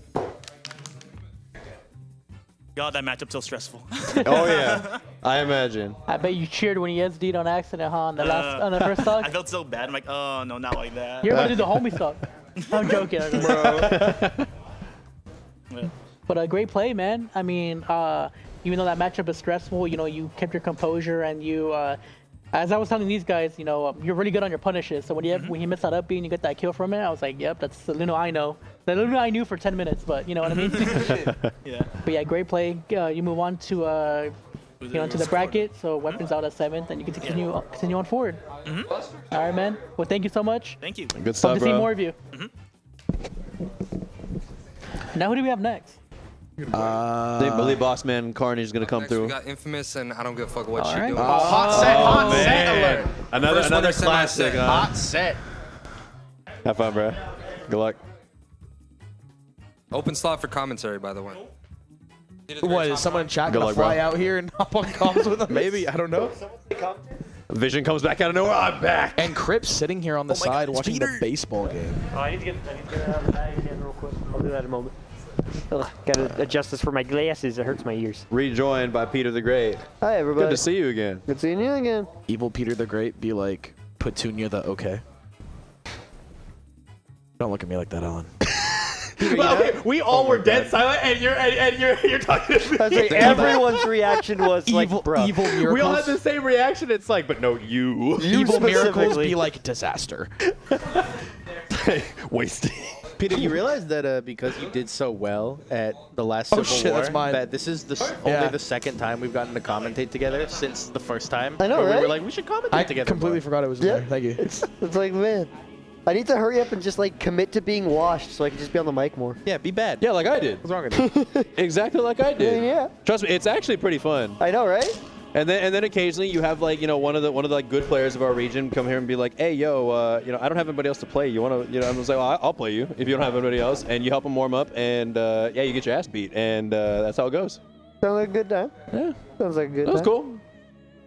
God, that matchup's so stressful.
Oh, yeah. I imagine.
I bet you cheered when he SD'd on accident, huh? On the last, on the first stock.
I felt so bad. I'm like, oh no, not like that.
You're about to do the homie stock. I'm joking. But a great play, man. I mean, even though that matchup is stressful, you know, you kept your composure and you, as I was telling these guys, you know, you're really good on your punishes. So when you miss that up B and you get that kill from it, I was like, yep, that's the Luna I know. The Luna I knew for 10 minutes, but you know what I mean?
Yeah.
But yeah, great play. You move on to, you know, into the bracket. So Weapons out at 7th, and you can continue on forward. All right, man. Well, thank you so much.
Thank you.
Good stuff,
Hope to see
bro.
more of you. Now, who do we have next?
I think Billy Bossman Carnage is going to come
Next,
through.
we got Infamous, and I don't give a fuck what
All
you
right.
doing.
Hot set alert.
Another
First one to
classic.
semi-set.
Hot set.
Have fun, bro. Good luck.
Open slot for commentary, by the way.
What, is someone in chat
Good
gonna
luck, bro.
fly out here and hop on comms with us? Maybe, I don't know.
Vision comes back out of nowhere. I'm back.
And Crip's sitting here on the side watching the baseball game.
Oh, I need to get out of the bag again real quick. I'll do that in a moment. Ugh, gotta adjust this for my glasses. It hurts my ears.
Rejoined by Peter the Great.
Hi, everybody.
Good to see you again.
Good seeing you again.
Evil Peter the Great be like Petunia the okay. Don't look at me like that, Alan.
We all were dead silent, and you're talking to me.
I was like, everyone's reaction was
Evil,
like, bro.
evil miracles.
We all had the same reaction. It's like, but no, you.
Evil miracles
specifically.
be like disaster.
Wasting.
Peter, you realize that because you did so well at the last
Oh,
Civil
shit,
War,
that's mine.
that this is
Yeah.
only the second time we've gotten to commentate together since the first time.
I know,
where We
right?
were like, we should commentate
I
together.
completely
more.
forgot it was in
Yeah.
there. Thank you.
It's like, man, I need to hurry up and just like commit to being washed so I can just be on the mic more.
Yeah, be bad.
Yeah, like I did.
What's wrong with you?
Exactly like I did.
Yeah.
Trust me, it's actually pretty fun.
I know, right?
And then occasionally you have like, you know, one of the like good players of our region come here and be like, hey, yo, you know, I don't have anybody else to play. You want to, you know, I'm just like, well, I'll play you if you don't have anybody else, and you help them warm up, and yeah, you get your ass beat, and that's how it goes.
Sounds like a good time.
Yeah,
Sounds like a good
that was
time.
cool.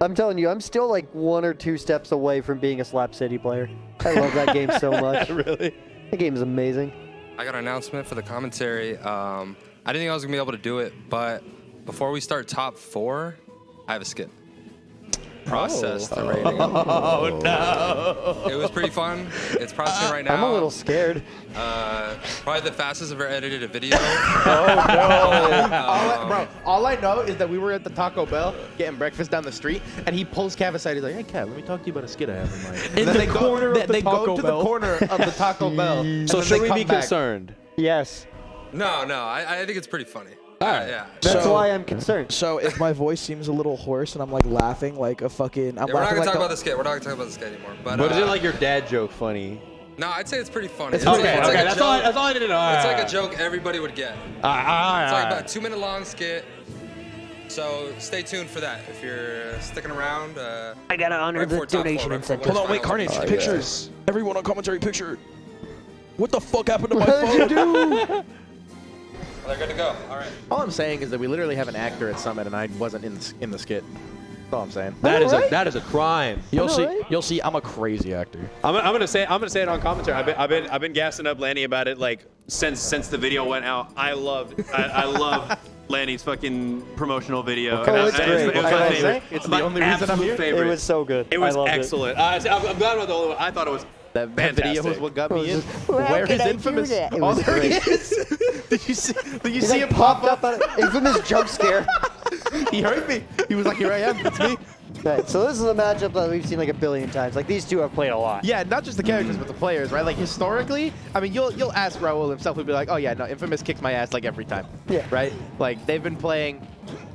I'm telling you, I'm still like 1 or 2 steps away from being a Slap City player. I love that game so much.
Really?
That game is amazing.
I got an announcement for the commentary. I didn't think I was gonna be able to do it, but before we start top 4, I have a skit. Process the rating.
Oh no!
It was pretty fun. It's processing right now.
I'm a little scared.
Probably the fastest I've ever edited a video.
All I know is that we were at the Taco Bell getting breakfast down the street, and he pulls Cav aside. He's like, "Hey, Cav, let me talk to you about a skit I have in mind." And then they go to the corner of the Taco Bell. and
So
then
should
they
we
come
be
back.
concerned?
Yes.
No, I think it's pretty funny. Yeah.
That's why I'm concerned.
So if my voice seems a little hoarse and I'm like laughing like a fucking, I'm
Yeah, we're not
laughing
gonna
like
talk about the skit. We're not gonna talk about the skit anymore. But
But is it like your dad joke funny?
no, I'd say it's pretty funny.
It's okay,
like
okay,
a
that's
joke-
all I need to know.
It's like
Alright.
a joke everybody would get. It's like about a 2-minute long skit. So stay tuned for that. If you're sticking around,
I gotta honor
right
the
before top
donation
four,
incentive.
Hold on, wait, Carnage,
Oh,
pictures. Everyone on commentary, picture. What the fuck happened to my
What
phone?
did you do?
they're good to go. All right.
All I'm saying is that we literally have an actor at Summit, and I wasn't in the skit. That's all I'm saying.
That is
right?
that is a crime.
You'll see.
right?
You'll see. I'm a crazy actor.
I'm gonna say it on commentary. I've been gassing up Lanny about it like since the video went out. I love Lanny's fucking promotional video.
Oh, it's great.
It was
I
my
love
favorite.
it.
It's
My
the only reason I'm
absolute
here.
favorite.
It was so good.
It was
I loved
excellent. I'm glad about the only one. I thought it was
That video was
fantastic.
what got me in.
Well, how
Where
could
his
I do
infamous?
that? It
Oh,
was
there he
great.
is. Did you see? Did you
He
see
like
him
popped
pop
up on an infamous jump scare.
He heard me. He was like, "Here I am. It's me."
Right, so this is a matchup that we've seen like a billion times. Like these two have played a lot.
Yeah, not just the characters, but the players, right? Like historically, I mean, you'll ask Raul himself. He'll be like, "Oh yeah, no, Infamous kicks my ass like every time."
Yeah.
Right? Like they've been playing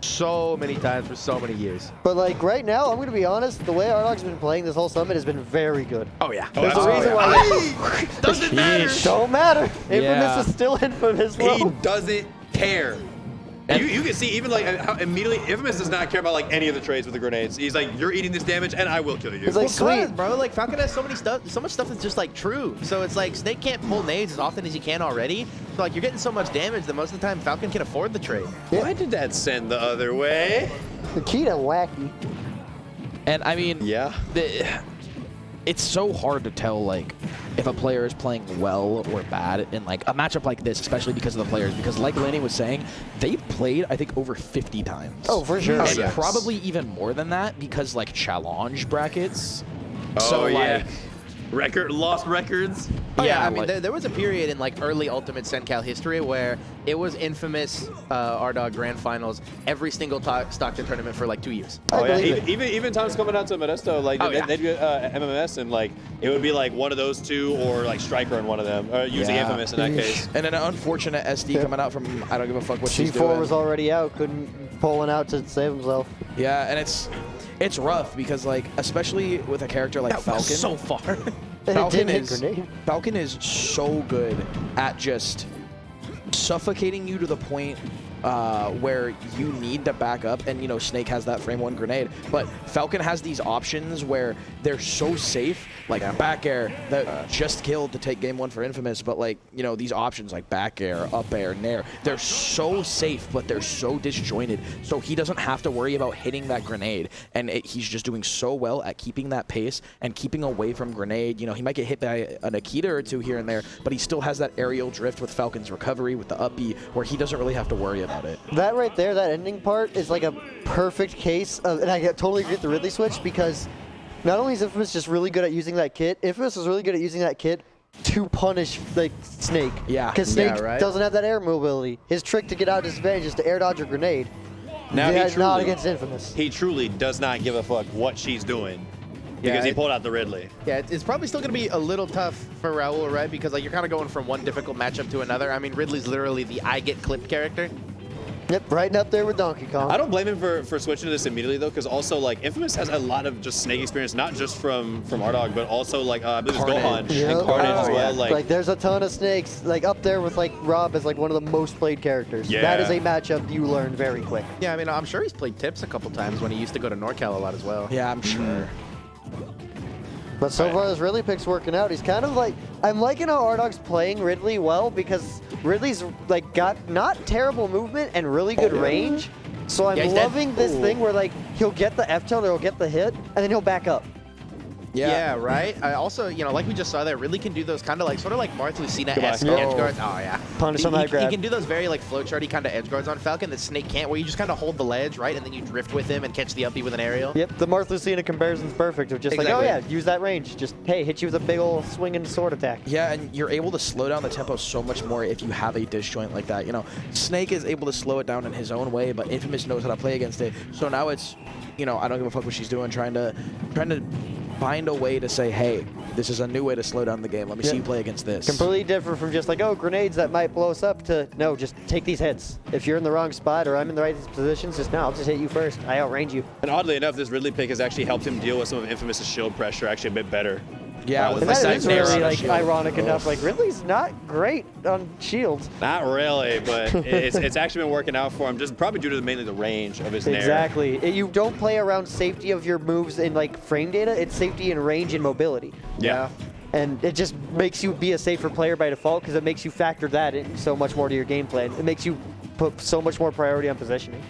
so many times for so many years.
But like right now, I'm gonna be honest. The way Ardog's been playing this whole summit has been very good.
Oh yeah.
There's a reason why.
Doesn't matter.
Don't matter. Infamous
Yeah.
is still infamous.
He
Bro.
doesn't care. You can see even like how immediately Infamous does not care about like any of the trades with the grenades. He's like, you're eating this damage and I will kill you.
It's like,
Well,
sweet.
bro. Like Falcon has so much stuff that's just like true. So it's like Snake can't pull nades as often as he can already. So like you're getting so much damage that most of the time Falcon can afford the trade.
Why did that send the other way?
Nikita wacky.
And I mean,
Yeah.
It's so hard to tell like if a player is playing well or bad in like a matchup like this, especially because of the players. Because like Lanny was saying, they've played I think over 50 times.
Oh, for sure.
And
Yes.
probably even more than that because like challenge brackets.
Oh
so
yeah.
like
Lost records.
Oh, yeah,
Yeah,
I mean,
like-
there was a period in like early Ultimate CenCal history where it was infamous Ardog Grand Finals every single Stockton tournament for like 2 years.
Oh yeah.
believe it.
Even times coming out to Modesto, like
Oh, yeah.
they'd do MMS and like it would be like one of those two or like Striker in one of them, or usually
Yeah.
Infamous in that case.
And an unfortunate SD coming out from I don't give a fuck what she's
C4
doing.
was already out. Couldn't pull one out to save himself.
Yeah, and it's rough because like especially with a character like Falcon.
so far.
It didn't hit grenade.
Falcon is so good at just suffocating you to the point where you need to back up, and you know Snake has that frame 1 grenade, but Falcon has these options where they're so safe, like back air that just killed to take game 1 for Infamous, but like you know these options like back air, up air, nair, they're so safe, but they're so disjointed, so he doesn't have to worry about hitting that grenade, and he's just doing so well at keeping that pace and keeping away from grenade. You know he might get hit by a Nikita or two here and there, but he still has that aerial drift with Falcon's recovery with the up B, where he doesn't really have to worry about it.
That right there, that ending part, is like a perfect case of, and I totally agree with the Ridley switch because not only is Infamous just really good at using that kit, Infamous is really good at using that kit to punish like Snake.
Yeah.
Because Snake
Yeah, right.
doesn't have that air mobility. His trick to get out of disadvantage is to air dodge a grenade.
Now
That's
he
not
truly,
against Infamous.
he truly does not give a fuck what she's doing because he pulled out the Ridley.
Yeah, it's probably still going to be a little tough for Raul, right? Because like you're kind of going from one difficult matchup to another. I mean, Ridley's literally the I get clipped character.
Yep, right up there with Donkey Kong.
I don't blame him for switching to this immediately though, because also like Infamous has a lot of just Snake experience, not just from Ardog, but also like I believe it's Gohan
Yep.
and Carnage as
Oh,
well.
yeah.
Like
there's a ton of Snakes, like up there with like Rob as like one of the most played characters.
Yeah.
That is a matchup you learn very quick.
Yeah, I mean, I'm sure he's played Tips a couple times when he used to go to NorCal a lot as well.
Yeah, I'm sure.
But so far, this Ridley pick's working out. He's kind of like, I'm liking how Ardog's playing Ridley well because Ridley's like got not terrible movement and really good range. So I'm
Yeah, he's dead.
loving this
Ooh.
thing where like he'll get the F tilt or he'll get the hit and then he'll back up.
Yeah, right. I also, you know, like we just saw there, really can do those kind of like, sort of like Marth Lucina-esque
Goodbye.
edge
Oh.
guards. Oh, yeah.
Punish
He-
on that
he,
grab.
he can do those very like flowcharty kind of edge guards on Falcon that Snake can't, where you just kind of hold the ledge, right, and then you drift with him and catch the uppie with an aerial.
Yep, the Marth Lucina comparison's perfect. Of just like, oh
Exactly.
yeah, use that range. Just, hey, hit you with a big old swinging sword attack.
Yeah, and you're able to slow down the tempo so much more if you have a disjoint like that. You know, Snake is able to slow it down in his own way, but Infamous knows how to play against it. So now it's, you know, I don't give a fuck what she's doing, trying to find a way to say, hey, this is a new way to slow down the game. Let me see you play against this.
Completely different from just like, oh, grenades that might blow us up to, no, just take these hits. If you're in the wrong spot or I'm in the right positions, just no, I'll just hit you first. I outrange you.
And oddly enough, this Ridley pick has actually helped him deal with some of Infamous's shield pressure actually a bit better.
Yeah,
and that is really like ironic enough. Like Ridley's not great on shields.
Not really, but it's actually been working out for him, just probably due to mainly the range of his nair.
Exactly. You don't play around safety of your moves in like frame data. It's safety in range and mobility.
Yeah.
And it just makes you be a safer player by default because it makes you factor that in so much more to your game plan. It makes you put so much more priority on positioning.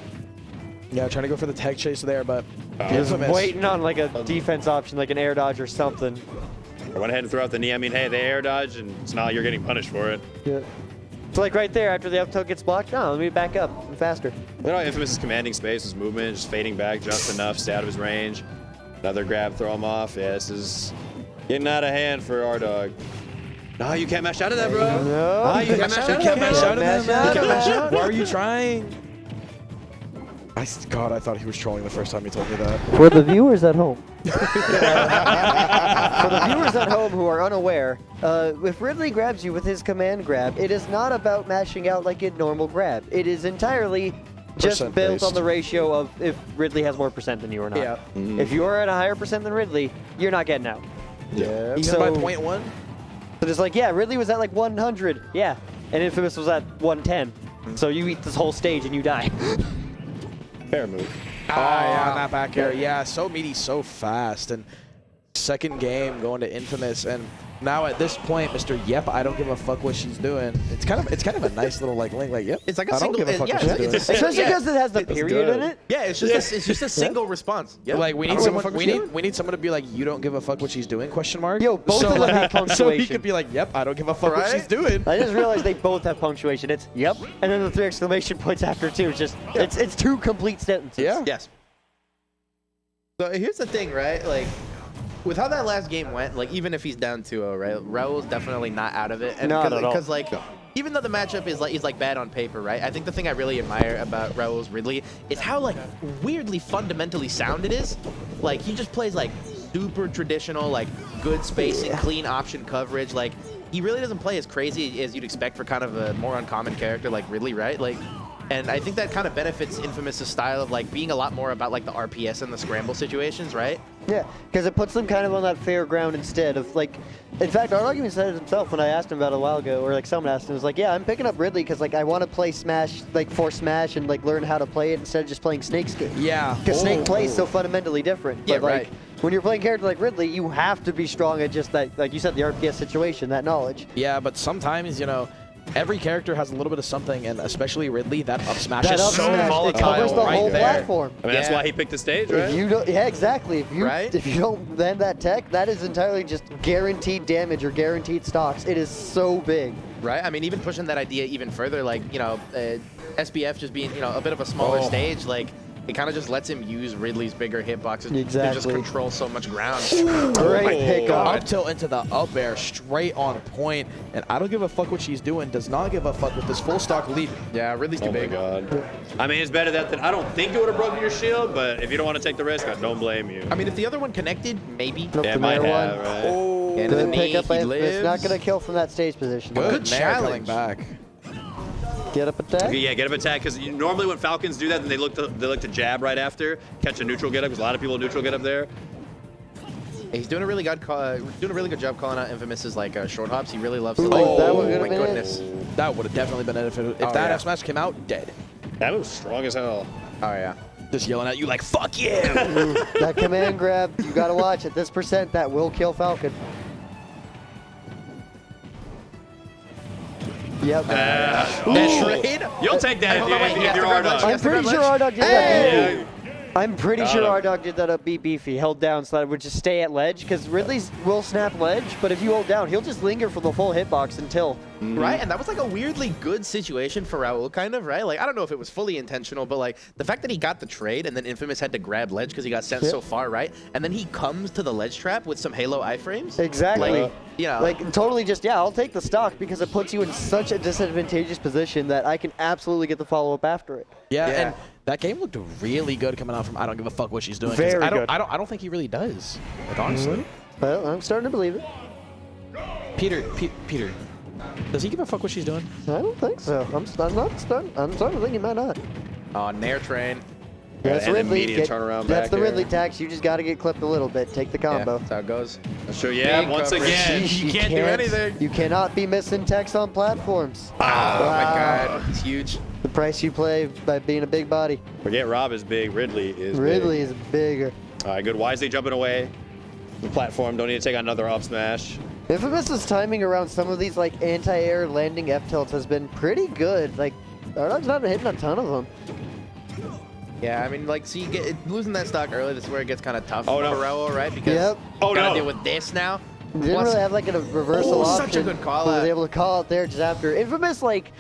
Yeah, trying to go for the tech chase there, but
just waiting on like a defense option, like an air dodge or something.
I went ahead and threw out the knee. I mean, hey, they air dodge, and it's not like you're getting punished for it.
Yeah. It's like right there, after the up tilt gets blocked, no, let me back up and faster.
Look how Infamous is commanding space, his movement, just fading back just enough, stay out of his range. Another grab, throw him off. Yeah, this is getting out of hand for our dog. No, you can't mash out of that, bro.
No.
You can't mash out of
that. Why are you trying? God, I thought he was trolling the first time he told me that.
For the viewers at home. For the viewers at home who are unaware, if Ridley grabs you with his command grab, it is not about mashing out like a normal grab. It is entirely just built on the ratio of if Ridley has more percent than you or not.
Yeah.
If you are at a higher percent than Ridley, you're not getting out.
Yeah. Even by 0.1?
So it's like, yeah, Ridley was at like 100. Yeah. And Infamous was at 110. So you eat this whole stage and you die.
Fair move.
Yeah, that back air. Yeah, so meaty, so fast. And second game going to Infamous. And now at this point, Mr. Yep, I don't give a fuck what she's doing. It's kind of a nice little like link. Like, yep,
it's like a
I
single.
don't give a fuck what she's doing.
Especially because it has the period in it.
Yeah, it's just a single response. Yep.
Like we need someone. We need someone to be like, you don't give a fuck what she's doing? Question mark.
Yo, both of them have punctuation.
So he could be like, yep, I don't give a fuck what she's doing.
I just realized they both have punctuation. It's yep, and then the 3 exclamation points after too. It's just it's 2 complete sentences.
Yeah.
Yes. So here's the thing, right? Like, with how that last game went, like, even if he's down 2-0, right? Raul's definitely not out of it. And
Not at all.
Because, like, even though the matchup is like bad on paper, right? I think the thing I really admire about Raul's Ridley is how, like, weirdly fundamentally sound it is. Like, he just plays, like, super traditional, like, good spacing, clean option coverage. Like, he really doesn't play as crazy as you'd expect for kind of a more uncommon character like Ridley, right? Like, and I think that kind of benefits Infamous' style of like being a lot more about like the RPS and the scramble situations, right?
Yeah, because it puts them kind of on that fair ground instead of like, in fact, Arnog even said it himself when I asked him about it a while ago, or like someone asked him, it was like, yeah, I'm picking up Ridley because like I want to play Smash, like for Smash and like learn how to play it instead of just playing Snake's game.
Yeah.
Because Snake plays so fundamentally different.
Yeah,
but, like,
right.
When you're playing a character like Ridley, you have to be strong at just that, like you said, the RPS situation, that knowledge.
Yeah, but sometimes, you know, every character has a little bit of something, and especially Ridley, that up smash
That
is
up
so
smash,
volatile.
it covers the
right
whole
there.
platform.
I mean, that's why he picked the stage, right?
If you don't, yeah, exactly. If you don't land that tech, that is entirely just guaranteed damage or guaranteed stocks. It is so big.
Right? I mean, even pushing that idea even further, like, you know, SBF just being, you know, a bit of a smaller stage, like, it kind of just lets him use Ridley's bigger hitboxes to just control so much ground.
Great pickup.
Up tilt into the up air, straight on point. And I don't give a fuck what she's doing. Does not give a fuck with this full stock lead.
Yeah, Ridley's too big.
Oh my god. I mean, it's better that than I don't think it would have broken your shield, but if you don't want to take the risk, I don't blame you.
I mean, if the other one connected, maybe.
Yeah, it might have, right?
Oh, and
Good
the
pickup.
knee, he
It's not
lives.
going to kill from that stage position.
Good challenge.
Back.
Get up attack.
Okay, yeah, get up attack, because normally when Falcons do that, then they look to jab right after, catch a neutral get up, because a lot of people neutral get up there.
He's doing a really good job calling out Infamous's like short hops. He really loves to.
Ooh, that
Oh
would
my
have been
goodness.
That would have definitely been it if that
yeah.
F smash came out, dead.
That was strong as hell.
Oh yeah.
Just yelling at you like, fuck you!
That command grab, you got to watch at this percent. That will kill Falcon. Yep.
Trade?
You'll take that if you're Ardog.
I'm pretty sure Ardog did that.
Yeah.
I'm pretty sure Ardog did that up B beefy, held down so that it would just stay at ledge, because Ridley's will snap ledge, but if you hold down, he'll just linger for the full hitbox until.
Right, and that was like a weirdly good situation for Raul, kind of, right? Like, I don't know if it was fully intentional, but like the fact that he got the trade and then Infamous had to grab ledge because he got sent so far, right? And then he comes to the ledge trap with some Halo iframes.
Exactly.
Like, you know,
like totally just, yeah, I'll take the stock because it puts you in such a disadvantageous position that I can absolutely get the follow-up after it.
Yeah, and That game looked really good coming out from I don't give a fuck what she's doing. 'cause
Very
I don't,
good.
I don't think he really does. Like honestly.
Well, I'm starting to believe it.
Peter, does he give a fuck what she's doing?
I don't think so. I'm starting to think he might not.
Oh, Nair train.
That's
and
Ridley.
immediate turnaround
That's
back
the
air.
Ridley tax. You just got to get clipped a little bit. Take the combo.
That's how it goes.
Sure, yeah, once again,
You
can't do anything.
You cannot be missing text on platforms.
Oh my God, it's huge.
The price you play by being a big body.
Forget Rob is big, Ridley is
Ridley
big.
is bigger.
All right, good. Wisely jumping away. The platform, don't need to take another up smash.
Infamous's timing around some of these like anti-air landing F tilts has been pretty good. Like, Ardog's not hitting a ton of them.
Yeah, I mean, like, see, losing that stock early, this is where it gets kind of tough
Oh,
for
no.
Raul, right? Because
Yep.
you gotta deal with this now.
Didn't really have like a reversal option.
Such a good call
He was
out.
able to call out there just after. Infamous, like,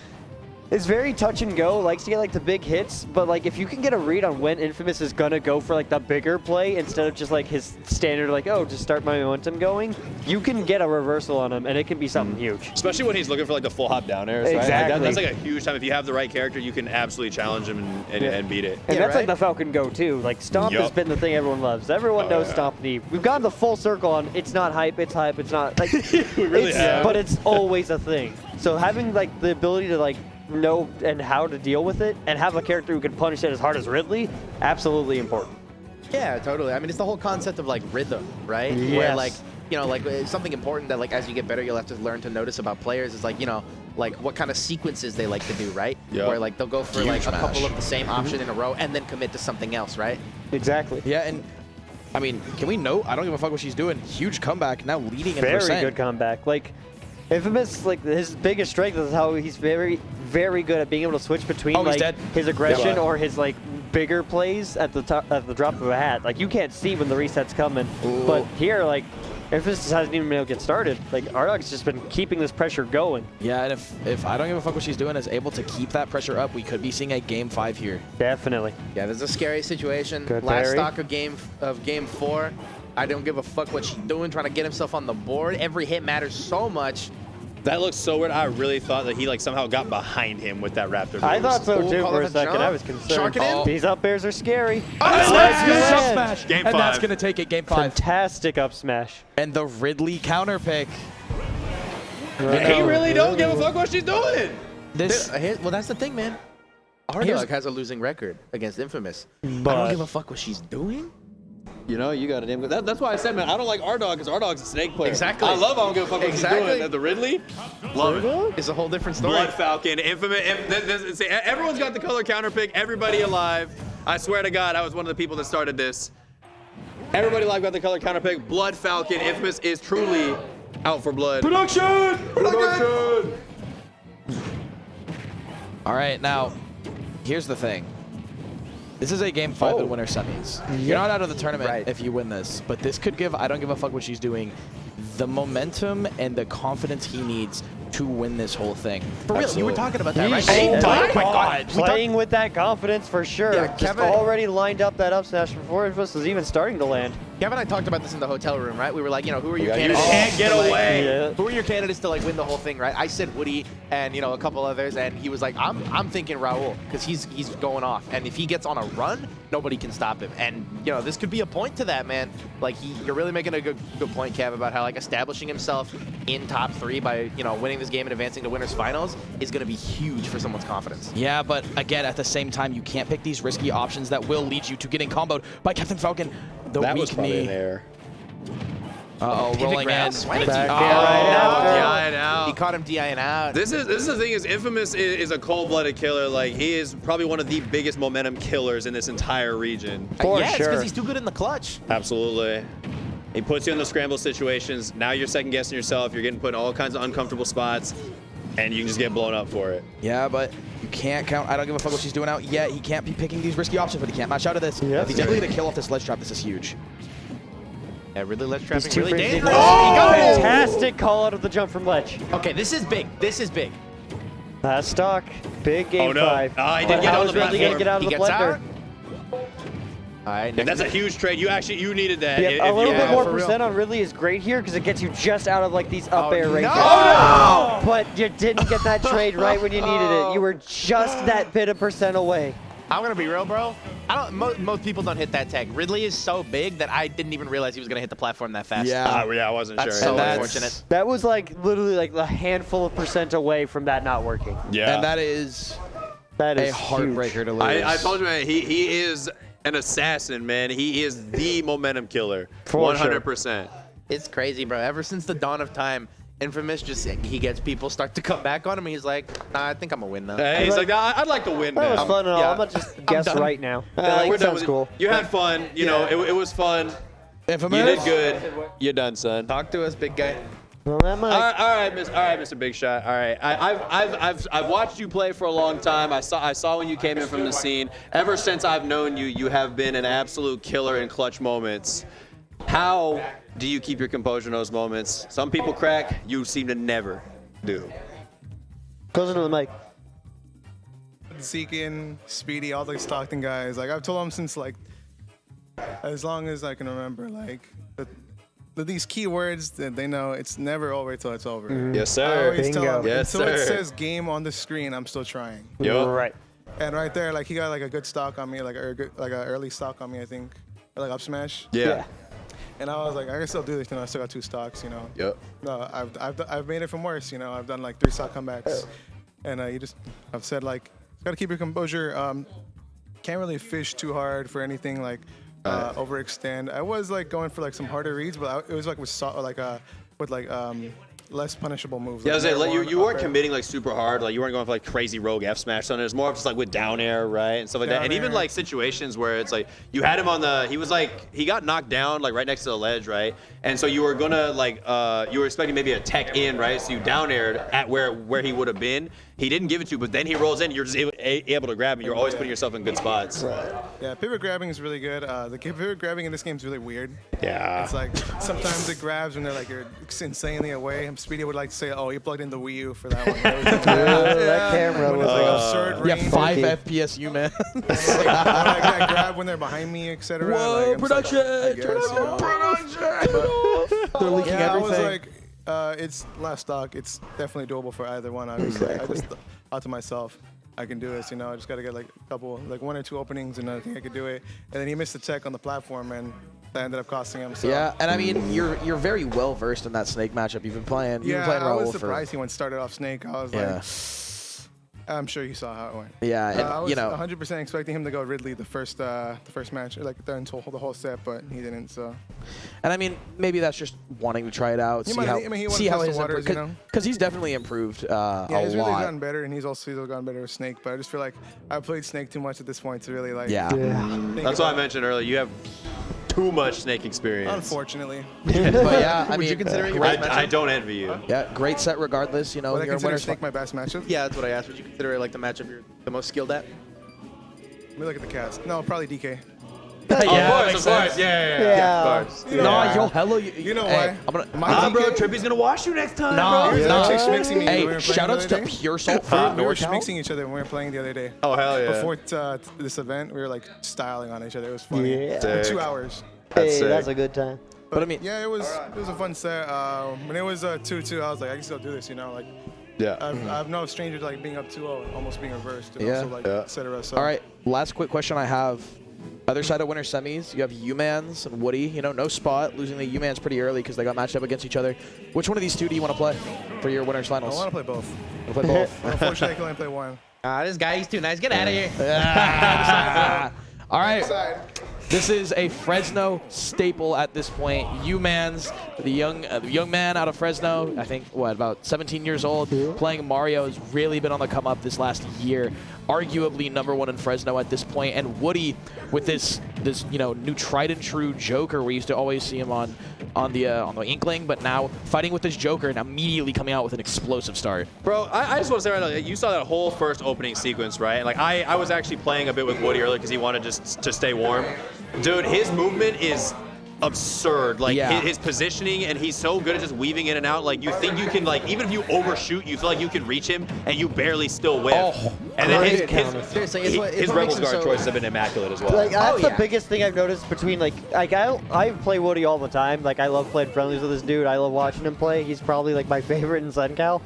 is very touch and go, likes to get like the big hits, but like if you can get a read on when Infamous is gonna go for like the bigger play instead of just like his standard like, oh, just start my momentum going, you can get a reversal on him and it can be something huge.
Especially when he's looking for like the full hop down airs, right?
Exactly.
Like, that's like a huge time. If you have the right character, you can absolutely challenge him and beat it.
And that's like the Falcon Go too. Like Stomp has
Yup.
been the thing everyone loves. Everyone knows Stomp Knee. We've gone the full circle on it's not hype, it's hype, it's not like
We really have.
but it's always a thing. So having like the ability to like know and how to deal with it and have a character who can punish it as hard as Ridley, absolutely important.
Yeah, totally. I mean, it's the whole concept of like rhythm, right?
Yes.
Where like, you know, like something important that like as you get better, you'll have to learn to notice about players is like, you know, like what kind of sequences they like to do, right?
Yep.
Where like they'll go for
Huge
like a
match.
couple of the same option in a row and then commit to something else, right?
Exactly.
Yeah, and I mean, can we note? I don't give a fuck what she's doing. Huge comeback, now leading in
Very
percent.
good comeback. Like Infamous, like his biggest strength is how he's very, very good at being able to switch between
Oh, he's
like
dead.
his aggression
Yeah.
or his like bigger plays at the top, at the drop of a hat. Like you can't see when the reset's coming, but here like Infamous hasn't even been able to get started. Like Ardog's just been keeping this pressure going.
Yeah, and if I don't give a fuck what she's doing is able to keep that pressure up, we could be seeing a game 5 here.
Definitely.
Yeah, there's a scary situation.
Good
Last
parry.
stock of game 4. I don't give a fuck what she's doing, trying to get himself on the board. Every hit matters so much.
That looks so weird. I really thought that he like somehow got behind him with that Raptor.
I
moves.
thought so
Ooh,
too
call
for
it
a
a
second.
jump.
I was concerned.
Shark it in.
These up airs are scary.
Oh,
Nice
smash!
Game
and that's
5.
gonna take it, game 5.
Fantastic up smash.
And the Ridley counter pick.
He really don't give a fuck what she's doing.
This
Well, that's the thing, man.
Here's-
Ardog has a losing record against Infamous. I
But-
don't give a fuck what she's doing.
You know, you got a damn good. That's why I said, man, I don't like Ardog because Ardog's a snake player.
Exactly.
I love I don't give a fuck what
Exactly.
she's doing. The Ridley, love it.
It's a whole different story.
Blood Falcon, Infamous. Everyone's got the color counter pick. Everybody alive. I swear to God, I was one of the people that started this. Everybody live got the color counter pick. Blood Falcon. Infamous is truly out for blood.
Production!
Production!
All right, now, here's the thing. This is a game 5 in winner semis. You're not out of the tournament if you win this, but this could give I don't give a fuck what she's doing the momentum and the confidence he needs to win this whole thing.
For real, you were talking about that, right?
Oh my
God.
God. Playing with that confidence for sure.
Yeah,
Just
Kevin-
already lined up that up smash before Infamous was even starting to land.
Kevin and I talked about this in the hotel room, right? We were like, you know, who are your
Yeah, you
candidates?
can't get
to, like-
away.
Yeah.
Who are your candidates to like win the whole thing, right? I said Woody and you know a couple others, and he was like, I'm thinking Raul because he's going off, and if he gets on a run, nobody can stop him. And you know this could be a point to that, man. Like you're really making a good point, Kev, about how like establishing himself in top 3 by you know winning this game and advancing to winners finals is going to be huge for someone's confidence.
Yeah, but again, at the same time, you can't pick these risky options that will lead you to getting comboed by Captain Falcon. The
That
weak
was probably
knee.
in there.
Uh-oh,
Pivot
rolling
grab,
in.
swanky.
Back
Oh,
air right after.
DI'd out.
He caught him DIing out.
This is the thing is Infamous is a cold-blooded killer. Like he is probably one of the biggest momentum killers in this entire region.
For
yeah, it's
sure.
because he's too good in the clutch.
Absolutely. He puts you in the scramble situations. Now you're second guessing yourself. You're getting put in all kinds of uncomfortable spots, and you can just get blown up for it.
Yeah, but you can't count. I don't give a fuck what she's doing out yet. He can't be picking these risky options, but he can't match out of this.
Yep.
If he's able to get a kill off this ledge trap, this is huge.
Yeah, really ledge
These
trapping,
two
really
frames
dangerous.
in-
He got it.
Fantastic call out of the jump from ledge.
Okay, this is big. This is big.
Last stock. Big game
Oh, no.
5.
Ah, he
But
did get
how
on
is
the
Ridley going to
platform.
get out of
He
the
gets
blender?
out. All right,
And that's a huge trade. You needed that.
Yeah,
If
a little
you-
bit more
for real.
percent on Ridley is great here because it gets you just out of like these up air
no!
ranges.
Oh,
But you didn't get that trade right when you needed it. You were just that bit of percent away.
I'm gonna be real, bro. Most people don't hit that tech. Ridley is so big that I didn't even realize he was gonna hit the platform that fast.
Yeah, I wasn't
That's
sure.
so unfortunate.
That was like literally like a handful of % away from that not working.
Yeah.
And that is
a
heartbreaker to lose.
I told you, man, he is an assassin, man. He is the momentum killer. 100%.
It's crazy, bro. Ever since the dawn of time, Infamous he gets people start to come back on him. And he's like, nah, I think I'm gonna win now.
Hey, he's like, nah, I'd like to win now.
That was fun and all. I'm gonna just guess
done.
right now.
We're done
sounds
with
cool.
You had fun. You know, it was fun.
Infamous.
You did good. You're done, son.
Talk to us, big guy.
Well, that might.
All right, Mr. Big Shot. All right, I've watched you play for a long time. I saw when you came in from the scene. Ever since I've known you, you have been an absolute killer in clutch moments. How do you keep your composure in those moments? Some people crack. You seem to never do.
Closer to the mic.
Seeking, Speedy, all the Stockton guys. Like I've told them since like as long as I can remember. Like these keywords that they know, it's never over till it's over.
Mm-hmm. Yes, sir.
I always tell them,
Yes,
until it
sir.
says game on the screen, I'm still trying.
Yep.
Right.
And right there, like he got like a good stock on me, like an early stock on me, I think, or like up smash.
Yeah.
And I was like, I can still do this. You know, I still got 2 stocks. You know.
Yep.
No, I've made it from worse. You know, I've done like 3 stock comebacks, and I've said like, gotta keep your composure. Can't really fish too hard for anything like overextend. I was like going for like some harder reads, but it was like with less punishable moves.
Yeah, I was saying,
more
you weren't
up air.
committing like super hard. Like you weren't going for like crazy rogue F smash. Something. It was more of just like with down air, right, and stuff like that.
Down
And even
air.
like situations where it's like you had him on the. He got knocked down like right next to the ledge, right. And so you were gonna like you were expecting maybe a tech in, right. So you down aired at where he would have been. He didn't give it to you, but then he rolls in. You're just able to grab him. You're always putting yourself in good spots.
Right. Yeah, pivot grabbing is really good. The pivot grabbing in this game is really weird.
Yeah.
It's like sometimes it grabs when they're like you're insanely away. Speedy would like to say, "Oh, you plugged in the Wii U for that one."
That camera
When it's like absurd
Yeah,
range.
5 FPS, you man.
Like that grab when they're behind me, etc.
Whoa,
like,
production!
I guess, you know.
They're leaking
Yeah, I was
everything.
like, it's last stock. It's definitely doable for either one. Obviously, I just thought to myself, I can do this. You know, I just got to get like a couple, like 1 or 2 openings, and I think I could do it. And then he missed the tech on the platform, and that ended up costing him. So.
Yeah, and I mean, you're very well versed in that Snake matchup. You've been playing.
Yeah,
You've been playing
I was
Raul
surprised he went started off Snake. I was like, I'm sure you saw how it went.
Yeah, and,
I was
you know,
100% expecting him to go Ridley the first match, like until the whole set, but he didn't. So.
and I mean, maybe that's just wanting to try it out,
He
see
might-
how
I mean, he wanted
see
to
how
test
his
the waters, you know?
because he's definitely improved
Yeah,
a
he's really
lot.
gotten better, and he's also gotten better with Snake. But I just feel like I played Snake too much at this point to really like.
Yeah.
think
That's why I
about it.
mentioned earlier. You have too much Snake experience.
Unfortunately.
But yeah, I
Would
mean,
you consider it your best matchup?
I don't envy you.
Yeah, great set regardless. You know,
Would I
you're a
consider
winner's
Snake my best matchup?
Yeah, that's what I asked. Would you consider it like the matchup you're the most skilled at?
Let me look at the cast. No, probably DK.
Yeah, of course. Yeah. Of course.
No, yo, hello.
You know
hey,
why?
I'm gonna.
Nah, bro, Trippy's gonna wash you next time,
No,
bro.
He was
no.
actually schmixing me when we were
Hey,
playing the
shoutouts
other
to
day.
Pure Salt
We
for
were
NorCal.
schmixing each other when we were playing the other day.
Oh, hell yeah.
Before this event, we were like styling on each other. It was funny.
Yeah.
For
Sick.
2 hours.
That's
Hey,
sick.
that's a good time.
But I mean,
Yeah, it was a fun set. When it was 2-2, I was like, I can still do this, you know. Like,
Yeah.
I'm no stranger to like being up 2-0 and almost being reversed, and
Yeah.
also like
Yeah.
et cetera. So.
all right. Last quick question I have. Other side of winner semis, you have U-Mans and Woody. You know, no spot, losing the U-Mans pretty early because they got matched up against each other. Which one of these two do you want to play for your winners
I
finals?
want to play both.
You play both.
Unfortunately, I can only play one.
This guy, he's too nice. Get out of here.
All right. This is a Fresno staple at this point. U-Mans, the young man out of Fresno, I think, what, about 17 years old, playing Mario, has really been on the come up this last year. Arguably #1 in Fresno at this point. And Woody, with this new tried and true Joker, we used to always see him on the Inkling, but now fighting with this Joker and immediately coming out with an explosive start.
Bro, I just want to say right now, you saw that whole first opening sequence, right? Like I was actually playing a bit with Woody earlier because he wanted just to stay warm. Dude, his movement is absurd. Like
Yeah.
his positioning, and he's so good at just weaving in and out. Like you think you can, like, even if you overshoot, you feel like you can reach him, and you barely still whiff.
Oh,
and then
great counter.
Seriously, it's what
his
makes
Rebels
him
Guard
so-
choices have been immaculate as well.
Like that's the
yeah.
biggest thing I've noticed between like I play Woody all the time. Like I love playing friendlies with this dude. I love watching him play. He's probably like my favorite in CenCal.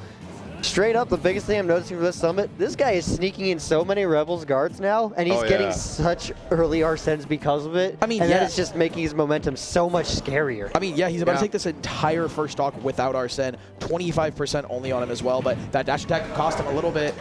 Straight up, the biggest thing I'm noticing for this summit, this guy is sneaking in so many Rebels guards now, and he's getting such early Arsens because of it.
I mean,
and that is just making his momentum so much scarier.
I mean, yeah, he's about to take this entire first stock without Arsene, 25% only on him as well, but that dash attack cost him a little bit.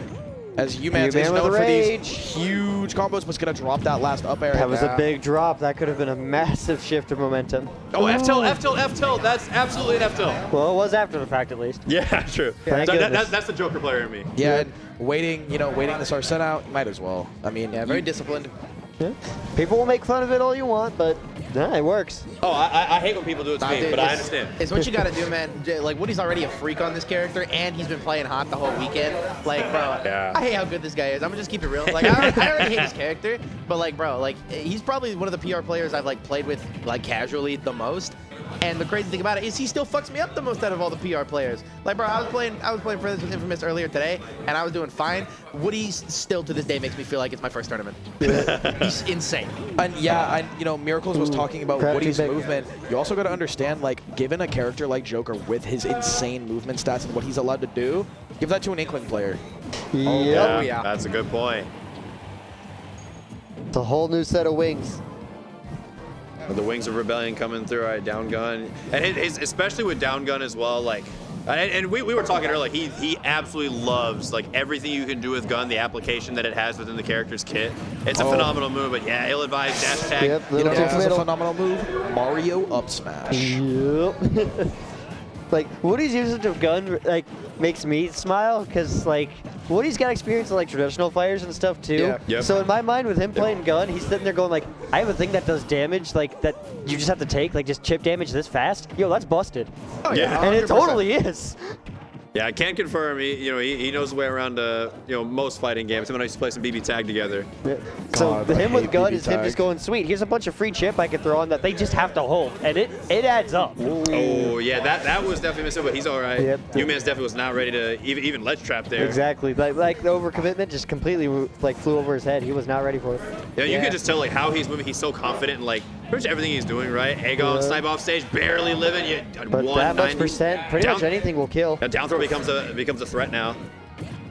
As U-Man is known for these huge combos, was going to drop that last up air.
That was a big drop. That could have been a massive shift of momentum.
Oh, F tilt, F tilt, F tilt. That's absolutely an F tilt.
Well, it was after the fact, at least.
Yeah, true.
Thank
So
goodness.
that's the Joker player in me.
Yeah, and waiting this Arsene out, might as well. I mean,
yeah, very disciplined.
Yeah. People will make fun of it all you want, but it works.
Oh, I hate when people do it to me, but I understand.
It's what you gotta do, man. Like, Woody's already a freak on this character, and he's been playing hot the whole weekend. Like, bro, I hate how good this guy is. I'm gonna just keep it real. Like, I already hate his character, but like, bro, like, he's probably one of the PR players I've like played with like casually the most. And the crazy thing about it is he still fucks me up the most out of all the PR players. Like, bro, I was playing Friends with Infamous earlier today, and I was doing fine. Woody still to this day makes me feel like it's my first tournament. He's insane.
And yeah, and you know, Miracles was talking about Woody's movement. You also got to understand, like, given a character like Joker with his insane movement stats and what he's allowed to do, give that to an Inkling player.
Yeah,
that's a good point.
It's a whole new set of wings.
The Wings of Rebellion coming through, all right, down gun. And especially with down gun as well, like, and we were talking earlier, he absolutely loves, like, everything you can do with gun, the application that it has within the character's kit. It's a phenomenal move, but yeah, ill-advised dash attack.
Yep,
You know, it's a phenomenal move. Mario up smash.
Yep. Like, Woody's usage of gun, like, makes me smile, because, like, Woody's got experience in, like, traditional fighters and stuff, too.
Yeah. Yep.
So in my mind, with him playing gun, he's sitting there going, like, I have a thing that does damage, like, that you just have to take, like, just chip damage this fast. Yo, that's busted.
Oh, yeah.
And it
100%.
totally is.
Yeah, I can confirm. He knows the way around most fighting games. Him and I used to play some BB tag together.
Yeah. So him with gun is him just going, sweet, here's a bunch of free chip I can throw on that they just have to hold, and it adds up.
Oh yeah, that was definitely missing, but he's all right.
Yep.
U-Man's definitely was not ready to even ledge trap there.
Exactly. Like the overcommitment just completely like flew over his head. He was not ready for it.
Yeah, you can just tell like how he's moving. He's so confident in like pretty much everything he's doing, right? Egg on, snipe off stage, barely living.
But that much percent, pretty much anything will kill.
A down throw becomes a threat now.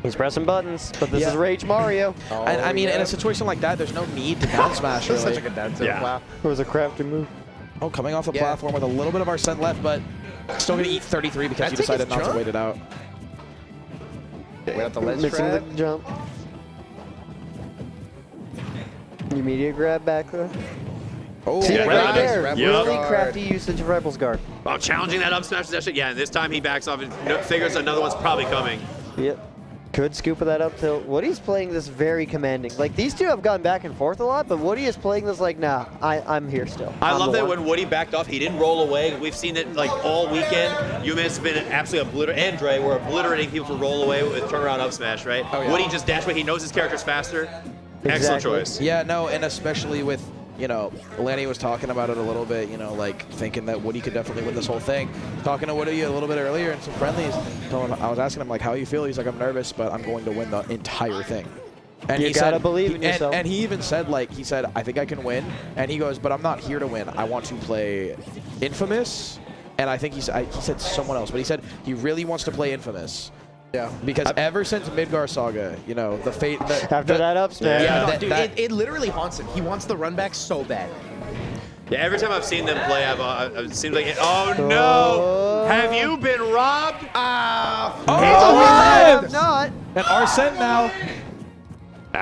He's pressing buttons, but this is Rage Mario.
And I mean, in a situation like that, there's no need to down smash. Really.
Such a good down tilt. Wow.
It was a crafty move.
Oh, coming off the platform with a little bit of Arsene left, but still going to eat 33 because he decided not to wait it out.
Wait out the ledge
Mixing
trap.
the jump. Immediate grab back there.
Oh,
see,
yeah,
right there.
Rebels
Really
Guard.
crafty usage of Rebels Guard.
Wow, challenging that up smash session. Yeah, and this time he backs off and figures another one's probably coming.
Yep. Could scoop of that up tilt. Woody's playing this very commanding. Like, these two have gone back and forth a lot, but Woody is playing this like, nah, I'm here still.
I love that when Woody backed off, he didn't roll away. We've seen it like all weekend. UMan's been absolutely obliterating. And Dre were obliterating people to roll away with turnaround up smash, right?
Oh, yeah.
Woody just dashed away. He knows his character's faster. Excellent choice.
Yeah, no, and especially with, Lanny was talking about it a little bit, like thinking that Woody could definitely win this whole thing. Talking to Woody a little bit earlier in some friendlies, I was asking him, like, how you feel? He's like, I'm nervous, but I'm going to win the entire thing. And
you gotta believe in yourself.
And he even said, I think I can win. And he goes, but I'm not here to win. I want to play Infamous. And I think he said someone else, but he said he really wants to play Infamous. Yeah, because ever since Midgar Saga, the fate
after that up smash.
Yeah, no, dude, it literally haunts him. He wants the run back so bad.
Yeah, every time I've seen them play, it seems like, oh no! Have you been robbed?
Have not.
And Arsene now.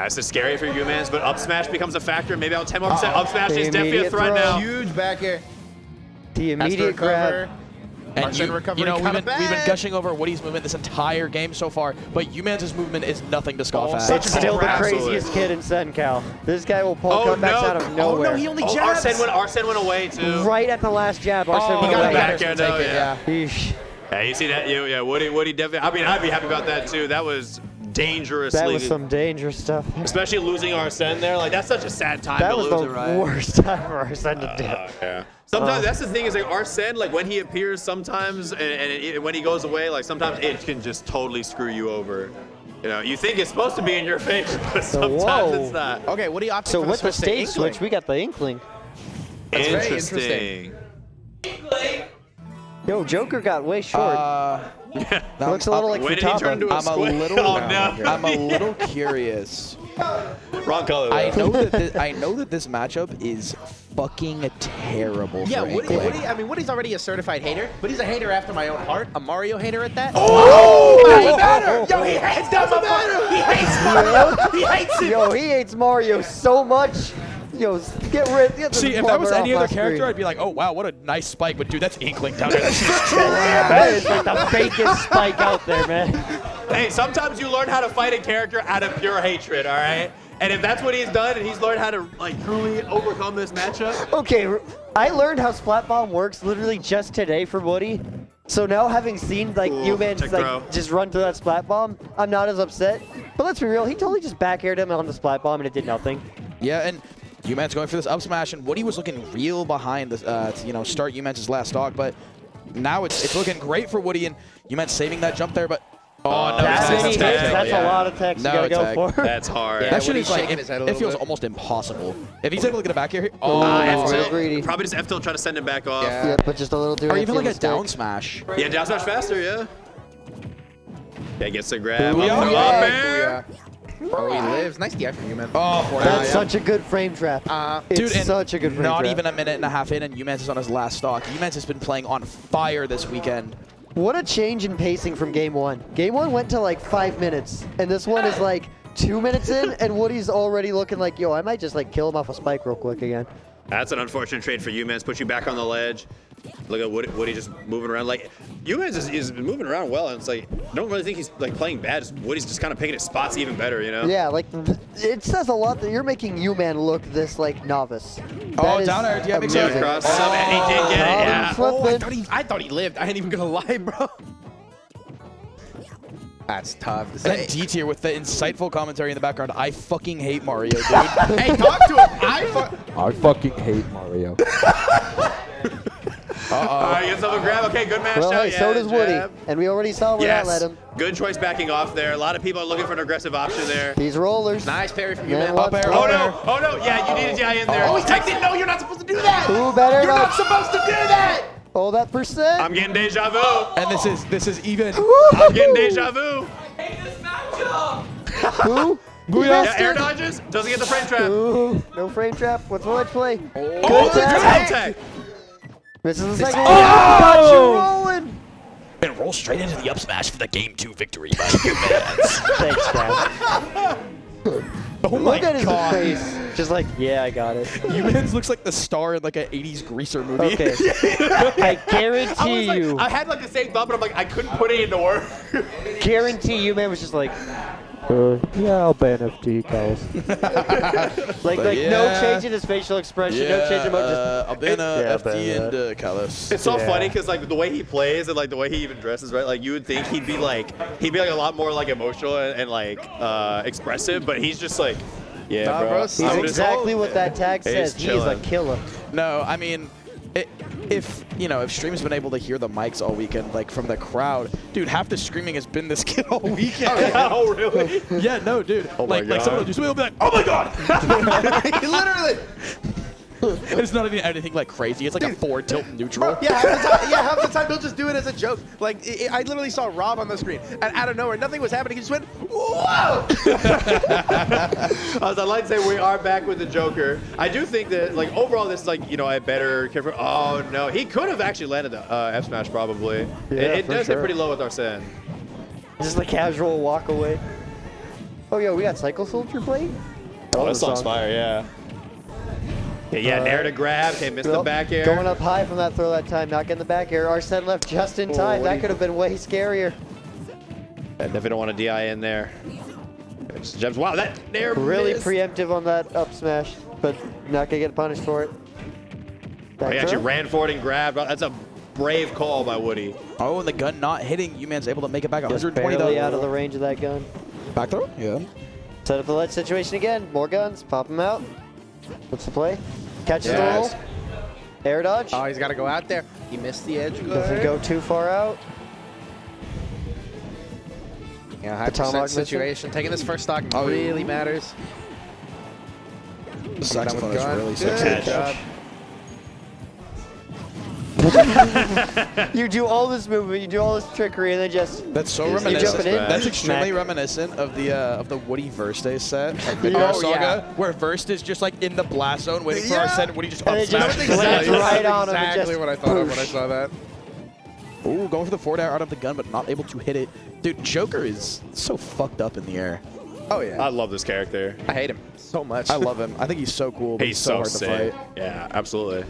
This is scary for humans, but up smash becomes a factor. Maybe on 10 more percent. Up smash is definitely a threat
throw.
now.
Huge back air.
The immediate grab.
And
Arsene recovery
we've
coming
been gushing over Woody's movement this entire game so far, but Uman's movement is nothing to scoff at.
It's still the craziest kid in CenCal. This guy will pull comebacks out of nowhere.
Oh no, he only jabs.
Arsene went away too.
Right at the last jab, Arsene went
he got
away.
back air though, yeah.
Yeesh.
Yeah, you see that? Yeah, Woody definitely. I mean, I'd be happy about that too. That was dangerously.
That was some dangerous stuff.
Especially losing Arsene there. Like, that's such a sad time
that
to
was
lose
the
it, right?
worst time for Arsene to do.
Yeah. Sometimes that's the thing is like Arsene, like when he appears sometimes and when he goes away, like sometimes it can just totally screw you over. You think it's supposed to be in your face, but sometimes it's not.
Okay, what do you opt
So
for
with the stage switch, we got the Inkling.
That's very
Interesting.
Yo, Joker got way short. Looks a little like
When did he turn
Futaba.
into a squid?
I'm a little curious.
Wrong color, though.
I know that this matchup is fucking terrible.
Yeah,
for
Woody,
Inkling.
I mean, Woody's already a certified hater, but he's a hater after my own heart. A Mario hater at that.
Oh!
Doesn't matter! Yo, he hates He hates Mario! He hates him!
Yo, he hates Mario so much. Yo, get rid. Get
See, if that was any other character, I'd be like, oh wow, what a nice spike. But dude, that's Inkling down there.
That is like the fakest spike out there, man.
Hey, sometimes you learn how to fight a character out of pure hatred, all right? And if that's what he's done and he's learned how to like truly overcome this matchup.
Okay, I learned how Splat Bomb works literally just today for Woody. So now having seen like humans like just run through that Splat Bomb, I'm not as upset. But let's be real, he totally just back aired him on the Splat Bomb and it did nothing.
Yeah, and U-Man's going for this up smash, and Woody was looking real behind this, to start U-Man's last stock, but now it's looking great for Woody, and U-Man's saving that jump there, but no,
that's a lot of text you gotta go for.
That's hard.
Yeah, that shit is like, it feels almost impossible. If he's able to get it back here,
greedy.
Probably just F-tilt try to send him back off.
Yeah, but just a little too.
Or even like a down smash.
Yeah, down smash faster, yeah. Yeah, gets the grab.
Oh, he lives. Nice DI from U-Man.
That's such a good frame trap.
Dude,
It's such a good frame
not
trap.
even a minute and a half in, and U-Man's is on his last stock. U-Man's has been playing on fire this weekend.
What a change in pacing from game one. Game one went to like 5 minutes, and this one is like 2 minutes in, and Woody's already looking like, yo, I might just like kill him off a spike real quick again.
That's an unfortunate trade for U-Mans. Put you back on the ledge. Look at Woody just moving around. Like, U-Mans is moving around well, and it's like, I don't really think he's like playing bad. Just Woody's just kind of picking his spots even better, you know?
Yeah, like, it says a lot that you're making U-Man look this, like, novice.
Oh, down air. Yeah, makes sense.
Cross sub, and he did get it, yeah.
I thought he lived. I ain't even gonna lie, bro. That's tough.
And then D tier with the insightful commentary in the background. I fucking hate Mario, dude.
Hey, talk to him.
I fucking hate Mario.
All right, gets up a grab. Okay, good match
Well,
out.
hey,
Yeah,
so does Woody,
jab.
and we already saw where that led him.
Good choice backing off there. A lot of people are looking for an aggressive option there.
These rollers.
Nice parry from
Man,
U-Man.
what's
Up air.
up?
Oh no! Yeah, you need a DI in there.
Oh, he's texting. No, you're not supposed to do that.
Ooh, better
You're not supposed to do that.
Oh, that percent.
I'm getting deja vu.
And this is even.
I'm getting deja vu.
Who?
Yeah, air dodges. Doesn't get the frame trap.
Ooh, no frame trap. What's the ledge play?
Oh, the ground tech.
This is the second one. Got you rolling.
And roll straight into the up smash for the game 2 victory by U-Man's.
Thanks, guys.
Oh my
Look at his
god.
face. Just like, yeah, I got it.
U-Man's looks like the star in like an 80s greaser movie.
Okay. I guarantee you.
I had like the same thought, but I'm like, I couldn't put it into work.
Guarantee you, man, was just like, yeah, I'll ban FD calls. like no change in his facial expression, no change in just.
I'll ban FD and Callus.
It's so funny because like the way he plays and like the way he even dresses, right? Like you would think he'd be like a lot more like emotional and like expressive, but he's just like, yeah,
Nah,
bro.
He's exactly what that tag says. He's a
chilling.
killer.
No, I mean, if Stream's been able to hear the mics all weekend, like from the crowd, dude, half the screaming has been this kid all weekend.
Oh, really?
Yeah, no, dude.
Oh my
like someone will just will be like, oh my god!
Literally.
It's not even anything like crazy. It's like a forward tilt neutral.
Yeah, half the time he'll just do it as a joke. Like I literally saw Rob on the screen, and out of nowhere, nothing was happening. He just went, "Whoa!"
I'd like to say we are back with the Joker. I do think that like overall this is like a better character. Oh no, he could have actually landed the F smash probably.
Yeah,
it
for
does
sure.
hit pretty low with Arsene.
Just a casual walk away. Oh, yo, we got Cycle Soldier playing?
Oh, that song's fire, yeah. Yeah, nair to grab. Okay, missed the back air.
Going up high from that throw that time, not getting the back air. Arsene left just in time. That could have been way scarier.
I definitely don't want a DI in there. Gems. Wow, that nair
Really
missed.
preemptive on that up smash, but not gonna get punished for it.
Oh, he actually ran for it and grabbed. That's a brave call by Woody.
Oh, and the gun not hitting. U-Man's able to make it back
Just
120
barely
though.
out of the range of that gun.
Back throw? Yeah.
Set up the ledge situation again. More guns. Pop them out. What's the play? Catches the roll. Air dodge.
Oh, he's got to go out there. He missed the edge guard.
Doesn't go too far out.
Yeah, high percent situation. Taking this first stock really matters.
The saxophone is really
Good
sexy.
job.
You do all this movement, you do all this trickery, and then just
That's so
you
reminiscent.
jump it in.
That's extremely
smack.
reminiscent of the Woody Verste set at Midgar Saga, where Verst is just like in the blast zone waiting for Arsene, and Woody just up smash.
Right on him.
Exactly
Just
what I thought of when I saw that. Ooh, going for the forward air out of the gun, but not able to hit it. Dude, Joker is so fucked up in the air.
Oh yeah. I love this character.
I hate him so much. I love him. I think he's so cool, but he's so hard
sick.
to fight.
Yeah, absolutely.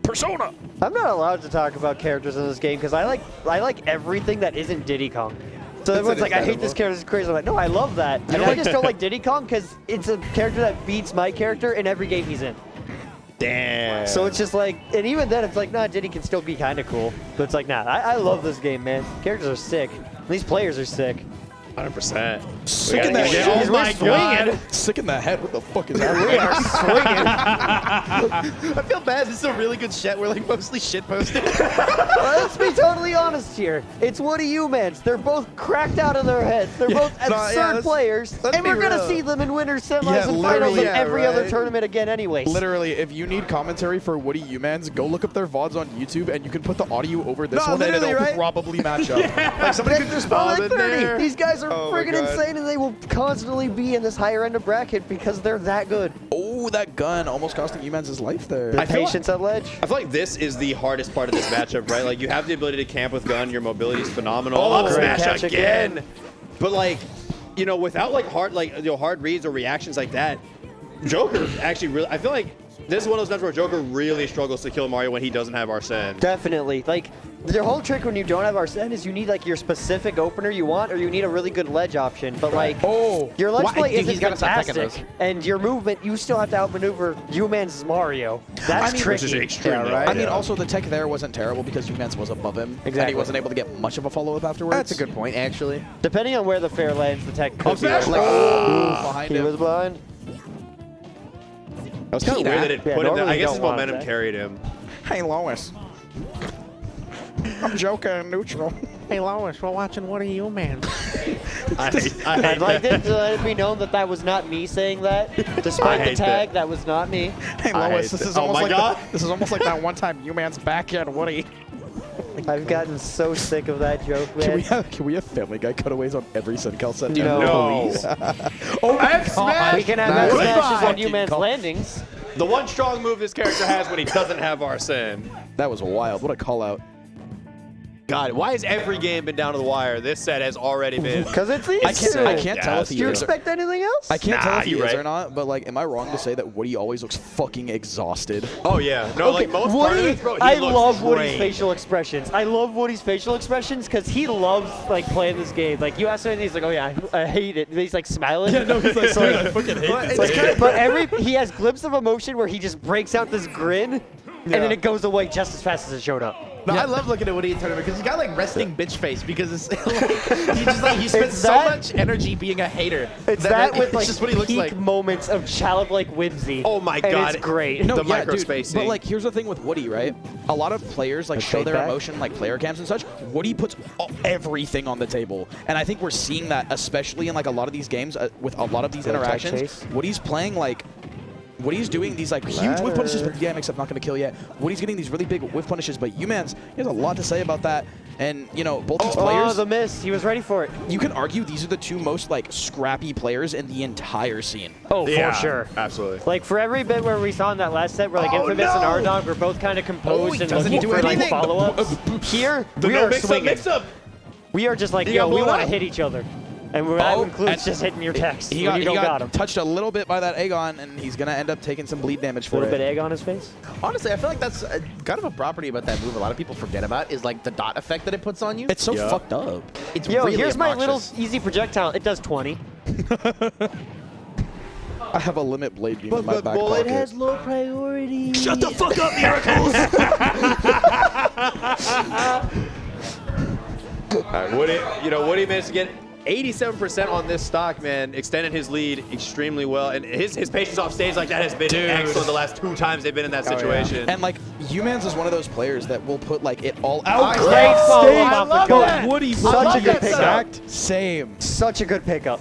Persona.
I'm not allowed to talk about characters in this game because I like everything that isn't Diddy Kong. So everyone's like, I hate this character, it's crazy. I'm like, no, I love that. And I just don't like Diddy Kong because it's a character that beats my character in every game he's in.
Damn.
So it's just like, and even then it's like, nah, Diddy can still be kind of cool. But it's like, nah, I love this game, man. Characters are sick. These players are sick.
100%.
Sick in the head.
Oh my god.
Sick in the head. What the fuck is that?
We are swinging. I feel bad. This is a really good shit. We're like mostly shit posting.
Let's be totally honest here. It's Woody Humans. They're both cracked out of their heads. They're both absurd players. And we're going to see them in winners, semis, and finals of every other tournament again anyways.
Literally, if you need commentary for Woody Humans, go look up their VODs on YouTube, and you can put the audio over this one, and it'll probably match up.
Like somebody could just spawn like 30. These guys are
Oh my
friggin'
God.
insane, and they will constantly be in this higher end of bracket because they're that good.
Oh, that gun almost costing Humans his life there.
The patience at ledge.
I feel like this is the hardest part of this matchup, right? Like you have the ability to camp with gun, your mobility is phenomenal.
Oh,
Up
great
smash
catch
again. But like, you know, without like hard reads or reactions like that, Joker actually really. I feel like this is one of those times where Joker really struggles to kill Mario when he doesn't have Arsene.
Definitely. Like, the whole trick when you don't have Arsene is you need like your specific opener you want, or you need a really good ledge option. But like, your ledge play isn't fantastic, and your movement, you still have to outmaneuver Humans' Mario. That's tricky.
I mean, also the tech there wasn't terrible because Humans was above him, and he wasn't able to get much of a follow-up afterwards.
That's a good point, actually.
Depending on where the fair lands, the tech could be.
Behind
He
him.
was behind.
That was kind of weird that it put him there. I guess his momentum
that.
carried him.
Hey, Lois. I'm Joker in neutral.
Hey, Lois, we're watching Woody Humans.
I'd like it to let it be known that that was not me saying that. Despite the tag, that was not me.
Hey, Lois, this is almost like this is almost like that one time Humans backyard Woody.
I've gotten so sick of that joke, man.
Can we have Family Guy cutaways on every CenCal set?
No.
Please. Oh my God.
We can have F smashes on Humans landings.
The one strong move this character has when he doesn't have Arsene.
That was wild. What a call out.
God, why has every game been down to the wire? This set has already been.
Because it's easy.
I can't tell if he
Do you
is.
expect anything else?
I can't tell if he
you're
is
right.
or not, but like, am I wrong to say that Woody always looks fucking exhausted?
Oh yeah, no, like most
Woody,
bro, he
I
looks
love Woody's
great.
facial expressions. I love Woody's facial expressions because he loves like playing this game. Like you ask him, and he's like, "Oh yeah, I hate it." And he's like smiling.
Yeah, no, he's like,
So,
I fucking hate this game.
but he has glimpses of emotion where he just breaks out this grin, and then it goes away just as fast as it showed up.
No, I love looking at Woody in tournament because he's got like resting bitch face because it's like he spends so much energy being a hater.
It's that with
it's
like
just what he looks
peak
like.
moments of childlike whimsy.
Oh my
and
God,
it's great.
No,
the
yeah,
micro
dude,
spacing.
but like, here's the thing with Woody, right? A lot of players like show their emotion, like player cams and such. Woody puts everything on the table, and I think we're seeing that, especially in like a lot of these games with a lot of these interactions. Woody's playing like. Woody's doing these like huge whiff punishes, but the DMX I'm not going to kill yet. Woody's getting these really big whiff punishes, but Humans, he has a lot to say about that. And, you know, both these players...
Oh, the miss. He was ready for it.
You can argue these are the two most, like, scrappy players in the entire scene.
Oh, for sure.
Absolutely.
Like, for every bit where we saw in that last set, where, like, Infamous and Ardog were both kind of composed and looking for, like, follow-ups. Here, we are swinging. We are just like, yo, we want to hit each other. And that includes just hitting your text.
He got him. Touched a little bit by that Aegon, and he's going to end up taking some bleed damage for it.
A little bit egg on his face.
Honestly, I feel like that's kind of a property about that move a lot of people forget about is like the dot effect that it puts on you.
It's so fucked up.
It's
Yo,
really
here's my
obnoxious.
little easy projectile. It does 20.
I have a limit blade beam in my back
bullet
pocket.
has low priority.
Shut the fuck up, Miracles! All right, Woody managed to get 87% on this stock, man. Extended his lead extremely well, and his patience off stage like that has been excellent the last 2 times they've been in that situation.
And like, Humans is one of those players that will put like it all out.
Great follow-up off the
But
gun.
Woody,
Such a good
exact same.
Such a good pickup.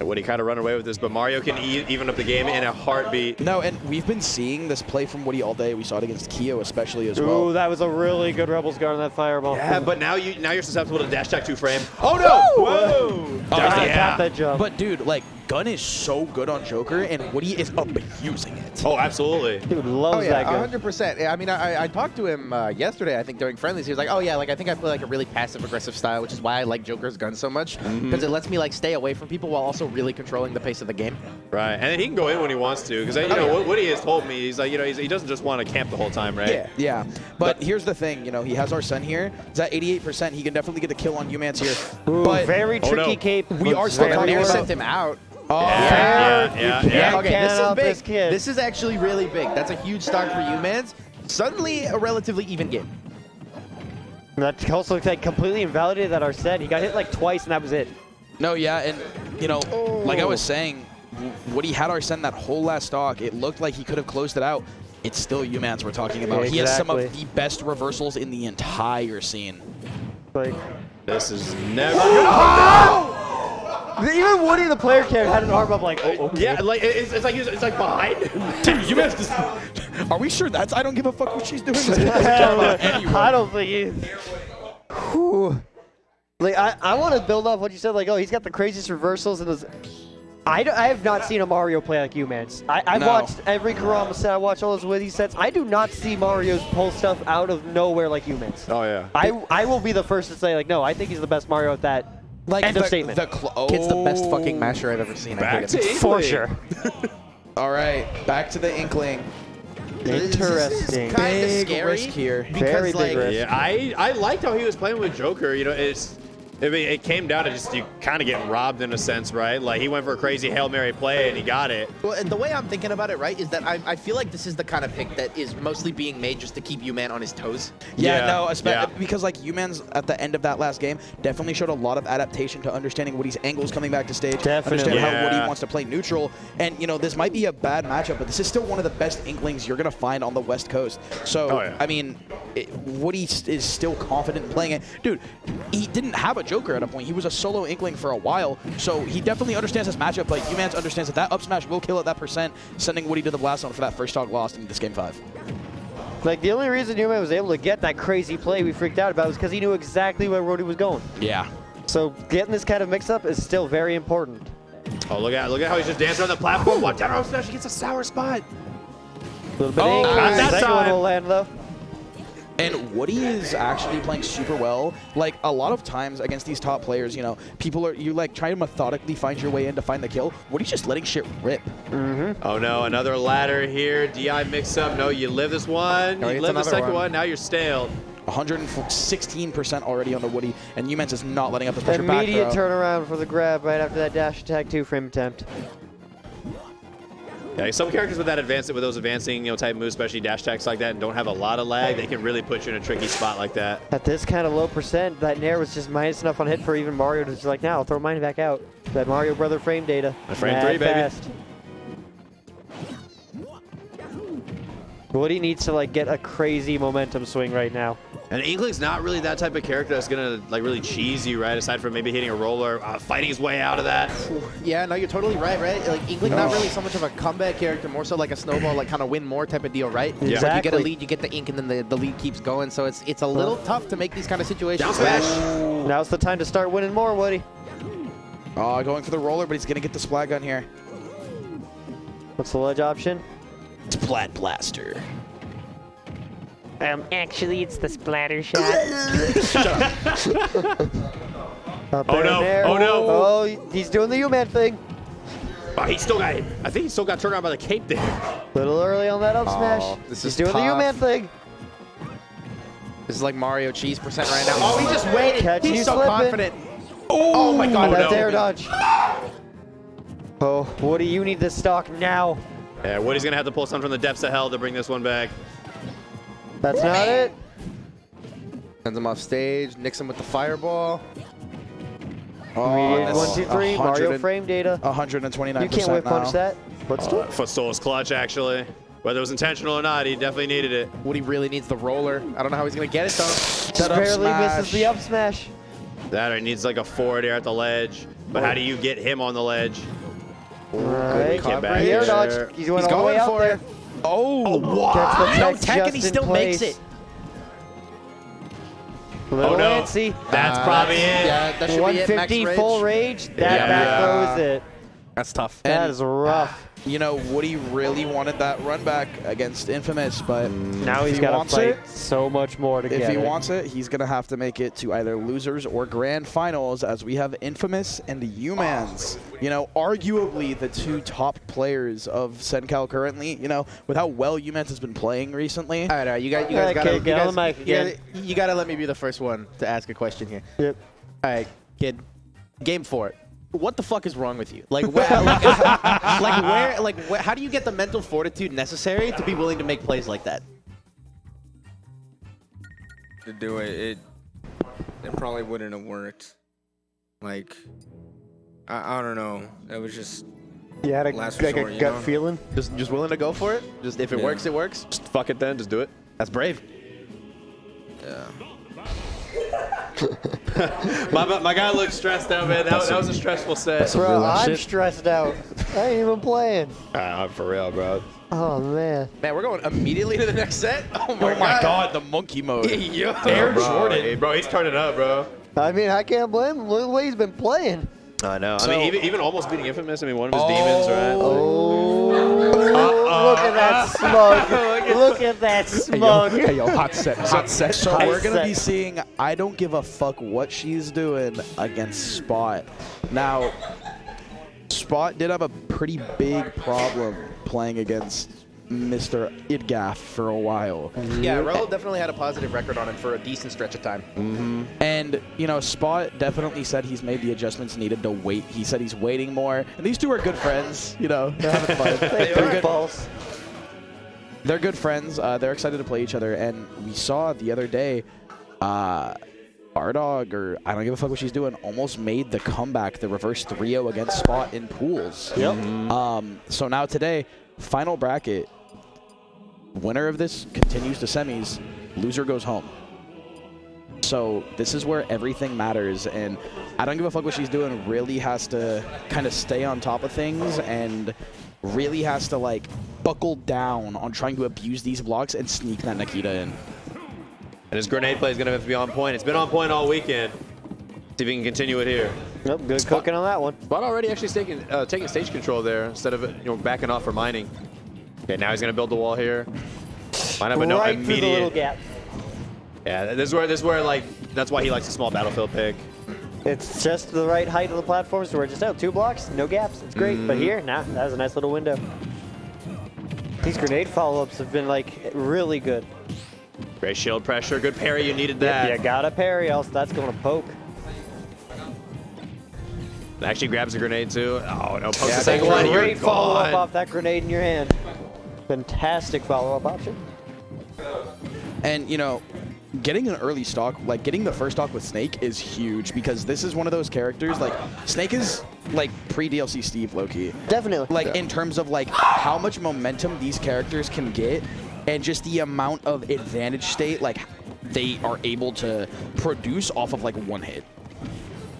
Woody kind of run away with this, but Mario can even up the game in a heartbeat.
No, and we've been seeing this play from Woody all day. We saw it against Kyo especially as well.
Ooh, that was a really good Rebels guard on that fireball.
Yeah, but now you're susceptible to dash attack 2 frame. Oh no!
Whoa!
Yeah.
That jump.
But dude, like Gun is so good on Joker, and Woody is abusing it.
Oh, absolutely.
Dude loves that gun.
100%. I mean, I talked to him yesterday, I think, during friendlies. He was like, oh, yeah, like, I think I play, like, a really passive-aggressive style, which is why I like Joker's gun so much, because it lets me, like, stay away from people while also really controlling the pace of the game.
Right, and then he can go in when he wants to, because, you know, what Woody has told me, he's like, you know, he doesn't just want to camp the whole time, right?
Yeah. But here's the thing, you know, he has Arsene here. He's at 88%. He can definitely get the kill on Humans here.
Ooh,
but
very tricky cape.
We are still talking
Nair
about
sent him out.
Oh,
Yeah. Okay, this is big.
This kid.
This is actually really big. That's a huge stock for Humans. Suddenly, a relatively even game.
That also like completely invalidated that Arsene. He got hit like twice and that was it.
No, yeah, and you know, like I was saying, Woody had Arsene that whole last stock. It looked like he could have closed it out. It's still Humans we're talking about.
Yeah,
he has some of
exactly.
the best reversals in the entire scene.
Like,
this is never
even Woody, the player character, had an arm up like, oh, okay.
Yeah, like it's like behind.
Dude, Humans just, are we sure that's I don't give a fuck what she's doing?
I don't think he.
Whew. Like I want to build off what you said. Like, oh, he's got the craziest reversals and those. I have not seen a Mario play like Humans. I've watched every Kurama set. I watched all those Wizzy sets. I do not see Mario's pull stuff out of nowhere like Humans.
Oh yeah.
I will be the first to say like, no, I think he's the best Mario at that.
Like
end of statement.
Kid's the best fucking masher I've ever seen.
Back to
For sure.
All right, back to the Inkling.
Interesting.
Kind of
Big
scary.
risk here.
Because,
Very big
like,
risk.
Yeah, I liked how he was playing with Joker. You know, it came down to just you kind of getting robbed in a sense, right? Like he went for a crazy Hail Mary play and he got it.
Well, and the way I'm thinking about it, right, is that I feel like this is the kind of pick that is mostly being made just to keep Human on his toes.
Because like Humans at the end of that last game definitely showed a lot of adaptation to understanding Woody's angles coming back to stage, understand how Woody wants to play neutral, and you know this might be a bad matchup, but this is still one of the best Inklings you're gonna find on the West Coast. So I mean, Woody is still confident in playing it, dude. He didn't have a Joker at a point. He was a solo Inkling for a while, so he definitely understands this matchup. But Humans understands that up smash will kill at that percent, sending Woody to the blast zone for that first stock lost in this game 5.
Like the only reason Human was able to get that crazy play we freaked out about was because he knew exactly where Woody was going.
Yeah.
So getting this kind of mix-up is still very important.
Oh, look at how he's just dancing on the platform. Watch out, up smash, he gets a sour spot.
A little bit of ink.
not that
Second one
time.
will land though.
And Woody is actually playing super well. Like a lot of times against these top players, you know, you like try to methodically find your way in to find the kill. Woody's just letting shit rip.
Oh no, another ladder here. DI mix up. No, you live this one. You live the second one. Now you're stale.
116% already on the Woody, and Humans is not letting up this pressure back
Immediate
throw.
turnaround for the grab right after that dash attack 2-frame attempt.
Yeah, some characters with those advancing, you know, type moves, especially dash attacks like that, and don't have a lot of lag, they can really put you in a tricky spot like that.
At this kind of low percent, that Nair was just minus enough on hit for even Mario to just like, now I'll throw mine back out. That Mario Brother frame data.
Frame 3, baby.
Fast. Woody needs to like get a crazy momentum swing right now.
And Inkling's not really that type of character that's gonna like really cheese you, right? Aside from maybe hitting a roller, fighting his way out of that.
Yeah, no, you're totally right, right? Like Inkling, not really so much of a comeback character, more so like a snowball, like kind of win more type of deal, right?
Yeah.
It's like you get a
Exactly.
lead, you get the ink, and then the lead keeps going. So it's a little tough to make these kind of situations.
Down smash.
Now's the time to start winning more, Woody.
Going for the roller, but he's gonna get the splat gun here.
What's the ledge option?
Splat blaster.
Actually, it's the splatter shot.
Up
Oh
there,
no,
there.
oh no.
Oh, he's doing the U-Man thing.
Oh, he still got it. I think he still got turned around by the cape there.
Little early on that up smash.
This
He's
is
doing the
tough.
U-Man thing.
This is like Mario cheese percent right now. Oh, he just waited.
Catch you
He's so
slipping.
confident. Oh my God,
That's
no.
air dodge. Oh, Woody, you need this stock now.
Yeah, Woody's gonna have to pull something from the depths of hell to bring this one back.
That's not it.
Sends him off stage, nicks him with the fireball.
Immediate
that's
1, 2, 3. Mario
100
frame data.
129%.
You can't whip punch
now.
that. Let's do it.
Footstool is clutch, actually. Whether it was intentional or not, he definitely needed it.
Woody really needs the roller. I don't know how he's gonna get it though.
Just barely misses the up smash.
That or he needs like a forward air at the ledge. But how do you get him on the ledge?
Right.
Get back
Air
there.
dodge. He's going all the way out there.
Oh,
Gets the
No
tech
tech and he
just in
still makes
place.
it.
Little
Oh, no.
antsy.
That's probably it.
Yeah, that should be it. Max
150
rage.
full rage. That back throws it.
That's tough.
That is rough.
You know, Woody really wanted that run back against Infamous, but
Now
if
he's
he
got to
wants
fight
it,
so much more to
if
get
he
it.
wants it, he's going to have to make it to either losers or grand finals, as we have Infamous and the Humans. You know, arguably the two top players of CenCal currently, you know, with how well Humans has been playing recently.
All right, you guys
All right,
gotta,
kid, get on the mic again.
you gotta let me be the first one to ask a question here.
Yep.
All right, kid. Game 4. What the fuck is wrong with you? Like, where, how do you get the mental fortitude necessary to be willing to make plays like that?
To do it, it probably wouldn't have worked. Like, I don't know. It was just
You had a,
last
like
resort,
a
you
gut
know?
feeling?
Just willing to go for it? Just if it
Yeah.
works, it works?
Just fuck it then. Just do it.
That's brave.
Yeah.
my guy looked stressed out, man. That was a stressful set.
Bro, I'm stressed out. I ain't even playing.
For real, bro.
Oh, man.
Man, we're going immediately to the next set? Oh
Oh my god, the monkey mode.
Yo.
Air
bro,
Jordan.
Hey, bro, he's turning up, bro.
I mean, I can't blame him. Look at the way he's been playing.
I know.
So-
I mean, even almost beating Infamous. I mean, one of his demons, right?
Look at that smoke. Look at that smoke.
Hey, yo, hot set, hot set. So
Hot
we're gonna
set.
be seeing I Don't Give a Fuck What She's Doing against Spot. Now, Spot did have a pretty big problem playing against Mr. Idgaf for a while.
Yeah, Raul definitely had a positive record on him for a decent stretch of time.
And, you know, Spot definitely said he's made the adjustments needed to wait. He said he's waiting more. And these two are good friends, you know. They're having fun. They're good.
Balls.
They're good friends. They're excited to play each other. And we saw the other day, Bardog, or I Don't Give a Fuck What She's Doing, almost made the comeback, the reverse 3-0 against Spot in pools.
Yep.
So now today, final bracket, winner of this continues to semis, loser goes home. So this is where everything matters, and I Don't Give a Fuck What She's Doing really has to kind of stay on top of things and really has to like buckle down on trying to abuse these blocks and sneak that Nikita in.
And his grenade play is going to have to be on point. It's been on point all weekend. See if he can continue it here.
Yep, good cooking on that one.
Spot already actually taking stage control there instead of backing off for mining. Okay, now he's going to build the wall here. Might have a no
Right through the little
immediate.
gap.
Yeah, this is where like that's why he likes a small battlefield pick.
It's just the right height of the platform, so we're just out 2 blocks, no gaps. It's great. But here, nah, that was a nice little window. These grenade follow-ups have been like really good.
Great shield pressure, good parry. You needed that.
You gotta parry, else that's going to poke.
Actually grabs a grenade too. Oh no, pokes
Yeah,
the second one. You're
great follow-up
gone.
off that grenade in your hand. Fantastic follow-up option.
And, you know, getting an early stock, like getting the first stock with Snake is huge because this is one of those characters, like Snake is like pre-DLC Steve low-key.
Definitely.
Like in terms of like how much momentum these characters can get and just the amount of advantage state like they are able to produce off of like one hit.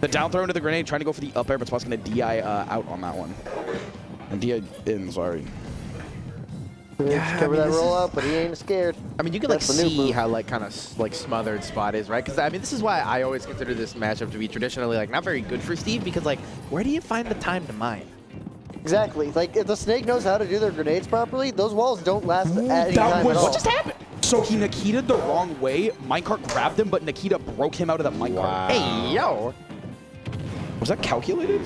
The down throw into the grenade, trying to go for the up air, but Spot's going to DI out on that one. And DI in, sorry.
Yeah, cover that roll up, but he ain't scared.
I mean, you can like
That's the new
see
move.
how like kind of like smothered Spot is, right? Because I mean, this is why I always consider this matchup to be traditionally like not very good for Steve because like, where do you find the time to mine?
Exactly. Like, if the Snake knows how to do their grenades properly, those walls don't last at any time at all.
What just happened? So he Nikita'd the wrong way. Minecart grabbed him, but Nikita broke him out of the minecart.
Wow. Hey, yo.
Was that calculated?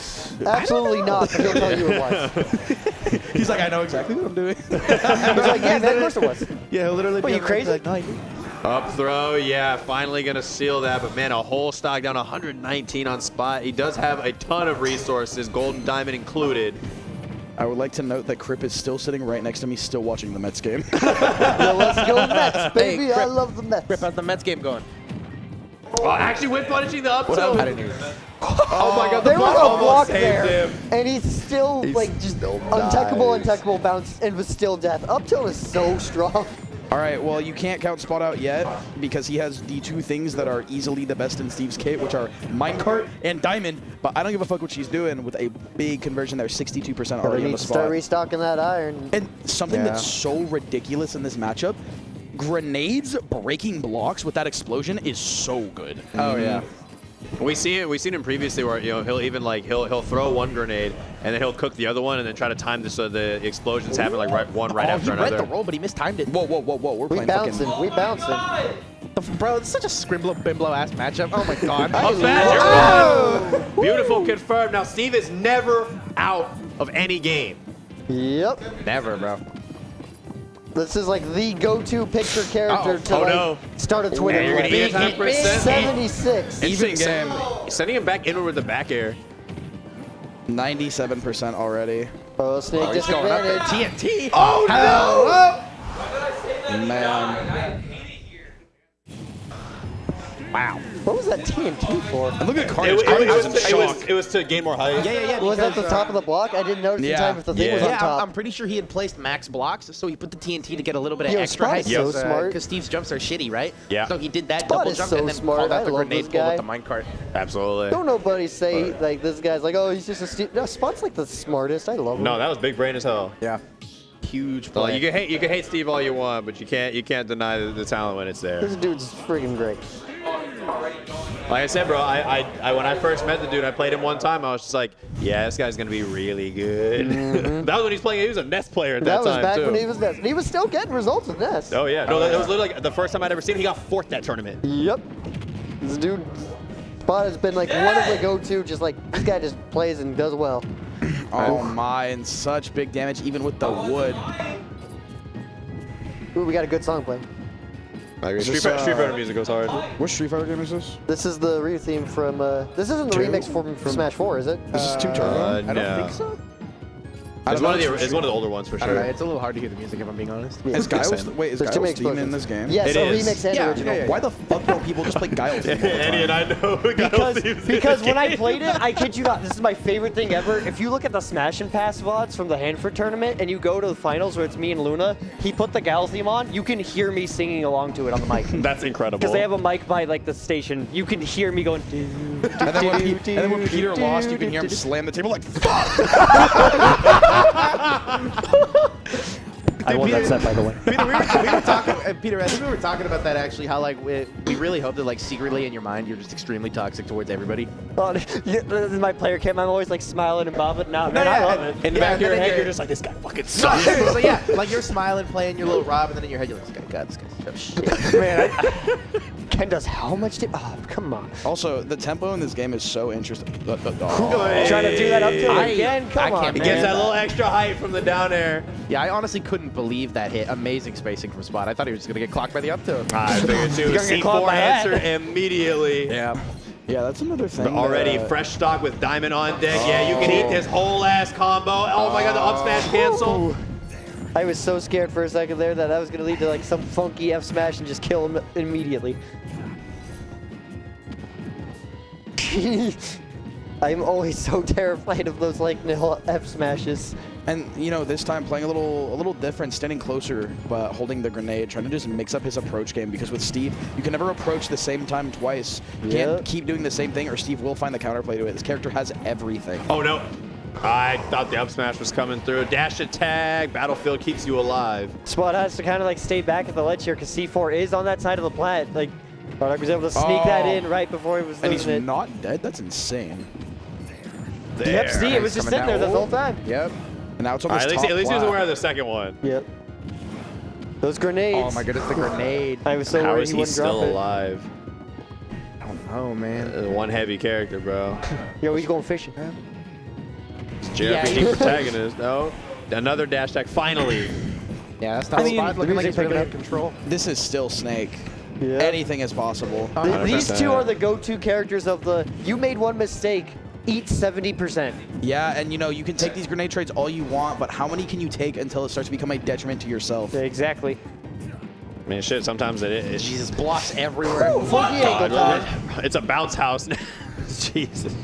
Absolutely not, but he'll tell you it was.
He's like, I know exactly what I'm doing.
He's like, yeah, of course it was.
Yeah, he'll literally
What,
be
you crazy?
like, no, I didn't.
Up throw, yeah, finally gonna seal that, but man, a whole stock down 119 on Spot. He does have a ton of resources, golden diamond included.
I would like to note that Crip is still sitting right next to me, still watching the Mets game.
Yeah, let's go Mets, baby.
Hey,
I love the Mets.
Rip, how's the Mets game going?
Oh, actually with punishing the up
I
tilt.
didn't hear.
Oh my god, the
There was
block
a
almost
block
saved
there,
him.
and he's still like just
still
untechable,
dies.
untechable bounce, and was still death. Up tilt is so strong.
All right, well, you can't count Spot out yet because he has the two things that are easily the best in Steve's kit, which are Minecart and Diamond, but I don't give a fuck what she's doing with a big conversion there, 62% already on the Spot.
Start restocking that iron.
And something that's so ridiculous in this matchup, grenades breaking blocks with that explosion is so good.
Oh, yeah. We've seen him previously where he'll even he'll throw one grenade and then he'll cook the other one and then try to time this so the explosions happen like one right after another.
He read the roll, but he mistimed it.
Whoa, we're playing
bouncing. We bouncing.
Bro, it's such a scrimblo bimbo ass matchup. Oh my god.
Beautiful, confirmed. Now Steve is never out of any game.
Yep.
Never, bro.
This is like the go-to picture character to start a Twitter.
You're gonna eat 100%.
76.
Even game. Sending him back inward with the back air.
97% already.
Oh, Snake disadvantage.
TNT.
Oh no! Man.
Wow. What was that TNT for?
And look at Carnage.
It was to gain more height.
Yeah.
Was that the top of the block? I didn't notice in time if the thing was on top.
I'm pretty sure he had placed max blocks, so he put the TNT to get a little bit of extra
Spot
height.
is so smart.
Because Steve's jumps are shitty, right?
Yeah.
So he did that
Spot
double
is
jump
so
and then
smart.
called out
I
the
love
grenade
this
pull
guy.
with the minecart.
Absolutely.
Don't nobody say like this guy's like, oh, he's just a no, Spot's like the smartest. I love him.
No, that was big brain as hell.
Yeah.
Huge
Well,
play.
you can hate Steve all you want, but you can't deny the talent when it's there.
This dude's friggin' great.
Like I said, bro, I when I first met the dude, I played him one time. I was just like, yeah, this guy's gonna be really good. That was when he's playing. He was a Nest player at that time.
That was back
too.
when he was Nest. And he was still getting results with Nest.
Oh yeah, no, that was literally like the first time I'd ever seen him. He got fourth that tournament.
Yep. This dude, Spot has been like one of the go-to. Just like this guy just plays and does well.
Oh my, and such big damage even with the wood.
Ooh, we got a good song playing.
Street Fighter music goes hard.
What Street Fighter game is this?
This is the re-theme from. This isn't the remix from Smash 4, is it?
This is 2 Turbo.
No.
I don't think so.
It's one of the older ones for
I don't know,
sure.
it's a little hard to hear the music if I'm being honest.
Is Guile's, wait, is
There's too many
Guile's theme in
explosions.
this game?
Yes,
It
a
is.
remix and original.
Why the fuck don't people just play Guile's theme all the time?
Andy and I know.
Because when I played it, I kid you not, this is my favorite thing ever. If you look at the Smash and Pass VODs from the Hanford tournament and you go to the finals where it's me and Luna, he put the Gal theme on, you can hear me singing along to it on the mic.
That's incredible.
Because they have a mic by like the station. You can hear me going.
And then when Peter lost, you can hear him slam the table like, fuck!
I won that set, by the way.
Peter, we were talking. Peter, I think we were talking about that actually. How like we really hope that like secretly in your mind you're just extremely toxic towards everybody.
Oh, yeah, this is my player cam. I'm always like smiling and bobbing. Nah, man, I love it.
In the back of your head, you're just like, this guy fucking sucks.
So yeah, like you're smiling, playing your little Rob, and then in your head you're like, this guy's shit.
Man, Ken does how much damage? Oh, come on.
Also, the tempo in this game is so interesting.
Trying to do that up to again? Come on,
He gets that little extra height from the down air.
Yeah, I honestly couldn't believe that hit. Amazing spacing from Spot. I thought he was just gonna get clocked by the up tilt.
I figured too. C4 answer immediately.
Yeah. Yeah, that's another thing.
Already fresh stock with Diamond on deck. Yeah, you can eat this whole ass combo. Oh my god, the up smash cancel.
I was so scared for a second there that was going to lead to like some funky F smash and just kill him immediately. I'm always so terrified of those like nil F smashes.
And you know, this time playing a little different, standing closer, but holding the grenade, trying to just mix up his approach game. Because with Steve, you can never approach the same time twice. You can't keep doing the same thing, or Steve will find the counterplay to it. This character has everything.
Oh no. I thought the up smash was coming through. Dash attack, Battlefield keeps you alive.
Spot has to kind of like stay back at the ledge here because C4 is on that side of the plat. Like, Bardock was able to sneak that in right before he was
and he's
losing it.
not dead? That's insane.
Yep, see, it was just sitting there the whole time.
Yep. And now it's on this
at least he was aware of the second one.
Yep. Those grenades.
Oh my goodness, the grenade.
I was so
How
worried
is
he
he
wouldn't drop
still
it.
alive?
I don't know, man.
One heavy character, bro.
Yo, he's going fishing.
JRPG protagonist. No. Another dash attack, finally.
Yeah, that's not Spot looking like he's really out of control.
This is still Snake.
Yeah.
Anything is possible.
These two are the go-to characters of the, you made one mistake, eat 70%.
Yeah, and you know, you can take these grenade trades all you want, but how many can you take until it starts to become a detriment to yourself?
Exactly.
I mean, shit, sometimes it is.
Jesus, blocks everywhere.
Funky angle time.
It's a bounce house. Jesus.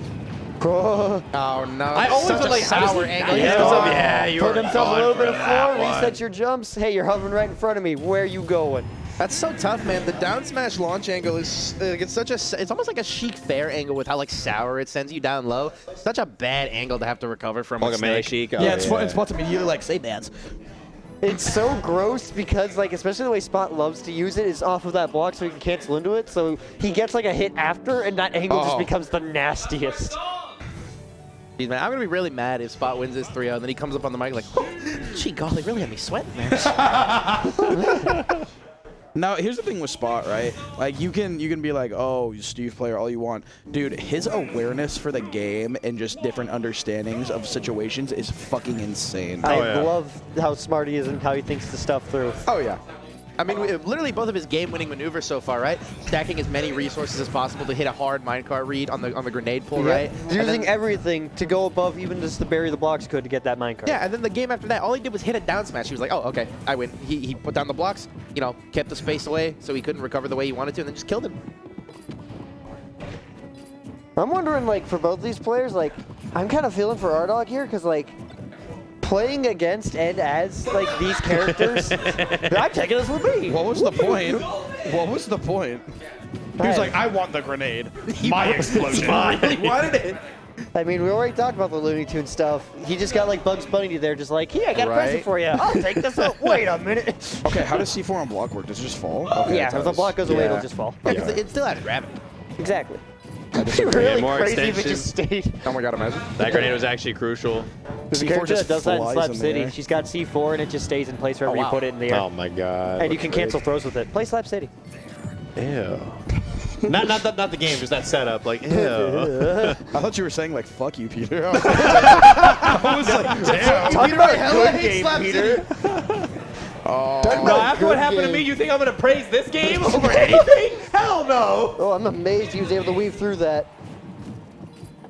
Oh no!
I always
Such
feel
a
like
sour angle.
Yeah, you
Put
were
himself a
gone
little
for
bit of
that
floor,
one.
reset your jumps. Hey, you're hovering right in front of me. Where are you going?
That's so tough, man. The down smash launch angle is it's such a it's almost like a chic fair angle with how like sour it sends you down low. Such a bad angle to have to recover from.
Like
with
a melee
Snake.
chic.
Yeah, it's Spot's immediately like, say dance.
It's so gross because, like, especially the way Spot loves to use it is off of that block so he can cancel into it. So he gets like a hit after, and that angle just becomes the nastiest.
Jeez, man, I'm gonna be really mad if Spot wins this 3-0, and then he comes up on the mic like, "Gee, golly, really had me sweating there."
Now, here's the thing with Spot, right? Like, you can be like, oh, Steve player, all you want. Dude, his awareness for the game and just different understandings of situations is fucking insane.
I love how smart he is and how he thinks the stuff through.
Oh, yeah.
I mean, literally both of his game-winning maneuvers so far, right? Stacking as many resources as possible to hit a hard minecart read on the grenade pull, right?
Using everything to go above even just to bury the blocks could to get that minecart.
Yeah, and then the game after that, all he did was hit a down smash. He was like, oh, okay, I win. He put down the blocks, you know, kept the space away so he couldn't recover the way he wanted to, and then just killed him.
I'm wondering, like, for both these players, like, I'm kind of feeling for R-Dog here because, like, playing against and as, like, these characters, I'm taking this with me.
What was the point? What was the point? He was like, I want the grenade. My explosion.
He wanted it. I mean, we already talked about the Looney Tunes stuff. He just got, like, Bugs Bunny there, just like, here, I got a present for you. I'll take this up. Wait a minute.
Okay, how does C4 on block work? Does it just fall? Okay,
Yeah, if the block goes away, it'll just fall.
Yeah, because it still has gravity.
Exactly.
Really
more
crazy
if it just stayed.
Oh my god, imagine.
That grenade was actually crucial.
There's a character that does that in Slap City. She's got C4 and it just stays in place wherever you put it in the air.
Oh my god.
And you can cancel throws with it. Play Slap City.
Ew. not the game, just that setup. Like, ew.
I thought you were saying like, fuck you, Peter. I was like, damn.
Talk about a good game, Peter.
Oh.
No, after what happened to me, you think I'm going to praise this game over anything? Hell no!
Oh, I'm amazed he was able to weave through that.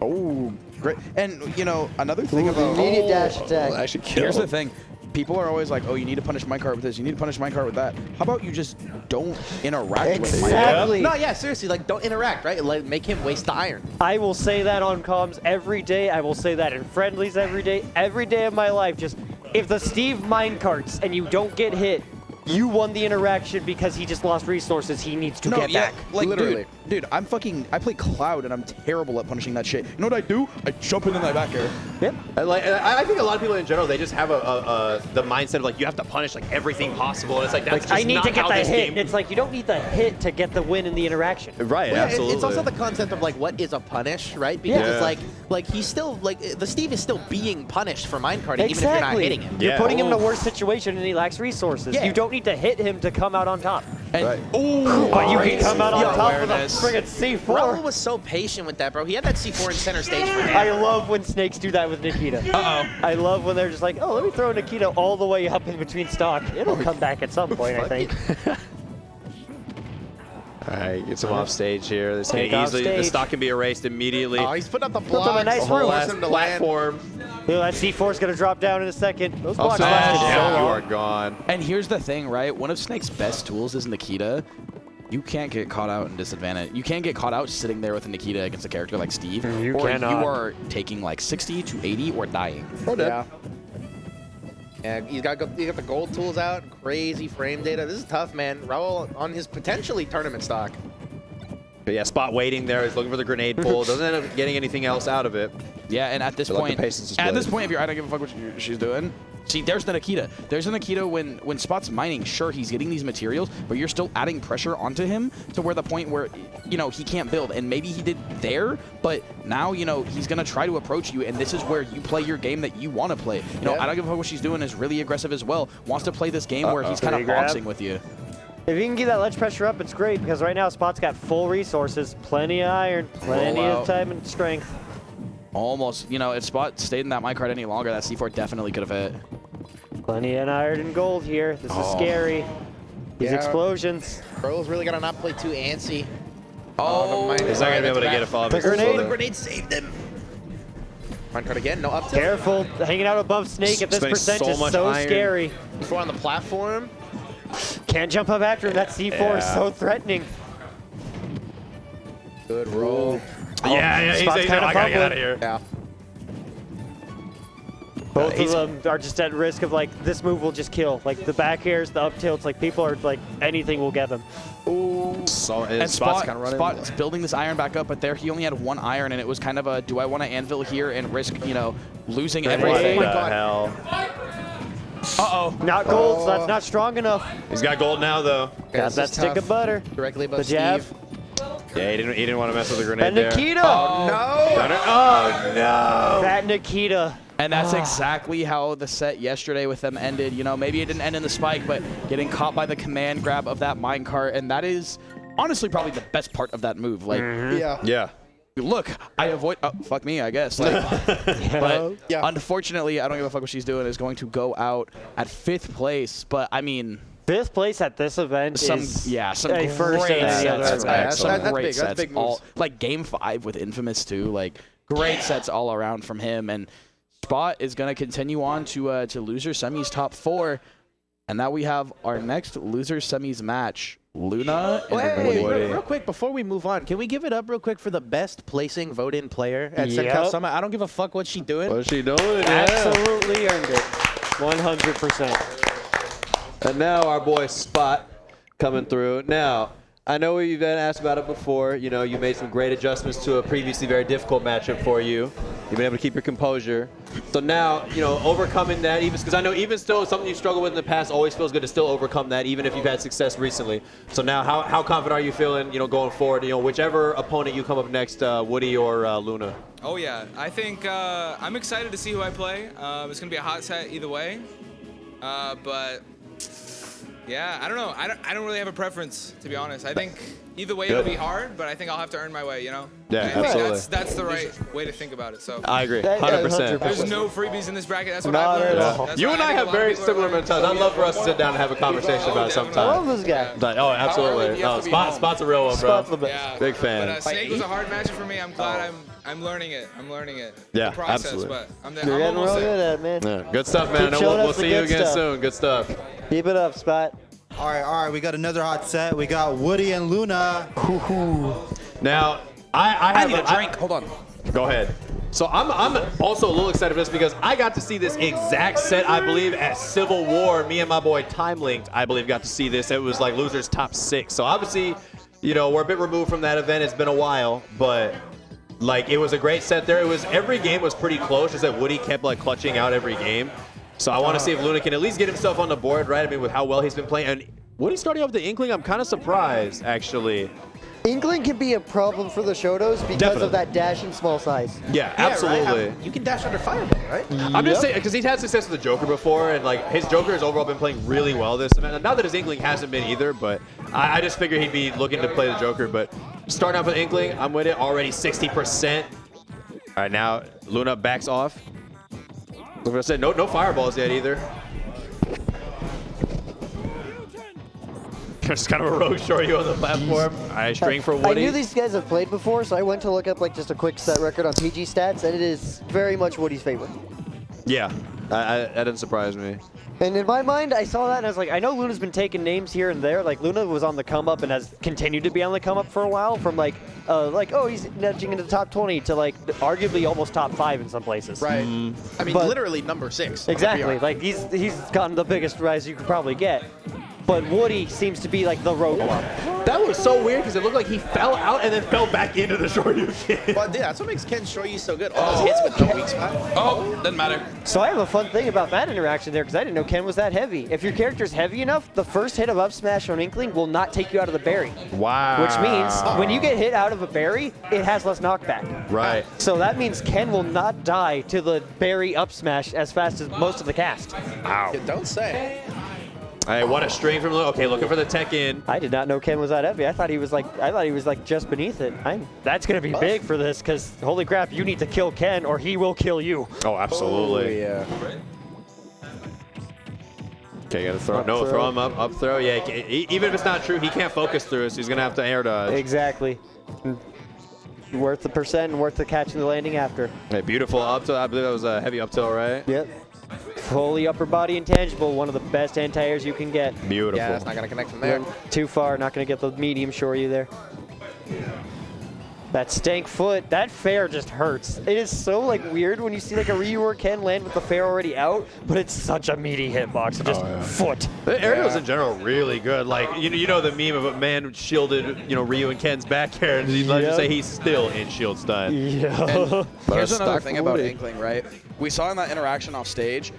Oh, great. And, you know, another thing about...
Immediate dash attack.
Well, actually, here's the thing. People are always like, oh, you need to punish minecart with this. You need to punish minecart with that. How about you just don't interact with
Exactly.
minecart?
No, yeah, seriously, like, don't interact, right? Like, make him waste the iron.
I will say that on comms every day. I will say that in friendlies every day. Every day of my life, just if the Steve minecarts and you don't get hit, you won the interaction because he just lost resources he needs to get back.
Like,
Literally.
Dude, I play Cloud and I'm terrible at punishing that shit. You know what I do? I jump into my back air.
Yep.
I think a lot of people in general, they just have the mindset of like, you have to punish like everything possible. And it's like, that's just
I need
not
to get
how
the
this
hit.
game...
It's like you don't need the hit to get the win in the interaction.
Right,
Well, yeah,
absolutely.
it's also the concept of like what is a punish, right? Because it's like he's still like the Steve is still being punished for minecarting even if you're not hitting him.
You're putting him in a worse situation and he lacks resources.
Yeah.
You don't need to hit him to come out on top.
And,
But you can come out on top with a
awareness.
friggin' C4.
Raul was so patient with that, bro. He had that C4 in center stage for him.
I love when snakes do that with Nikita. I love when they're just like, oh, let me throw Nikita all the way up in between stock. It'll come back at some point, I think.
All right, get some off stage here. This can
Take off
easily, the
stage.
stock can be erased immediately.
Oh, he's putting up the
Put them
blocks.
a nice
The whole
room.
last platform.
Ooh, that C4 is going to drop down in a second. Those blocks
Also,
lasted so
Yeah, you
long.
are gone.
And here's the thing, right? One of Snake's best tools is Nikita. You can't get caught out in disadvantage. You can't get caught out sitting there with a Nikita against a character like Steve.
You
or
cannot.
you are taking like 60 to 80 or dying.
Yeah, he's got the gold tools out, crazy frame data. This is tough, man. Raul on his potentially tournament stock.
But yeah, Spot waiting there. He's looking for the grenade pull. Doesn't end up getting anything else out of it.
Yeah, and at this
But, like,
point,
the patience is good.
if you're, I don't give a fuck what she's doing. See, there's the Nikita. There's the Nikita when Spot's mining. Sure, he's getting these materials, but you're still adding pressure onto him to where the point where, you know, he can't build. And maybe he did there, but now, you know, he's going to try to approach you, and this is where you play your game that you want to play. You know, I don't give a fuck what she's doing is really aggressive as well. Wants to play this game where he's kind of boxing with you.
If you can get that ledge pressure up, it's great because right now Spot's got full resources, plenty of iron, plenty of time and strength.
Almost, you know, if Spot stayed in that minecart any longer, that C4 definitely could have hit.
Plenty of iron and gold here. This is scary. These explosions.
Bro's really gotta not play too antsy.
Oh,
he's not gonna be able to get a follow.
The grenade.
The grenade saved him. Minecart again, no up tilt.
Careful, hanging out above Snake at this
Spending
percent
so
is
much
so
iron.
scary.
Before on the platform.
Can't jump up after him. That C4 is so threatening.
Good roll.
Yeah, he's
Spot's
I
kinda
gotta get out
fumbling.
of here.
Yeah.
Both of them are just at risk of like this move will just kill. Like the back airs, the up tilts, like people are like anything will get them.
Ooh.
So
And
Spot's kind of running.
Spot's building this iron back up, but there he only had one iron, and it was kind of a, do I want to anvil here and risk, you know, losing everything?
What the hell?
Uh-oh.
Not gold, so that's not strong enough.
He's got gold now, though.
Got that stick of butter.
Directly above
The jab.
Steve.
Yeah, he didn't want to mess with the grenade
And
there.
Nikita!
Oh, no!
Oh, no!
That Nikita.
And that's exactly how the set yesterday with them ended. You know, maybe it didn't end in the spike, but getting caught by the command grab of that minecart, and that is honestly probably the best part of that move. Like,
Yeah.
look, I avoid. Oh, fuck me, I guess. Like, but unfortunately, I don't give a fuck what she's doing. Is going to go out at 5th place. But I mean,
5th place at this event
some
is
some
a
great
first in any other event.
some great
big.
sets.
That's big
all
moves.
like Game 5 with Infamous too. Like great sets all around from him. And Spot is going to continue on to loser semis top 4, and now we have our next loser semis match. Luna and
Wait,
Woody.
real quick before we move on, can we give it up real quick for the best placing vote-in player at CenCal Summit? I don't give a fuck what she doing.
What's she doing?
Absolutely earned it. 100%.
And now our boy Spot coming through. Now, I know you've been asked about it before. You know, you made some great adjustments to a previously very difficult matchup for you. You've been able to keep your composure. So now, you know, overcoming that, even because I know even still something you've struggled with in the past always feels good to still overcome that, even if you've had success recently. So now, how confident are you feeling, you know, going forward? You know, whichever opponent you come up next, Woody or Luna.
Oh yeah, I think I'm excited to see who I play. It's gonna be a hot set either way, but yeah, I don't know. I don't really have a preference, to be honest. I think either way it'll be hard, but I think I'll have to earn my way, you know?
Yeah,
I think
absolutely.
that's the right way to think about it. So
I agree, 100%.
There's no freebies in this bracket. That's what
Not
I've learned.
at all.
That's
You
why
and I
think a
have
lot of
very
people are
similar
learning.
mentalities. I'd love for us to sit down and have a conversation about it
I
sometime.
love this guy.
But, oh, absolutely. No, Spot's a real one, bro.
Spot's the best.
Yeah.
Big fan.
But Snake was a hard match for me. I'm glad I'm learning it. I'm learning it.
Yeah,
the process,
absolutely.
But I'm
You're getting real
almost
good
there.
at it, man.
Yeah, good stuff, man.
Keep
And
showing
we'll
us the
see you
good
again
stuff.
soon. Good stuff.
Keep it up, Spot.
All right. We got another hot set. We got Woody and Luna.
Now, I
need a drink. Hold on.
Go ahead. So I'm also a little excited for this because I got to see this exact set, I believe, at Civil War. Me and my boy Time Linked, I believe, got to see this. It was like losers top 6. So obviously, you know, we're a bit removed from that event. It's been a while, but like it was a great set there. It was every game was pretty close, just that Woody kept like clutching out every game. So I want to see if Luna can at least get himself on the board, right? I mean, with how well he's been playing. And Woody starting off with the Inkling, I'm kind of surprised, actually.
Inkling can be a problem for the Shotos because
Definitely.
of that dash and small size.
Yeah, absolutely.
You can dash under fireball, right?
I'm just saying, because he's had success with the Joker before, and like his Joker has overall been playing really well this event. Not that his Inkling hasn't been either, but I just figured he'd be looking to play the Joker. But starting off with Inkling, I'm with it. Already 60%. All right, now Luna backs off. Like I said, no fireballs yet either. Just kind of a rogue shorty on the platform. All right, string for Woody.
I knew these guys have played before, so I went to look up like just a quick set record on PG stats, and it is very much Woody's favorite.
Yeah, that didn't surprise me.
And in my mind, I saw that and I was like, I know Luna's been taking names here and there. Like Luna was on the come up and has continued to be on the come up for a while. From like oh, he's nudging into the top 20 to like arguably almost top 5 in some places.
Right. I mean,
But-
literally number 6.
Exactly. Like he's gotten the biggest rise you could probably get. But Woody seems to be like the roadblock.
That was so weird because it looked like he fell out and then fell back into the Shoryu again.
But yeah, that's what makes Ken Shoryu so good. All those hits with no weak spot.
Oh, doesn't matter.
So I have a fun thing about that interaction there because I didn't know Ken was that heavy. If your character's heavy enough, the first hit of up smash on Inkling will not take you out of the berry.
Wow.
Which means when you get hit out of a berry, it has less knockback.
Right.
So that means Ken will not die to the berry up smash as fast as most of the cast.
Ow.
You don't say.
Hey, what a string from Luna. Okay, looking for the tech in.
I did not know Ken was that heavy. I thought he was like just beneath it. That's gonna be big for this because holy crap, you need to kill Ken or he will kill you.
Oh, absolutely.
Yeah.
Okay, gotta throw. No, throw him up throw. Yeah, even if it's not true, he can't focus through it, so he's gonna have to air dodge.
Exactly. Worth the percent and worth the catching the landing after.
Hey, beautiful up tilt. I believe that was a heavy up tilt, right?
Yep. Fully upper body intangible, one of the best anti-airs you can get.
Beautiful.
Yeah, that's not gonna connect from there.
Too far, not gonna get the medium Shoryu there. That stank foot, that fair just hurts. It is so like weird when you see like a Ryu or Ken land with the fair already out, but it's such a meaty hitbox. Just foot.
The aerials in general are really good. Like you know the meme of a man shielded Ryu and Ken's back air, and let's just say he's still in shield stun.
Yeah.
Here's another thing about Inkling, right? We saw in that interaction off stage,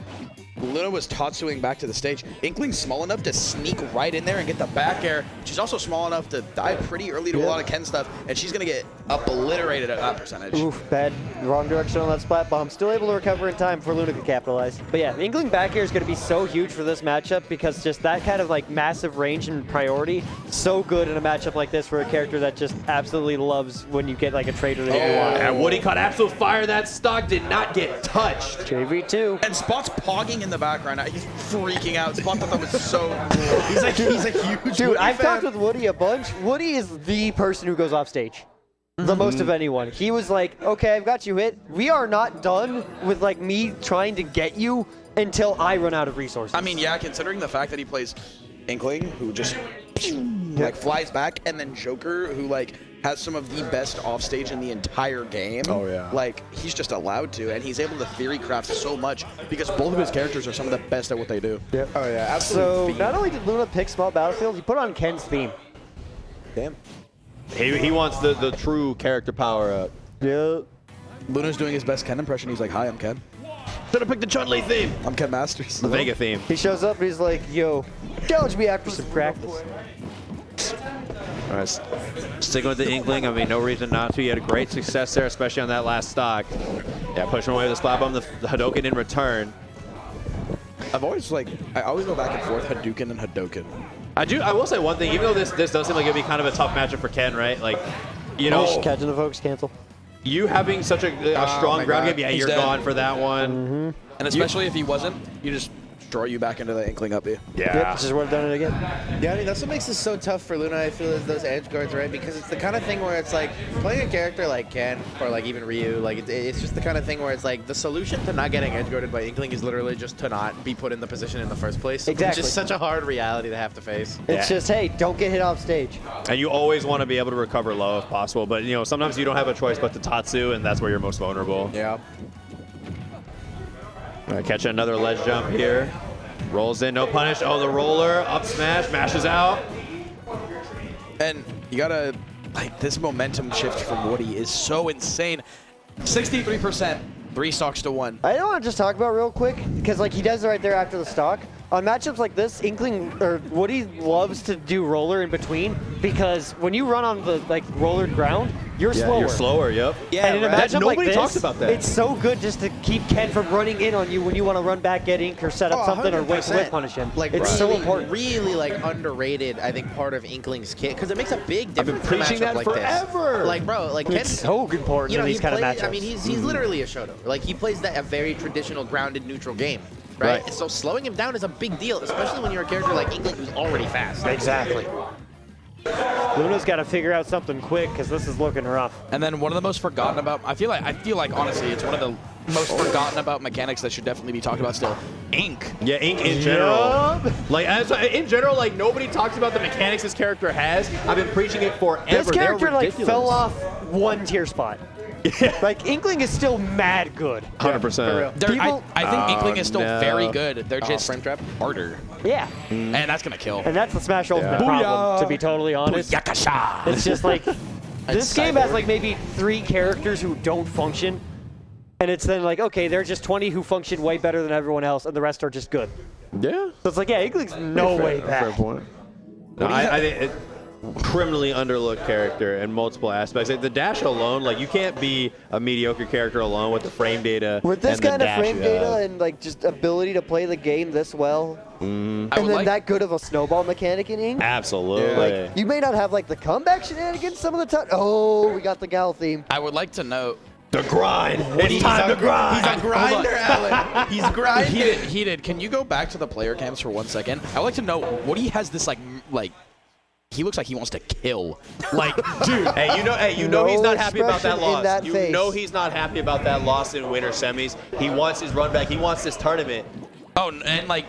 Luna was Tatsuing back to the stage. Inkling's small enough to sneak right in there and get the back air. She's also small enough to dive pretty early to a lot of Ken stuff, and she's going to get obliterated at that percentage.
Oof, bad, wrong direction on that splat bomb. Still able to recover in time before Luna could capitalize. But yeah, the Inkling back air is going to be so huge for this matchup because just that kind of like massive range and priority, so good in a matchup like this for a character that just absolutely loves when you get like a trader that you want.
And Woody caught absolute fire. That stock did not get touched.
JV2.
And Spot's pogging in the background. He's freaking out. Spot thought that was so cool. He's a huge
Dude,
Woody
I've
fan.
talked with Woody a bunch. Woody is the person who goes off stage. The most of anyone. He was like, okay, I've got you hit. We are not done with like me trying to get you until I run out of resources.
I mean, yeah, considering the fact that he plays Inkling, who just like flies back, and then Joker, who like has some of the best offstage in the entire game.
Oh, yeah.
Like, he's just allowed to, and he's able to theory craft so much because both of his characters are some of the best at what they do.
Yep.
Oh, yeah,
So
absolutely.
not only did Luna pick Small Battlefield, he put on Ken's theme.
Damn. He wants the true character power up.
Yeah.
Luna's doing his best Ken impression. He's like, hi, I'm Ken.
Should have picked the Chun-Li theme.
I'm Ken Masters.
The Vega theme.
He shows up and he's like, yo, challenge me after some practice.
All right, sticking with the Inkling. I mean, no reason not to. He had a great success there, especially on that last stock. Yeah, pushing away with the splat bomb, the Hadouken in return.
I always go back and forth, Hadouken and Hadouken.
I will say one thing, even though this does seem like it'd be kind of a tough matchup for Ken, right? Like, you know,
catching the folks cancel.
You having such a strong ground game, yeah,
He's
you're
dead.
gone for that one.
And especially if he wasn't, you just draw you back into the Inkling up B.
Yeah.
Yep, just would have done it again.
Yeah, I mean, that's what makes this so tough for Luna, I feel, is those edge guards, right? Because it's the kind of thing where it's like, playing a character like Ken, or like even Ryu, like it's just the kind of thing where it's like, the solution to not getting edge guarded by Inkling is literally just to not be put in the position in the first place.
Exactly.
Which is such a hard reality to have to face.
It's just, hey, don't get hit off stage.
And you always want to be able to recover low if possible, but you know, sometimes you don't have a choice but to Tatsu, and that's where you're most vulnerable.
Yeah.
All right, catching another ledge jump here. Rolls in, no punish. Oh, the roller, up smash, mashes out.
And you gotta, like, this momentum shift from Woody is so insane. 63%, 3 stocks to 1.
I want to just talk about real quick, because like he does it right there after the stock. On matchups like this, Inkling or Woody loves to do roller in between because when you run on the like rollered ground, you're slower.
You're slower, yep.
Yeah, and in a matchup like
Nobody
this,
talks about that.
it's so good just to keep Ken from running in on you when you want to run back, get ink, or set up something, or whip punish him.
Like,
it's
really,
so important.
Really, like, underrated, I think, part of Inkling's kit, because it makes a big
I've been
difference in a
preaching
matchup
that
like
forever.
this. Like, bro, like, Ken,
It's so important
you know,
in these
he
kind of
plays,
matchups.
I mean, he's literally a Shoto. Like, he plays a very traditional, grounded, neutral game. Right?
Right.
So slowing him down is a big deal, especially when you're a character like Inkling who's already fast.
Exactly. Luna's got to figure out something quick because this is looking rough.
And then one of the most forgotten about, I feel like honestly, it's one of the most forgotten about mechanics that should definitely be talked about still. Ink.
Yeah, Ink in general. Like, in general, like, nobody talks about the mechanics this character has. I've been preaching it forever.
This character
They're
like
ridiculous.
fell off one tier spot. Like Inkling is still mad good.
100%.
I think Inkling is still very good. They're just
frame trap
harder.
Yeah.
And that's going to kill.
And that's the Smash Ultimate
Yeah.
problem, to be totally honest.
Yakasha.
It's just like, this game has like maybe 3 characters who don't function. And it's then like, okay, there are just 20 who function way better than everyone else, and the rest are just good.
Yeah.
So it's like, yeah, Inkling's no way back.
Fair point. No, I think it, criminally underlooked character in multiple aspects. Like the dash alone, like you can't be a mediocre character alone with the frame data.
With this
and the
kind of
dash
frame
you
data
have.
and like just ability to play the game this well, and then that good of a snowball mechanic in Ink.
Absolutely.
Like, you may not have like the comeback shenanigans some of the time. Oh, we got the gal theme.
I would like to note.
The grind. It's time to grind.
He's a grinder, Alan. He's grinding.
Heated. Can you go back to the player cams for 1 second? I would like to know, Woody has this like, he looks like he wants to kill. Like, dude.
You know he's not happy about that
expression in
loss.
that
You
face.
know he's not happy about that loss in winter semis. He wants his run back. He wants this tournament.
Oh, and like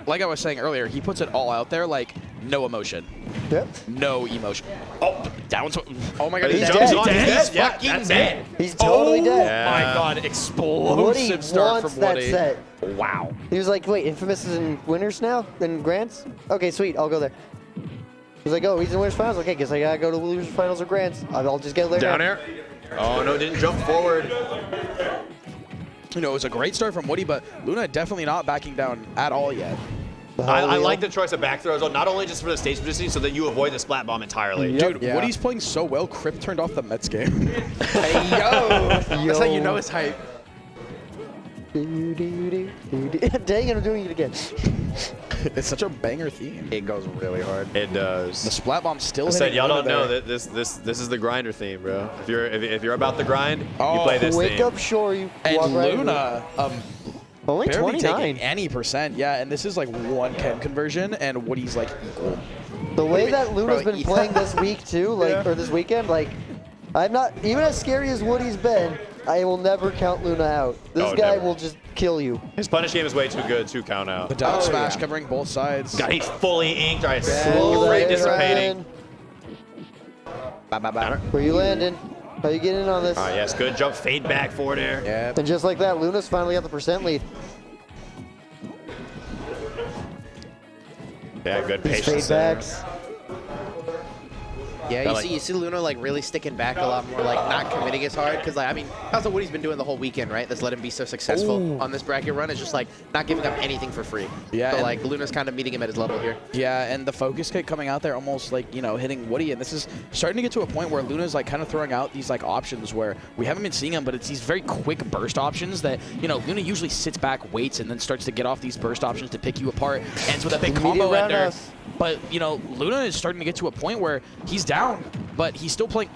I was saying earlier, he puts it all out there. Like, no emotion.
Yep.
No emotion. Oh, down to. Oh my god,
He's
he's
dead.
dead.
He's
fucking
that's
dead.
it. He's totally dead.
My god,
Woody
explosive start
wants
from
that
Woody.
set.
Wow.
He was like, wait, Infamous is in winners now? In grants? Okay, sweet, I'll go there. He was like, oh, he's in winners finals? Okay, guess I gotta go to losers finals or grants. I'll just get there.
Down air. Oh, no, didn't jump forward.
You know, it was a great start from Woody, but Luna definitely not backing down at all yet.
I like the choice of back throws, though, not only just for the stage positioning, so that you avoid the splat bomb entirely.
Dude, Woody's playing so well, Crip turned off the Mets game.
Hey, yo!
That's how you know it's hype.
Dang it, I'm doing it again.
It's such a banger theme.
It goes really hard.
It does.
The splat bomb still
I
hitting
said y'all
Luna
don't know
there.
that this is the grinder theme, bro. If you're about the grind, you
Oh,
play this
Wake
theme.
up, shore, you
And
walk right
Luna,
only
barely
29.
taking any percent. Yeah, and this is like 1 Ken conversion, and Woody's like equal.
The way that Luna's
Bro,
been
yeah.
playing this week too, like or this weekend, like I'm not even as scary as Woody's been. I will never count Luna out. This
Oh,
guy
never.
will just kill you.
His punish game is way too good to count out.
The down smash covering both sides.
God, he's fully inked. All right,
Slow
great
that
dissipating.
Where you landing? How you getting in on this?
All right, yes, good jump, fade back, forward air.
Yeah.
And just like that, Luna's finally got the percent lead.
Yeah, good
These
patience
fade
there.
backs.
Yeah,
Got
you see Luna like really sticking back a lot more, like not committing as hard. Because like, I mean, that's what he's been doing the whole weekend, right? That's let him be so successful on this bracket run. Is just like not giving up anything for free.
Yeah,
So
and-
like Luna's kind of meeting him at his level here.
Yeah, and the focus kick coming out there almost like, you know, hitting Woody. And this is starting to get to a point where Luna's like kind of throwing out these like options where we haven't been seeing them, but it's these very quick burst options that, you know, Luna usually sits back, waits, and then starts to get off these burst options to pick you apart. Ends with a big combo
Immediate
ender.
roundhouse.
But, you know, Luna is starting to get to a point where he's down, but he's still playing.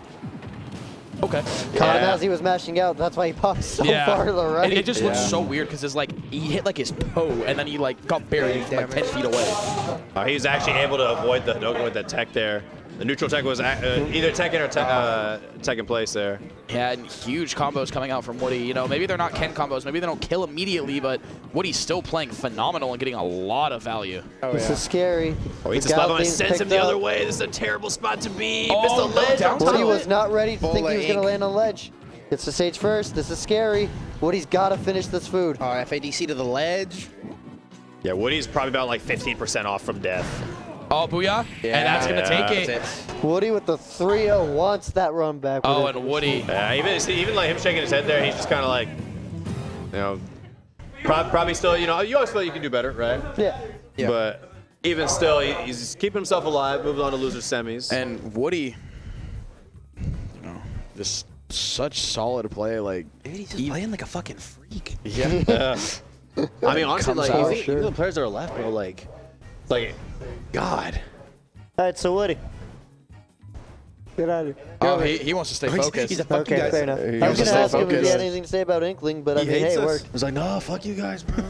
Okay.
Caught him as he was mashing out. That's why he popped so far to the right.
It just looks so weird because it's like he hit like his toe and then he like got buried like 10 feet away.
He's actually able to avoid the Hadoken with that tech there. The neutral tech was either tech in or tech in place there.
Yeah, and huge combos coming out from Woody. You know, maybe they're not Ken combos, maybe they don't kill immediately, but Woody's still playing phenomenal and getting a lot of value.
This is scary.
Oh, he's
The
just level and
Galaxian's
sends him
picked
the
up.
other way. This is a terrible spot to be.
Oh,
Missed the
no,
ledge.
down
Woody
tilt.
was not ready to
Full
think he was going to
ink.
land on ledge. Gets the stage first. This is scary. Woody's got to finish this food.
FADC to the ledge.
Yeah, Woody's probably about like 15% off from death.
Oh, booyah.
Yeah,
and that's going to take it.
Woody with the 3-0 wants that run back.
Oh, and Woody.
Yeah, even like him shaking his head there, he's just kind of like, you know, probably still, you know, you always feel you can do better, right?
Yeah.
But even still, he's keeping himself alive, moving on to loser semis.
And Woody, you know, just such solid play. Like,
Dude, he's just playing like a fucking freak.
yeah.
I mean, honestly,
Comes
like,
out.
even the players that are left, bro, like, God.
All right, so Woody. Get out of here.
Oh, he wants to stay focused.
He's a fuck you
Okay,
guys.
fair enough.
He
I was
wants to
going to
stay
ask him if he
focused.
had anything to say about Inkling, but I mean, hey,
hates
it
us.
worked.
I was like, no, fuck you guys, bro.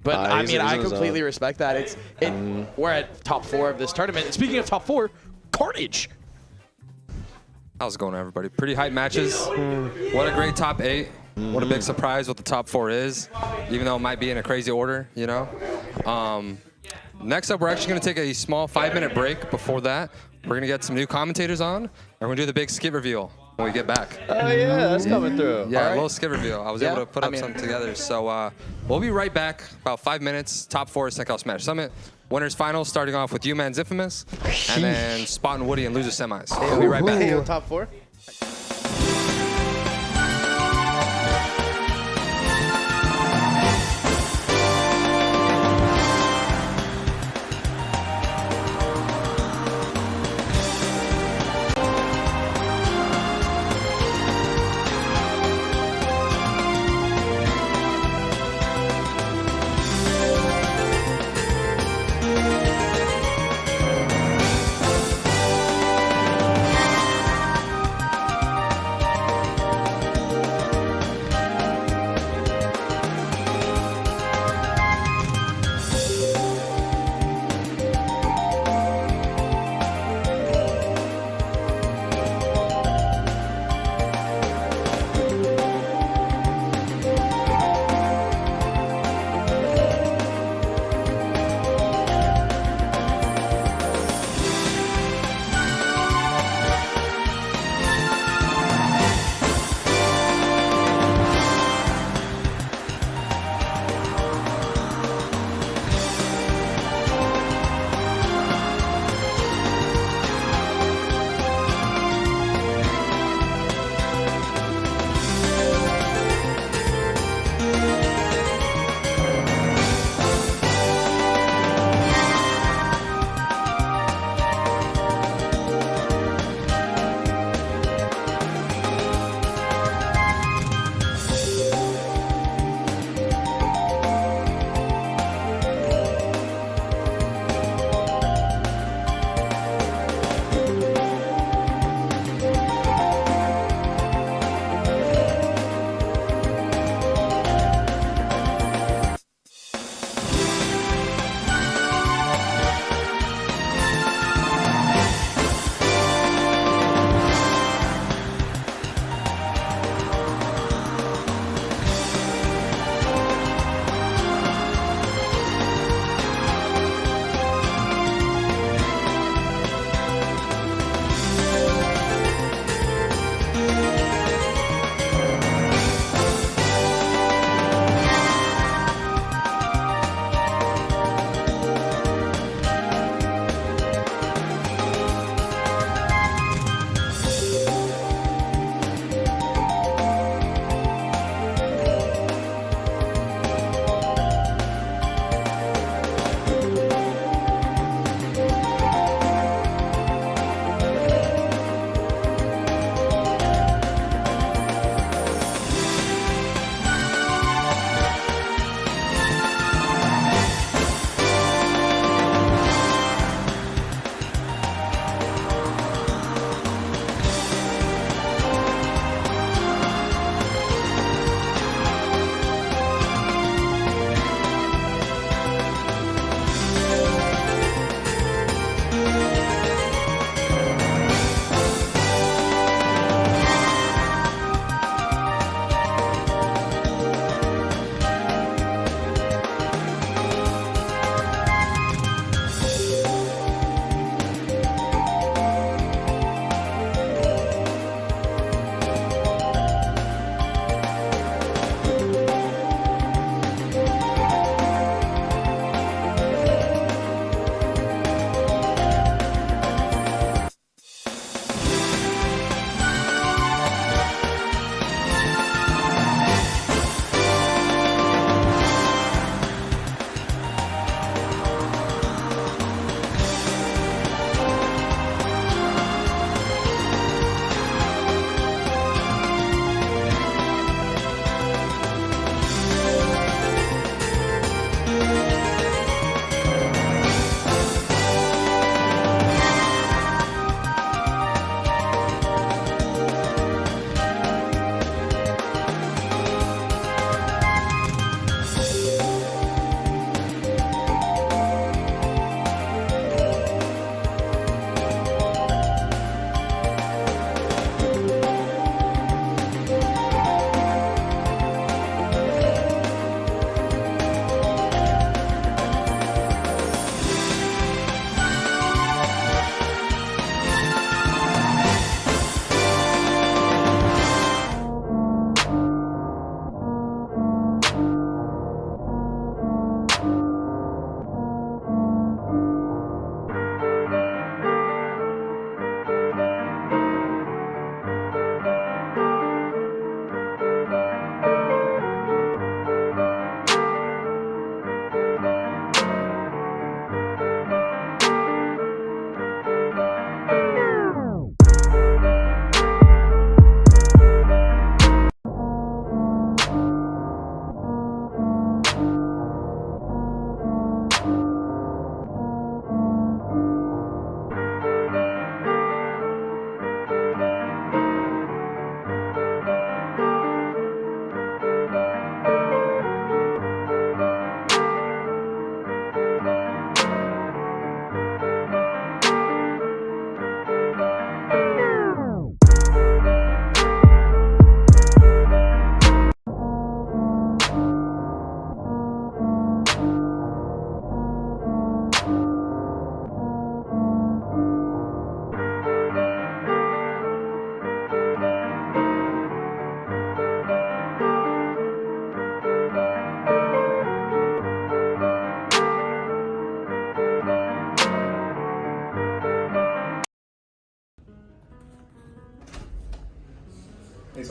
But I
he's
mean,
in
I
his
completely
zone.
respect that. We're at top 4 of this tournament. And speaking of top 4, Carnage.
How's it going, everybody? Pretty hype matches. What a great top 8. What a big surprise what the top 4 is, even though it might be in a crazy order, you know? Next up, we're actually going to take a small 5-minute break. Before that, we're going to get some new commentators on, and we're going to do the big skit reveal when we get back.
Oh yeah, that's coming through.
Yeah,
All
a
right.
little skit reveal. I was able to put up something together. So we'll be right back, about 5 minutes. Top 4 CenCal Smash Summit. Winners finals starting off with U-Man's Infamous, and then Spot and Woody and loser semis. We'll be right back.
Hey, yo, top 4.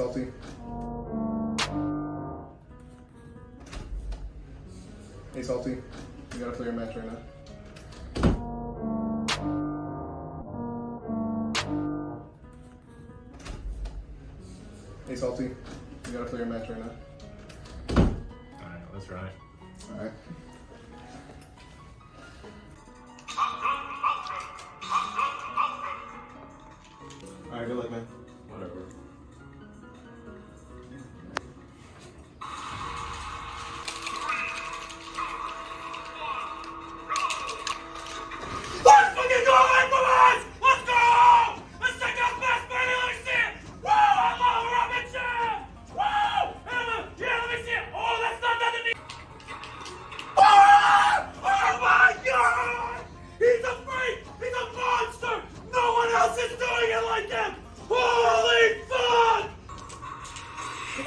salty. Hey, salty. You gotta play your match right now. Hey, salty. You gotta play your match right now.
Alright, let's run it.
Alright. Alright, good luck, man.
Whatever.
Let's fucking go away from us! Let's go! Let's take out best man, let me see it! Woo! I love Robinson! Woo! Yeah, let me see it! Oh, that's not nothing! Oh my god! He's a freak! He's a monster! No one else is doing it like him! Holy fuck!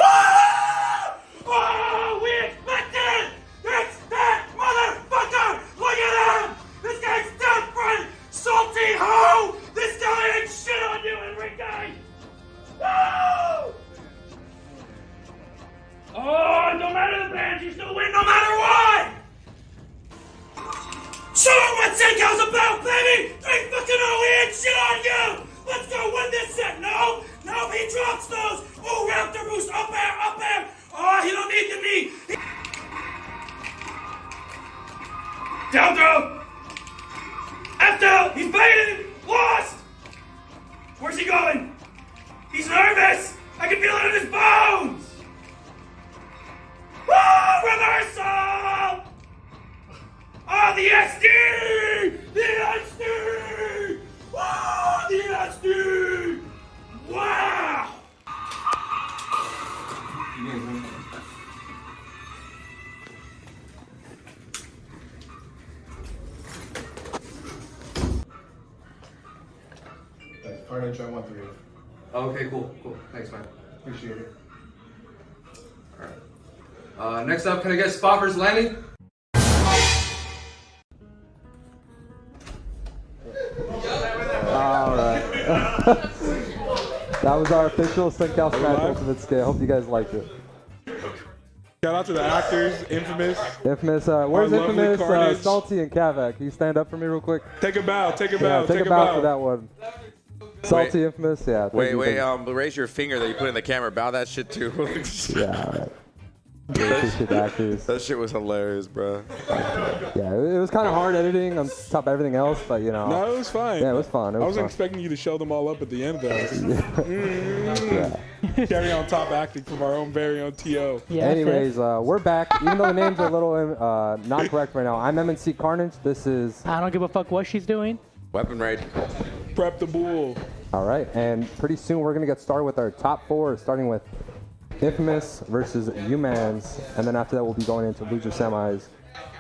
Ah! Oh, we expected it! It's that motherfucker! Look at him! This guy's different! Salty hoe! This guy ain't shit on you, Enrique! Woo! Oh, no matter the band, you still win no matter what! Show him what CenCal's about, baby! 3-0, we ain't shit on you! Let's go win this set! No! No, he drops those! Oh, Raptor boost! Up air! Up air! Oh, he don't need the knee! Down throw! F down! He's baited! Lost! Where's he going? He's nervous! I can feel it in his bones! Woo! Reversal! Oh, the SD! The SD! Woo! The SD! Wow!
Carnage, I want 3.
Okay, cool. Thanks, man.
Appreciate it.
Alright. Next up, can I get spot versus landing?
Alright. That was our official CenCal Smash Ultimate Skate. I hope you guys liked it.
Shout out to the actors, Infamous.
Infamous, where's
Our lovely
Infamous,
Carnage.
Salty, and Kavak? Can you stand up for me real quick?
Take a bow, take a
Yeah,
bow,
take a bow for that one. Salty,
Wait.
Infamous, yeah. thank
Wait,
you,
wait,
thank you.
raise your finger that you put in the camera. Bow that shit too.
Yeah, alright. Yeah, appreciate the actors.
That shit was hilarious, bro.
Yeah, it was kind of hard editing on top of everything else, but you know.
No, it was fine.
Yeah, it was fun.
I wasn't expecting you to show them all up at the end, though. Carry on top acting from our own very own TO.
Anyways, we're back. Even though the names are a little not correct right now, I'm MNC Carnage. This is.
I don't give a fuck what she's doing.
Weapon raid.
Prep the bull.
All right, and pretty soon we're gonna get started with our top 4, starting with Infamous versus Humans, and then after that we'll be going into loser semis.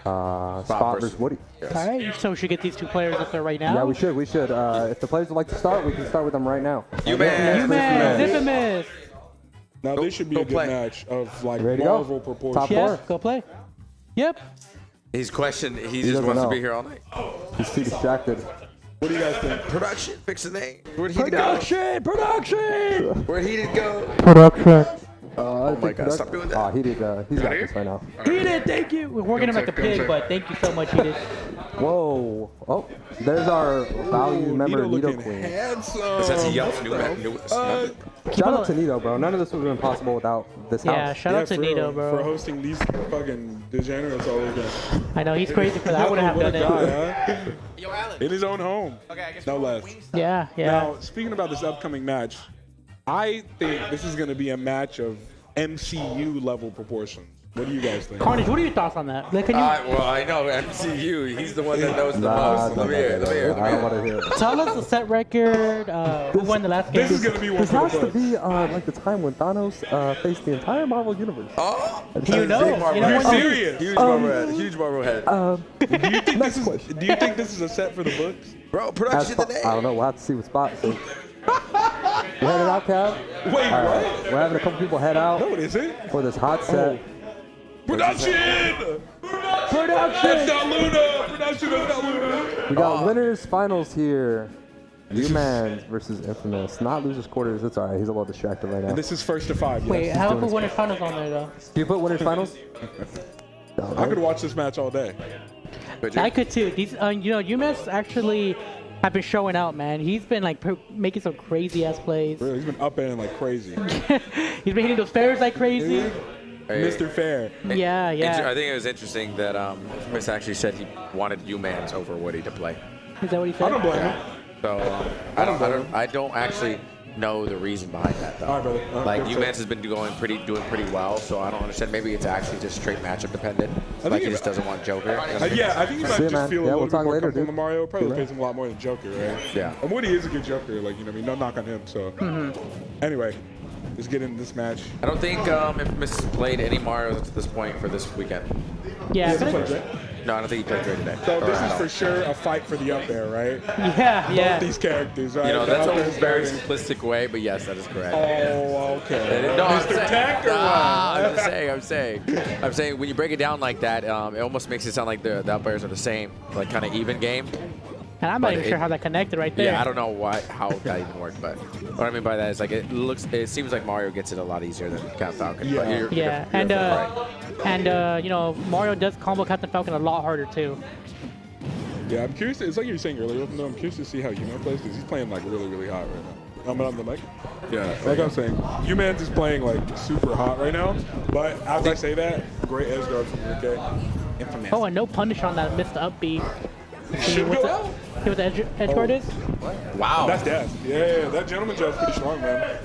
Spot versus Woody.
All right, so we should get these 2 players up there right now.
Yeah, we should. We should. If the players would like to start, we can start with them right now.
Infamous.
Now this should be a good match of like
Ready to go?
Marvel proportions.
Top 4.
Go play. Yep.
He's questioned. He just
doesn't
wants to
know.
be here all night.
He's too distracted.
What do you guys think?
Production. Fix the name. Where'd he
Production.
Where'd he go?
Production.
Oh my God! Stop doing that.
He did. He's got this right now.
Heated, thank you. We're working him like a pig, but thank you so much, Heated.
Whoa. Oh, there's our value member, Nito Queen.
That's a Yelp new
Shout out to Nito, bro. None of this would have been possible without this house.
Yeah, shout out to
for
Nito,
real,
bro.
For hosting these fucking degenerates all over.
I know, he's crazy for that. I wouldn't have
What a
done it.
guy, huh? In his own home. No less.
Yeah, yeah.
Now, speaking about this upcoming match, I think this is going to be a match of MCU level proportions. What do you guys think?
Carnage, what are your thoughts on that? Like, can you
Well, I know MCU. He's the one that knows the most. Let me hear.
I don't want to hear it.
tell us the set record? Who won the last game?
This is going to be one
This
for
has
the
to
books.
be like the time when Thanos faced the entire Marvel universe.
Oh,
You know,
big Marvel
you know
head.
what?
Serious?
Huge Marvel head. Huge Marvel head.
Do you think this is a set for the books?
Bro, production today.
I don't know. We'll have to see what spot. So. You headed out, Cav?
Wait,
All right. We're having a couple people head out
No, it isn't.
for this hot set.
Production!
Production!
That's not Luna! Production, that's not Luna!
We got winners finals here. U-Man versus Infamous. Not losers quarters. It's alright. He's a little distracted right now.
And this is first to 5. Yes.
Wait, how about winners finals on there though?
Do you put winners finals?
I could watch this match all day.
I could too. These, you know, UMass actually have been showing out, man. He's been like making some crazy ass plays.
Really, he's been up and like crazy.
He's been hitting those fairs like crazy.
Mr. Fair.
Yeah, yeah.
I think it was interesting that Miss actually said he wanted UMans over Woody to play.
Is that what he said?
I don't blame him.
So I don't actually know the reason behind that though.
All right, brother.
Like UMans has been doing pretty well, so I don't understand. Maybe it's actually just straight matchup dependent. Like he just doesn't want Joker.
Yeah, I think he might just feel a little bit more comfortable than Mario. Probably
See you,
pays him a lot more than Joker, right?
Yeah.
And Woody is a good Joker. Like, you know what I mean? No knock on him. So anyway, let's get into this match.
I don't think Infamous has played any Mario to this point for this weekend.
Yeah.
No, I don't think he played Dre today.
So this is for sure a fight for the up there, right?
Yeah.
Both these characters, right?
You know, that's
The
a very simplistic way, but yes, that is correct.
Oh, okay.
No,
Mr. Tech or what?
I'm saying when you break it down like that, it almost makes it sound like the up airs are the same, like kind of even game.
And I'm not even sure how that connected right there.
Yeah, I don't know how that even worked, but what I mean by that is like it seems like Mario gets it a lot easier than Captain Falcon.
Yeah.
But you're
you know, Mario does combo Captain Falcon a lot harder too.
Yeah, I'm curious. It's like you were saying earlier, I'm curious to see how Human plays because he's playing like really, really hot right now. I'm on the mic. Yeah, like I'm saying, Humans is playing like super hot right now. But as I say that, great edge guard from Ricky. Infamous.
Oh, and no punish on that missed up B.
Should go out.
See what the edge guard is?
Wow.
That's death. Yeah, that gentleman jab's pretty strong, man.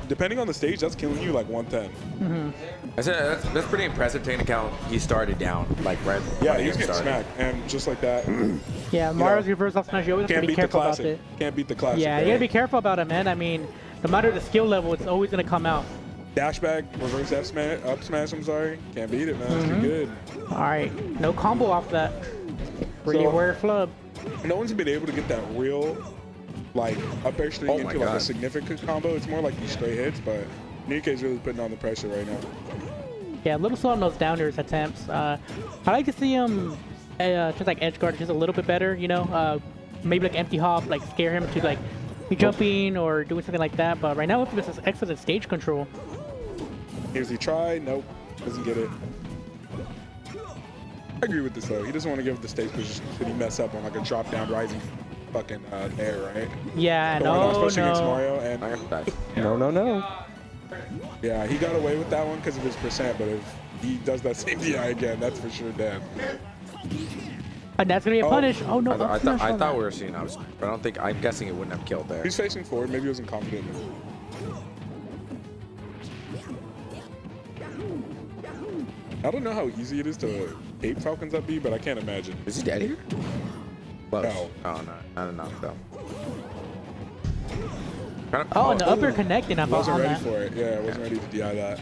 Depending on the stage, that's killing you like 110.
That's pretty impressive taking account he started down, like right.
Yeah,
when
he's
he
getting
started.
smacked, and just like that.
Yeah, Mario's reverse off smash. You always have to be careful about it.
Can't beat the classic.
Yeah, you gotta be careful about it, man. I mean, no matter the skill level, it's always gonna come out.
Dash back, reverse up smash, I'm sorry. Can't beat it, man. It's too good.
All right, no combo off that. Pretty rare flub.
No one's been able to get that real, like, up air string into like a significant combo. It's more like these straight hits, but Nike's really putting on the pressure right now.
Yeah, a little slow on those down airs attempts. I like to see him just like edge guard just a little bit better, you know? Maybe like empty hop, like scare him to like be jumping or doing something like that. But right now, this is excellent stage control.
Here's he try. Nope. Doesn't get it. I agree with this though. He doesn't want to give the stage position. Could he mess up on like a drop down rising fucking air, right?
Yeah,
especially against Mario and
No.
Yeah, he got away with that one because of his percent, but if he does that same DI again, that's for sure dead.
And that's gonna be a punish. Oh no!
I thought we were seeing but I don't think. I'm guessing it wouldn't have killed there.
He's facing forward. Maybe he wasn't confident. I don't know how easy it is to ape Falcons up B, but I can't imagine.
Is he dead here? Close.
No.
Oh no, not enough though.
Oh, and the upper connecting. I
wasn't ready
that.
for it. Yeah, I wasn't ready to DI that.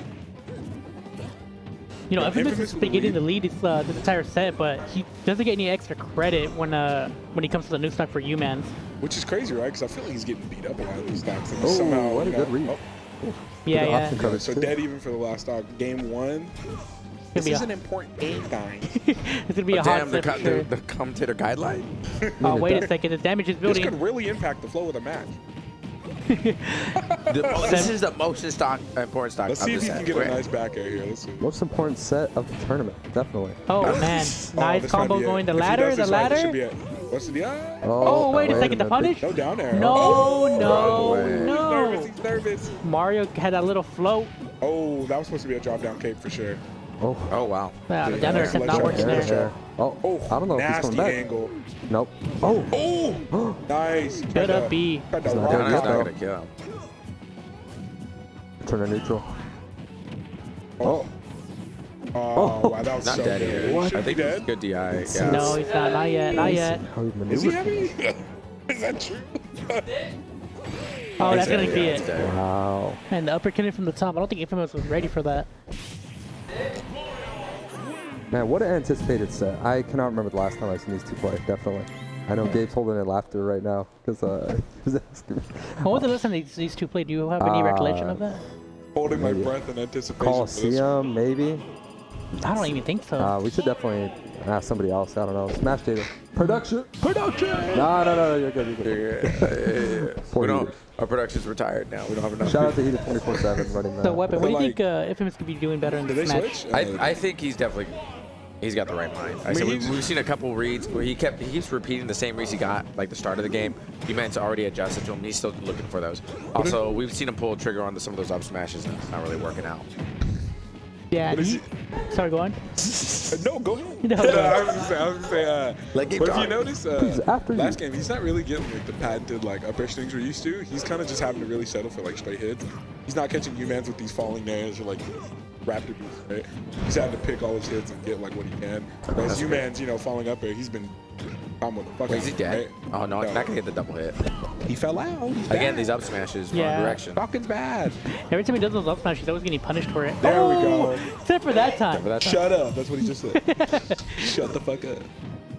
You know, Infamous has been getting the lead this entire set, but he doesn't get any extra credit when he comes to the new stock for UMans.
Which is crazy, right? Because I feel like he's getting beat up a lot of these stocks. And
Oh,
somehow,
what a good read.
Yeah.
So dead even for the last stock. Game 1. This is an important game, guys.
It's gonna be a hot set for sure.
The commentator guideline.
Oh, wait a second. The damage is building.
This could really impact the flow of the match.
This is the most important stock.
Let's see if he can get a nice back air here. Let's see.
Most important set of the tournament, definitely.
Oh man, nice combo going. The ladder, the ladder.
What's the DI?
Oh, wait a second. The punish?
No down air.
No.
He's nervous.
Mario had that little float.
Oh, that was supposed to be a drop down cape for sure.
Oh wow.
Yeah, the down air kept not working there.
Oh, I don't know if he's
nasty
coming back.
Angle.
Nope. Oh.
Nice.
Good up B.
He's not dead yet, though.
Gonna kill him.
Turn to neutral.
Oh, wow, that was
Not
so
dead
good.
here.
What?
I think it's good DI. Yeah.
No, he's not. Not yet. Not yet.
Is he heavy? Is that true?
Oh, that's gonna be it.
Wow.
And the uppercut from the top. I don't think Infamous was ready for that.
Man, what an anticipated set. I cannot remember the last time I've seen these two play, definitely. I know Gabe's holding in laughter right now because he was asking me.
What was the last time these two played? Do you have any recollection of that?
Holding my breath in anticipation.
Coliseum, maybe?
I don't even think so.
We should definitely ask somebody else. I don't know. Smash data. Production.
Production.
No, you're good. You're good.
We don't. Our production's retired now. We don't have enough.
Shout out to Heated 24/7 running that.
So Weapon, what do you think Infamous could be doing better in this match?
I think he's definitely. He's got the right mind. I said we've seen a couple reads where he keeps repeating the same reads he got like the start of the game. You meant to already adjusted to him. He's still looking for those. Also, we've seen him pull a trigger on some of those up smashes, and it's not really working out.
Yeah. Sorry, go on.
No, go ahead.
No,
I was gonna say,
like,
but if you notice, last game, he's not really getting like the patented like up air things we're used to. He's kind of just having to really settle for like straight hits. He's not catching humans with these falling nairs or like raptor boosts, right? He's had to pick all his hits and get like what he can. Whereas humans, falling up air, he's been with the fuck.
Wait, is he dead?
Right?
Oh no, not gonna get the double hit.
He fell out. He's
Again,
bad.
these up smashes wrong direction.
Falcon's bad.
Every time he does those up smash, he's always getting punished for it.
There we go.
Except for that time.
Shut up. That's what he just said. Shut the fuck up.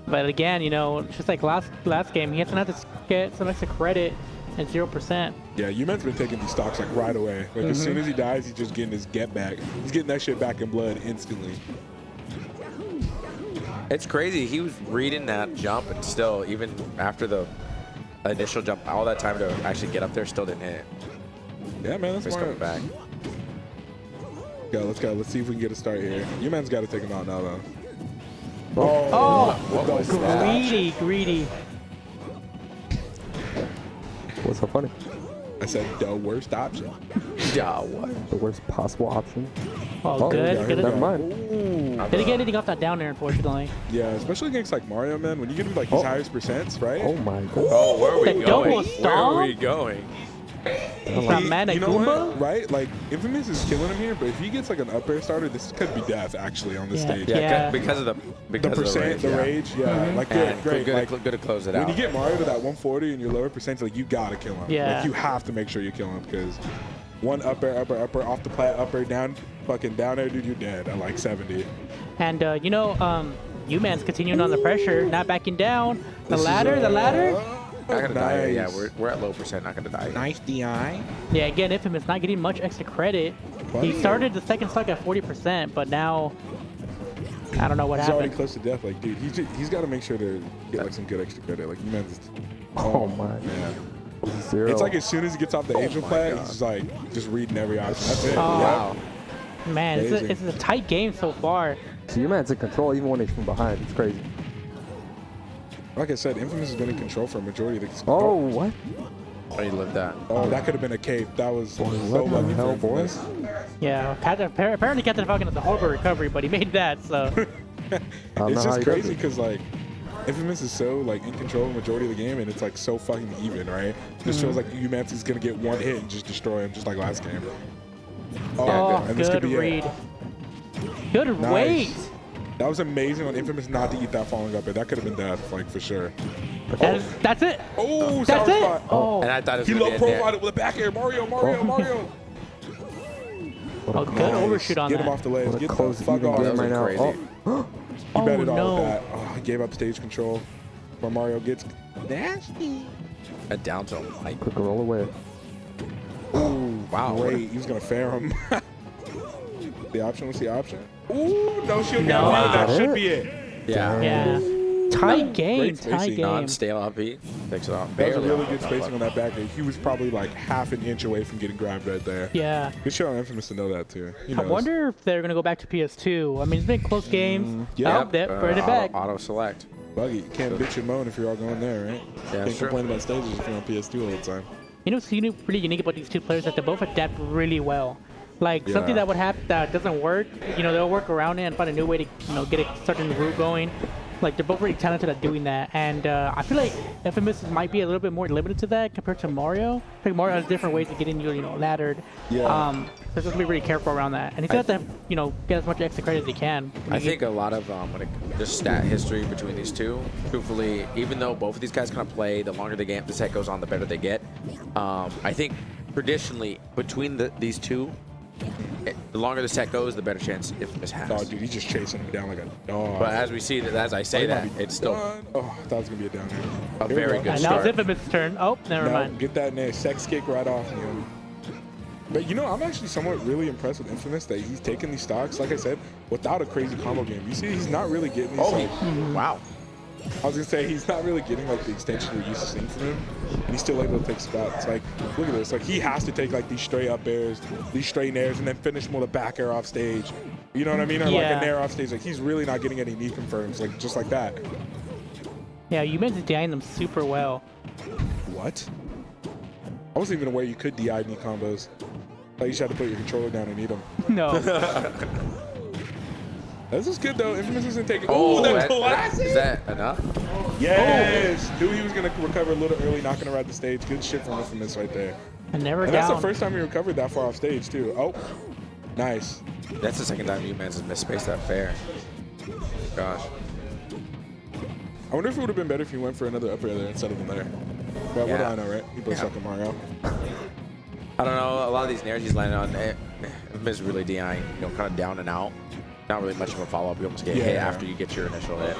But again, just like last game, he has to have to get some extra credit and 0%.
Yeah, Yumen's been taking these stocks like right away. Like as soon as he dies, he's just getting his get back. He's getting that shit back in blood instantly.
It's crazy. He was reading that jump, and still, even after the initial jump, all that time to actually get up there, still didn't hit.
Yeah, man, that's
He's
smart.
coming back.
Let's go. Let's see if we can get a start here. Yumen's got to take him out now, though.
What was that?
Greedy.
What's so funny?
I said the worst option.
Yeah, what?
The worst possible option.
Oh, good.
Never mind.
Didn't get anything off that down there, unfortunately.
Yeah, especially against like Mario, man. When you get him like his highest percents, right?
Oh my god.
Oh, where are we
The
going?
double stomp?
Where are we going?
Mana
You know
Goomba?
what? Right? Like Infamous is killing him here, but if he gets like an up air starter, this could be death actually on this stage.
Yeah, because of the
percent, the rage, like
And
great. Like,
good to close it
when
out.
you get Mario to that 140 and your lower percent, like you gotta kill him.
Yeah.
Like you have to make sure you kill him because one up air off the plat, up air down, fucking down air, dude, you're dead at like 70.
And U-Man's continuing on the pressure, not backing down. The ladder.
Not gonna die.
Nice.
Yeah, we're at low percent. Not gonna die.
Nice DI.
Yeah, again, Infamous not getting much extra credit. He started the second stock at 40%, but now I don't know what
He's
happened.
already close to death. Like, dude, he's got to make sure to get like some good extra credit. Like, you man's.
Oh my.
Man.
Zero.
It's like as soon as he gets off the angel plat, he's like just reading every option. That's it.
Oh,
Wow.
Man, it's a tight game so far.
So your man's in control even when he's from behind. It's crazy.
Like I said, Infamous has been in control for a majority of the.
Oh, what?
Oh, you lived that.
Oh, that could have been a cape. That was so
what the
lucky
hell,
for Infamous.
Yeah, apparently Captain Falcon has a horrible recovery, but he made that, so.
It's just crazy because like Infamous is so like in control of the majority of the game, and it's like so fucking even, right? It just feels like Umancy's gonna get one hit and just destroy him, just like last game.
Oh,
and this could
good
be
read.
it.
Good
Nice.
wait.
That was amazing on Infamous not to eat that falling up, but that could have been death, like for sure.
That's it.
Oh,
That's
sour
it.
spot.
Oh.
And I thought it was
He
gonna
low
be in there.
profiled it with a back air. Mario.
Oh, good overshoot on
Get
that.
him off the ledge.
What a
Get the
close
fuck
even
off.
game right now.
crazy.
Oh.
He betted all
no.
of that. Oh, he gave up stage control. But Mario gets nasty.
A down tilt. Like,
Quick roll away.
Ooh,
wow.
Great. He was going to fair him. The option? What's the option? Ooh, no shield.
No.
That should be it.
Yeah.
Yeah. Tight game.
Great
Tight
spacing.
game.
Non-stale up B. Takes it off.
That was a
Barely
really
off.
good spacing on that back air. He was probably like half an inch away from getting grabbed right there.
Yeah.
Good show on Infamous to know that too. He
I
knows.
wonder if they're gonna go back to PS2. I mean, it's been close games.
yeah.
Oh, they're bringing it back.
Auto select.
Buggy, you can't bitch and moan if you're all going there, right?
Yeah,
Can't
sure.
complain about stages if you're on PS2 all the time.
You know what's really unique about these two players is that they both adapt really well. Like
Yeah.
something that would happen that doesn't work, they'll work around it and find a new way to, get a certain route going. Like they're both really talented at doing that, and I feel like Infamous might be a little bit more limited to that compared to Mario. I think Mario has different ways of getting you, laddered.
Yeah.
So just be really careful around that, and he's got to, get as much extra credit as he can.
I think a lot of just stat history between these two. Truthfully, even though both of these guys kind of play, the longer the set goes on, the better they get. I think traditionally between these two, the longer the set goes, the better chance Infamous has.
Oh, dude, he's just chasing him down like a dog.
But as we see, as I say that, it's still
Oh, I thought it was gonna be a down there.
a
Here we
very
go.
good
And now it's
start.
Infamous' turn. Oh, never
No,
mind.
get that next sex kick right off him. But you know, I'm actually somewhat really impressed with Infamous that he's taking these stocks, like I said, without a crazy combo game. You see, he's not really getting these.
Wow.
I was gonna say he's not really getting like the extension we're used to seeing from him, and he's still able to take spots. Like, look at this. Like, he has to take like these straight up airs, these straight airs, and then finish them with a back air off stage. You know what I mean? Or like a nair off stage. Like, he's really not getting any knee confirms, like just like that.
Yeah, you meant to DI them super well.
What? I wasn't even aware you could DI knee combos. Like, you just had to put your controller down and need them.
No.
This is good though. Infamous isn't taking.
Oh,
the
that,
classic.
is that enough?
Yes. Knew he was gonna recover a little early, not gonna ride the stage. Good shit from Infamous right there.
And never
And
down.
that's the first time he recovered that far off stage too. Oh, nice.
That's the second time Humans has missed space that fair. Gosh.
I wonder if it would have been better if he went for another up air there instead of the there. But what do I know, right? He plays fucking Mario.
I don't know. A lot of these nairs he's landing on, is really DIing, you know, kind of down and out. Not really much of a follow up. You almost get hit after you get your initial hit.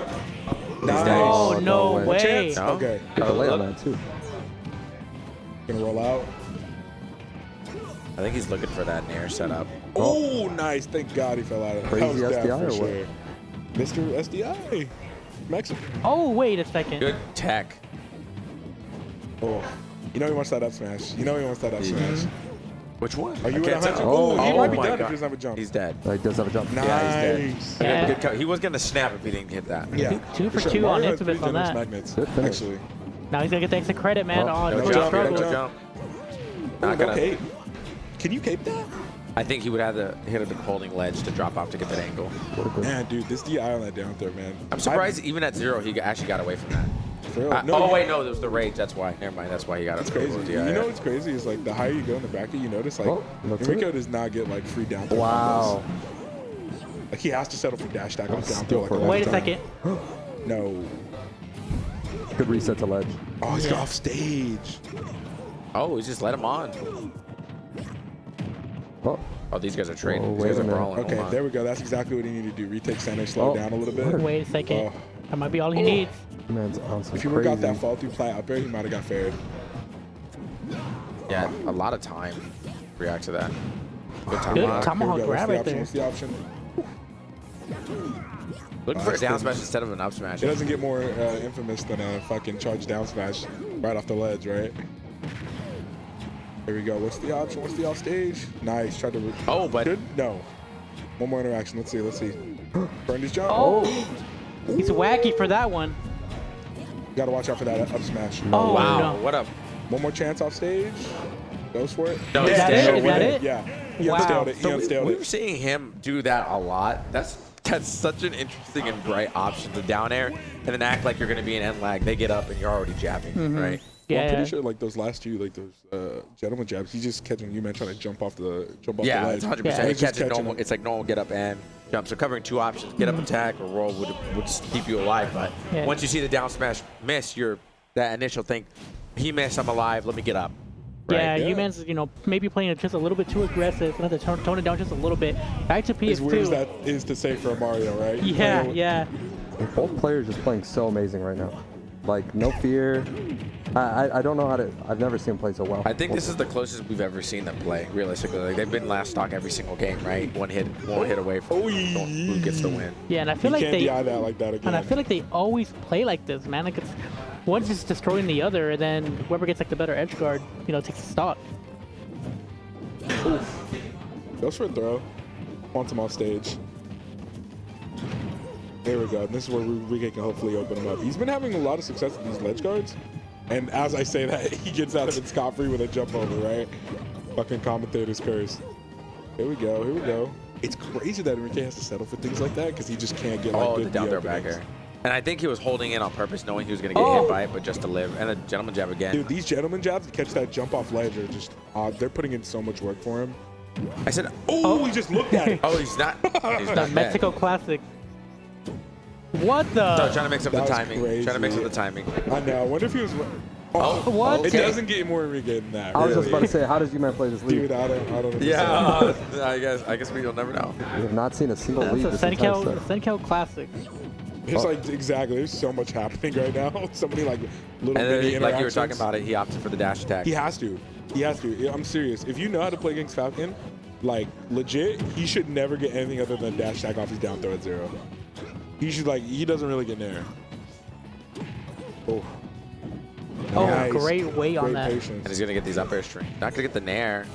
Nice.
Oh, no way.
No?
Okay.
Got a lay on that too.
Gonna roll out.
I think he's looking for that nair setup.
Oh, nice. Thank God he fell out of that.
Crazy
That was
SDI
down
or
for
what?
sure. Mr. SDI. Mexican.
Oh, wait a second.
Good tech.
Oh. You know he wants that up smash. You know he wants that up smash.
Which one?
Are you
I
at
can't
100?
tell.
Oh, he might be
my
done if
God.
he doesn't have a jump.
He's dead.
He does have a jump.
Nice.
Yeah, he's dead.
Yeah.
Good cut. He was going to snap if he didn't hit that.
Yeah.
Two for
sure.
two on
Mario has
Infamous
pretty
on
generous
that.
magnets,
Good finish.
actually.
Now he's gonna get the extra credit, man.
Oh,
Oh,
no
good
jump,
struggle.
no
Good jump. Not
No
gonna.
cape. Can you cape that?
I think he would have to hit a big holding ledge to drop off to get that angle.
Man, dude, this DI on that down throw, man.
I'm surprised even at 0 he actually got away from that.
For real.
Oh wait, no, there was the rage. That's why. Never mind. That's why he got it.
That's crazy. You know what's crazy is like the higher you go in the bracket, you notice like Enrico does not get like free down throw.
Wow.
Combos. Like he has to settle for dash stack on down throw. Like
Wait a
time.
second.
No.
Good reset to ledge.
Oh, he's off stage.
Oh, he's just let him on. Oh, these guys are trading.
Oh,
These
wait
guys
a
are
minute.
brawling.
Okay,
Hold on.
there we go. That's exactly what he needed to do. Retake center, slow down a little bit.
Wait a second.
Oh.
That might be all he needs.
Man's on some
If he would have got that
crazy.
fall through plat up air, he might have got fared.
Yeah, a lot of time to react to that. Good
Good
tomahawk.
tomahawk
Here we go.
grab right
What's the option?
there.
What's the option?
Looking for a down smash instead of an up smash.
It doesn't get more infamous than a fucking charge down smash right off the ledge, right? Here we go. What's the option? What's the off stage? Nice. Tried to.
Oh, but
good. No. One more interaction. Let's see. Let's see. Burned his jump.
Oh, he's wacky for that one.
Gotta watch out for that up smash.
Oh,
wow.
no.
What up?
One more chance off stage. Goes for it.
No,
Is that it? Is that it?
Yeah. He
Wow.
unstalled it. He
So
unstalled
we
it.
were seeing him do that a lot. That's such an interesting and bright option. The down air and then act like you're going to be an end lag. They get up and you're already jabbing, right?
Well, I'm
Yeah.
pretty sure like those last two, like those gentleman jabs, he's just catching you man trying to jump off the
Yeah,
ledge.
it's 100%.
And
He
it's just
catches
catching
normal,
him.
it's like normal get up and jump. So covering two options, get up attack or roll would keep you alive. But
Yeah.
once you see the down smash miss, you're that initial think, he missed, I'm alive, let me get up.
Yeah,
Yeah.
Humans, maybe playing it just a little bit too aggressive. Gonna have to tone it down just a little bit. Back to PS2.
As weird as that is to say for a Mario, right?
Yeah,
Playing-
yeah.
Both players just playing so amazing right now. Like, no fear. I don't know how to. I've never seen him play so well.
I think this is the closest we've ever seen them play, realistically. Like they've been last stock every single game, right? One hit away from who gets the win.
Yeah, and I feel
You
like
can't
they
DI that like that again.
and I feel like they always play like this, man. Like it's one's just destroying the other, and then whoever gets like the better edge guard, takes the stock.
Goes for a throw. Wants him off stage. There we go. This is where Rike can hopefully open him up. He's been having a lot of success with these ledge guards. And as I say that, he gets out of it scot-free with a jump over, right? Fucking commentator's curse. Here we go. Here we go. It's crazy that Enrique has to settle for things like that because he just can't get like
Oh,
good
the down throw back
openings.
air. And I think he was holding in on purpose, knowing he was going to get hit by it, but just to live. And a gentleman jab again.
Dude, these gentleman jabs to catch that jump off ledge are just odd. They're putting in so much work for him.
I said,
oh, he just looked at it.
Oh, he's not. He's
The
not
Mexico Classic. What the?
No, trying to mix up the
That was
timing.
crazy.
Trying to mix up the timing.
I know. I wonder if he was.
Oh,
what?
It doesn't get more Enrique than that.
I was just
really.
about to say, how does U-Man play this league?
Dude, I don't know.
Yeah, I guess we'll never know.
We have not seen a single lead
That's
this
a
entire
CenCal
set.
Classic.
There's like exactly. There's so much happening right now. So many like little
And
mini
then, like you were
interactions.
talking about it, he opted for the dash attack.
He has to. He has to. I'm serious. If you know how to play against Falcon, like legit, he should never get anything other than dash attack off his down throw at 0. He should like. He doesn't really get nair. Oh.
Oh,
Nice.
great weight on
Great
that.
patience.
And he's gonna get these up air string. Not gonna get the nair.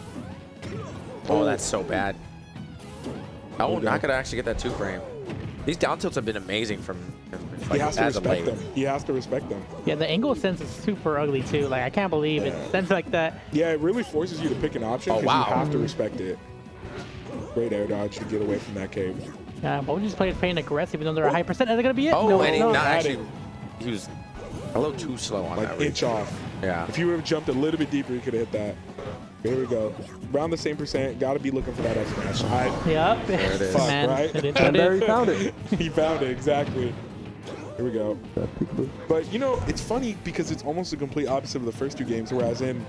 Oh, that's so bad. Oh, not gonna actually get that 2-frame. These down tilts have been amazing from
He
like,
has to
as of
respect
late.
them. He has to respect them.
Yeah, the angle sense is super ugly too. Like I can't believe it sense like that.
Yeah, it really forces you to pick an option
Oh,
because
wow.
you have to respect it. Great air dodge to get away from that cave.
Yeah, Boji's playing playing aggressive, even though they're a high percent. Is that gonna be it?
Oh,
no,
and he
no.
not actually. He was a little too slow on
Like
that.
inch off.
Yeah.
If you would have jumped a little bit deeper, you could have hit that. Here we go. Around the same percent. Got to be looking for that F smash.
Yep.
There it is.
Fuck,
Man,
right?
it is
And
what
there
it
he
is.
found it.
He found it, exactly. Here we go. But, you know, it's funny because it's almost the complete opposite of the first 2 games, whereas in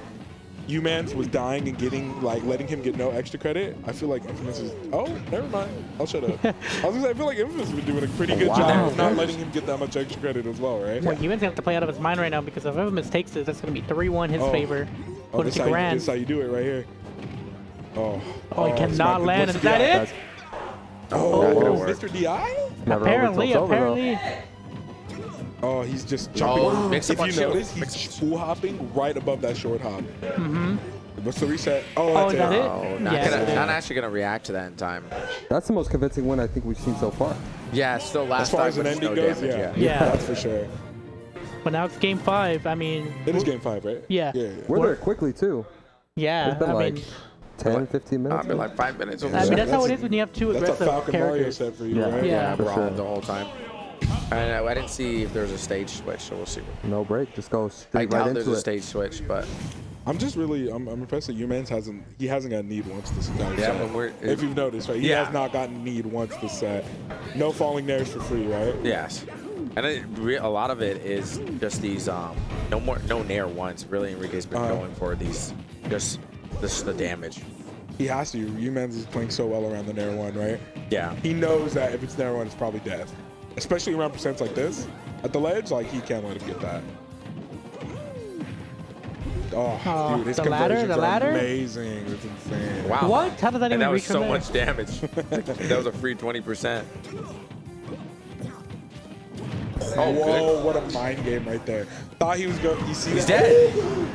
Humans was dying and getting, like, letting him get no extra credit. I feel like Infamous is, oh, never mind. I'll shut up. I was gonna say, I feel like Infamous has been doing a pretty good job of not letting him get that much extra credit as well, right?
Well, Humans have to play out of his mind right now because if Infamous takes this, that's going to be 3-1 his favor.
Oh,
Go
this
to
how,
Grand.
this is how you do it right here. Oh.
Oh, he cannot land. Is that it?
Oh, Mr. DI?
Apparently.
Oh, he's just jumping.
Oh, mix up
if
on
you
shield.
notice, he's full hopping right above that short hop.
Mm-hmm.
What's the reset? Oh,
Oh,
that's
is that it?
Oh, not,
Yeah.
not actually gonna react to that in time.
That's the most convincing win I think we've seen so far.
Yeah, it's still last
As far
time,
as an
but
ending
no
goes,
damage,
Yeah.
That's for sure.
But now it's game 5. I mean,
It is game 5, right?
Yeah.
We're there quickly too.
Yeah.
It's been
I
like
mean,
10, 15 minutes.
I've been like 5 minutes.
I mean, that's how it is when you have 2
That's a
aggressive
Falcon Mario
characters.
set for you,
Yeah.
right?
Yeah.
Brawling
sure.
the whole time. I didn't see if there was a stage switch, so we'll see.
No break, just go
I
straight
doubt
right
there's
into
a
it.
stage switch, but
I'm just really, I'm impressed that Humans hasn't got need once this entire
yeah,
set.
but we're
If you've noticed, right? He
Yeah.
has not gotten need once this set. No falling nairs for free, right?
yes, and a lot of it is just these no nair ones. Really, Enrique's been going for these just the damage.
He has to. Humans is playing so well around the nair one, right?
Yeah.
He knows that if it's nair one, it's probably death. Especially around percents like this. At the ledge, like, he can't let him get that. Oh, dude, his
the ladder,
conversions
the
are
ladder?
amazing. It's insane.
Wow.
What? How did that
And
even
that was
reach
so
from there?
much damage. That was a free 20%.
Oh, whoa, what a mind game right there. Thought he was going, you see
He's
that?
dead.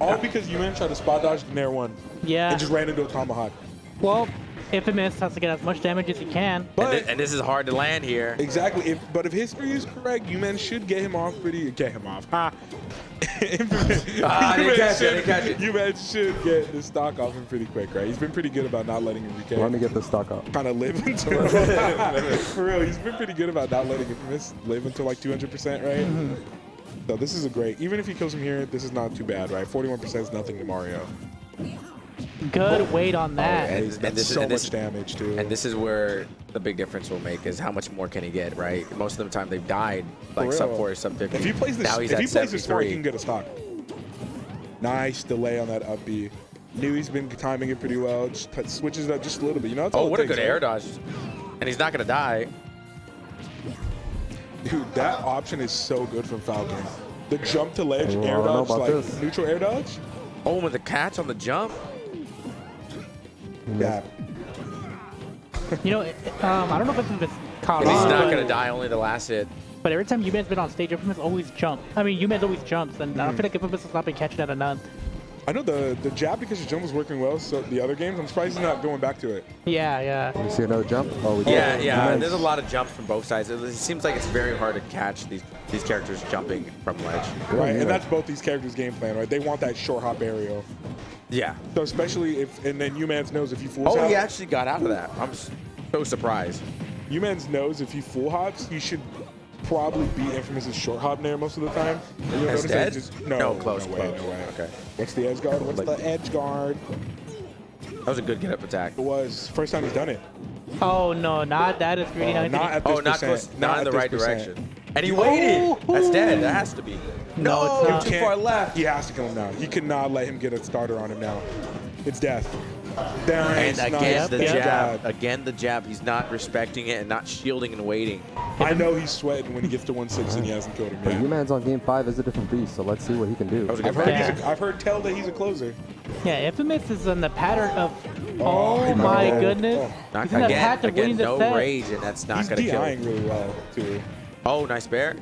All because Yuman tried to spot dodge the nair one.
Yeah.
And just ran into a tomahawk.
Well, Infamous has to get as much damage as he can.
But
And this is hard to land here.
exactly, but if history is correct, Yuman should get him off Ha. Infamous.
I didn't catch it, I didn't catch it.
Yuman should get the stock off him pretty quick, right? He's been pretty good about not letting him recap.
Let me get the stock up.
Kind of live until for real. He's been pretty good about not letting Infamous live until like 200%, right?
Mm-hmm.
So this is a great. Even if he kills him here, this is not too bad, right? 41% is nothing to Mario.
Good weight on that.
That's so much damage too.
And this is where the big difference will make is how much more can he get, right? Most of the time they've died like
For
sub
real.
40, sub 50.
If he plays this,
now he's
if
at
he plays this smart, he
73.
can get a stock. Nice delay on that up B. Knew he's been timing it pretty well. Just switches it up just a little bit. You know, that's all
Oh,
it
what a
takes,
good
right?
air dodge. And he's not going to die.
Dude, that option is so good from Falcon. The jump to ledge
Oh,
air
I don't know
dodge,
about
like
this.
neutral air dodge.
Oh, with the catch on the jump.
Yeah.
You know, I don't know if it's caught
And he's
on,
not
but-
going to die, only the last hit.
But every time Yuman's been on stage, Infamous always jump. I mean, Yuman's always jumps, and I don't feel like Infamous has not been catching that enough.
I know the jab because the jump was working well. So the other games, I'm surprised he's not going back to it.
Yeah, yeah.
You see another jump? Oh, we
Yeah,
did.
yeah.
Nice.
There's a lot of jumps from both sides. It seems like it's very hard to catch these characters jumping from ledge.
Right, and that's both these characters' game plan, right? They want that short hop aerial.
Yeah.
So especially if, and then Umans knows if he fools
Oh,
out.
he actually got out of that. I'm so surprised.
Umans knows if he full hops, he should probably beat Infamous' short hop nair most of the time. And you'll
That's
notice
dead?
that
No, close,
no way,
close.
no way.
Okay.
What's the edge guard? What's the edge guard?
That was a good get-up attack.
It was. First time he's done it.
Oh, no, not that is really not.
Not at this
Oh, not
percent.
close. Not in
at
the
this
right
percent.
direction. And he waited. That's dead. That has to be.
No, it's
No,
not.
too far left.
He has to kill him now. He cannot let him get a starter on him now. It's death.
And
Nice,
again,
nice.
the
Thank
jab.
God.
Again, the jab. He's not respecting it and not shielding and waiting.
I know he's sweating when he gets to 160 and he hasn't killed him
But
yet.
U-Man's on game 5 is a different beast, so let's see what he can do.
I've heard tell that he's a closer.
Yeah, Infamous is in the pattern of. Oh my goodness.
Not,
He's in the path of winning
again,
the
no
set.
rage, and that's not
He's
going to kill
DIing
him.
really well, too.
Oh, nice bear.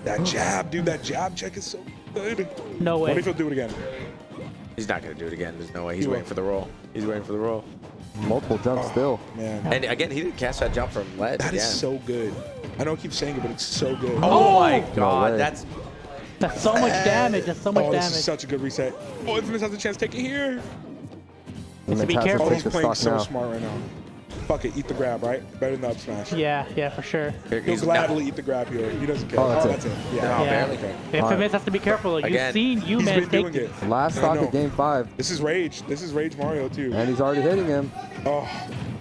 That jab, dude, that jab check is so good.
No way.
What if he'll do it again?
He's not going to do it again. There's no way. He's
He will.
waiting for the roll. He's waiting for the roll.
Multiple jumps still.
Man.
And again, he didn't catch that jump from ledge.
That is
again.
so good. I don't keep saying it, but it's so good.
Oh, my
No
God.
way.
That's
so much damage. That's so much
Oh,
damage.
this is such a good reset. Oh, Infamous has a chance to take it here.
And
be
Taz will
careful.
Oh,
take
he's
the
playing
stock
so
now.
smart right now. Fuck it, eat the grab, right? Better than the up smash.
Yeah, for sure.
He'll gladly eat the grab here. He doesn't care.
Oh, that's it.
Yeah.
Yeah.
Okay.
Infamous has to be careful. You've
Again,
seen you,
He's
man,
been
take
doing it.
Last
I
stock
know.
of game 5,
This is Rage. This is Rage Mario, too.
and he's already hitting him.
Oh,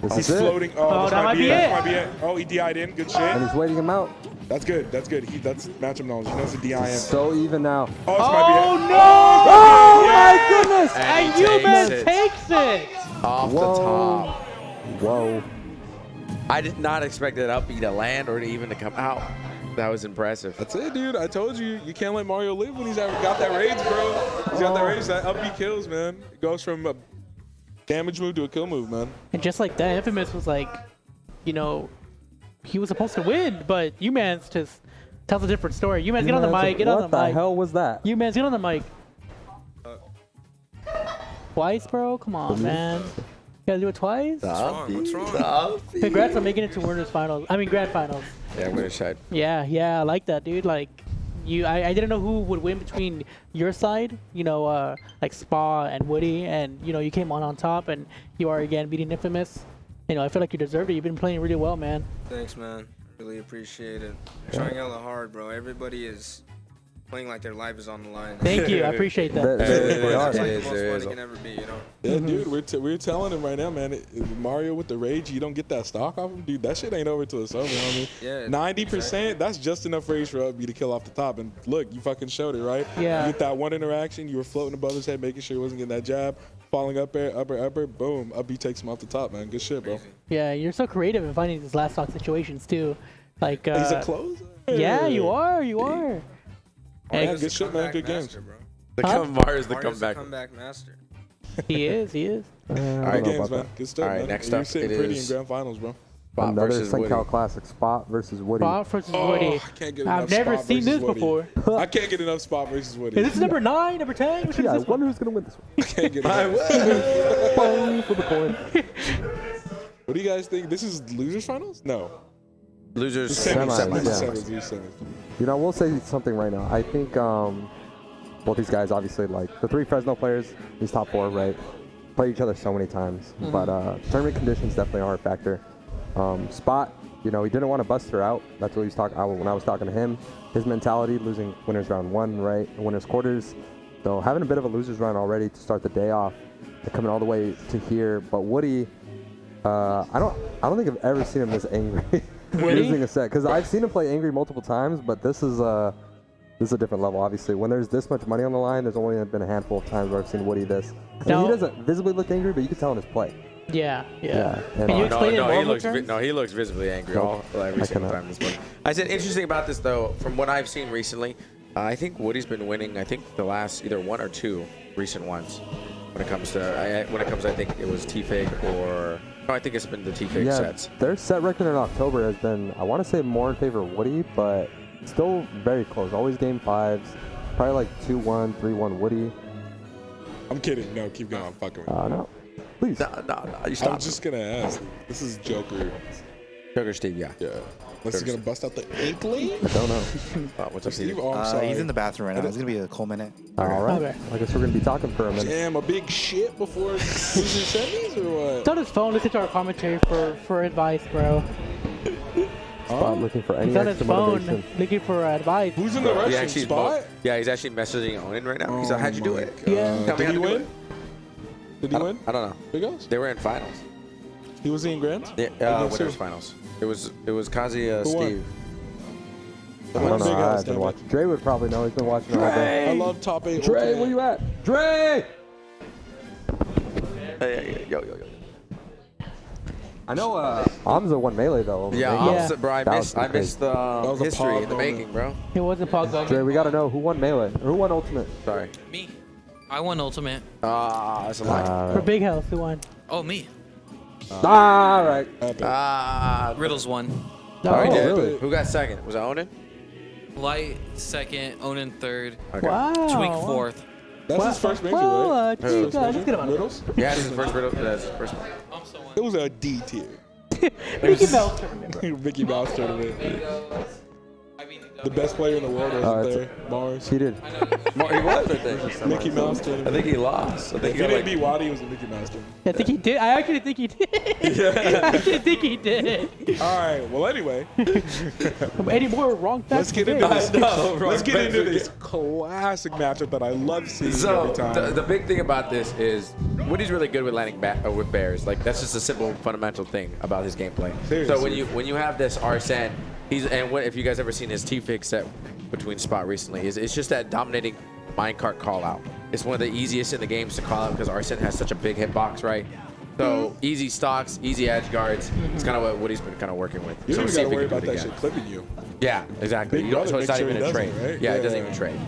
This
he's
is it.
floating.
Oh,
Oh, this
that
might be it.
might
This might be it. Oh, he DI'd in. Good shit.
And he's waiting him out.
That's good. That's good. That's matchup knowledge. He knows the DI in.
So even now.
Oh, this might be it.
Oh, no!
Oh my goodness!
And
And
he
you, man,
takes it.
takes it!
off the
Whoa.
top.
Whoa.
I did not expect that up B to land or to even to come out. That was impressive.
That's it, dude. I told you, you can't let Mario live when he's got that rage, bro. He's got that rage. That up B kills, man. It goes from a damage move to a kill move, man.
And just like that, Infamous was like, you know, he was supposed to win, but U-Man's just tells a different story. U-Man's get on the mic, get on the
What the
mic.
hell was that?
U-Man's get on the mic. Twice, bro? Come on, man. You gotta do it twice?
What's wrong?
Congrats on making it to Winners Finals. I mean, Grand Finals.
Yeah, winner's side.
Yeah, I like that, dude. Like, I didn't know who would win between your side, you know, like Spa and Woody, and, you know, you came on top, and you are again beating Infamous. You know, I feel like you deserved it. You've been playing really well, man.
Thanks, man. Really appreciate it. Trying hella hard, bro. Everybody is playing like their life is on the line.
Thank you. I appreciate that.
It's like the most fun it can ever be, you know?
Yeah, dude, we're telling him right now, man. Mario with the rage, you don't get that stock off him, dude. That shit ain't over till it's over, homie.
Yeah,
90%, that's just enough rage for me to kill off the top. And look, you fucking showed it, right?
Yeah.
You get that one interaction, you were floating above his head, making sure he wasn't getting that jab, falling up there, upper, boom, up B takes him off the top, man. Good shit, bro.
Yeah, you're so creative in finding these last stock situations too. Like,
He's a closer.
Yeah, you are. You are.
Yeah, good shit, man. Good games.
The
Huh?
Mario's the
Mario's
comeback.
the comeback master.
He is.
All right, games, man. Good stuff,
All right,
man.
next
You're
up
sitting
it
pretty in
is
grand finals, bro.
Spot
Another
versus Woody.
CenCal Classic, Spot versus Woody.
Spot versus
Oh,
Woody.
I can't get
I've
enough
never
Spot
seen
versus
this
Woody.
before.
I can't get enough Spot versus Woody.
Is this number 9, number 10? Which one
Yeah, I
is this one?
wonder who's going to win this one.
I can't get enough.
Boom for the coin.
What do you guys think? This is losers finals? No.
Losers
Semis,
semis.
yeah.
Semis.
You know, we'll say something right now. I think both these guys, obviously, like the 3 Fresno players, these top 4, right, play each other so many times.
Mhm.
But tournament conditions definitely are a factor. Spot, you know, he didn't want to bust her out. That's what he was talking when I was talking to him. His mentality, losing winners round 1, right, winners quarters. So having a bit of a losers run already to start the day off, and coming all the way to here. But Woody, I don't think I've ever seen him this angry losing a set, because I've seen him play angry multiple times, but this is a different level. Obviously, when there's this much money on the line, there's only been a handful of times where I've seen Woody this. I mean, he doesn't visibly look angry, but you can tell in his play.
Yeah.
And,
Can you explain it more?
He looks visibly angry every single time this morning. I said interesting about this though, from what I've seen recently, I think Woody's been winning. I think the last either 1 or 2 recent ones. When it comes to, I think it was T-Fig or no, I think it's been the T-Fig sets.
Their set record in October has been, I want to say, more in favor of Woody, but still very close. Always game 5s, probably like 2-1, 3-1 Woody.
I'm kidding. No, keep going. I'm fucking with you.
No, please.
No, you stop.
I was just gonna ask. This is Joker.
Joker Steve, yeah.
Yeah. Unless he's gonna bust out the inkling.
I don't know.
What's up,
Steve?
Steve?
Oh, I'm sorry.
He's in the bathroom right now. It's gonna be a cool minute.
All right.
Okay.
I guess we're going to be talking for a minute.
Damn, a big shit before losing semis or what?
It's on his phone. Listen to our commentary for advice, bro.
Spot looking for any
He's on his
extra
phone
motivation.
looking for advice.
Who's in the restroom? Spot?
Yeah, he's actually messaging Owen right now. He's like, how'd you do it?
Yeah.
Tell me
Did
how
he
to do
win?
it.
Did he win?
I don't know.
Big O's?
They were in finals.
He was in grand?
Yeah,
Against
winners
who?
finals. It was Kazi,
Who won?
Steve.
I don't know. I've been watching. Dre would probably know. He's been watching all day.
I love top 8.
Dre, where you at? Dre!
Hey, yo.
I know Amza won melee though.
Yeah,
Melee.
bro. I missed the history in the making, bro.
It was a pog moment.
Dre, we gotta know who won melee or who won ultimate.
Sorry.
Me. I won ultimate.
That's a lie.
For Big House, who won?
Oh, me.
All right.
Riddles won.
Oh, he did.
really?
Who got second? Was it Onan?
Light second, Onan third.
Okay.
Wow.
Tweak fourth.
That's his first major,
Well,
right?
let's get him on.
Riddles?
Yeah, this is the first riddle. That's the first one.
It was a D tier.
Mickey Mouse tournament.
Mickey Mouse tournament. The best player in the world wasn't there. Mars.
He did.
He was, I think.
Mickey Mouse tournament.
I think he lost. I think
If he didn't beat Waddy, it was a Mickey Mouse tournament.
I think he did. I actually think he did. I actually think he did.
All right. Well, anyway.
Any more wrong facts?
Let's get into this. Let's get into this classic matchup that I love seeing every time.
The big thing about this is Woody's really good with landing with bears. Like that's just a simple fundamental thing about his gameplay.
Seriously.
So when you have this Arsene, if you guys ever seen his T-Fig set between Spot recently, it's just that dominating minecart call out. It's one of the easiest in the games to call out because Arsene has such a big hitbox, right? So easy stocks, easy edge guards. It's kind of what Woody's been kind of working with.
You
so
don't
we'll see
even
if
gotta
we
worry
can do
about
it
that
again.
shit clipping you.
Yeah, exactly.
Big brother
So it's not
makes sure
even
he
a trade.
doesn't, right?
Yeah, it doesn't
Yeah.
even trade.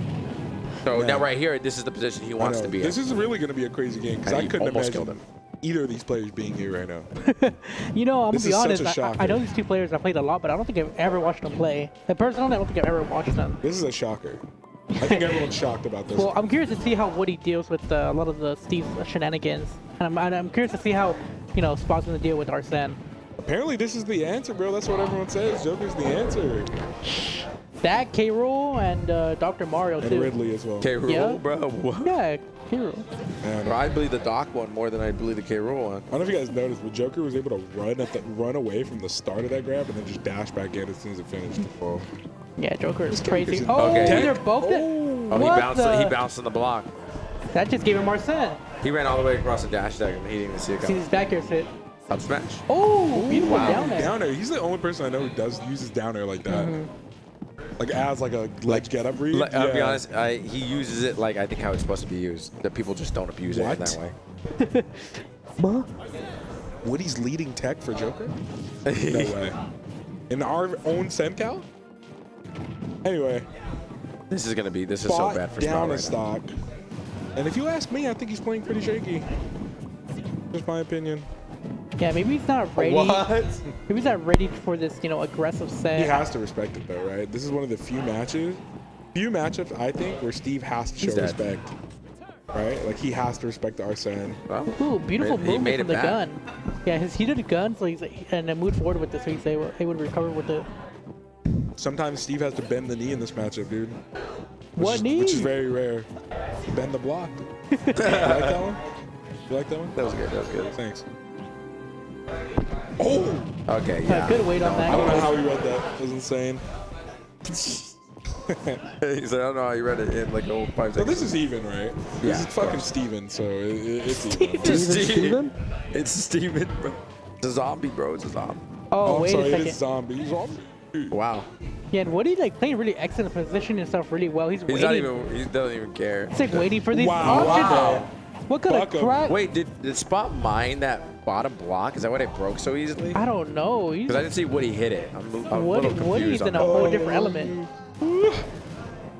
So now right here, this is the position he wants to be in.
This is really going to be a crazy game because
And
I
he
couldn't
almost
imagine
killed him.
either of these players being here right now.
You know, I'm
This
gonna be
is such
honest.
a
I
shocker.
know these two players. I played a lot, but I don't think I've ever watched them play. And personally, I don't think I've ever watched them.
This is a shocker. I think everyone's shocked about this.
Well, I'm curious to see how Woody deals with a lot of the Steve's shenanigans, and I'm curious to see how Spot's gonna deal with Arsene.
Apparently, this is the answer, bro. That's what everyone says. Joker's the answer.
That K. Rool and Dr. Mario
And
too.
Ridley as well.
K. Rool,
Yeah.
bro. What?
Yeah, K. Rool.
Bro, I believe the Doc one more than I believe the K. Rool one.
I don't know if you guys noticed, but Joker was able to run away from the start of that grab and then just dash back in as soon as it finished. Oh.
Yeah, Joker is
This
crazy.
is-
Oh,
Okay.
they're both.
Oh, he
What
bounced.
the-
He bounced on the block.
That just gave him Arsene.
He ran all the way across the dash deck and he didn't even see it
See
coming.
his back air sit.
Up smash.
Oh, beautiful
Wow.
down there.
Down air. He's the only person I know who uses down air like that. Like as like a get up read.
I'll be honest. He uses it like I think how it's supposed to be used. That people just don't abuse it in that way.
Woody's leading tech for Joker? No way. In our own CenCal? Anyway.
This is so bad for
down a
Spot right
stock. And if you ask me, I think he's playing pretty shaky. Just my opinion.
Yeah, maybe he's not ready.
What?
Maybe he's not ready for this, aggressive set.
He has to respect it though, right? This is one of the few matchups I think where Steve has to
He's
show
dead.
respect. Right? Like he has to respect the Arsene.
Ooh, beautiful
He
movement
made
from
it
the
back.
gun. Yeah, he did a gun, so he's and then moved forward with this, so he's able to recover with it.
Sometimes Steve has to bend the knee in this matchup, dude.
What knee?
Which is very rare. Bend the block. You like that one? You like that one?
That was good. That was good.
Thanks. Oh!
Okay, yeah.
Good weight on that.
I don't know how he read that. It was insane.
He said, I don't know how you read it in like 5 seconds.
So this is even, right?
Yeah,
This is
of
fucking
course.
Steven, so it's even.
It's Steven, bro. It's a zombie, bro. It's a zombie.
Oh,
I'm
wait
sorry,
a
it
second.
is zombie.
Wow.
Yeah, and Woody playing really excellent, positioning himself really well. He's
He's
waiting.
not even. He doesn't even care.
He's waiting for these
Wow.
options.
Wow.
What kind of crap?
Wait, did Spot mine that bottom block? Is that why it broke so easily?
I don't know.
Because I didn't see Woody hit it. I'm a little
Woody's
confused on
in a
that.
whole different element.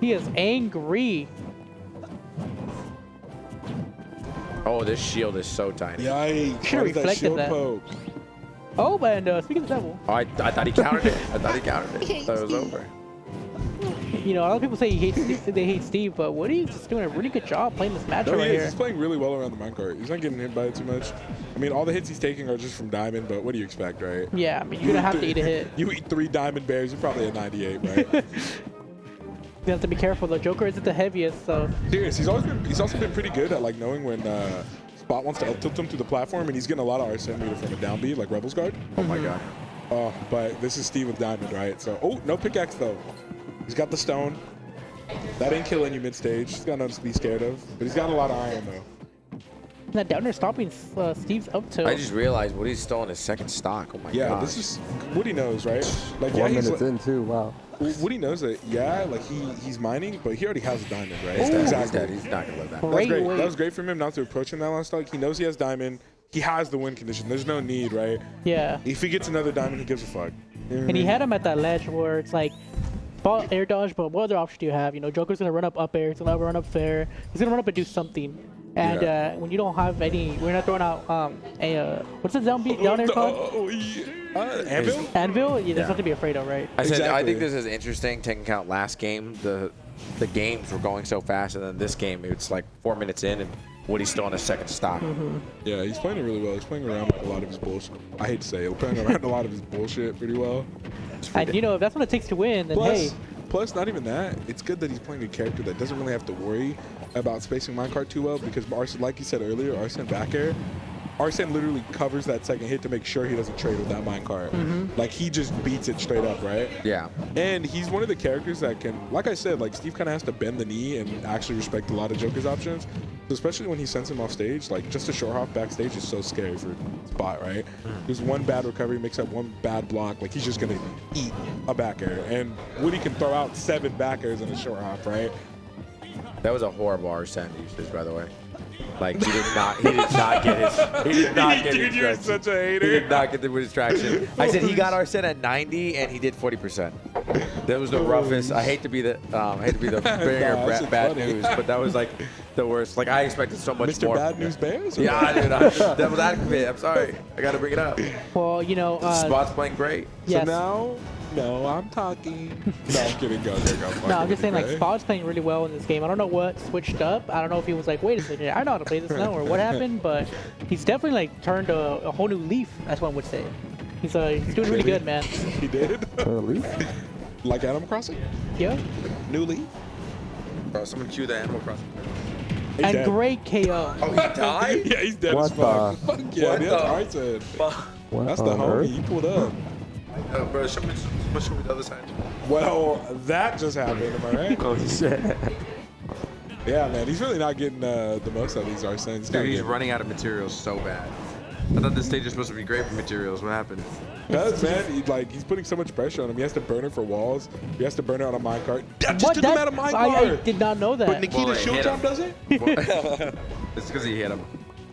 He is angry.
Oh, this shield is so tiny.
Yikes.
Should've
Why did
reflected
shield
that.
poke?
Oh, and speaking of the devil,
Oh, I thought he countered it. I thought he countered it. I thought it was over.
a lot of people say they hate Steve, but Woody's just doing a really good job playing this matchup
No,
right
he is.
here.
He's playing really well around the minecart. He's not getting hit by it too much. I mean, all the hits he's taking are just from diamond, but what do you expect, right?
Yeah, I mean, you're gonna have to eat a hit.
You eat 3 diamond bears, you're probably at 98, right?
You have to be careful. The Joker isn't the heaviest, so.
Serious. He's also been pretty good at knowing when Spot wants to up tilt him to the platform, and he's getting a lot of Arsene meter from a down B, like Rebel's Guard.
Oh my god.
Oh, but this is Steve with diamond, right? So, no pickaxe though. He's got the stone. That ain't killing you mid stage. He's got nothing to be scared of, but he's got a lot of iron though.
That down there stopping Steve's up to.
I just realized Woody's still on his second stock. Oh my god.
Yeah, this is Woody knows, right? Like,
1
he's
minute in too. Wow.
Woody knows that, yeah, like he's mining, but he already has a diamond, right?
He's dead. He's
Exactly.
dead. He's not gonna let that.
That's great. That was great from him not to approach him that last stock. He knows he has diamond. He has the win condition. There's no need, right?
Yeah.
If he gets another diamond, he gives a fuck. You know what I
And he
mean?
had him at that ledge where it's like, ball air dodge, but what other option do you have? You know, Joker's gonna run up air, he's gonna run up fair, he's gonna run up and do something. And when you don't have any, we're not throwing out what's the down air called?
Anvil?
Anvil? Yeah, there's
Yeah.
nothing to be afraid of, right?
I said I think this is interesting. Taking account last game, the games were going so fast, and then this game it's like 4 minutes in, and Woody's still on his second stock.
Yeah, he's playing it really well. He's playing around like a lot of his bullshit. I hate to say it, he's playing around a lot of his bullshit pretty well.
And you know, if that's what it takes to win, then hey.
Plus, not even that. It's good that he's playing a character that doesn't really have to worry about spacing minecart too well because, like you said earlier, Arsene back air, Arsene literally covers that second hit to make sure he doesn't trade with that minecart. Like, he just beats it straight up, right?
Yeah.
And he's one of the characters that can, like I said, like Steve kind of has to bend the knee and actually respect a lot of Joker's options. So especially when he sends him off stage, like just a short hop backstage is so scary for Spot, right? There's one bad recovery, makes up one bad block, like he's just gonna eat a back air. And Woody can throw out 7 back airs in a short hop, right?
That was a horrible Arsene usage, by the way. Like he did not get his.
Dude, you're such a hater.
He did not get the distraction. I said he got Arsene at 90 and he did 40%. That was the roughest. I hate to be the bearer of bad news, but that was like the worst. Like I expected so much
Mr.
more.
Bad News Bears?
Yeah, dude, that was adequate. I'm sorry. I got to bring it up.
Well, you know,
Spot's playing great.
Yes.
So now, I'm talking. No, I'm kidding. Go.
No, I'm just saying, like, Spot's playing really well in this game. I don't know what switched up. I don't know if he was like, wait a second, I know how to play this now, or what happened, but he's definitely, like, turned a whole new leaf, as one would say. He's doing really good, man.
He did? Like Animal Crossing?
Yeah.
New leaf?
Bro, someone cue the Animal Crossing.
He's
And
dead.
great KO.
Oh, he died?
Yeah, he's dead
What
as fuck.
the-
Fuck yeah,
What
that's
the-
Arsene.
What
That's the
on
homie.
earth?
He pulled up.
Bro, show me the other side.
Well, that just happened, am I right?
Oh, shit.
Yeah, man, he's really not getting the most out of these Arsenes.
Dude, he's running out of materials so bad. I thought this stage was supposed to be great for materials. What happened?
Does, man. He's putting so much pressure on him. He has to burn it for walls. He has to burn it on a minecart. That just
What?
took him out of
I
minecart.
did not know that.
But Nikita
Well, it hit
Showtime
him.
does it?
It's because he hit him.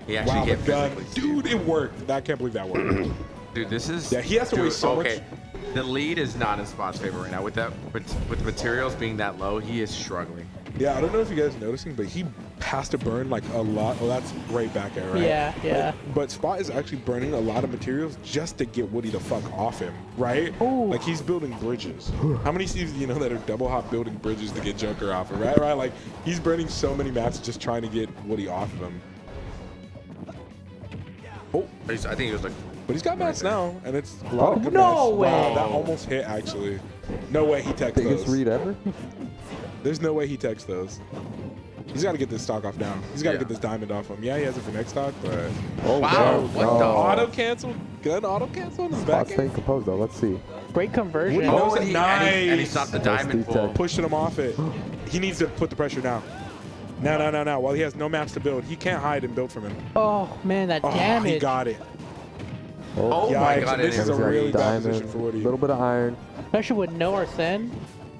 He actually
Wow,
hit
the gun.
physically.
Dude, it worked. I can't believe that worked.
Dude, this is.
Yeah, he has to
dude,
waste so much.
okay. The lead is not in Spot's favor right now. With the materials being that low, he is struggling.
Yeah, I don't know if you guys are noticing, but he has to burn like a lot. Oh, that's great back air, right?
Yeah.
But Spot is actually burning a lot of materials just to get Woody the fuck off him, right? Like he's building bridges. How many Steves do you know that are double hop building bridges to get Joker off him, right? Like he's burning so many maps just trying to get Woody off of him. Oh,
I think he was like.
but he's got mats now, and it's a lot of good
No
mats.
way.
Wow, that almost hit actually. No way he techs
Biggest
those.
read ever?
There's no way he techs those. He's got to get this stock off now. He's got to get this diamond off him. Yeah, he has it for next stock, but
Oh,
Wow,
no,
what
no.
the-
auto cancel, gun auto cancel on his back
Spot staying composed though. Let's see.
Great conversion.
Woody knows it.
and
Nice.
he stopped the diamond
Steve
pull.
Tech.
Pushing him off it. He needs to put the pressure now. Now. While he has no maps to build, he can't hide and build from him.
Oh, man, that
Oh,
damage.
he got it.
Oh
Yikes,
my god,
this
it
is a
is.
really bad
Diamond,
position for Woody.
little bit of iron.
Especially with no Arsene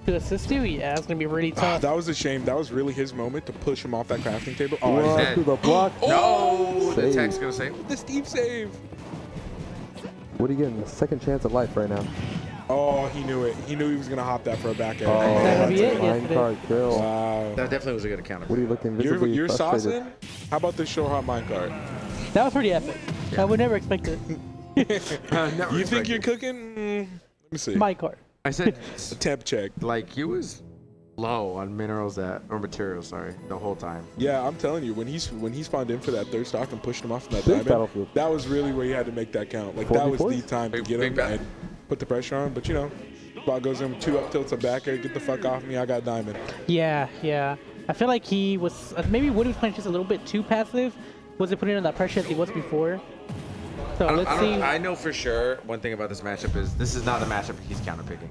to assist you. Yeah, it's going to be really tough.
That was a shame. That was really his moment to push him off that crafting table. Oh, he's
What
dead.
to the block?
No, the
Save.
tech's gonna save.
The Steve save.
Woody getting a second chance at life right now.
Oh, he knew it. He knew he was going to hop that for a back air.
Oh,
That'll
that's
be
a
it
line
yesterday.
card kill.
Wow.
That definitely was a good encounter.
Woody looking visibly
You're
frustrated.
saucing? How about this short hop minecart?
That was pretty epic. I would never expect it.
You think you're cooking? Let me see.
My card.
I said,
A temp check.
like he was low on minerals or materials. Sorry, the whole time.
Yeah, I'm telling you, when he spawned in for that third stock and pushed him off from that
Big
diamond,
battlefield.
that was really where you had to make that count. Like that was
4v4s?
the time to
Big-
get
big
him
battle.
and put the pressure on. But you know, Spot goes in 2 up tilts, a back air, get the fuck off me. I got diamond.
Yeah. I feel like he was, maybe Woody was playing just a little bit too passive. Wasn't putting on that pressure as he was before. So let's see.
I know for sure one thing about this matchup is this is not the matchup he's counterpicking.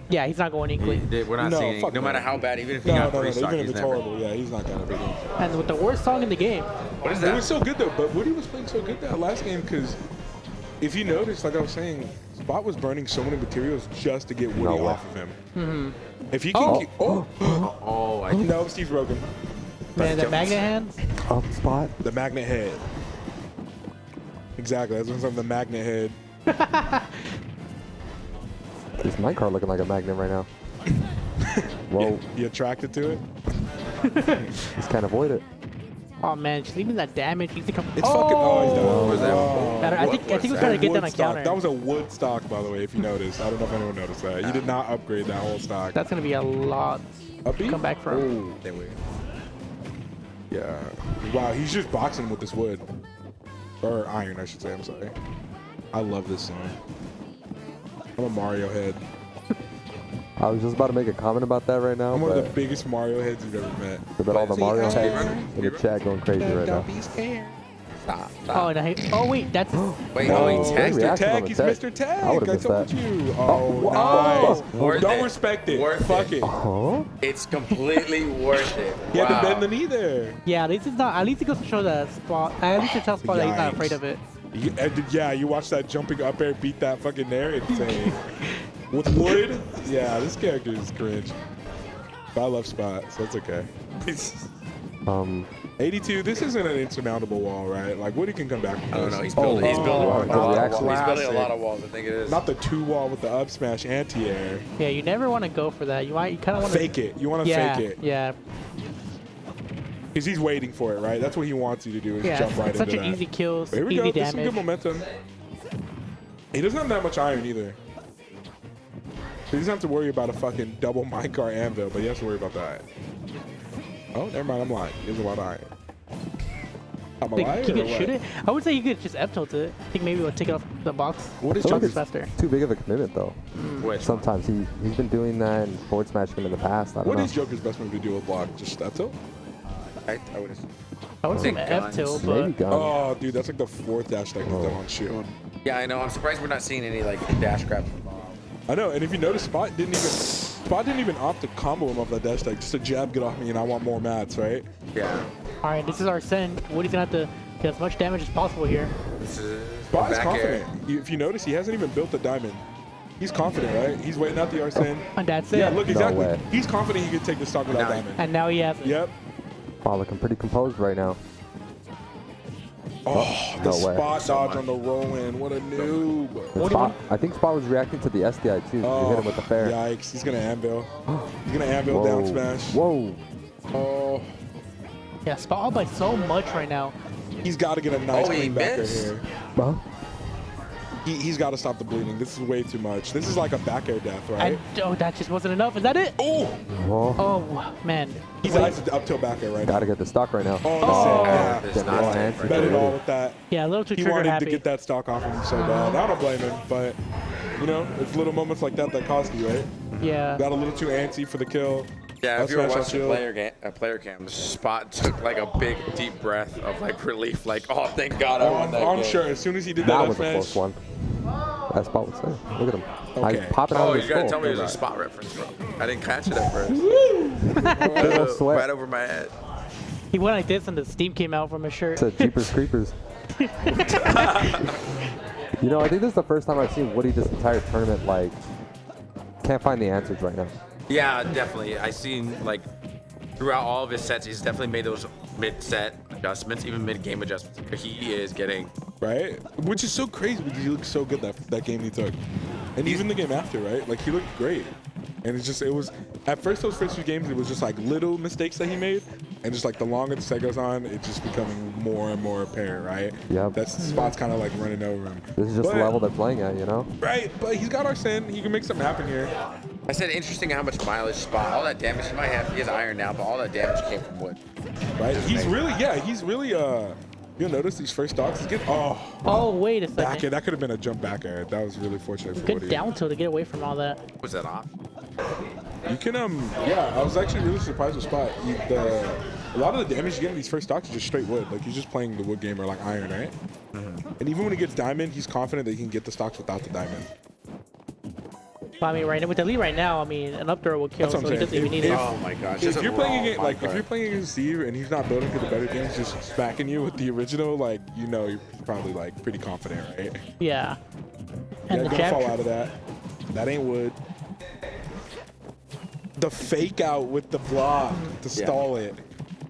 Yeah, he's not going Inkling.
We're not
No,
seeing
fuck
no
no.
matter how bad, even if he
No,
got three stock,
even if
he's
it's
never.
horrible, yeah, he's not gonna pick him.
And with the worst song in the game.
What is
It
that?
was so good though, but Woody was playing so good that last game because if you notice, like I was saying, Spot was burning so many materials just to get Woody off of him.
Mm-hmm.
If he can, no, Steve's broken.
Man, the magnet hands.
Up Spot.
The magnet head. Exactly, that's what's on the magnet head.
This mic card looking like a magnet right now. Whoa.
You attracted to it?
Just can't avoid it.
Oh man, just leaving that damage. He's come.
It's fucking. Oh, he's done.
What was that? I think he was trying to get that on counter.
That was a wood stock, by the way, if you noticed. I don't know if anyone noticed that. You did not upgrade that whole stock.
That's gonna be a lot. Come back from.
Yeah. Wow, he's just boxing with this wood. Or iron, I should say. I'm sorry. I love this song. I'm a Mario head.
I was just about to make a comment about that right now.
I'm one of the biggest Mario heads you've ever met.
But all the Mario heads in the chat going crazy right now.
Don't be scared. Stop.
Oh, no, oh wait, that's.
Wait,
no,
no, he tagged
Mr. Tag, he's Mr. Tag. I told you. Oh, nice. Don't respect it. Fuck it.
It's completely worth it.
He had to bend the knee there.
Yeah, at least it's not. At least it goes to show that Spot. At least it tells Spot that he's not afraid of it.
Yeah, you watch that jumping up air beat that fucking there. Insane. With wood? Yeah, this character is cringe. But I love Spot, so it's okay. 82, this isn't an insurmountable wall, right? Like, Woody can come back from this.
I don't know, he's building, a lot of walls, I think it is.
Not the 2-wall with the up smash anti-air.
Yeah, you never want to go for that. You kind of want
to fake it. You want to fake it.
Yeah.
Because he's waiting for it, right? That's what he wants you to do, is jump right into that.
Such an easy kills,
Here we
easy
go.
damage.
There's some good momentum. He doesn't have that much iron either. He doesn't have to worry about a fucking double minecart anvil, but he has to worry about that. Oh, never mind. I'm lying. He has a lot of iron. I'm a liar.
He could shoot it? I would say he could just F-tilt it. I think maybe we'll take it off the box.
What is
Joker's faster?
Too big of a commitment though. Sometimes he's been doing that and forward smashing him in the past. I don't
What
know.
is Joker's best move to do with block? Just F-tilt?
I would assume.
I would say F-tilt, but...
Oh, dude, that's like the 4th dash tech he's done on shield.
Yeah, I know. I'm surprised we're not seeing any like dash grab.
I know, and if you notice, Spot didn't even opt to combo him off that dash tech. Just a jab, get off me, and I want more mats, right?
Yeah.
All right, this is our send. Woody's gonna have to get as much damage as possible here.
Spot is confident. If you notice, he hasn't even built the diamond. He's confident, right? He's waiting out the Arsene.
And that's it.
Yeah, look, exactly.
way.
He's confident he could take the stock without diamond.
And now he has it.
Yep.
Wow, looking pretty composed right now.
Oh, the spot dodge on the roll-in. What a noob.
Spot, I think Spot was reacting to the SDI too. He hit him with the fair.
Yikes, he's gonna anvil. He's gonna anvil down smash.
Whoa.
Oh.
Yeah, Spot up by so much right now.
He's got to get a nice clean backer
missed.
here.
Huh?
He's got to stop the bleeding. This is way too much. This is like a back air death, right?
And, oh, that just wasn't enough. Is that it?
Oh!
Oh, man.
He's up tilt back air right now.
Gotta get the stock right now.
Oh,
Bet
it all with that.
Yeah, a little too
He
trigger
wanted
happy.
to get that stock off him so bad. I don't blame him, but, you know, it's little moments like that that cost you, right?
Yeah.
Got a little too antsy for the kill.
Yeah,
That's
if you were
smash on
watching
shield.
player cam, the Spot took like a big deep breath of like relief, like, oh, thank God I won that
I'm
game.
sure as soon as he did
That
that
was a
smash.
close one. That's Spot would say. Look at him.
Okay.
He's popping out
Oh,
of
you
his
gotta
skull.
tell me it was a Spot reference, bro. I didn't catch it at first.
No sweat.
Right over my head.
He went like this and the steam came out from his shirt.
It's a Jeepers Creepers. You know, I think this is the first time I've seen Woody this entire tournament, like, can't find the answers right now.
Yeah, definitely. I seen like throughout all of his sets, he's definitely made those mid-set adjustments, even mid-game adjustments. He is getting
Right? Which is so crazy because he looked so good that game he took. And even the game after, right? Like, he looked great. And it's just, it was, at first, those first few games, it was just like little mistakes that he made. And just like the longer the set goes on, it's just becoming more and more apparent, right?
Yep.
That Spot's kind of like running over him.
This is just
But-
the level they're playing at, you know?
Right, but he's got Arsene. He can make something happen here.
I said interesting how much mileage Spot, all that damage he might have, he has iron now, but all that damage came from wood.
Right? He's really, you'll notice these first stocks. He's getting,
Oh, wait a second.
back air. That could have been a jump back air. That was really fortunate for
Good
Woody.
down tilt to get away from all that.
Was that off?
You can, yeah, I was actually really surprised with Spot. A lot of the damage you get in these first stocks is just straight wood. Like, he's just playing the wood game or like iron, right? And even when he gets diamond, he's confident that he can get the stocks without the diamond.
Well, I mean, right now with the lead right now, I mean, an up throw will kill,
That's what
so he
I'm
doesn't
saying.
even need it.
Oh my gosh.
If you're playing against, like, if you're playing against Steve and he's not building for the better things, just smacking you with the original, like, you know, you're probably like pretty confident, right?
Yeah.
And
And the
gonna
jab
fall
trick.
out of that. That ain't wood. The fake out with the block to stall it.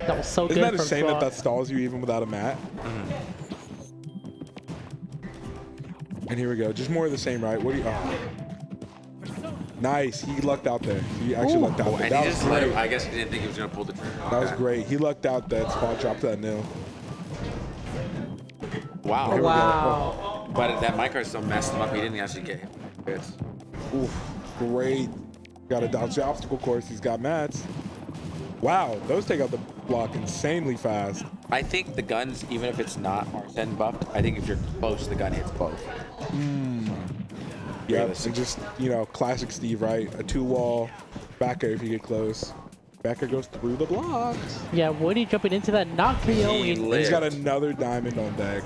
That was so
Isn't
good
that a
from
shame that
Frog.
that stalls you even without a mat? And here we go. Just more of the same, right? What do you? Oh. Nice. He lucked out there. He actually lucked out there.
And
That
he
was
just let
great.
him, I guess he didn't think he was going to pull the trigger.
That was great. He lucked out that spot drop to that nil.
Wow.
Here we go.
But that micro still messed him up. He didn't actually get him.
Oof. Great. Got to dodge the obstacle course. He's got mats. Wow. Those take out the block insanely fast.
I think the guns, even if it's not Arsene buffed, I think if you're close, the gun hits both.
Yeah, and just, you know, classic Steve, right? A 2-wall backer if you get close. Backer goes through the blocks.
Yeah, Woody jumping into that, not KOing.
He's got another diamond on deck.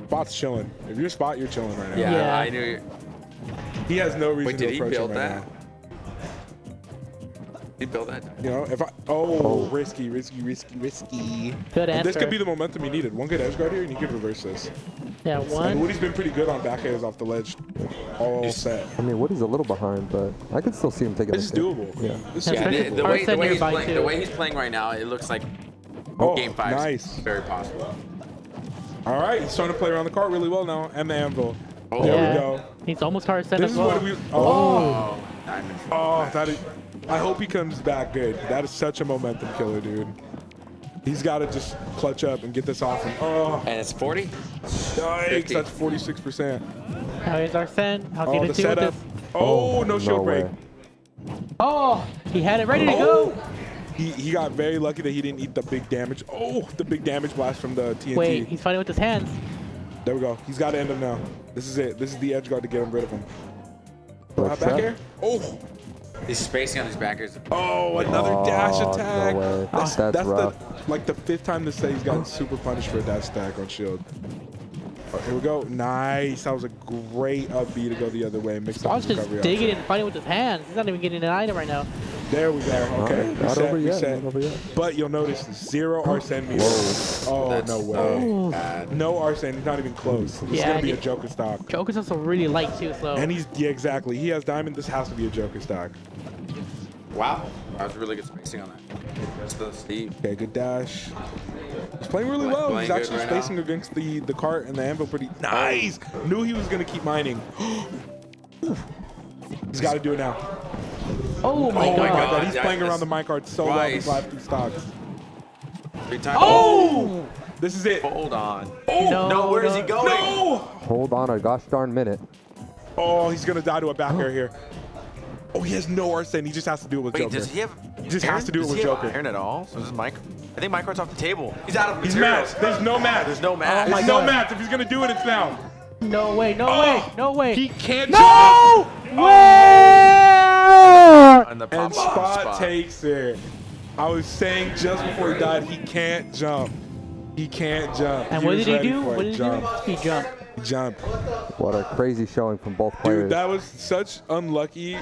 Spot's chilling. If you're Spot, you're chilling right now.
Yeah, I knew.
He has no reason
Wait, did
to
he
approach
build
him right
that?
now.
He built that.
You know, if I risky.
Good
And this
answer.
could be the momentum he needed. One good edge guard here, and you could reverse this.
Yeah, one.
And Woody's been pretty good on back airs off the ledge, all set.
I mean, Woody's a little behind, but I can still see him taking
This is doable.
Yeah.
This is
Yeah,
doable.
the way he's playing right now, it looks like Game 5
nice.
is very possible.
All right, he's starting to play around the cart really well now, and the anvil.
Oh.
There
Yeah.
we go.
He's almost hard set
This
as
is
well.
what we. That is. I hope he comes back good. That is such a momentum killer, dude. He's got to just clutch up and get this off.
And it's 40?
Yikes, that's 46%.
Now here's Arsene. How's he
Oh,
gonna
the
do with
setup.
this?
Oh, no shield break.
Oh, he had it ready to go.
He got very lucky that he didn't eat the big damage. Oh, the big damage blast from the TNT.
Wait, he's fighting with his hands.
There we go. He's got to end him now. This is it. This is the edge guard to get him rid of him.
Let's
Back
try.
here. Oh.
He's spacing on these backers.
Oh, another dash attack.
No way.
That's
That's rough.
the 5th time this day he's gotten super punished for a dash attack on shield. Oh, here we go. Nice. That was a great up B to go the other way. Mixed up
Spot's
his
just
recovery
digging
option.
and fighting with his hands. He's not even getting an item right now.
There we go. Okay.
Not over yet.
Reset.
Not over yet.
But you'll notice 0 Arsene meters. Oh, no way. No Arsene. He's not even close. This is
Yeah,
going to be a
and
Joker stock.
Joker's also really light too, so.
And exactly. He has diamond. This has to be a Joker stock.
Wow. That was really good spacing on that. That's the Steve.
Okay, good dash. He's playing really well.
Playing
He's
good
actually
right
spacing against the cart and the anvil pretty nice. Knew he was going to keep mining. He's got to do it now.
Oh my god.
He's playing around the minecart so well these last 2 stocks.
3 times.
Oh! This is it.
Hold on.
Oh!
No, where is he going?
No!
Hold on a gosh darn minute.
Oh, he's going to die to a back air here. Oh, he has no Arsene. He just has to do it with
Wait,
Joker.
does he have?
He just has to do it
does
with
he have
Joker.
Iron at all? So this is Mike. I think Micro's off the table. He's out of
He's
materials.
mad. There's no match.
There's no match.
There's no match. If he's going to do it, it's now.
No way, no way, no way.
He can't
No
jump.
And the
And Spot takes it. I was saying just before he died, he can't jump. He can't jump.
And what
was
did he
ready
do?
for it.
What did he
Jump.
do? He jumped.
Jump.
What a crazy showing from both players.
Dude, that was such unlucky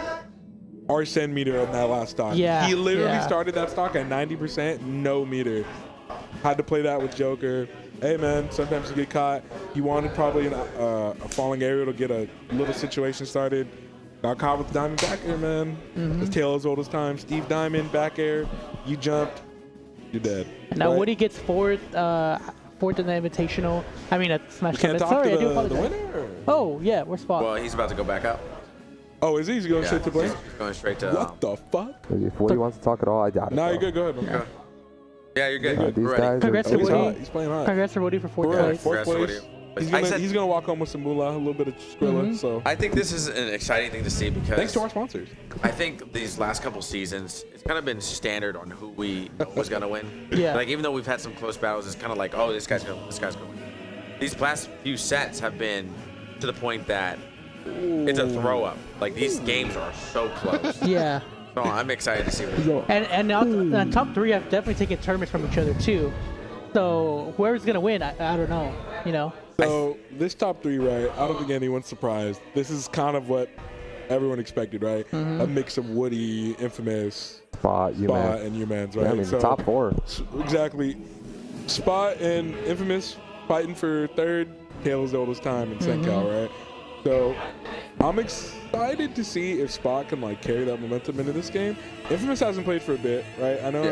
Arsene meter on that last stock.
Yeah,
He literally
yeah.
started that stock at 90%, no meter. Had to play that with Joker. Hey, man, sometimes you get caught. He wanted probably a falling aerial to get a little situation started. Got caught with the diamond back air, man. His tail as old as time. Steve Diamond, back air. You jumped. You're dead.
And now
Right?
Woody gets fourth in the Invitational. I mean, at Smash
We can't
Summit.
talk
Sorry,
to
I do
the
apologize.
winner?
Oh, yeah, we're Spot.
Well, he's about to go back out.
Oh, is he? He's going straight to play?
He's going straight to.
What the fuck?
If Woody wants to talk at all, I doubt it.
No,
though.
you're good. Go ahead. Man.
Yeah, you're good.
These
We're
guys
ready.
are-
Congrats to
He's
Woody.
hot. He's playing hot.
Congrats to Woody for fourth
Correct.
place.
Fourth
Congrats to
place.
Woody.
He's gonna walk home with some moolah, a little bit of Skrilla. So
I think this is an exciting thing to see because
thanks to our sponsors.
I think these last couple seasons, it's kind of been standard on who we know was gonna win.
Yeah.
Like even though we've had some close battles, it's kind of like, oh, this guy's gonna win. These last few sets have been to the point that it's a throw up. Like these games are so close.
Yeah.
So I'm excited to see what.
And now top three have definitely taken tournaments from each other too. So whoever's gonna win, I don't know. You know.
So this top three, right? I don't think anyone's surprised. This is kind of what everyone expected, right? A mix of Woody, Infamous,
Spot,
and Humans, right?
Yeah, I mean,
so,
top 4.
Exactly. Spot and Infamous fighting for third, Halo's the oldest time in CenCal, right? So I'm excited to see if Spot can like carry that momentum into this game. Infamous hasn't played for a bit, right? I know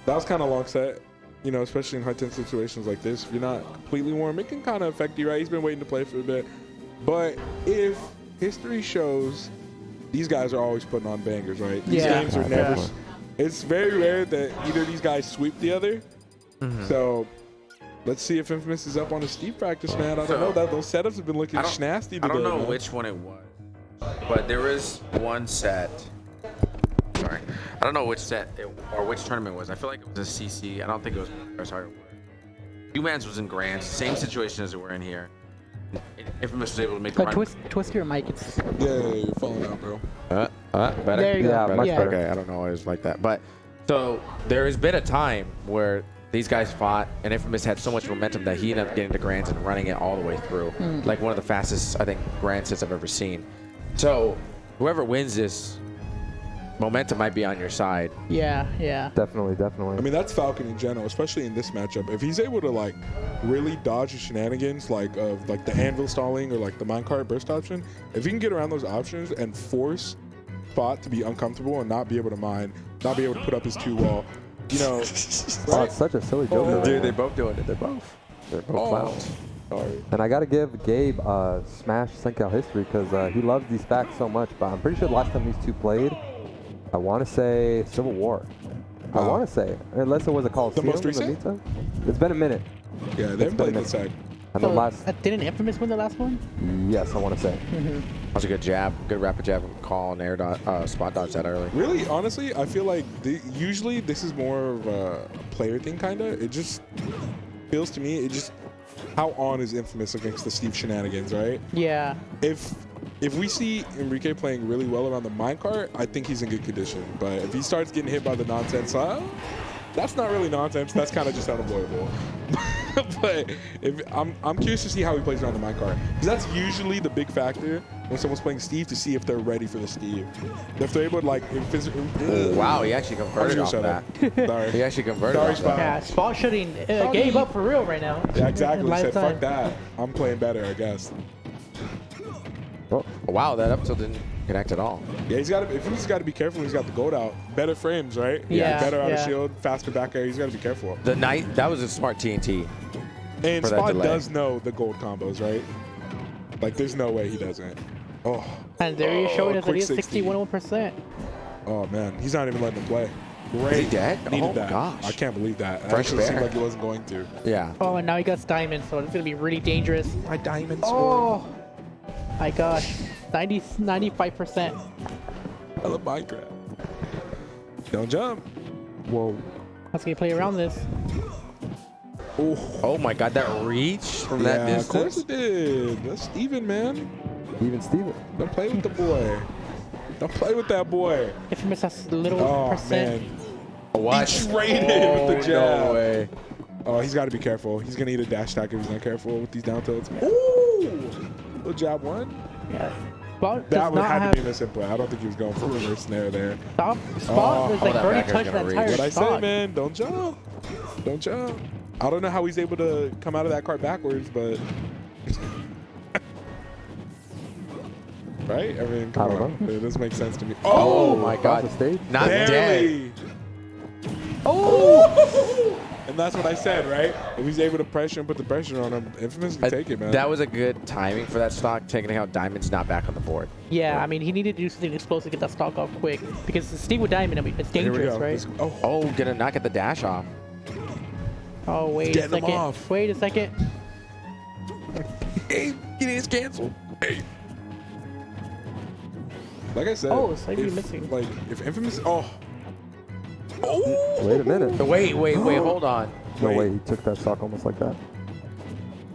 that was kind of long set, you know, especially in high-tense situations like this. If you're not completely warm, it can kind of affect you, right? He's been waiting to play for a bit. But if history shows, these guys are always putting on bangers, right? These games are never... It's very rare that either of these guys sweep the other. So let's see if Infamous is up on his Steve practice, man. I don't know. Those setups have been looking nasty today.
I don't know
man.
which one it was, but there was one set. Sorry, I don't know which set or which tournament it was. I feel like it was a CC. I don't think it was. Sorry, Humans was in Grants, same situation as we're in here. Infamous was able to make the run.
Twist your mic. It's
you're falling out, bro.
Better.
There you go.
Yeah, much better.
Okay, I don't know why it was like that, but so there has been a time where these guys fought, and Infamous had so much momentum that he ended up getting to Grants and running it all the way through. Like one of the fastest, I think, Grants sets I've ever seen. So whoever wins this, momentum might be on your side.
Yeah.
Definitely.
I mean, that's Falcon in general, especially in this matchup. If he's able to like really dodge the shenanigans, like of like the anvil stalling or like the minecart burst option, if he can get around those options and force Spot to be uncomfortable and not be able to mine, not be able to put up his 2-wall, you know.
Oh, it's such a silly joke. Right
Dude,
now.
they're both doing it. They're both clowns.
Sorry.
And I got to give Gabe Smash CenCal history because he loves these facts so much. But I'm pretty sure the last time these two played, I want to say Civil War. I want to say, unless it was a Coliseum.
The most recent?
It's been a minute.
Yeah, they haven't played this side.
And the last.
Didn't Infamous win the last one?
Yes, I want to say.
That was a good jab, good rapid jab call and air spot dodge that early.
Really, honestly, I feel like usually this is more of a player thing, kind of. It just feels to me, how on is Infamous against the Steve shenanigans, right?
Yeah.
If we see Enrique playing really well around the minecart, I think he's in good condition. But if he starts getting hit by the nonsense, that's not really nonsense. That's kind of just unavoidable. But I'm curious to see how he plays around the minecart, because that's usually the big factor when someone's playing Steve, to see if they're ready for the Steve. If they're able to like,
Wow, he actually converted off that.
Sorry.
He actually converted off that.
Yeah, Spot shooting gave up for real right now.
Yeah, exactly. He said,
Lifetime.
fuck that. I'm playing better, I guess.
Oh, wow, that up tilt didn't connect at all.
Yeah, he's got to be careful when he's got the gold out. Better frames, right?
Yeah.
Better out of shield, faster back air. He's got to be careful.
That was a smart TNT.
And
for that
Spot
delay.
does know the gold combos, right? Like, there's no way he doesn't. Oh.
And there he showed us that
quick
he's 61%.
Oh, man. He's not even letting him play. Great.
Is he dead?
Needed
Oh,
that.
gosh.
I can't believe that. It
Fresh
actually seemed
bear.
like he wasn't going to.
Yeah.
Oh, and now he got diamond, so it's gonna be really dangerous.
My diamonds.
Oh, my gosh, 95%.
I love Minecraft. Don't jump.
Whoa.
Let's get play around this.
Oh my God, that reach from that
Yeah,
distance.
of course it did. That's Steven, man.
Steven.
Don't play with the boy. Don't play with that boy.
Infamous has little
Oh,
percent.
man.
What?
He traded with the jab.
No way.
Oh, he's got to be careful. He's going to eat a dash attack if he's not careful with these down tilts. Ooh! Little jab one.
Yeah. Spot
That
does
would
not
have
have
to be a misinput. I don't think he was going for reverse snare there.
Spot was like
that
already
back air's
touched
gonna
that
reach.
entire
What I say,
stock.
man, don't jump. Don't jump. I don't know how he's able to come out of that cart backwards, but... right? I mean, come on. It doesn't make sense to me.
Oh my God. Not
barely.
dead.
Oh! And that's what I said, right? If he's able to pressure and put the pressure on him, Infamous can take it, man.
That was a good timing for that stock, taking out Diamond's not back on the board.
Yeah, I mean, he needed to do something explosive to get that stock off quick. Because Steve with diamond, I mean, it's
Here we
dangerous,
go.
right?
Oh, gonna not get the dash off.
Oh, wait a
Getting them
second.
off.
Wait a second.
Hey, it is canceled. Hey. Like I said,
Oh, slightly missing.
Like, if Infamous... Oh.
Wait a minute.
Wait, hold on.
No way, he took that stock almost like that.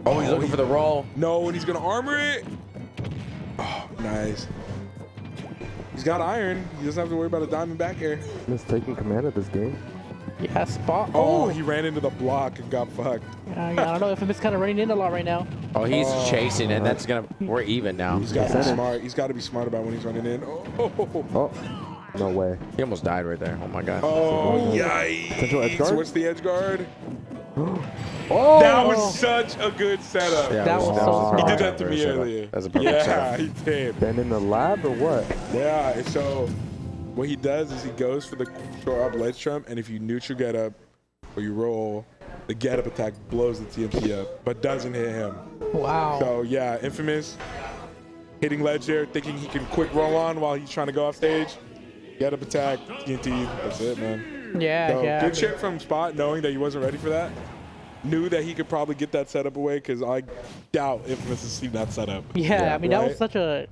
Oh, he's looking for the roll.
No, and he's going to armor it. Oh, nice. He's got iron. He doesn't have to worry about a diamond back air.
He's taking command of this game.
Yeah, Spot.
Oh, he ran into the block and got fucked.
Yeah, I don't know. Infamous kind of running in a lot right now.
Oh, he's chasing, and that's gonna. We're even now.
He's got to be smart. He's got to be smart about when he's running in.
Oh, no way.
He almost died right there. Oh my god.
Oh, yikes.
Potential edge guard?
What's the edge guard?
Oh!
That was such a good setup.
Yeah, that was so
He did
smart.
that to me earlier.
That's a perfect
Yeah,
setup.
he did.
Been in the lab or what?
Yeah, and so what he does is he goes for the short up ledge trump, and if you neutral get up or you roll, the get up attack blows the TNT up, but doesn't hit him.
Wow.
So yeah, Infamous hitting ledge there, thinking he can quick roll on while he's trying to go off stage. Get up attack, TNT, that's it, man.
Yeah,
So
yeah.
good shit from Spot, knowing that he wasn't ready for that. Knew that he could probably get that setup away, because I doubt Infamous has seen that setup.
Yeah, I mean, that
Right?
was such a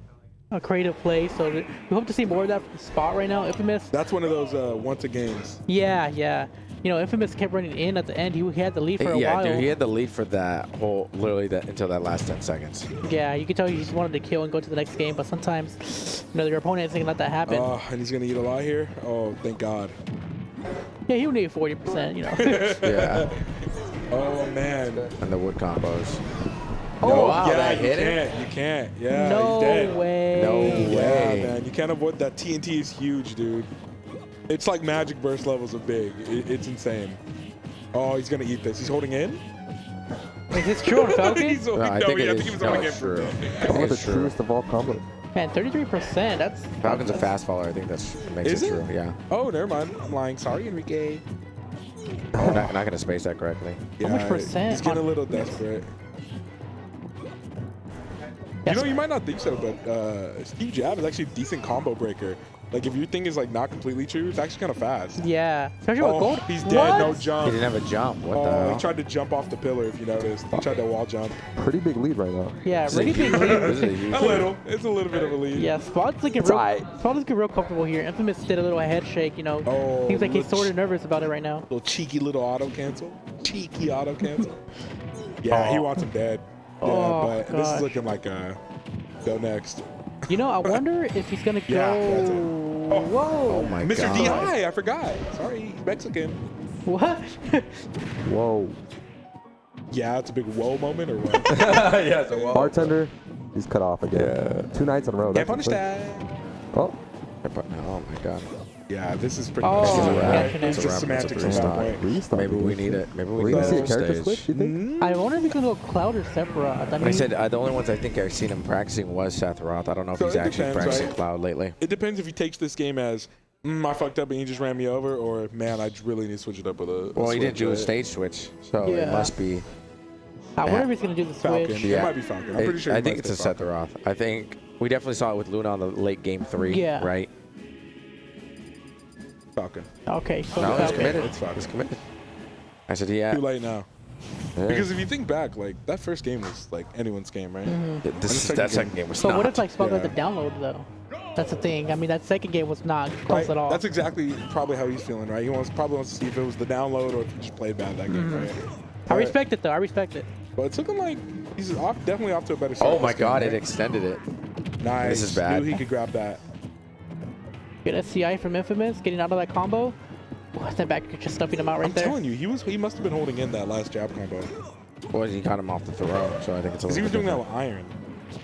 creative play. So we hope to see more of that from Spot right now. Infamous.
That's one of those once a games.
Yeah, yeah. You know, Infamous kept running in at the end. He had the lead for a
Yeah,
while.
dude, he had the lead for that whole, literally until that last 10 seconds.
Yeah, you could tell he just wanted to kill and go to the next game, but sometimes, you know, your opponent isn't gonna let that happen.
Oh, and he's gonna eat a lot here. Oh, thank God.
Yeah, he'll need 40%, you know.
Yeah.
Oh man.
And the wood combos.
Oh,
wow,
yeah,
that
you
hit
can't.
him?
You can't. Yeah,
No
he's dead.
way.
No
Yeah,
way.
man. You can't avoid that. TNT is huge, dude. It's like Magic Burst levels of big. It's insane. Oh, he's gonna eat this. He's holding in.
Is this true on Falcon?
He's holding,
I
no,
think
I
it
think
is.
he was
No,
holding in
it's
for
true.
real.
I
Oh,
think
the
it's true.
truest of all combos.
Man, 33%. That's
Falcon's a fast faller. I think that makes
Is
it
it?
true. Yeah.
Oh, never mind. I'm lying. Sorry, Enrique.
Not gonna space that correctly.
How much
Yeah,
percent
He's getting a
on-
little desperate. You know, you might not think so, but Steve Jab is actually a decent combo breaker. Like, if your thing is like not completely true, it's actually kind of fast.
Yeah, especially with
Oh,
gold.
he's dead.
What?
No jump.
He didn't have a jump. What the
Oh,
hell?
he tried to jump off the pillar. If you noticed, he tried to wall jump.
Pretty big lead right now.
Yeah,
This is a
really big
huge-
lead.
this is a huge
A
lead.
little. It's a little bit of a lead.
Yeah, Spot's looking
It's
real.
alright.
Spot's looking real comfortable here. Infamous did a little head shake. You know,
Oh,
seems like he's
little
sort of nervous about it right now.
Little cheeky little auto cancel. Cheeky auto cancel. Yeah, he wants him dead. Yeah,
Oh,
but this is
gosh.
looking like a go next.
You know, I wonder if he's gonna
Yeah, that's it.
go. Whoa!
Oh my
Mr.
god.
DI, I forgot. Sorry, he's Mexican.
What?
Whoa.
Yeah, it's a big whoa moment or what?
Yeah, it's a wall.
Bartender, he's cut off again. 2 nights in a row.
Can't
That's
punish
insane.
that.
Oh,
Oh my god.
Yeah, this is pretty
Oh,
much
yeah.
It's just semantics at that point.
restart.
Maybe we need it. Maybe
Are
we
we
need
gonna see a
it
character
stage.
switch, you think?
I wonder if he's gonna go Cloud or Sephiroth. I mean,
I said the only ones I think I've seen him practicing was Seth Roth. I don't know if
So
he's
it
actually
depends,
practicing
right?
Cloud lately.
It depends if he takes this game as, I fucked up and he just ran me over, or man, I really need to switch it up with a.
Well, he didn't
switch,
do a
right?
stage switch, so
Yeah.
it must be.
I wonder if he's gonna do the
Falcon.
switch.
It might be Falcon. I'm pretty sure.
I
he
think
might
it's a
say
Seth Roth. I think we definitely saw it with Luna on the late game 3.
Yeah.
Right.
Falcon.
Okay, so
No, he's
Falcon.
committed.
It's Falcon.
He's committed. I said, yeah.
Too late now.
Yeah.
Because if you think back, like that first game was like anyone's game, right?
That second game was
So
not.
what if like Spot got
Yeah.
the download though? That's the thing. I mean, that second game was not close
Right?
at all.
That's exactly probably how he's feeling, right? He probably wants to see if it was the download or if he just played bad that game, right?
I respect it though. I respect it.
But it's looking like he's definitely off to a better start.
Oh my
this game,
god,
right?
it extended it.
Nice.
This is bad.
Knew he could grab that.
Good SCI from Infamous, getting out of that combo. What, that back just stuffing him out right
I'm
there.
telling you, he must have been holding in that last jab combo.
Well, he got him off the throw, so I think it's a
Because
little
he was
bit
doing that
different.
with iron.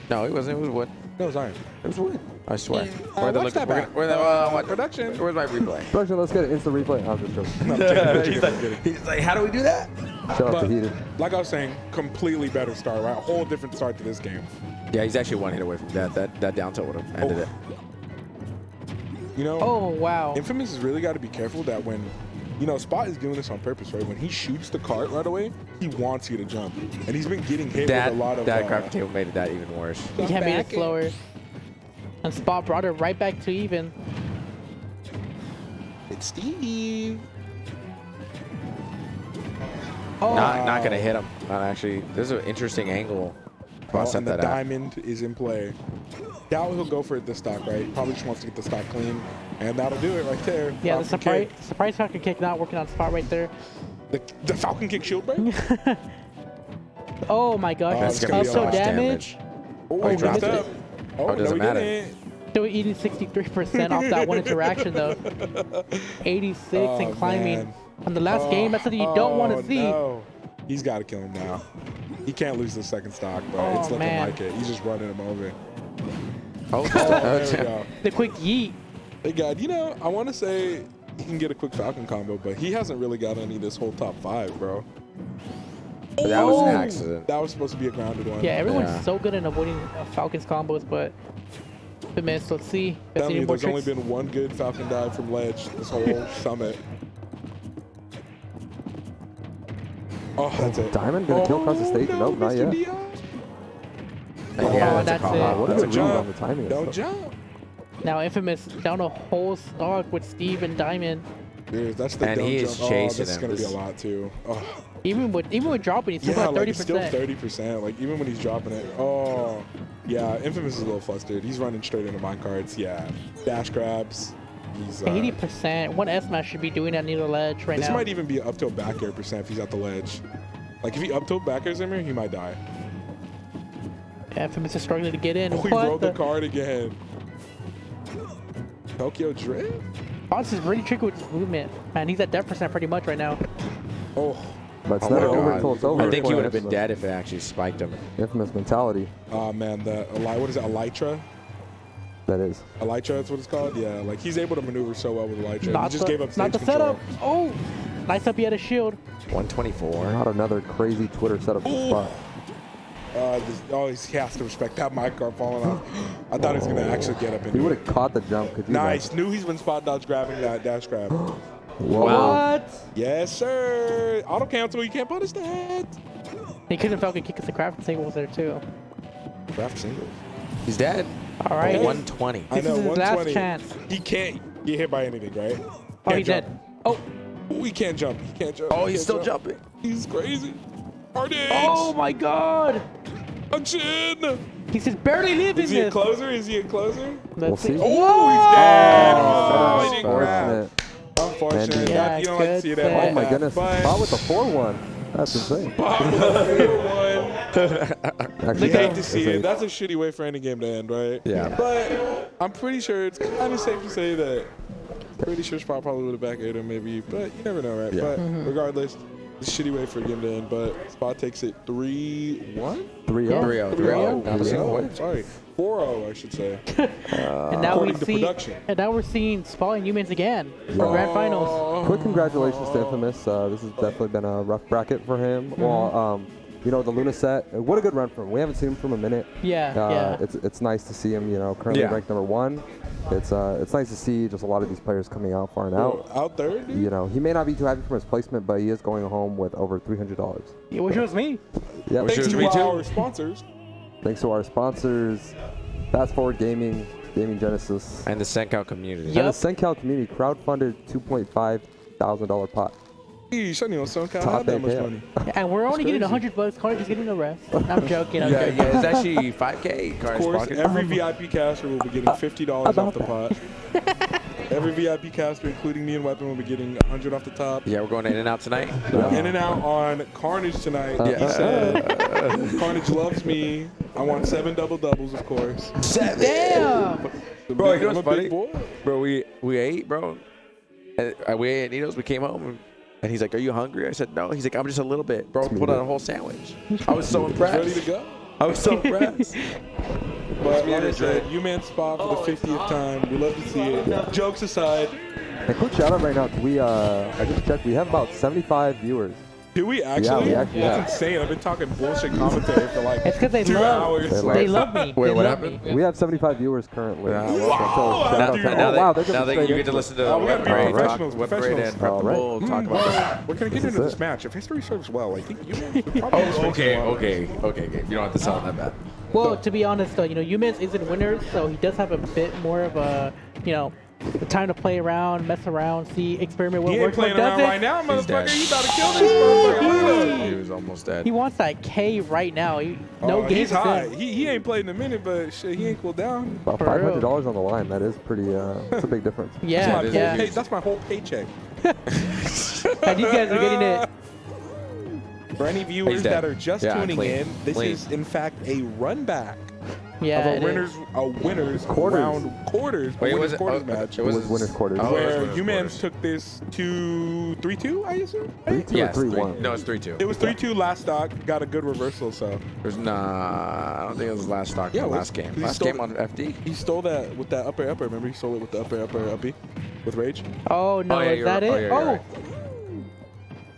No, he wasn't. It was wood.
No, it was iron.
It was wood. I swear.
Watch that back.
What?
Production.
Where's my replay?
Production, let's get an instant replay. I'm just joking.
He's like, how do we do that?
Show up
But
to heated.
like I was saying, completely better start, right? A whole different start to this game.
Yeah, he's actually 1 hit away from that. That down tilt would have ended it.
You know,
Oh wow.
Infamous has really got to be careful that when, you know, Spot is doing this on purpose, right? When he shoots the cart right away, he wants you to jump. And he's been getting hit
That
with a lot of...
that crafting table made that even worse.
He can't made it slower. And Spot brought it right back to even.
It's Steve.
Oh,
Not gonna hit him. Not actually. This is an interesting angle. I'll set
And the
that out.
diamond is in play. Doubt he'll go for it this stock, right? Probably just wants to get the stock clean. And that'll do it right there.
yeah, the
Falcon
surprise Falcon kick not working on Spot right there.
kick. The Falcon kick shield break?
Oh my gosh,
Oh,
that's
it's gonna be a
also
lot.
damage.
Oh, he
dropped
missed
it.
up. Oh,
Oh, it doesn't
no, he
matter.
didn't.
Still eating 63% off that one interaction though. 86 and climbing.
Man.
On the last game, that's something you don't want to see.
No. He's got to kill him now. He can't lose the second stock, but it's looking like it. He's just running him over.
Oh,
there we go.
The quick yeet.
Hey, God, you know, I want to say he can get a quick Falcon combo, but he hasn't really got any this whole top 5, bro.
That was an accident.
That was supposed to be a grounded one.
Yeah, everyone's so good in avoiding Falcon's combos, but the miss. Let's see.
Tell me, there's only been one good Falcon dive from ledge this whole summit. Oh, that's it.
Diamond gonna kill across the stage? Nope, not yet.
Yeah, that's it.
What is it on the timing?
Don't jump.
Now Infamous down a whole stock with Steve and Diamond.
Dude, that's the dumb
he is
jump.
chasing
this is
him.
gonna be a lot too. Oh.
Even with dropping, he's still got 30%.
Like, it's still 30%. Like even when he's dropping it. Oh, yeah. Infamous is a little flustered. He's running straight into mine cards. Yeah. Dash grabs. He's
80%. One S match should be doing that near the ledge right now.
This might even be up tilt back air percent if he's at the ledge. Like if he up tilt back airs him here, he might die.
Yeah, Infamous is struggling to get in.
Oh, he rolled the card again. Tokyo Drift?
Boss is really tricky with his movement. Man, he's at death percent pretty much right now.
Oh.
But it's never over until it's over.
I think he would have been dead if it actually spiked him.
Infamous mentality.
Oh man, what is it, Elytra?
That is.
Elytra, that's what it's called? Yeah, like he's able to maneuver so well with Elytra. He just gave up
not
stage
the
control.
setup. Oh, nice up. He had a shield.
124.
Not another crazy Twitter setup for Spot.
He has to respect that mic guard falling off. I thought he was gonna actually get up in.
He would have caught the jump. Could you
Nice. Knew he's been spot dodge grabbing that dash grab.
What?
Yes, sir. Auto cancel. You can't punish that.
He couldn't Falcon kick us the craft singles there too.
Craft singles.
He's dead.
All right.
120.
I know.
This is his
120.
last chance.
He can't get hit by anything, right?
Oh, he's dead. Oh.
He can't jump. He can't jump.
Oh,
He
he's
can't
still
jump.
jumping.
He's crazy. Carnage.
Oh my God.
A chin.
He's just barely living
Is he a
this.
closer? Is he a closer?
We'll see.
Oh, he's dead.
Oh,
Oh, he didn't grab. Unfortunate.
Yeah,
That, you don't like to see that.
Oh my goodness.
But
Spot with the 4-1. That's insane.
I hate to see it. That's a shitty way for any game to end, right?
Yeah.
But I'm pretty sure it's kind of safe to say that. Pretty sure Spot probably would have back aired him maybe, but you never know, right?
Yeah.
But regardless, it's a shitty way for a game to end. But Spot takes it 3-1.
3-0.
3-0.
3-0.
Not a single win.
Sorry, 4-0, I should say.
And now
according to production.
we're seeing Spot and Humans again for grand finals.
Quick congratulations to Infamous. This has definitely been a rough bracket for him. Well, you know, the Luna set, what a good run from him. We haven't seen him from a minute.
Yeah,
It's nice to see him, you know, currently ranked number 1. It's nice to see just a lot of these players coming out far and out.
Out there, dude.
You know, he may not be too happy from his placement, but he is going home with over $300.
Yeah, which was me.
Yeah,
Thanks to our sponsors.
Thanks to our sponsors, Fast Forward Gaming, Gaming Genesis,
And the CenCal community.
and the CenCal community crowdfunded $2,500 pot.
Eesh, I didn't know CenCal
Top
had that much
payout.
money.
And we're only getting $100. Carnage is getting the rest. I'm joking. I'm joking.
Yeah, it's actually 5K.
Of course, every VIP caster will be getting $50 off the pot. Every VIP caster, including me and Weapon, will be getting $100 off the top.
Yeah, we're going to In-N-Out tonight.
In and out on Carnage tonight. He said, Carnage loves me. I want 7 double-doubles, of course.
7.
Damn.
Bro, you know
I'm a
what's
big
funny?
boy.
Bro, we ate, bro. And we ate at Nito's. We came home. And he's like, "Are you hungry?" I said, "No." He's like, "I'm just a little bit." Bro, pulled out a whole sandwich. I was so impressed.
Ready to go.
I was so impressed.
But like I said, U-Man Spot for the 50th time. We love to see it. Jokes aside.
A quick shout out right now. I just checked. We have about 75 viewers.
Do we actually?
Yeah, we actually
That's insane. I've been talking bullshit commentary for like
It's because they
2 hours.
They love me.
Wait,
They
what
love
happened?
me.
We have 75 viewers currently.
Wow.
So shout out to-
Now
they're
that
jumping
you
straight
get to
into
listen
Oh,
to
we gotta be
Web
professionals,
Grade
professionals.
and Prep the Bull talk about this.
We're gonna get into this match. If history serves well, I think U-Man could probably
Oh, okay. You don't have to sell it that bad.
Well, to be honest, though, Humans isn't winners, so he does have a bit more of a, the time to play around, mess around, see, experiment what
He ain't
works, what
playing around
doesn't.
right now,
He's dead.
motherfucker. You about to kill this motherfucker.
He was almost dead.
He wants that K right now. No games.
He's high. He ain't played in a minute, but shit, he ain't cooled down.
About $500 on the line. That is pretty. That's a big difference.
Yeah, yeah.
That's my whole paycheck.
And these guys are getting it.
For any viewers
dead.
that are just
Yeah,
tuning
clean.
in, this
Clean.
is in fact a run back
Yeah,
of a winners
Quarters.
round quarters.
Wait,
winners
was it-
quarters
oh,
match.
It was winners quarters.
Oh, it was
where
winners
humans took this to 3-2, I assume.
3-2
Yes,
or 3-1?
No, it's 3-2.
It was 3-2 last stock. Got a good reversal, so.
There's I don't think it was last stock.
Yeah,
last game. Last game on FD.
He stole that with that upper. Remember, he stole it with the upper uppy with rage.
Oh no,
Oh, yeah,
is
you're
that
right. Oh,
it?
yeah, you're right.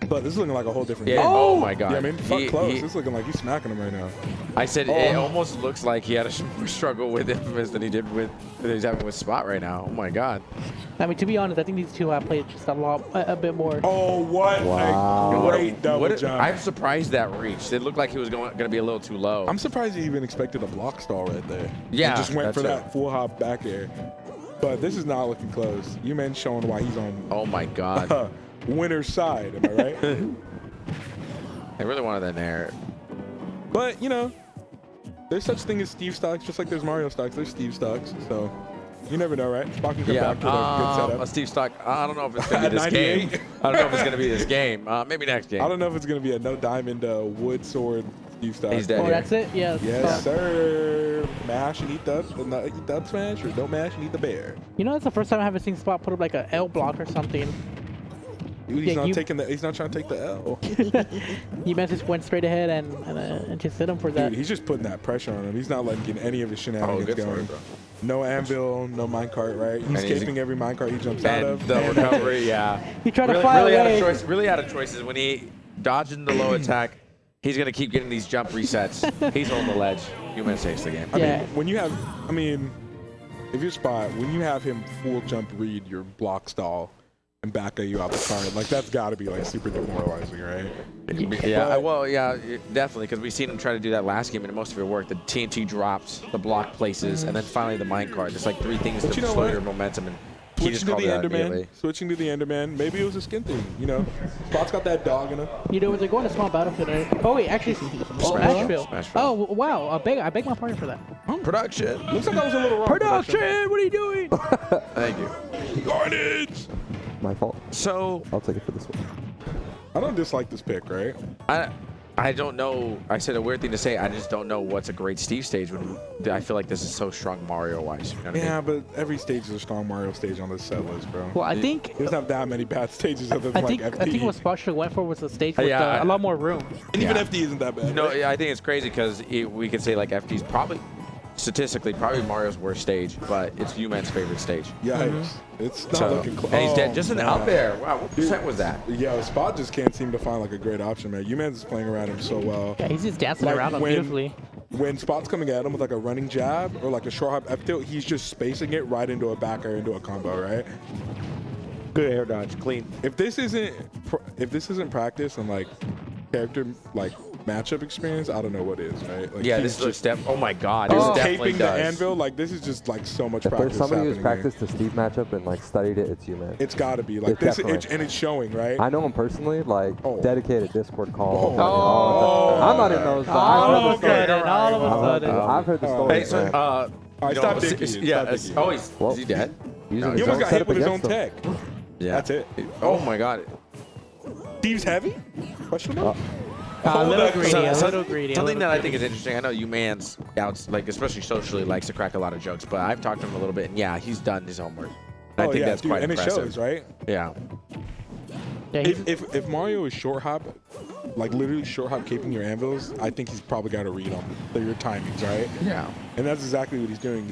But this is looking like a whole different
Yeah.
game.
Oh my God.
Yeah, I mean, fuck
He-
close.
he-
It's looking like he's smacking him right now.
I said it almost looks like he had a more struggle with Infamous than he did with that he's having with Spot right now. Oh my God.
I mean, to be honest, I think these two have played just a bit more.
Oh, what
Wow.
a great double jump.
I'm surprised that reached. It looked like he was going to be a little too low.
I'm surprised he even expected a block stall right there.
Yeah,
He just went
that's
for
it.
that full hop back air. But this is not looking close. You man showing why he's on
Oh my God.
winner's side. Am I right?
I really wanted that nair.
But, you know, there's such thing as Steve stocks, just like there's Mario stocks. There's Steve stocks. So you never know, right? Spock can come back with a good setup.
A Steve Stock. I don't know if it's going to be this game.
98.
I don't know if it's going to be this game. Maybe next game.
I don't know if it's going to be a no diamond wood sword Steve stock.
He's dead
Oh,
here.
that's it? Yeah.
Yes, sir. Mash and eat the up smash, or don't mash and eat the bear.
You know, that's the first time I haven't seen Spot put up like a L block or something.
Dude,
Yeah,
he's not trying to take the L.
You man just went straight ahead and just hit him for that.
Dude, he's just putting that pressure on him. He's not letting any of his shenanigans
good for
going.
him, bro.
No anvil, no minecart, right? He's
And he's-
escaping every minecart he jumps out
And
of.
the recovery, yeah.
He tried to
really,
fly
really
away.
Out of choice, really out of choices. When he dodging the low attack, he's going to keep getting these jump resets. He's on the ledge. Human takes the game.
I mean, when you have, if you're Spot, when you have him full jump read your block stall and back at you out the card, like that's got to be like super demoralizing, right?
Yeah, well, yeah, definitely, because we've seen him try to do that last game, and most of it worked. The TNT drops, the block places, and then finally the mine card. It's like three things
But
to
you know
slow
what?
your momentum, and he just
Switching to
called
the
it out immediately.
Enderman. Switching to the Enderman. Maybe it was a skin thing, you know? Spot's got that dog in him.
You know, they're going to small battlefield. Right? Oh wait, actually, Smashville.
Smashville.
Oh wow, I beg my pardon for that.
Production.
Looks like I was a little wrong.
Production. What are you doing?
Thank you.
Carnage.
My fault.
So
I'll take it for this one.
I don't dislike this pick, right?
I don't know. I said a weird thing to say. I just don't know what's a great Steve stage when I feel like this is so strong Mario-wise. You know what I mean?
Yeah, but every stage is a strong Mario stage on this set list, bro.
Well, I think
he doesn't have that many bad stages other than
I think
like FD.
I think what Spot should went for was a stage with
Yeah,
a lot more room.
And even FD isn't that bad.
No,
right?
yeah, I think it's crazy because we could say like FD's probably statistically probably Mario's worst stage, but it's U-Man's favorite stage.
Yikes. It's not
So-
looking close.
and he's dead just out there. Wow, what percent was that?
Yeah, Spot just can't seem to find like a great option, man. U-Man's is playing around him so well.
Yeah, he's just dancing
Like,
around him
when-
beautifully.
When Spot's coming at him with like a running jab or like a short hop F tilt, he's just spacing it right into a back air, into a combo, right?
Good air dodge, clean.
If this isn't practice and like character like matchup experience, I don't know what is, right? Like,
Yeah,
he's
this looks oh my God,
He's
this definitely
taping the
does.
anvil. Like this is just like so much
If there's
practice
somebody who's
happening here.
practiced the Steve matchup and like studied it, it's you, man.
It's got to be like
It's
this,
definitely.
and it's showing, right?
I know him personally, like dedicated Discord calls.
Oh.
I'm not in those, but
All
I've
of
heard
a
the story.
sudden, all of a sudden.
I've heard the story.
Hey, so,
man.
All right,
you
stop
know,
Dickie.
yeah,
Stop Dickie.
is he dead?
Using
He
his
almost
own
got hit
setup
with his own
against him.
tech.
Yeah.
That's it.
Oh my God.
Steve's heavy? Question mark?
A little greedy, a
So-
little greedy.
Something that I think is interesting. I know U-Man's outs, like especially socially, likes to crack a lot of jokes, but I've talked to him a little bit, and yeah, he's done his homework. And I think that's
dude,
quite
and
impressive.
it shows, right?
Yeah.
If Mario is short hop, like literally short hop keeping your anvils, I think he's probably got a read on your timings, right?
Yeah.
And that's exactly what he's doing.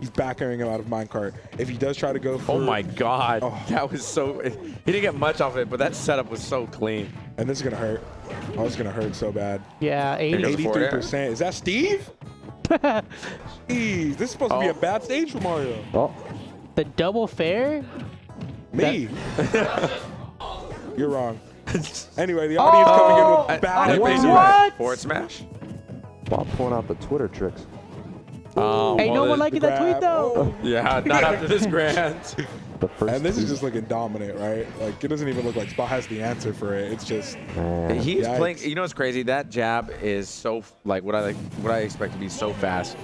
He's back airing him out of minecart. If he does try to go for
Oh my God, that was so. He didn't get much off it, but that setup was so clean.
And this is gonna hurt. Oh, it's gonna hurt so bad.
Yeah,
83%. Is that Steve? Jeez, this is supposed to be a bad stage for Mario.
Oh.
The double fair?
Me. You're wrong. Anyway, the audience coming in with bad
What?
Forward smash.
While pulling out the Twitter tricks.
Ain't no one liking that tweet though.
Yeah, not after this grand.
The first
And this is
two.
just looking dominant, right? Like, it doesn't even look like Spot has the answer for it. It's just...
He's
Yikes.
playing. You know what's crazy? That jab is so like what I expect to be so fast,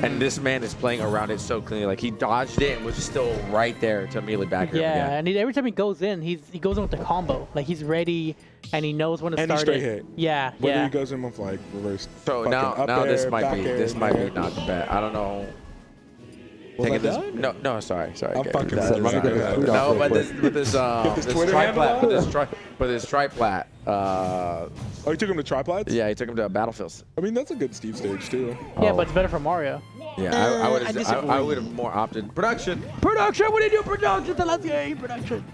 and this man is playing around it so cleanly. Like he dodged it and was still right there to immediately back her.
Yeah, and every time he goes in, he goes in with the combo. Like he's ready and he knows when to
Any
start
straight
it.
hit.
Yeah,
Whether
yeah.
he goes in with like reverse.
So
fucking
now
up air,
this might
back
be
air,
not the bet. I don't know.
Was
Taking
I
this,
done?
no, sorry.
I'm
Gabe.
fucking
That's
sorry.
not- No, but this
Twitter
triplat,
handle
but this triplat.
Oh, you took him to triplats?
Yeah, he took him to Battlefields.
I mean, that's a good Steve stage too.
Yeah, but it's better for Mario.
Yeah, I would have more opted production.
Production, what do you do? Production, the last game, production.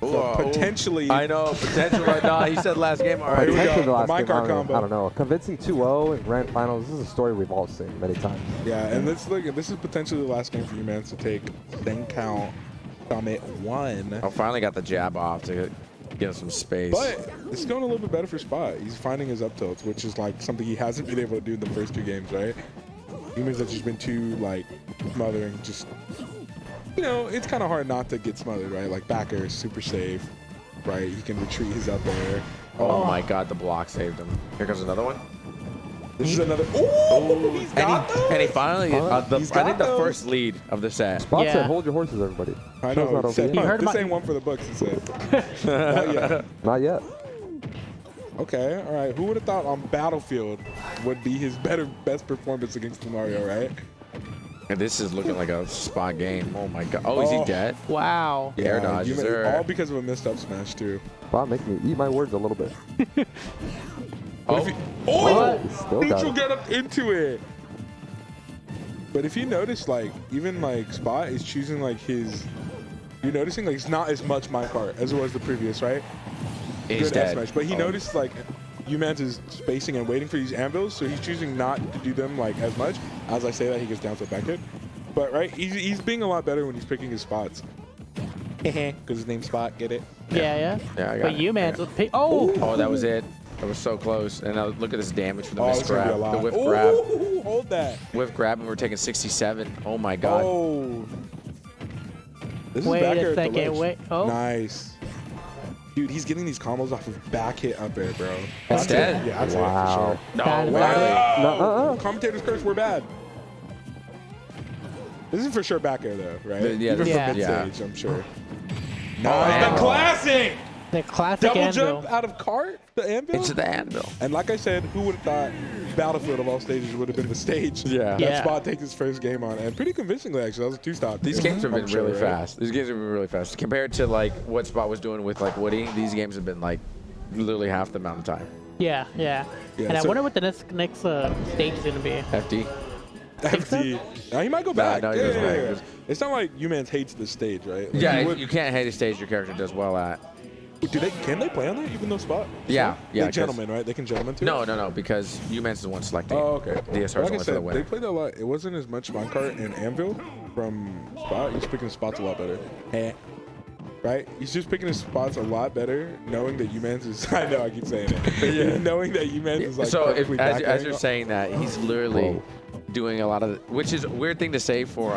So potentially.
I know, potential right now. He said last game already.
Potentially the last
The
game,
minecart combo.
I don't know. Convincing 2-0 in grand finals. This is a story we've all seen many times.
Yeah, and this is potentially the last game for you, man, to take CenCal Summit 1.
I finally got the jab off to get him some space.
But it's going a little bit better for Spot. He's finding his up tilts, which is like something he hasn't been able to do in the first 2 games, right? Humans have just been too like smothering. Just, you know, it's kind of hard not to get smothered, right? Like back air is super safe, right? He can retreat his up air.
Oh my God, the block saved him. Here comes another one.
This is another. Ooh, he's got those.
And he finally, I think the
those.
first lead of the set.
Spot said, hold your horses, everybody.
I
Show's
know.
not
He said,
over yet.
this ain't one for the books, he said. Not yet.
Not yet.
Okay, all right. Who would have thought on Battlefield would be his best performance against Mario, right?
And this is looking like a Spot game. Oh my God. Oh, is he dead?
Wow.
Air dodges there.
All because of a missed up smash, too.
Spot making me eat my words a little bit.
Oh,
Still got
neutral
it.
get up into it. But if you notice, like, even like Spot is choosing like his, you're noticing like it's not as much minecart as it was the previous, right?
He's
Good F
dead.
smash, but he
Oh.
noticed like Umans is spacing and waiting for these anvils, so he's choosing not to do them like as much. As I say that, he gets down to a back hit. But right, he's being a lot better when he's picking his spots. Because his name's Spot, get it?
Yeah.
Yeah, I got
But
it.
you, man,
Yeah.
oh,
that was it. That was so close. And now look at this damage for the
Oh,
miss
it's gonna be a
grab.
lot.
The whiff
Ooh,
grab.
hold that.
Whiff grab, and we're taking 67. Oh my God.
Oh. This
Wait
is back
a
air at the
second,
ledge.
wait, oh.
Nice. Dude, he's getting these combos off of back hit up air, bro.
That's dead?
It. Yeah, that's
Wow.
it for sure.
No,
That is
Wow.
No,
Commentators curse, we're bad. This is for sure back air though, right?
Yeah,
Even
yeah.
from mid
Yeah.
stage, I'm sure.
Oh,
Nice.
anvil.
The classic!
the classic
Double
anvil.
jump out of cart, the anvil?
It's the anvil.
And like I said, who would have thought Battlefield of all stages would have been the stage
Yeah.
that
Yeah.
Spot takes his first game on? And pretty convincingly, actually. That was a 2-stop.
These games have been
I'm sure,
really
right?
fast. These games have been really fast. Compared to like what Spot was doing with like Woody, these games have been like literally half the amount of time.
Yeah.
Yeah,
And I
so-
wonder what the next stage is gonna be.
FD.
FD. Now, he might go back.
No, he goes back.
It's not like Umans hates the stage, right? Like,
Yeah,
he would-
you can't hate a stage your character does well at.
Can they play on that even though Spot?
Yeah, yeah.
They
'cause-
gentlemen, right? They can gentlemen too?
No, because UMans is the one selecting.
Oh, okay.
DSR is the
Like I
one for the
said,
win.
they played a lot. It wasn't as much minecart and anvil from Spot. He's picking his spots a lot better. Right? He's just picking his spots a lot better, knowing that Umans is. I know, I keep saying it.
Yeah.
Knowing that Umans is like.
So if,
perfectly
as
back
you're
airing.
saying that, he's literally doing a lot of, which is a weird thing to say for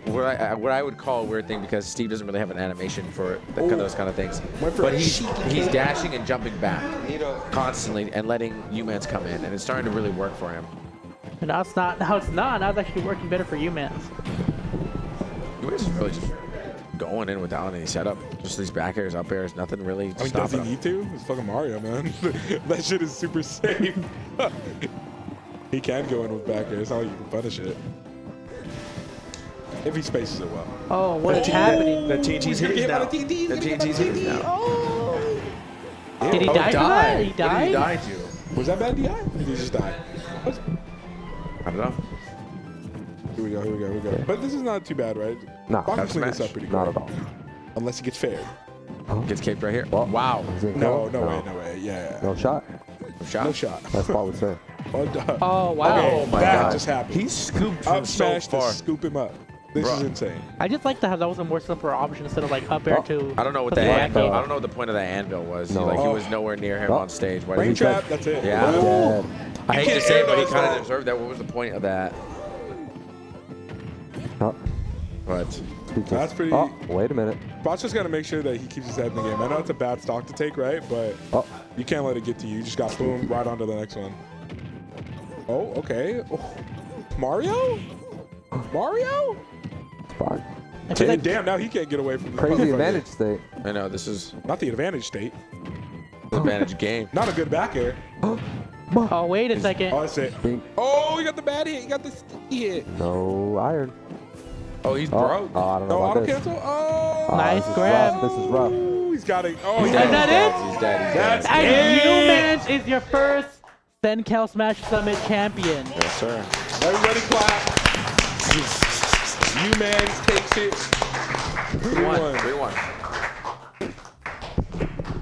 what I would call a weird thing because Steve doesn't really have an animation for those kind of things.
Went for
But
a
he's
cheeky
dashing and jumping back constantly and letting Umans come in, and it's starting to really work for him.
And now it's not. Now it's not. Now it's actually working better for you, man.
Umans is really just going in without any setup. Just these back airs, up airs, nothing really
I mean, does he
stopping him.
need to? It's fucking Mario, man. That shit is super safe. He can go in with back air. It's not like you can punish it. If he spaces it well.
Oh, what is happening?
The TNT's his now.
The
TNT's his now.
Did he die for that? He
What did
died?
he die to?
Was that bad DI? Or did he just die?
I don't know.
Here we go. But this is not too bad, right?
No.
Bob can
That's
clean this
smash.
up pretty
Not
quick.
at all.
Unless he gets fair.
Gets caped right here.
Well,
Wow.
is it
No
go?
way. Yeah.
No shot.
Shot.
No shot.
That's Spot would say.
Oh, wow.
Okay,
Oh my
that
God.
just happened.
He scooped
Up
from so
smash
far.
to scoop him up. This is insane.
I just like to have that was a more simpler option instead of like up air to.
I don't know what
put
the
back
anvil.
in.
I don't know what the point of that anvil was.
No.
Like he
Oh.
was nowhere near him
No.
on stage. Why
Rain
did he?
trap, that's it.
Yeah.
Dead.
I hate to
can't
say it, but he
air
kind
those
of deserved that. What was the point of that?
No.
But
That's pretty.
Oh, wait a minute.
Spot's just got to make sure that he keeps his head in the game. I know it's a bad stock to take, right? But you can't let it get to you. You just got boom right onto the next one. Oh, okay. Oh. Mario? Mario?
Spot.
Damn, now he can't get away from the
Crazy advantage state.
I know, this is
not the advantage state.
The advantage game.
Not a good back air.
Oh, wait a second.
Oh, that's it. Oh, he got the bad hit. He got the sticky hit.
No iron.
Oh, he's broke.
Oh, I don't know
No
about
auto
this.
cancel. Oh,
Nice grab.
This is rough.
Ooh, he's got it. Oh,
Is that it?
He's dead. He's
That's
dead.
And
it.
Humans is your first CenCal Smash Summit champion.
Yes, sir.
Everybody clap. You man takes it. 3-1.
3-1.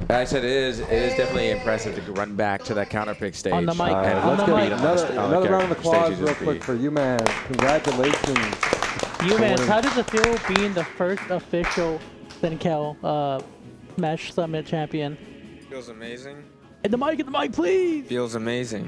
Like I said, it is definitely impressive to run back to that counter pick stage.
On the mic.
And
On the
beat
mic.
him on the
Another round of
stage
applause
he
real
just
quick
beat.
for you, man. Congratulations.
Humans, how does it feel being the first official CenCal Smash Summit champion?
Feels amazing.
In the mic, please.
Feels amazing.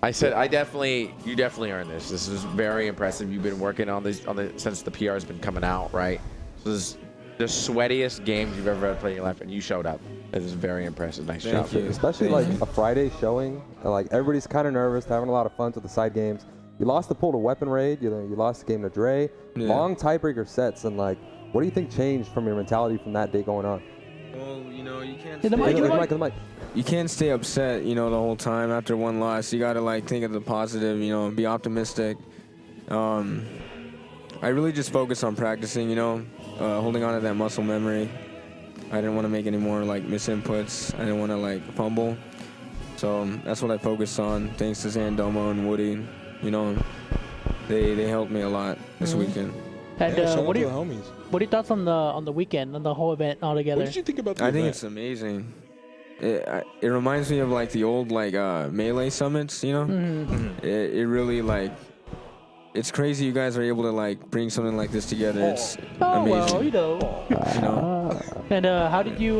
I said, you definitely earned this. This is very impressive. You've been working on this since the PR has been coming out, right? So this is the sweatiest games you've ever played in your life, and you showed up. It is very impressive. Nice job.
Especially like a Friday showing. Like everybody's kind of nervous, having a lot of fun with the side games. You lost the pool to Weapon Raid. You lost the game to Dre.
Yeah.
Long tiebreaker sets, and like, what do you think changed from your mentality from that day going on?
Well, you can't.
In the mic.
You can't stay upset, the whole time after one loss. You gotta like think of the positive, be optimistic. I really just focused on practicing, holding on to that muscle memory. I didn't want to make any more like misinputs. I didn't want to like fumble. So that's what I focused on. Thanks to Zandomo and Woody, they helped me a lot this weekend.
And
Yeah, shout
what
out
are
to the homies.
your thoughts on the weekend, on the whole event altogether?
What did you think about the
I think
event?
it's amazing. It reminds me of like the old like melee summits,
Mhm.
It really like, it's crazy you guys are able to like bring something like this together. It's
Oh,
amazing.
well, And how did you,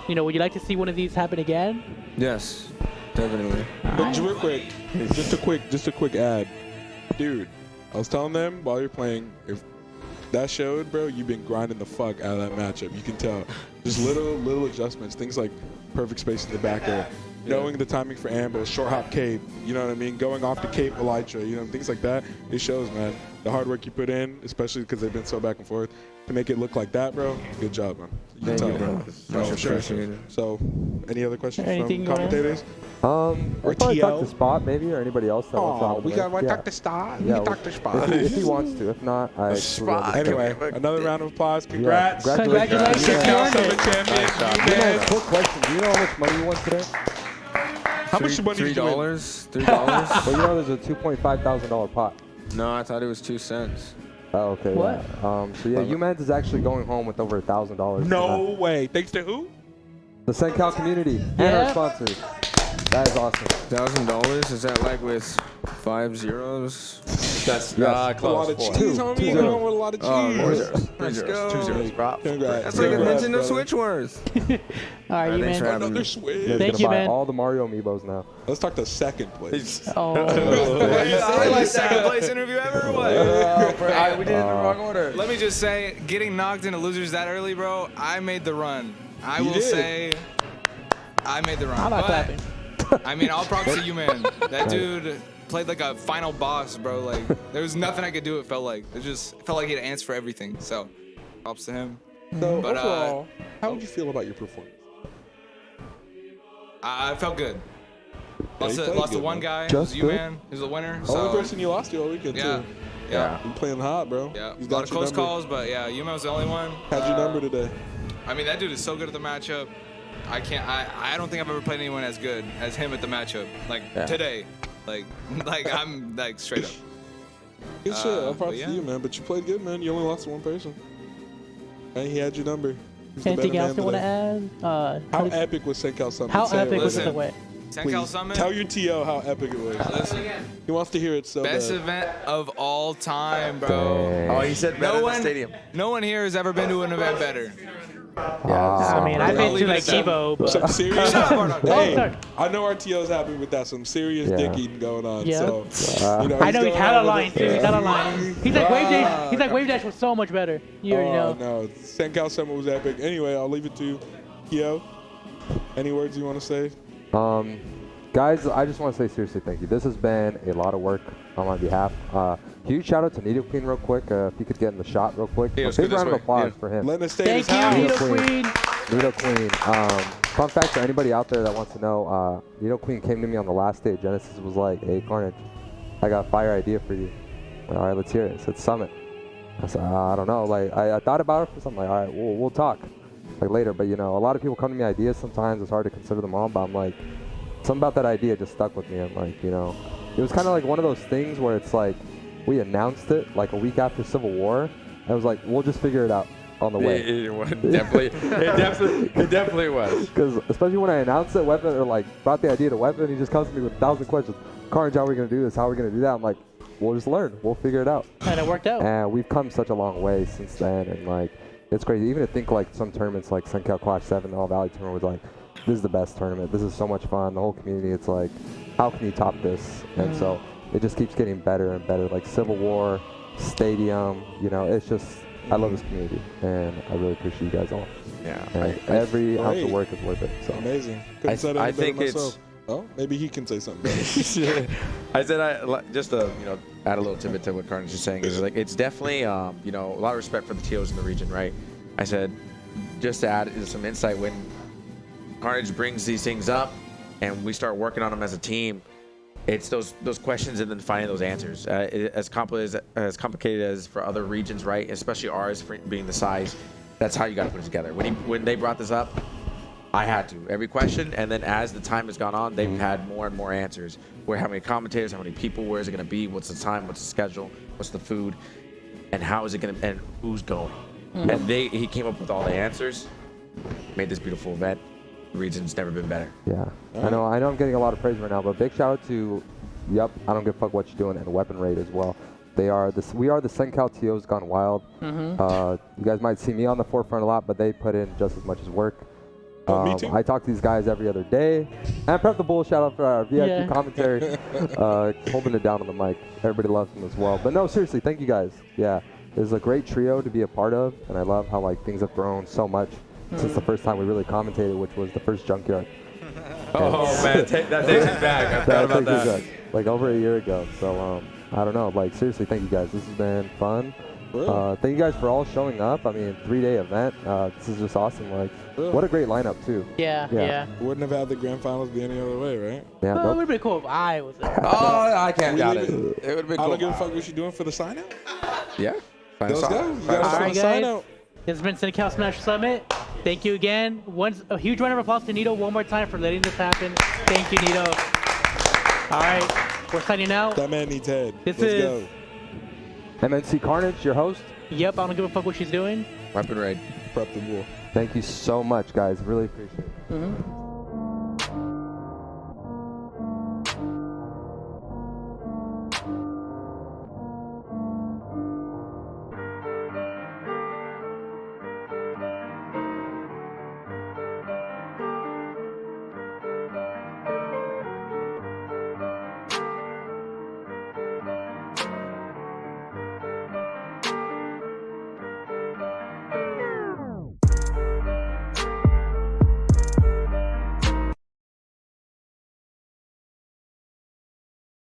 would you like to see one of these happen again?
Yes, definitely.
But real quick, just a quick ad. Dude, I was telling them while you're playing, if that showed, bro, you've been grinding the fuck out of that matchup. You can tell. Just little adjustments, things like perfect space in the back air, knowing the timing for ambush, short hop cape, you know what I mean? Going off the cape elytra, things like that. It shows, man. The hard work you put in, especially because they've been so back and forth, to make it look like that, bro. Good job, man. You can
Thank you,
tell,
bro.
No,
Much
for sure.
appreciated.
So, any other questions
Anything
from
you wanna-
commentators?
We'll
Or
probably talk
TL?
to Spot maybe, or anybody else that wants to. hop in.
want to
Yeah.
talk to Star? We
Yeah,
can talk to Spot.
if he wants to. If not, I.
Anyway, another round of applause. Congrats.
Congratulations.
CenCal Summit champion. You man.
Quick question. Do you know how much money you won today?
How much money did you win?
$3.
Well, there's a $2,500 pot.
No, I thought it was 2 cents.
Oh, okay.
What?
Yeah. So yeah, UMans is actually going home with over $1,000.
No way. Thanks to who?
The CenCal community and
Yeah.
our sponsors. That is awesome.
$1,000? Is that like with 5 zeros?
That's
A
close.
lot of cheese, homie.
Two
You're
zeros.
going with a lot of cheese.
Let's go.
2 zeros, bro.
Congrats.
That's like a
Congrats,
Nintendo
brother.
Switch worth.
All right, you
thanks for
man.
having
Another
me.
Switch.
He's
Thank
gonna
you,
buy
man.
all the Mario amiibos now.
Let's talk to second place.
Oh.
Like second place interview ever or what?
We did it in the wrong order.
Let me just say, getting knocked into losers that early, bro, I made the run. I
You
will
did.
say, I made the run.
I'm not
But,
clapping.
I mean, all props to you, man. That dude played like a final boss, bro. Like, there was nothing I could do, it felt like. It felt like he had answers for everything. So, props to him.
So
But,
overall, how would you feel about your performance?
I felt good.
Yeah,
Lost
you
to
played good,
one
man.
guy.
Just
You,
good?
man. He was the winner.
Only
So,
person you lost to all weekend,
yeah.
too.
Yeah.
You playing hot, bro.
Yeah.
He's
A lot
got
of
your
close
number.
calls, but yeah, Yuma was the only one.
How'd your number today?
I mean, that dude is so good at the matchup. I don't think I've ever played anyone as good as him at the matchup. Like today, like I'm like straight up.
Good shit. I'll
but
props
yeah.
to you, man. But you played good, man. You only lost to one person. And he had your number. He's the
Anything
better
else you
man
want to
today.
add?
How epic was CenCal Summit?
How
Say it.
epic was
Listen.
the way?
CenCal
Please,
Summit.
Tell your TO how epic it was.
Listen,
He wants to hear it so
best
bad.
event of all time, bro.
Oh, he said better than the stadium.
No one here has ever been to an event better.
I mean, I've been to like Evo, but
Some serious. Hey,
sorry.
I know RTO's happy with that. Some serious dick eating going on.
Yeah.
So, you know,
I know he's
going
had
on
a
with
line
it.
too. He's had a line. He's like Wave Dash. He's like Wave Dash was so much better. You already know.
No, CenCal Summer was epic. Anyway, I'll leave it to Kyo. Any words you want to say?
Guys, I just want to say seriously thank you. This has been a lot of work on my behalf. Huge shout out to Needle Queen real quick. If he could get in the shot real quick. A big round of applause for him.
Let us stay
Thank you, Needle Queen.
Needle Queen. Fun fact for anybody out there that wants to know, Needle Queen came to me on the last day of Genesis, was like, hey, Carnage, I got a fire idea for you. Like, all right, let's hear it. I said, Summit. I said, I don't know. Like, I thought about it for something. Like, all right, we'll talk like later. But, you know, a lot of people come to me ideas sometimes. It's hard to consider them all. But I'm like, something about that idea just stuck with me. I'm like, you know, it was kind of like one of those things where it's like, we announced it like a week after Civil War. And it was like, we'll just figure it out on the way.
It definitely was.
Because especially when I announced it, Weapon, or like brought the idea to Weapon, he just comes to me with 1,000 questions. Carnage, how are we going to do this? How are we going to do that? I'm like, we'll just learn. We'll figure it out.
And it worked out.
And we've come such a long way since then. And like, it's crazy. Even to think like some tournaments like CenCal Clash 7, the All Valley tournament was like, this is the best tournament. This is so much fun. The whole community, it's like, how can you top this? And so it just keeps getting better and better. Like Civil War, Stadium, you know, it's just, I love this community, and I really appreciate you guys all.
Yeah.
And every ounce of work is worth it. So
Amazing. Couldn't say that
I
better
think
myself.
it's.
Oh, maybe he can say something better.
I said just to add a little tidbit to what Carnage is saying is like it's definitely a lot of respect for the TOs in the region, right? I said just to add some insight when Carnage brings these things up and we start working on them as a team. It's those questions and then finding those answers. As complicated as for other regions, right? Especially ours being the size. That's how you got to put it together. When they brought this up, I had to every question, and then as the time has gone on, they've had more and more answers. Where how many commentators, how many people, where is it going to be, what's the time, what's the schedule, what's the food, and how is it going to, and who's going. And he came up with all the answers, made this beautiful event. The region's never been better.
yeah, I know I'm getting a lot of praise right now, but big shout out to, I don't give a fuck what you're doing, and Weapon Raid as well. We are the CenCal TOs gone wild. You guys might see me on the forefront a lot, but they put in just as much as work.
Me too.
I talk to these guys every other day. And Prep the Bull, shout out for our VIP commentary. Holding it down on the mic. Everybody loves him as well. But no, seriously, thank you guys. Yeah, it's a great trio to be a part of, and I love how like things have grown so much since the first time we really commentated, which was the first Junkyard.
Man, that takes me back. I forgot about that.
Like over a year ago. So I don't know. Like seriously, thank you guys. This has been fun. Thank you guys for all showing up. I mean, 3-day event. This is just awesome. Like, what a great lineup too.
Yeah.
Wouldn't have had the grand finals be any other way, right?
Yeah.
Well, it would have been cool if I was there.
Oh, I can't doubt it. It would have been
I
cool.
don't give a fuck what you doing for the sign out.
Yeah.
Let's go. You got
All
us for
right,
the sign
guys.
out.
This has been CenCal Smash Summit. Thank you again. A huge round of applause to Nito one more time for letting this happen. Thank you, Nito. All right, we're signing out.
That man needs head.
Let's
go.
MNC Carnage, your host.
Yep, I don't give a fuck what she's doing.
Weapon Raid.
Prep the Bull.
Thank you so much, guys. Really appreciate it.